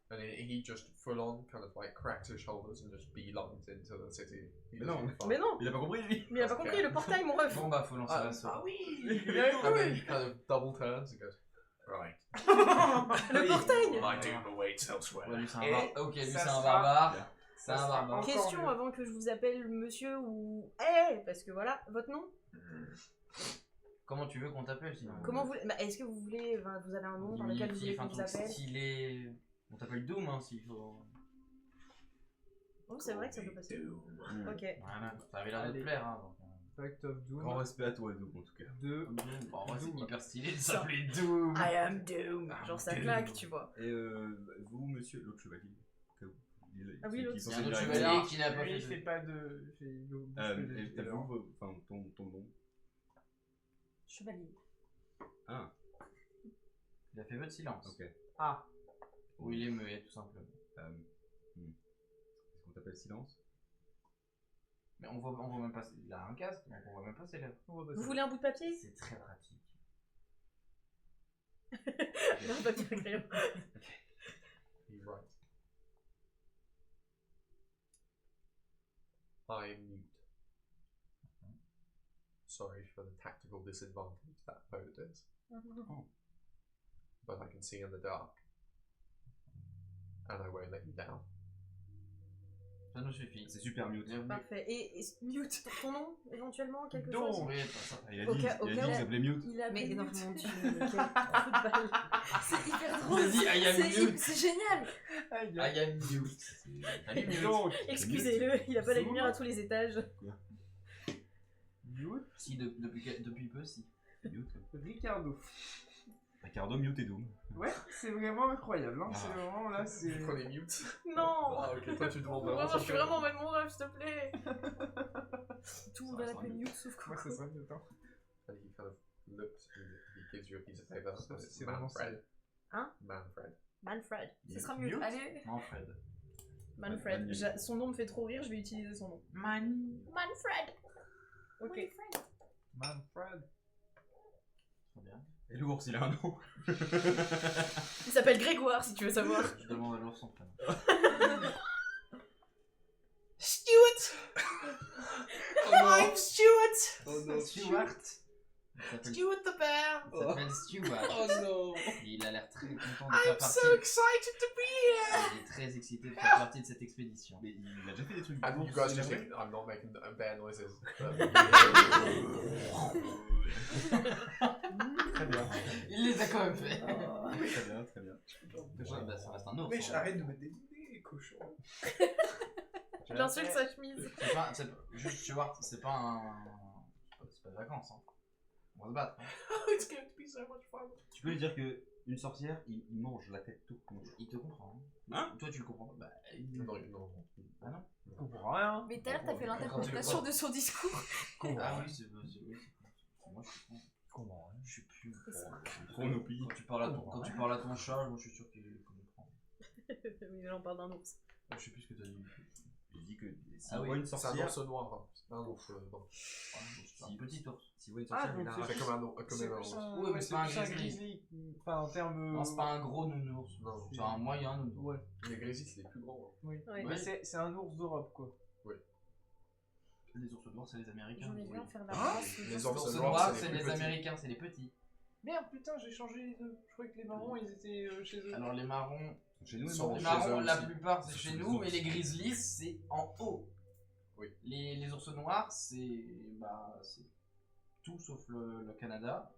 And he just full on kind of like cracks his shoulders and just beelines into the city. He Mais doesn't non. fight. Mais non, Il a pas compris lui. mais il a pas compris le portail, mon ref. Bon bah faut lancer la sauce. And then he kind of double turns and goes, Right. Le portail. My doom awaits elsewhere. Ouais, lui c'est un Et barbare. Ok, lui ça c'est un sera- barbare. C'est ça un sera barbare. encore Question mieux. avant que je vous appelle monsieur ou parce que voilà, votre nom. Comment tu veux qu'on t'appelle sinon? Comment vous est-ce que vous voulez vous avez un nom par lequel vous voulez qu'on vous appelle? Stylé. On t'appelle Doom hein s'il faut. Oh, c'est vrai que ça peut passer. OK. Voilà, ça avait l'air de te Allez. plaire hein. Donc, Fact of Grand Doom respect à toi, Doom, en tout cas. 2. bon, en vrai, c'est Doom. hyper stylé de s'appeler Doom. I am Doom. Genre ça claque, tu vois. Et vous, monsieur, l'autre chevalier. Ah oui, l'autre. Il y a un autre chevalier qui n'a pas Lui, fait il fait pas de. Et vous, enfin, ton nom. Chevalier. Ah, Il a fait votre silence. ok. Ah. Ou il est muet tout simplement. Est-ce qu'on t'appelle Silence? Mais on voit même pas. Il a un casque, donc on voit même pas ses lèvres. Vous voulez un bout de papier? C'est très pratique. Un papier à crayon. he writes, I am mute. Sorry for the tactical disadvantage that poses, but I can see in the dark, and I won't let you down. Ça nous suffit. C'est super mute. Parfait. Et mute ton nom éventuellement quelque Donc, chose? oui, ça. Il a Au dit cas où- qu'il s'appelait mute. Il a Mais mis non, mute. mon dieu, mais quel trou de balle. C'est hyper Il a drôle. dit I am mute. C'est génial. I am mute. Donc, Excusez-le, il a pas la lumière à tous les étages. Mute. Si, depuis peu, si. Mute. Ricardo. Ricardo, mute et Doom. Ouais, c'est vraiment incroyable. Hein. Ah. C'est vraiment là, c'est. You call him mute? Non. Ah, ok, toi tu demandes Vraiment, je suis ça. vraiment mal mon rêve, s'il te plaît. Tout le monde va Ça l'appeler sera mute sauf Moi, Coco. ça serait mieux. Hein. And he kind of looks and he gives you a piece of paper. Ça, and it's c'est vraiment Manfred. Hein? Manfred. Manfred. Ce sera Mute. mieux. Allez. Manfred. Manfred. Son nom me fait trop rire, je vais utiliser son nom. Manfred. Ok. Manfred. Très bien. Et l'ours, il a un nom. Il s'appelle Grégoire, si tu veux savoir. Je demande à l'ours son prénom. Stuart! I'm Stuart! Oh no, Stuart. Il s'appelle Stuart the bear! il s'appelle Stuart. Oh no! Et il a l'air très content de faire I'm partie. so excited to be here! Il est très excité de faire partie de cette expédition. Mais il a déjà fait des trucs. And you d'ours, guys just c'est think I'm not making bear noises. Très bien. Il les a quand même fait. Très bien, très bien. Ouais, bah, ça reste un ours. Mais hein. arrête de mettre des cochons. J'insulte sa chemise. Juste, tu vois, c'est pas des vacances, hein. On va se battre. Hein. It's going to be so much fun. Tu peux lui dire que une sorcière, il mange la tête tout. Il te comprend. Hein? Toi, tu le comprends pas. Bah, Non. Ah non. Je comprends rien. Mais tout à l'heure, t'as fait l'interprétation de son discours. Ah oui, c'est moi, je comprends. Comment hein? Je suis plus. Chronopie. Quand tu parles à ton chat, moi, je suis sûr qu'il comprend. Oui, j'en parle d'un ours. Je sais plus ce que t'as dit. Il dit que s'il Ah oui, voit une C'est un sorcière, ours noir. Hein. C'est un ours blanc. C'est un petit ours. s'il voit une Ah, sorcière, il donc arrache. C'est comme un ours. Oui, mais c'est pas un plus grizzly. Enfin, en termes. Non, c'est pas un gros nounours. Non. C'est un moyen nounours. Ouais. Les grizzlies, c'est les plus grands. Hein. Oui. Ouais. Mais c'est un ours d'Europe, quoi. Les ours noirs, c'est les Américains. J'en ai vu en faire la Hein race. Les Les ours ours noirs, noirs, c'est c'est les les plus petits. Américains, c'est les petits. Merde, putain, j'ai changé les deux. Je croyais que les marrons, ils étaient chez eux. Alors les marrons, Chez nous, Sont non. les chez marrons, eux la aussi. plupart c'est C'est chez chez les nous, ours. et les grizzlies c'est en haut. Oui. Les ours noirs c'est tout sauf le Canada.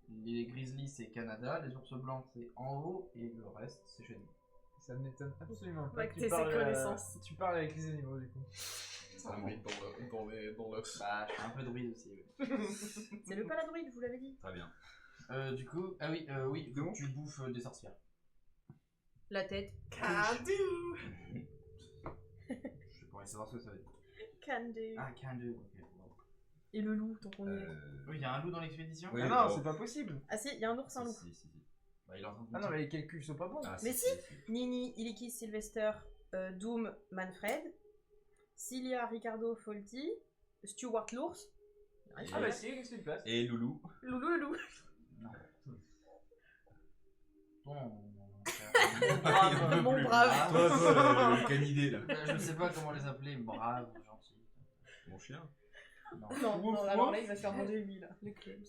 Les grizzlies c'est Canada, les ours blancs c'est en haut et le reste c'est chez nous. Ça m'étonne absolument pas. Ouais, que que t'aies ces connaissances. Tu parles avec les animaux, du coup. C'est un mythe dans l'os. Bah je suis un peu druide aussi. Oui. C'est le paladruide, je vous l'avais dit. Très bien. Du coup, ah oui, oui, faut que tu bouffes des sorcières. La tête. Can do. Je pourrais savoir ce que ça veut dire. Can do. Ah, can do. Ok. Et le loup, tant qu'on y est. Oui, il y a un loup dans l'expédition. Oui, Ah non, bon. c'est pas possible. Ah si, il y a un ours, un loup. Si. Bah, il est en train de Ah non, mais les quelques sont pas bons. Ah, Mais si. Nini, Iliki, Sylvester, Doom, Manfred, Cilia, Ricardo, Folty, Stuart l'ours. Ah bah si, qu'est-ce que tu places? Et Loulou. Loulou le loup. Mon brave. Toi, le canidé là. Je ne sais pas comment les appeler, brave, gentil. Mon chien. Non, alors là, il va se faire manger lui, là. Le Clems.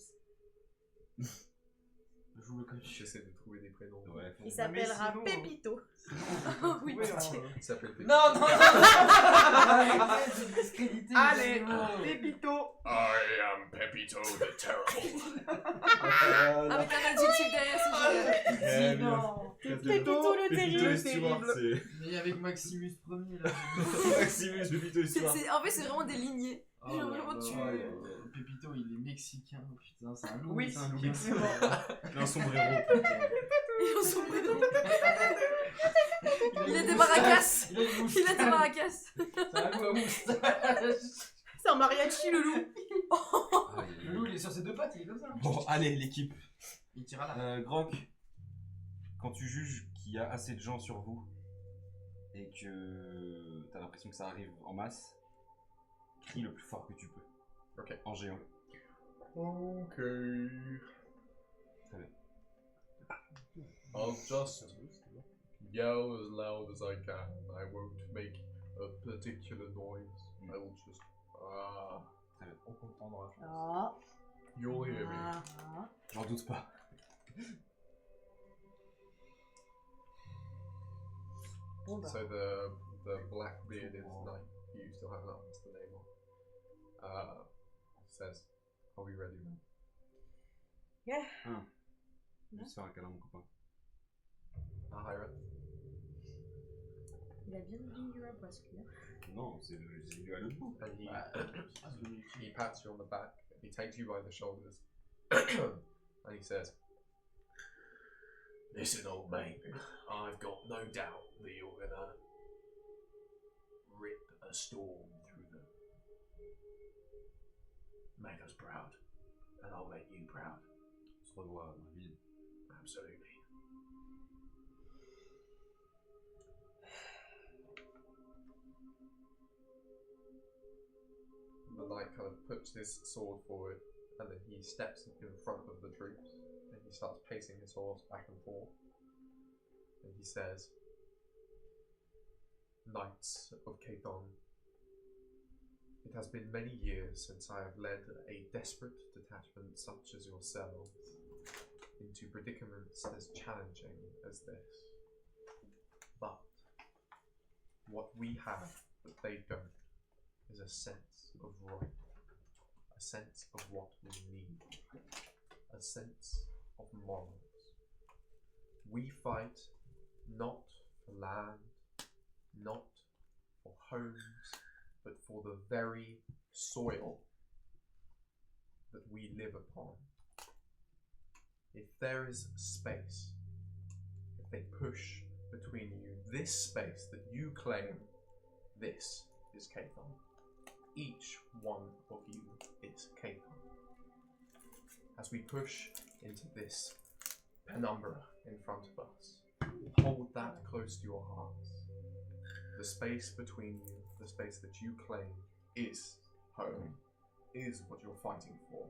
Joue le coach. J'essaie de trouver des prénoms. Ouais. Il s'appellera sinon, Pépito. Oui, Il s'appelle Pépito. Non, non, discrédité. Allez, Pépito. I am Pepito the Terrible. Avec un adjectif derrière, c'est génial. Très bien. Pépito le terrible. terrible. Mais avec Maximus Ier là. Maximus, Pépito et Stuart. En fait, c'est vraiment des lignées. Oh, Genre, vraiment, tu. Pépito, il est mexicain. Putain, c'est un loup. Oui, c'est un loup. effectivement. Il a un sombrero. Ils ont sombrero. Il a des maracas. Il a une mouche. Il a des maracas. C'est un loup à moustache. C'est un mariachi le loup. Le loup, il est sur ses deux pattes, il est comme ça. Bon, allez, l'équipe. Il tire à la. Grok, quand tu juges qu'il y a assez de gens sur vous et que t'as l'impression que ça arrive en masse, crie le plus fort que tu peux. Ok. En géant. Ok. Très bien. I'll just yell as loud as I can. I won't make a particular noise. I will just. Très bien. On comprendra. Ah. You'll hear me. J'en doute pas. Bon bah. So the black bearded knight you still haven't asked the name of says, "Are we ready, man?" Juste faire un câlin, mon copain. Ahira. Il a bien dit la presque. Non, c'est lui à l'autre bout. And he pats you on the back. He takes you by the shoulders, and he says, Listen, old mate, I've got no doubt that you're gonna rip a storm through them. Make us proud, and I'll make you proud. On se revoit dans la ville. Absolutely. The knight kind of puts his sword forward, and then he steps in front of the troops, and he starts pacing his horse back and forth. And he says, "Knights of Caton, it has been many years since I have led a desperate detachment such as yourselves into predicaments as challenging as this. But what we have that they don't is a sense of right, a sense of what we need, a sense of morals. We fight not for land, not for homes, but for the very soil that we live upon. If there is space, if they push between you this space that you claim, this is Cathon. Each one of you is Cathon. As we push into this penumbra in front of us, hold that close to your hearts. The space between you, the space that you claim is home, is what you're fighting for.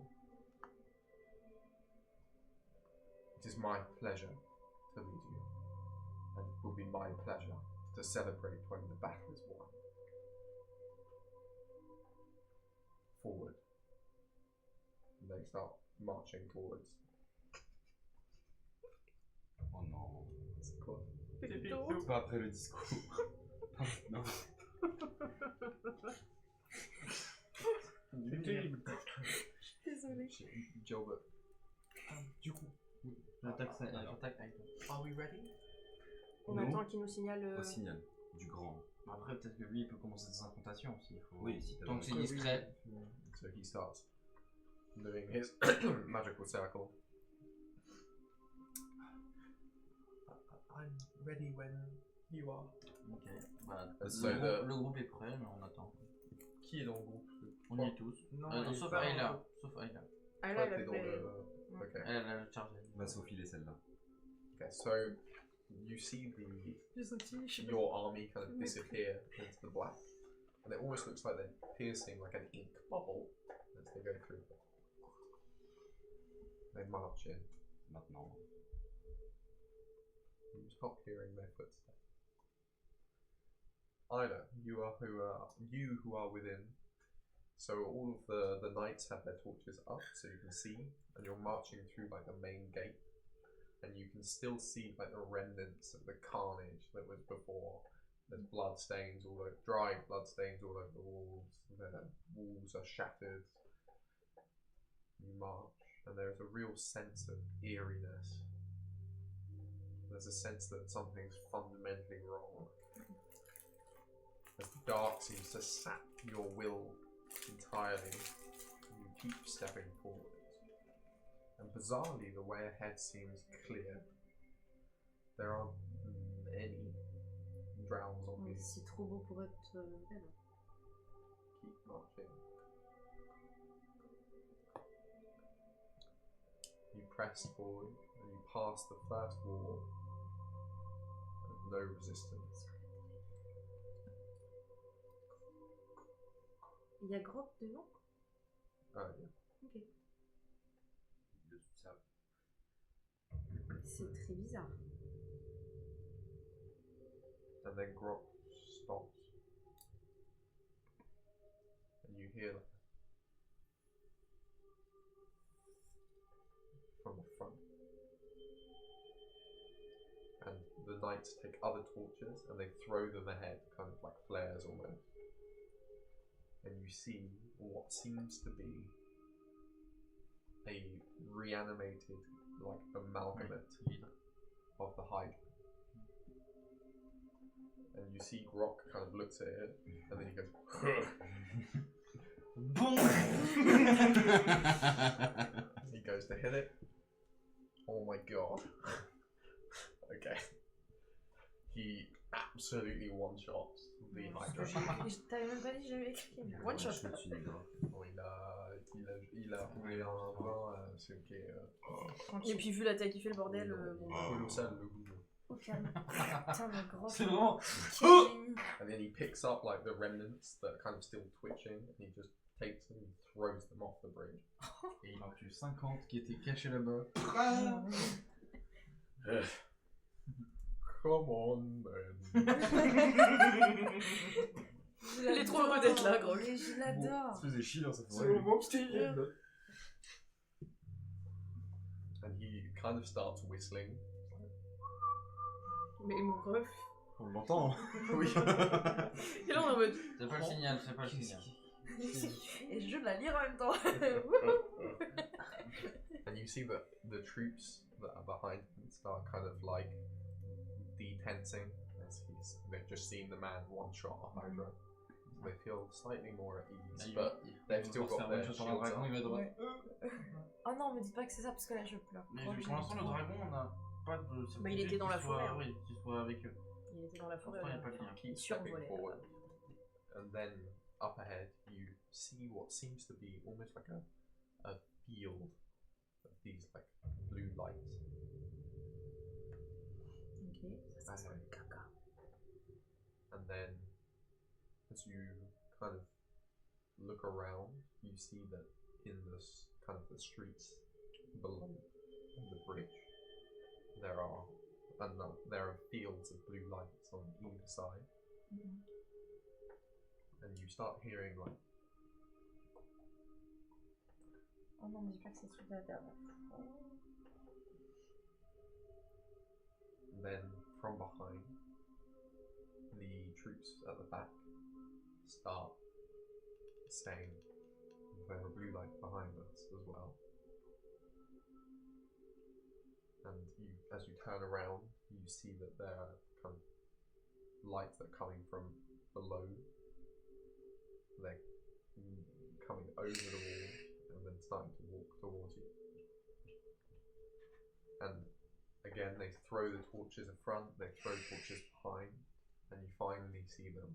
It is my pleasure to lead you, and it will be my pleasure to celebrate when the battle is won. Forward. And they start marching towards. Oh non. C'est quoi? Pas après le discours. Non. Désolée. Gilbert. Du coup, J'attaque avec are we ready? On Nous, attend qu'il nous signale. Au signal du grand. Après, peut-être que lui, il peut commencer des incantations aussi. Oui, si t'as Tant que c'est besoin. discret. So he starts doing his magical circle. I'm ready when you are. Ok. Bah, So le groupe est prêt, mais on attend. Qui est dans le groupe? On y est tous. Non, Sauf Ayla. Sauf Ayla. Ah Toi, là, t'es elle dans fait- le... Okay. Elle a chargé. Va Sophie les celle-là. Okay, so you see J'ai senti, je sais pas. your army kind of disappear into the black, and it almost looks like they're piercing like an ink bubble as they go through. They march in. Maintenant. You stop hearing their footsteps. Ida, you who are within. So all of the knights have their torches up, so you can see, and you're marching through like the main gate, and you can still see like the remnants of the carnage that was before. There's blood stains all over, dried blood stains all over the walls. The walls are shattered. You march, and there's a real sense of eeriness. There's a sense that something's fundamentally wrong. As the dark seems to sap your will entirely, you keep stepping forward. And bizarrely, the way ahead seems clear. There aren't any drowned zombies. C'est trop beau pour être vrai. Keep marching. You press forward and you pass the first wall. With no resistance. Il y a Grok devant? Oh yeah. Ok. De tout ça. C'est très bizarre. And then Grok stops. And you hear that from the front. And the knights take other torches and they throw them ahead, kind of like flares almost. And you see what seems to be a reanimated, like, amalgamate of the Hydra. And you see Grok kind of looks at it, and then he goes, boom! He goes to hit it. Oh my god. Okay. He absolutely one-shots the Hydra. T'avais même pas dit que j'avais écrit. One shot. Bon, il a roulé un 20, c'est ok. Et puis vu la taille qui fait le bordel, bon. Colossal le goût. Au calme. Putain, le grand. C'est vraiment. And then he picks up like the remnants that are kind of still twitching, and he just takes them and throws them off the bridge. Et il en tue 50 qui étaient cachés là-bas. Come on, man. Il est trop heureux d'être là, Grog. Mais je l'adore. Ça faisait chier dans cette C'est forêt. le moment que And he kind of starts whistling. Mais mon ref. On l'entend. Oui. Et là on est en mode. C'est pas le signal, c'est pas le signal. Et je la lire en même temps. And you see that the troops that are behind him start kind of like detensing as he face. They've just seen the man one shot a Hydra. They feel slightly more at ease, Là, but they've still got their sur un shields dragon, up. il va devoir. Oh non, me dites pas que c'est ça parce que là je pleure. Mais Oh, pour j'ai l'instant, le trop- dragon, on n'a pas de. Bah, il était dans la forêt, hein. Oui, qu'il soit avec eux. Il était dans la forêt. Pourtant, il n'y a pas de enfin, lien. Keep il stepping survolait. forward, and then up ahead you see what seems to be almost like a field of these like blue lights. Ok, ça sent le caca. And then as you kind of look around, you see that in this kind of the streets below the bridge there are fields of blue lights on either side. And you start hearing like Oh non, me dis pas que c'est celui de la dernière fois. then from behind the troops at the back start saying there are blue lights behind us as well. And you, as you turn around, you see that there are kind of lights that are coming from below. They're coming over the wall and then starting to walk towards you. And again, they throw the torches in front, they throw torches behind, and you finally see them.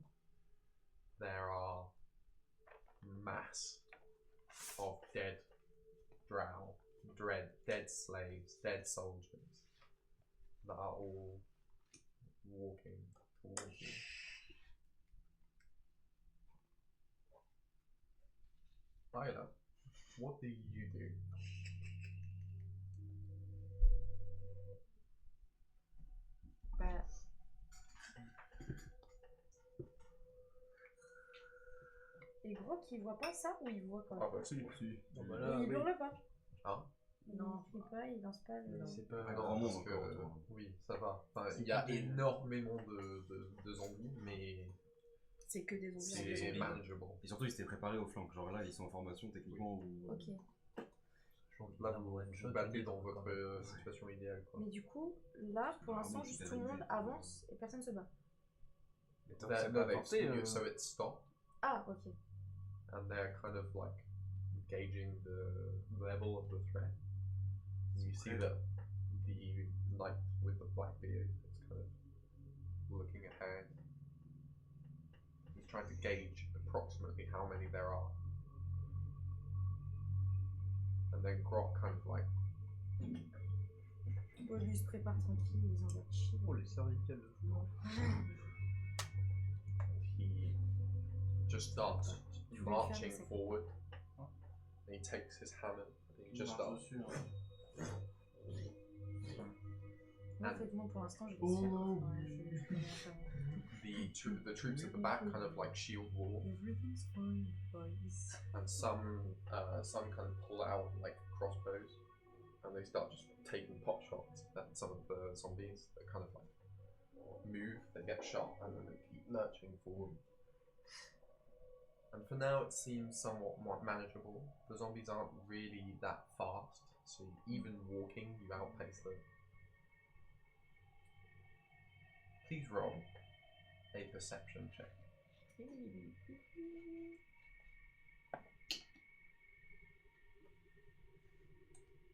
There are mass of dead drow, dead slaves, dead soldiers that are all walking towards you. Tyler, what do you do? Bah. Et gros qui voit pas ça ou il voit quoi? Ah bah Si. Bon, bah Et là, il oui. hurle pas? Ah. Non, il crie pas, il lance pas le. C'est pas. Un grand monde Parce que, encore autour. oui, ça va. Enfin, C'est il y a que des- énormément de zombies, mais C'est que des zombies. c'est zombies. manageable. Et surtout, ils s'étaient préparés au flanc. Genre là, ils sont en formation techniquement. Ou... Ok. Là, vous battez dans votre situation idéale. Quoi. Mais du coup, là pour l'instant, Généralement, juste c'est tout le monde pénalisé. avance et personne se bat. Mais tant que ça No, peut they've apporter, seen you, so it's stopped, Ah, ok. and they're kind of like gauging the level of the threat. You see that the knight with the black beard is kind of looking ahead. He's trying to gauge approximately how many there are. And then Grok kind of like Bon, lui il se prépare tranquille, ils ont l'air chill. Oh, les cervicales de fou. he just starts Je voulais le faire, marching mais c'est- forward. And he takes his hammer and he just starts. dessus. Hein. Moi, effectivement, pour l'instant, je laisse faire. Ouais, je peux rien faire. The troops at the back kind of like shield wall, Everything's fine, boys. and some kind of pull out like crossbows, and they start just taking pot shots at some of the zombies that kind of like move. They get shot and then they keep lurching forward. And for now, it seems somewhat more manageable. The zombies aren't really that fast, so even walking, you outpace them. Please roll a perception check.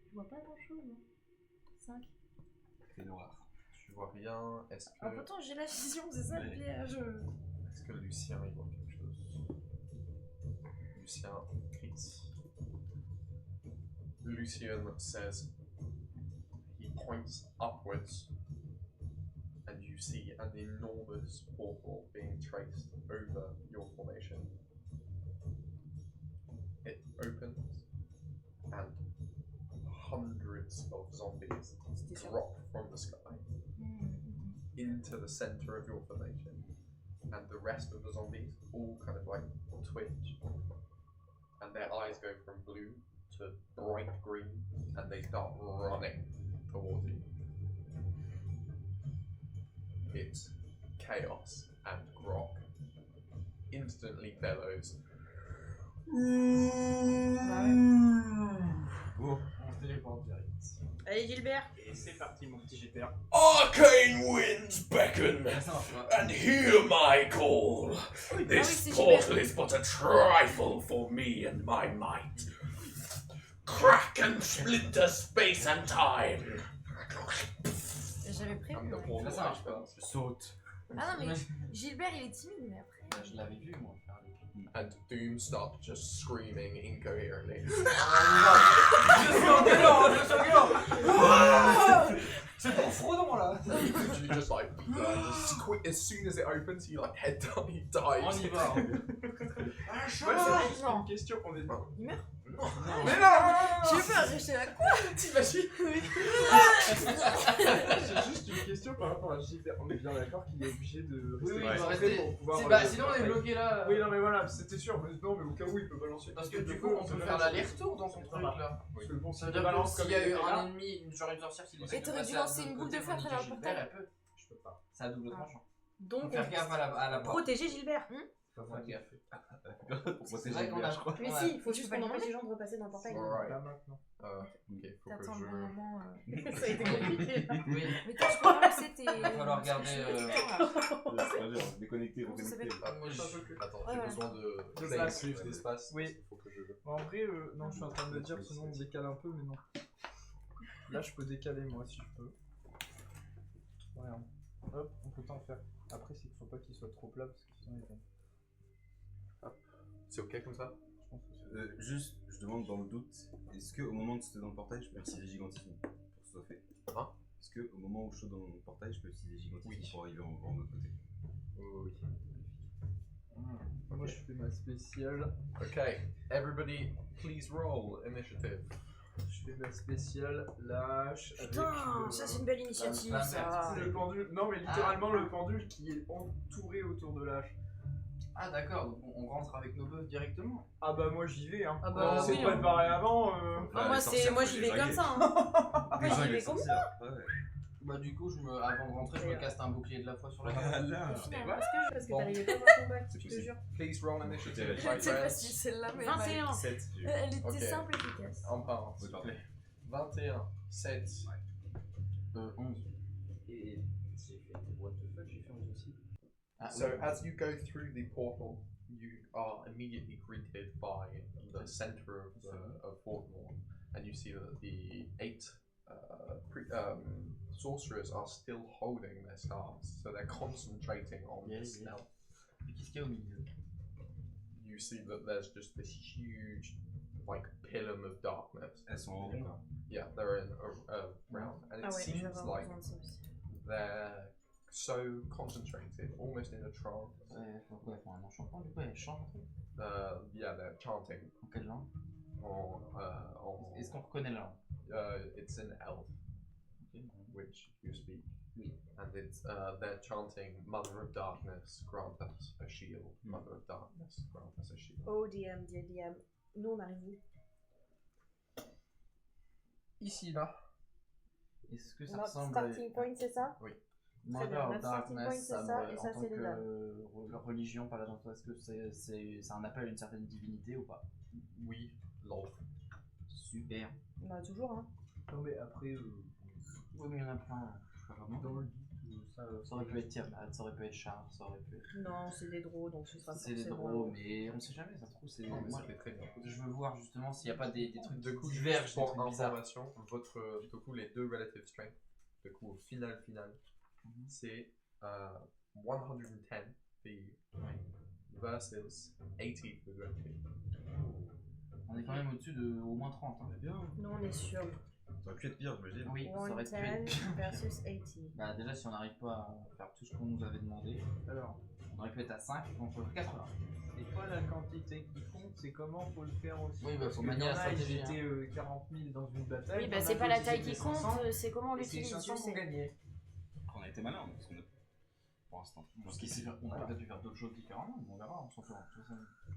Je vois pas grand chose, hein. 5. C'est noir. Tu vois rien. Est-ce Ah, que, pourtant, j'ai la vision, c'est ça le Ouais. piège. est-ce que Lucien il voit quelque chose? Lucien crie. Lucian says he points upwards, and you see an enormous portal being traced over your formation. It opens, and hundreds of zombies drop from the sky into the center of your formation, and the rest of the zombies all kind of like twitch, and their eyes go from blue to bright green, and they start running towards you. It's chaos, and Grok instantly bellows. Bon, on se téléporte direct. Allez Gilbert. Et c'est parti mon petit Gilbert. Arcane winds beckon, Ça marche pas. and hear my call. This c'est portal is but a trifle for me and my might. Crack and splinter space and time. J'avais prévu. ouais. Là, ça marche pas. Saute. Ah non, mais Gilbert, il est timide, mais après. Je l'avais vu, moi. And Doom starts just screaming incoherently. Je suis en gueulant, je suis en gueulant. C'est pour Frodon là. You just like just quick as soon as it opens, you like head down, he dies. On y va. Ouais, c'est juste non. une question. On est pas. Il meurt. Mais non. J'ai peur, j'étais là. Quoi? T'imagines? C'est juste une question par rapport à Gilbert. On est bien d'accord qu'il est obligé de Oui, rester il doit concentré rester. pour pouvoir. Bah, sinon, on est bloqué là. Oui, non, mais voilà, c'était sûr. Mais non, mais au cas où il peut balancer. Parce que du coup, on peut faire l'aller-retour dans son truc là. Parce que bon, Ça veut dire que s'il y a eu un ennemi, genre une sorcière qui Et t'aurais dû lancer une boule de feu à travers le portail. Elle peut. Je peux pas. C'est à double tranchant. Donc Faut faire gaffe à la porte. protéger Gilbert. Faut faire gaffe. Pour C'est protéger vrai qu'on Gilbert, a. je crois. Mais si, il faut juste qu'on empêche les gens de repasser dans le portail. Alright. Là maintenant. Ok, faut que T'attends le bon je. moment. Ça a été compliqué là. Oui. Mais toi, je peux pas laisser tes. Il va falloir regarder. C'est pas dur, déconnecter, Comment ça reconnecter. s'appelle? Moi, Attends, Ouais, j'ai ouais. besoin de D'espace. plus d'espace. Oui. Faut que je. En vrai, non, je suis en train de me dire, sinon on décale un peu, mais non. Là, je peux décaler moi si je peux. Regarde. Hop, on peut t'en faire. Après, c'est qu'il faut pas qu'il soit trop plat parce que sinon il tombe. C'est ok comme ça? Je pense que c'est. Juste, je demande dans le doute, est-ce qu'au moment de sauter dans le portail, je peux utiliser gigantisme pour que ce soit fait? Hein? Est-ce qu'au moment où je saute dans le portail, je peux utiliser gigantisme Oui. pour arriver en l'autre côté? Oui. Moi, je fais ma spéciale. Okay, everybody, please roll initiative. Je fais ma spéciale lâche. Avec Putain, ça c'est une belle initiative ça. C'est le pendule. Non, mais littéralement le pendule qui est entouré autour de l'âche. Ah, d'accord, donc on rentre avec nos bœufs directement. Ah bah moi j'y vais hein. Ah bah, on s'est oui, préparé avant. Ah, moi j'y vais comme ça. Hein. Moi j'y vais comme ça. Bah, du coup, avant de rentrer, je me caste un bouclier de la foi sur la Ah table. là. Finalement, parce que Bon. t'arrivais pas à ton bac, je te jure. Please roll initiative. Je Je ne sais pas si celle-là, mais 21. 7. elle était Ok. simple et efficace. En part, Oui, s'il te pardon. plaît. 21, 7. 11. Et j'ai fait what the fuck, j'ai fait 11 aussi. Ah, So oui. as you go through the portal, you are immediately greeted by the center of Fortmore, and you see that the 8 sorcerers are still holding their staffs, so they're concentrating on Yeah, the yeah. stealth. Et qu'est-ce qu'il y a au milieu? You see that there's just this huge, like, pillar of darkness. Elles sont en rond. Yeah, they're in a round, and it Ah ouais, je vais seems avoir like besoin de ça aussi. they're so concentrated, almost in a trance. Ouais, donc ouais, faut un enchantement, du coup, elle chante un truc. Yeah, they're chanting En quelle langue? on Est-ce qu'on reconnaît la langue? it's an elf, Ok. which you speak. Oui. And it's they're chanting, Mother of Darkness, grant us a shield. Mother of Darkness, grant us a shield. Oh DM, DM. Nous on arrive où? Ici là. Est-ce que ça Notre ressemble à... starting point, c'est ça? Mother bien, of notre starting point, Darkness, c'est ça ça, me... et ça, en tant c'est les dames. que religion, par exemple, est-ce que c'est un appel à une certaine divinité ou pas? Oui, lol. Super. On a toujours, hein. Non mais après, Oui, mais il y en a plein. Vraiment. dans le doute, ça Ça aurait pu être Tiamat, ça aurait pu être Char, ça aurait pu être... Non, c'est des draws, donc ce sera C'est des forcément- drôles, mais on sait jamais, ça se trouve, c'est... Non, mais Moi, ça fait très bien. je veux voir justement s'il n'y a pas des trucs Du coup, divergent, juste des pour trucs bizarres. information, du coup, les deux relative strength, du coup, au final, c'est 110 for you versus 80 for Gretchen. On est quand même au-dessus de au moins 30. Hein. Bien. Non, on est sûr. Ça aurait pu être pire, j'imagine. Oui, ça aurait pu être 110 versus 80. Bah déjà si on n'arrive pas à faire tout ce qu'on nous avait demandé, Alors, on aurait pu être à 5 contre 80. c'est pas la quantité qui compte, c'est comment faut le faire aussi. Oui, bah, Parce faut que manier y en la a, ils stratégie, étaient 40 000 dans une bataille. Oui, bah il y en c'est a pas la d'autres, taille ils qui étaient compte, 500, c'est comment on et c'est les l'utilise, 500 je qu'on sais. gagnait. On a été malin parce qu'on a. Pour l'instant. Jusqu'ici, on aurait peut-être pu faire d'autres choses différemment, mais on verra, on s'en fera.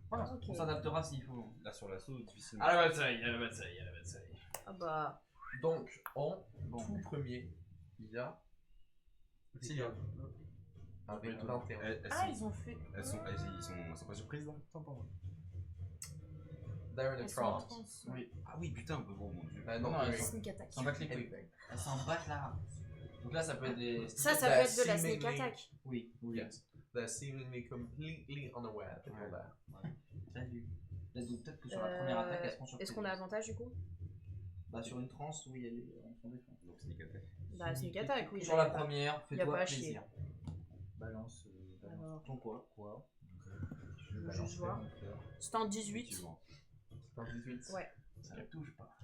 Voilà, Ok. on s'adaptera s'il faut. Là sur l'assaut, difficilement. À la bataille, à la bataille, à la bataille. Ah bah. Donc, en Bon. tout premier, il y a Cillian avec 21. Elles Ah, sont, ils ont fait. elles sont pas surprises là? Attends, pardon. they're in a Elles sont en trance. transe. Oui. Ah oui, putain, bon, mon dieu. They're Non, not elles doing sont- Sneak attack. S'en battent les couilles. anything. Elles s'en battent là. Donc là, ça peut être des. Ça peut They're être de la sneak seemingly- attack. Oui, oui. Yes. They're seemingly completely unaware that you're there. Salut. Peut-être que sur la première attaque, elles seront surprises. Est-ce qu'on a avantage du coup? Bah, sur une transe, oui, elle est en son défense. Donc sneak attack. Bah, sneak attack, oui. Sur la première, y a fais-toi pas à chier. plaisir. Balance. Alors. Ton quoi? Je veux balance juste voir. mon cœur. C'est en 18. Effectivement. C'est un 18. Ouais. Ça ne touche pas.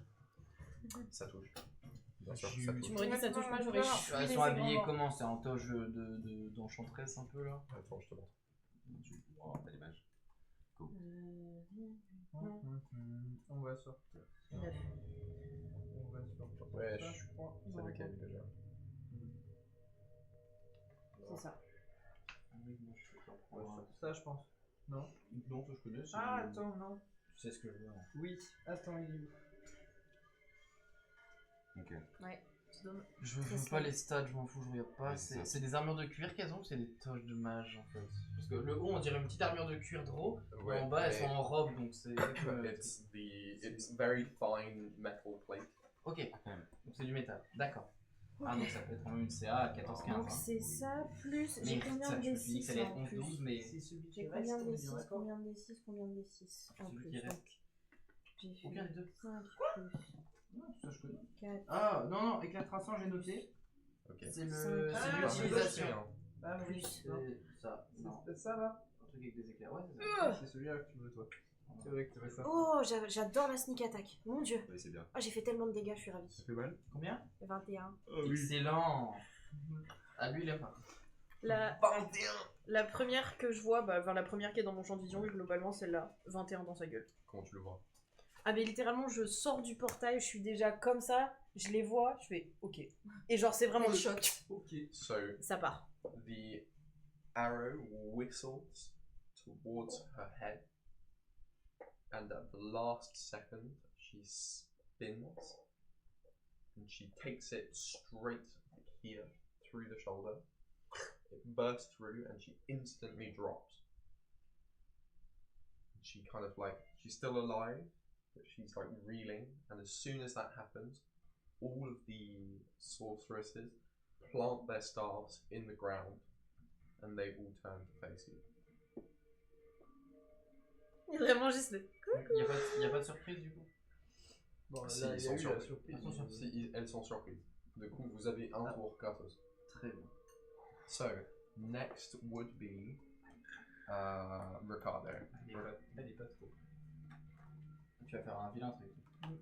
Ça touche. Bien sûr, Tu- ça touche. Tu m'aurais dit ça touche pas, j'aurais Non. chié Elles les sont habillées égrenants. comment? C'est en toge d'enchanteresse un peu là? Attends, je te montre. Oh, pas l'image. On va sortir. Il a- On va sortir. Ouais, ça, je- je crois. C'est lequel déjà? C'est ça. Oui, moi je suis pas On va sortir ça, je pense. Non. Non, ça je connais. c'est- Ah, attends, non. Tu sais ce que je veux. Hein. Oui, attends, il est où? Ok. Ouais, c'est dommage. Je Très veux pas smart. les stats, je m'en fous, je regarde pas. Ouais, c'est ça. C'est des armures de cuir qu'elles ont ou c'est des toges de mage en fait? Parce que le haut on dirait une petite armure de cuir draw, Ouais, en bas elles mais- sont en robe donc c'est. It's very fine metal plate. Ok, donc c'est du métal, d'accord. Ah donc ça peut être même une CA à 14-15. Donc hein. c'est ça, plus. J'ai Mais combien ça, de je me suis dit que ça D6 allait être en plus? 11-12, mais C'est celui qui J'ai reste, combien de on est D6, bien d'accord. combien de D6, combien de D6 en celui plus. qui reste. Donc, j'ai fait Aucun des deux. 5 plus Non, ça je connais. 4. Ah non, non, éclat traçant j'ai noté. Ok. C'est le. Cinq. C'est Ah, l'utilisation. Ah, oui, Plus. non. C'est ça, non. C'est ça là? Un truc avec des éclairs, ouais, c'est ça. C'est celui-là que tu veux, toi. C'est vrai que tu veux ça. Oh, j'adore la sneak attack. Mon dieu. Ouais, c'est bien. Oh, j'ai fait tellement de dégâts, je suis ravie. Ça fait mal? Combien? 21. Excellent. Ah lui il a pas. La première que je vois, enfin la première qui est dans mon champ de vision, globalement celle-là. 21 dans sa gueule. Comment tu le vois? Ah mais littéralement je sors du portail, je suis déjà comme ça, je les vois, je fais ok. Et genre c'est vraiment le choc. Ok. So, Ça part. the arrow whistles towards her head, and at the last second, she spins, and she takes it straight here through the shoulder. It bursts through, and she instantly drops. And she kind of like, she's still alive, but she's like reeling, and as soon as that happens, all of the sorceresses plant their staffs in the ground, and they all turn to face you. Il y a vraiment juste le... Il y a pas de surprise du coup. Bon, Si, là, ils il y a sont eu la surpris. surprise. Si, elles sont surprises. Du coup, vous avez un tour gratos. Très bien. So, next would be Ricardo. Elle est pas trop. Tu vas faire un vilain truc.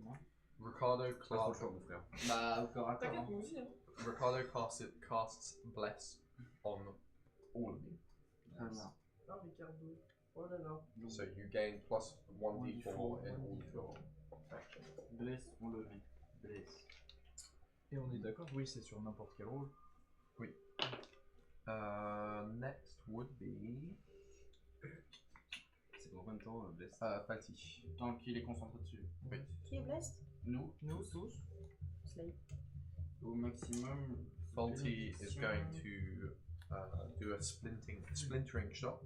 Non. Ricardo Pas trop le casts, choix, mon frère. Bah au corps à corps. hein. Ricardo casts Bless on all of you. Très bien. Ah, Ricardo. Oh là là. So you gain plus 1d4 in all 1d4, of your actions. Bless, on le vit. Bless. Et on est d'accord, oui, c'est sur n'importe quel rôle. Next would be C'est pour combien de temps, Bless? Fatih. Tant qu'il est concentré dessus. Qui est blessed? Nous tous. Slay. Au maximum. Faulty is going to do a splintering shot.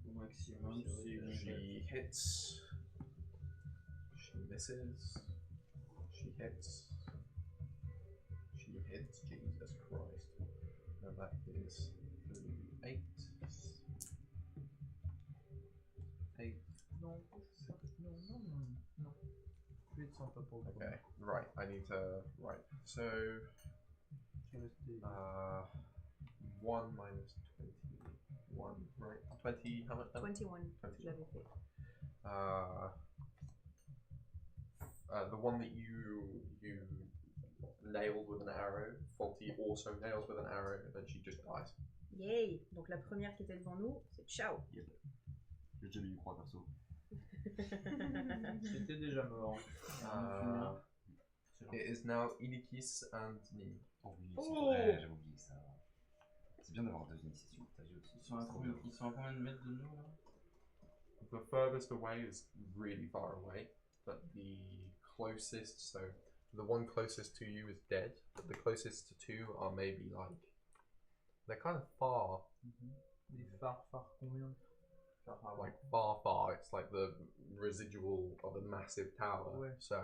Au maximum, c'est She hits. She misses. She hits. She hits. Jesus Christ. And that is 8. 8. Non, non. Je vais être sympa pour le Okay, right. I need to. Right. So, 1 minus 21. Right. 20. How much? 21. 20. Je l'avais fait. The one that you nailed with an arrow, Faulty also nails with an arrow, and then she just dies. Yay! Donc la première qui était devant nous, c'est ciao! J'ai déjà mis une croix perso. J'étais déjà mort. It is now Idikis and Nim. Oh oui, c'est vrai, j'avais oublié ça. C'est bien d'avoir deux initiations partagées aussi. Ils sont à combien de mètres de nous là? The furthest away is really far away, but the closest, so the one closest to you is dead, but the closest to two are maybe like, they're kind of far, Des phares combien? like far, it's like the residual of a massive tower. Ouais. So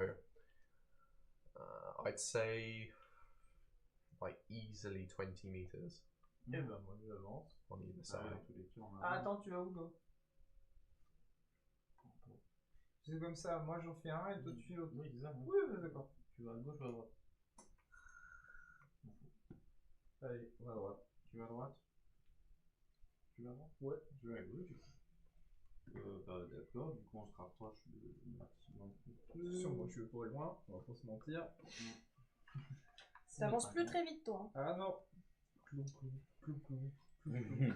I'd say like easily 20 meters Eh ben, moi j'avance. on either Ça side. va, dans tous les cas, on a- Ah, attends, tu vas où, go? C'est comme ça, moi j'en fais un et toi tu fais l'autre. Oui, c'est ça. Oui, oui, d'accord. Tu vas à gauche ou à droite? Allez, on va à droite. Tu vas à droite? Tu vas à droite? Ouais. Je vais à gauche. Bah, d'accord, du coup on se rapproche le maximum. Attention, moi je vais pas loin, on va pas se mentir. T'avances plus très vite, toi. Ah non. Clou, clou, clou, clou, clou, clou.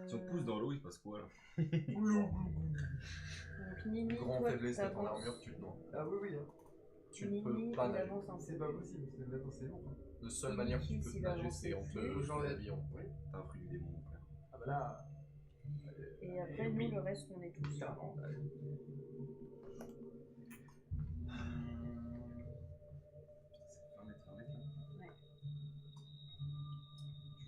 Si on pousse dans l'eau, il se passe quoi là? Donc, Nini, Grand toi, faiblesse de ton t'avances. armure, tu te noies. Ah oui, oui. Hein. Tu ne Nini, peux il pas nager. avance un C'est peu. pas possible, c'est maintenant c'est long. Hein. La seule Et manière que tu Niki, peux s'il nager, avance c'est en plus. te l'avion. Oui. T'as un fruit du démon, mon frère. Ah bah là. Et après, nous, le reste, on est tous. Clairement. C'est 20 mètres là.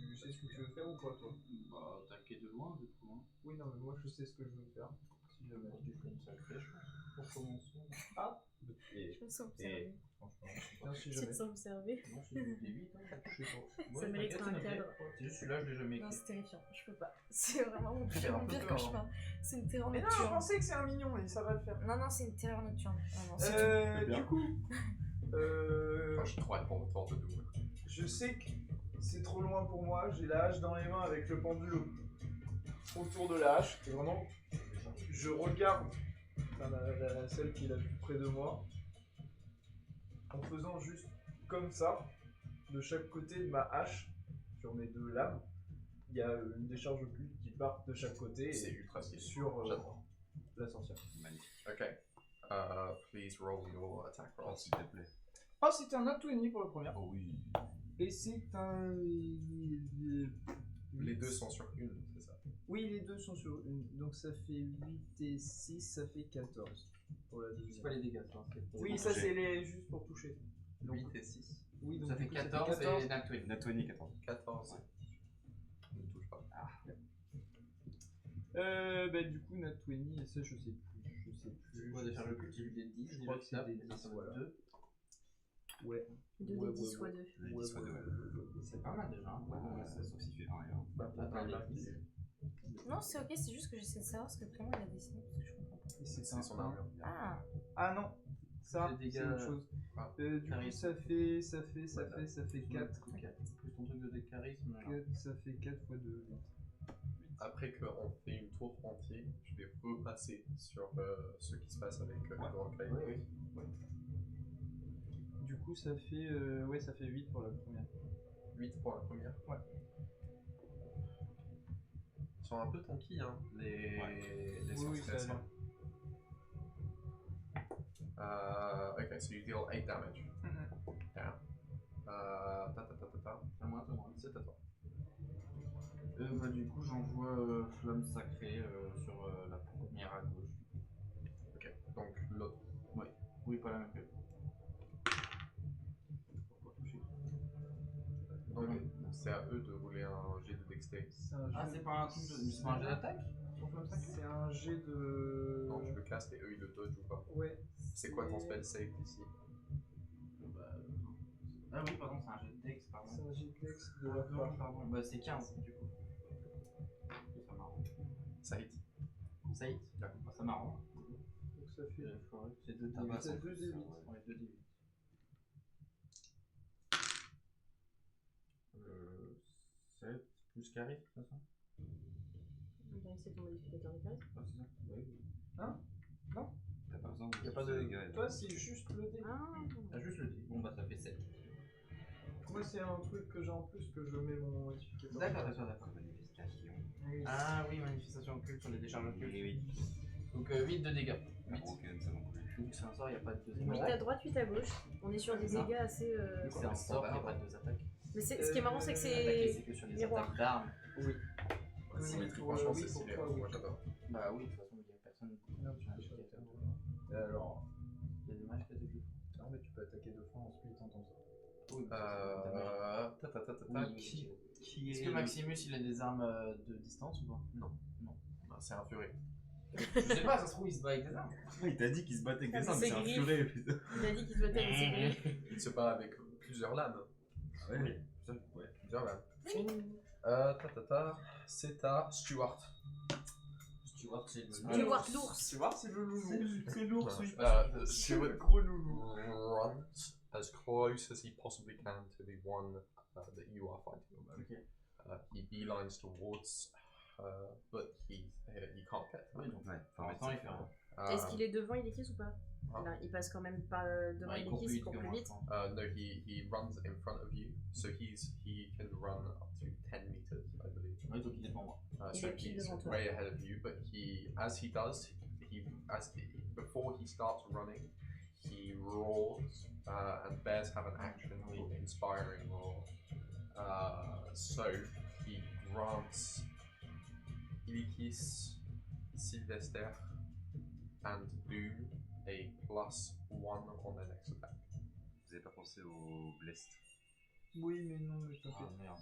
Tu sais ce que tu veux faire ou pas, toi? Bah, attaquer de loin, du coup. Hein. Oui, non, mais moi je sais ce que je veux faire. Si jamais. Tu fais une sacrée, je pense, pour commencer. Ah. Je me sens observée. Franchement, putain, si Je me jamais. sens observée. Non, c'est du D8, hein. Je sais pas. Ça mériterait un cadre. C'est juste celui-là, je l'ai jamais Non, écrit. c'est terrifiant, je peux pas. C'est vraiment mon Fait pire, un mon peu pire peur, cauchemar. C'est une terreur Mais non, nocturne. pensez que c'est un mignon et ça va le faire. Non, non, c'est une terreur nocturne. Vraiment, c'est Du coup, Enfin, j'ai trop hâte pour votre de double. je sais que c'est trop loin pour moi. J'ai la hache dans les mains avec le pendule autour de la hache. Et vraiment, je regarde celle qui est la plus près de moi en faisant juste comme ça, de chaque côté de ma hache, sur mes deux lames. Il y a une décharge occulte qui part de chaque côté C'est et ultra stylé. sur J'adore. la sorcière. Magnifique. Ok. Please roll your attack roll. Oh, s'il te plaît. Ah, c'est un nat 20 pour la première. Oh oui. Et c'est un. Les deux sont sur une, c'est ça. Oui, les deux sont sur une. Donc ça fait 8 et 6, ça fait 14 pour la C'est deuxième. pas les dégâts, ça. Oui, pour ça toucher. c'est les juste pour toucher. Donc, 8 et 6. oui, donc Ça du fait coup, 14 et Nat 20. Nat 20, 14. 14. Ne touche pas. Bah du coup, Nat 20, et ça je sais plus. Je sais plus. C'est quoi je des charges sais occultes? plus. C'est des 10, Je crois que c'est des 10, ça va voilà. 2. Ouais. 2 Ouais, des 10 ouais, fois ouais. 2. Les 10 fois 2, ouais. C'est pas mal déjà. Hein. Ouais, sauf s'il fait 1 et 1. Bah, Attends, là, Non, c'est ok, c'est juste que j'essaie de savoir ce que vraiment il a dessiné parce que je comprends pas. et c'est C'est son armure. Ah, Ah non, ça Les dégâts, c'est autre chose. Ah. Du coup, charisme. ça fait 4. 4. Plus ton truc de charisme. là. 4, ça fait 4 fois 2. Après qu'on fait une tour entière, je vais repasser sur ce qui se passe avec le grand cahier. Oui, oui. Du coup, ça fait, ouais, ça fait 8 pour la première. 8 pour la première. Ouais. Ils sont un peu tanky, hein, les Oui, sorcières. ça a Okay, so you deal 8 damage. Down. À moi, toi, C'est à toi. bah, du coup, j'envoie Flamme Sacrée sur la première à gauche. Ok, donc l'autre. Oui, pas la même que. Pourquoi toucher? Donc c'est à eux de rouler un jet de dextérité. Ah, c'est pas un truc de. C'est pas un jet d'attaque? C'est un jet de. Non, tu le castes et eux ils le dodge ou pas. Ouais. C'est quoi ton spell save ici? Bah, non. Ah oui, pardon, c'est un jet de dex, pardon. C'est un jet de dex de Ah, la non, part. pardon. Bah, c'est 15 du coup. Ça m'arrange. Ça hit. Ça hit? Bah, ça m'arrange. Donc ça fait. C'est 2 Ah bah, D8. c'est 2 D8. Ouais, 2 D8. 7 plus charisme, c'est ça? C'est ton modificateur de charisme. Ah, c'est ça? Oui. T'as pas besoin Y a pas de dégâts. Toi, c'est juste le dé. Ah, Ah, juste le dé. Bon, bah, ça fait 7. Moi, c'est un truc que j'ai en plus que je mets mon modificateur. D'accord. Manifestation. Oui. Ah oui, manifestation occulte sur les décharges occultes. Oui. Donc 8 de dégâts. La broken, ça non plus. Donc c'est un sort, il n'y a pas de deuxième 8 à droite, 8 à gauche. On est sur des Ça. dégâts assez. C'est un sort, il n'y a pas de 2 attaques. Mais ce qui est marrant, c'est que Attaquer, c'est. que sur les miroir. attaques d'armes. Oui. Symétrie, pour, franchement, oui, c'est pour stylé. toi, hein. oui. Moi j'adore. Bah oui, de toute façon, il n'y a personne. Non, tu peux pas faire. Alors. Il y a des matchs qui attaquent deux fois. Non, mais tu peux attaquer 2 fois en splittant ton sort. Oui, Qui Est-ce que Maximus il a des armes de distance ou pas? Non, c'est un furie. Je sais pas, ça se trouve, il se bat avec des armes. Il t'a dit qu'il se battait avec des Ah, armes, c'est c'est un gris. furet, putain. Il a dit qu'il souhaitait essayer. Il se bat avec plusieurs lames. Ouais, putain, ouais. Plusieurs lames. C'est à Stuart. Stuart, c'est le. Stuart l'ours. Stuart, c'est le loulou. C'est lourd, oui. Stuart Gros loulou. runs as close as he possibly can to the one that you are fighting at the moment. Ok. He beelines towards, but he can't get to Oui, him. donc Ouais, en même temps, il fait rien. Est-ce qu'il est devant Ilekis ou pas? Il passe quand même pas devant Bah, il court plus Ilekis, il vite court que plus moi, je vite. pense. No, he runs in front of you, so he can run up to 10 meters, I believe. Oui, donc il est devant moi. Il So est pile he's devant toi. way ahead of you, but as he does, before he starts running, he roars, and bears have an action called inspiring roar. So he grants Ilekis, Sylvester, and Doom a +1 on their next attack. Vous avez pas pensé au blessed? Oui, mais non, mais Ah t'inquiète. merde.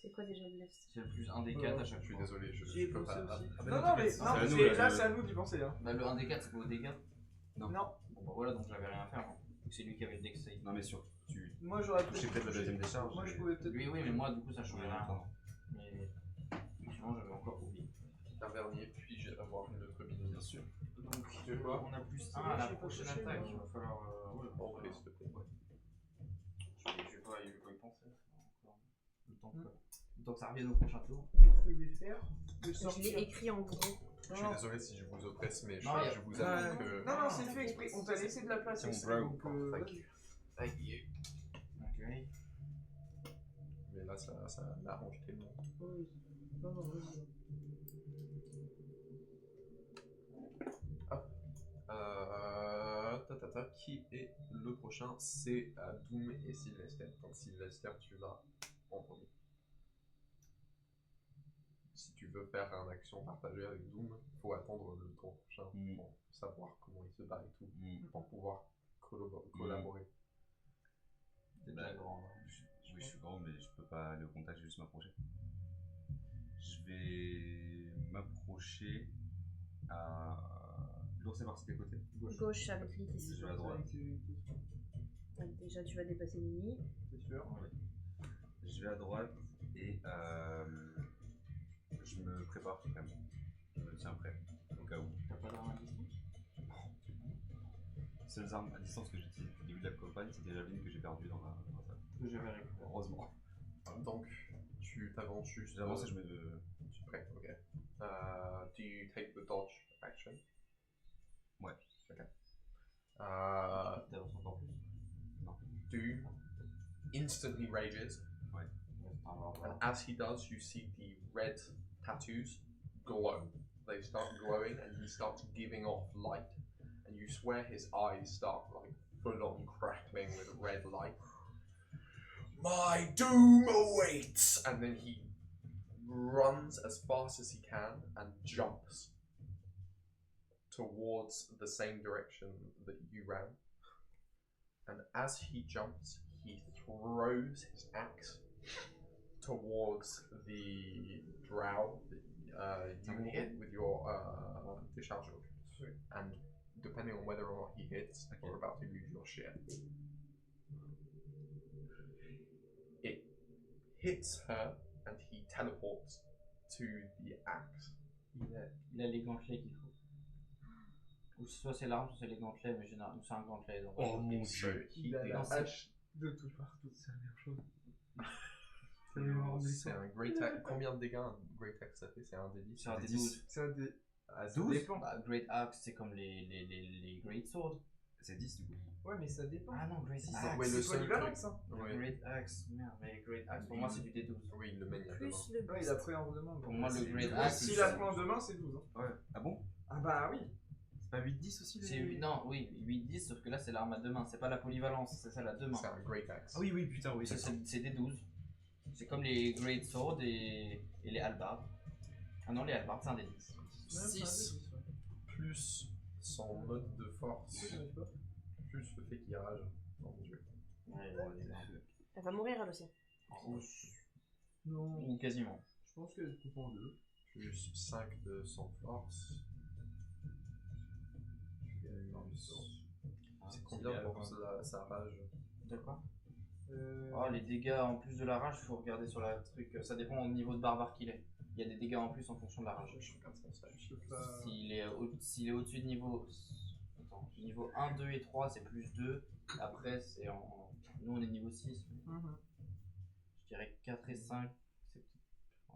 C'est quoi déjà le left? C'est le plus 1 des 4 à chaque Je suis fois. désolé, J'y ai je peux pensé pas. aussi. Ah, bah Non, non, non, mais t'inquiète, non, c'est à nous, c'est- là, là, je- c'est à nous d'y penser. Hein. Bah, le 1 des 4, c'est pas au dégâts. Non. Bon, bah voilà, donc j'avais rien à faire. Moi. C'est lui qui avait le deck save. Non, mais sur. Tu Moi, j'aurais touché peut-être la deuxième décharge. Moi, je pouvais peut-être. Lui, oui, mais moi, du coup, ça changeait rien. Attends. Mais. Sinon, j'avais encore oublié. Tavernier, puis-je avoir une autre bille, bien sûr. Donc, Tu veux quoi on a plus 1 à la prochaine attaque. Il va falloir. Ouais, Bon, s'il te plaît. je vais pas y penser. Le temps que ça revienne au prochain tour. Ce que je vais faire, je vais Je sortir. l'ai écrit en gros. Je suis désolé si je vous oppresse, mais Non, je vous avoue que. Non, non, c'est fait exprès. On t'a laissé de la place. C'est mon exprès, bro. donc, Thank you. Thank you. Ok. Mais là, ça l'arrange tellement. Non, non, vas-y. Qui est le prochain? C'est Doom et Sylvester. Donc Sylvester, tu vas en premier. Si tu veux faire une action partagée avec Doom, il faut attendre le tour prochain pour savoir comment il se bat et tout, pour pouvoir collaborer. T'es déjà grand. Oui, je suis grand, mais je peux pas aller au contact, je vais juste m'approcher. Je vais m'approcher à. L'ours est parti de quel côté? Gauche avec Ilekis. Je vais à droite. Déjà, tu vas dépasser Mini. C'est sûr. Ouais. Je vais à droite et je me prépare quand même. Je me tiens prêt au cas où. T'as pas d'arme à distance? Les seules armes à distance que j'utilise depuis le début de la campagne, c'est des javelines que j'ai perdues dans la salle. Que j'avais récupéré. Heureusement. Donc, tu t'avances juste. J'avance et je me. Tu es prêt, ok. Do you take the dodge action? Ouais. Ok. T'avances encore plus. Doom instantly rages. Ouais. And as he does, you see the red tattoos glow. They start glowing and he starts giving off light. And you swear his eyes start like full on crackling with red light. My doom awaits! And then he runs as fast as he can and jumps towards the same direction that you ran. And as he jumps, he throws his axe towards the drow that you hit with your discharge order. And depending on whether or not he hits, you're about to lose your shit. It hits her and he teleports to the axe. Il a les gantelets qu'il faut. Ou soit c'est l'arme, soit c'est les gantelets, mais généralement c'est un gantelet. Donc Oh mon dieu, Il a la Non, c'est- hache de tout partout, c'est la meilleure chose. C'est un great axe. Combien de dégâts un great axe ça fait? C'est un des 10. c'est un des 12. C'est un des. Ah, Ça dépend. Bah, Great Axe, c'est comme les Great Sword. C'est 10 du coup. Ouais, mais ça dépend. Ah non, Great Axe. Ouais, le C'est seul polyvalent, truc. ça. Ouais. Great Axe, merde, mais Great Axe, pour moi c'est du D12. Oui, il le mène à Plus le Ouais, il a pris en demande. Pour moi, le c'est- Great Ouais, Axe, S'il a pris en demain, c'est 12. Hein. Ouais. Ah bon? Ah bah oui. C'est pas 8-10 aussi les... c'est 8, non, oui, 8-10, sauf que là c'est l'arme à deux mains, c'est pas la polyvalence, c'est celle à deux mains. C'est un great axe. Ah oui, oui, putain, oui. C'est des 12. C'est comme les Great Sword et les halbards. Ah non, les halbards c'est un des 10. 6 plus son mode de force, plus le fait qu'il rage. Oh mon dieu. Ouais, Elle va mourir elle aussi. Non. ou quasiment. Je pense qu'elle coupe en deux. Plus 5 de son force. C'est combien pour sa rage? De quoi? Oh, les dégâts en plus de la rage, faut regarder sur la truc. Ça dépend du niveau de barbare qu'il est. Il y a des dégâts en plus en fonction de la rage. S'il est au-dessus de niveau. Attends, niveau 1, 2 et 3, c'est plus 2. Après, c'est en. Nous, on est niveau 6. Je dirais 4 et 5. C'est... Ouais.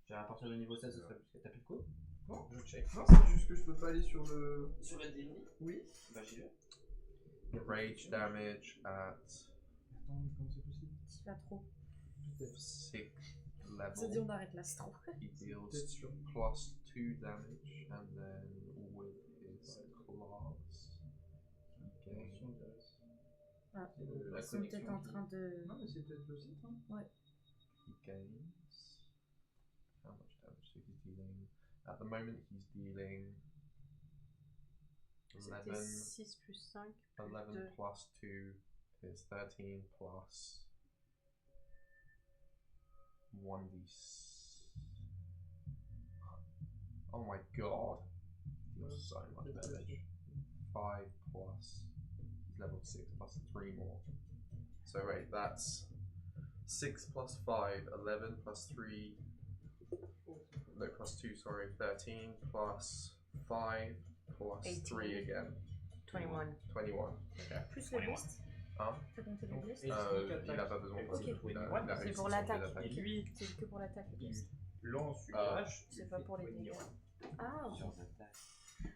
Je dirais à partir du niveau 7, ce serait plus. T'as plus de coup? Non, je check. Non, c'est juste que je peux pas aller sur le. Sur le DMD? Oui. Bah, j'y vais. Rage damage at. Attends, mais comment c'est possible? Tu vas trop. 6 Ça dit level. on arrête là, c'est trop. He deals plus 2 damage, and then with his claws, he gains. Ah, La ils sont peut-être connexion en train de. Non, mais c'est peut-être le site. Hein. Ouais. He gains. How much damage is he dealing? At the moment, he's dealing C'était 11. 6 plus 5. 11 2. plus 2 is 13 plus 1d6. Oh my god. Deals so much damage. 5 plus. He's level 6 plus 3 more. So wait, that's 6 plus 5, 11 plus 3. No, plus 2, sorry. 13 plus 5 plus 18. 3 again. 21. 21. Okay. Plus le boost. Hein? T'as compté le boost? Il a pas besoin parce qu'il a C'est réussi pour son l'attaque. jet d'attaque. Lui, c'est que pour l'attaque. le boost. Lance une Ah. hache. C'est pas pour les dégâts. Ah,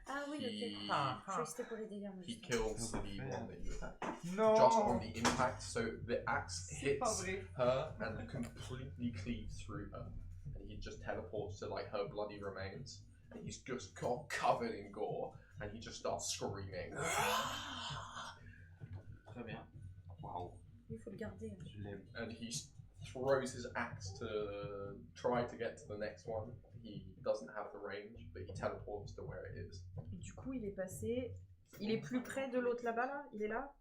Ah oui, ok. He- Je croyais que c'était pour les dégâts. moi, He juste. kills the one that you attack. Non. Just on the impact, so the axe C'est pas hits vrai. her and completely cleaves through her. And he just teleports to like her bloody remains. And he's just got covered in gore. And he just starts screaming. Très bien. Waouh. Il faut le garder. hein. Je l'aime. And he throws his axe to try to get to the next one. He doesn't have the range, but he teleports to where it is. Et du coup, il est passé. Il est plus près de l'autre là-bas, là? Il est là?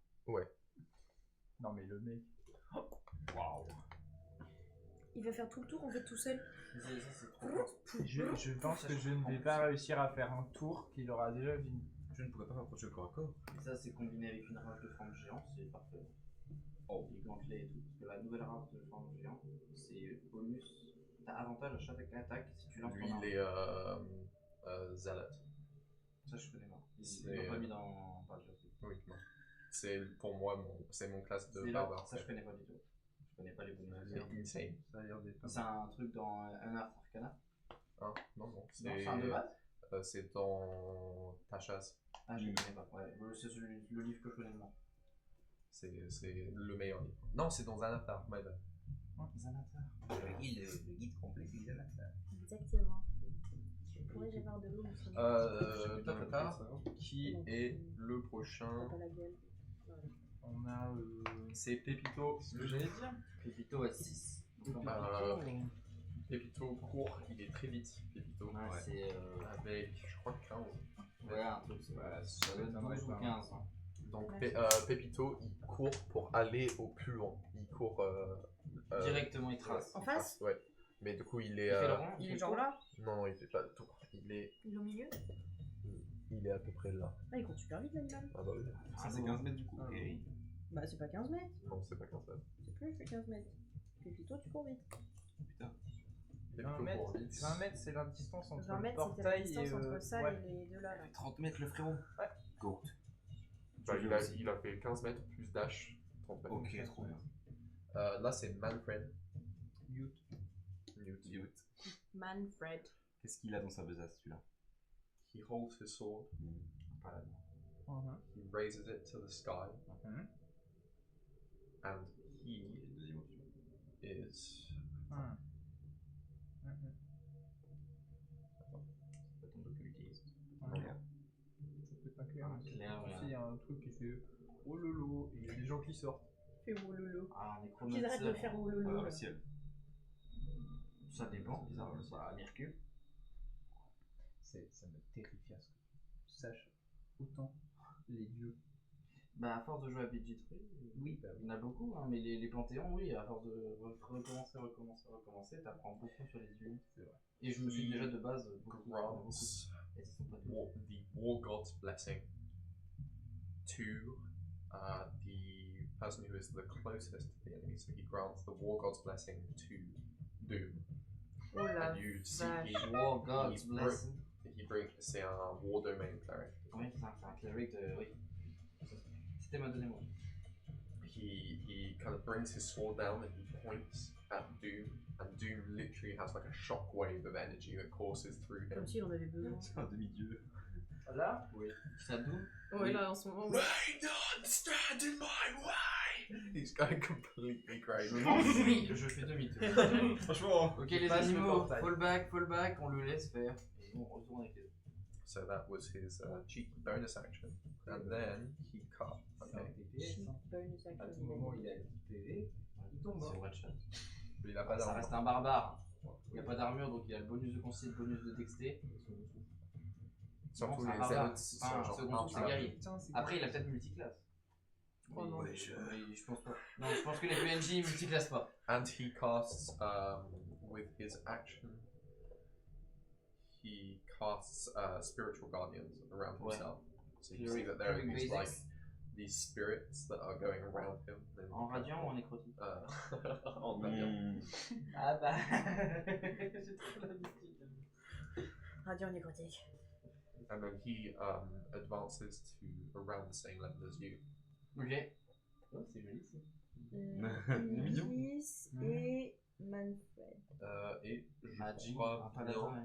Non, mais le mec. Waouh. Il va faire tout le tour en fait tout seul. C'est trop fort. Je pense que je ne vais pas réussir à faire un tour qu'il aura déjà fini. Je ne pourrais pas m'approcher au corps à corps. Et ça, c'est combiné avec une rage de forme géante, c'est parfait. Oh, les gantelets et tout. Parce que la nouvelle rage de forme géante, c'est bonus. T'as avantage à chaque attaque si tu lances Lui, ton il est zealot. Ça, je connais pas. C'est- Ils l'ont pas mis dans Baldur's Gate. Oui, non. C'est pour moi, c'est mon classe de C'est là, barbare. ça, je connais pas du tout. Je connais pas les bonus. C'est insane. Ça a l'air d'être. C'est un truc dans un art arcana. Hein? Non, non. Non, c'est un de base. C'est dans Tachas. Ah, je ne connais pas. Ouais, c'est le livre que je connais le moins. C'est le meilleur livre. Non, c'est dans Zanatar, my bad. Le guide complet du Zanatar. Exactement. Pourrais-je avoir de l'eau aussi Tata, qui est le prochain? Pas la gueule. On a. C'est Pépito. Ce que j'allais dire. Pépito à 6. Pépito court, il est très vite. Pépito. Ouais, c'est. Avec, je crois, 15. Ouais, un truc. Ça doit être 12 ou 15. Hein. Donc Pépito, il court pour aller au plus loin. Il court Directement, il trace. En face? Ouais. Mais du coup, il est. Il fait le rond, Il fait est le genre tour. là? Non, non, il fait pas le tour. Il est Il est au milieu? à peu près là. Ah, il court super vite l'animal. Ah bah oui. Ah, c'est 15 mètres du coup. Ok. Bah, c'est pas 15 mètres. Non, c'est pas comme ça. C'est plus que 15 mètres. Et plutôt, tu cours vite. Putain. 20 mètres, 20 mètres, c'est la distance entre 20 le mètres, c'était la portail distance et. entre ça ouais. et les deux là. 30 mètres le frérot. Ouais. Go. Bah, il a fait 15 mètres plus dash. 30 mètres. Ok, trop bien. Là, c'est Manfred. Mute. Mute. Manfred. Qu'est-ce qu'il a dans sa besace celui-là? He holds his sword. He raises it to the sky. And he Deuxième option. is. Ça tombe d'occultiste. Clair. Ça peut être un clair. Clair, Il y a un truc qui fait oh lolo et il y a des gens qui sortent. Fais wololo. Ah, on est Qu'ils arrêtent de faire wololo. Ah, le ciel. Ça dépend, bizarre, ça à Mercure. Ça me terrifie à ce que tu saches autant les dieux. Bah, à force de jouer à BG3, oui, bah, il y en a beaucoup, hein, mais les panthéons, oui, à force de recommencer, t'apprends beaucoup sur les dieux. C'est vrai. Et je me suis déjà de base beaucoup. Grants Et ce sont pas tous. the War God's blessing to the person who is the closest to the enemy. So he grants the war god's blessing to Doom. Oh la And you see vache. he, War God's he blessing. c'est un war domain cleric. Oui, c'est un cleric de. Oui. C'était ma deuxième mot. He kind of brings his sword down and he points at Doom, and Doom literally has like a shockwave of energy that courses through him. Comme s'il en avait besoin. C'est un demi-dieu. Là Oui. C'est à Doom. Ouais, là en ce moment. Rain on, stand in my way! He's going completely crazy. Je fais demi-tour. Franchement. Ok, les animaux, fall back, on le laisse faire. Et on retourne avec les autres. So that was his cheeky bonus action, and then he cut. C'est un TPS. À tout moment, il a dit PV, il tombe. C'est one shot. Mais il a pas Ça d'armure. reste un barbare. Il n'y a pas d'armure, donc il a le bonus de concis, le bonus de dexté. Surtout Non, les c'est un barbare. aides, c'est Enfin, genre second souffle, c'est guerrier. Après, il a peut-être multiclasse. Oh non. Mais je pense pas. Non, je pense que les PNJ multiclassent pas. And he casts with his action. He casts spiritual guardians around himself. So you see that there are these like these spirits that are going around him. En radiant ou en nécrotique? En radiant. Ah bah. J'ai trop l'habitude. Radio nécrotique. And then he advances to around the same level as you. Ok. Oh, c'est joli ça. Ulysse et Manfred. Et je Magic, crois pas bien d'attendre.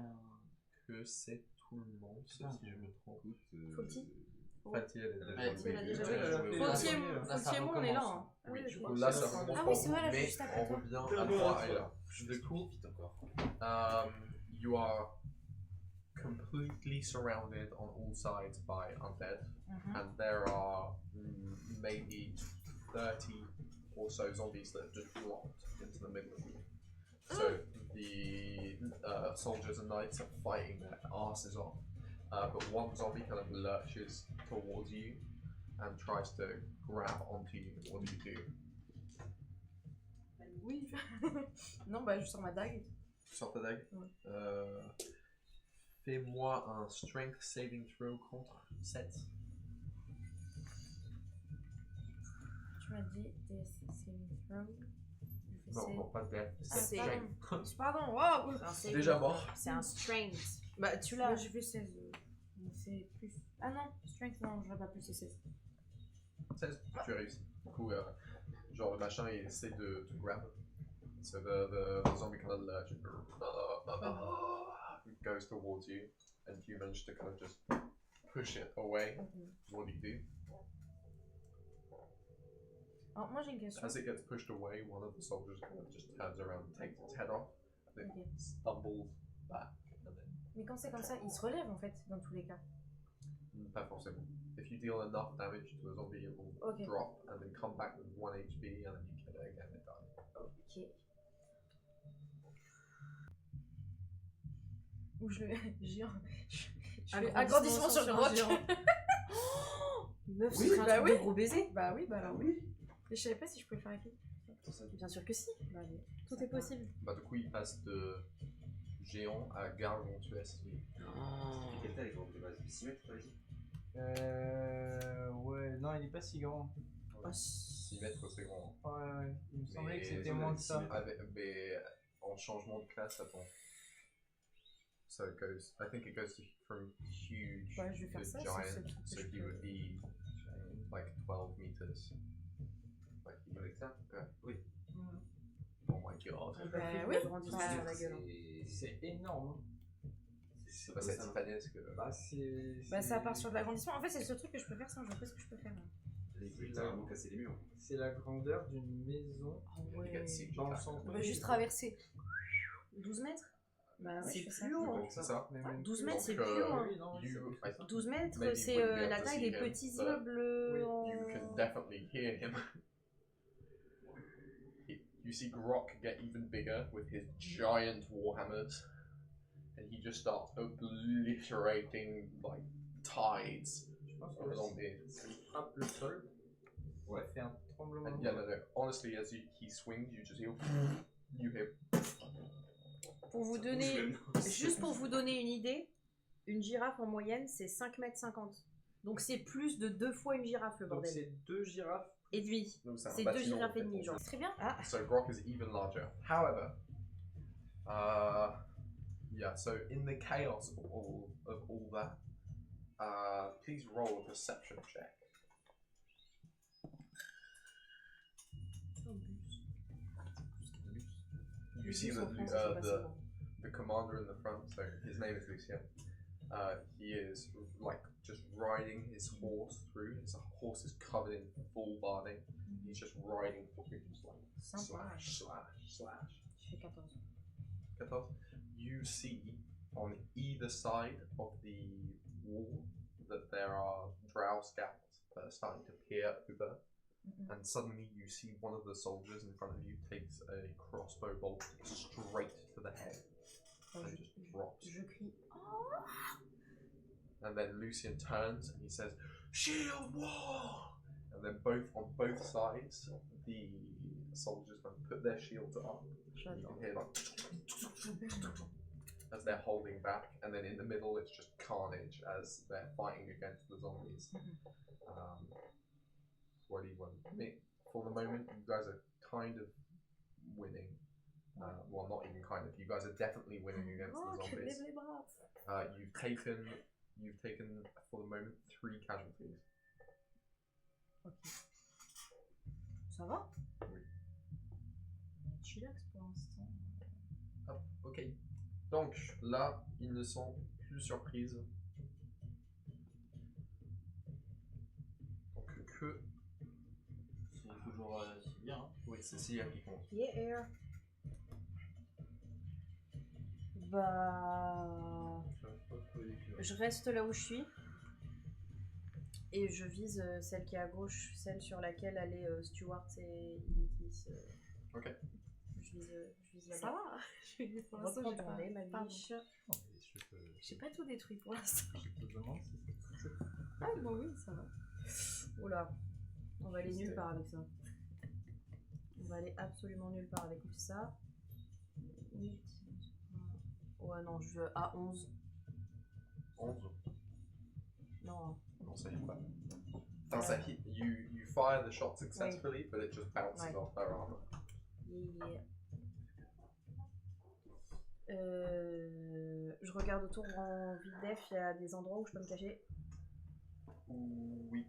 que c'est tout le monde, sauf si je me trompe. Faut-il Fatier, elle a Ouais, déjà elle a joué. déjà joué. Fautier, moi on est là. Hein. Oui, Ah du oui, coup ok. là ça commence Ah pour oui, c'est vous, vrai, là, mais juste après on toi. revient à toi et là. Du coup, you are completely surrounded on all sides by undead, and there are maybe 30 or so zombies that have just dropped into the middle of you. So the soldiers and knights are fighting their asses off, but one zombie kind of lurches towards you and tries to grab onto you. What do you do? Oui. Non, bah je sors ma dague. Tu sors ta dague? Ouais. Fais-moi un strength saving throw contre 7. Tu m'as dit des saving throw. Non, non, pas de death. Ah, C'est strength. pardon, wow. Déjà mort. C'est un strength. Bah tu Là, l'as. je fais 16. C'est plus. Ah non, strength, non, je l'ai pas plus, c'est 16. 16, tu as réussi. Du coup, genre le machin il essaie de te grab. So the zombie kind of lurches, goes towards you, and you manage to kind of just push it away. What do you do? Alors, moi j'ai une question. As it gets pushed away, one of the soldiers kind of just turns around and takes its head off, and then Ok. stumbles back, and then Mais quand c'est comme ça, il se relève en fait, dans tous les cas. pas forcément. If you deal enough damage to a zombie, it will Ok. drop and then come back with 1 HP, and then you kill it again and die. Ok. Ou je fais agrandissement sur le roc. Meuf, Oui, ce serait un bah truc oui. de gros baiser. Bah oui, bah alors oui. Mais je savais pas si je pouvais le faire avec lui. Bien sûr que si. Bah, allez. Tout est possible. Bah du coup, il passe de géant à gargantuesque. Quelle taille grand de base? 6 mètres, t'avais dit? Ouais, non, il est pas si grand. 6 mètres, c'est grand. Ouais, il me semblait Mais que c'était moins que ça. mais en changement de classe, attends. So it goes, I think it goes from huge Ouais, je vais faire to ça, giant, c'est ce truc que so je he peux- would be like 12 meters. Like, Avec ça? Oui. oh my god. Bah oui. C'est énorme. C'est pas cette titanesque. Bah, c'est. Bah ça part sur de l'agrandissement. En fait, c'est le seul truc que je peux faire sans je sais ce que je peux faire. Il peut littéralement casser les murs. C'est la grandeur d'une maison Ouais. dans le centre. On va juste traverser. 12 mètres. Bah ouais, C'est je fais ça. plus haut. Hein. C'est ça. Mais même 12 plus. mètres, c'est Donc, plus haut. Hein. Oui, non, oui, You, c'est I ça. 12 mètres, Maybe c'est you wouldn't be able la to taille see des him, petits but immeubles. you can definitely hear him. You see Grok get even bigger with his giant warhammers, and he just starts obliterating like tides Je pense of que zombies. s'il frappe le sol, Ouais. ça fait un tremblement And de yeah, terre. no. Honestly, as he swings, you just hear. You hear. Pour vous donner, juste pour vous donner une idée, une girafe en moyenne c'est 5 mètres 50. Donc c'est plus de 2 fois une girafe le Donc bordel. c'est 2 girafes. Et demi. Donc C'est 2 girafes et demi, genre. C'est très bien. Ah. So Grok is even larger. However, yeah. So in the chaos of all that, please roll a perception check. You see the commander in the front. So his name is Lucien. He is like just riding his horse through. His horse is covered in full barding. He's just riding through, just like slash. Je fais 14. 14. You see on either side of the wall that there are drow scouts that are starting to peer over, and suddenly you see one of the soldiers in front of you takes a crossbow bolt straight to the head and just drops. Je crie. Oh! And then Lucien turns and he says, "Shield wall!" And then on both sides, the soldiers put their shields up. You can hear like as they're holding back, and then in the middle it's just carnage as they're fighting against the zombies. What do you want? For the moment, you guys are kind of winning. Well, not even kind of. You guys are definitely winning against the zombies. You've taken for the moment 3 casualties. Ok. Ça va? Oui. Chillax pour l'instant. Hop, ok. Donc là, ils ne sont plus surprises. Donc que. C'est toujours si bien. Hein. Oui, c'est Sia qui compte. Yeah. Bah. Je reste là où je suis. Et je vise celle qui est à gauche, celle sur laquelle allaient Stuart et Illitis. Ok. Je vise là-bas. Ça va. Je vais pour l'instant, j'ai pas ma biche. J'ai pas tout détruit pour l'instant. Je te demande si c'est Ah bon oui, ça va. Oula, on va aller nulle part avec ça. On va aller absolument nulle part avec ça. 8. Ouais non, je veux à 11. 11. Non. Non, ça y est pas. Enfin, ça hit. You fire the shot successfully, but it just bounces off her armor. Yeah. Je regarde autour en vide def, il y a des endroits où je peux me cacher. Oui,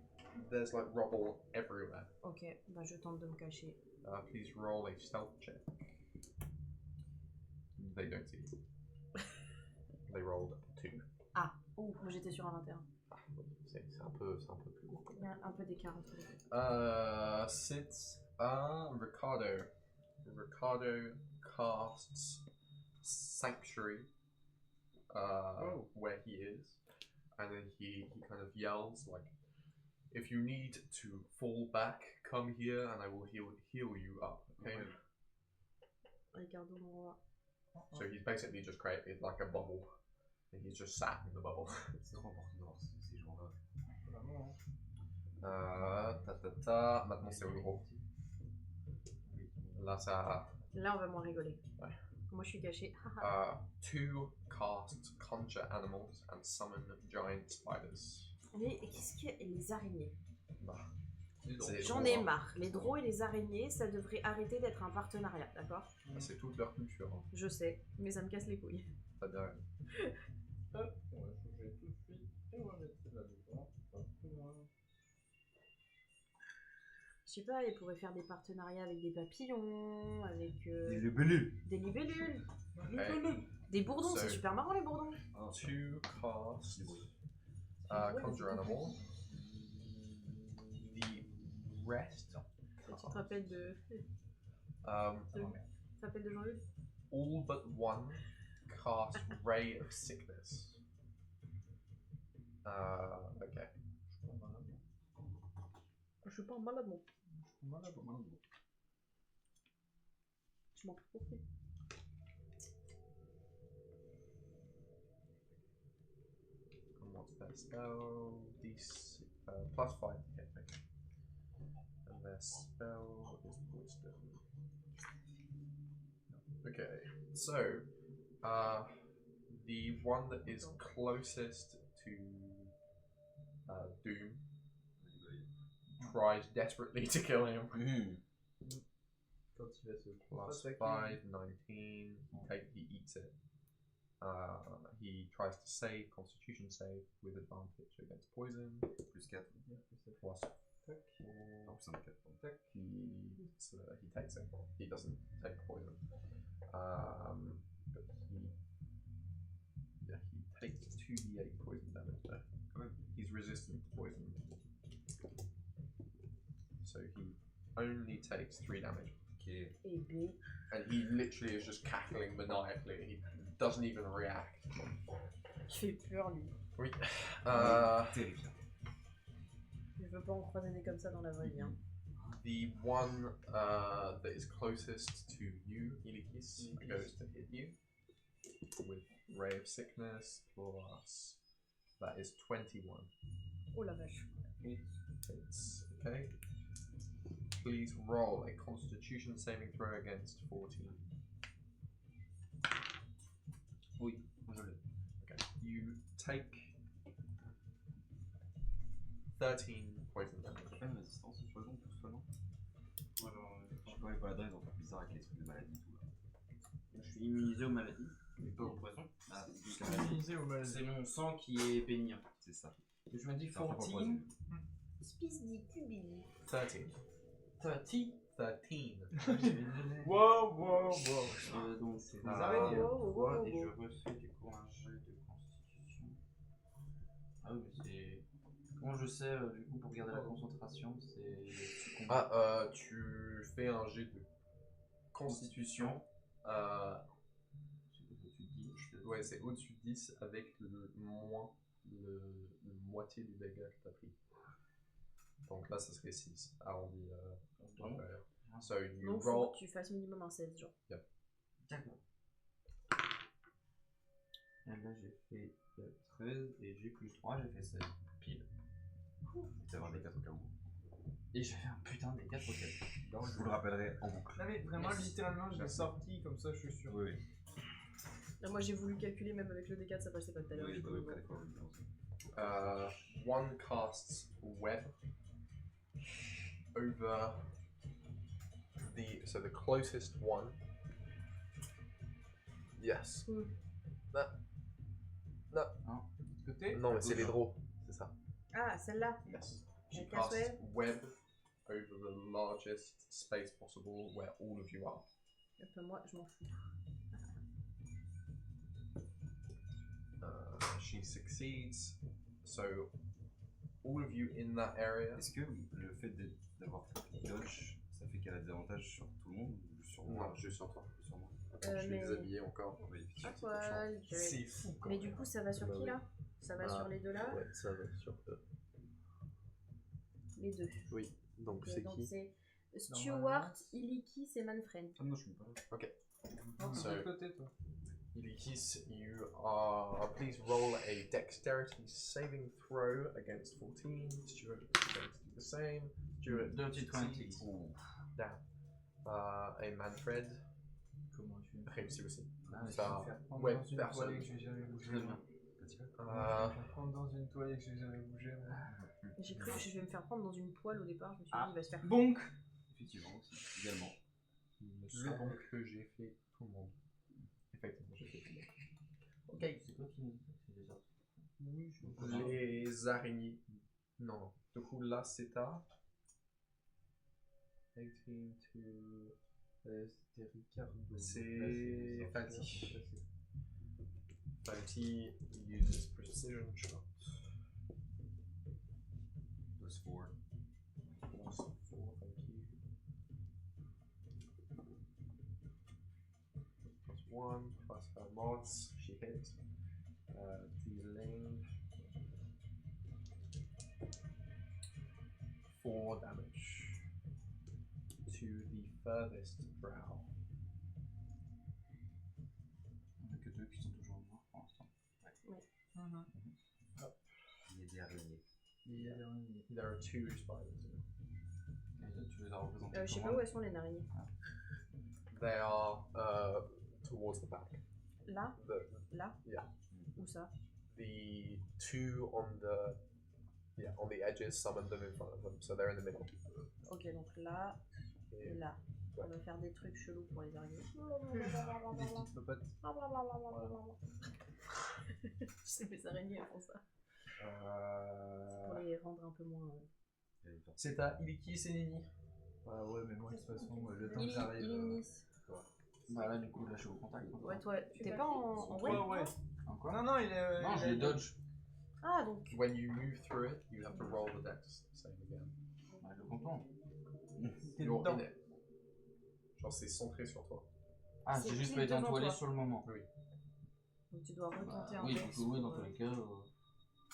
there's like rubble everywhere. Ok, bah je tente de me cacher. Please roll a stealth check. They don't see you. They rolled 2. Ah, ouh, moi j'étais sur un 21. C'est un peu plus gros. Il y a un peu d'écart entre les deux. Sits Ricardo. Ricardo casts Sanctuary where he is, and then he kind of yells like, "If you need to fall back, come here and I will heal you up." Okay. Ricardo m'envoie. So he's basically just created like a bubble, and he's just sat in the bubble. C'est trop important d'avoir ces gens-là. Maintenant c'est au gros. Là ça. Là on va moins rigoler. Ouais. Moi je suis caché. 2 cast conjure animals and summon giant spiders. Mais qu'est-ce qu'il y a les araignées? Bah, J'en ai marre. Les drôles et les araignées, ça devrait arrêter d'être un partenariat, d'accord? C'est toute leur culture. Hein. Je sais, mais ça me casse les couilles. T'as bien raison. On va changer tout de suite et on va mettre là-dedans. Je sais pas, ils pourraient faire des partenariats avec des papillons, avec... Des libellules. Des libellules. Okay. Des bourdons, So, c'est super marrant les bourdons. 2 cast conjure animal. The rest. Tu te rappelles de... Tu te rappelles de Jean-Luc? All but 1 cast Ray of Sickness. Okay. Je suis pas un malade, moi. Je m'en fous. And what's their spell? This plus 5 to hit. Okay. And their spell is wisdom. Okay, so the one that is closest to Doom tries desperately to kill him. Quand il va se Plus attaquer. 5, 19. He eats it. He tries to save, Constitution save with advantage against poison. Plus 4. Plus Tac. Non, plus 1, 4. he takes it. He doesn't take poison. But he takes 2d8 poison damage there. He's resistant to poison. So he only takes 3 damage. Ok. Et B. And he literally is just cackling maniacally. He doesn't even react. Il fait peur, lui. Oui. Terrifiant. Je veux pas en croiser des comme ça dans la vraie vie. Hein. The one that is closest to you, Ilikis, goes to hit you with Ray of Sickness plus. That is 21. Oh la vache. It's okay. Please roll a Constitution saving throw against 14. Oui, je l'ai. Okay. You take 13 poison damage. Fais une résistance sur le long, tout seulement. Moi, je connais pas l'adresse, donc c'est bizarre avec les trucs de maladie et tout là. Je suis immunisé aux maladies, mais pas aux poisons. Ah, Immunisé aux maladies. C'est mon sang qui est béni. c'est ça. Et je me dis Ça, on prend 14. poison. Spice dit cubili. 13. 30. 13. Wow, wow, wow. Donc C'est des ah, araignées. voilà, et je refais du coup un jet de constitution. Ah oui, mais c'est. Comment je sais du coup pour garder la concentration, c'est. Tu fais un jet de Constitution. Ouais, c'est au-dessus de 10 avec le moins, le moitié du dégât que t'as pris. Donc là, ça serait 6, arrondi. So you Donc faut roll. que tu fasses minimum un 16, genre. D'accord. Et là j'ai fait 13 et j'ai plus 3, j'ai fait 16. Pile. C'est avoir des 4 au cas où. Et j'ai fait un putain des 4 auxquels. Je vous le rappellerai en boucle. Non mais vraiment, Merci. littéralement, je l'ai sorti comme ça, je suis sûr. Oui, Là, moi j'ai voulu calculer même avec le D4, ça passait pas tout à l'heure. oui, du coup, oui, bon. d'accord. One casts web over the closest one. Yes. Côté. Non, mais c'est les draws, c'est ça. Ah, celle-là. Yes. La She casse casts web over the largest space possible where all of you are. Enfin, moi, je m'en fous. She succeeds. So all of you in that area. Est-ce que le fait d'avoir fait dodge, ça fait qu'elle a des avantages sur tout le monde ou sur moi? Non, juste sur toi. Sur moi. Je l'ai mais... déshabillé encore. Oui, À poil, C'est fou quand Mais même. du coup, ça va sur Bah qui oui. là? Ça va sur les deux là? Ouais, ça va sur eux. Les deux. Oui, donc Ok, c'est donc qui? c'est Stuart, Ilikis et Manfred. Ah non, je suis pas là. Ok. Non, So, de l'autre côté, toi. Ilikis, you are. Please roll a dexterity saving throw against 14. Stuart is going to do the same. Stuart Dirty 20. succeeds. Down. Et Manfred Comment tu fais? réussit aussi. Ah, mais Ça, Faire prendre ouais, dans une personne. toilette que j'ai jamais bougé. Très bien. Faire prendre dans une toilette que j'ai jamais bougé. moi. J'ai cru que je vais me faire prendre dans une poêle au départ. Je me suis dit, il va se faire. Bonk. Effectivement, aussi, également. Il me semble que j'ai fait tout le monde. Effectivement, j'ai fait tout le monde. Ok. C'est toi qui nous c'est déjà. Oui, les araignées. Non. Du coup, là, c'est à 18 to. C'était Ricardo. C'est Fatih. Fatih uses precision shot. Plus 4. Plus 4, thank you. Plus 1, plus her mods, she hit. Dealing 4 damage to the furthest brow. On a que deux qui sont toujours morts pour l'instant. Il y a des araignées. There are 2 spiders. Et tu les as représentés Je sais pas comment? où elles sont les araignées. They are towards the back. Là? The, Là? Yeah. Où ça? the 2 on the Yeah, on the edges, summon them in front of them, so they're in the middle. Ok, donc là et là. On va faire des trucs chelous pour les arriver. Des petites popotes. Je sais, mes araignées elles font ça. Pour les rendre un peu moins. C'est à Iliki, c'est Nini. Ah ouais, mais moi de toute façon, le temps Il que j'arrive. Nice. Bah là, du coup, là, je suis au contact. Ouais, toi, t'es pas en Ouais, wave? ouais. Encore. Non, il est. Non, je les dodge. Ah, donc. When you move through it, you have to roll the dex save again. Bah, je le contourne. T'es You're dedans. in it. Genre c'est centré sur toi. Ah, C'est j'ai juste clic pas été devant entoilé toi. sur le moment. Oui. Donc tu dois retenter un Oui, du dex coup, oui, dans pour, tous les cas.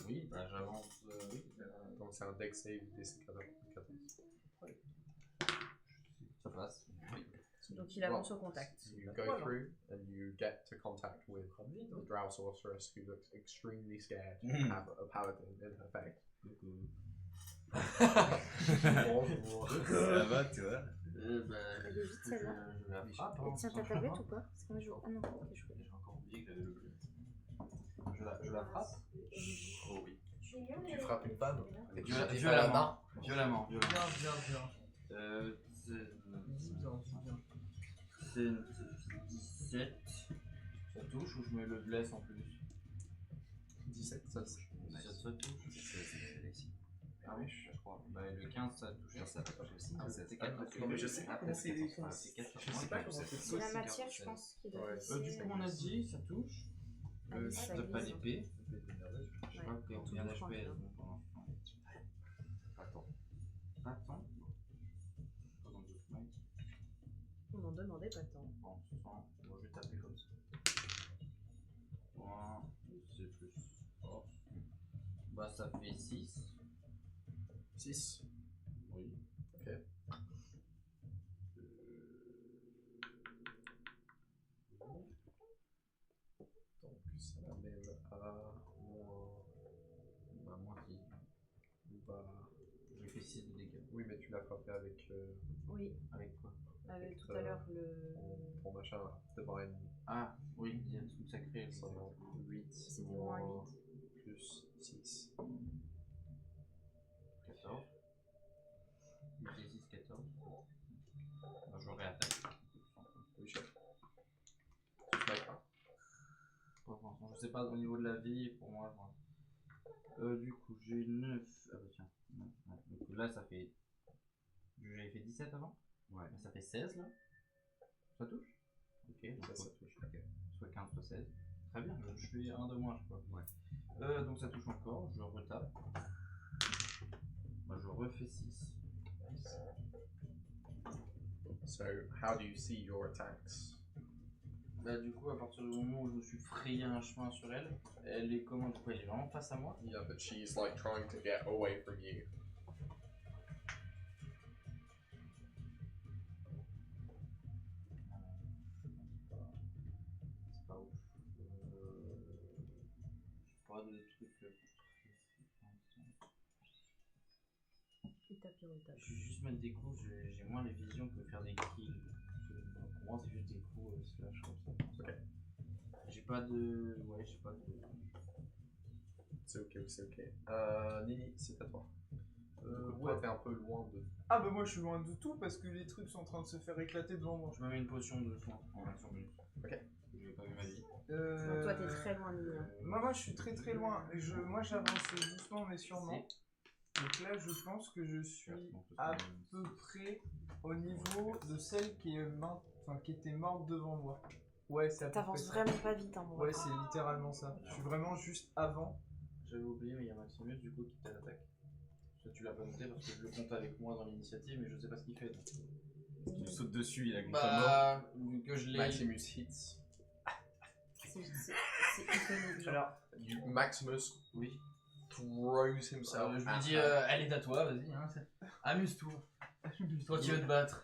Oui, bah j'avance. Oui. Donc c'est un dex save DC 14. Ça passe. Oui. Donc il avance au contact. You go through and you get to contact with the drow sorceress who looks extremely scared to have a paladin in her face. Ça va, tu vois. Bah, Elle est vite celle-là. je la frappe. Elle tient ta tablette ou pas? Parce que moi je. Ah non, ok, je J'ai encore oublié que j'avais le bleu. Je la frappe. Oh oui. Tu frappes une femme et tu Violemment. fais la main. Violemment. Bien. Dis bien. C'est 17. Ça touche ou je mets le bless en plus? 17, ça touche. 17 ça touche. Ah oui, je crois. Bah le 15 ça touche. Ça va toucher aussi. Ah, c'était 4. Non mais je sais pas comment c'est. C'est 4. Je sais pas comment c'est. C'est la matière, je pense, qui doit Ouais, être. Du coup, on a dit, ça touche. Ça T'as pas glisse. l'épée. Je sais pas combien doucement, d'HP hein. pour l'instant. Attends. On n'en demandait pas tant. Bon, je vais taper comme ça. 1, c'est plus force. Bah, ça fait 6. 6. Oui. Ok. Donc ça m'amène à moins qui. Bah. J'ai fait 6 de dégâts. Oui, mais tu l'as frappé avec. Oui, Avec quoi? avec tout à l'heure le. Ton machin là, divine. Ah, oui, il y a le truc sacré. Ça va. 8 C'est du moins 8. plus 6. 14. 8 et 6, 14. Bah, je réattaque. Oui, chef. Tu te mets pas. Je sais pas au niveau de la vie, pour moi. Du coup, j'ai 9. Ah bah tiens. Ouais. Donc là, ça fait. J'avais fait 17 avant? Ouais. Bah, ça fait 16 là. Ça touche? Ok, donc Ça touche. Ok. Soit 15, soit 16. Très bien, je fais un de moins, je crois. Ouais. Donc ça touche encore, je retape. Bah, je refais 6. So, how do you see your attacks? Bah, du coup, à partir du moment où je me suis frayé un chemin sur elle, elle est comment? Du coup, elle est vraiment face à moi? Yeah, but she's like trying to get away from you. C'est pas ouf. Pas de trucs. Il tape, il retape. Je vais juste mettre des coups, j'ai moins les visions que faire des kills. Pour moi, c'est juste des coups slash comme ça. Ok. J'ai pas de. Ouais, j'ai pas de. C'est ok, c'est ok. Nini, c'est à toi. Ouais. Toi, t'es un peu loin de. Ah bah moi je suis loin de tout parce que les trucs sont en train de se faire éclater devant moi. Je me mets une potion de soin en action bonus. Ok. J'ai pas vu ma vie. Donc toi t'es très loin de lui. Hein. Moi je suis très loin. Moi j'avance doucement mais sûrement. Donc là je pense que je suis à peu près au niveau de celle qui est qui était morte devant moi. Ouais, c'est à peu près T'avances ça. vraiment pas vite, hein, moi. Ouais, c'est littéralement ça. Je suis vraiment juste avant. J'avais oublié, mais il y a Maximus du coup qui t'a l'attaque. Ça, tu l'as pas noté parce que je le compte avec moi dans l'initiative, mais je sais pas ce qu'il fait. Donc. Tu me sautes dessus, il a griffé Bah, vu que je l'ai. Maximus hits. C'est iconique. Alors, Maximus, oui, throws himself. je lui at dis, her. elle est à toi, vas-y, hein, amuse-toi. Toi qui veux te battre.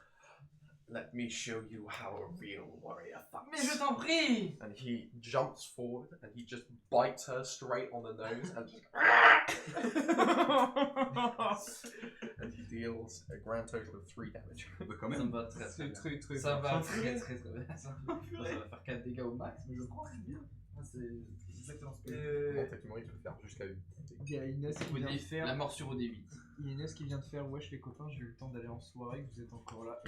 Let me show you how a real warrior fights. Mais je t'en prie! And he jumps forward and he just bites her straight on the nose and and he deals a grand total of 3 damage. Bah, quand Ça même. me va très c'est très bien. très Ça va bien. très bien. Ça va faire 4 dégâts au max, mais je crois que c'est bien. C'est exactement ce que Bon, techniquement, il peut faire jusqu'à 8 dégâts. Il y a Inès qui vient de faire. La morsure au débit. Il y a Inès qui vient de faire wesh les copains, j'ai eu le temps d'aller en soirée, que vous êtes encore là.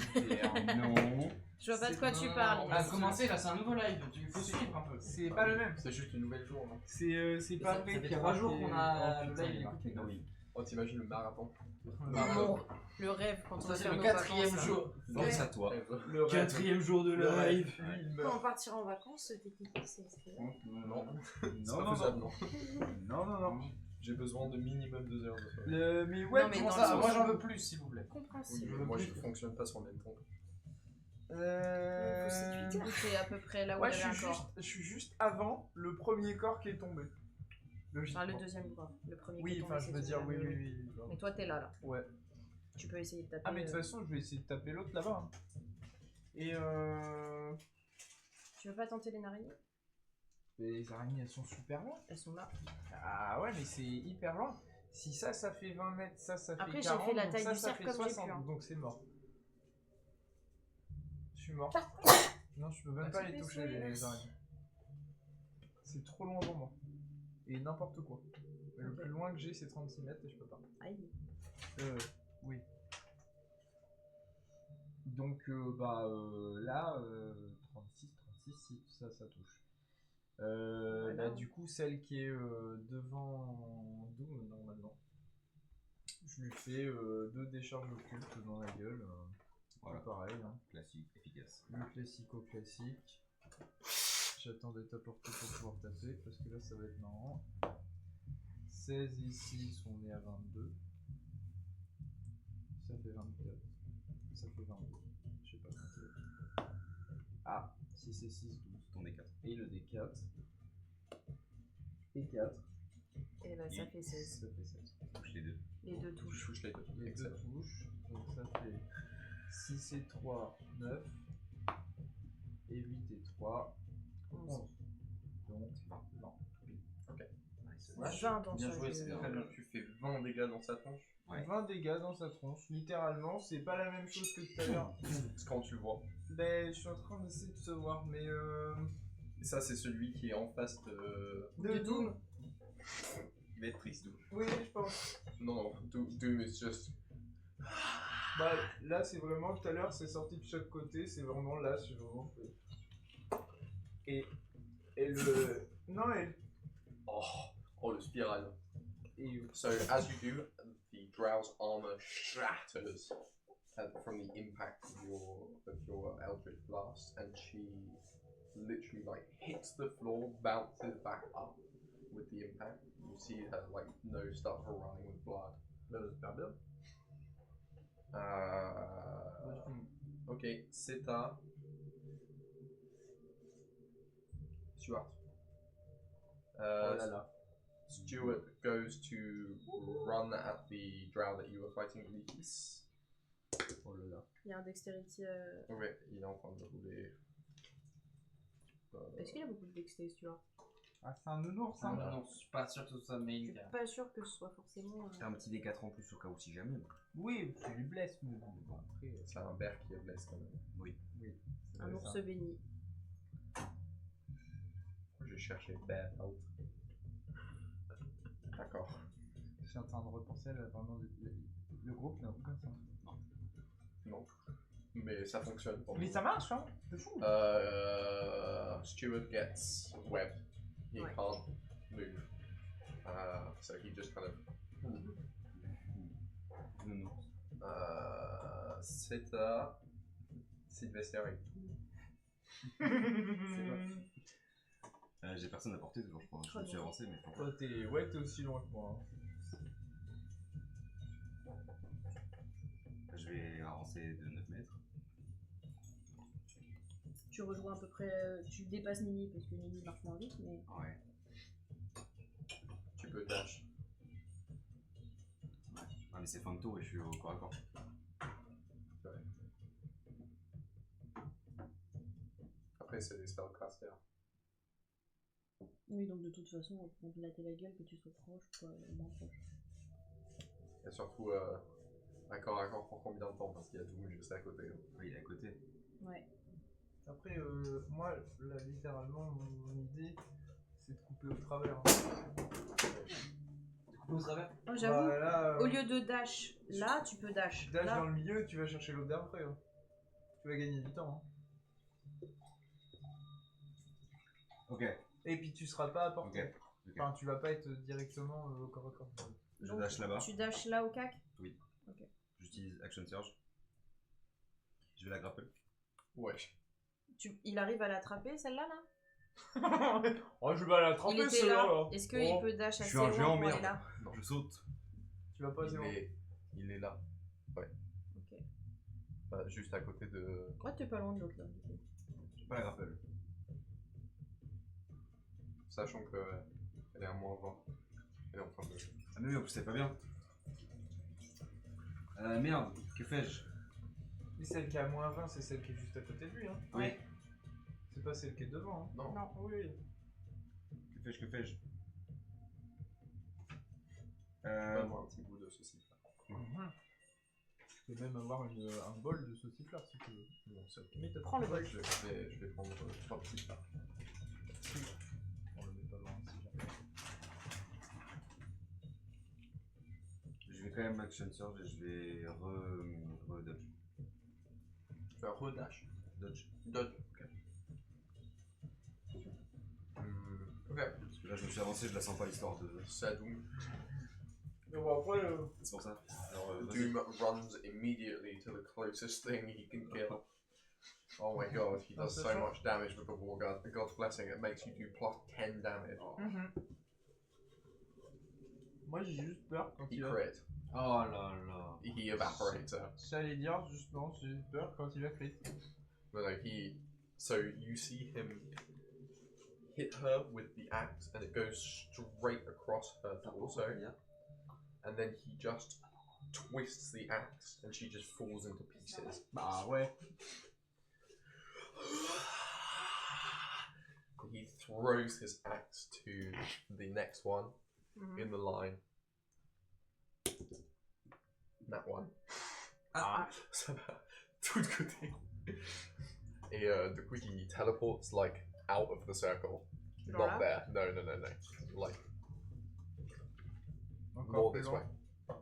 Non. Je vois pas de quoi tu parles. On a commencé là, c'est un nouveau live, il faut suivre un peu. C'est pas le même. C'est juste une nouvelle jour, non? C'est pas Ça vrai fait qu'il y a 3 jours raté- qu'on a Oh, le putain, live il a écouté. raté. Oui. Oh, t'imagines le marathon? Le rêve quand on Ça va c'est faire le nos 4ème vacances. jour. Force à toi. Le rêve. 4ème jour de Le live. rêve. Lui, il Quand meurt. on partira en vacances, techniquement, c'est faisable. Non, c'est Non, pas non, faisable, non. non. Non. J'ai besoin de minimum 2 heures de soirée. Mais ouais, Non, mais comment dans ça le Moi sens- j'en veux plus s'il vous plaît. Oui, Compréhensible. mais moi je fonctionne pas sur le même temps. C'est à peu près là où Ouais, il y avait un corps. je suis juste avant le premier corps qui est tombé. Logiquement. Enfin, le deuxième corps. Le premier qui Oui, est tombé, enfin, je c'est veux dire, celui-là, oui, mais oui, oui. Mais toi, t'es là. Ouais. Tu peux essayer de taper. Ah, mais de toute façon, je vais essayer de taper l'autre là-bas. hein. Et Tu veux pas tenter les araignées? les araignées, elles sont super loin. Elles sont là. Ah ouais, mais c'est hyper loin. Si ça fait 20 mètres, ça Après, fait j'ai 40, fait la donc taille ça du cercle fait comme j'ai 60, pu, hein. donc c'est mort. Je suis mort. Non, je peux même Ah, pas c'est les fait, toucher, c'est les merci. araignées. C'est trop loin pour moi. Et n'importe quoi. Le Ok. plus loin que j'ai, c'est 36 mètres et je peux pas. Aïe. Oui. Donc, là, 36, si, ça touche. Voilà. Du coup, celle qui est devant Doom, normalement, je lui fais 2 décharges occultes dans la gueule. Voilà. Pareil. Hein. Classique, efficace. Le classique. J'attends d'être à portée pour pouvoir taper, parce que là, ça va être marrant. 16 et 6, on est à 22. Ça fait 24. Ça fait 22. Je sais pas compter. Ah, 6 et 6, 12. Ton D4. Et le D4. Et 4. Et bah, ça fait 16. Ça fait 16. Touche les deux. Les deux Je touches. touche les deux. Les deux Excellent. touches. Donc ça fait 6 et 3, 9. Et 8 et 3, 11. Donc 20. Vache. 20 dans Bien ce joué, jeu. c'est bien. Très bien, tu fais 20 dégâts dans sa tronche. Ouais. 20 dégâts dans sa tronche, littéralement, c'est pas la même chose que tout à l'heure. C'est quand tu le vois. Ben, je suis en train d'essayer de se voir, mais Et ça, c'est celui qui est en face de. De Doom. Il va être triste, Doom. Oui, je pense. Non, Doom is just. Bah, là, c'est vraiment tout à l'heure, c'est sorti de chaque côté, c'est vraiment là, c'est vraiment. Et le. Non, et. Oh, le spiral. Et. So, as you do, the drow's armor shatters from the impact of your eldritch blast, and she literally like hits the floor, bounces back up with the impact. You see her like nose start running with blood. Bah, j'espère bien. Ok, c'est à Stuart. Oh là là. Stuart goes to run at the drow that you were fighting, Leafs. Oh là là. Il y a un dextérity. Ouais, il est en train de rouler. Est-ce qu'il a beaucoup de dextérité, tu vois? Ah, c'est un nounours, Non, hein. non, je suis pas sûr que ce soit main. Je suis pas sûr que ce soit forcément. Faire un petit D4 en plus au cas où si jamais. Oui, tu lui blesses, mais bon, après. C'est un bear qui est blessé quand même. Oui. Oui. Un ours béni. J'ai cherché bear out. D'accord. Je suis en train de repenser à vraiment le groupe n'a aucun sens. Non. Mais ça fonctionne pour Mais nous. ça marche, hein. C'est fou. Stuart gets webbed. He Ouais. can't move. So he just kind of. Nounours. C'est à Sylvester et J'ai personne à porter toujours, je crois. Je me suis avancé, mais. Toi, t'es aussi loin que moi. Hein. Je vais avancer de 9 mètres. Tu rejoins à peu près. Tu dépasses Nini parce que Nini marche moins vite, mais. Ouais. tu peux dash. Ah, mais c'est fin de tour et je suis au corps à corps. C'est vrai. Après, c'est des spellcasters. Oui, donc de toute façon, on peut te latter la gueule que tu sois proche, quoi, moins proche. Et surtout, à corps pour combien de temps? Parce qu'il y a Doom juste à côté. Oui, il est à côté. Ouais. Après, moi, là, littéralement, mon idée, c'est de couper au travers. Hein. De couper travers. Oh, j'avoue, Bah, là, au lieu de dash là, tu peux dash. dash Là. dans le milieu, tu vas chercher l'autre d'après. Hein. Tu vas gagner du temps. Hein. Ok. Et puis tu seras pas à portée. Ok. Enfin, tu vas pas être directement au corps à corps. Je Donc, dash là-bas. Tu dash là au cac. J'utilise Action Surge. Je vais la grapple. Ouais. Il arrive à l'attraper celle-là là. Oh, je vais l'attraper Il était celui-là. là. Est-ce qu'il Oh. peut dash Je assez suis un loin géant, pour aller merde. là? Je saute. Tu vas pas assez loin. Il est là. Ouais. Ok. Bah, juste à côté de. Ouais, t'es pas loin de l'autre là. J'ai pas la grapple. Sachant que elle est à moins 20. Elle est en train de. Ah mais oui, en plus c'est pas bien. Merde, que fais-je? Mais celle qui est à moins 20, c'est celle qui est juste à côté de lui. Hein. Oui. C'est pas celle qui est devant. Hein. Non. Non. Oui. Que fais-je? Vraiment un petit bout de ceci. Tu peux même avoir un bol de sauciflard si tu veux. Non, c'est ok. Mais t'as Prends le bol. Je vais prendre 3 petites là. On le met pas loin si jamais. Je vais quand même Action Surge et je vais re-dodge. Tu fais un redash. Dodge. Dodge. Ok. Ok. Parce que là je me suis avancé, je la sens pas l'histoire de... Ça Doom. Mais bon, après, C'est pour ça. Alors, Doom runs immediately to the closest thing he can kill. Oh my god, he does so much damage with the War God. The God's Blessing, it makes you do plus 10 damage. moi j'ai juste peur quand He il va. crit. Oh là là. He evaporates her. J'allais dire juste non, j'ai peur quand il va crit. But like so you see him hit her with the axe and it goes straight across her torso. And then he just twists the axe and she just falls into pieces. Bah ouais. He throws his axe to the next one in the line. That one. Ça va tout de côté. Et du coup, he teleports like out of the circle. Genre Not là? there. No. Like Encore more plus this loin. way.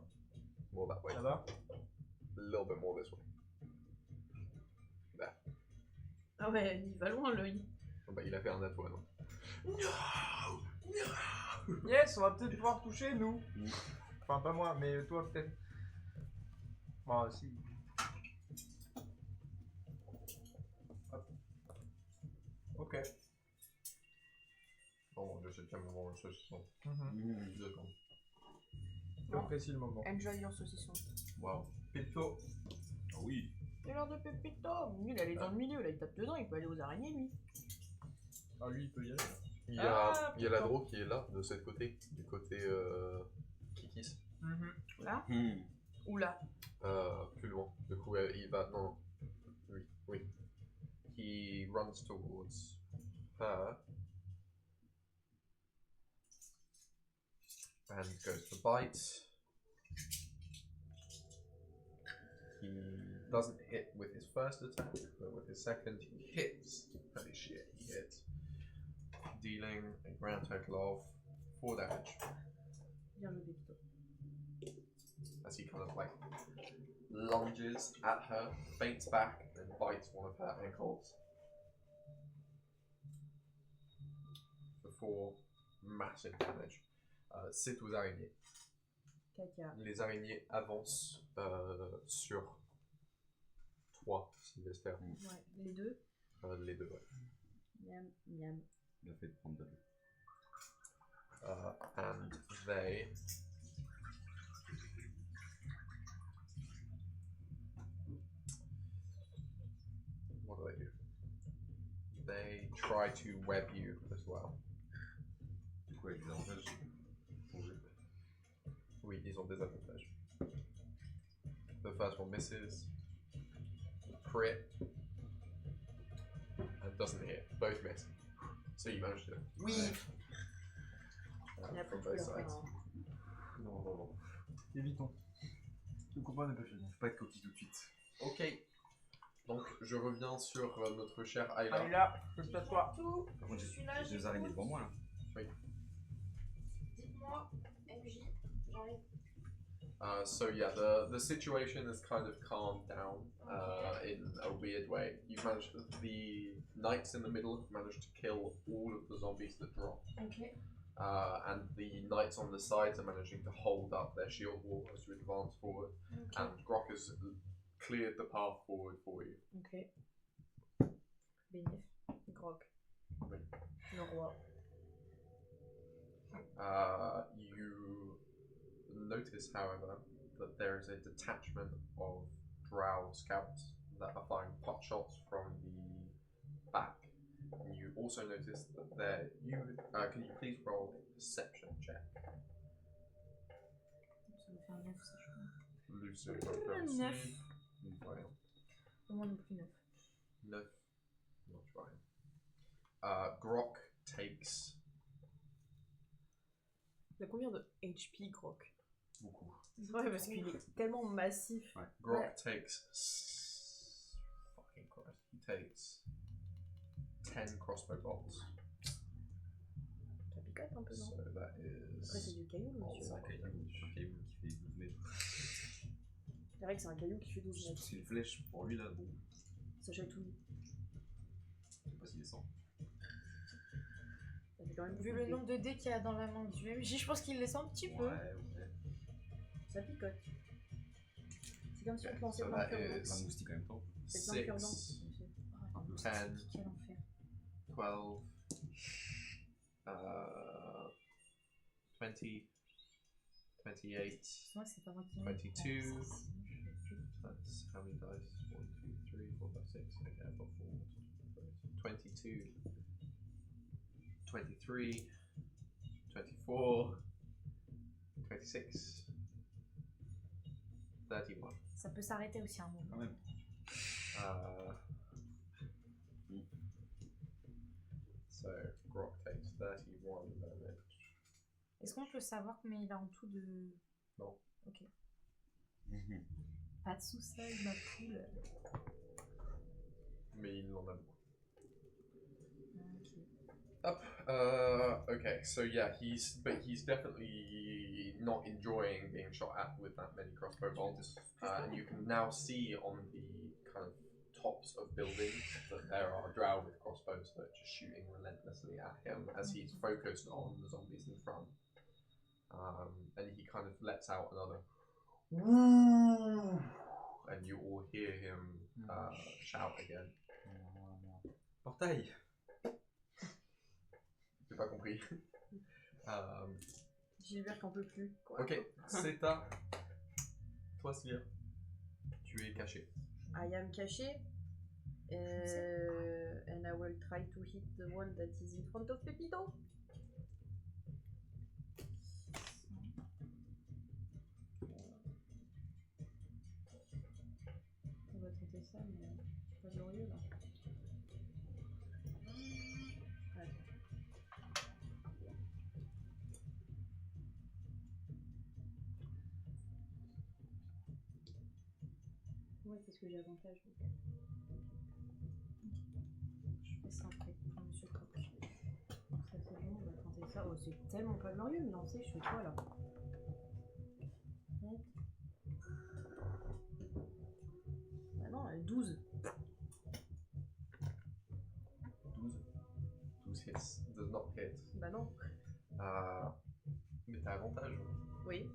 More that way. Ça va? A little bit more this way. There. Ah ouais, il va loin l'œil. Oh, bah, il a fait un net one. Yes, on va peut-être pouvoir toucher nous. Enfin pas moi, mais toi peut-être. Bon si. Hop. Ok. Bon, je sais déjà mon moment, je sais. 2 secondes. J'apprécie le moment. Enjoy your saucisson. Wow. Pepto. Ah oui. C'est l'heure de Pépito. Lui, il allait dans le milieu, là, il tape dedans, il peut aller aux araignées, lui. Ah lui il peut y aller. Il y a, Ah, il y a la putain. draw qui est là, de ce côté, du côté Kikis. Là ou là? Plus loin. Du coup, il va. Non. Oui. He runs towards her. And goes to bite. He doesn't hit with his first attack, but with his second, he hits. Holy shit, he hits. Dealing a grand total of 4 damage. Bien le Pépito. As he kind of like lunges at her, feints back, and bites one of her ankles. For 4 massive damage. C'est aux araignées. Caca. Les araignées avancent sur toi, Sylvester. Ouais, les deux. Les deux, ouais. Miam, miam. Bien fait de prendre de l'eau. And they what do? They try to web you as well. Du coup, avec des avantages. Oui, ils ont des avantages. The first one misses. Crit. And doesn't hit. Both miss. So you managed to weave. Il a From plus de both couleur, sides. hein. Non. Évitons. Le combat n'est pas fini. Faut pas être coquille tout de suite. Ok. Donc je reviens sur notre cher Ayla. Allez là, je te toi. Tout. Par contre, Je suis là, j'ai deux araignées devant moi là. Dites-moi, MJ, j'ai So yeah, the situation is kind of calmed down in a weird way. You've managed, the knights in the middle have managed to kill all of the zombies that drop. Ok. And the knights on the sides are managing to hold up their shield wall as you advance forward. Ok. And Grok has cleared the path forward for you. Ok. Bénif. Grog. Oui. Le roi. You notice, however, that there is a detachment of drow scouts that are firing pot shots from the back. And you also notice that there. Can you please roll a perception check? Ça me fait un 9, ça, je crois. Lucid. 9. Ouais. Moi non plus 9. 9. Not right. Grok takes. Il a combien de HP, Grog? Beaucoup. Ouais, parce qu'il est tellement massif. Ouais. Grok Ouais. takes. Fucking Christ. He takes 10 crossbow bolts. Ça picote un peu, non? So that Après, c'est is. du caillou, monsieur. C'est un caillou qui fait 12 mètres. C'est vrai que c'est un caillou qui fait 12 mètres. C'est une flèche pour lui là, bon. Sacha tout. Je sais pas s'il descend. Ça fait quand même Vu beaucoup le de nombre de dés qu'il y a dans la main du MJ, je pense qu'il les sent un petit peu. Ouais. Ça picote. C'est comme si on te lançait So plein de that cure-dents. Plein de moustiques en même temps. C'est plein de cure-dents. 6, Oh, Un peu. 10, quel enfer. 12, 20, 28, C'est vrai que c'est pas moi qui 22. That's how many dice? 1, 2, 3, 4, 5, 6. Okay, I've got 4. 22, 23, 24, 26, 31. Ça peut s'arrêter aussi un moment. Quand même. So Grok takes 31 damage. Est-ce qu'on peut savoir combien il a en tout de... Non. Ok. Pas de sous-sol, ma poule. Mais il en a beaucoup. Ok. Up. Okay, so yeah, he's definitely not enjoying being shot at with that many crossbow bolts. And you can now see on the kind of tops of buildings that there are drow with crossbows that are just shooting relentlessly at him as he's focused on the zombies in front. And he kind of lets out another woo, and you all hear him shout again. Portail. J'ai pas compris. Gilbert qu'en peut plus. Quoi. Ok, c'est à toi, Sylvia. Tu es caché. I am caché. And I will try to hit the one that is in front of Pepito. On va tenter ça, mais c'est pas glorieux là. Ouais, parce que j'ai avantage. Donc. Je fais ça après, pour Monsieur Coq. Ça c'est bon, on va tenter ça. Oh, c'est tellement pas glorieux de me lancer, je fais quoi là? Bah non, 12. 12 hits. Does not hit. Bah non. Mais t'as avantage. Oui.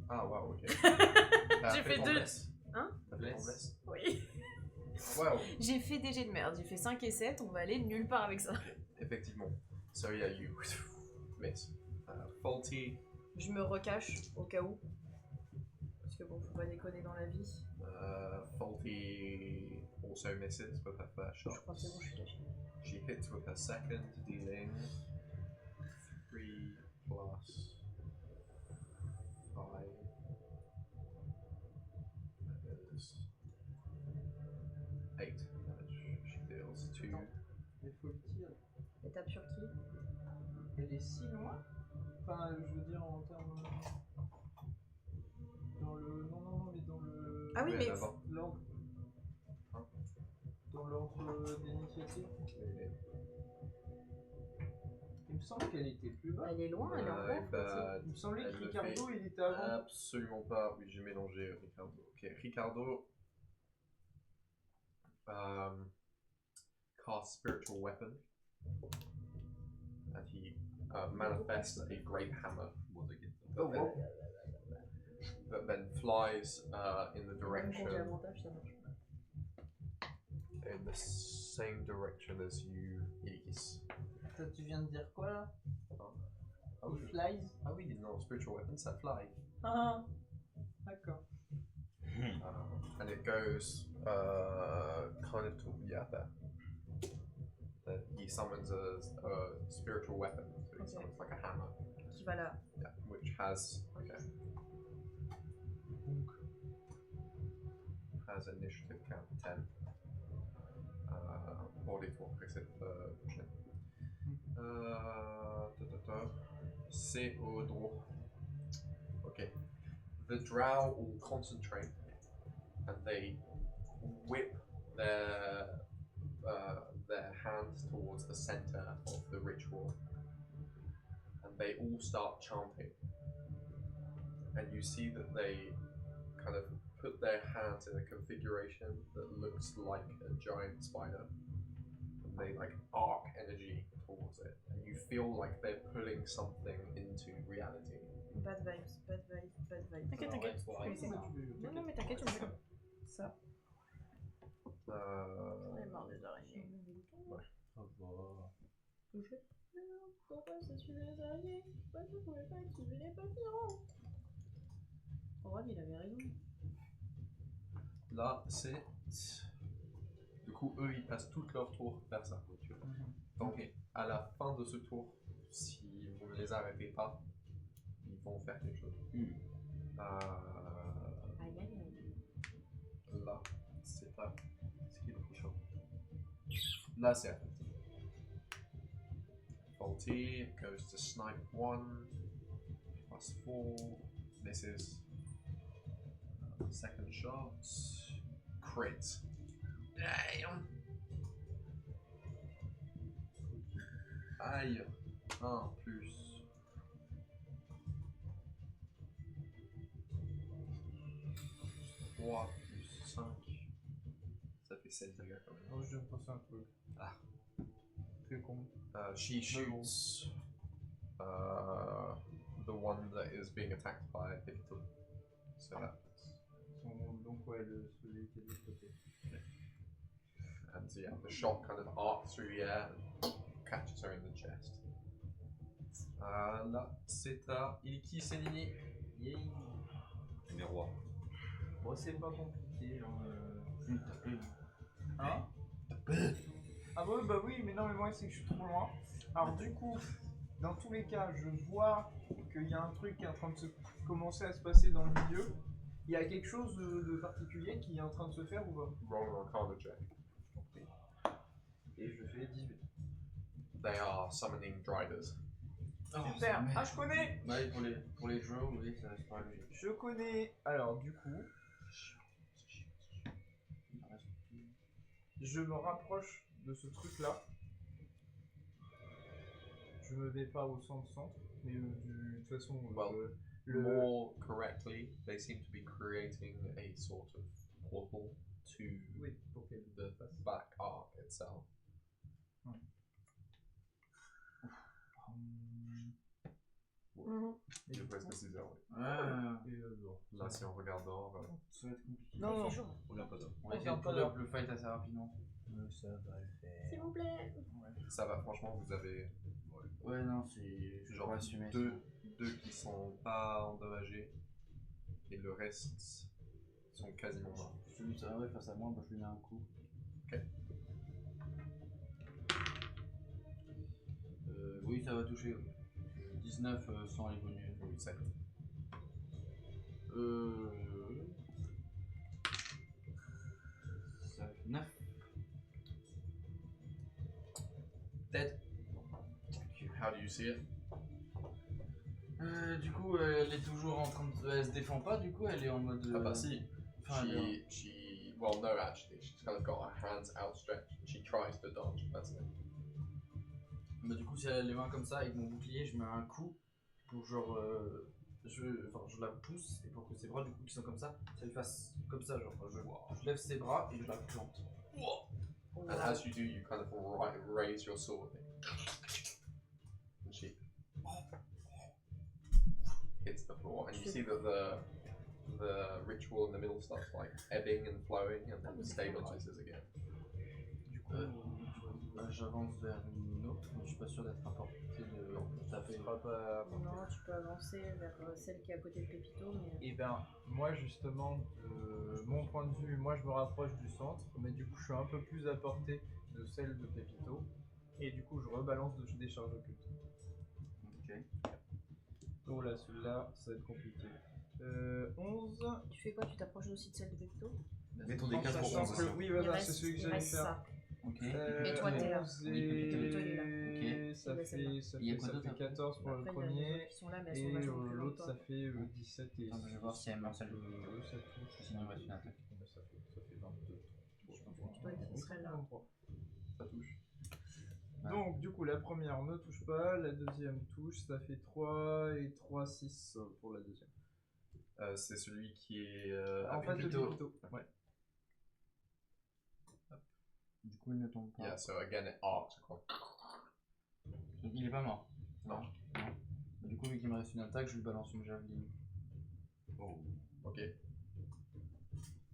Ah, wow, ok. J'ai fait 2. Hein? T'as fait ton bless. Oui. Wow. J'ai fait des jets de merde, j'ai fait 5 et 7, on va aller nulle part avec ça. Effectivement. So yeah, you miss. Faulty. Je me recache au cas où. Parce que bon, faut pas déconner dans la vie. Faulty also misses with her first shot. Je crois que c'est bon, je suis caché. She hits with her second, dealing 3 plus 5. That is 8 damage. She deals 2. Mais faut le dire. Étape sur qui? Elle est si loin. Enfin, je veux dire en termes. Dans le. Non, mais dans le. Ah oui, mais. L'ordre. Hein? Dans l'ordre d'initiative. Il me me semble qu'elle était plus bas. Elle est loin, elle est en haut. Bah, Il me semblait elle que le Ricardo, fait il était avant. Absolument pas. Oui, j'ai mélangé Ricardo. Ok, Ricardo casts spiritual weapon, and he manifests a great hammer that then flies in the direction, in the same direction as you, Ils. Toi, tu viens de dire quoi là? Ah Il oui. flies? Ah oui, non, spiritual weapon, ça fly. Ah, d'accord. And it goes kind of to there. He summons a spiritual weapon, so he summons like a hammer. Qui va là. Yeah, which has has initiative count 10. Pour les tours après cette prochaine. C'est au droit. Okay. The drow all concentrate and they whip their hands towards the center of the ritual, and they all start chanting. And you see that they kind of put their hands in a configuration that looks like a giant spider, and they like arc energy towards it, and you feel like they're pulling something into reality. Bad vibes, bad vibes, bad vibes. T'inquiète, t'inquiète. Non, non, mais t'inquiète, tu me fais ça. J'en ai marre des araignées. Ouais. Ça va. Pourquoi ça suivait les araignées? Pourquoi ça pouvait pas activer les papillons? Oh, il avait raison. Là, c'est. Du coup, eux, ils passent tout leur tour vers sa voiture. Donc, à la fin de ce tour, si vous ne les arrêtez pas, ils vont faire quelque chose. Aïe, aïe, aïe. Là, c'est pas ce qui est le plus chaud. Là, c'est à 40. 40 goes to snipe 1, plus 4, misses. Second shot, crit. Damn! Aïe! 1 plus. Plus 5. Ça fait 7 dégâts quand même. Oh, je viens de penser à un truc. Ah. Très con. She shoots the one that is being attacked by Picato. So that's. Donc, ouais, celui qui est de l'autre côté. And yeah, the shot kind of arcs through the air and catches her in the chest. Là, c'est à Iliki Senini. Yay! Les rois. Bon, c'est pas compliqué. Hein? Ah ouais, bah oui, mais non, mais moi c'est que je suis trop loin. Alors du coup, dans tous les cas, je vois qu'il y a un truc qui est en train de commencer à se passer dans le milieu. Il y a quelque chose de particulier qui est en train de se faire ou pas? Roll an Arcana check. Et je fais 18. They are summoning Driders. Super! Ah, je connais! Ouais, pour les jeux, oui, ça c'est pas logique. Je connais! Alors du coup, je me rapproche de ce truc là. Je me vais pas au centre, mais de toute façon, More correctly, they seem to be creating a sort of portal to oui, pour qu'elle the back arc itself. Je pense que c'est ça, oui. Là, si on regarde dehors, Ça va être compliqué. Non, On regarde pas ça. On va essayer de pull up le fight assez rapidement. ça va le faire. S'il vous plaît. ça va, franchement, vous avez Ouais, non, c'est genre pas assumé. deux qui sont pas endommagés et le reste sont quasiment morts. Celui ça va face à moi, bah, je lui mets un coup. Ok. Oui, ça va toucher. 19 sans les bonus. Oui, 7. Ça fait 9. Dead. How do you see it? Du coup, elle est toujours en train de. Elle se défend pas, du coup, elle est en mode. Ah bah si. Enfin, Well, no, actually, she's kind of got her hands outstretched and she tries to dodge. That's it. Bah du coup si elle a les mains comme ça avec mon bouclier, je mets un coup pour genre je la pousse et pour que ses bras du coup qui sont comme ça lui fasse comme ça genre je lève ses bras et je la plante. And as you do, you kind of raise your sword. And she hits the floor, and you see that the ritual in the middle starts like ebbing and flowing, and then stabilizes again. Du coup j'avance vers une autre, mais je suis pas sûr d'être à portée de taper. Pas Non, tu peux avancer vers celle qui est à côté de Pépito, mais... Et ben, moi justement, de mon point de vue, moi je me rapproche du centre, mais du coup je suis un peu plus à portée de celle de Pépito, et du coup je rebalance des charges occultes. Ok. Oh là, celui-là, ça va être compliqué. 11. Tu fais quoi? Tu t'approches aussi de celle de Pépito? Mettons des 4 pour Sachant 11 que- aussi. Oui, Il voilà, reste- c'est celui que il j'allais reste faire. ça. Ok. Et toi, t'es là. 11 Oui, Pépito est là. Ok. ça Et bah, fait, celle-là. ça Il y a fait, quoi ça d'autre fait après 14 pour le Après, il y a les premier, autres qui sont là, mais elles sont et vachement plus longues, l'autre toi. ça fait 17 et... Attends, je vais voir si elle marche, elle ça touche. sinon il me reste une attaque. Ça fait 22. Je pense que toi, qui serait là. 23. Ça touche. Ouais. Donc, du coup, la première ne touche pas, la deuxième touche, ça fait 3 et 3, 6 pour la deuxième. C'est celui qui est En fait, le Pépito. Pépito. Ouais. Du coup il ne tombe pas. Yeah, so again it arcs across. Il est pas mort. Non. Du coup vu qu'il me reste une attaque, je lui balance une javeline. Oh, Ok.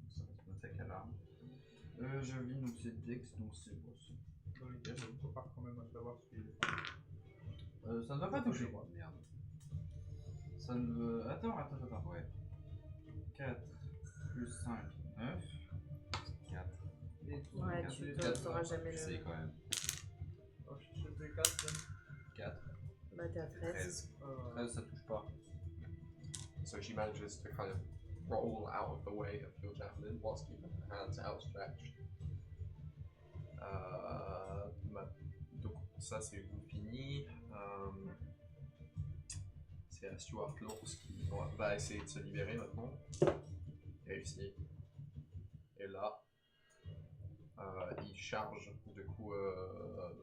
ça reste une attaque à l'arme. Javeline donc c'est Dex donc c'est boss. Dans les cas, je prépare quand même à savoir ce qu'il est. Ça ne va pas toucher. Merde. Ça ne veut... Attends. Ouais. 4 plus 5, 9. 4. Ouais, tu t'auras jamais J'essaye le... quand même. Oh, je fais 4. 4. Bah, t'es à 13. 13. 13 ça touche pas. So she manages to kind of roll out of the way of your javelin whilst keeping her hands outstretched. Donc ça c'est vous fini. C'est à Stuart l'ours qui va essayer de se libérer maintenant. Réussi. Et là, il charge du coup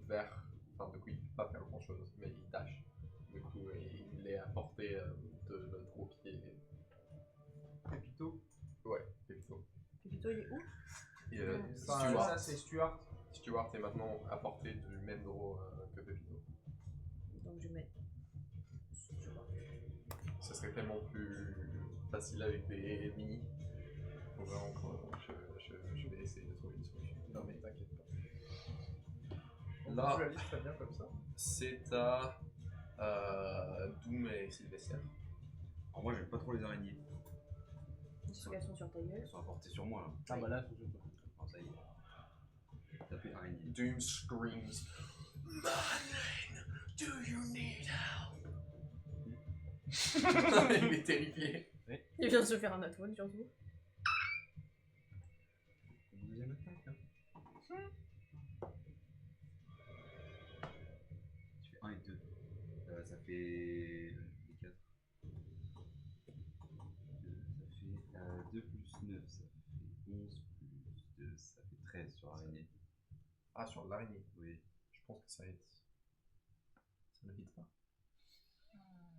vers... Enfin du coup il peut pas faire grand chose, mais il dash. Du coup il est à portée de l'autre groupe qui est... Pépito. Ouais, Pépito. Pépito, il est où? Et, Ça, c'est Stuart. Stuart est maintenant à portée du même draw que Pépito. Donc, je mets... Ce serait tellement plus facile avec des ennemis. Donc je vais essayer de trouver une solution. Non mais t'inquiète pas. Là, Tu la lis très bien comme ça. c'est à Doom et Sylvester. Alors moi j'aime pas trop les araignées. Ceux qui sont sur ta gueule. Elles sont apportées sur moi là. Ah bah là, c'est juste. Alors ça y est. Tapez araignée. Doom screams. Merlin, do you need help? Il est terrifié. Il vient de se faire un atone, surtout. Deuxième attaque hein. Tu fais 1 et 2. Ça fait... 4. Ça fait 2 plus 9, ça fait 11 plus 2, ça fait 13 sur araignée. Ah, sur l'araignée. Oui. Je pense que ça hit. Ça ne hit pas.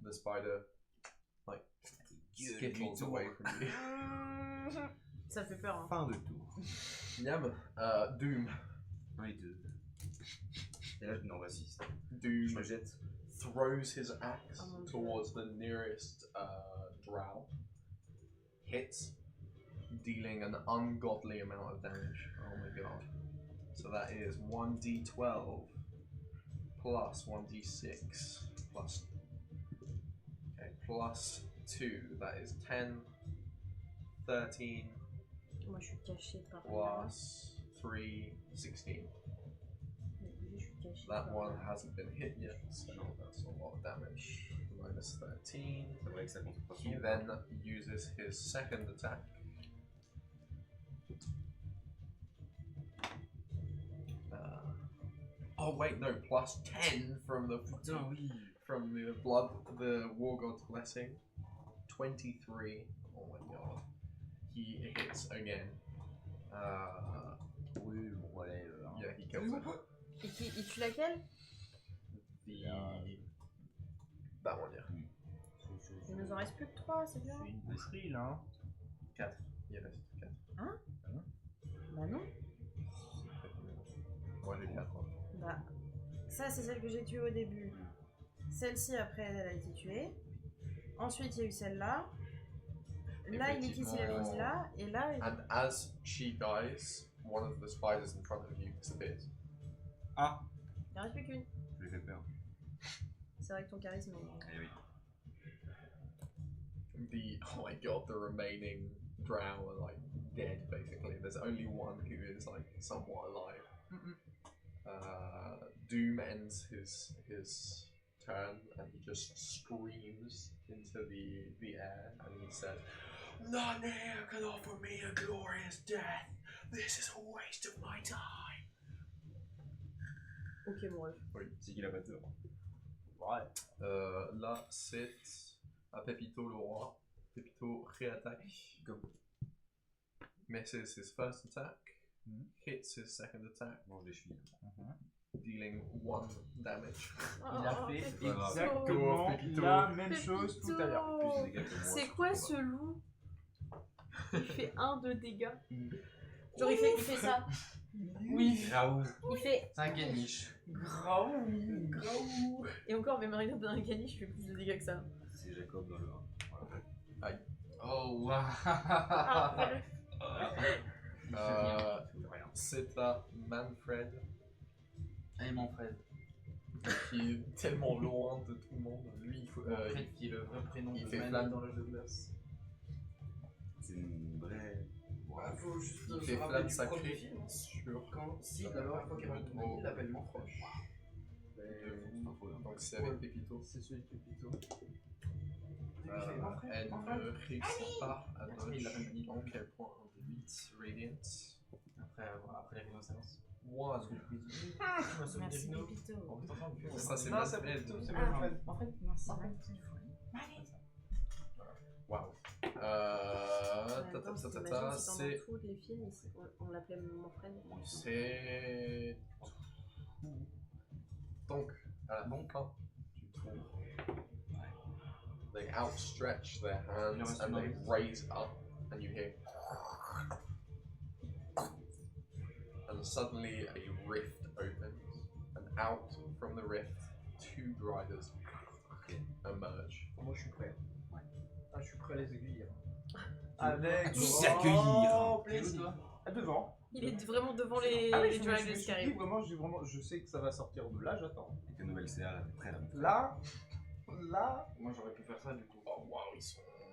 The spider, like, skittles away from you. Ça fait peur, hein. Fin de tour. Yam, Doom. 1 et 2. Et là, non, vas-y. Doom Je me jette. throws his axe Oh mon Dieu. towards the nearest drow. Hits, dealing an ungodly amount of damage. Oh my god. So that is 1d12 plus 1d6 plus... Okay, plus 2. That is 10, 13, Moi, je suis cachée par là. plus 3, 16. Je suis cachée That par one là. hasn't been hit yet, so that's a lot of damage. Minus 13. C'est vrai que ça compte pas. He then uses his second attack. Oh wait, no, plus 10 from the from the blood, the war god's blessing. 23. Oh my god. He hits again. Oui, bon allez. Yeah, he kills it. Et il tue laquelle? that one, yeah. Il nous en reste plus que 3, c'est bien. C'est une boucherie là. Hein. 4. Il reste 4. Bah non. Moi j'ai 4. Bah, ça c'est celle que j'ai tuée au début. Celle-ci après elle a été tuée. Ensuite il y a eu celle-là. Là il est ici la mise là. Et là. And as she dies, one of the spiders in front of you disappears. Ah, Il en reste plus qu'une. je lui ai fait peur. C'est vrai que ton charisme est. Eh oui. Oh my god, the remaining drow are like dead basically. There's only one who is like somewhat alive. Doom ends his turn and he just screams into the air and he says, "None here can offer me a glorious death. This is a waste of my time." Ok mon ref. Oui, c'est qu'il a pas tort. Ouais. Là c'est à Pépito le roi. Pépito réattaque. Misses his first attack. Hits his second attack. Mange des chevilles. Dealing 1 damage. Il a fait pas grave. exactement Pépito. la même chose tout à l'heure. Plus de dégâts que moi. C'est quoi ce loup? Il fait 1 de dégâts. Genre il fait ça. Oui. Raoult. Il fait. C'est un caniche. Graou. Et encore, même Marina dans un caniche, je fais plus de dégâts que ça. C'est Jacob dans le 1. Voilà. Oh waouh. Ah, C'est à Manfred Allez Manfred. qui est tellement loin de tout le monde. Lui, il faut. Manfred qui est le vrai prénom il de fait Manu flamme. dans l'âge de glace. C'est une vraie. Faut juste Il se fait rappeler flamme du sacrée premier film. sur. Quand si la première fois qu'il rentre Manu, il l'appelle Manfred. Donc c'est avec Pépito. C'est celui de Pépito. Elle ne réussit pas à Merci, il l'appelle dodge. Manu. Donc elle prend un de 8 Radiant. Après les rhinocéros. 1. Merci Pépito. Ça c'est Non, c'est Manfred. Pépito, c'est Manfred. Merci. Waouh. C'est. Toutes les films, on l'appelait mon frère. C'est. Donc, à la fin, tu trouves. They outstretch their hands and they raise up, and you hear. And suddenly a rift opens, and out from the rift, 2 riders emerge. Moi je suis prêt. Ah, je suis prêt à les accueillir. Avec Avec grand plaisir. Devant. Il est vraiment devant les Ah oui, je me dragons suis qui arrivent. dit, vraiment, je sais que ça va sortir de là, j'attends. Avec une nouvelle CA, là, t'es prêt Là, Moi j'aurais pu faire ça du coup. Oh waouh, ils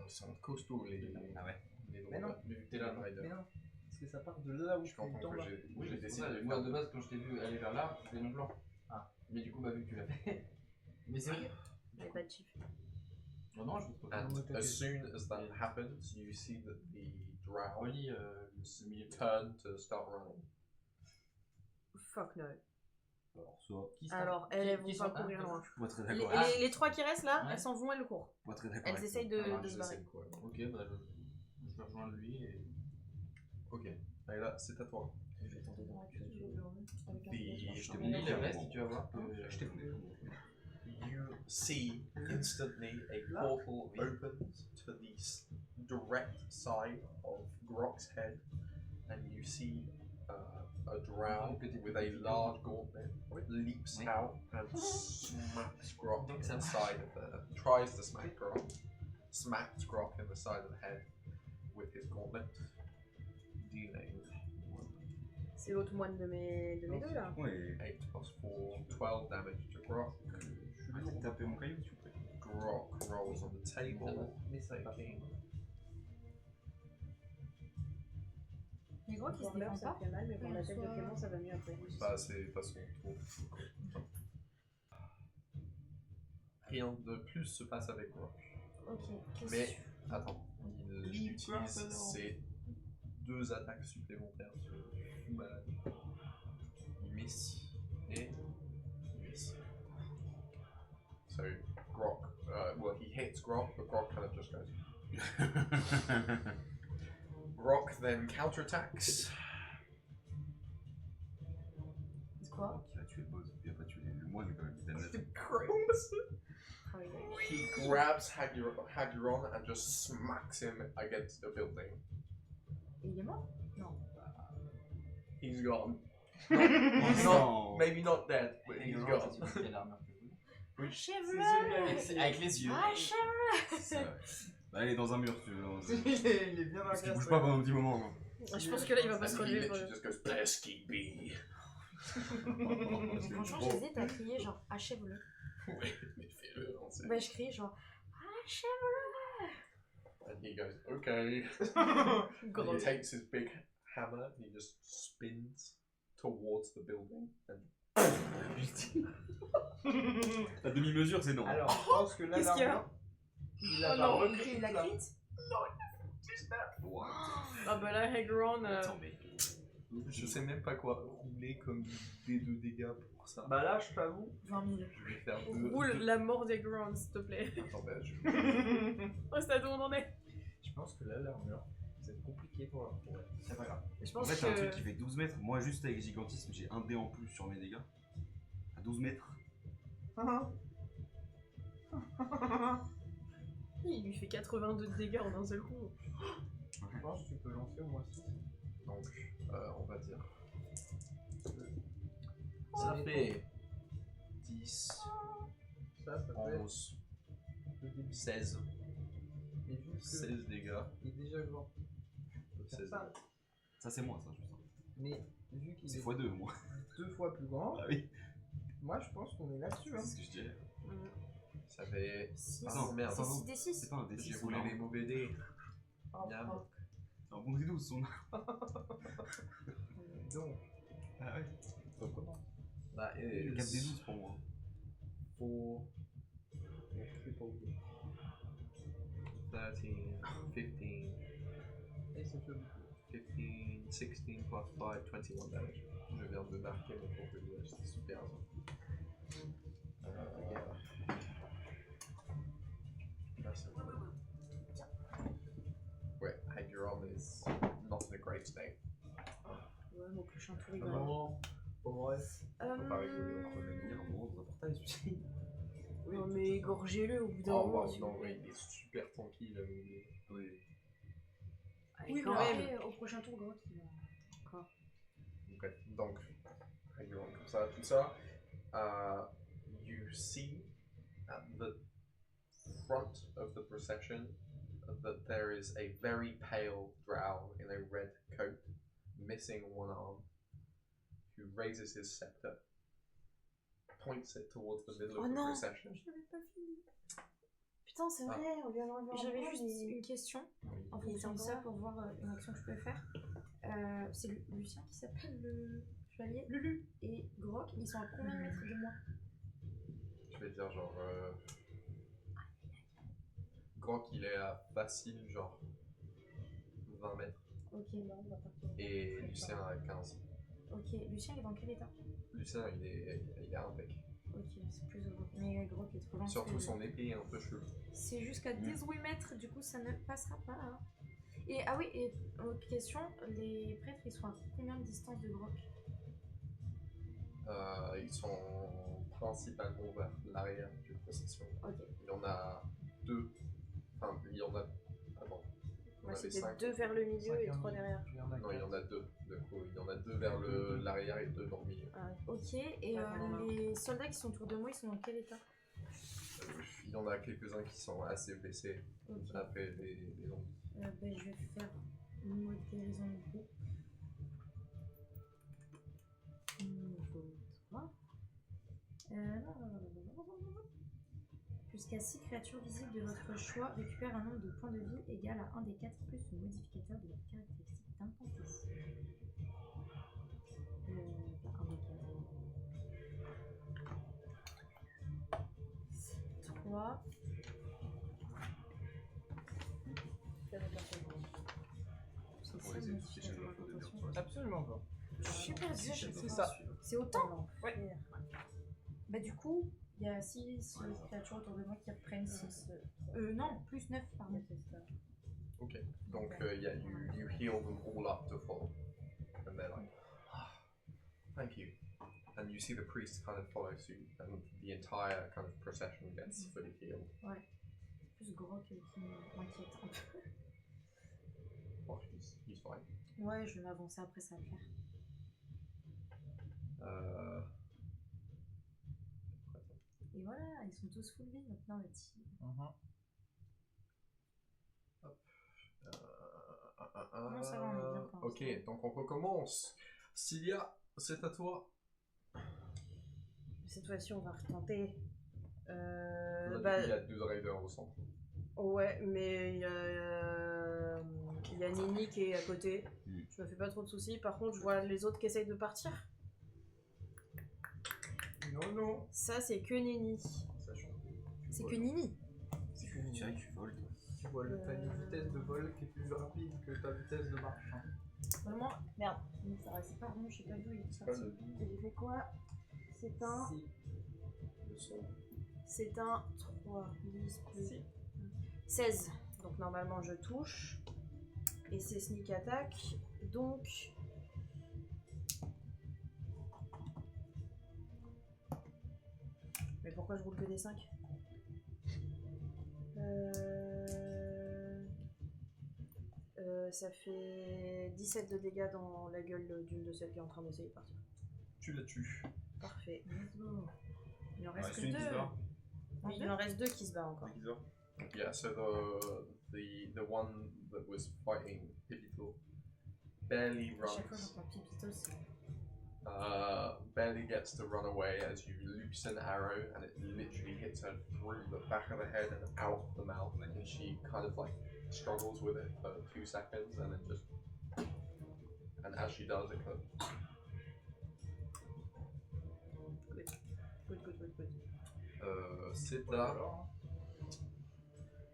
sont costauds les. Ah ouais. Les Mais non. drones. Mais vu que t'es là, Rider. mais non. Parce que ça part de là où Je tu comprends tombes que là. j'ai Oui, c'est décidé ça. de Moi faire de base quand je t'ai vu aller vers là, c'était mon plan. Ah. Mais du coup bah vu que tu l'as fait. Mais c'est vrai. J'avais pas de chiffre. Non non je vais te And as soon as that happens, you see that the drow relis ce milieu. turn to start running. Fuck no. Alors, soit. Alors, elles vont pas courir loin. Je suis pas très Les, d'accord avec les 3 qui restent là, Ouais. elles s'en vont, elles le courent. Je suis pas très d'accord Elles avec essayent ça. de se barrer. Ok bah je vais rejoindre lui et. Ok, et là c'est à toi. Je vais tenter de Je t'ai lis montré le un reste moment. et tu vas voir que Je t'ai montré. You see instantly a portal opens to the direct side of Grok's head, and you see a drow with a large gauntlet leaps out and smacks Grok in the side of the. Tries to smack Grok, smacks Grok in the side of the head with his gauntlet, dealing C'est l'autre moine de mes deux là. Oui. 8 plus 4, 12 damage to Grok. Je vais taper mon caillou, s'il vous plaît. Grok rolls on the table, taking. Les gros qui se Pour l'heure, défendent ça pas. fait mal, mais pour la tête de Clément, ça va mieux après. Bah, c'est pas son tour. Rien de plus se passe avec Grok. Ok. Mais, attends, il utilise ses 2 attaques supplémentaires sur le malade. Il miss et il miss. So, Grok, well, he hits Grok, but Grok kind of just goes. Grok then counterattacks. C'est quoi? Il va tuer le boss, il va pas tuer le moi, mais quand même. He grabs Hagiron and just smacks him against the building. Et il est mort? He's gone. Non. Maybe not dead, but he's Eagon, gone. c'est celui qui a l'armure que vous. Achève-le! Avec les yeux. Achève-le! C'est vrai. Bah, elle est dans un mur, tu veux. Il est bien dans la Parce qu'il case, bouge pas pendant un petit moment. hein. Je pense que là, il va pas se And he relever. literally just goes, Pesky bee. Franchement, j'hésite à crier genre achève-le. Oui, mais fais-le, on sait. Bah, je crie genre achève-le! And he goes, okay. And he takes his big hammer and he just spins towards the building. And La demi-mesure, c'est non. Alors, je pense que là, Qu'est-ce qu'il y a? l'armure, il a Oh pas non, recrit Il a la- crit? Ah bah là, Hagron. Attends, mais. je sais même pas quoi rouler comme des 2 dégâts pour ça. Bah là, je t'avoue. 20 000. Je vais faire 2. Roule la mort d'Hagron, s'il te plaît. Attends, bah, je... Oh, c'est à d'où on en est. Je pense que là, l'armure, c'est compliqué pour la retrouver. C'est pas grave. Je En pense fait, c'est un truc que. qui fait 12 mètres. Moi, juste avec gigantisme, j'ai un dé en plus sur mes dégâts. À 12 mètres. Il lui fait 82 de dégâts en un seul coup. Je pense que tu peux lancer au moins 6. Donc, on va dire. Ça Ça fait 10, Ça peut être 11, le début. 16. Mais vu que 16 dégâts. il est déjà grand. 16 ça. dégâts. Ça, c'est moi, ça, je sens. Mais vu qu'il C'est est x2, moi. 2 fois plus grand, Ah oui. moi je pense qu'on est là-dessus. Hein. C'est ce que je dirais. Ça fait. 6 Ah non, merde. des 6. C'est pas un D6. J'ai roulé les mauvais dés. Oh, Miam. oh. C'est un bon D12, son. Donc, Ah ouais. on commence. That Le 4 is D12 pour moi. 4, C'est pas oublié. 13, 15, Et ça fait beaucoup. 15, 16 plus 5, 21 damage. Je viens de marquer mon propre visage, c'est super. Là, c'est bon. Ouais, Hagron is not in a great state. Ouais, mon prochain tour, il va. Non, pas vrai. On peut pas rigoler Il entre les y a un moment dans un portail, celui-ci. Non, mais égorgez-le au bout d'un Oh, moment. wow, s'il non, vous plaît. ouais, il est super tranquille, là, mais... Oui. Oui, quand mais même. après, au prochain tour, Grotte, il va. Encore. Ok, donc, Hagron comme ça, tout ça. You see at the front of the procession that there is a very pale drow in a red coat, missing one arm, who raises his scepter, points it towards the middle Oh of the non. procession. J'avais pas fini. Putain, c'est vrai, on vient d'enlever un J'avais bras, juste mais- une question Oui. en fonction de ça pour voir une action que je peux faire. C'est Lucien qui s'appelle le chevalier. Lulu et Grok, ils sont à combien de mètres de moi? Je vais dire genre... Grok, il est à facile, genre 20 mètres. Ok, non, on va partir. Et Lucien à 15. Ok, Lucien il est dans quel état? Lucien, il est impec. Ok, c'est plus heureux. Mais Grok est trop loin. Surtout parce que son épée est un peu chelou. c'est jusqu'à 18 mètres, du coup ça ne passera pas. Hein. Et ah oui, et autre question, les prêtres ils sont à combien de distance de Grok? Ils sont principalement vers l'arrière du procession. Ok. Il y en a 2. Enfin, il y en a. Attends. Il y en Moi avait c'était 5. 2 vers le milieu et 3 derrière. Non, il y en a 2. Du coup, il y en a 2 vers l'arrière et 2 dans le milieu. Ah, ok, et les soldats qui sont autour de moi ils sont dans quel état? Il y en a quelques-uns qui sont assez blessés Ok. après les zombies. Ben, je vais faire une mode guérison de groupe. 1, 2, 3. Jusqu'à 6 créatures visibles de votre choix récupèrent un nombre de points de vie égal à 1 des 4 plus le modificateur de la caractéristique d'incantation. 1 des 4. 3. Ça pourrait essayer de ficher le info de dire sur la Absolument pas. Je suis perdue. C'est ça. C'est autant? Ouais. Bah du coup, il y a 6 créatures autour de moi qui reprennent 6. Non, plus 9, pardon. Ok. Donc, you heal them all up to full. And they're like, ah, thank you. And and you see the priest kind of follow suit, and the entire kind of procession gets fully healed. Ouais. Plus gros qui m'inquiète un peu. Oh, he's fine. Ouais, je vais m'avancer après, ça va le faire. Et voilà, ils sont tous full vie maintenant, les petits. Non, ça va, on est bien pour Ok, l'instant. donc on recommence. Cilia, c'est à toi. Cette fois-ci, on va retenter. Là, Bah, il y a 2 raiders au centre. ouais, mais il y a Nini qui est à côté. Je me fais pas trop de soucis. Par contre, je vois les autres qui essayent de partir. Non, non. Ça, c'est que Nini. C'est que Nini. C'est que Nini. C'est vrai que tu voles, toi. Tu vois, t'as une vitesse de vol qui est plus rapide que ta vitesse de marche. Hein. Vraiment, merde. C'est pas bon, je sais pas d'où il est C'est pas sorti. le J'ai fait quoi? C'est un. le son. C'est un 3, 10 plus 16. Donc normalement je touche. Et c'est sneak attack. Donc. Mais pourquoi je roule que des 5? Ça fait 17 de dégâts dans la gueule d'une de celles qui est en train d'essayer de partir. Tu la tues. Parfait. Il en Ouais, reste que celui qui se 2. barre. Oui, il en reste 2 qui se battent encore. Celui qui se barre. Yeah, so the one that was fighting Pipito barely À chaque fois runs. j'entends Pipito, c'est... Barely gets to run away as you loose an arrow and it literally hits her through the back of the head and out the mouth, and she kind of like struggles with it for 2 seconds and then just, and as she does it kind of, Good.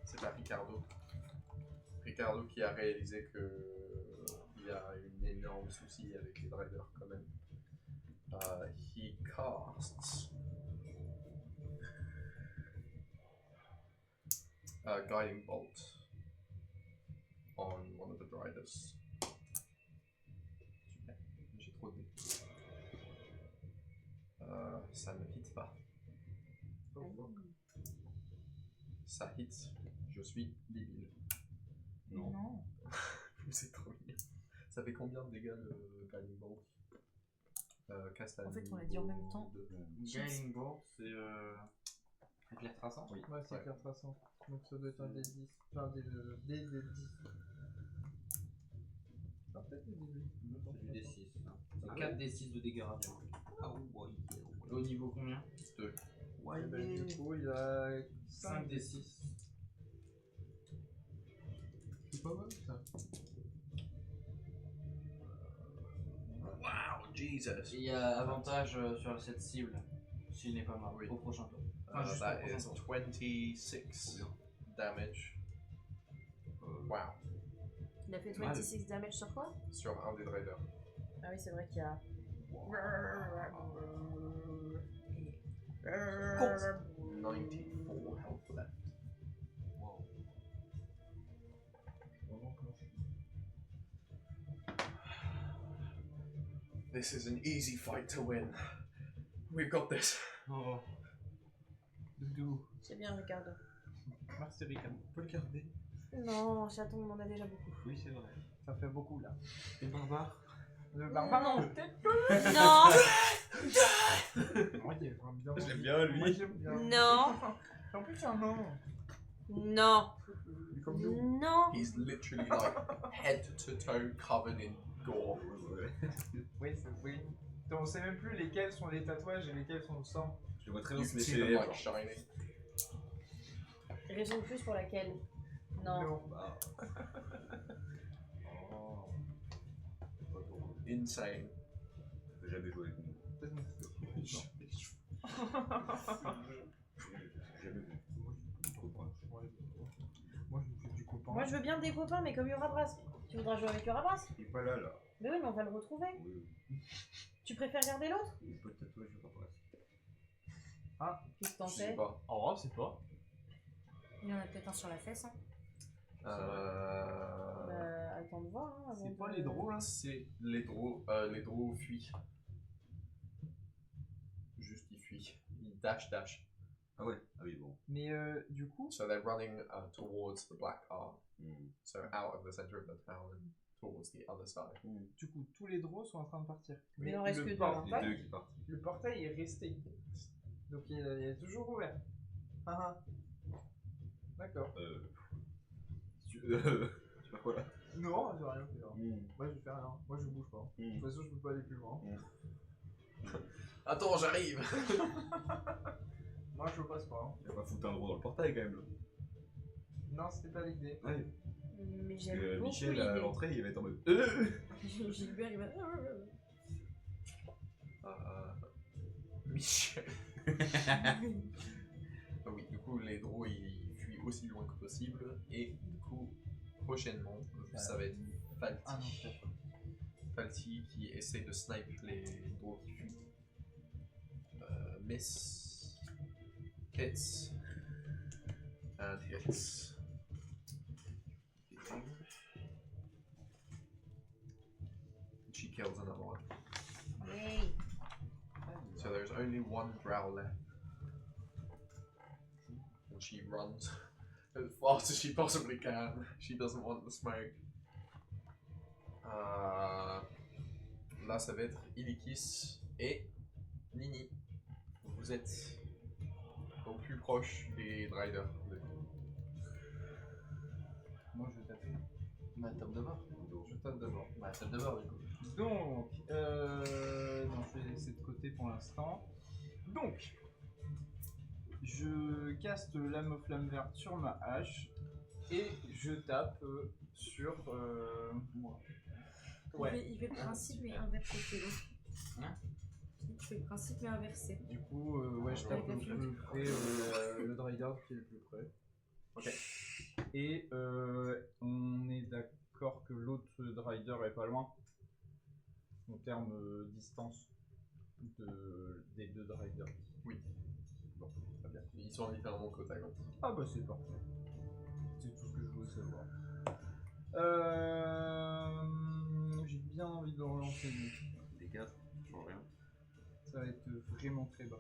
c'est à Ricardo. Ricardo qui a réalisé que il y a un énorme souci avec les riders quand même. He casts a guiding bolt on one of the riders. Super, j'ai trop de dés. Ça ne hit pas. Ça hit, je suis débile. Non. C'est trop bien. Ça fait combien de dégâts le guiding bolt? Casse En fait, on l'a dit en même temps. Guiding bolt, c'est éclair traçant. Oui, Ouais, c'est clair traçant. Donc ça doit être un des 10. Enfin, des 10. Ah, peut-être des 18. C'est du D6. C'est 4 D6 de dégâts radiants. Ah ouais. Au niveau combien? 2. Ouais, ben, du coup, il a 5 D6. C'est pas mal ça. Wow, Jesus. Et il y a avantage sur cette cible, s'il n'est pas mort, Oui. au prochain tour. Enfin, juste au That prochain is tour. 26 damage. Wow. Il a fait 26 damage sur quoi? Sur un des raiders. Ah oui, c'est vrai qu'il y a... 94 health left. This is an easy fight to win. We've got this. Oh. Doudou. C'est bien, Ricardo. Merci Ricardo. On peut le garder. Non, chaton, on en a déjà beaucoup. Oui, c'est vrai. Ça fait beaucoup là. Les barbares. Le barbare. Non. Non. Non. Je l'aime bien, lui. Moi, j'aime bien. Non. En plus, c'est un nom. Non. Comme nous. Non. He's literally like head to toe covered in gore. Oui, oui. Donc, on sait même plus lesquels sont des tatouages et lesquels sont le sang. Je le vois très bien You se can lécher see les them lèvres. like shining. Raison de plus pour laquelle? Non. Bah. Oh. Insane. Je peux jamais jouer avec nous. Jamais vu. Moi, je me fais du copain. Moi, je veux bien des copains, mais comme Yorabras. Tu voudras jouer avec Yorabras? Il est pas là, là. Mais oui, mais on va le retrouver. Oui. Tu préfères garder l'autre? Il est pas de tatouage, je sais pas. Ah, Qu'est-ce que t'en Je sais sais? pas. oh, c'est pas. Il y en a peut-être un sur la fesse. Hein. Attends de voir. Hein, avant C'est pas de- les drôles là. C'est les drôles fuient. dash dash. Ah ouais, ah oui, bon. Mais du coup, So they're running towards the black arc. Hmm. So out of the center of the town and towards the other side. du coup, tous les draws sont en train de partir. Mais Il en reste le que deux, Les portail, deux qui partent. le portail est resté. Donc il est toujours ouvert. Ah ah. D'accord. Tu fais quoi là? Non, je vais rien faire. Hmm. Moi je vais faire rien. Moi je bouge pas. De toute façon, je peux pas aller plus loin. Attends, j'arrive. Moi je passe pas. Il va pas foutre un gros dans le portail quand même là. Non, c'était pas l'idée. Ouais. Mais Parce j'aime que beaucoup Michel à l'idée. l'entrée il va être en mode. Gilbert, il va... Michel. Ah oui, du coup, les drôles ils fuient aussi loin que possible. Et du coup, prochainement, ça va être Falty. Falty qui essaie de snipe les drôles qui fuient. Miss. Hits. And hits. She kills another one. Yay. So there's only one drow left. And she runs as fast as she possibly can. She doesn't want the smoke. Là, ça va être Ilikis et Nini. Vous êtes au plus proche des riders. Moi je vais taper. Bah, top d'abord. Je tape d'abord. Bah, top d'abord, du coup. Donc, non, je vais laisser de côté pour l'instant. Donc, je caste l'âme aux flammes vertes sur ma hache et je tape sur moi. Il fait le principe mais inversé que l'autre. Hein? Il fait le principe mais inversé. Du coup, ouais, je tape le plus près, le Dryder qui est le plus près. Ok. Et on est d'accord que l'autre Dryder est pas loin en termes distance des deux Dryder. Oui. Bon, très bien. Ils sont littéralement côte à côte. Ah bah c'est parfait. C'est tout ce que je voulais savoir. J'ai bien envie de relancer lui. Les 4, je change rien. Ça va être vraiment très bas.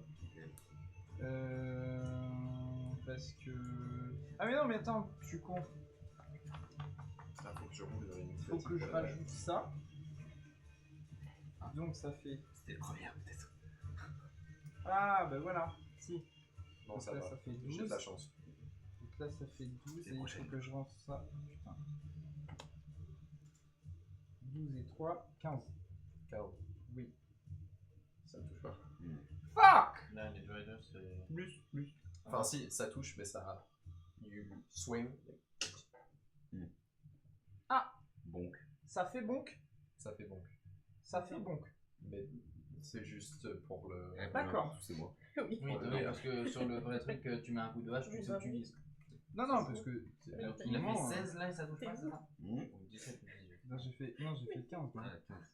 Parce que... Ah mais non mais attends, je suis con. Ah, faut que je roule une Faut que je rajoute ça. Donc ça fait... C'était le premier peut-être. Ah bah voilà, si. Non, Donc ça là va. ça fait J'ai 12. de la chance. Donc là ça fait 12 et il faut que je lance ça. Putain. 12 et 3, 15. 15. Oui. Ça touche pas. Fuck! Là, les Riders, c'est. Plus. Enfin, si, ça touche, mais ça. You swing. Ah! Bonk. Ça fait bonk. Ça fait bonk. Ça fait bonk. Mais c'est juste pour le. D'accord. C'est moi. Oui. Oui, non, parce que sur le truc, tu mets un coup de hache, tu sais où tu vises. Non, parce que... Donc, il a fait 16 là et ça touche pas, c'est ça? Mmh. Ou 17 ou 18. Non, j'ai fait 15. Ouais, 15.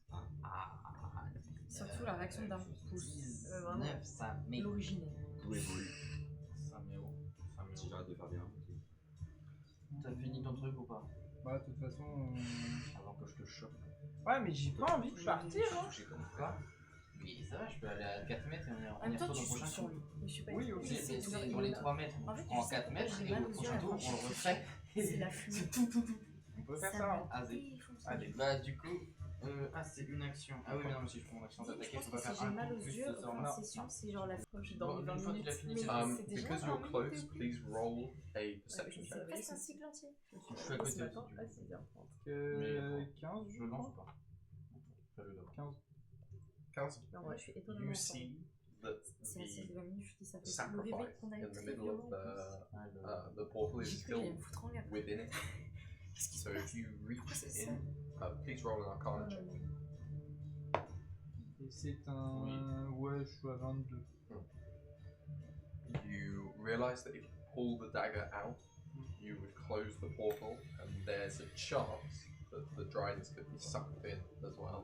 Surtout la réaction d'un pouce. Vraiment. 9, ça met. L'original. Tout évolue. 5 euros. Si j'arrête de faire bien. T'as fini ton truc ou pas? Bah, de toute façon... Avant que je te chope. Ouais, mais j'ai pas envie de partir, hein. J'ai comme ça. Mais ça va, je peux aller à 4 mètres et on est En même temps, dans tu le prochain sautes sur tour. lui. Mais je suis pas Oui, ok. Oui, mais c'est dans les 3 mètres. En fait, On prend tu sais 4 mètres j'ai et mal au aux prochain yeux, tour, on alors. le refait. C'est la fumée. C'est tout. On peut faire ça, hein. Allez. Allez, bah du coup, c'est une action. Ah oui, mais non, mais si je prends l'action Je d'attaquer, pense faut que pas si faire j'ai un mal coup aux plus yeux, de sort. enfin, c'est sûr, c'est genre la fois j'ai dans les 20 Une fois qu'il a minutes. fini, Mais c'est c'est déjà Because 20 you're minutes. close, please roll a perception C'est check. presque un cycle entier. Je suis à côté Ce matin, aussi, du à coup. 6h30. Mais 15, Je lance ou pas? Fais-le d'abord. 15. 15. En vrai, je suis étonnamment You forte. see that C'est la série the 20 minutes, je dis ça fait le réveil sacrifice qu'on a eu in the très middle violent. of en plus. the portal is J'ai cru que j'allais still me foutre en l'air. within it. Qu'est-ce qui se So passe? if you reach c'est ça? in, please roll an arcana check. Et c'est un... Ouais, je suis à 22. You realize that if you pull the dagger out, you would close the portal, and there's a chance that the dryness could be sucked in as well.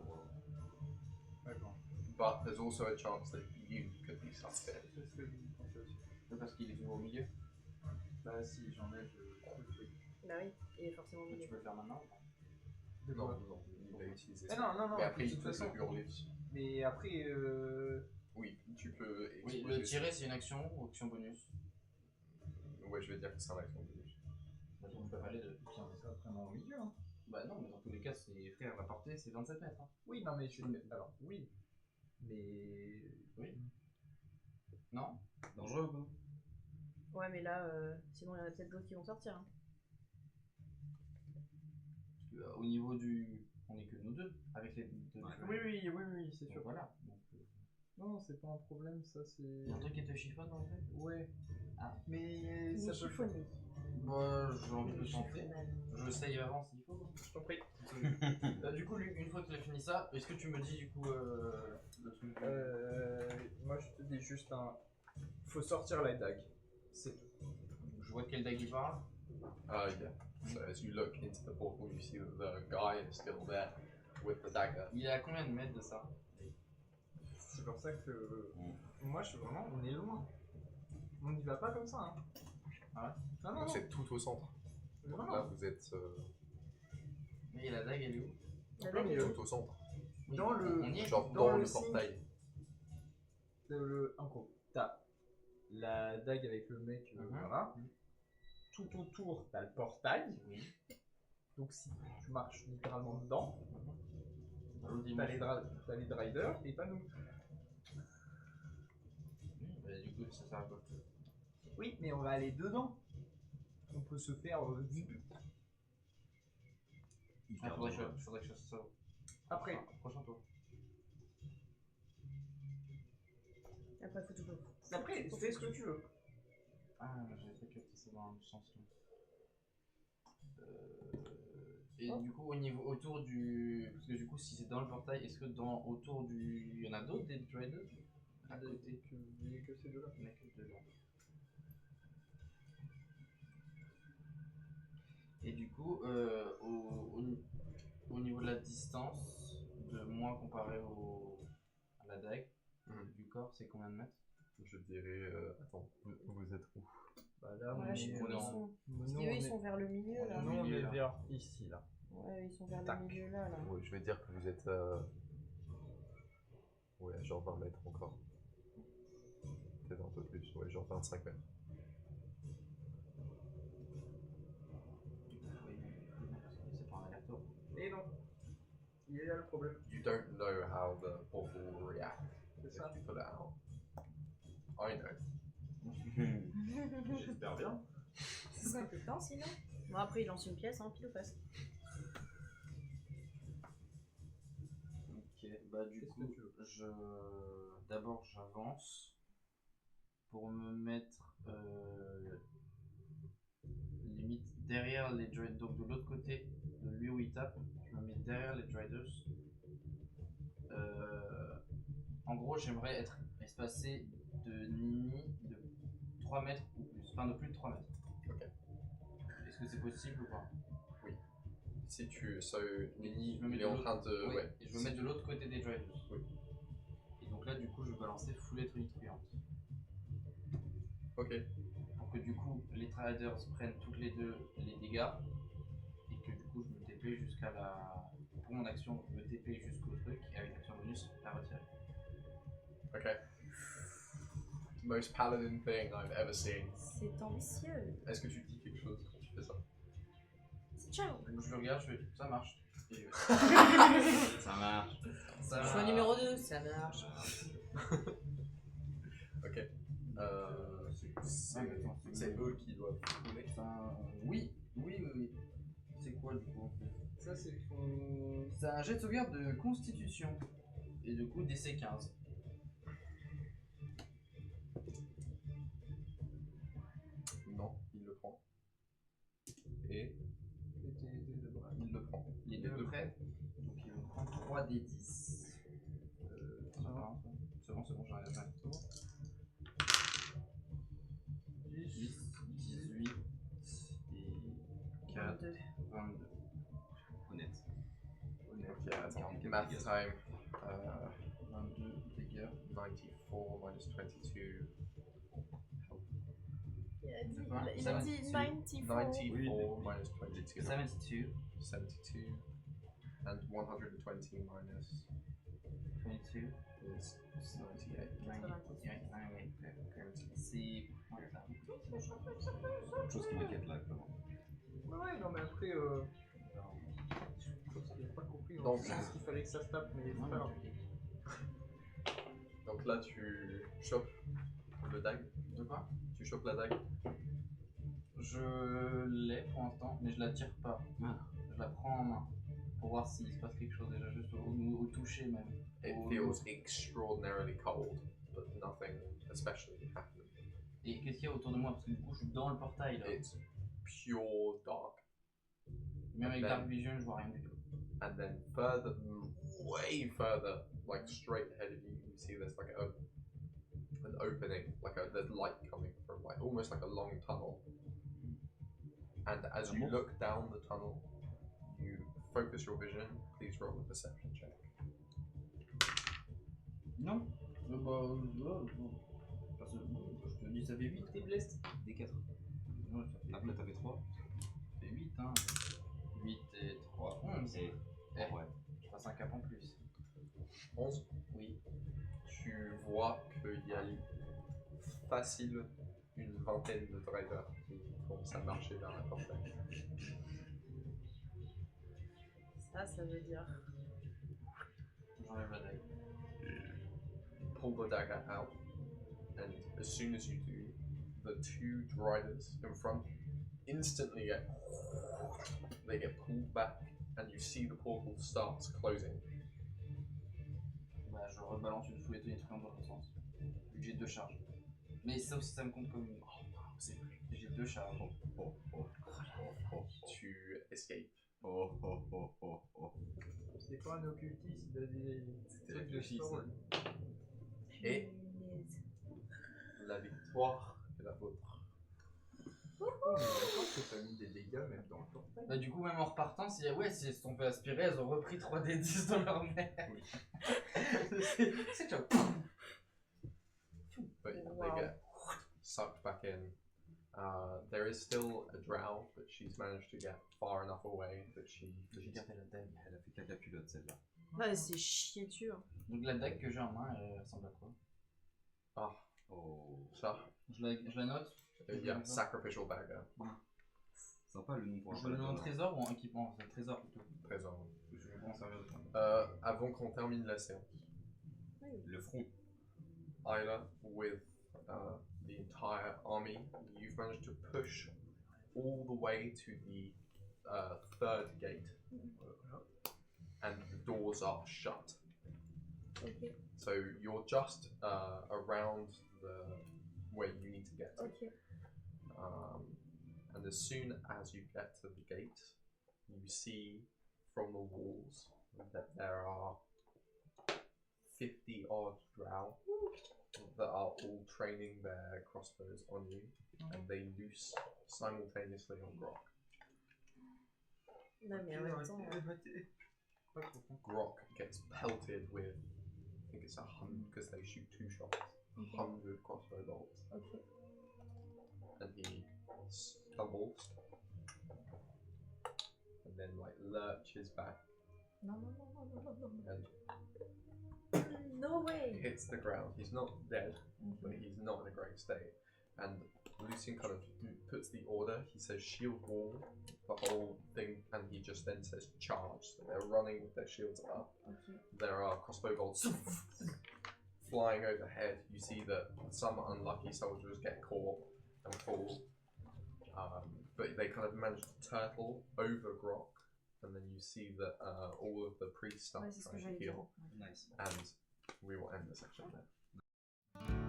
D'accord. But there's also a chance that you could be sucked in. C'est ce que je me pensais aussi. C'est parce qu'il est toujours au milieu. Bah si, j'enlève le truc. Bah oui, il est forcément au Tu milieu. peux le faire maintenant ou pas? Non, il va utiliser Ah ça. non, Mais après, de il toute peut façon. se hurler dessus. Mais après, Oui, tu peux Oui, exploser. le tirer c'est une action ou action bonus. Ouais, je vais dire que c'est un action bonus. Bah, donc, je peux aller de. Tiens, mais ça vraiment au milieu. Hein. Bah non, mais dans tous les cas, c'est frère, la portée c'est 27 mètres. Hein. Oui, non, mais alors, oui. Mais. Oui. Non. Dangereux ou pas? Ouais, mais là, sinon il y en a peut-être d'autres qui vont sortir. Hein. Parce que, au niveau du. On est que nous deux avec les deux. Oui, c'est Donc, sûr. voilà. Donc, Non, c'est pas un problème, ça c'est. y a un truc qui te chiffonne en fait. Ouais. Ah. Mais Il ça est peut. chiffonné. Bah, j'ai envie de Il le est tenter. chiffonnade. Je l'essaye avant s'il faut. Je t'en prie. Du coup, Luc, une fois que tu as fini ça, est-ce que tu me dis du coup le truc Moi je te dis juste un. Faut sortir la dague. C'est tout. Je vois de quel dag il parle. Yeah. So as you look into the portal, you see that the guy is still there with the dagger. Il est à combien de mètres de ça? C'est pour ça que. Moi je suis vraiment. On est loin. On n'y va pas comme ça. Hein. Ah ouais? Non, non, Donc non. c'est tout au centre. Donc Vraiment. là, vous êtes Mais la dague elle est où? La dague, elle est où? tout au centre. Dans le. On y est? Genre Dans dans le le signe. portail. En gros, t'as la dague avec le mec, voilà. Tout autour, t'as le portail. Oui. Donc si tu marches littéralement dedans, L'autre t'as les driders et t'as nous. Bah, du coup, ça sert à quoi? Oui, mais on va aller dedans. On peut se faire Ah, faudrait que je fasse ça. après. Prochain tour. Après, faut tout faire. Après, fais ce que tu veux. Ah, j'avais pas capté ça dans le sens là. Et du coup, au niveau autour du. Parce que du coup, si c'est dans le portail, est-ce que autour du. Il y en a d'autres des traders à côté? Il n'y a que ces deux-là. Il n'y en a que deux là. Et du coup, au niveau de la distance de moi comparé à la dague, du corps, c'est combien de mètres? Je dirais. Attends, vous êtes où? Bah là, Ouais, je sais pas où ils sont. Parce nous, qu'eux, ils sont vers le milieu là. Nous, on est vers ici, là. Ouais, ils sont vers Tac. le milieu là. Ouais, je vais dire que vous êtes. Ouais, genre 20 mètres encore. Peut-être un peu plus, ouais, genre 25 mètres. C'est pas un aller-retour. Et non. Il y a le problème. You don't know how the portal will react C'est if ça. you pull it out. I know. J'espère bien. Ce serait un peu de temps sinon. Bon, après, il lance une pièce, hein, pile ou face. Ok, bah du coup, d'abord j'avance pour me mettre limite derrière les driders, donc de l'autre côté de lui où il tape, je me mets derrière les driders. En gros, j'aimerais être espacé de Nini de 3 mètres ou plus, enfin de plus de 3 mètres. Ok. Est-ce que c'est possible ou pas? Oui. Si tu. So, Nini, Je me mets il est de en l'autre- train de. oui, Ouais. et je me mets de l'autre côté des driders. Oui. Et donc là, du coup, je vais balancer foulée truante. Ok. Pour que du coup, les traders prennent toutes les deux les dégâts. Et que du coup, je me TP jusqu'à la. Pour mon action, me TP jusqu'au truc. Et avec l'action bonus, la retirer. Ok. Most paladin thing I've ever seen. C'est ambitieux. Est-ce que tu dis quelque chose quand tu fais ça? Ciao. Donc je le regarde, je fais ça marche. Et Ça marche. ça Choix numéro 2, ça marche. Ok. C'est eux qui doivent rouler. Oui. C'est quoi du coup? Ça, c'est ton. C'est un jet de sauvegarde de constitution. Et du coup, DC 15. Non, il le prend. Et il le prend. Les deux prêts. Donc ils vont prendre 3 des 10. C'est bon, j'arrive à faire le tour. 10, 18 et 4, 22. Honnête. Ok, attends. Math time. 22 dégâts. 94 minus 22. Il a dit 94. 94 minus 22. 72. 72. And 120 minus 22 is 98. 98. C'est. Ouais, là. Autre chose qui m'inquiète là, actuellement. Ouais, non, mais après, chose qu'il n'a pas compris. Donc, Donc, je pense qu'il fallait que ça se tape, mais c'est pas grave. Donc là, tu chopes le dague. De quoi? Tu chopes la dague. Je l'ai pour l'instant, mais je la tire pas. Je la prends en main pour voir s'il se passe quelque chose déjà juste au toucher même. It feels extraordinarily cold, but nothing especially happened. Et qu'est-ce qu'il y a autour de moi? Parce que du coup, je suis dans le portail là. It's pure dark. Même avec then- Dark Vision, je vois rien du tout. And then further, way further, like straight ahead of you, you see there's like an opening, there's light coming from like almost like a long tunnel. And as you look down the tunnel, you focus your vision. Please roll a perception check. Non. Parce que je te dis, ça fait 8 tes blessed. Des 4. Non, ça fait Après, t'avais 3. Ça fait 8 hein. 8 et 3, 11. Et. Eh, Ouais. je passe un cap en plus. 11. Oui. Tu vois qu'il y a facile une vingtaine de drivers qui commencent à marcher vers la porte. Ça veut dire. J'enlève la dague. Pull the dagger out, and as soon as you do, the two riders in front instantly get pulled back, and you see the portal starts closing. Bah, je rebalance une foulée tonitruante dans l'autre sens. Vu que j'ai 2 charges. Mais ça aussi, ça me compte comme une. J'ai 2 charges. Tu escapes. C'est pas un occultiste, il a des trucs de sport. Et la victoire est la vôtre. Oh, mais d'accord que t'as mis des dégâts même dans le portail. Bah, du coup, même en repartant, si elles se sont fait aspirer, elles ont repris 3d10 dans leur nez. C'est chaud. But they get sucked back in. There is still a drow, but she's managed to get far enough away that J'ai gardé la dague, elle a fait caca culotte celle-là. Ouais, c'est chier dessus. Hein. Donc, la dague que j'ai en main, elle ressemble à quoi? Ah, Oh. ça. Je la note. Yeah, sacrificial dagger. Sympa le nom pour un Je le mets en trésor ou en équipement? C'est un trésor plutôt. Trésor. Je vais vraiment servir de ça. Avant qu'on termine la séance, Le front. Isla, with the entire army, you've managed to push all the way to the third gate, and the doors are shut. Ok. So you're just around where you need to get to. Ok. And as soon as you get to the gate, you see from the walls that there are 50 odd drow that are all training their crossbows on you, and they loose simultaneously on Grok. Non, mais en même temps. Grok gets pelted with, I think it's 100, because they shoot 2 shots, 100 crossbow bolts, Ok. and he stumbles, and then like lurches back Non. and No way. hits the ground. He's not dead, but he's not in a great state. And Lucian kind of puts the order. He says shield wall, the whole thing, and he just then says charge. So they're running with their shields up. Ok. There are crossbow bolts flying overhead. You see that some unlucky soldiers get caught and fall, but they kind of manage to turtle over Grok, and then you see that all of the priests start Ouais, c'est ce que trying to j'allais dire. heal, Nice. and we will end the section there.